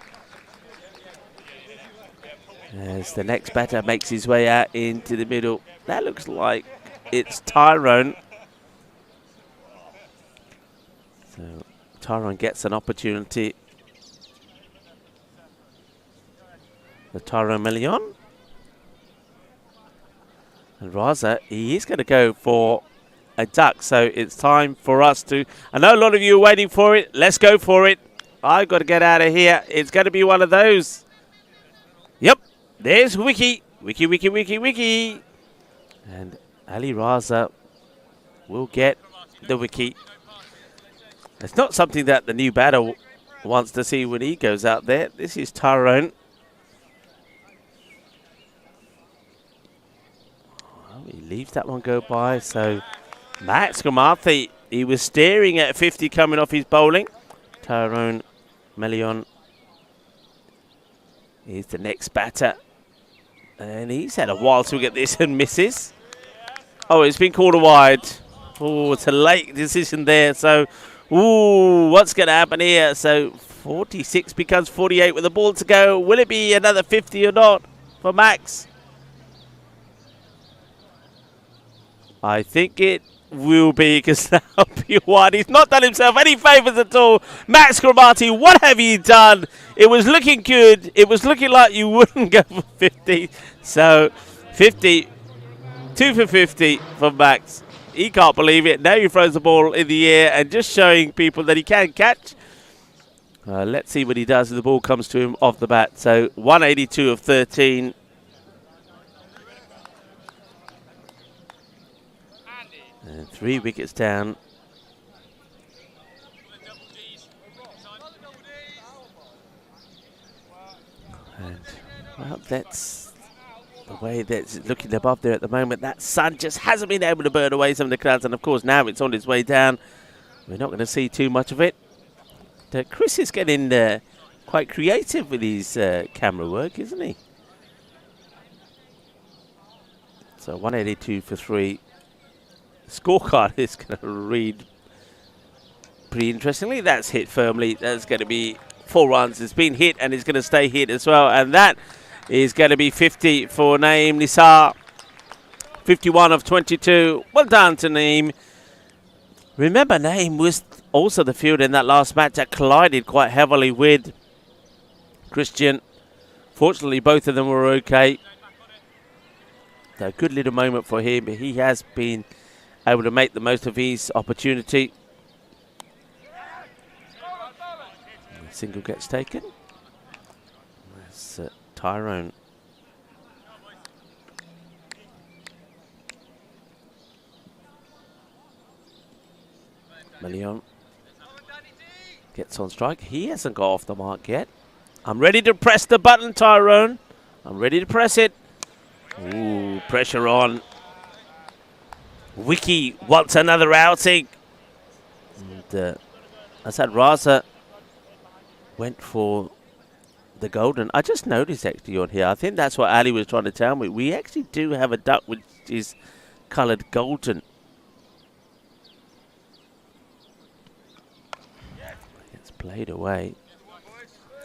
as the next batter makes his way out into the middle. That looks like it's Tyrone. So Tyrone gets an opportunity. The Tyrone Million. And Raza, he is going to go for a duck. So it's time for us to... I know a lot of you are waiting for it. Let's go for it. I've got to get out of here. It's going to be one of those. Yep. There's Wiki. Wiki, Wiki, Wiki, Wiki. And Ali Raza will get the Wiki. It's not something that the new batter wants to see when he goes out there. This is Tyrone. He leaves that one go by. So Max Kamathi, he was staring at 50 coming off his bowling. Tyrone Melion is the next batter. And he's had a while to get this and misses. Oh, it's been called a wide. Oh, it's a late decision there. So, ooh, what's going to happen here? So 46 becomes 48 with the ball to go. Will it be another 50 or not for Max? I think it will be, because now P1, he's not done himself any favours at all. Max Kramati, what have you done? It was looking good. It was looking like you wouldn't go for 50. So 50, 2 for 50 for Max. He can't believe it. Now he throws the ball in the air and just showing people that he can catch. Let's see what he does as the ball comes to him off the bat. So 182 of 13. And 3 wickets down. And, well, that's the way that's looking above there at the moment. That sun just hasn't been able to burn away some of the clouds. And, of course, now it's on its way down. We're not going to see too much of it. Chris is getting quite creative with his camera work, isn't he? So 182 for 3. Scorecard is going to read pretty interestingly. That's hit firmly. That's going to be 4 runs. It's been hit and it's going to stay hit as well. And that is going to be 50 for Naeem Nisar. 51 of 22. Well done to Naeem. Remember, Naeem was also the fielder in that last match that collided quite heavily with Christian. Fortunately, both of them were okay. A good little moment for him, but he has been able to make the most of his opportunity. A single gets taken. That's Tyrone. Million gets on strike. He hasn't got off the mark yet. I'm ready to press the button, Tyrone. I'm ready to press it. Ooh, pressure on. Wiki wants another outing. And I said Raza went for the golden. I just noticed actually on here, I think that's what Ali was trying to tell me. We actually do have a duck which is coloured golden. It's played away.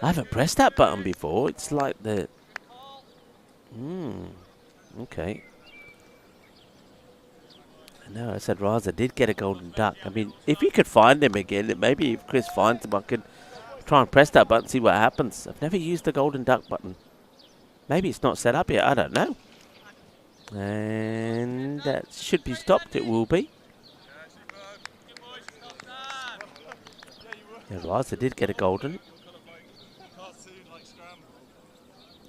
I haven't pressed that button before. It's like the... okay. No, I said Raza did get a golden duck. I mean, if you could find him again, maybe if Chris finds him, I could try and press that button, see what happens. I've never used the golden duck button. Maybe it's not set up yet, I don't know. And that should be stopped, it will be. Yeah, Raza did get a golden.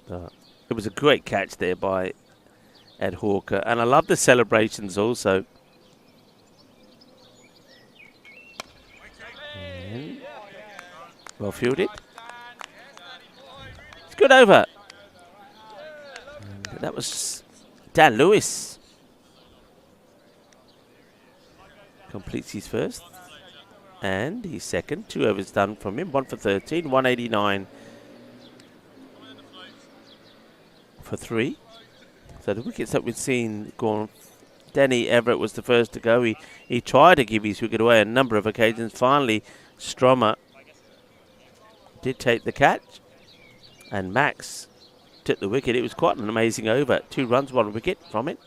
It was a great catch there by Ed Hawker. And I love the celebrations also. Well fielded. It's good over. And that was Dan Lewis. Completes his first. And his second. 2 overs done from him. 1 for 13. 189 for 3. So the wickets that we've seen gone. Danny Everett was the first to go. He tried to give his wicket away a number of occasions. Finally, Stromer did take the catch. And Max took the wicket. It was quite an amazing over. 2 runs, 1 wicket from it.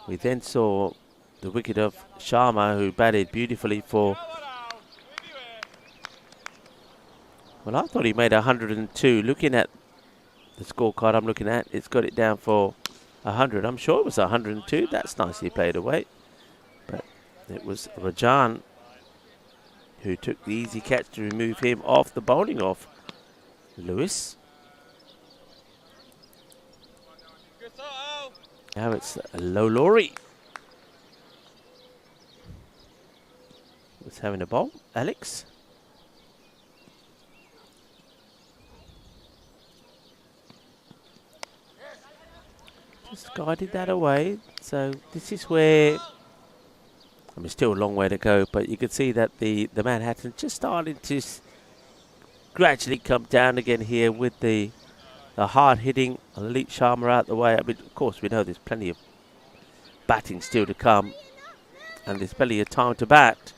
We then saw the wicket of Sharma, who batted beautifully for... Well, I thought he made 102. Looking at the scorecard I'm looking at, it's got it down for 100. I'm sure it was 102. That's nicely played away. But it was Rajan who took the easy catch to remove him off the bowling of Lewis. Now it's Lolori. Was having a bowl. Alex. Just guided that away. So this is where, I mean, still a long way to go, but you can see that the Manhattan just starting to gradually come down again here with the hard hitting Elite Sharma out the way. I mean, of course, we know there's plenty of batting still to come, and there's plenty of time to bat.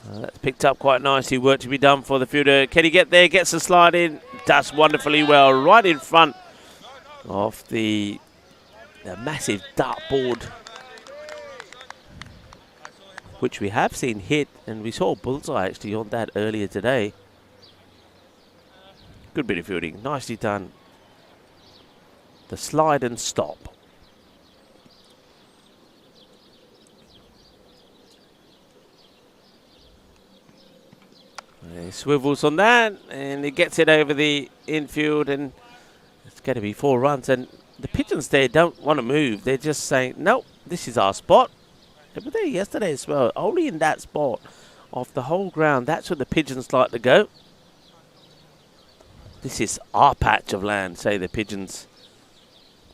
That's picked up quite nicely. Work to be done for the fielder. Can he get there? Gets the slide in. Does wonderfully well. Right in front of the massive dartboard, which we have seen hit, and we saw bullseye actually on that earlier today. Good bit of fielding. Nicely done. The slide and stop. He swivels on that, and he gets it over the infield, and it's going to be 4 runs. And the pigeons there don't want to move. They're just saying, nope, this is our spot. They were there yesterday as well, only in that spot of the whole ground. That's where the pigeons like to go. This is our patch of land, say the pigeons.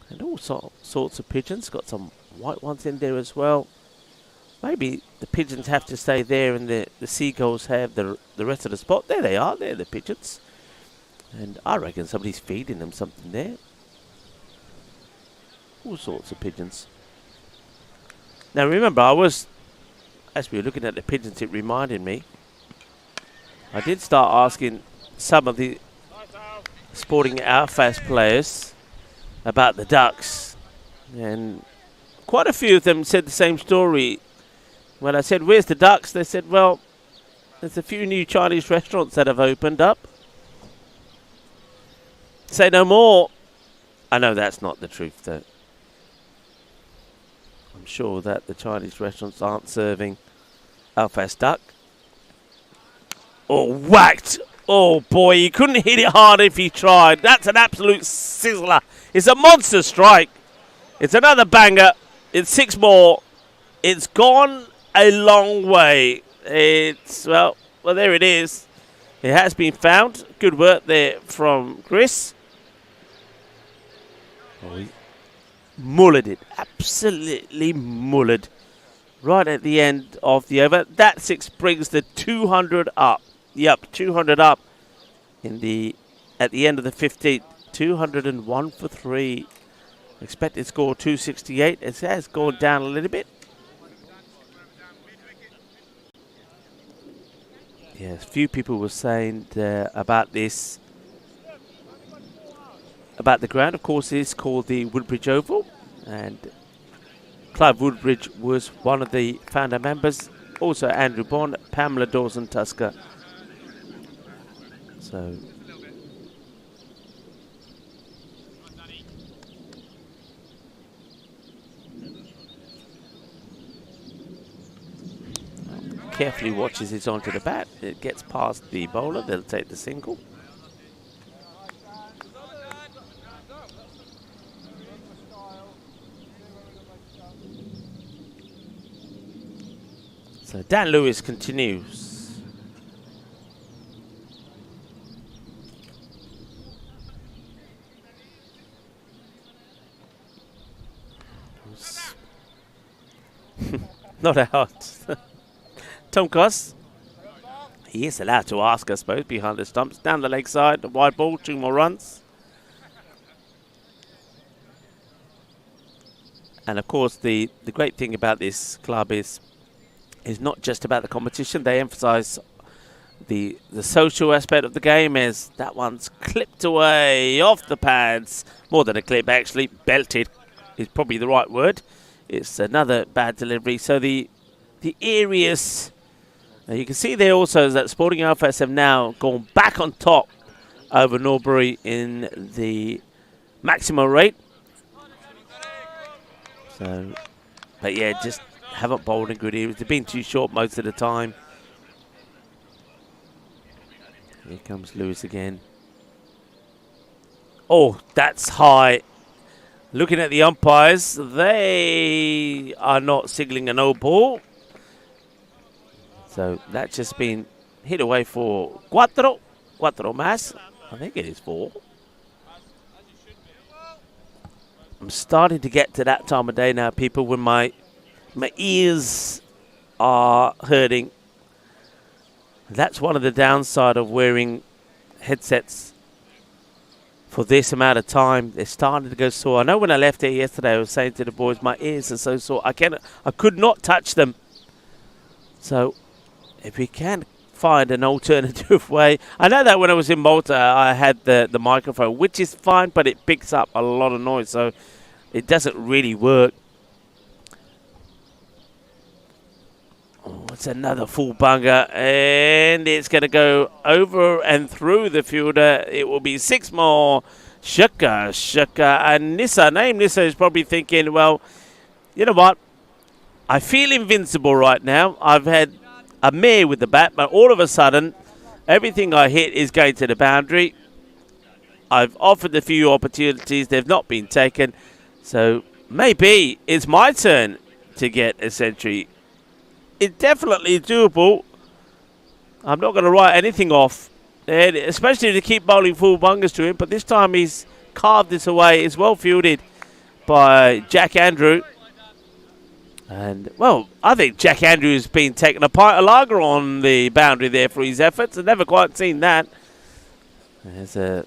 And all sorts of pigeons. Got some white ones in there as well. Maybe the pigeons have to stay there and the seagulls have the rest of the spot. There they are. They're the pigeons. And I reckon somebody's feeding them something there. All sorts of pigeons. Now remember, as we were looking at the pigeons, it reminded me, I did start asking some of the Sporting Outfast players about the ducks. And quite a few of them said the same story. When I said, where's the ducks? They said, well, there's a few new Chinese restaurants that have opened up. Say no more. I know that's not the truth, though. I'm sure that the Chinese restaurants aren't serving Alfast duck. Oh, whacked. Oh, boy, he couldn't hit it hard if he tried. That's an absolute sizzler. It's a monster strike. It's another banger. It's 6 more. It's gone a long way. It's, well, there it is. It has been found. Good work there from Chris. Oh, he mullered it. Absolutely mullered. Right at the end of the over. That 6 brings the 200 up. Yep, 200 up at the end of the 15th. 201 for 3. Expected score 268. It has gone down a little bit. Yes, a few people were saying about this, about the ground. Of course, it's called the Woodbridge Oval, and Clive Woodbridge was one of the founder members. Also Andrew Bond, Pamela Dawson-Tusker. So carefully watches it onto the bat. It gets past the bowler. They'll take the single. So Dan Lewis continues. Not out. Tom Coss. He is allowed to ask, I suppose, behind the stumps. Down the leg side, the wide ball, 2 more runs. And of course, the great thing about this club is not just about the competition. They emphasise the social aspect of the game, as that one's clipped away off the pads. More than a clip, actually. Belted is probably the right word. It's another bad delivery. So the areas, you can see there also that Sporting Alphas have now gone back on top over Norbury in the maximum rate. So, but yeah, just haven't bowled in good areas. They've been too short most of the time. Here comes Lewis again. Oh, that's high. Looking at the umpires, they are not signalling a no ball. So that's just been hit away for cuatro más. I think it is 4. I'm starting to get to that time of day now, people, when my ears are hurting. That's one of the downside of wearing headsets for this amount of time. They're starting to go sore. I know when I left here yesterday, I was saying to the boys, my ears are so sore. I could not touch them. So if we can find an alternative way. I know that when I was in Malta, I had the microphone, which is fine, but it picks up a lot of noise, so it doesn't really work. Oh, it's another full bunger, and it's going to go over and through the fielder. It will be 6 more. Shaka, and Nissa. Nissa is probably thinking, well, you know what? I feel invincible right now. I've had a mare with the bat, but all of a sudden, everything I hit is going to the boundary. I've offered a few opportunities. They've not been taken. So maybe it's my turn to get a century. It's definitely doable. I'm not going to write anything off, and especially to keep bowling full bungers to him. But this time he's carved this away. It's well fielded by Jack Andrew. And, well, I think Jack Andrews has been taking a pint of lager on the boundary there for his efforts. I've never quite seen that. There's a...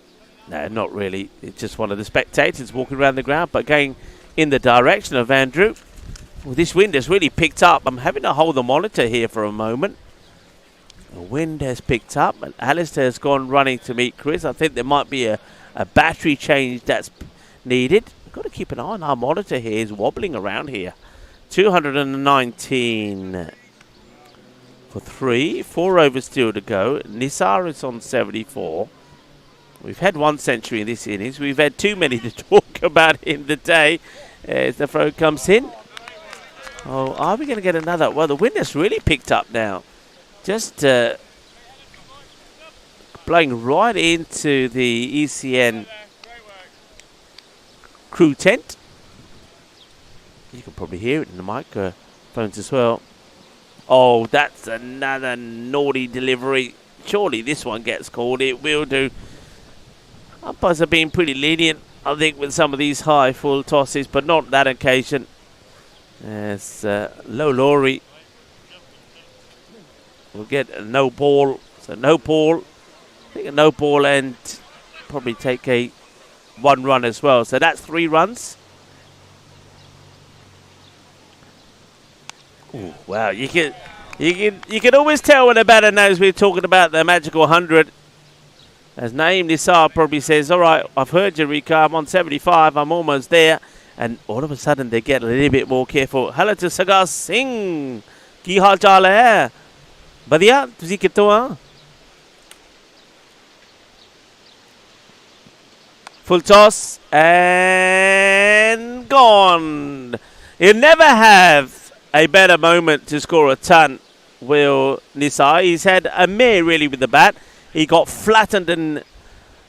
No, not really. It's just one of the spectators walking around the ground, but going in the direction of Andrew. Well, this wind has really picked up. I'm having to hold the monitor here for a moment. The wind has picked up, and Alistair has gone running to meet Chris. I think there might be a battery change that's needed. We've got to keep an eye on our monitor here. It's wobbling around here. 219 for 3. 4 overs still to go. Nisar is on 74. We've had 1 century in this innings. We've had too many to talk about in the day as the throw comes in. Oh, are we going to get another? Well, the wind has really picked up now. Just blowing right into the ECN crew tent. You can probably hear it in the microphones as well. Oh, that's another naughty delivery. Surely this one gets called. It will do. Umpires have been pretty lenient, I think, with some of these high full tosses, but not that occasion. As Low Laurie will get a no ball. So no ball. I think a no ball and probably take a 1 run as well. So that's 3 runs. Ooh, wow, you can always tell when a batter knows we're talking about the magical 100. As Naeem Nisar probably says, all right, I've heard you, Rika, I'm on 75, I'm almost there. And all of a sudden, they get a little bit more careful. Hello to Sagar Singh. Ki haal chaal hai? Badhiya, tusi kitto ha? Full toss and gone. He'll never have a better moment to score a ton, Will Nisar. He's had a mare really with the bat. He got flattened and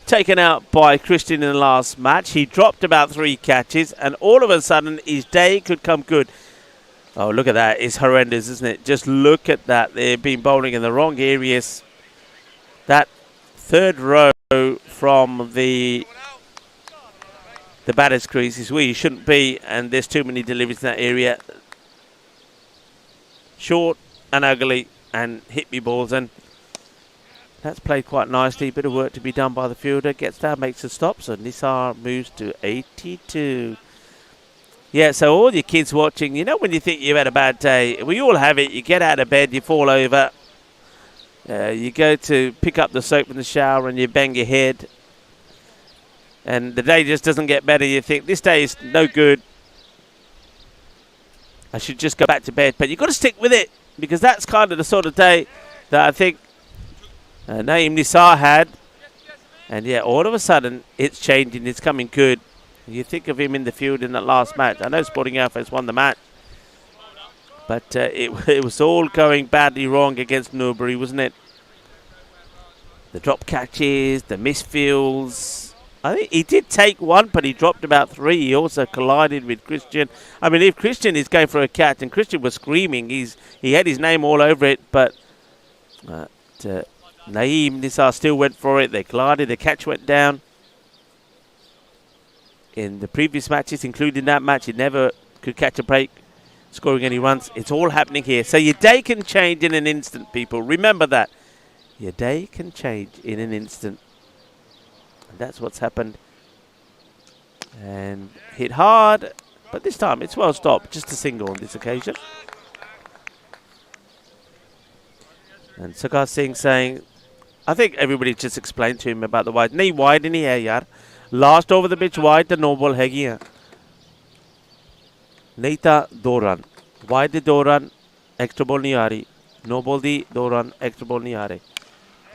taken out by Christian in the last match. He dropped about 3 catches, and all of a sudden his day could come good. Oh, look at that. It's horrendous, isn't it? Just look at that. They've been bowling in the wrong areas. That third row from the batter's crease is where you shouldn't be, and there's too many deliveries in that area. Short and ugly and hit me balls, and that's played quite nicely. Bit of work to be done by the fielder. Gets down, makes a stop, so Nisar moves to 82. Yeah, so all your kids watching, you know when you think you've had a bad day, we all have it. You get out of bed, you fall over, you go to pick up the soap in the shower and you bang your head, and the day just doesn't get better. You think, this day is no good, I should just go back to bed. But you've got to stick with it, because that's kind of the sort of day that I think Naeem Nisar had. And yeah, all of a sudden, it's changing, it's coming good. You think of him in the field in that last match. I know Sporting Alpha won the match, but it was all going badly wrong against Newbury, wasn't it? The drop catches, the misfields. I think he did take one, but he dropped about 3. He also collided with Christian. I mean, if Christian is going for a catch, and Christian was screaming, he had his name all over it, but Naeem Nisar still went for it. They collided, the catch went down. In the previous matches, including that match, he never could catch a break, scoring any runs. It's all happening here. So your day can change in an instant, people. Remember that. Your day can change in an instant. And that's what's happened. And hit hard, but this time it's well stopped. Just a single on this occasion. And Sakar Singh saying, I think everybody just explained to him about the wide. Nahi wide nahi hai yaar. Last over the pitch wide, the no ball हैगियां. नहीं था 2 run. Wide the 2 run, extra ball नहीं आ रही. No ball दी 2 run, extra ball नहीं आ रहे.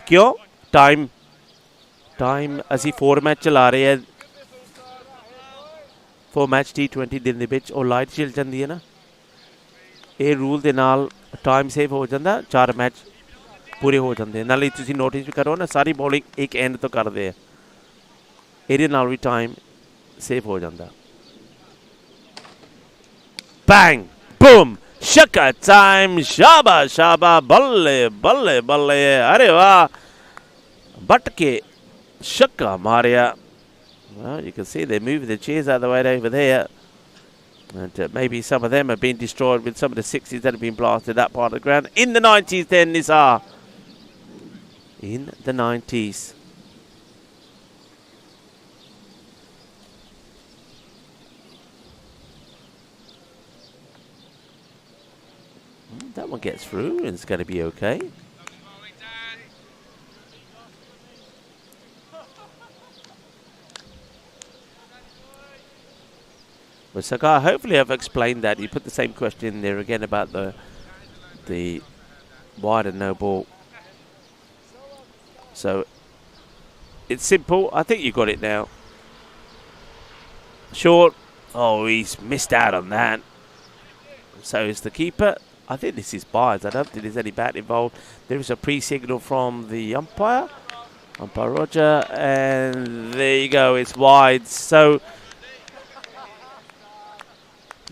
क्यों? Time ਅਸੀਂ 4 match चला रहे हैं. 4 मैच T20 दिन ਦੇ ਵਿੱਚ ਉਹ ਲਾਈਟ ਚੱਲ ਜਾਂਦੀ ਹੈ ਨਾ. ਇਹ ਰੂਲ ਦੇ ਨਾਲ ਟਾਈਮ ਸੇਵ ਹੋ ਜਾਂਦਾ. 4 ਮੈਚ ਪੂਰੇ ਹੋ ਜਾਂਦੇ. ਨਾਲੇ ਤੁਸੀਂ ਨੋਟਿਸ ਵੀ ਕਰੋ ਨਾ, ਸਾਰੀ ਬੋਲਿੰਗ ਇੱਕ ਐਂਡ ਤੋਂ ਕਰਦੇ ਆ. ਇਹਦੇ ਨਾਲ ਵੀ ਟਾਈਮ ਸੇਵ ਹੋ ਜਾਂਦਾ. Bang! Boom! Shaka time! Shaba! Shaba! Balle! Balle! Balle! Arey wah! Batke! Shaka Maria! Well, you can see they're moving the chairs out of the way over there. And maybe some of them have been destroyed with some of the 60s that have been blasted that part of the ground. In the 90s then, Nisar. In the 90s. That one gets through and it's going to be okay. But Sakar, hopefully I've explained that. You put the same question in there again about the wide and no ball. So it's simple. I think you got it now. Short. Oh, he's missed out on that. So is the keeper. I think this is bias. I don't think there's any bat involved. There is a pre-signal from the umpire. Umpire Roger. And there you go. It's wide. So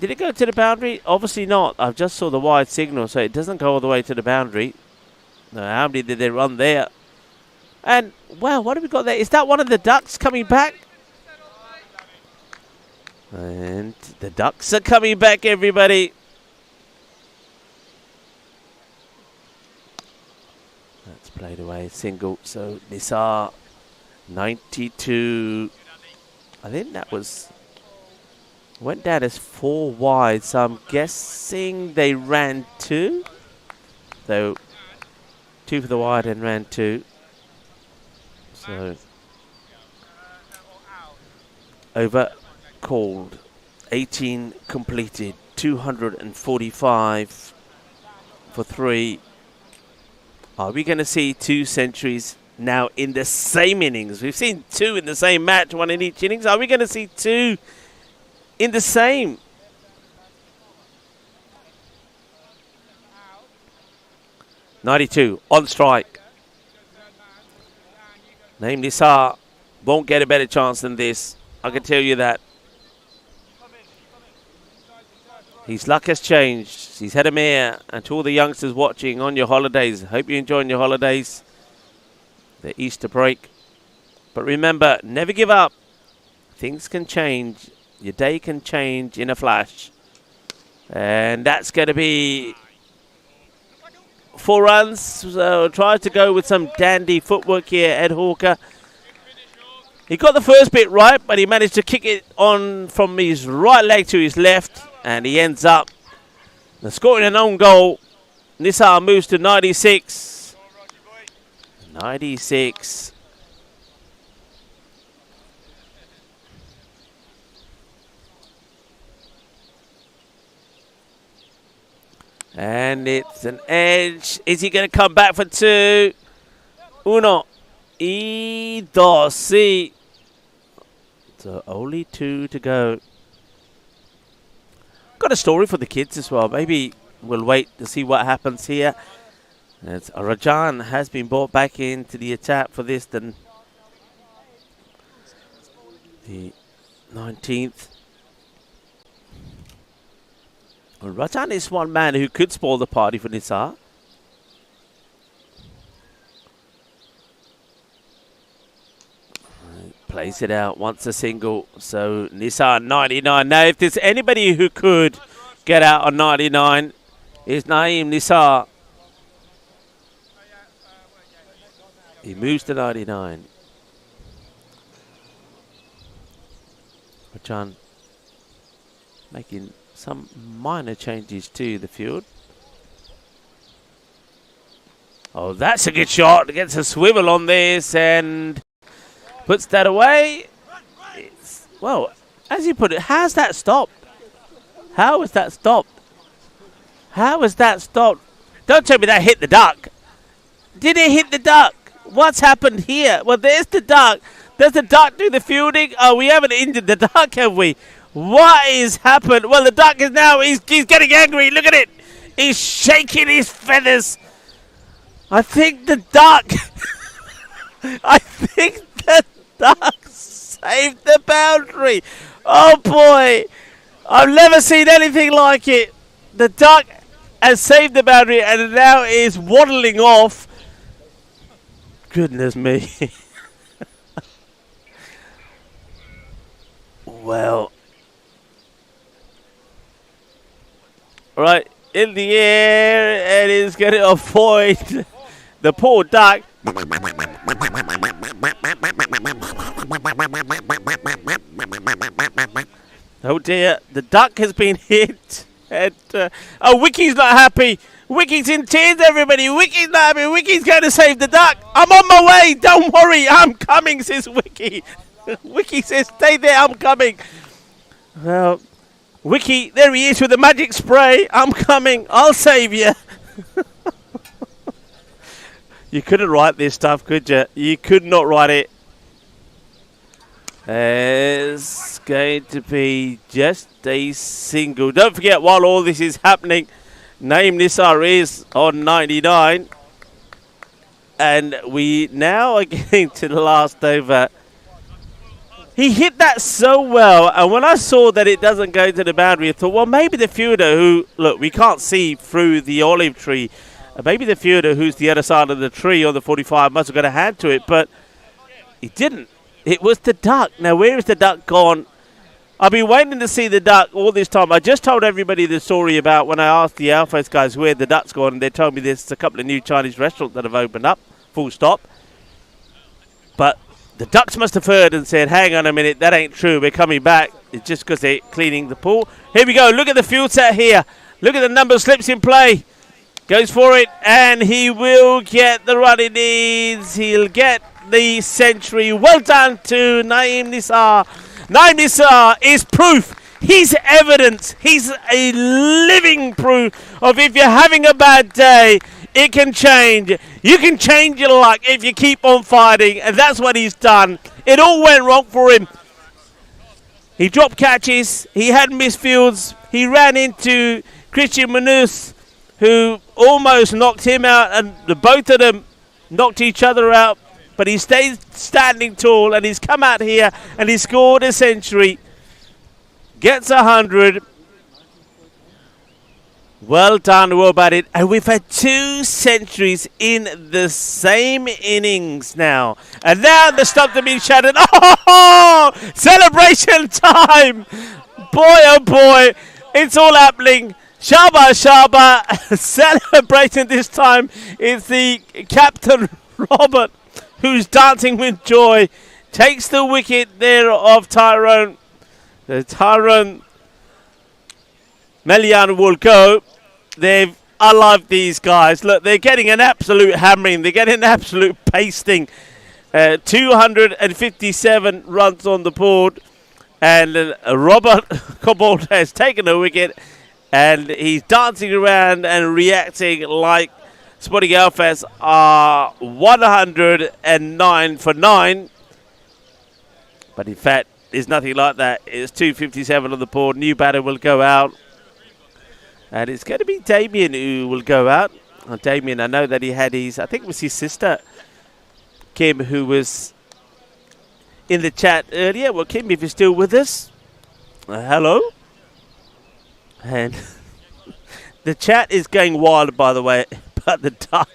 did it go to the boundary? Obviously not. I just saw the wide signal, so it doesn't go all the way to the boundary. Now, how many did they run there? And, wow, what have we got there? Is that one of the ducks coming back? And the ducks are coming back, everybody. That's played away, single. So, Nisar, 92. I think that was... went down as 4 wide, so I'm guessing they ran 2. So 2 for the wide and ran 2. So over called. 18 completed. 245 for 3. Are we going to see 2 centuries now in the same innings? We've seen 2 in the same match, 1 in each innings. Are we going to see 2 in the same? .92 on strike. Naeem Nisar won't get a better chance than this. I can tell you that. His luck has changed. He's had a mare. And to all the youngsters watching on your holidays, hope you're enjoying your holidays, the Easter break. But remember, never give up. Things can change. Your day can change in a flash. And that's going to be 4 runs. So try to go with some dandy footwork here, Ed Hawker. He got the first bit right, but he managed to kick it on from his right leg to his left. And he ends up scoring an own goal. Nisar moves to 96. 96. And it's an edge. Is he going to come back for 2? Uno. Y dos. Sí. So only 2 to go. Got a story for the kids as well. Maybe we'll wait to see what happens here. As Rajan has been brought back into the attack for this, the 19th. Well, Rajan is one man who could spoil the party for Nisar. Plays it out, wants a single. So Nisar 99. Now, if there's anybody who could get out on 99, is Naeem Nisar. He moves to 99. Rajan making some minor changes to the field. Oh, that's a good shot. Gets a swivel on this and puts that away. Well, as you put it, how's that stopped? How was that stopped? How was that stopped? Don't tell me that hit the duck. Did it hit the duck? What's happened here? Well, there's the duck. Does the duck do the fielding? Oh, we haven't injured the duck, have we? What is happened? Well, the duck is now, he's getting angry. Look at it. He's shaking his feathers. I think the duck, I think the duck saved the boundary. Oh, boy. I've never seen anything like it. The duck has saved the boundary and now is waddling off. Goodness me. Well. Right, in the air, and he's going to avoid the poor duck. Oh dear, the duck has been hit. And, oh, Wicky's not happy. Wicky's in tears, everybody. Wicky's not happy. Wicky's going to save the duck. I'm on my way. Don't worry. I'm coming, says Wicky. Wicky says, stay there. I'm coming. Well, Wicky, there he is with the magic spray. I'm coming. I'll save you. You couldn't write this stuff, could you? You could not write it. It's going to be just a single. Don't forget, while all this is happening, Naeem Nisar is on 99. And we now are getting to the last over. He hit that so well, and when I saw that it doesn't go to the boundary, I thought, well, maybe the fielder who, look, we can't see through the olive tree. Maybe the fielder who's the other side of the tree on the 45 must have got a hand to it, but he didn't. It was the duck. Now, where is the duck gone? I've been waiting to see the duck all this time. I just told everybody the story about when I asked the Alphas guys where the duck's gone, and they told me there's a couple of new Chinese restaurants that have opened up, full stop. But the ducks must have heard and said, hang on a minute, that ain't true, we're coming back. It's just because they're cleaning the pool. Here we go, look at the field set here. Look at the number of slips in play. Goes for it, and he will get the run he needs. He'll get the century. Well done to Naeem Nisar. Naeem Nisar is proof. He's evidence. He's a living proof of if you're having a bad day, it can change. You can change your luck if you keep on fighting, and that's what he's done. It all went wrong for him. He dropped catches. He had misfields. He ran into Christian Manus, who almost knocked him out, and the both of them knocked each other out. But he stayed standing tall, and he's come out here, and he scored a century. Gets 100. Well done, well batted. And we've had 2 centuries in the same innings now. And now the stumps have been shattered. Oh, celebration time. Boy, oh boy, it's all happening. Shaba, Shaba, celebrating this time. It's the captain, Robert, who's dancing with joy. Takes the wicket there of Tyrone. The Tyrone Melian will go. I love these guys. Look, they're getting an absolute hammering. They're getting an absolute pasting. 257 runs on the board. And Robert Cobbold has taken a wicket. And he's dancing around and reacting like Spotty Alphas are 109 for 9. But in fact, there's nothing like that. It's 257 on the board. New batter will go out. And it's going to be Damien who will go out. Damien, I know that he had I think it was his sister, Kim, who was in the chat earlier. Well, Kim, if you're still with us, hello. And the chat is going wild, by the way, about the duck.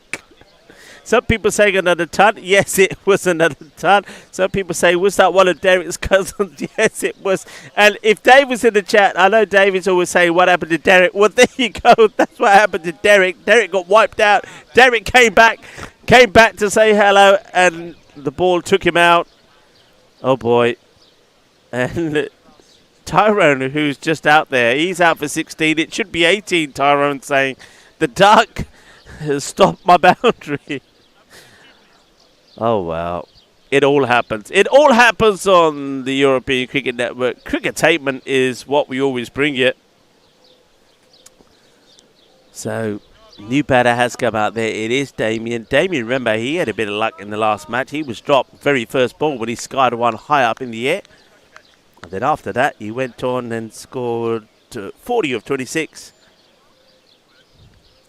Some people saying another ton. Yes, it was another ton. Some people say, was that one of Derek's cousins? Yes, it was. And if Dave was in the chat, I know David's always saying, what happened to Derek? Well, there you go. That's what happened to Derek. Derek got wiped out. Derek came back to say hello, and the ball took him out. Oh, boy. And Tyrone, who's just out there, he's out for 16. It should be 18, Tyrone saying, the duck has stopped my boundary. Oh, wow. It all happens. It all happens on the European Cricket Network. Cricketainment is what we always bring you. So, new batter has come out there. It is Damien. Damien, remember, he had a bit of luck in the last match. He was dropped very first ball when he skied one high up in the air. And then after that, he went on and scored 40 of 26.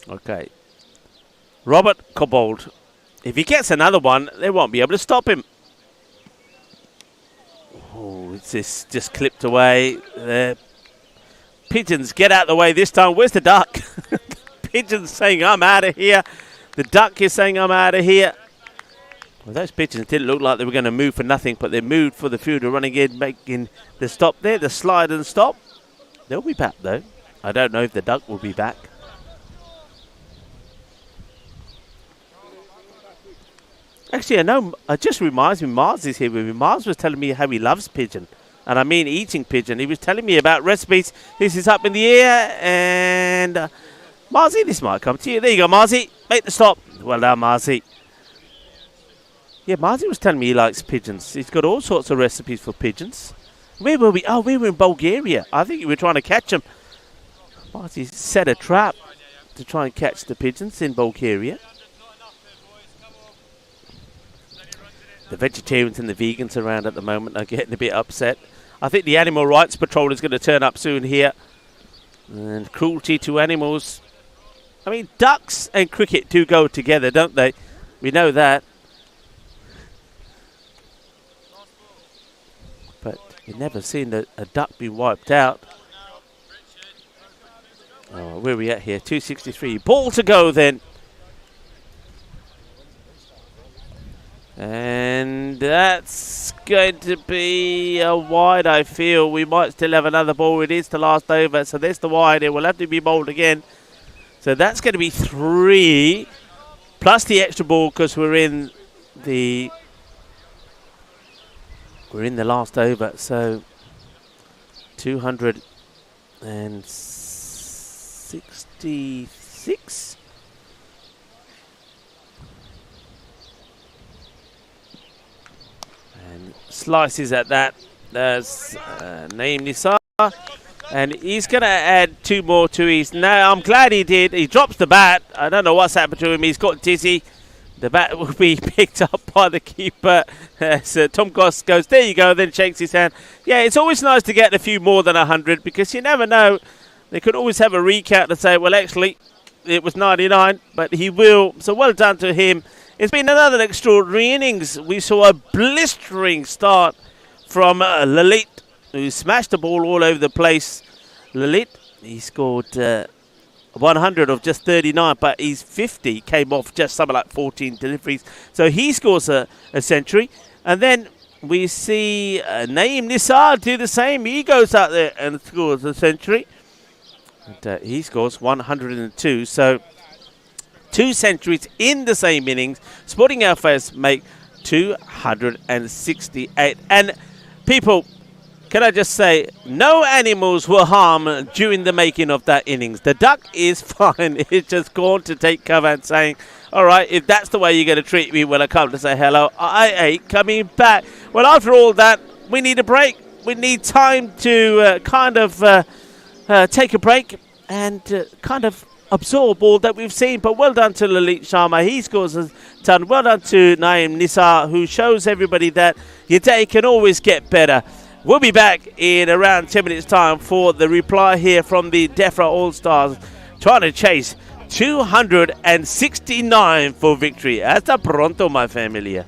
Okay. Robert Cobbold. If he gets another one, they won't be able to stop him. Oh, it's just clipped away. Pigeons, get out of the way this time. Where's the duck? Pigeons saying, I'm out of here. The duck is saying, I'm out of here. Well, those pigeons didn't look like they were going to move for nothing, but they moved for the fielder running in, making the stop there, the slide and stop. They'll be back, though. I don't know if the duck will be back. Actually, I know, it just reminds me, Mars is here with me. Mars was telling me how he loves pigeon. And I mean eating pigeon. He was telling me about recipes. This is up in the air. And Marzi, this might come to you. There you go, Marzi. Make the stop. Well done, Marzi. Yeah, Marzi was telling me he likes pigeons. He's got all sorts of recipes for pigeons. Where were we? Oh, we were in Bulgaria. I think we were trying to catch them. Marzi set a trap to try and catch the pigeons in Bulgaria. The vegetarians and the vegans around at the moment are getting a bit upset. I think the Animal Rights Patrol is going to turn up soon here. And cruelty to animals. I mean, ducks and cricket do go together, don't they? We know that. But you've never seen a duck be wiped out. Oh, where are we at here? 263. Ball to go then. And that's going to be a wide, I feel. We might still have another ball. It is the last over. So there's the wide. It will have to be bowled again. So that's going to be 3. Plus the extra ball because we're in the last over. So 266. Slices at that. There's Naeem Nisar. And he's going to add 2 more to his. Now, I'm glad he did. He drops the bat. I don't know what's happened to him. He's got dizzy. The bat will be picked up by the keeper. So Tom Goss goes, there you go, then shakes his hand. Yeah, it's always nice to get a few more than 100 because you never know. They could always have a recount and say, well, actually, it was 99, but he will. So well done to him. It's been another extraordinary innings. We saw a blistering start from Lalit, who smashed the ball all over the place. Lalit, he scored 100 of just 39, but his 50 came off just something like 14 deliveries. So he scores a century. And then we see Naeem Nisar do the same. He goes out there and scores a century. And, he scores 102. So 2 centuries in the same innings. Sporting Alphas make 268. And people, can I just say, no animals were harmed during the making of that innings. The duck is fine. It's just gone to take cover and saying, all right, if that's the way you're going to treat me when I come to say hello, I ain't coming back. Well, after all that, we need a break. We need time to take a break and kind of absorb all that we've seen. But well done to Lalit Sharma. He scores a ton. Well done to Naeem Nisar, who shows everybody that your day can always get better. We'll be back in around 10 minutes' time for the reply here from the DEFRA All-Stars, trying to chase 269 for victory. Hasta pronto, my familia.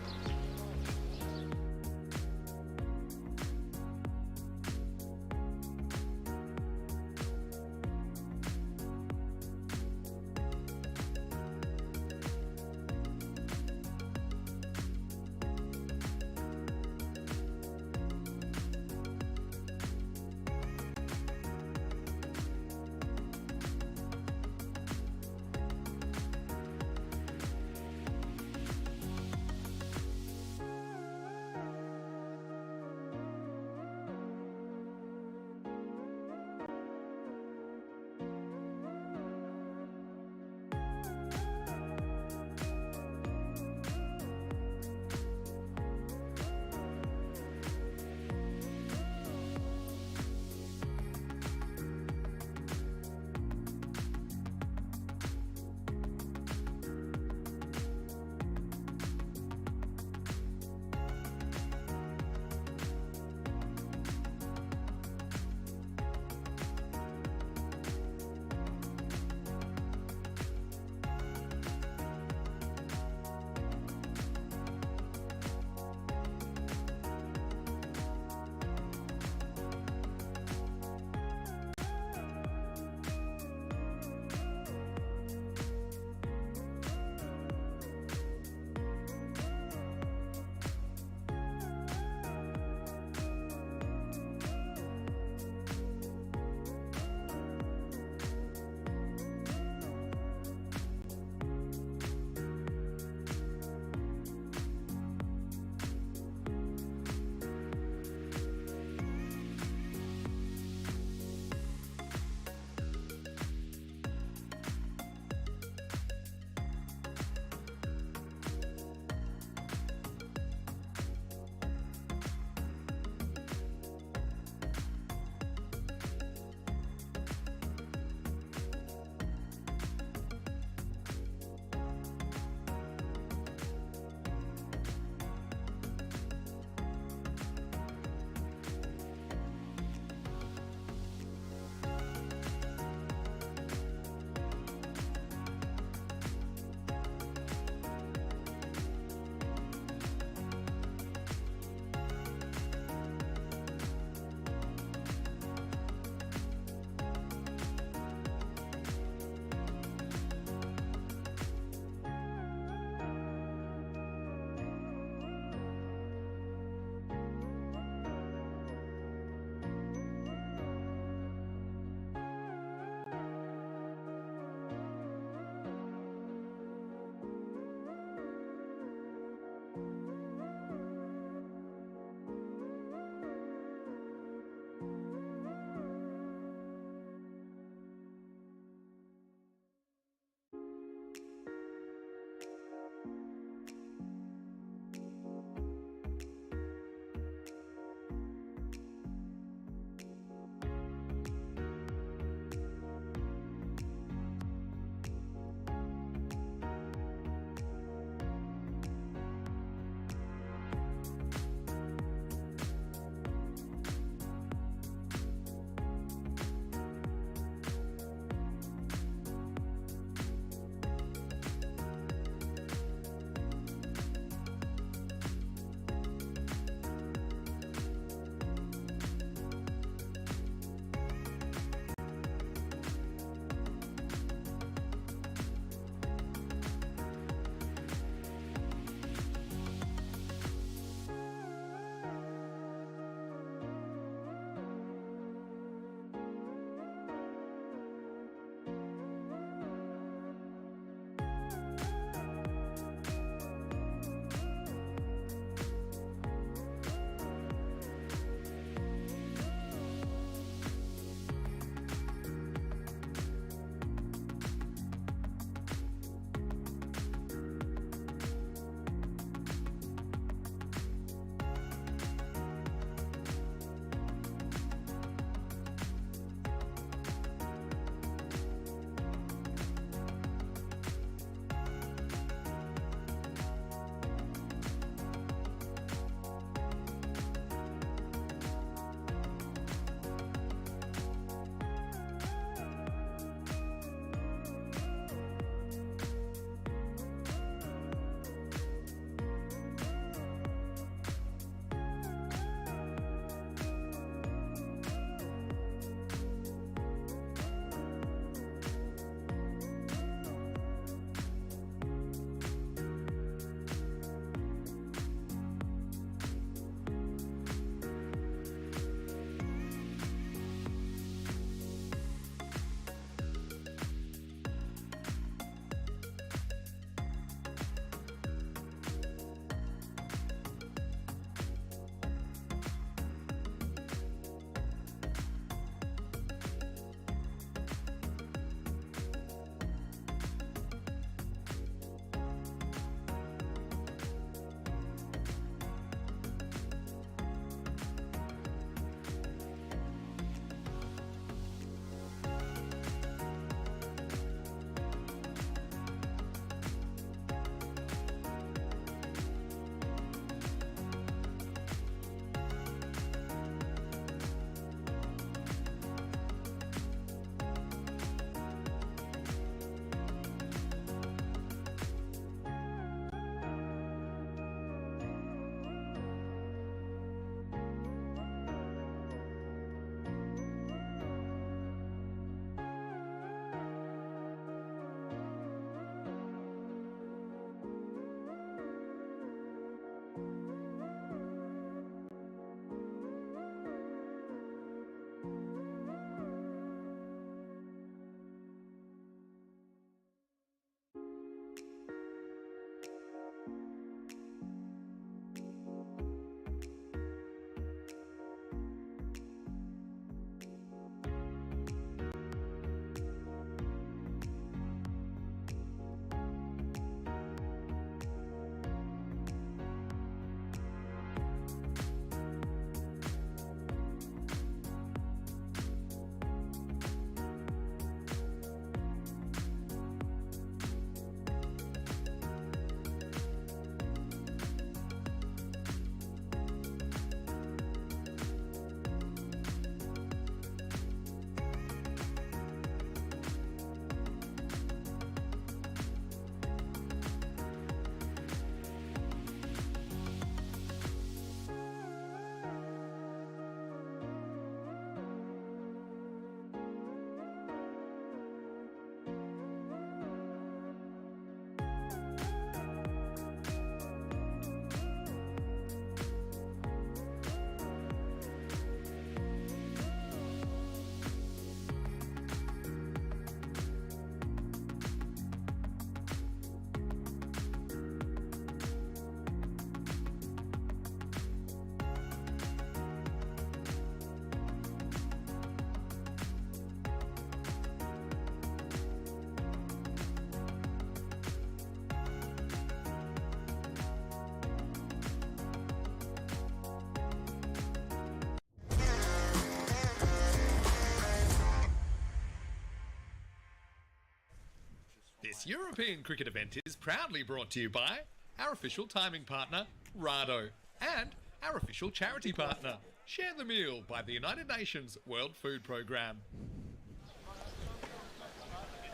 This European cricket event is proudly brought to you by our official timing partner, Rado, and our official charity partner, Share the Meal by the United Nations World Food Programme.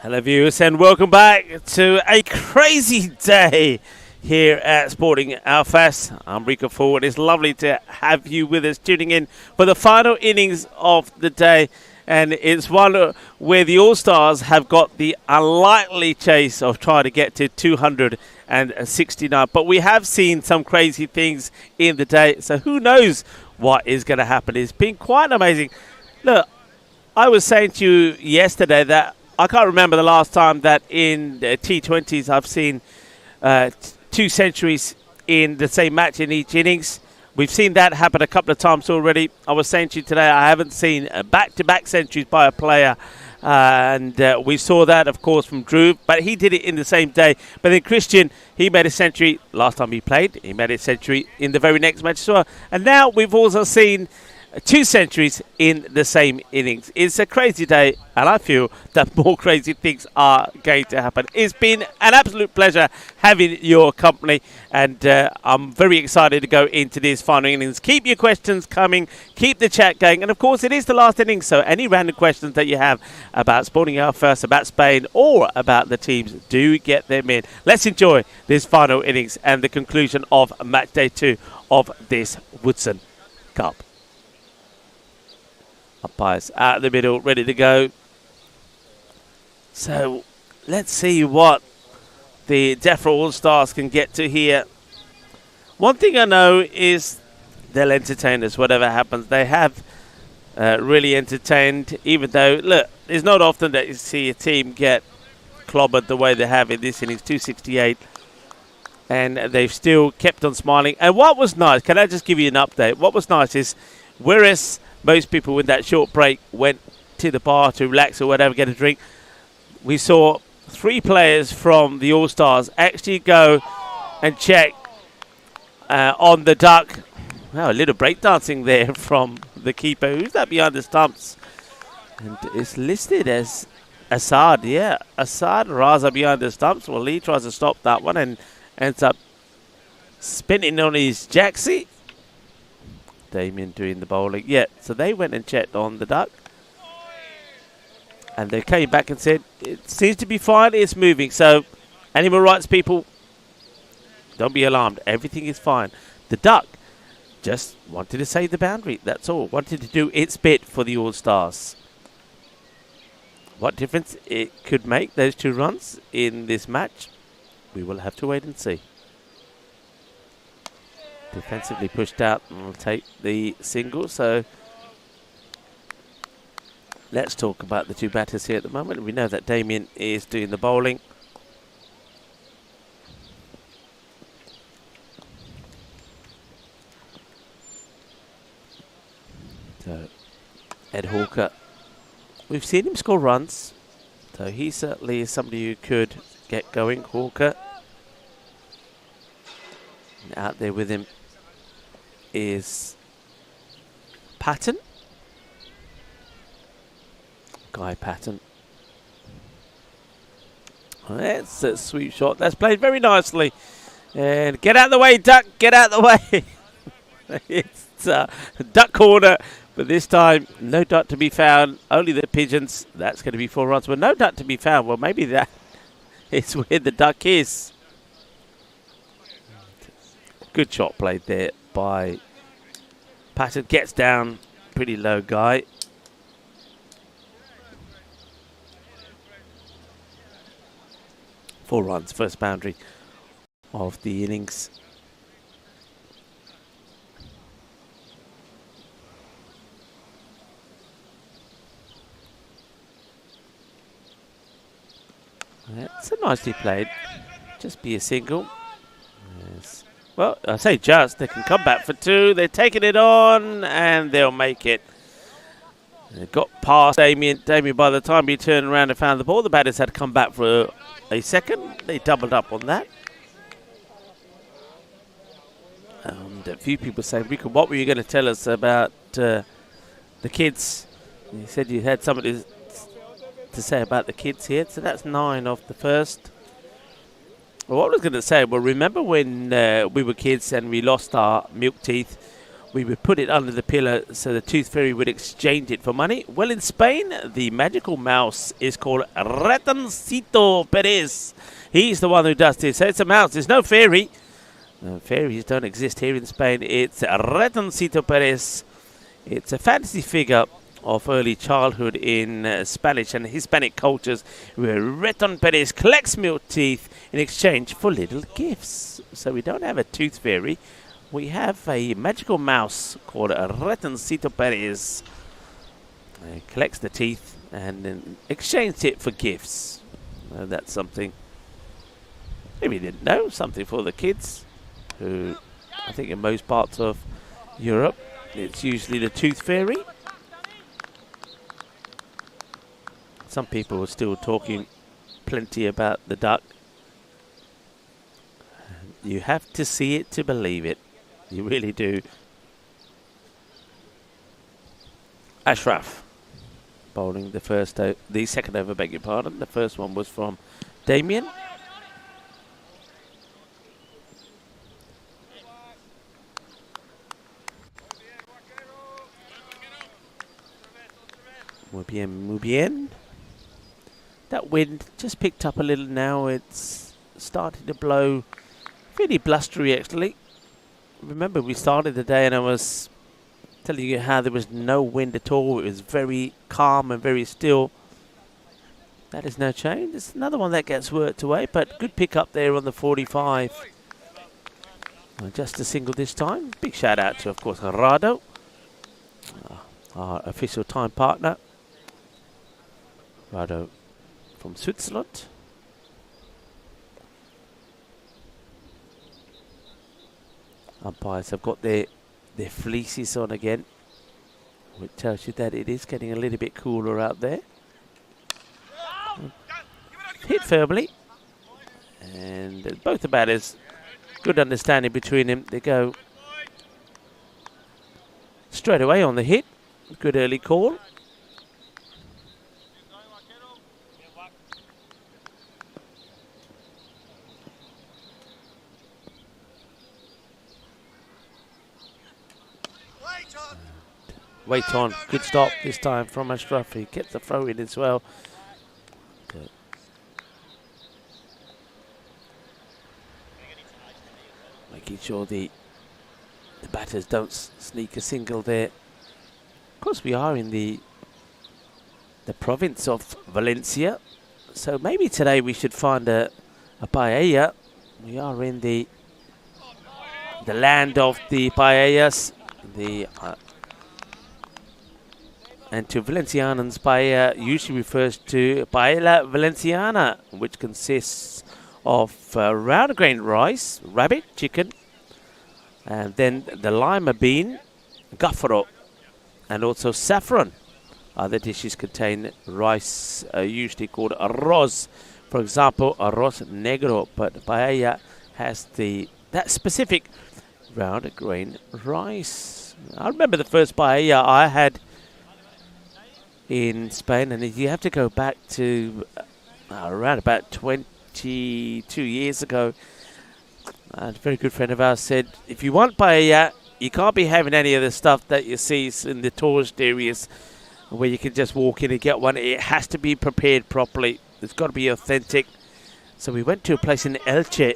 Hello viewers and welcome back to a crazy day here at Sporting Alfas. I'm Rico Forward. It's lovely to have you with us tuning in for the final innings of the day. And it's one where the All-Stars have got the unlikely chase of trying to get to 269. But we have seen some crazy things in the day. So who knows what is going to happen. It's been quite amazing. Look, I was saying to you yesterday that I can't remember the last time that in the T20s I've seen 2 centuries in the same match in each innings. We've seen that happen a couple of times already. I was saying to you today I haven't seen back-to-back centuries by a player. And we saw that, of course, from Drew. But he did it in the same day. But then Christian, he made a century last time he played. He made a century in the very next match as well. And now we've also seen 2 centuries in the same innings. It's a crazy day, and I feel that more crazy things are going to happen. It's been an absolute pleasure having your company, and I'm very excited to go into these final innings. Keep your questions coming, keep the chat going, and of course it is the last innings, so any random questions that you have about Sporting Alfas, about Spain, or about the teams, do get them in. Let's enjoy this final innings and the conclusion of match day 2 of this Woodson Cup. Umpires out of the middle, ready to go. So let's see what the DEFRA All-Stars can get to here. One thing I know is they'll entertain us, whatever happens. They have really entertained, even though, look, it's not often that you see a team get clobbered the way they have in this innings, 268. And they've still kept on smiling. And what was nice, can I just give you an update? What was nice is, whereas most people with that short break went to the bar to relax or whatever, get a drink, we saw 3 players from the All-Stars actually go and check on the duck. Wow, a little breakdancing there from the keeper. Who's that behind the stumps? And it's listed as Assad. Yeah, Assad Raza behind the stumps. Well, Lee tries to stop that one and ends up spinning on his jacksie. Damien doing the bowling. Yeah, so they went and checked on the duck. And they came back and said, it seems to be fine, it's moving. So, animal rights people, don't be alarmed. Everything is fine. The duck just wanted to save the boundary, that's all. Wanted to do its bit for the All-Stars. What difference it could make, those 2 runs in this match, we will have to wait and see. Defensively pushed out and will take the single. So let's talk about the 2 batters here at the moment. We know that Damien is doing the bowling. So Ed Hawker, we've seen him score runs, so he certainly is somebody who could get going. Hawker, and out there with him is Patton. Guy Patton. That's a sweet shot. That's played very nicely. And get out of the way, duck. Get out of the way. It's duck corner. But this time, no duck to be found. Only the pigeons. That's going to be 4 runs. But no duck to be found. Well, maybe that is where the duck is. Good shot played there by Patton. Gets down, pretty low guy. Four runs, first boundary of the innings. That's a nicely played. Just be a single. Yes. Well, I say just. They can come back for 2. They're taking it on, and they'll make it. They got past Damien. Damien, by the time he turned around and found the ball, the batters had to come back for a second. They doubled up on that. And a few people say, Rico, what were you going to tell us about the kids? You said you had something to say about the kids here. So that's 9 off the first. Well, what I was going to say, well, remember when we were kids and we lost our milk teeth, we would put it under the pillow so the tooth fairy would exchange it for money? Well, in Spain, the magical mouse is called Ratoncito Perez. He's the one who does this. So it's a mouse. There's no fairy. Fairies don't exist here in Spain. It's Ratoncito Perez. It's a fantasy figure of early childhood in Spanish and Hispanic cultures, where Raton Perez collects milk teeth in exchange for little gifts. So we don't have a tooth fairy. We have a magical mouse called Ratoncito Perez. He collects the teeth and then exchanges it for gifts. That's something maybe you didn't know. Something for the kids, who I think in most parts of Europe it's usually the tooth fairy. Some people are still talking plenty about the duck. You have to see it to believe it. You really do. Ashraf bowling the second over, beg your pardon. The first one was from Damien. Muy bien, muy bien. That wind just picked up a little now. It's starting to blow pretty blustery, actually. Remember, we started the day and I was telling you how there was no wind at all. It was very calm and very still. That is no change. It's another one that gets worked away, but good pick up there on the 45. Just a single this time. Big shout out to, of course, Rado, our official time partner. Rado from Switzerland. Umpires have got their fleeces on again, which tells you that it is getting a little bit cooler out there. Hit firmly, and both the batters, good understanding between them. They go straight away on the hit. Good early call. Wait on, good stop this time from Ashraf. He gets the throw in as well. Good. Making sure the batters don't sneak a single there. Of course, we are in the province of Valencia, so maybe today we should find a paella. We are in the land of the paellas. And to Valencianans, paella usually refers to paella valenciana, which consists of round grain rice, rabbit, chicken, and then the lima bean, gafro, and also saffron. Other dishes contain rice, usually called arroz. For example, arroz negro, but paella has that specific round grain rice. I remember the first paella I had in Spain, and you have to go back to around about 22 years ago. A very good friend of ours said, if you want paella, you can't be having any of the stuff that you see in the tourist areas where you can just walk in and get one. It has to be prepared properly. It's got to be authentic. So we went to a place in Elche,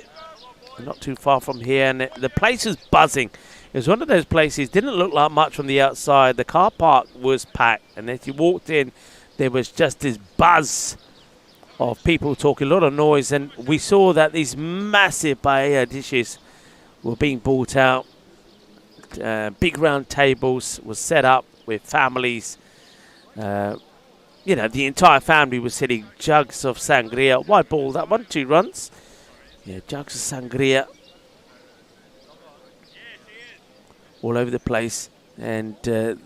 not too far from here, and the place was buzzing. It was one of those places, didn't look like much from the outside. The car park was packed, and as you walked in, there was just this buzz of people talking, a lot of noise, and we saw that these massive paella dishes were being brought out. Big round tables were set up with families. You know, the entire family was sitting, jugs of sangria. Wide ball, that one, 2 runs. Yeah, jugs of sangria all over the place. And the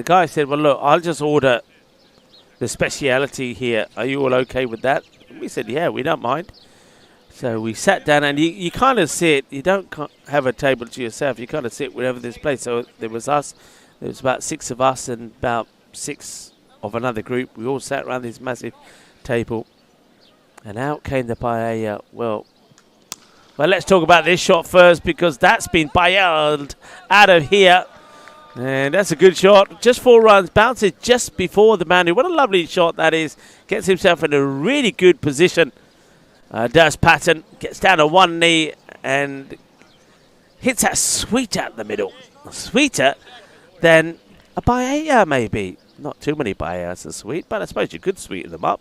guy said, well, look, I'll just order the speciality here. Are you all okay with that? And we said, yeah, we don't mind. So we sat down, and you kind of sit. You don't have a table to yourself. You kind of sit wherever there's place. So there was us. There was about 6 of us and about 6 of another group. We all sat around this massive table. And out came the paella. Well, Well, let's talk about this shot first because that's been bailed out of here. And that's a good shot. Just 4 runs. Bounces just before the boundary. What a lovely shot that is. Gets himself in a really good position. Does Patton. Gets down to one knee and hits that sweet out the middle. Sweeter than a paella, maybe. Not too many paellas are sweet, but I suppose you could sweeten them up.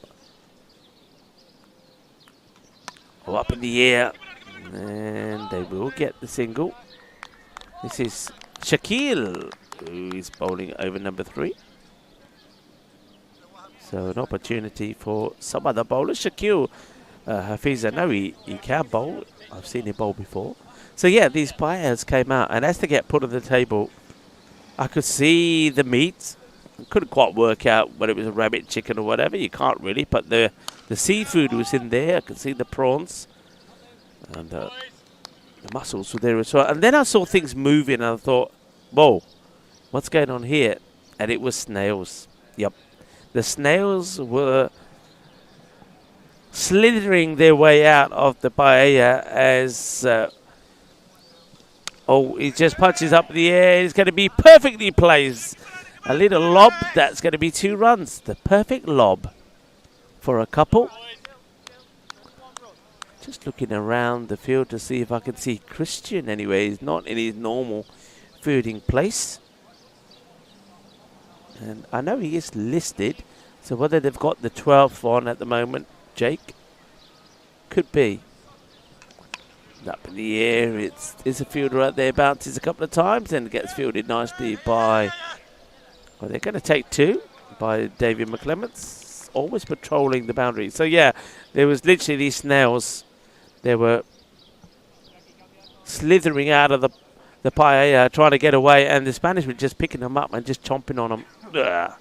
Oh, up in the air. And they will get the single. This is Shaquille, who is bowling over number 3. So an opportunity for some other bowlers. Shaquille Hafiz, I know he can bowl. I've seen him bowl before. So yeah, these paellas came out, and as they get put on the table, I could see the meat. Couldn't quite work out whether it was a rabbit, chicken, or whatever. You can't really, but the seafood was in there. I could see the prawns. And the mussels were there as well. And then I saw things moving and I thought, whoa, what's going on here? And it was snails. Yep. The snails were slithering their way out of the paella as, he just punches up in the air. It's going to be perfectly placed. A little lob, that's going to be 2 runs. The perfect lob for a couple. Just looking around the field to see if I can see Christian anyway. He's not in his normal fielding place. And I know he is listed. So whether they've got the 12th on at the moment, Jake, could be. Up in the air, it's a fielder out there, bounces a couple of times and gets fielded nicely by, well, they're going to take 2 by David McClements, always patrolling the boundary. So yeah, there was literally these snails. They were slithering out of the paella, trying to get away, and the Spanish were just picking them up and just chomping on them. Ugh.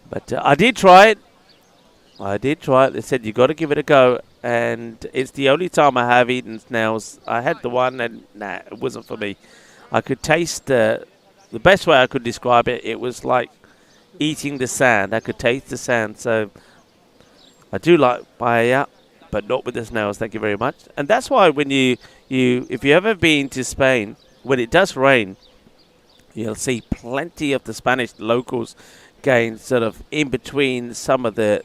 But I did try it. They said, you've got to give it a go. And it's the only time I have eaten snails. I had the one, and nah, it wasn't for me. I could taste the best way I could describe it, it was like eating the sand. I could taste the sand. So I do like paella, but not with the snails. Thank you very much. And that's why when if you've ever been to Spain, when it does rain, you'll see plenty of the Spanish locals going sort of in between some of the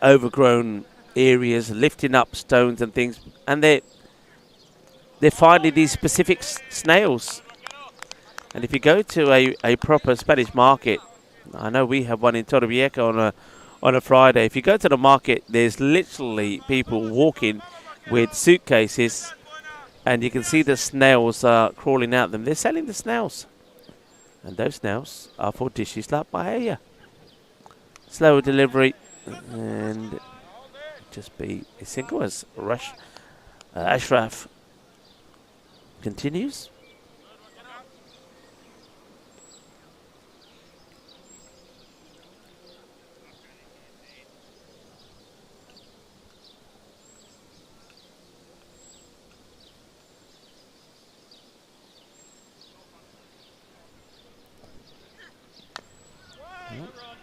overgrown areas, lifting up stones and things, and they're finding these specific snails. And if you go to a proper Spanish market, I know we have one in Torrevieja on a Friday. If you go to the market, there's literally people walking with suitcases, and you can see the snails crawling out them. They're selling the snails, and those snails are for dishes like paella. Slower delivery, and just be a single as Ashraf continues.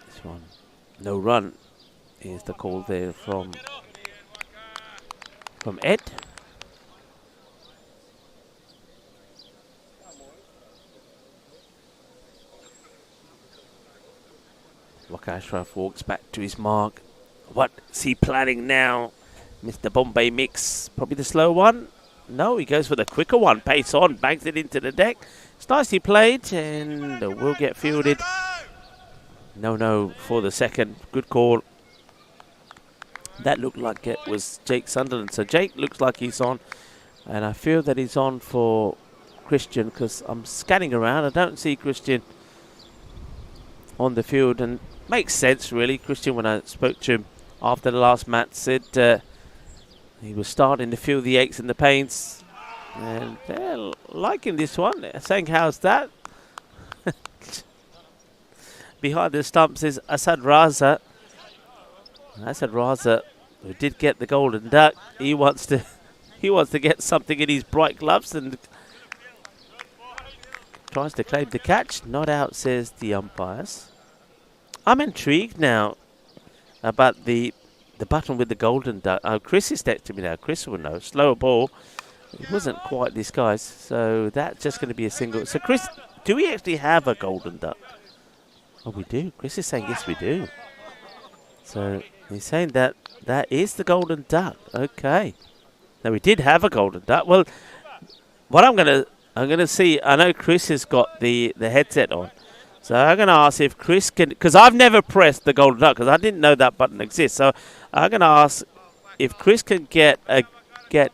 This one, no run is the call there from Ed. Waka Ashraf walks back to his mark. What's he planning now? Mr. Bombay Mix, probably the slow one. No, he goes for the quicker one. Pace on, bangs it into the deck. It's nicely played and will get fielded. No for the second. Good call. That looked like it was Jake Sunderland. So Jake looks like he's on. And I feel that he's on for Christian because I'm scanning around. I don't see Christian on the field. And makes sense, really. Christian, when I spoke to him after the last match, said he was starting to feel the aches and the pains. And they're liking this one. They're saying, how's that? Behind the stumps is Asad Raza. Asad Raza, who did get the golden duck. He wants to get something in his bright gloves and tries to claim the catch. Not out, says the umpires. I'm intrigued now about the the button with the golden duck. Oh, Chris is next to me now. Chris will know. Slower ball. It wasn't quite disguised. So that's just going to be a single. So, Chris, do we actually have a golden duck? Oh, we do. Chris is saying yes, we do. So he's saying that is the golden duck. Okay. Now we did have a golden duck. Well, what I'm gonna see. I know Chris has got the headset on, so I'm gonna ask if Chris can, because I've never pressed the golden duck because I didn't know that button exists. So I'm gonna ask if Chris can get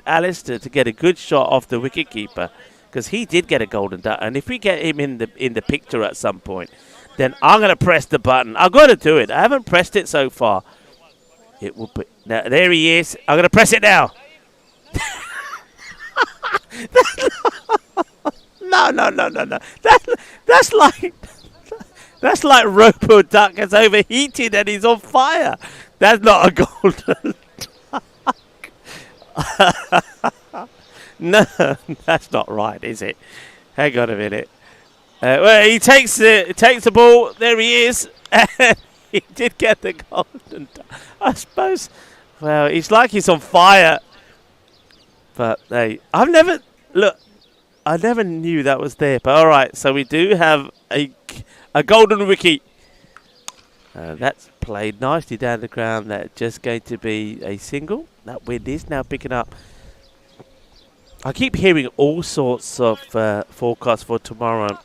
Alistair to get a good shot off the wicket keeper, because he did get a golden duck, and if we get him in the picture at some point, then I'm gonna press the button. I've got to do it. I haven't pressed it so far. It will be now. There he is. I'm gonna press it now. No. That's like Robo Duck has overheated and he's on fire. That's not a golden duck. No, that's not right, is it? Hang on a minute. Well, he takes the ball. There he is. He did get the golden duck. I suppose. Well, it's like he's on fire. But hey, I never knew that was there. But all right, so we do have a golden wicket. That's played nicely down the ground. That's just going to be a single. That wind is now picking up. I keep hearing all sorts of forecasts for tomorrow.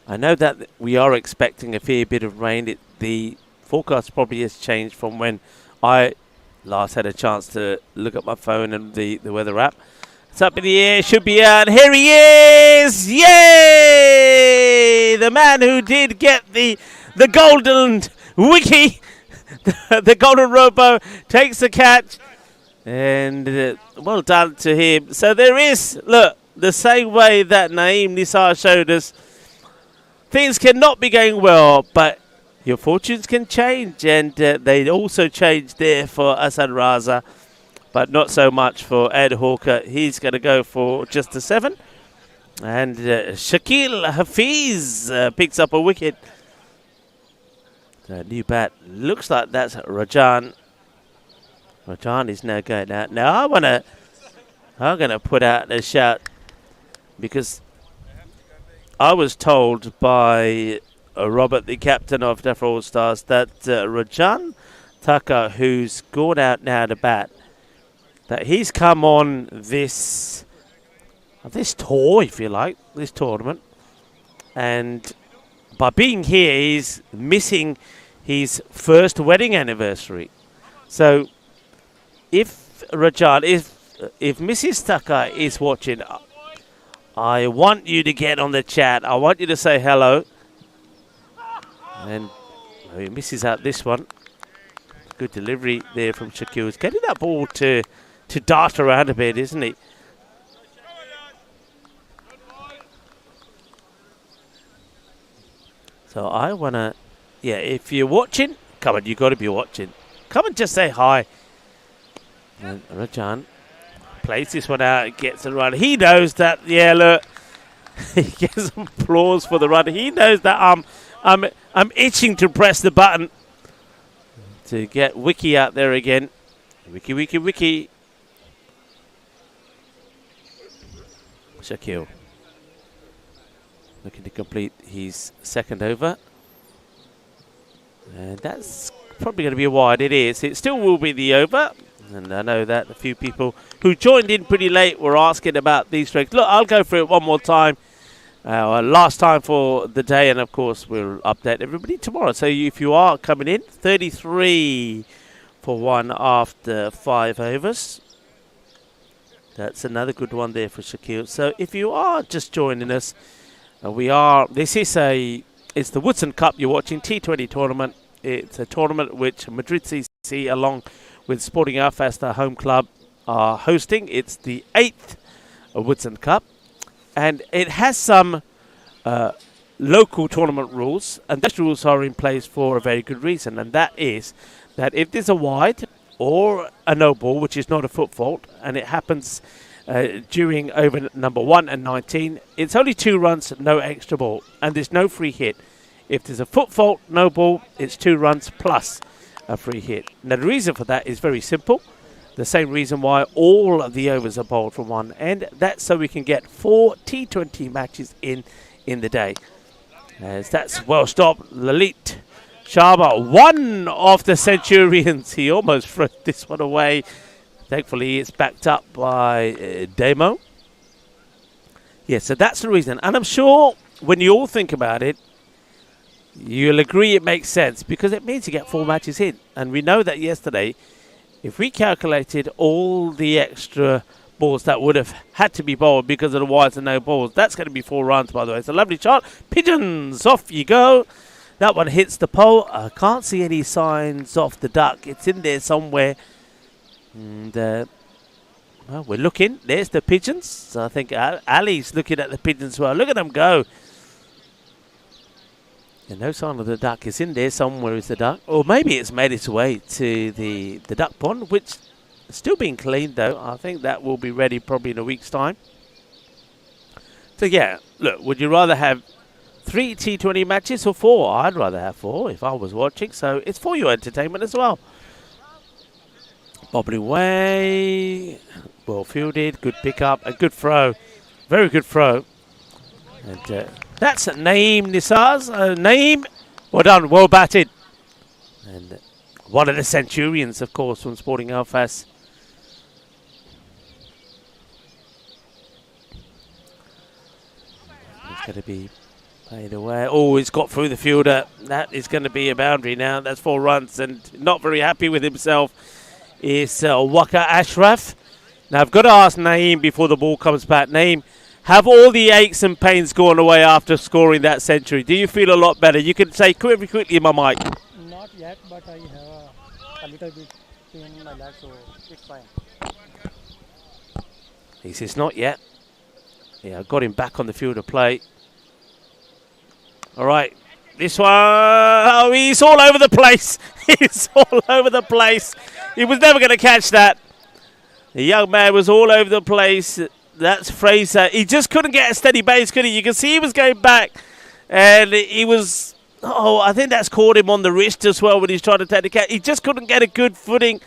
I know that we are expecting a fair bit of rain. The forecast probably has changed from when I last had a chance to look at my phone and the weather app. It's up in the air, should be out. Here he is! Yay! The man who did get the golden wiki, the golden robo, takes the catch. And well done to him. So there is, look, the same way that Naeem Nisar showed us, things cannot be going well, but your fortunes can change. And they also changed there for Asad Raza, but not so much for Ed Hawker. He's going to go for just a 7. And Shakil Hafiz picks up a wicket. The new bat looks like that's Rajan. Rajan is now going out. Now I'm gonna put out a shout, because I was told by Robert, the captain of Dafra All Stars, that Rajan Tucker, who's gone out now to bat, that he's come on this tour, if you like, this tournament, and by being here, he's missing his first wedding anniversary. So if Rajan, if Mrs. Tucker is watching, I want you to get on the chat. I want you to say hello. And he misses out this one. Good delivery there from Shakil. He's getting that ball to dart around a bit, isn't he? So I want to, yeah, if you're watching, come on, you've got to be watching. Come and just say hi. And Rajan plays this one out, gets a run. He knows that, yeah, look, he gets some applause for the run. He knows that I'm itching to press the button to get Wiki out there again. Wiki. Shakil looking to complete his second over. And that's probably going to be a wide. It is. It still will be the over. And I know that a few people who joined in pretty late were asking about these strokes. Look, I'll go through it one more time. Last time for the day. And, of course, we'll update everybody tomorrow. So if you are coming in, 33 for 1 after 5 overs. That's another good one there for Shakil. So if you are just joining us, it's the Woodson Cup you're watching, T20 tournament. It's a tournament which Madrid CC along with Sporting Alfast, our home club, are hosting. It's the 8th Woodson Cup, and it has some local tournament rules, and those rules are in place for a very good reason, and that is that if there's a wide or a no ball, which is not a foot fault, and it happens during over number 1 and 19, it's only 2 runs, no extra ball, and there's no free hit. If there's a foot fault, no ball, it's 2 runs plus a free hit. Now the reason for that is very simple. The same reason why all of the overs are bowled from one end. That's so we can get 4 T20 matches in the day. As that's well stopped. Lalit Sharma, one of the Centurions. He almost threw this one away. Thankfully, it's backed up by Demo. Yeah, so that's the reason. And I'm sure when you all think about it, you'll agree it makes sense because it means you get 4 matches in. And we know that yesterday, if we calculated all the extra balls that would have had to be bowled because of the wides and no balls, that's going to be 4 runs, by the way. It's a lovely shot. Pigeons, off you go. That one hits the pole. I can't see any signs of the duck. It's in there somewhere. And well, we're looking. There's the pigeons. So I think Ali's looking at the pigeons as well. Look at them go. And no sign of the duck. Is in there somewhere is the duck. Or maybe it's made its way to the duck pond, which is still being cleaned though. I think that will be ready probably in a week's time. So yeah, look, would you rather have 3 T20 matches or 4? I'd rather have 4 if I was watching. So it's for your entertainment as well. Bobbling away. Well fielded. Good pickup. A good throw. Very good throw. And that's Naeem Nisar's. Naeem, well done. Well batted. And one of the Centurions, of course, from Sporting Alfas. It's going to be played away. Oh, he's got through the fielder. That is going to be a boundary now. That's 4 runs and not very happy with himself is Waka Ashraf. Now, I've got to ask Naeem before the ball comes back. Naeem, have all the aches and pains gone away after scoring that century? Do you feel a lot better? You can say quickly in my mic. Not yet, but I have a little bit pain in my leg, so it's fine. He says not yet. Yeah, I got him back on the field of play. All right. This one, oh, he's all over the place. He's all over the place. He was never going to catch that. The young man was all over the place. That's Fraser. He just couldn't get a steady base, could he? You can see he was going back. And he was, oh, I think that's caught him on the wrist as well when he's trying to take the catch. He just couldn't get a good footing.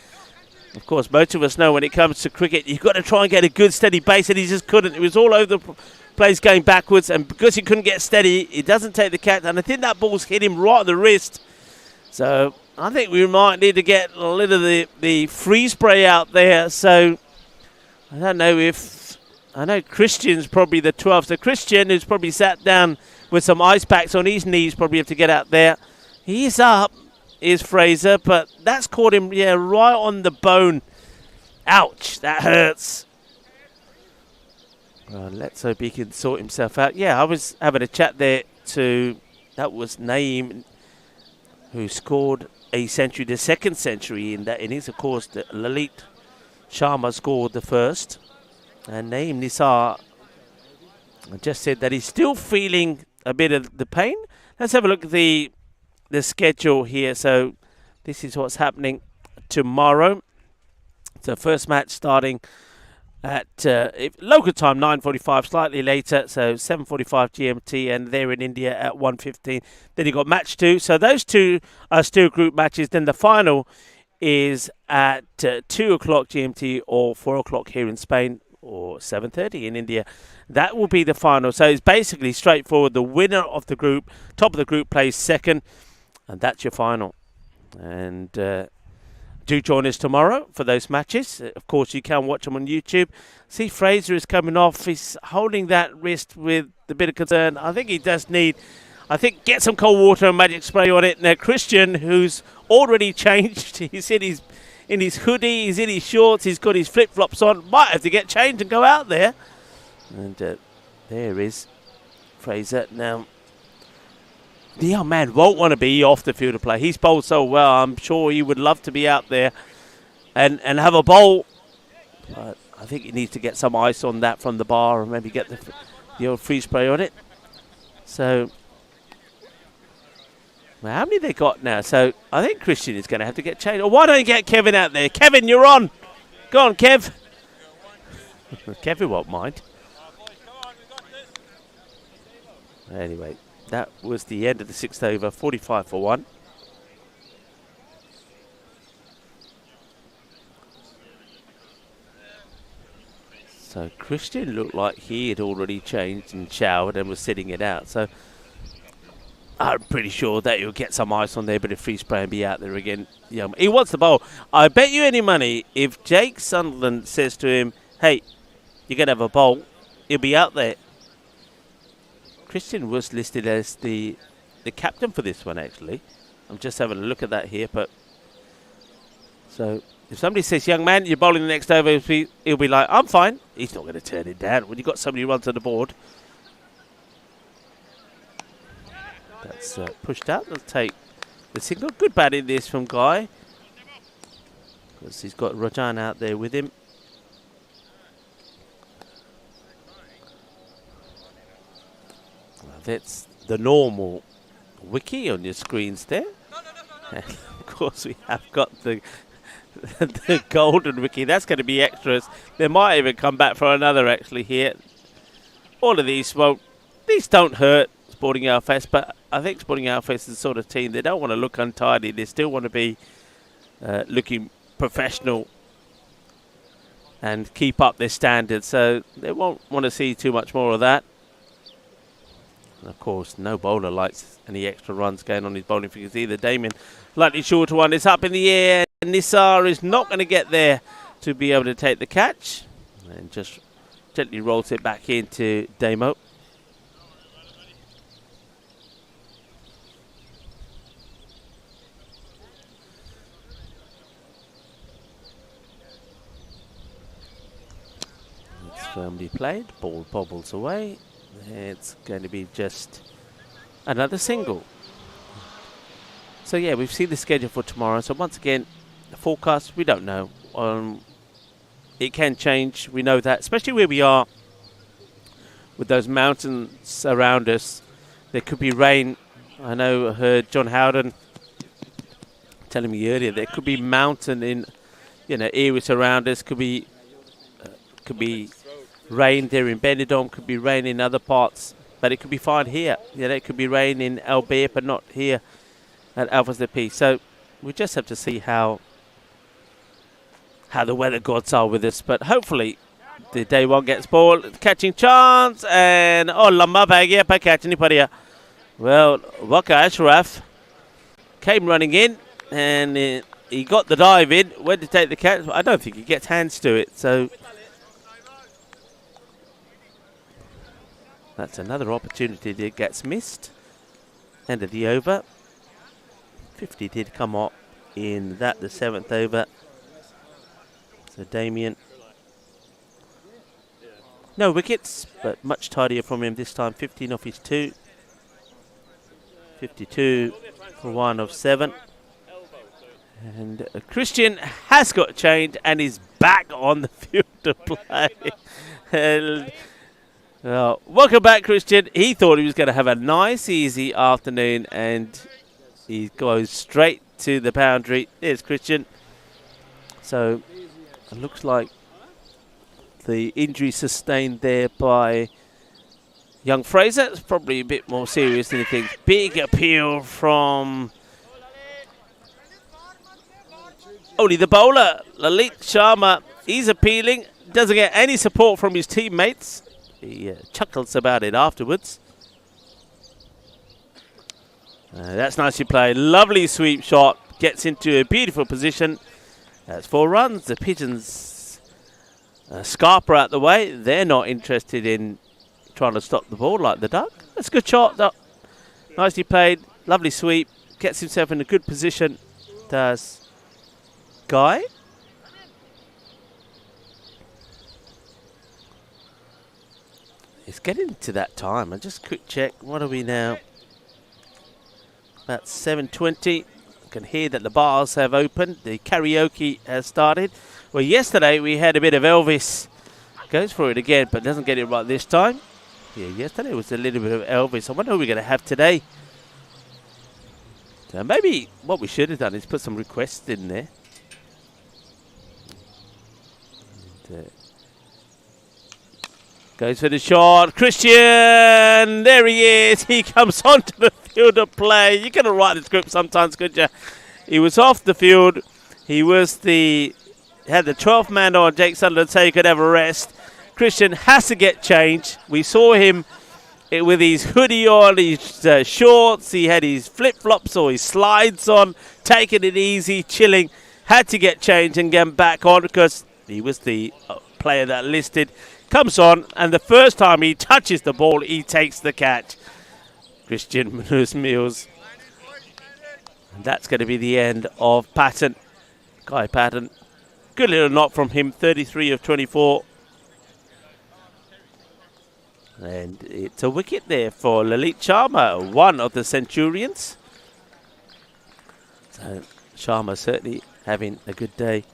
Of course, most of us know when it comes to cricket, you've got to try and get a good steady base, and he just couldn't. It was all over the place going backwards, and because he couldn't get steady, he doesn't take the catch. And I think that ball's hit him right on the wrist. So I think we might need to get a little of the freeze spray out there. So I don't know if, I know Christian's probably the 12th. So Christian, who's probably sat down with some ice packs on his knees, probably have to get out there. He's up, is Fraser, but that's caught him, yeah, right on the bone. Ouch, that hurts. Well, let's hope he can sort himself out. Yeah, I was having a chat there to, that was Naeem, who scored a century, the second century in that innings. Of course, the Lalit Sharma scored the first. And Naeem Nisar just said that he's still feeling a bit of the pain. Let's have a look at the schedule here. So this is what's happening tomorrow. So first match starting at local time 9:45, slightly later, so 7:45 GMT, and they're in India at 1:15. Then you got match 2. So those 2 are still group matches. Then the final is at 2 o'clock GMT or 4 o'clock here in Spain, or 7:30 in India. That will be the final. So it's basically straightforward. The winner of the group, top of the group, plays second, and that's your final. And do join us tomorrow for those matches. Of course, you can watch them on YouTube. See, Fraser is coming off. He's holding that wrist with a bit of concern. I think he does need, get some cold water and magic spray on it. Now, Christian, who's already changed, he's in his hoodie, he's in his shorts, he's got his flip-flops on, might have to get changed and go out there. And there is Fraser. Now, the young man won't want to be off the field of play. He's bowled so well. I'm sure he would love to be out there and have a bowl. But I think he needs to get some ice on that from the bar and maybe get the old freeze spray on it. So, well, how many they got now? So I think Christian is going to have to get changed. Or why don't you get Kevin out there? Kevin, you're on. Go on, Kev. Kevin won't mind. Anyway, that was the end of the 6th over, 45 for 1. So Christian looked like he had already changed and showered and was sitting it out. So I'm pretty sure that he'll get some ice on there, but if free spray and be out there again. Yeah, he wants the bowl. I bet you any money if Jake Sunderland says to him, hey, you're going to have a bowl, he'll be out there. Christian was listed as the captain for this one, actually. I'm just having a look at that here, but so if somebody says, young man, you're bowling the next over, he'll be like, I'm fine. He's not going to turn it down when you've got somebody who runs on the board. That's pushed out. Let's take the signal. Good batting this from Guy, because he's got Rajan out there with him. Well, that's the normal wiki on your screens there. And of course, we have got the golden wiki. That's going to be extras. They might even come back for another actually here. All of these, well, these don't hurt Sporting Alfest, but I think Sporting Alfest is the sort of team, they don't want to look untidy. They still want to be looking professional and keep up their standards. So they won't want to see too much more of that. And of course, no bowler likes any extra runs going on his bowling figures either. Damien, slightly shorter one, is up in the air. Nisar is not going to get there to be able to take the catch. And just gently rolls it back into Damo. It's firmly played. Ball bobbles away. It's going to be just another single. So yeah, we've seen the schedule for tomorrow. So once again, the forecast, we don't know. It can change. We know that, especially where we are with those mountains around us. There could be rain. I know I heard John Howden telling me earlier there could be mountain in, areas around us. Could be rain there in Benidorm. Could be rain in other parts, but it could be fine here. It could be rain in Albert, but not here at Alphas the P. So we just have to see how the weather gods are with us. But hopefully the day one gets ball, catching chance, and lama bhai pa catch nahi padiya. Well, Waka Ashraf came running in, and he got the dive in, went to take the catch. I don't think he gets hands to it, so that's another opportunity that gets missed. End of the over. 50 did come up in that, the 7th over. So Damien, no wickets, but much tidier from him this time. 15 off his 2. 52 for 1 of 7. And Christian has got changed and is back on the field to play. And, welcome back, Christian. He thought he was going to have a nice, easy afternoon, and he goes straight to the boundary. There's Christian. So it looks like the injury sustained there by young Fraser is probably a bit more serious than he thinks. Big appeal from only the bowler, Lalit Sharma. He's appealing. Doesn't get any support from his teammates. He chuckles about it afterwards. That's nicely played. Lovely sweep shot. Gets into a beautiful position. That's 4 runs. The Pigeons Scarper out the way. They're not interested in trying to stop the ball like the duck. That's a good shot. Nicely played. Lovely sweep. Gets himself in a good position. Does Guy. It's getting to that time. I just quick check. What are we now? About 7:20. I can hear that the bars have opened. The karaoke has started. Well, yesterday we had a bit of Elvis. Goes for it again, but doesn't get it right this time. Yeah, yesterday was a little bit of Elvis. I wonder who we're going to have today. So maybe what we should have done is put some requests in there. And, goes for the shot. Christian! There he is. He comes onto the field of play. You couldn't write the script sometimes, could you? He was off the field. He was had the 12th man on. Jake Sunderland said he could have a rest. Christian has to get changed. We saw him with his hoodie on, his shorts. He had his flip-flops or his slides on, taking it easy, chilling. Had to get changed and get back on because he was the player that listed. Comes on, and the first time he touches the ball, he takes the catch. Christian Munoz-Mills. And that's going to be the end of Patton. Guy Patton. Good little knock from him, 33 of 24. And it's a wicket there for Lalit Sharma, one of the Centurions. So Sharma certainly having a good day.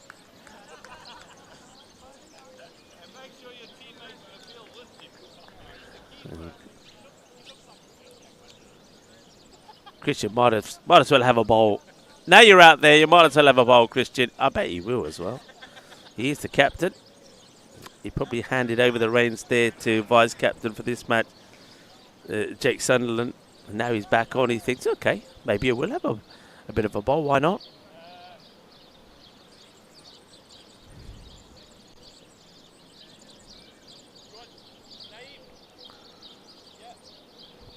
Christian might as well have a bowl. Now you're out there, you might as well have a bowl, Christian. I bet he will as well. He is the captain. He probably handed over the reins there to vice captain for this match, Jake Sunderland. And now he's back on. He thinks, okay, maybe I will have a bit of a bowl. Why not?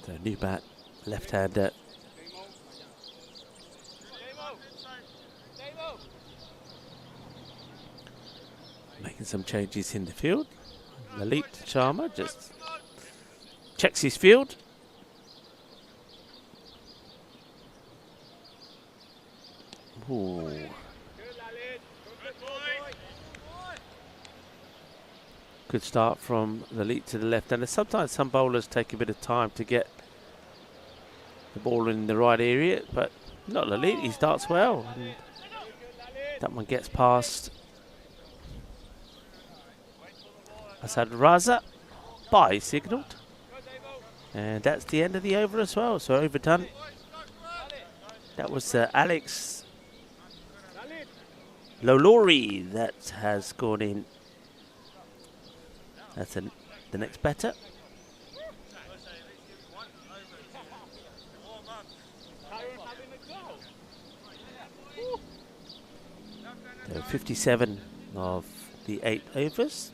So new bat, left-hander. Making some changes in the field. Lalit Sharma just checks his field. Ooh. Good start from Lalit to the left. And sometimes some bowlers take a bit of time to get the ball in the right area, but not Lalit. He starts well. And that one gets past Asad Raza. Bye signalled. And that's the end of the over as well. So overdone. That was Alex Lolori that has gone in. That's the next batter. So 57 of the 8 overs.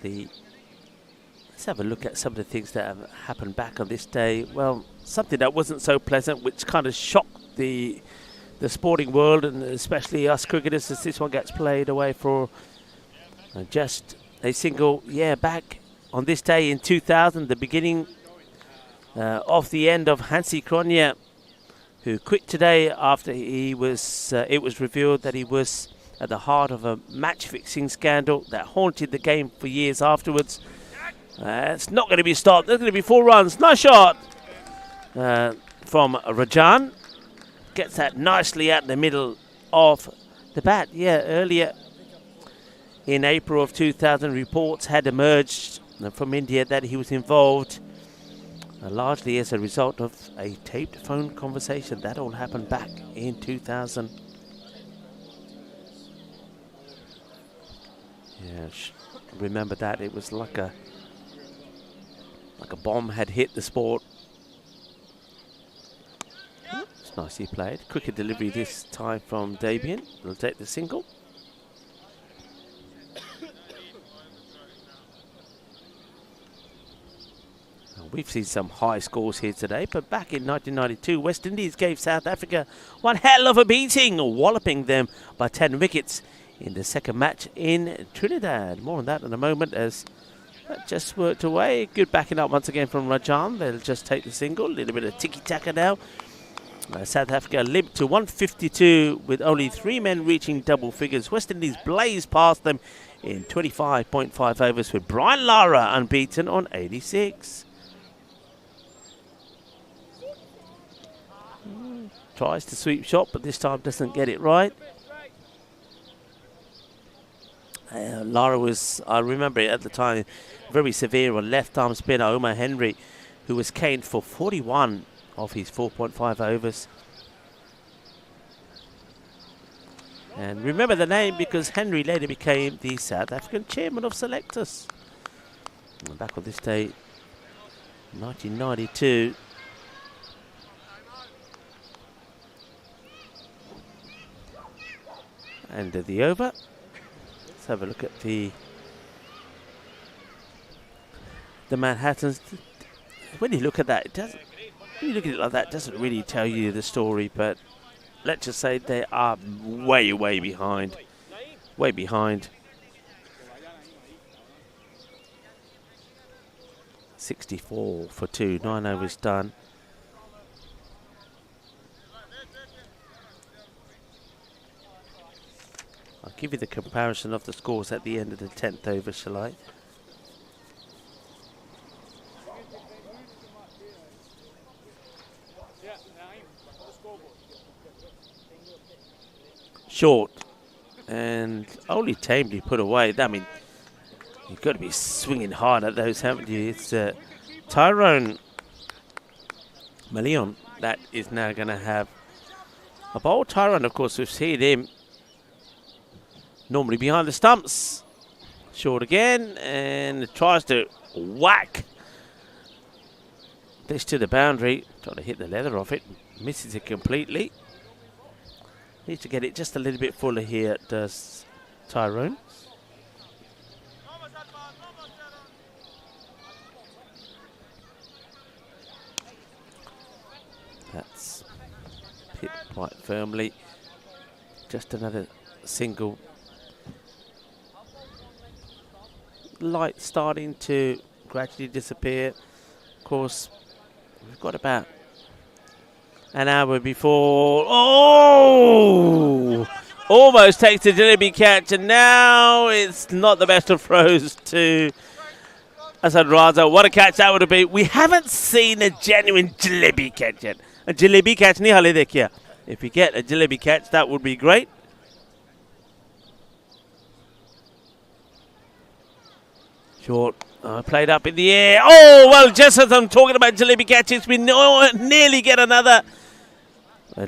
Let's have a look at some of the things that have happened back on this day. Well, something that wasn't so pleasant, which kind of shocked the sporting world and especially us cricketers, as this one gets played away for just a single year back on this day in 2000, the beginning of the end of Hansi Cronje, who quit today after he was. It was revealed that he was at the heart of a match-fixing scandal that haunted the game for years afterwards. It's not going to be stopped. There's going to be 4 runs. Nice shot from Rajan. Gets that nicely out in the middle of the bat. Yeah, earlier in April of 2000, reports had emerged from India that he was involved largely as a result of a taped phone conversation. That all happened back in 2000. Yeah, remember that. It was like a bomb had hit the sport. It's nicely played. Cricket delivery this time from Dabian. He'll take the single. We've seen some high scores here today, but back in 1992, West Indies gave South Africa one hell of a beating, walloping them by 10 wickets in the second match in Trinidad. More on that in a moment as that just worked away. Good backing up once again from Rajan. They'll just take the single. A little bit of tiki-taka now. South Africa limped to 152 with only 3 men reaching double figures. West Indies blazed past them in 25.5 overs with Brian Lara unbeaten on 86. Tries to sweep shot, but this time doesn't get it right. Lara was, I remember it at the time, very severe on left-arm spinner Omar Henry, who was caned for 41 of his 4.5 overs. And remember the name because Henry later became the South African chairman of selectors. And back on this day, 1992. End of the over. Let's have a look at the Manhattans. When you look at that, it doesn't. When you look at it like that, it doesn't really tell you the story. But let's just say they are way, way behind. Way behind. 64 for 2. 9 overs done. I'll give you the comparison of the scores at the end of the 10th over, shall I? Short and only tamely put away. I mean, you've got to be swinging hard at those, haven't you? It's Tyrone Malion that is now going to have a bowl. Tyrone, of course, we've seen him normally behind the stumps. Short again and tries to whack this to the boundary. Trying to hit the leather off it. Misses it completely. Needs to get it just a little bit fuller here, does Tyrone. That's hit quite firmly. Just another single. Light starting to gradually disappear. Of course, we've got about an hour before. Oh! Almost takes the jalebi catch, and now it's not the best of throws to Asad Raza. What a catch that would have been. We haven't seen a genuine jalebi catch yet. A jalebi catch nahi hale dekhiya. If we get a jalebi catch, that would be great. Short. Played up in the air. Oh, well, just as I'm talking about jalebi catches, we nearly get another.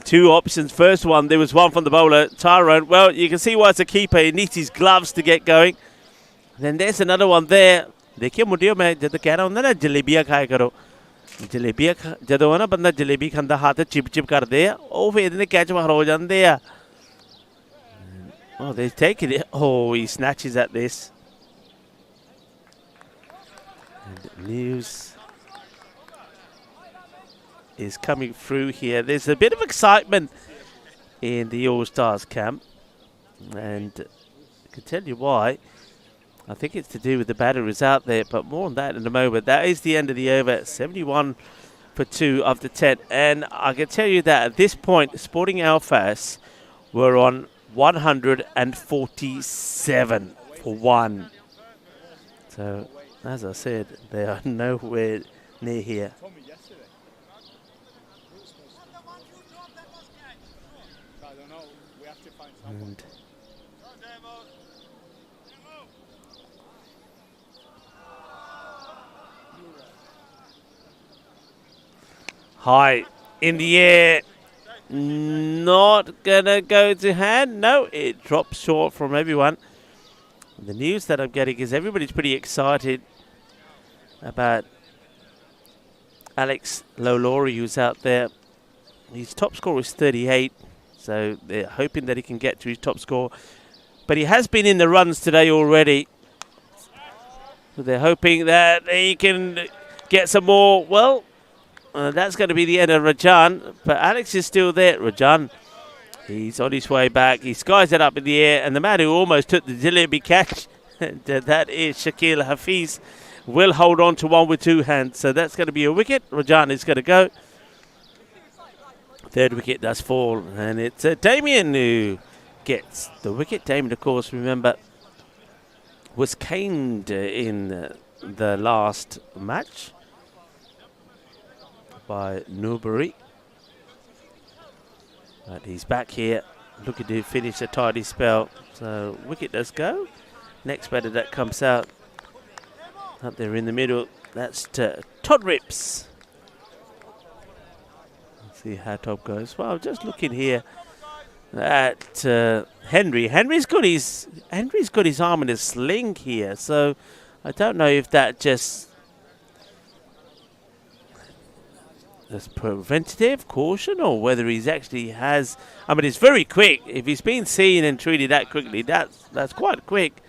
Two options. First one, there was one from the bowler, Tyrone. Well, you can see why it's a keeper. He needs his gloves to get going. Then there's another one there. देखिए मुझे मैं जब कह रहा हूँ ना जलेबियाँ खाया करो जलेबियाँ जब है ना बंदा जलेबी खांदा हाथ चिप चिप कर दे ओ फिर इतने कैच बाहर हो जाते हैं. Oh, they're taking it. Oh, he snatches at this. And news is coming through here. There's a bit of excitement in the All-Stars camp, and I can tell you why. I think it's to do with the batterers out there, but more on that in a moment. That is the end of the over. 71 for 2 of the 10, and I can tell you that at this point, Sporting Alphas were on 147 for 1. So, as I said, they are nowhere near here. And high in the air, not gonna go to hand. No, it drops short from everyone. The news that I'm getting is everybody's pretty excited about Alex Lolori, who's out there. His top score is 38, so they're hoping that he can get to his top score. But he has been in the runs today already, so they're hoping that he can get some more. Well, that's going to be the end of Rajan, but Alex is still there. Rajan, he's on his way back. He skies it up in the air, and the man who almost took the jalebi catch, that is Shakil Hafiz, will hold on to one with two hands. So that's going to be a wicket. Rajan is going to go. Third wicket does fall, and it's Damien who gets the wicket. Damien, of course, remember, was caned in the last match by Newbury. But he's back here, looking to finish a tidy spell. So wicket does go. Next batter that comes out up there in the middle, that's Todd Rips. Let's see how Todd goes. Well, just looking here at Henry. Henry's got his arm in a sling here, so I don't know if that just as preventative caution or whether he's actually has. I mean, it's very quick. If he's been seen and treated that quickly, that's quite quick.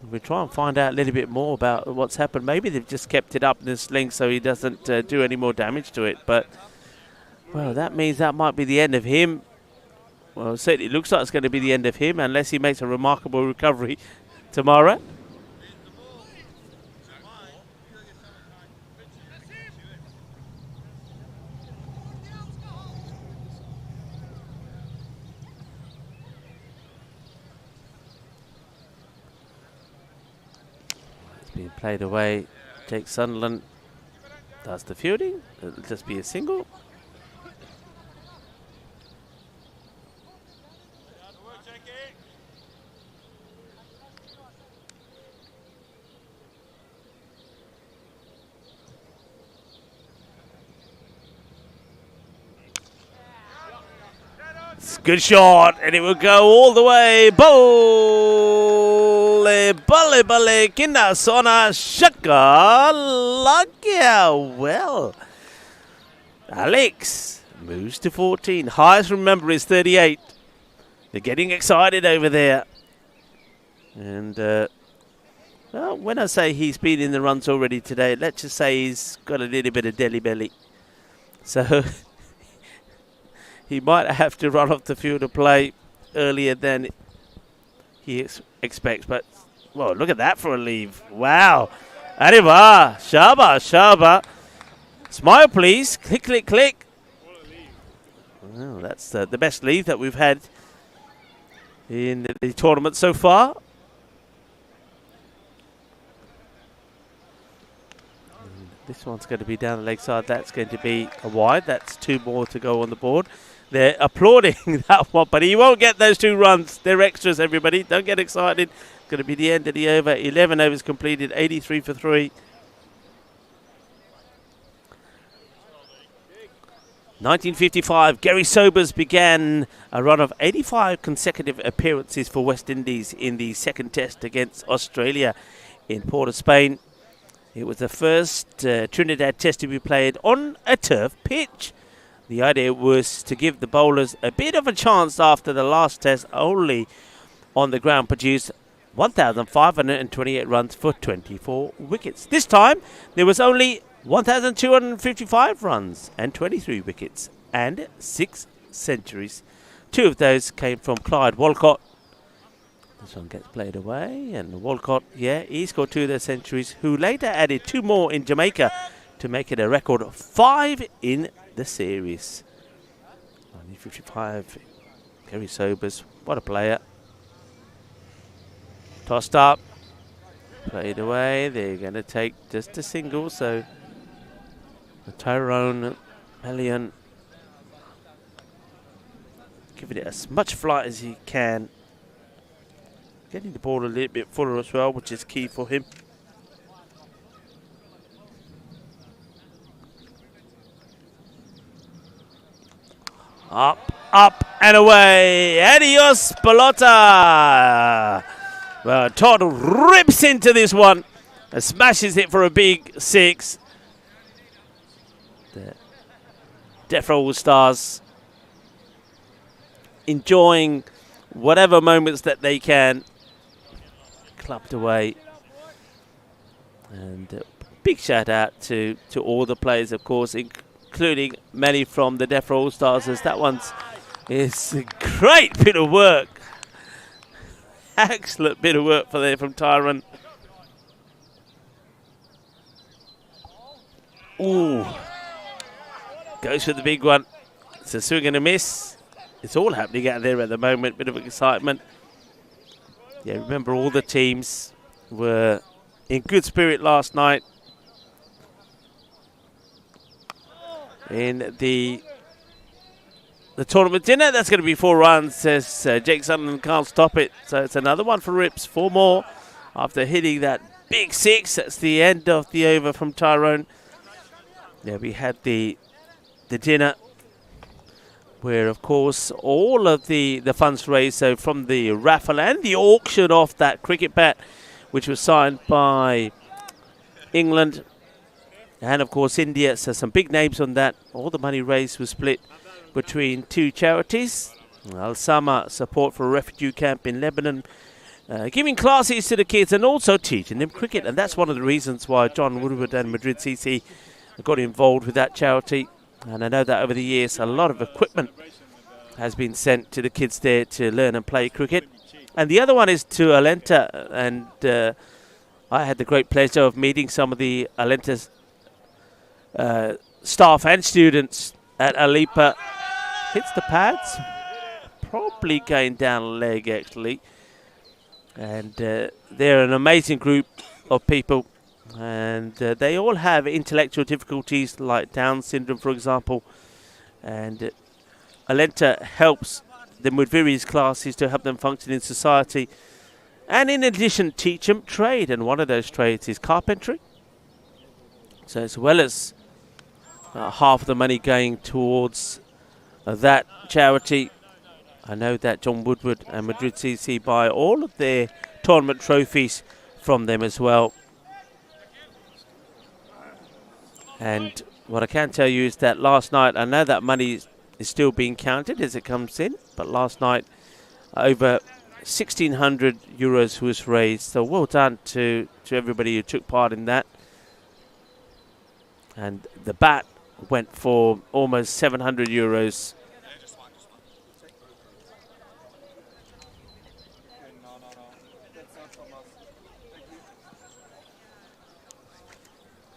We'll try and find out a little bit more about what's happened. Maybe they've just kept it up in this length so he doesn't do any more damage to it. But, well, that means that might be the end of him. Well, it certainly looks like it's going to be the end of him unless he makes a remarkable recovery tomorrow. Being played away. Jake Sunderland does the fielding. It'll just be a single. It's a good shot, and it will go all the way. Bale, kinda sona shaka lagia. Well, Alex moves to 14. Highest, remember, is 38. They're getting excited over there. And, well, when I say he's been in the runs already today, let's just say he's got a little bit of deli belly. So he might have to run off the field of play earlier than he expects. But, well, look at that for a leave. Wow. Arriba. Shaba. Smile, please. Click, click, click. Well, that's the best leave that we've had in the tournament so far. And this one's going to be down the leg side. That's going to be a wide. That's 2 more to go on the board. They're applauding that one, but he won't get those 2 runs. They're extras, everybody. Don't get excited. It's going to be the end of the over. 11 overs completed, 83 for 3. 1955, Gary Sobers began a run of 85 consecutive appearances for West Indies in the second test against Australia in Port of Spain. It was the first Trinidad test to be played on a turf pitch. The idea was to give the bowlers a bit of a chance after the last test only on the ground produced 1,528 runs for 24 wickets. This time there was only 1,255 runs and 23 wickets and 6 centuries. 2 of those came from Clyde Walcott. This one gets played away, and Walcott, yeah, he scored 2 of those centuries, who later added 2 more in Jamaica to make it a record of 5 in the series. 1955, Gary Sobers, what a player. Tossed up, played away. They're going to take just a single, so Tyrone Melian giving it as much flight as he can. Getting the ball a little bit fuller as well, which is key for him. Up, and away. Adios, pelota. Well, Todd rips into this one and smashes it for a big 6. The Defra All-Stars enjoying whatever moments that they can. Clubbed away. And big shout out to all the players, of course, including many from the Defra All-Stars, as that one's is a great bit of work. Excellent bit of work from Tyrone. Ooh. Goes for the big one. It's a swing and a miss. It's all happening out there at the moment. Bit of excitement. Yeah, remember all the teams were in good spirit last night in the tournament dinner. That's going to be 4 runs, says Jake Sunderland can't stop it. So it's another one for Rips. 4 more after hitting that big 6. That's the end of the over from Tyrone. Yeah, we had the dinner where, of course, all of the funds raised, so from the raffle and the auction of that cricket bat, which was signed by England and, of course, India. So some big names on that. All the money raised was split between 2 charities. Al-Sama, support for a refugee camp in Lebanon. giving classes to the kids and also teaching them cricket. And that's one of the reasons why John Woodward and Madrid CC got involved with that charity. And I know that over the years a lot of equipment has been sent to the kids there to learn and play cricket. And the other one is to Alicante, and I had the great pleasure of meeting some of the Alicante staff and students at Alipa. Hits the pads, probably going down leg actually. And they're an amazing group of people, and they all have intellectual difficulties like Down syndrome, for example. And Alicante helps them with various classes to help them function in society, and in addition teach them trade, and one of those trades is carpentry. So as well as half of the money going towards that charity, I know that John Woodward and Madrid CC buy all of their tournament trophies from them as well. And what I can tell you is that last night, I know that money is still being counted as it comes in, but last night over 1,600 euros was raised. So well done to everybody who took part in that. And the bat went for almost 700 euros.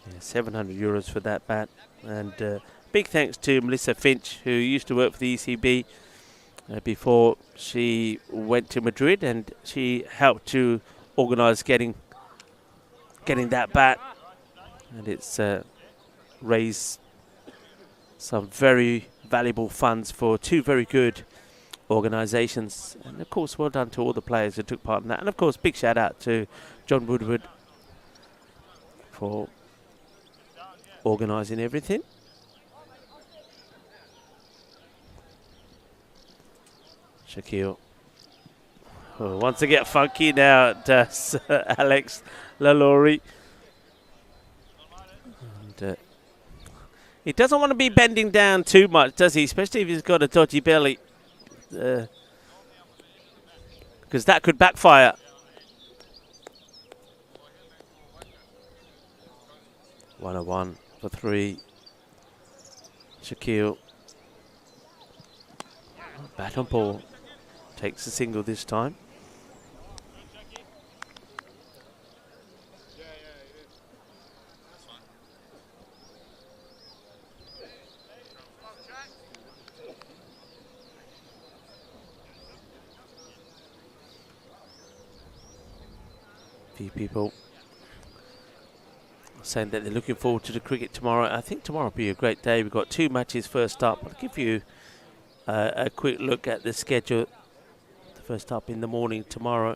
Yeah, 700 euros for that bat. And big thanks to Melissa Finch, who used to work for the ECB before she went to Madrid, and she helped to organise getting that bat, and it's raised some very valuable funds for two very good organisations. And of course, well done to all the players who took part in that, and of course, big shout out to John Woodward for organising everything. Shaquille wants to get funky now, does Alex Lalaurie. And he doesn't want to be bending down too much, does he? Especially if he's got a dodgy belly. Because that could backfire. One for three. Shaquille. Bat on ball. Takes a single this time. Few people saying that they're looking forward to the cricket tomorrow. I think tomorrow will be a great day. We've got two matches first up. I'll give you a quick look at the schedule. First up in the morning tomorrow.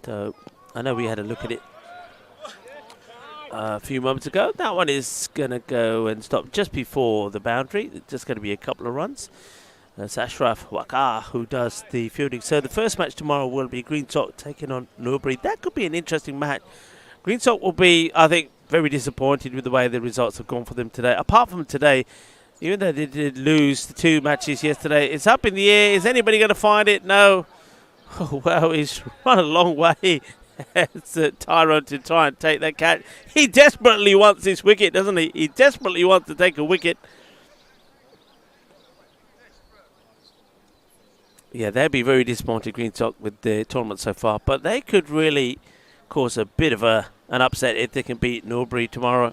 So I know we had a look at it a few moments ago. That one is going to go and stop just before the boundary. It's just going to be a couple of runs. That's Ashraf Waqar who does the fielding. So the first match tomorrow will be Green Sock taking on Newbury. That could be an interesting match. Green Sock will be, I think, very disappointed with the way the results have gone for them today. Apart from today, even though they did lose the two matches yesterday, it's up in the air. Is anybody going to find it? No. Oh, well, he's run a long way. It's Tyrone to try and take that catch. He desperately wants this wicket, doesn't he? He desperately wants to take a wicket. Yeah, they'd be very disappointed, Green Sock, with the tournament so far. But they could really cause a bit of an upset if they can beat Norbury tomorrow.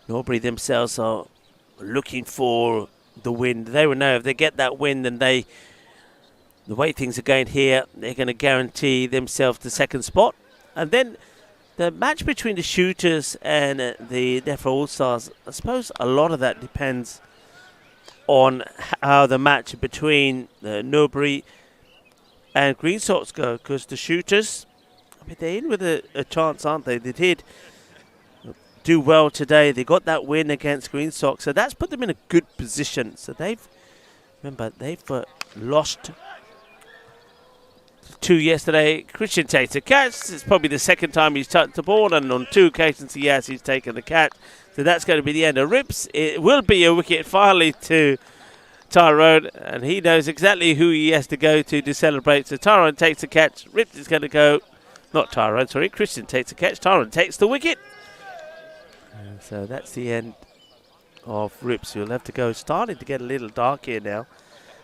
Norbury themselves are looking for the win. They will know if they get that win, then the way things are going here, they're going to guarantee themselves the second spot. And then the match between the Shooters and the DEFRA All-Stars, I suppose a lot of that depends on how the match between Norbury and Green Sox go, because the Shooters, I mean, they're in with a chance, aren't they? They did do well today. They got that win against Green Sox, so that's put them in a good position. So they've lost two yesterday. Christian takes a catch. It's probably the second time he's touched the ball, and on two occasions he's taken the catch. So that's going to be the end of Rips. It will be a wicket finally to Tyrone, and he knows exactly who he has to go to celebrate. So Tyrone takes the catch. Rips is going to go. Not Tyrone, sorry. Christian takes the catch. Tyrone takes the wicket. And so that's the end of Rips. You'll have to go. Starting to get a little dark here now.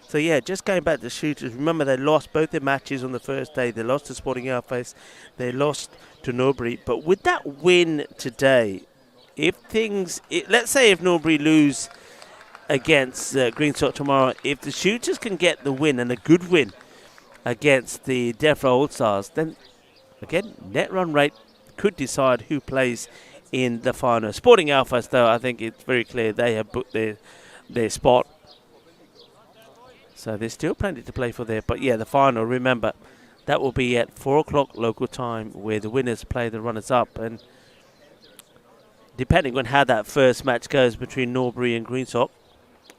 So yeah, just going back to shooters. Remember, they lost both their matches on the first day. They lost to Sporting Airface. They lost to Norbury. But with that win today, if things, let's say if Norbury lose against Greenstock tomorrow, if the shooters can get the win, and a good win, against the Defra All-Stars, then again, net run rate could decide who plays in the final. Sporting Alphas, though, I think it's very clear they have booked their spot. So there's still plenty to play for there. But yeah, the final, remember, that will be at 4 o'clock local time, where the winners play the runners-up. And depending on how that first match goes between Norbury and Greenstock,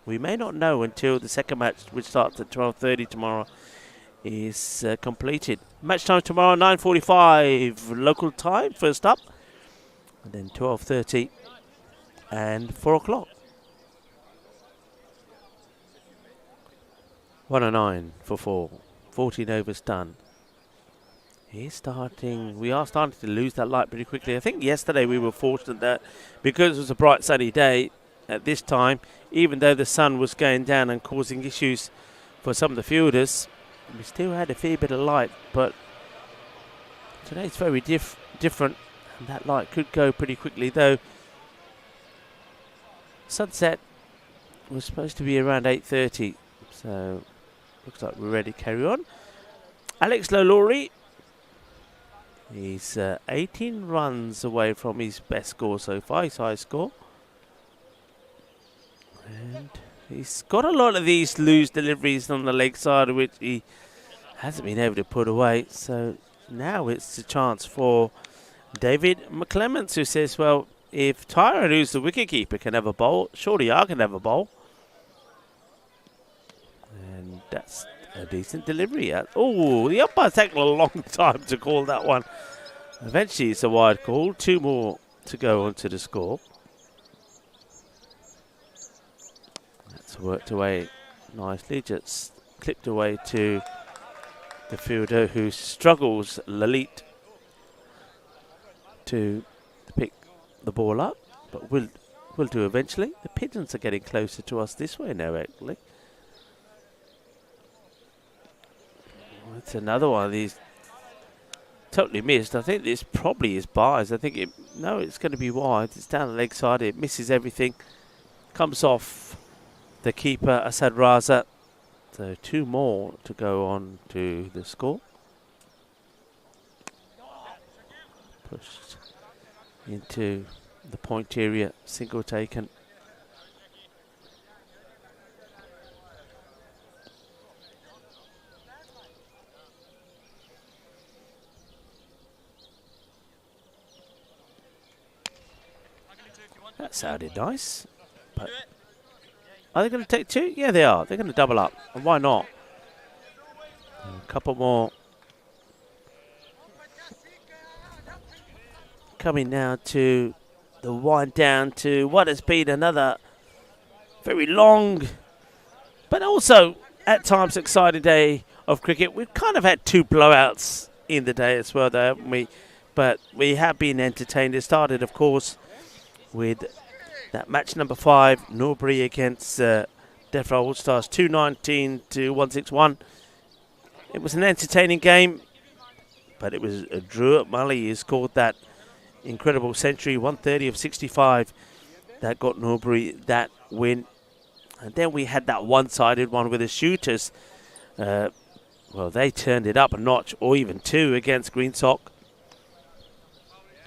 we may not know until the second match, which starts at 12:30 tomorrow, is completed. Match time tomorrow, 9:45 local time, first up. And then 12:30 and 4 o'clock. 109 for 4. 14 overs done. We are starting to lose that light pretty quickly. I think yesterday we were fortunate that because it was a bright sunny day at this time, even though the sun was going down and causing issues for some of the fielders, we still had a fair bit of light. But today it's very different, and that light could go pretty quickly, though. Sunset was supposed to be around 8:30, so looks like we're ready to carry on. Alex Lolori, he's 18 runs away from his best score so far, his highest score. And he's got a lot of these loose deliveries on the leg side, which he hasn't been able to put away. So now it's a chance for David McClements, who says, well, if Tyrone, who's the wicketkeeper, can have a bowl, surely I can have a bowl. And that's a decent delivery. Oh, the umpire's taken a long time to call that one. Eventually it's a wide call. 2 more to go onto the score. That's worked away nicely. Just clipped away to the fielder, who struggles, Lalit, to pick the ball up, but will do eventually. The pigeons are getting closer to us this way now, actually. It's another one of these totally missed. I think this probably is buys. I think it's going to be wide. It's down the leg side. It misses everything. Comes off the keeper, Asad Raza. So 2 more to go on to the score. Pushed into the point area. Single taken. That sounded nice. But are they going to take 2? Yeah, they are. They're going to double up. And why not? A couple more. Coming now to the wind down to what has been another very long, but also at times exciting day of cricket. We've kind of had 2 blowouts in the day as well, though, haven't we? But we have been entertained. It started, of course, with that match number 5, Norbury against Defra All-Stars, 219 to 161. It was an entertaining game, but it was Drew Mully who scored that incredible century, 130 of 65, that got Norbury that win. And then we had that one-sided one with the shooters. Well, they turned it up a notch, or even 2 against Greenstock,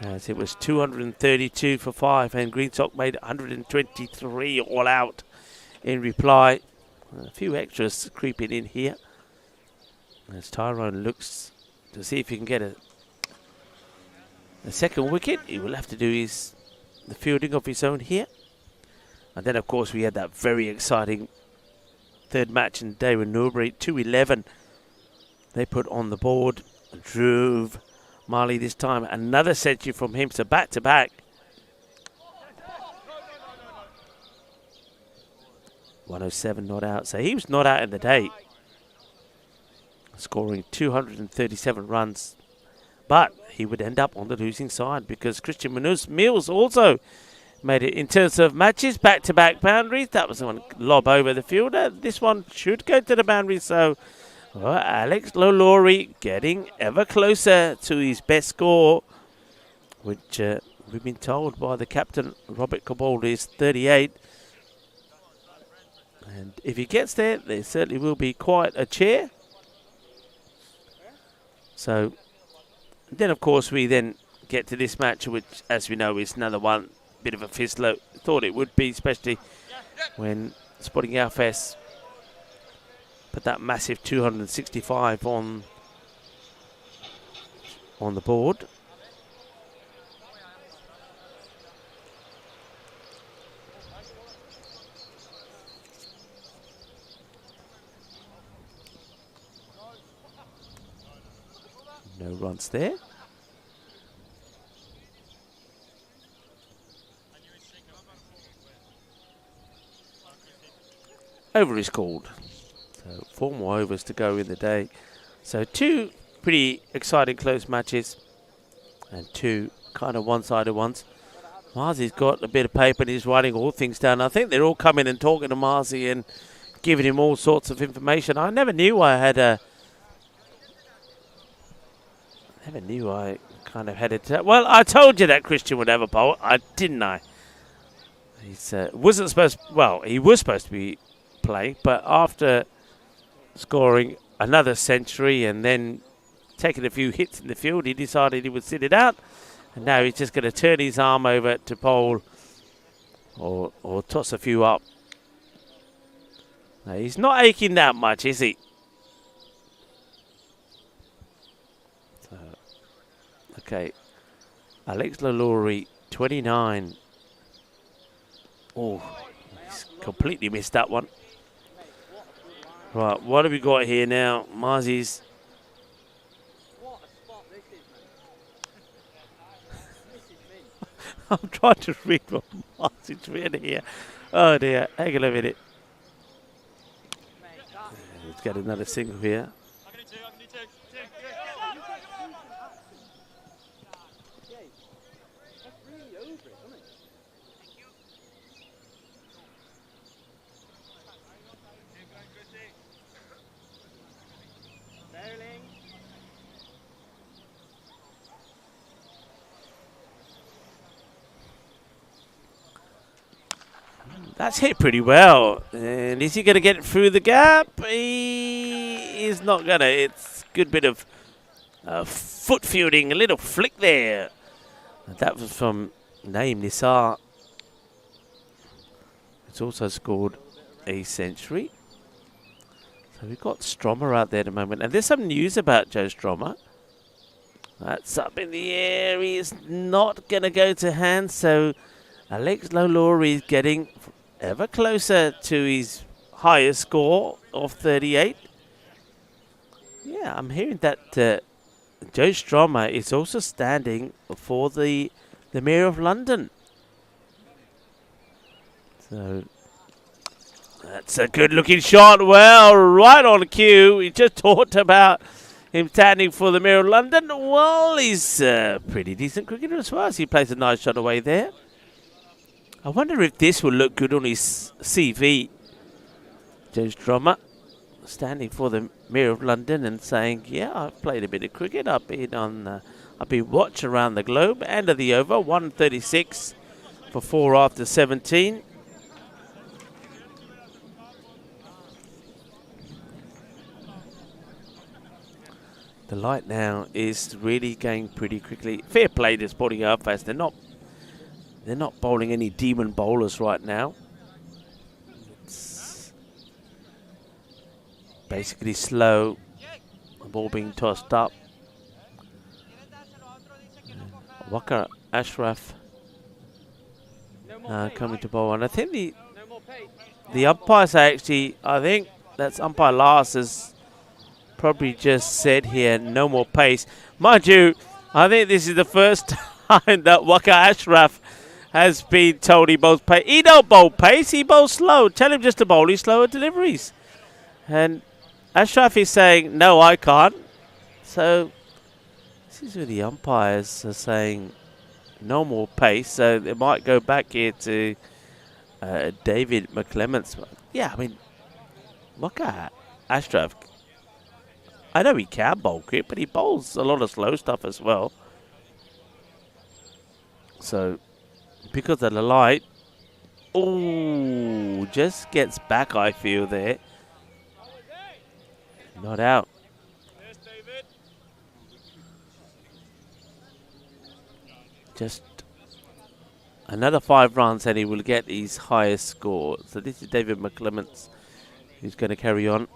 as it was 232 for 5, and Greenstock made 123 all out in reply. A few extras creeping in here, as Tyrone looks to see if he can get a second wicket. He will have to do the fielding of his own here. And then, of course, we had that very exciting third match in the day with Norbury, 211. They put on the board, drove Marley this time, another century from him, so back to back. 107 not out. So he was not out in the day, scoring 237 runs. But he would end up on the losing side because Christian Mills also made it in terms of matches, back-to-back boundaries. That was one lob over the fielder. This one should go to the boundary. So Alex Lalaurie getting ever closer to his best score, which we've been told by the captain, Robert Cobold, is 38. And if he gets there, there certainly will be quite a cheer. So then, of course, we then get to this match, which, as we know, is another one bit of a fizzler. Thought it would be, especially when Sporting Alfes put that massive 265 on the board. No runs there. Over is called. So 4 more overs to go in the day. So 2 pretty exciting close matches and 2 kind of one-sided ones. Marzi's got a bit of paper and he's writing all things down. I think they're all coming and talking to Marzi and giving him all sorts of information. I never knew I had a... Never knew I kind of had it. Well, I told you that Christian would have a bowl, didn't I? He's wasn't supposed. Well, he was supposed to be playing, but after scoring another century and then taking a few hits in the field, he decided he would sit it out, and now he's just going to turn his arm over to bowl or toss a few up. Now, he's not aching that much, is he? Okay, Alex Lalaurie, 29. Oh, he's completely missed that one. Right, what have we got here now? Marzi's. I'm trying to read what Marzi's written here. Oh dear, hang on a minute. Let's get another single here. That's hit pretty well. And is he going to get it through the gap? He is not going to. It's a good bit of foot fielding, a little flick there. And that was from Naeem Nisar. It's also scored a century. So we've got Stromer out there at the moment. And there's some news about Joe Stromer. That's up in the air. He's not going to go to hand. So Alex Lalaurie is getting ever closer to his highest score of 38. Yeah, I'm hearing that Joe Stromer is also standing for the Mayor of London. So that's a good looking shot. Well, right on cue. We just talked about him standing for the Mayor of London. Well, he's a pretty decent cricketer as well. He plays a nice shot away there. I wonder if this will look good on his CV. Joe Stromer standing for the Mayor of London and saying, yeah, I've played a bit of cricket. I've been watched around the globe. End of the over, 136 for 4 after 17. The light now is really going pretty quickly. Fair play to Sporting Alfes. They're not bowling any demon bowlers right now. It's basically slow. The ball being tossed up. Waka Ashraf coming to bowl. And I think the umpires are actually, I think that's umpire Lars has probably just said here, no more pace. Mind you, I think this is the first time that Waka Ashraf has been told he bowls pace. He don't bowl pace, he bowls slow. Tell him just to bowl his slower deliveries. And Ashraf is saying, no, I can't. So this is where the umpires are saying no more pace. So they might go back here to David McClements. Yeah, I mean, look at Ashraf. I know he can bowl cricket, but he bowls a lot of slow stuff as well. So, because of the light, oh, just gets back, I feel, there. Not out. Just another 5 runs and he will get his highest score. So this is David McClements who's going to carry on.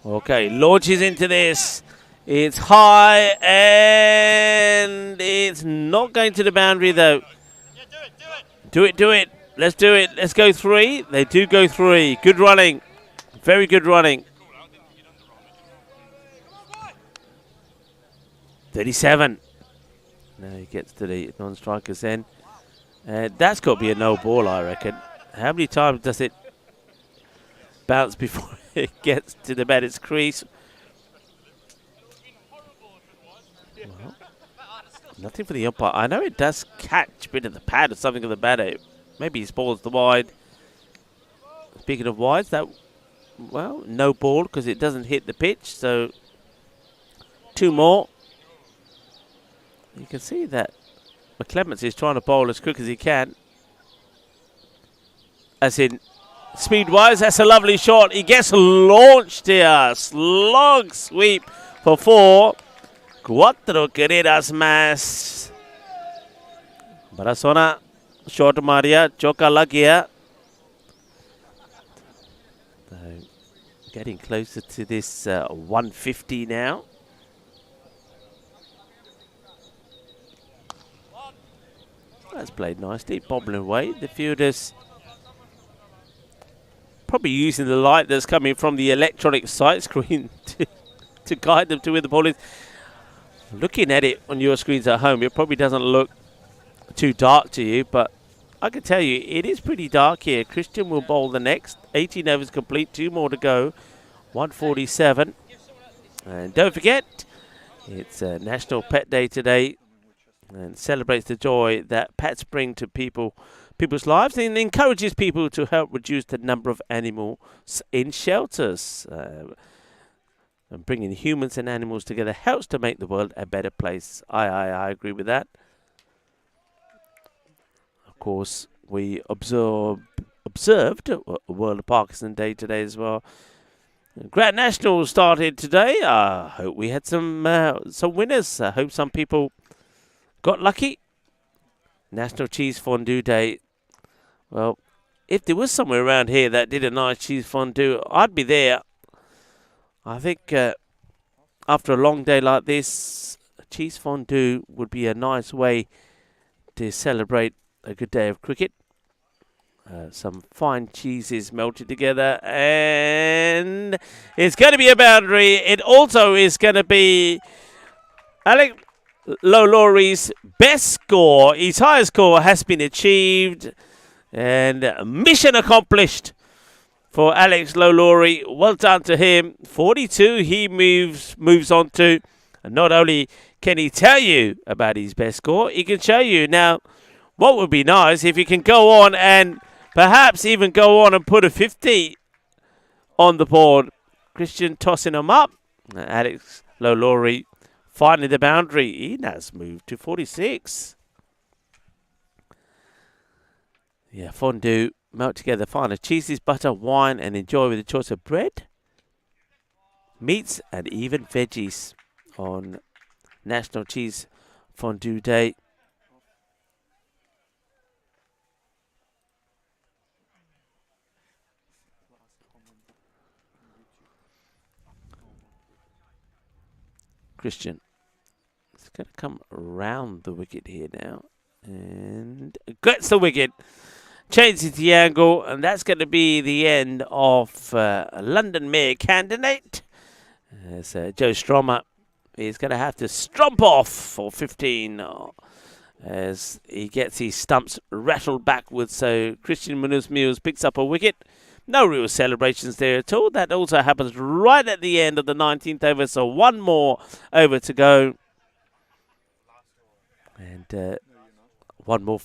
Okay, launches into this. It's high and it's not going to the boundary though. Do it. Let's do it. Let's go 3. They do go 3. Good running. Very good running. 37. Now he gets to the non-strikers end. That's got to be a no ball, I reckon. How many times does it bounce before it gets to the batter's crease? Well, nothing for the umpire. I know it does catch a bit of the pad or something of the batter. Maybe he spoils the wide. Speaking of wides, that, well, no ball because it doesn't hit the pitch. So 2 more. You can see that McClements is trying to bowl as quick as he can. As in, speed-wise, that's a lovely shot. He gets launched here. Slog sweep for 4. Cuatro queridas más. Barasona, short Maria, choca la gaya. So, getting closer to this 150 now. That's played nicely, bobbling away. The fielders probably using the light that's coming from the electronic sight screen to guide them to where the ball is. Looking at it on your screens at home, it probably doesn't look too dark to you, but I can tell you it is pretty dark here. Christian will bowl the next. 18 overs complete, 2 more to go. 147. And don't forget, it's National Pet Day today, and celebrates the joy that pets bring to people's lives and encourages people to help reduce the number of animals in shelters. And bringing humans and animals together helps to make the world a better place. I agree with that. Of course, we observed World Parkinson Day today as well. Grand National started today. I hope we had some winners. I hope some people got lucky. National Cheese Fondue Day. Well, if there was somewhere around here that did a nice cheese fondue, I'd be there. I think after a long day like this, cheese fondue would be a nice way to celebrate a good day of cricket. Some fine cheeses melted together, and it's going to be a boundary. It also is going to be Alex Lowlori's best score. His highest score has been achieved, and mission accomplished for Alex Lowlori. Well done to him. 42 he moves on to. And not only can he tell you about his best score, he can show you. Now, what would be nice if he can go on and perhaps even go on and put a 50 on the board. Christian tossing him up. Alex Lowlori finding the boundary. He has moved to 46. Yeah, fondue. Melt together finer cheeses, butter, wine, and enjoy with a choice of bread, meats, and even veggies on National Cheese Fondue Day. Christian is going to come around the wicket here now and gets the wicket. changes the angle, and that's going to be the end of London Mayor candidate. As Joe Stromer is going to have to strump off for 15 as he gets his stumps rattled backwards. So Christian Munoz-Mills picks up a wicket. No real celebrations there at all. That also happens right at the end of the 19th over, so one more over to go. And one more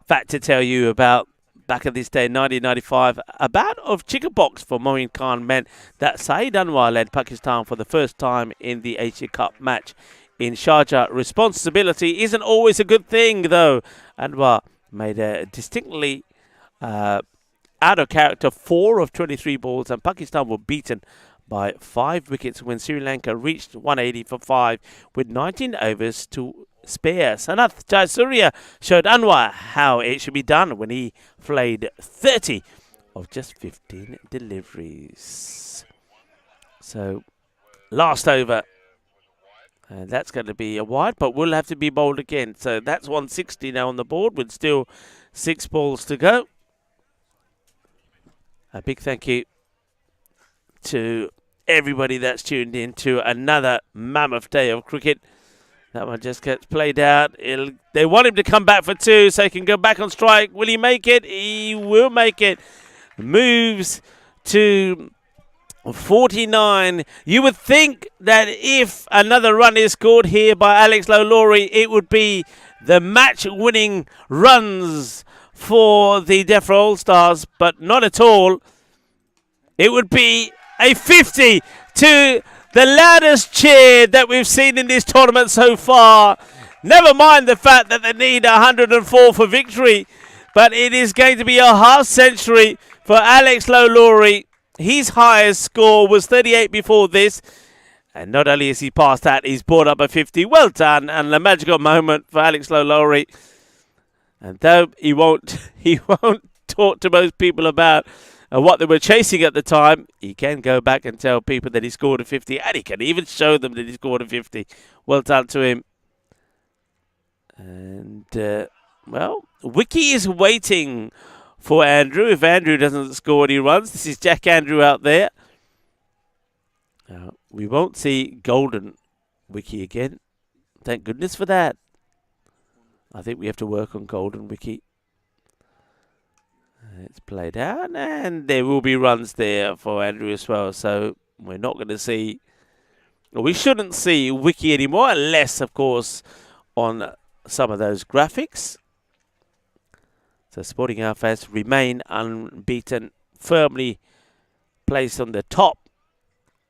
fact to tell you about back in this day, 1995, a bout of chickenpox for Moeen Khan meant that Saeed Anwar led Pakistan for the first time in the Asia Cup match in Sharjah. Responsibility isn't always a good thing, though. Anwar made a distinctly out of character 4 of 23 balls, and Pakistan were beaten by 5 wickets when Sri Lanka reached 180 for 5 with 19 overs to spare. Sanath Jayasuriya showed Anwar how it should be done when he flayed 30 of just 15 deliveries. So, last over. And that's going to be a wide, but will have to be bowled again. So that's 160 now on the board with still 6 balls to go. A big thank you to everybody that's tuned in to another mammoth day of cricket. That one just gets played out. They want him to come back for 2 so he can go back on strike. Will he make it? He will make it. Moves to 49. You would think that if another run is scored here by Alex Lalaurie, it would be the match-winning runs for the Defra All-Stars, but not at all. It would be a 50 to the loudest cheer that we've seen in this tournament so far. Never mind the fact that they need 104 for victory, but it is going to be a half century for Alex Lalaurie. His highest score was 38 before this, and not only has he passed that, he's brought up a 50. Well done, and a magical moment for Alex Lalaurie. And though he won't talk to most people about what they were chasing at the time, he can go back and tell people that he scored a 50, and he can even show them that he scored a 50. Well done to him. And, well, Wiki is waiting for Andrew. If Andrew doesn't score any runs, this is Jack Andrew out there. We won't see golden Wiki again. Thank goodness for that. I think we have to work on golden Wiki. It's played out, and there will be runs there for Andrew as well. So we're not going to see, or we shouldn't see Wiki anymore, unless, of course, on some of those graphics. So Sporting Alphas remain unbeaten, firmly placed on the top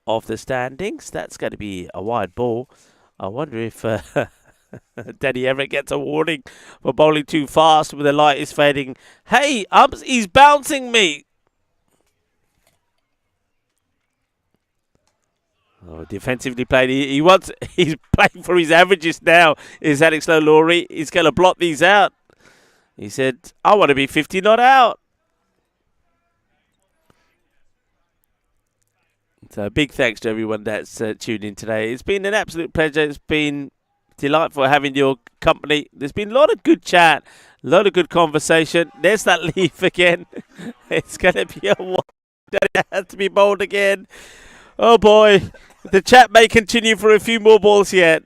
of the standings. That's going to be a wide ball. I wonder if Danny Everett gets a warning for bowling too fast when the light is fading. Hey, Umps, he's bouncing me. Oh, defensively played. He's playing for his averages now. Is Alex Lalaurie? He's going to block these out. He said, I want to be 50 not out. So big thanks to everyone that's tuned in today. It's been an absolute pleasure. It's been delightful having your company. There's been a lot of good chat, a lot of good conversation. There's that leaf again. It's going to be a one that has to be bowled again. Oh boy, the chat may continue for a few more balls yet.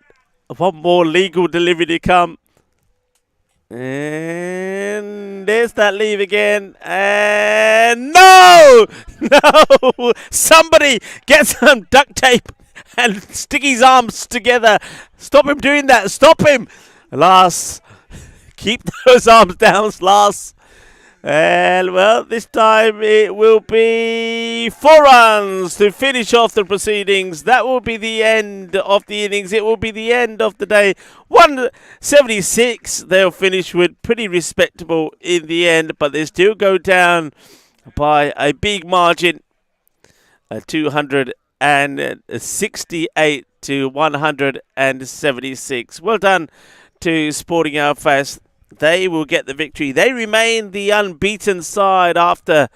One more legal delivery to come. And there's that leave again. And no! No! Somebody get some duct tape and stick his arms together. Stop him doing that. Stop him. Lars, keep those arms down, Lars. And, well, this time it will be 4 runs to finish off the proceedings. That will be the end of the innings. It will be the end of the day. 176 they'll finish with. Pretty respectable in the end, but they still go down by a big margin. 268 to 176. Well done to Sporting Alphas. They will get the victory. They remain the unbeaten side after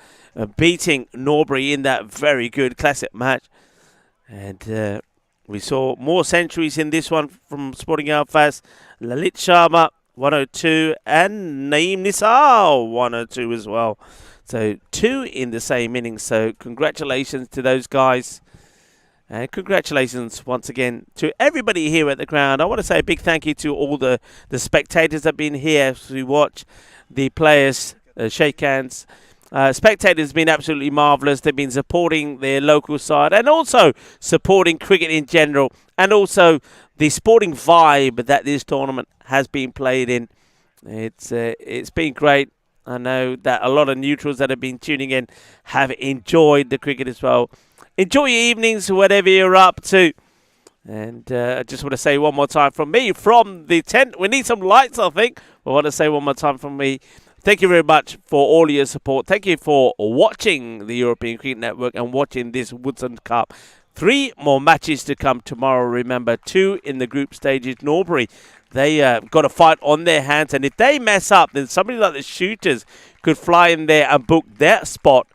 beating Norbury in that very good classic match. And we saw more centuries in this one from Sporting Alphas. Lalit Sharma 102, and Naeem Nisar 102 as well. So 2 in the same innings. So congratulations to those guys. And congratulations once again to everybody here at the ground. I want to say a big thank you to all the spectators that have been here to watch the players shake hands. Spectators have been absolutely marvellous. They've been supporting their local side and also supporting cricket in general, and also the sporting vibe that this tournament has been played in. It's been great. I know that a lot of neutrals that have been tuning in have enjoyed the cricket as well. Enjoy your evenings, whatever you're up to. And I just want to say one more time from me, from the tent. We need some lights, I think. I want to say one more time from me. Thank you very much for all your support. Thank you for watching the European Cricket Network and watching this Woodson Cup. 3 more matches to come tomorrow. Remember, 2 in the group stages. Norbury, they got a fight on their hands. And if they mess up, then somebody like the Shooters could fly in there and book their spot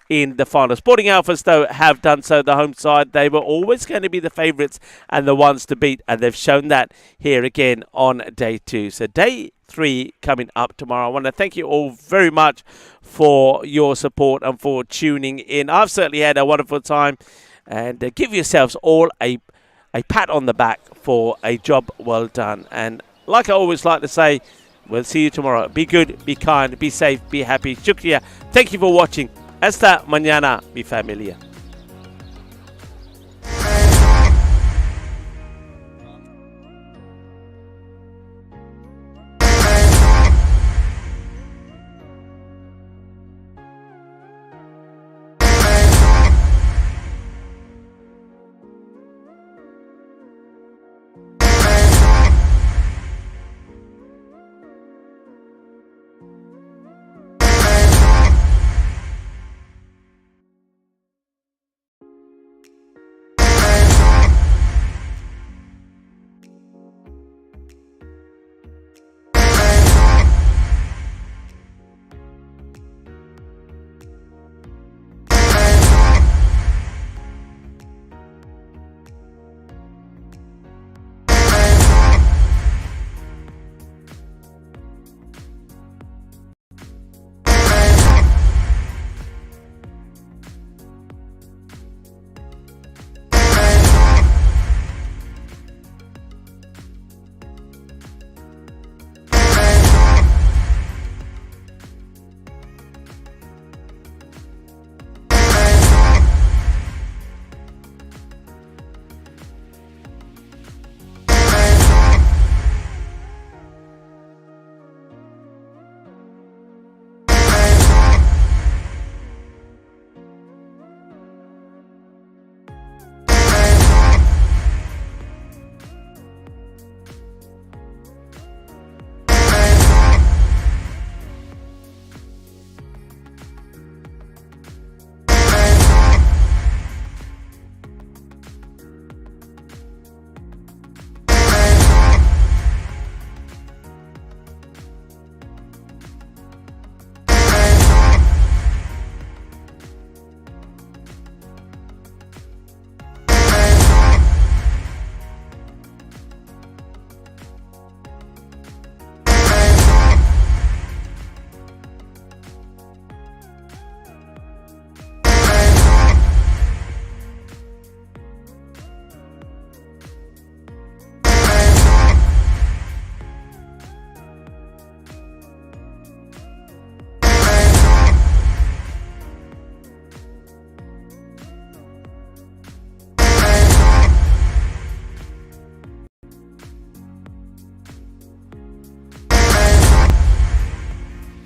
in the final. Sporting Alphas, though, have done so. The home side, they were always going to be the favourites and the ones to beat. And they've shown that here again on day 2. So day 3 coming up tomorrow. I want to thank you all very much for your support and for tuning in. I've certainly had a wonderful time. And give yourselves all a pat on the back for a job well done. And like I always like to say, we'll see you tomorrow. Be good, be kind, be safe, be happy. Shukriya. Thank you for watching. Hasta mañana, mi familia.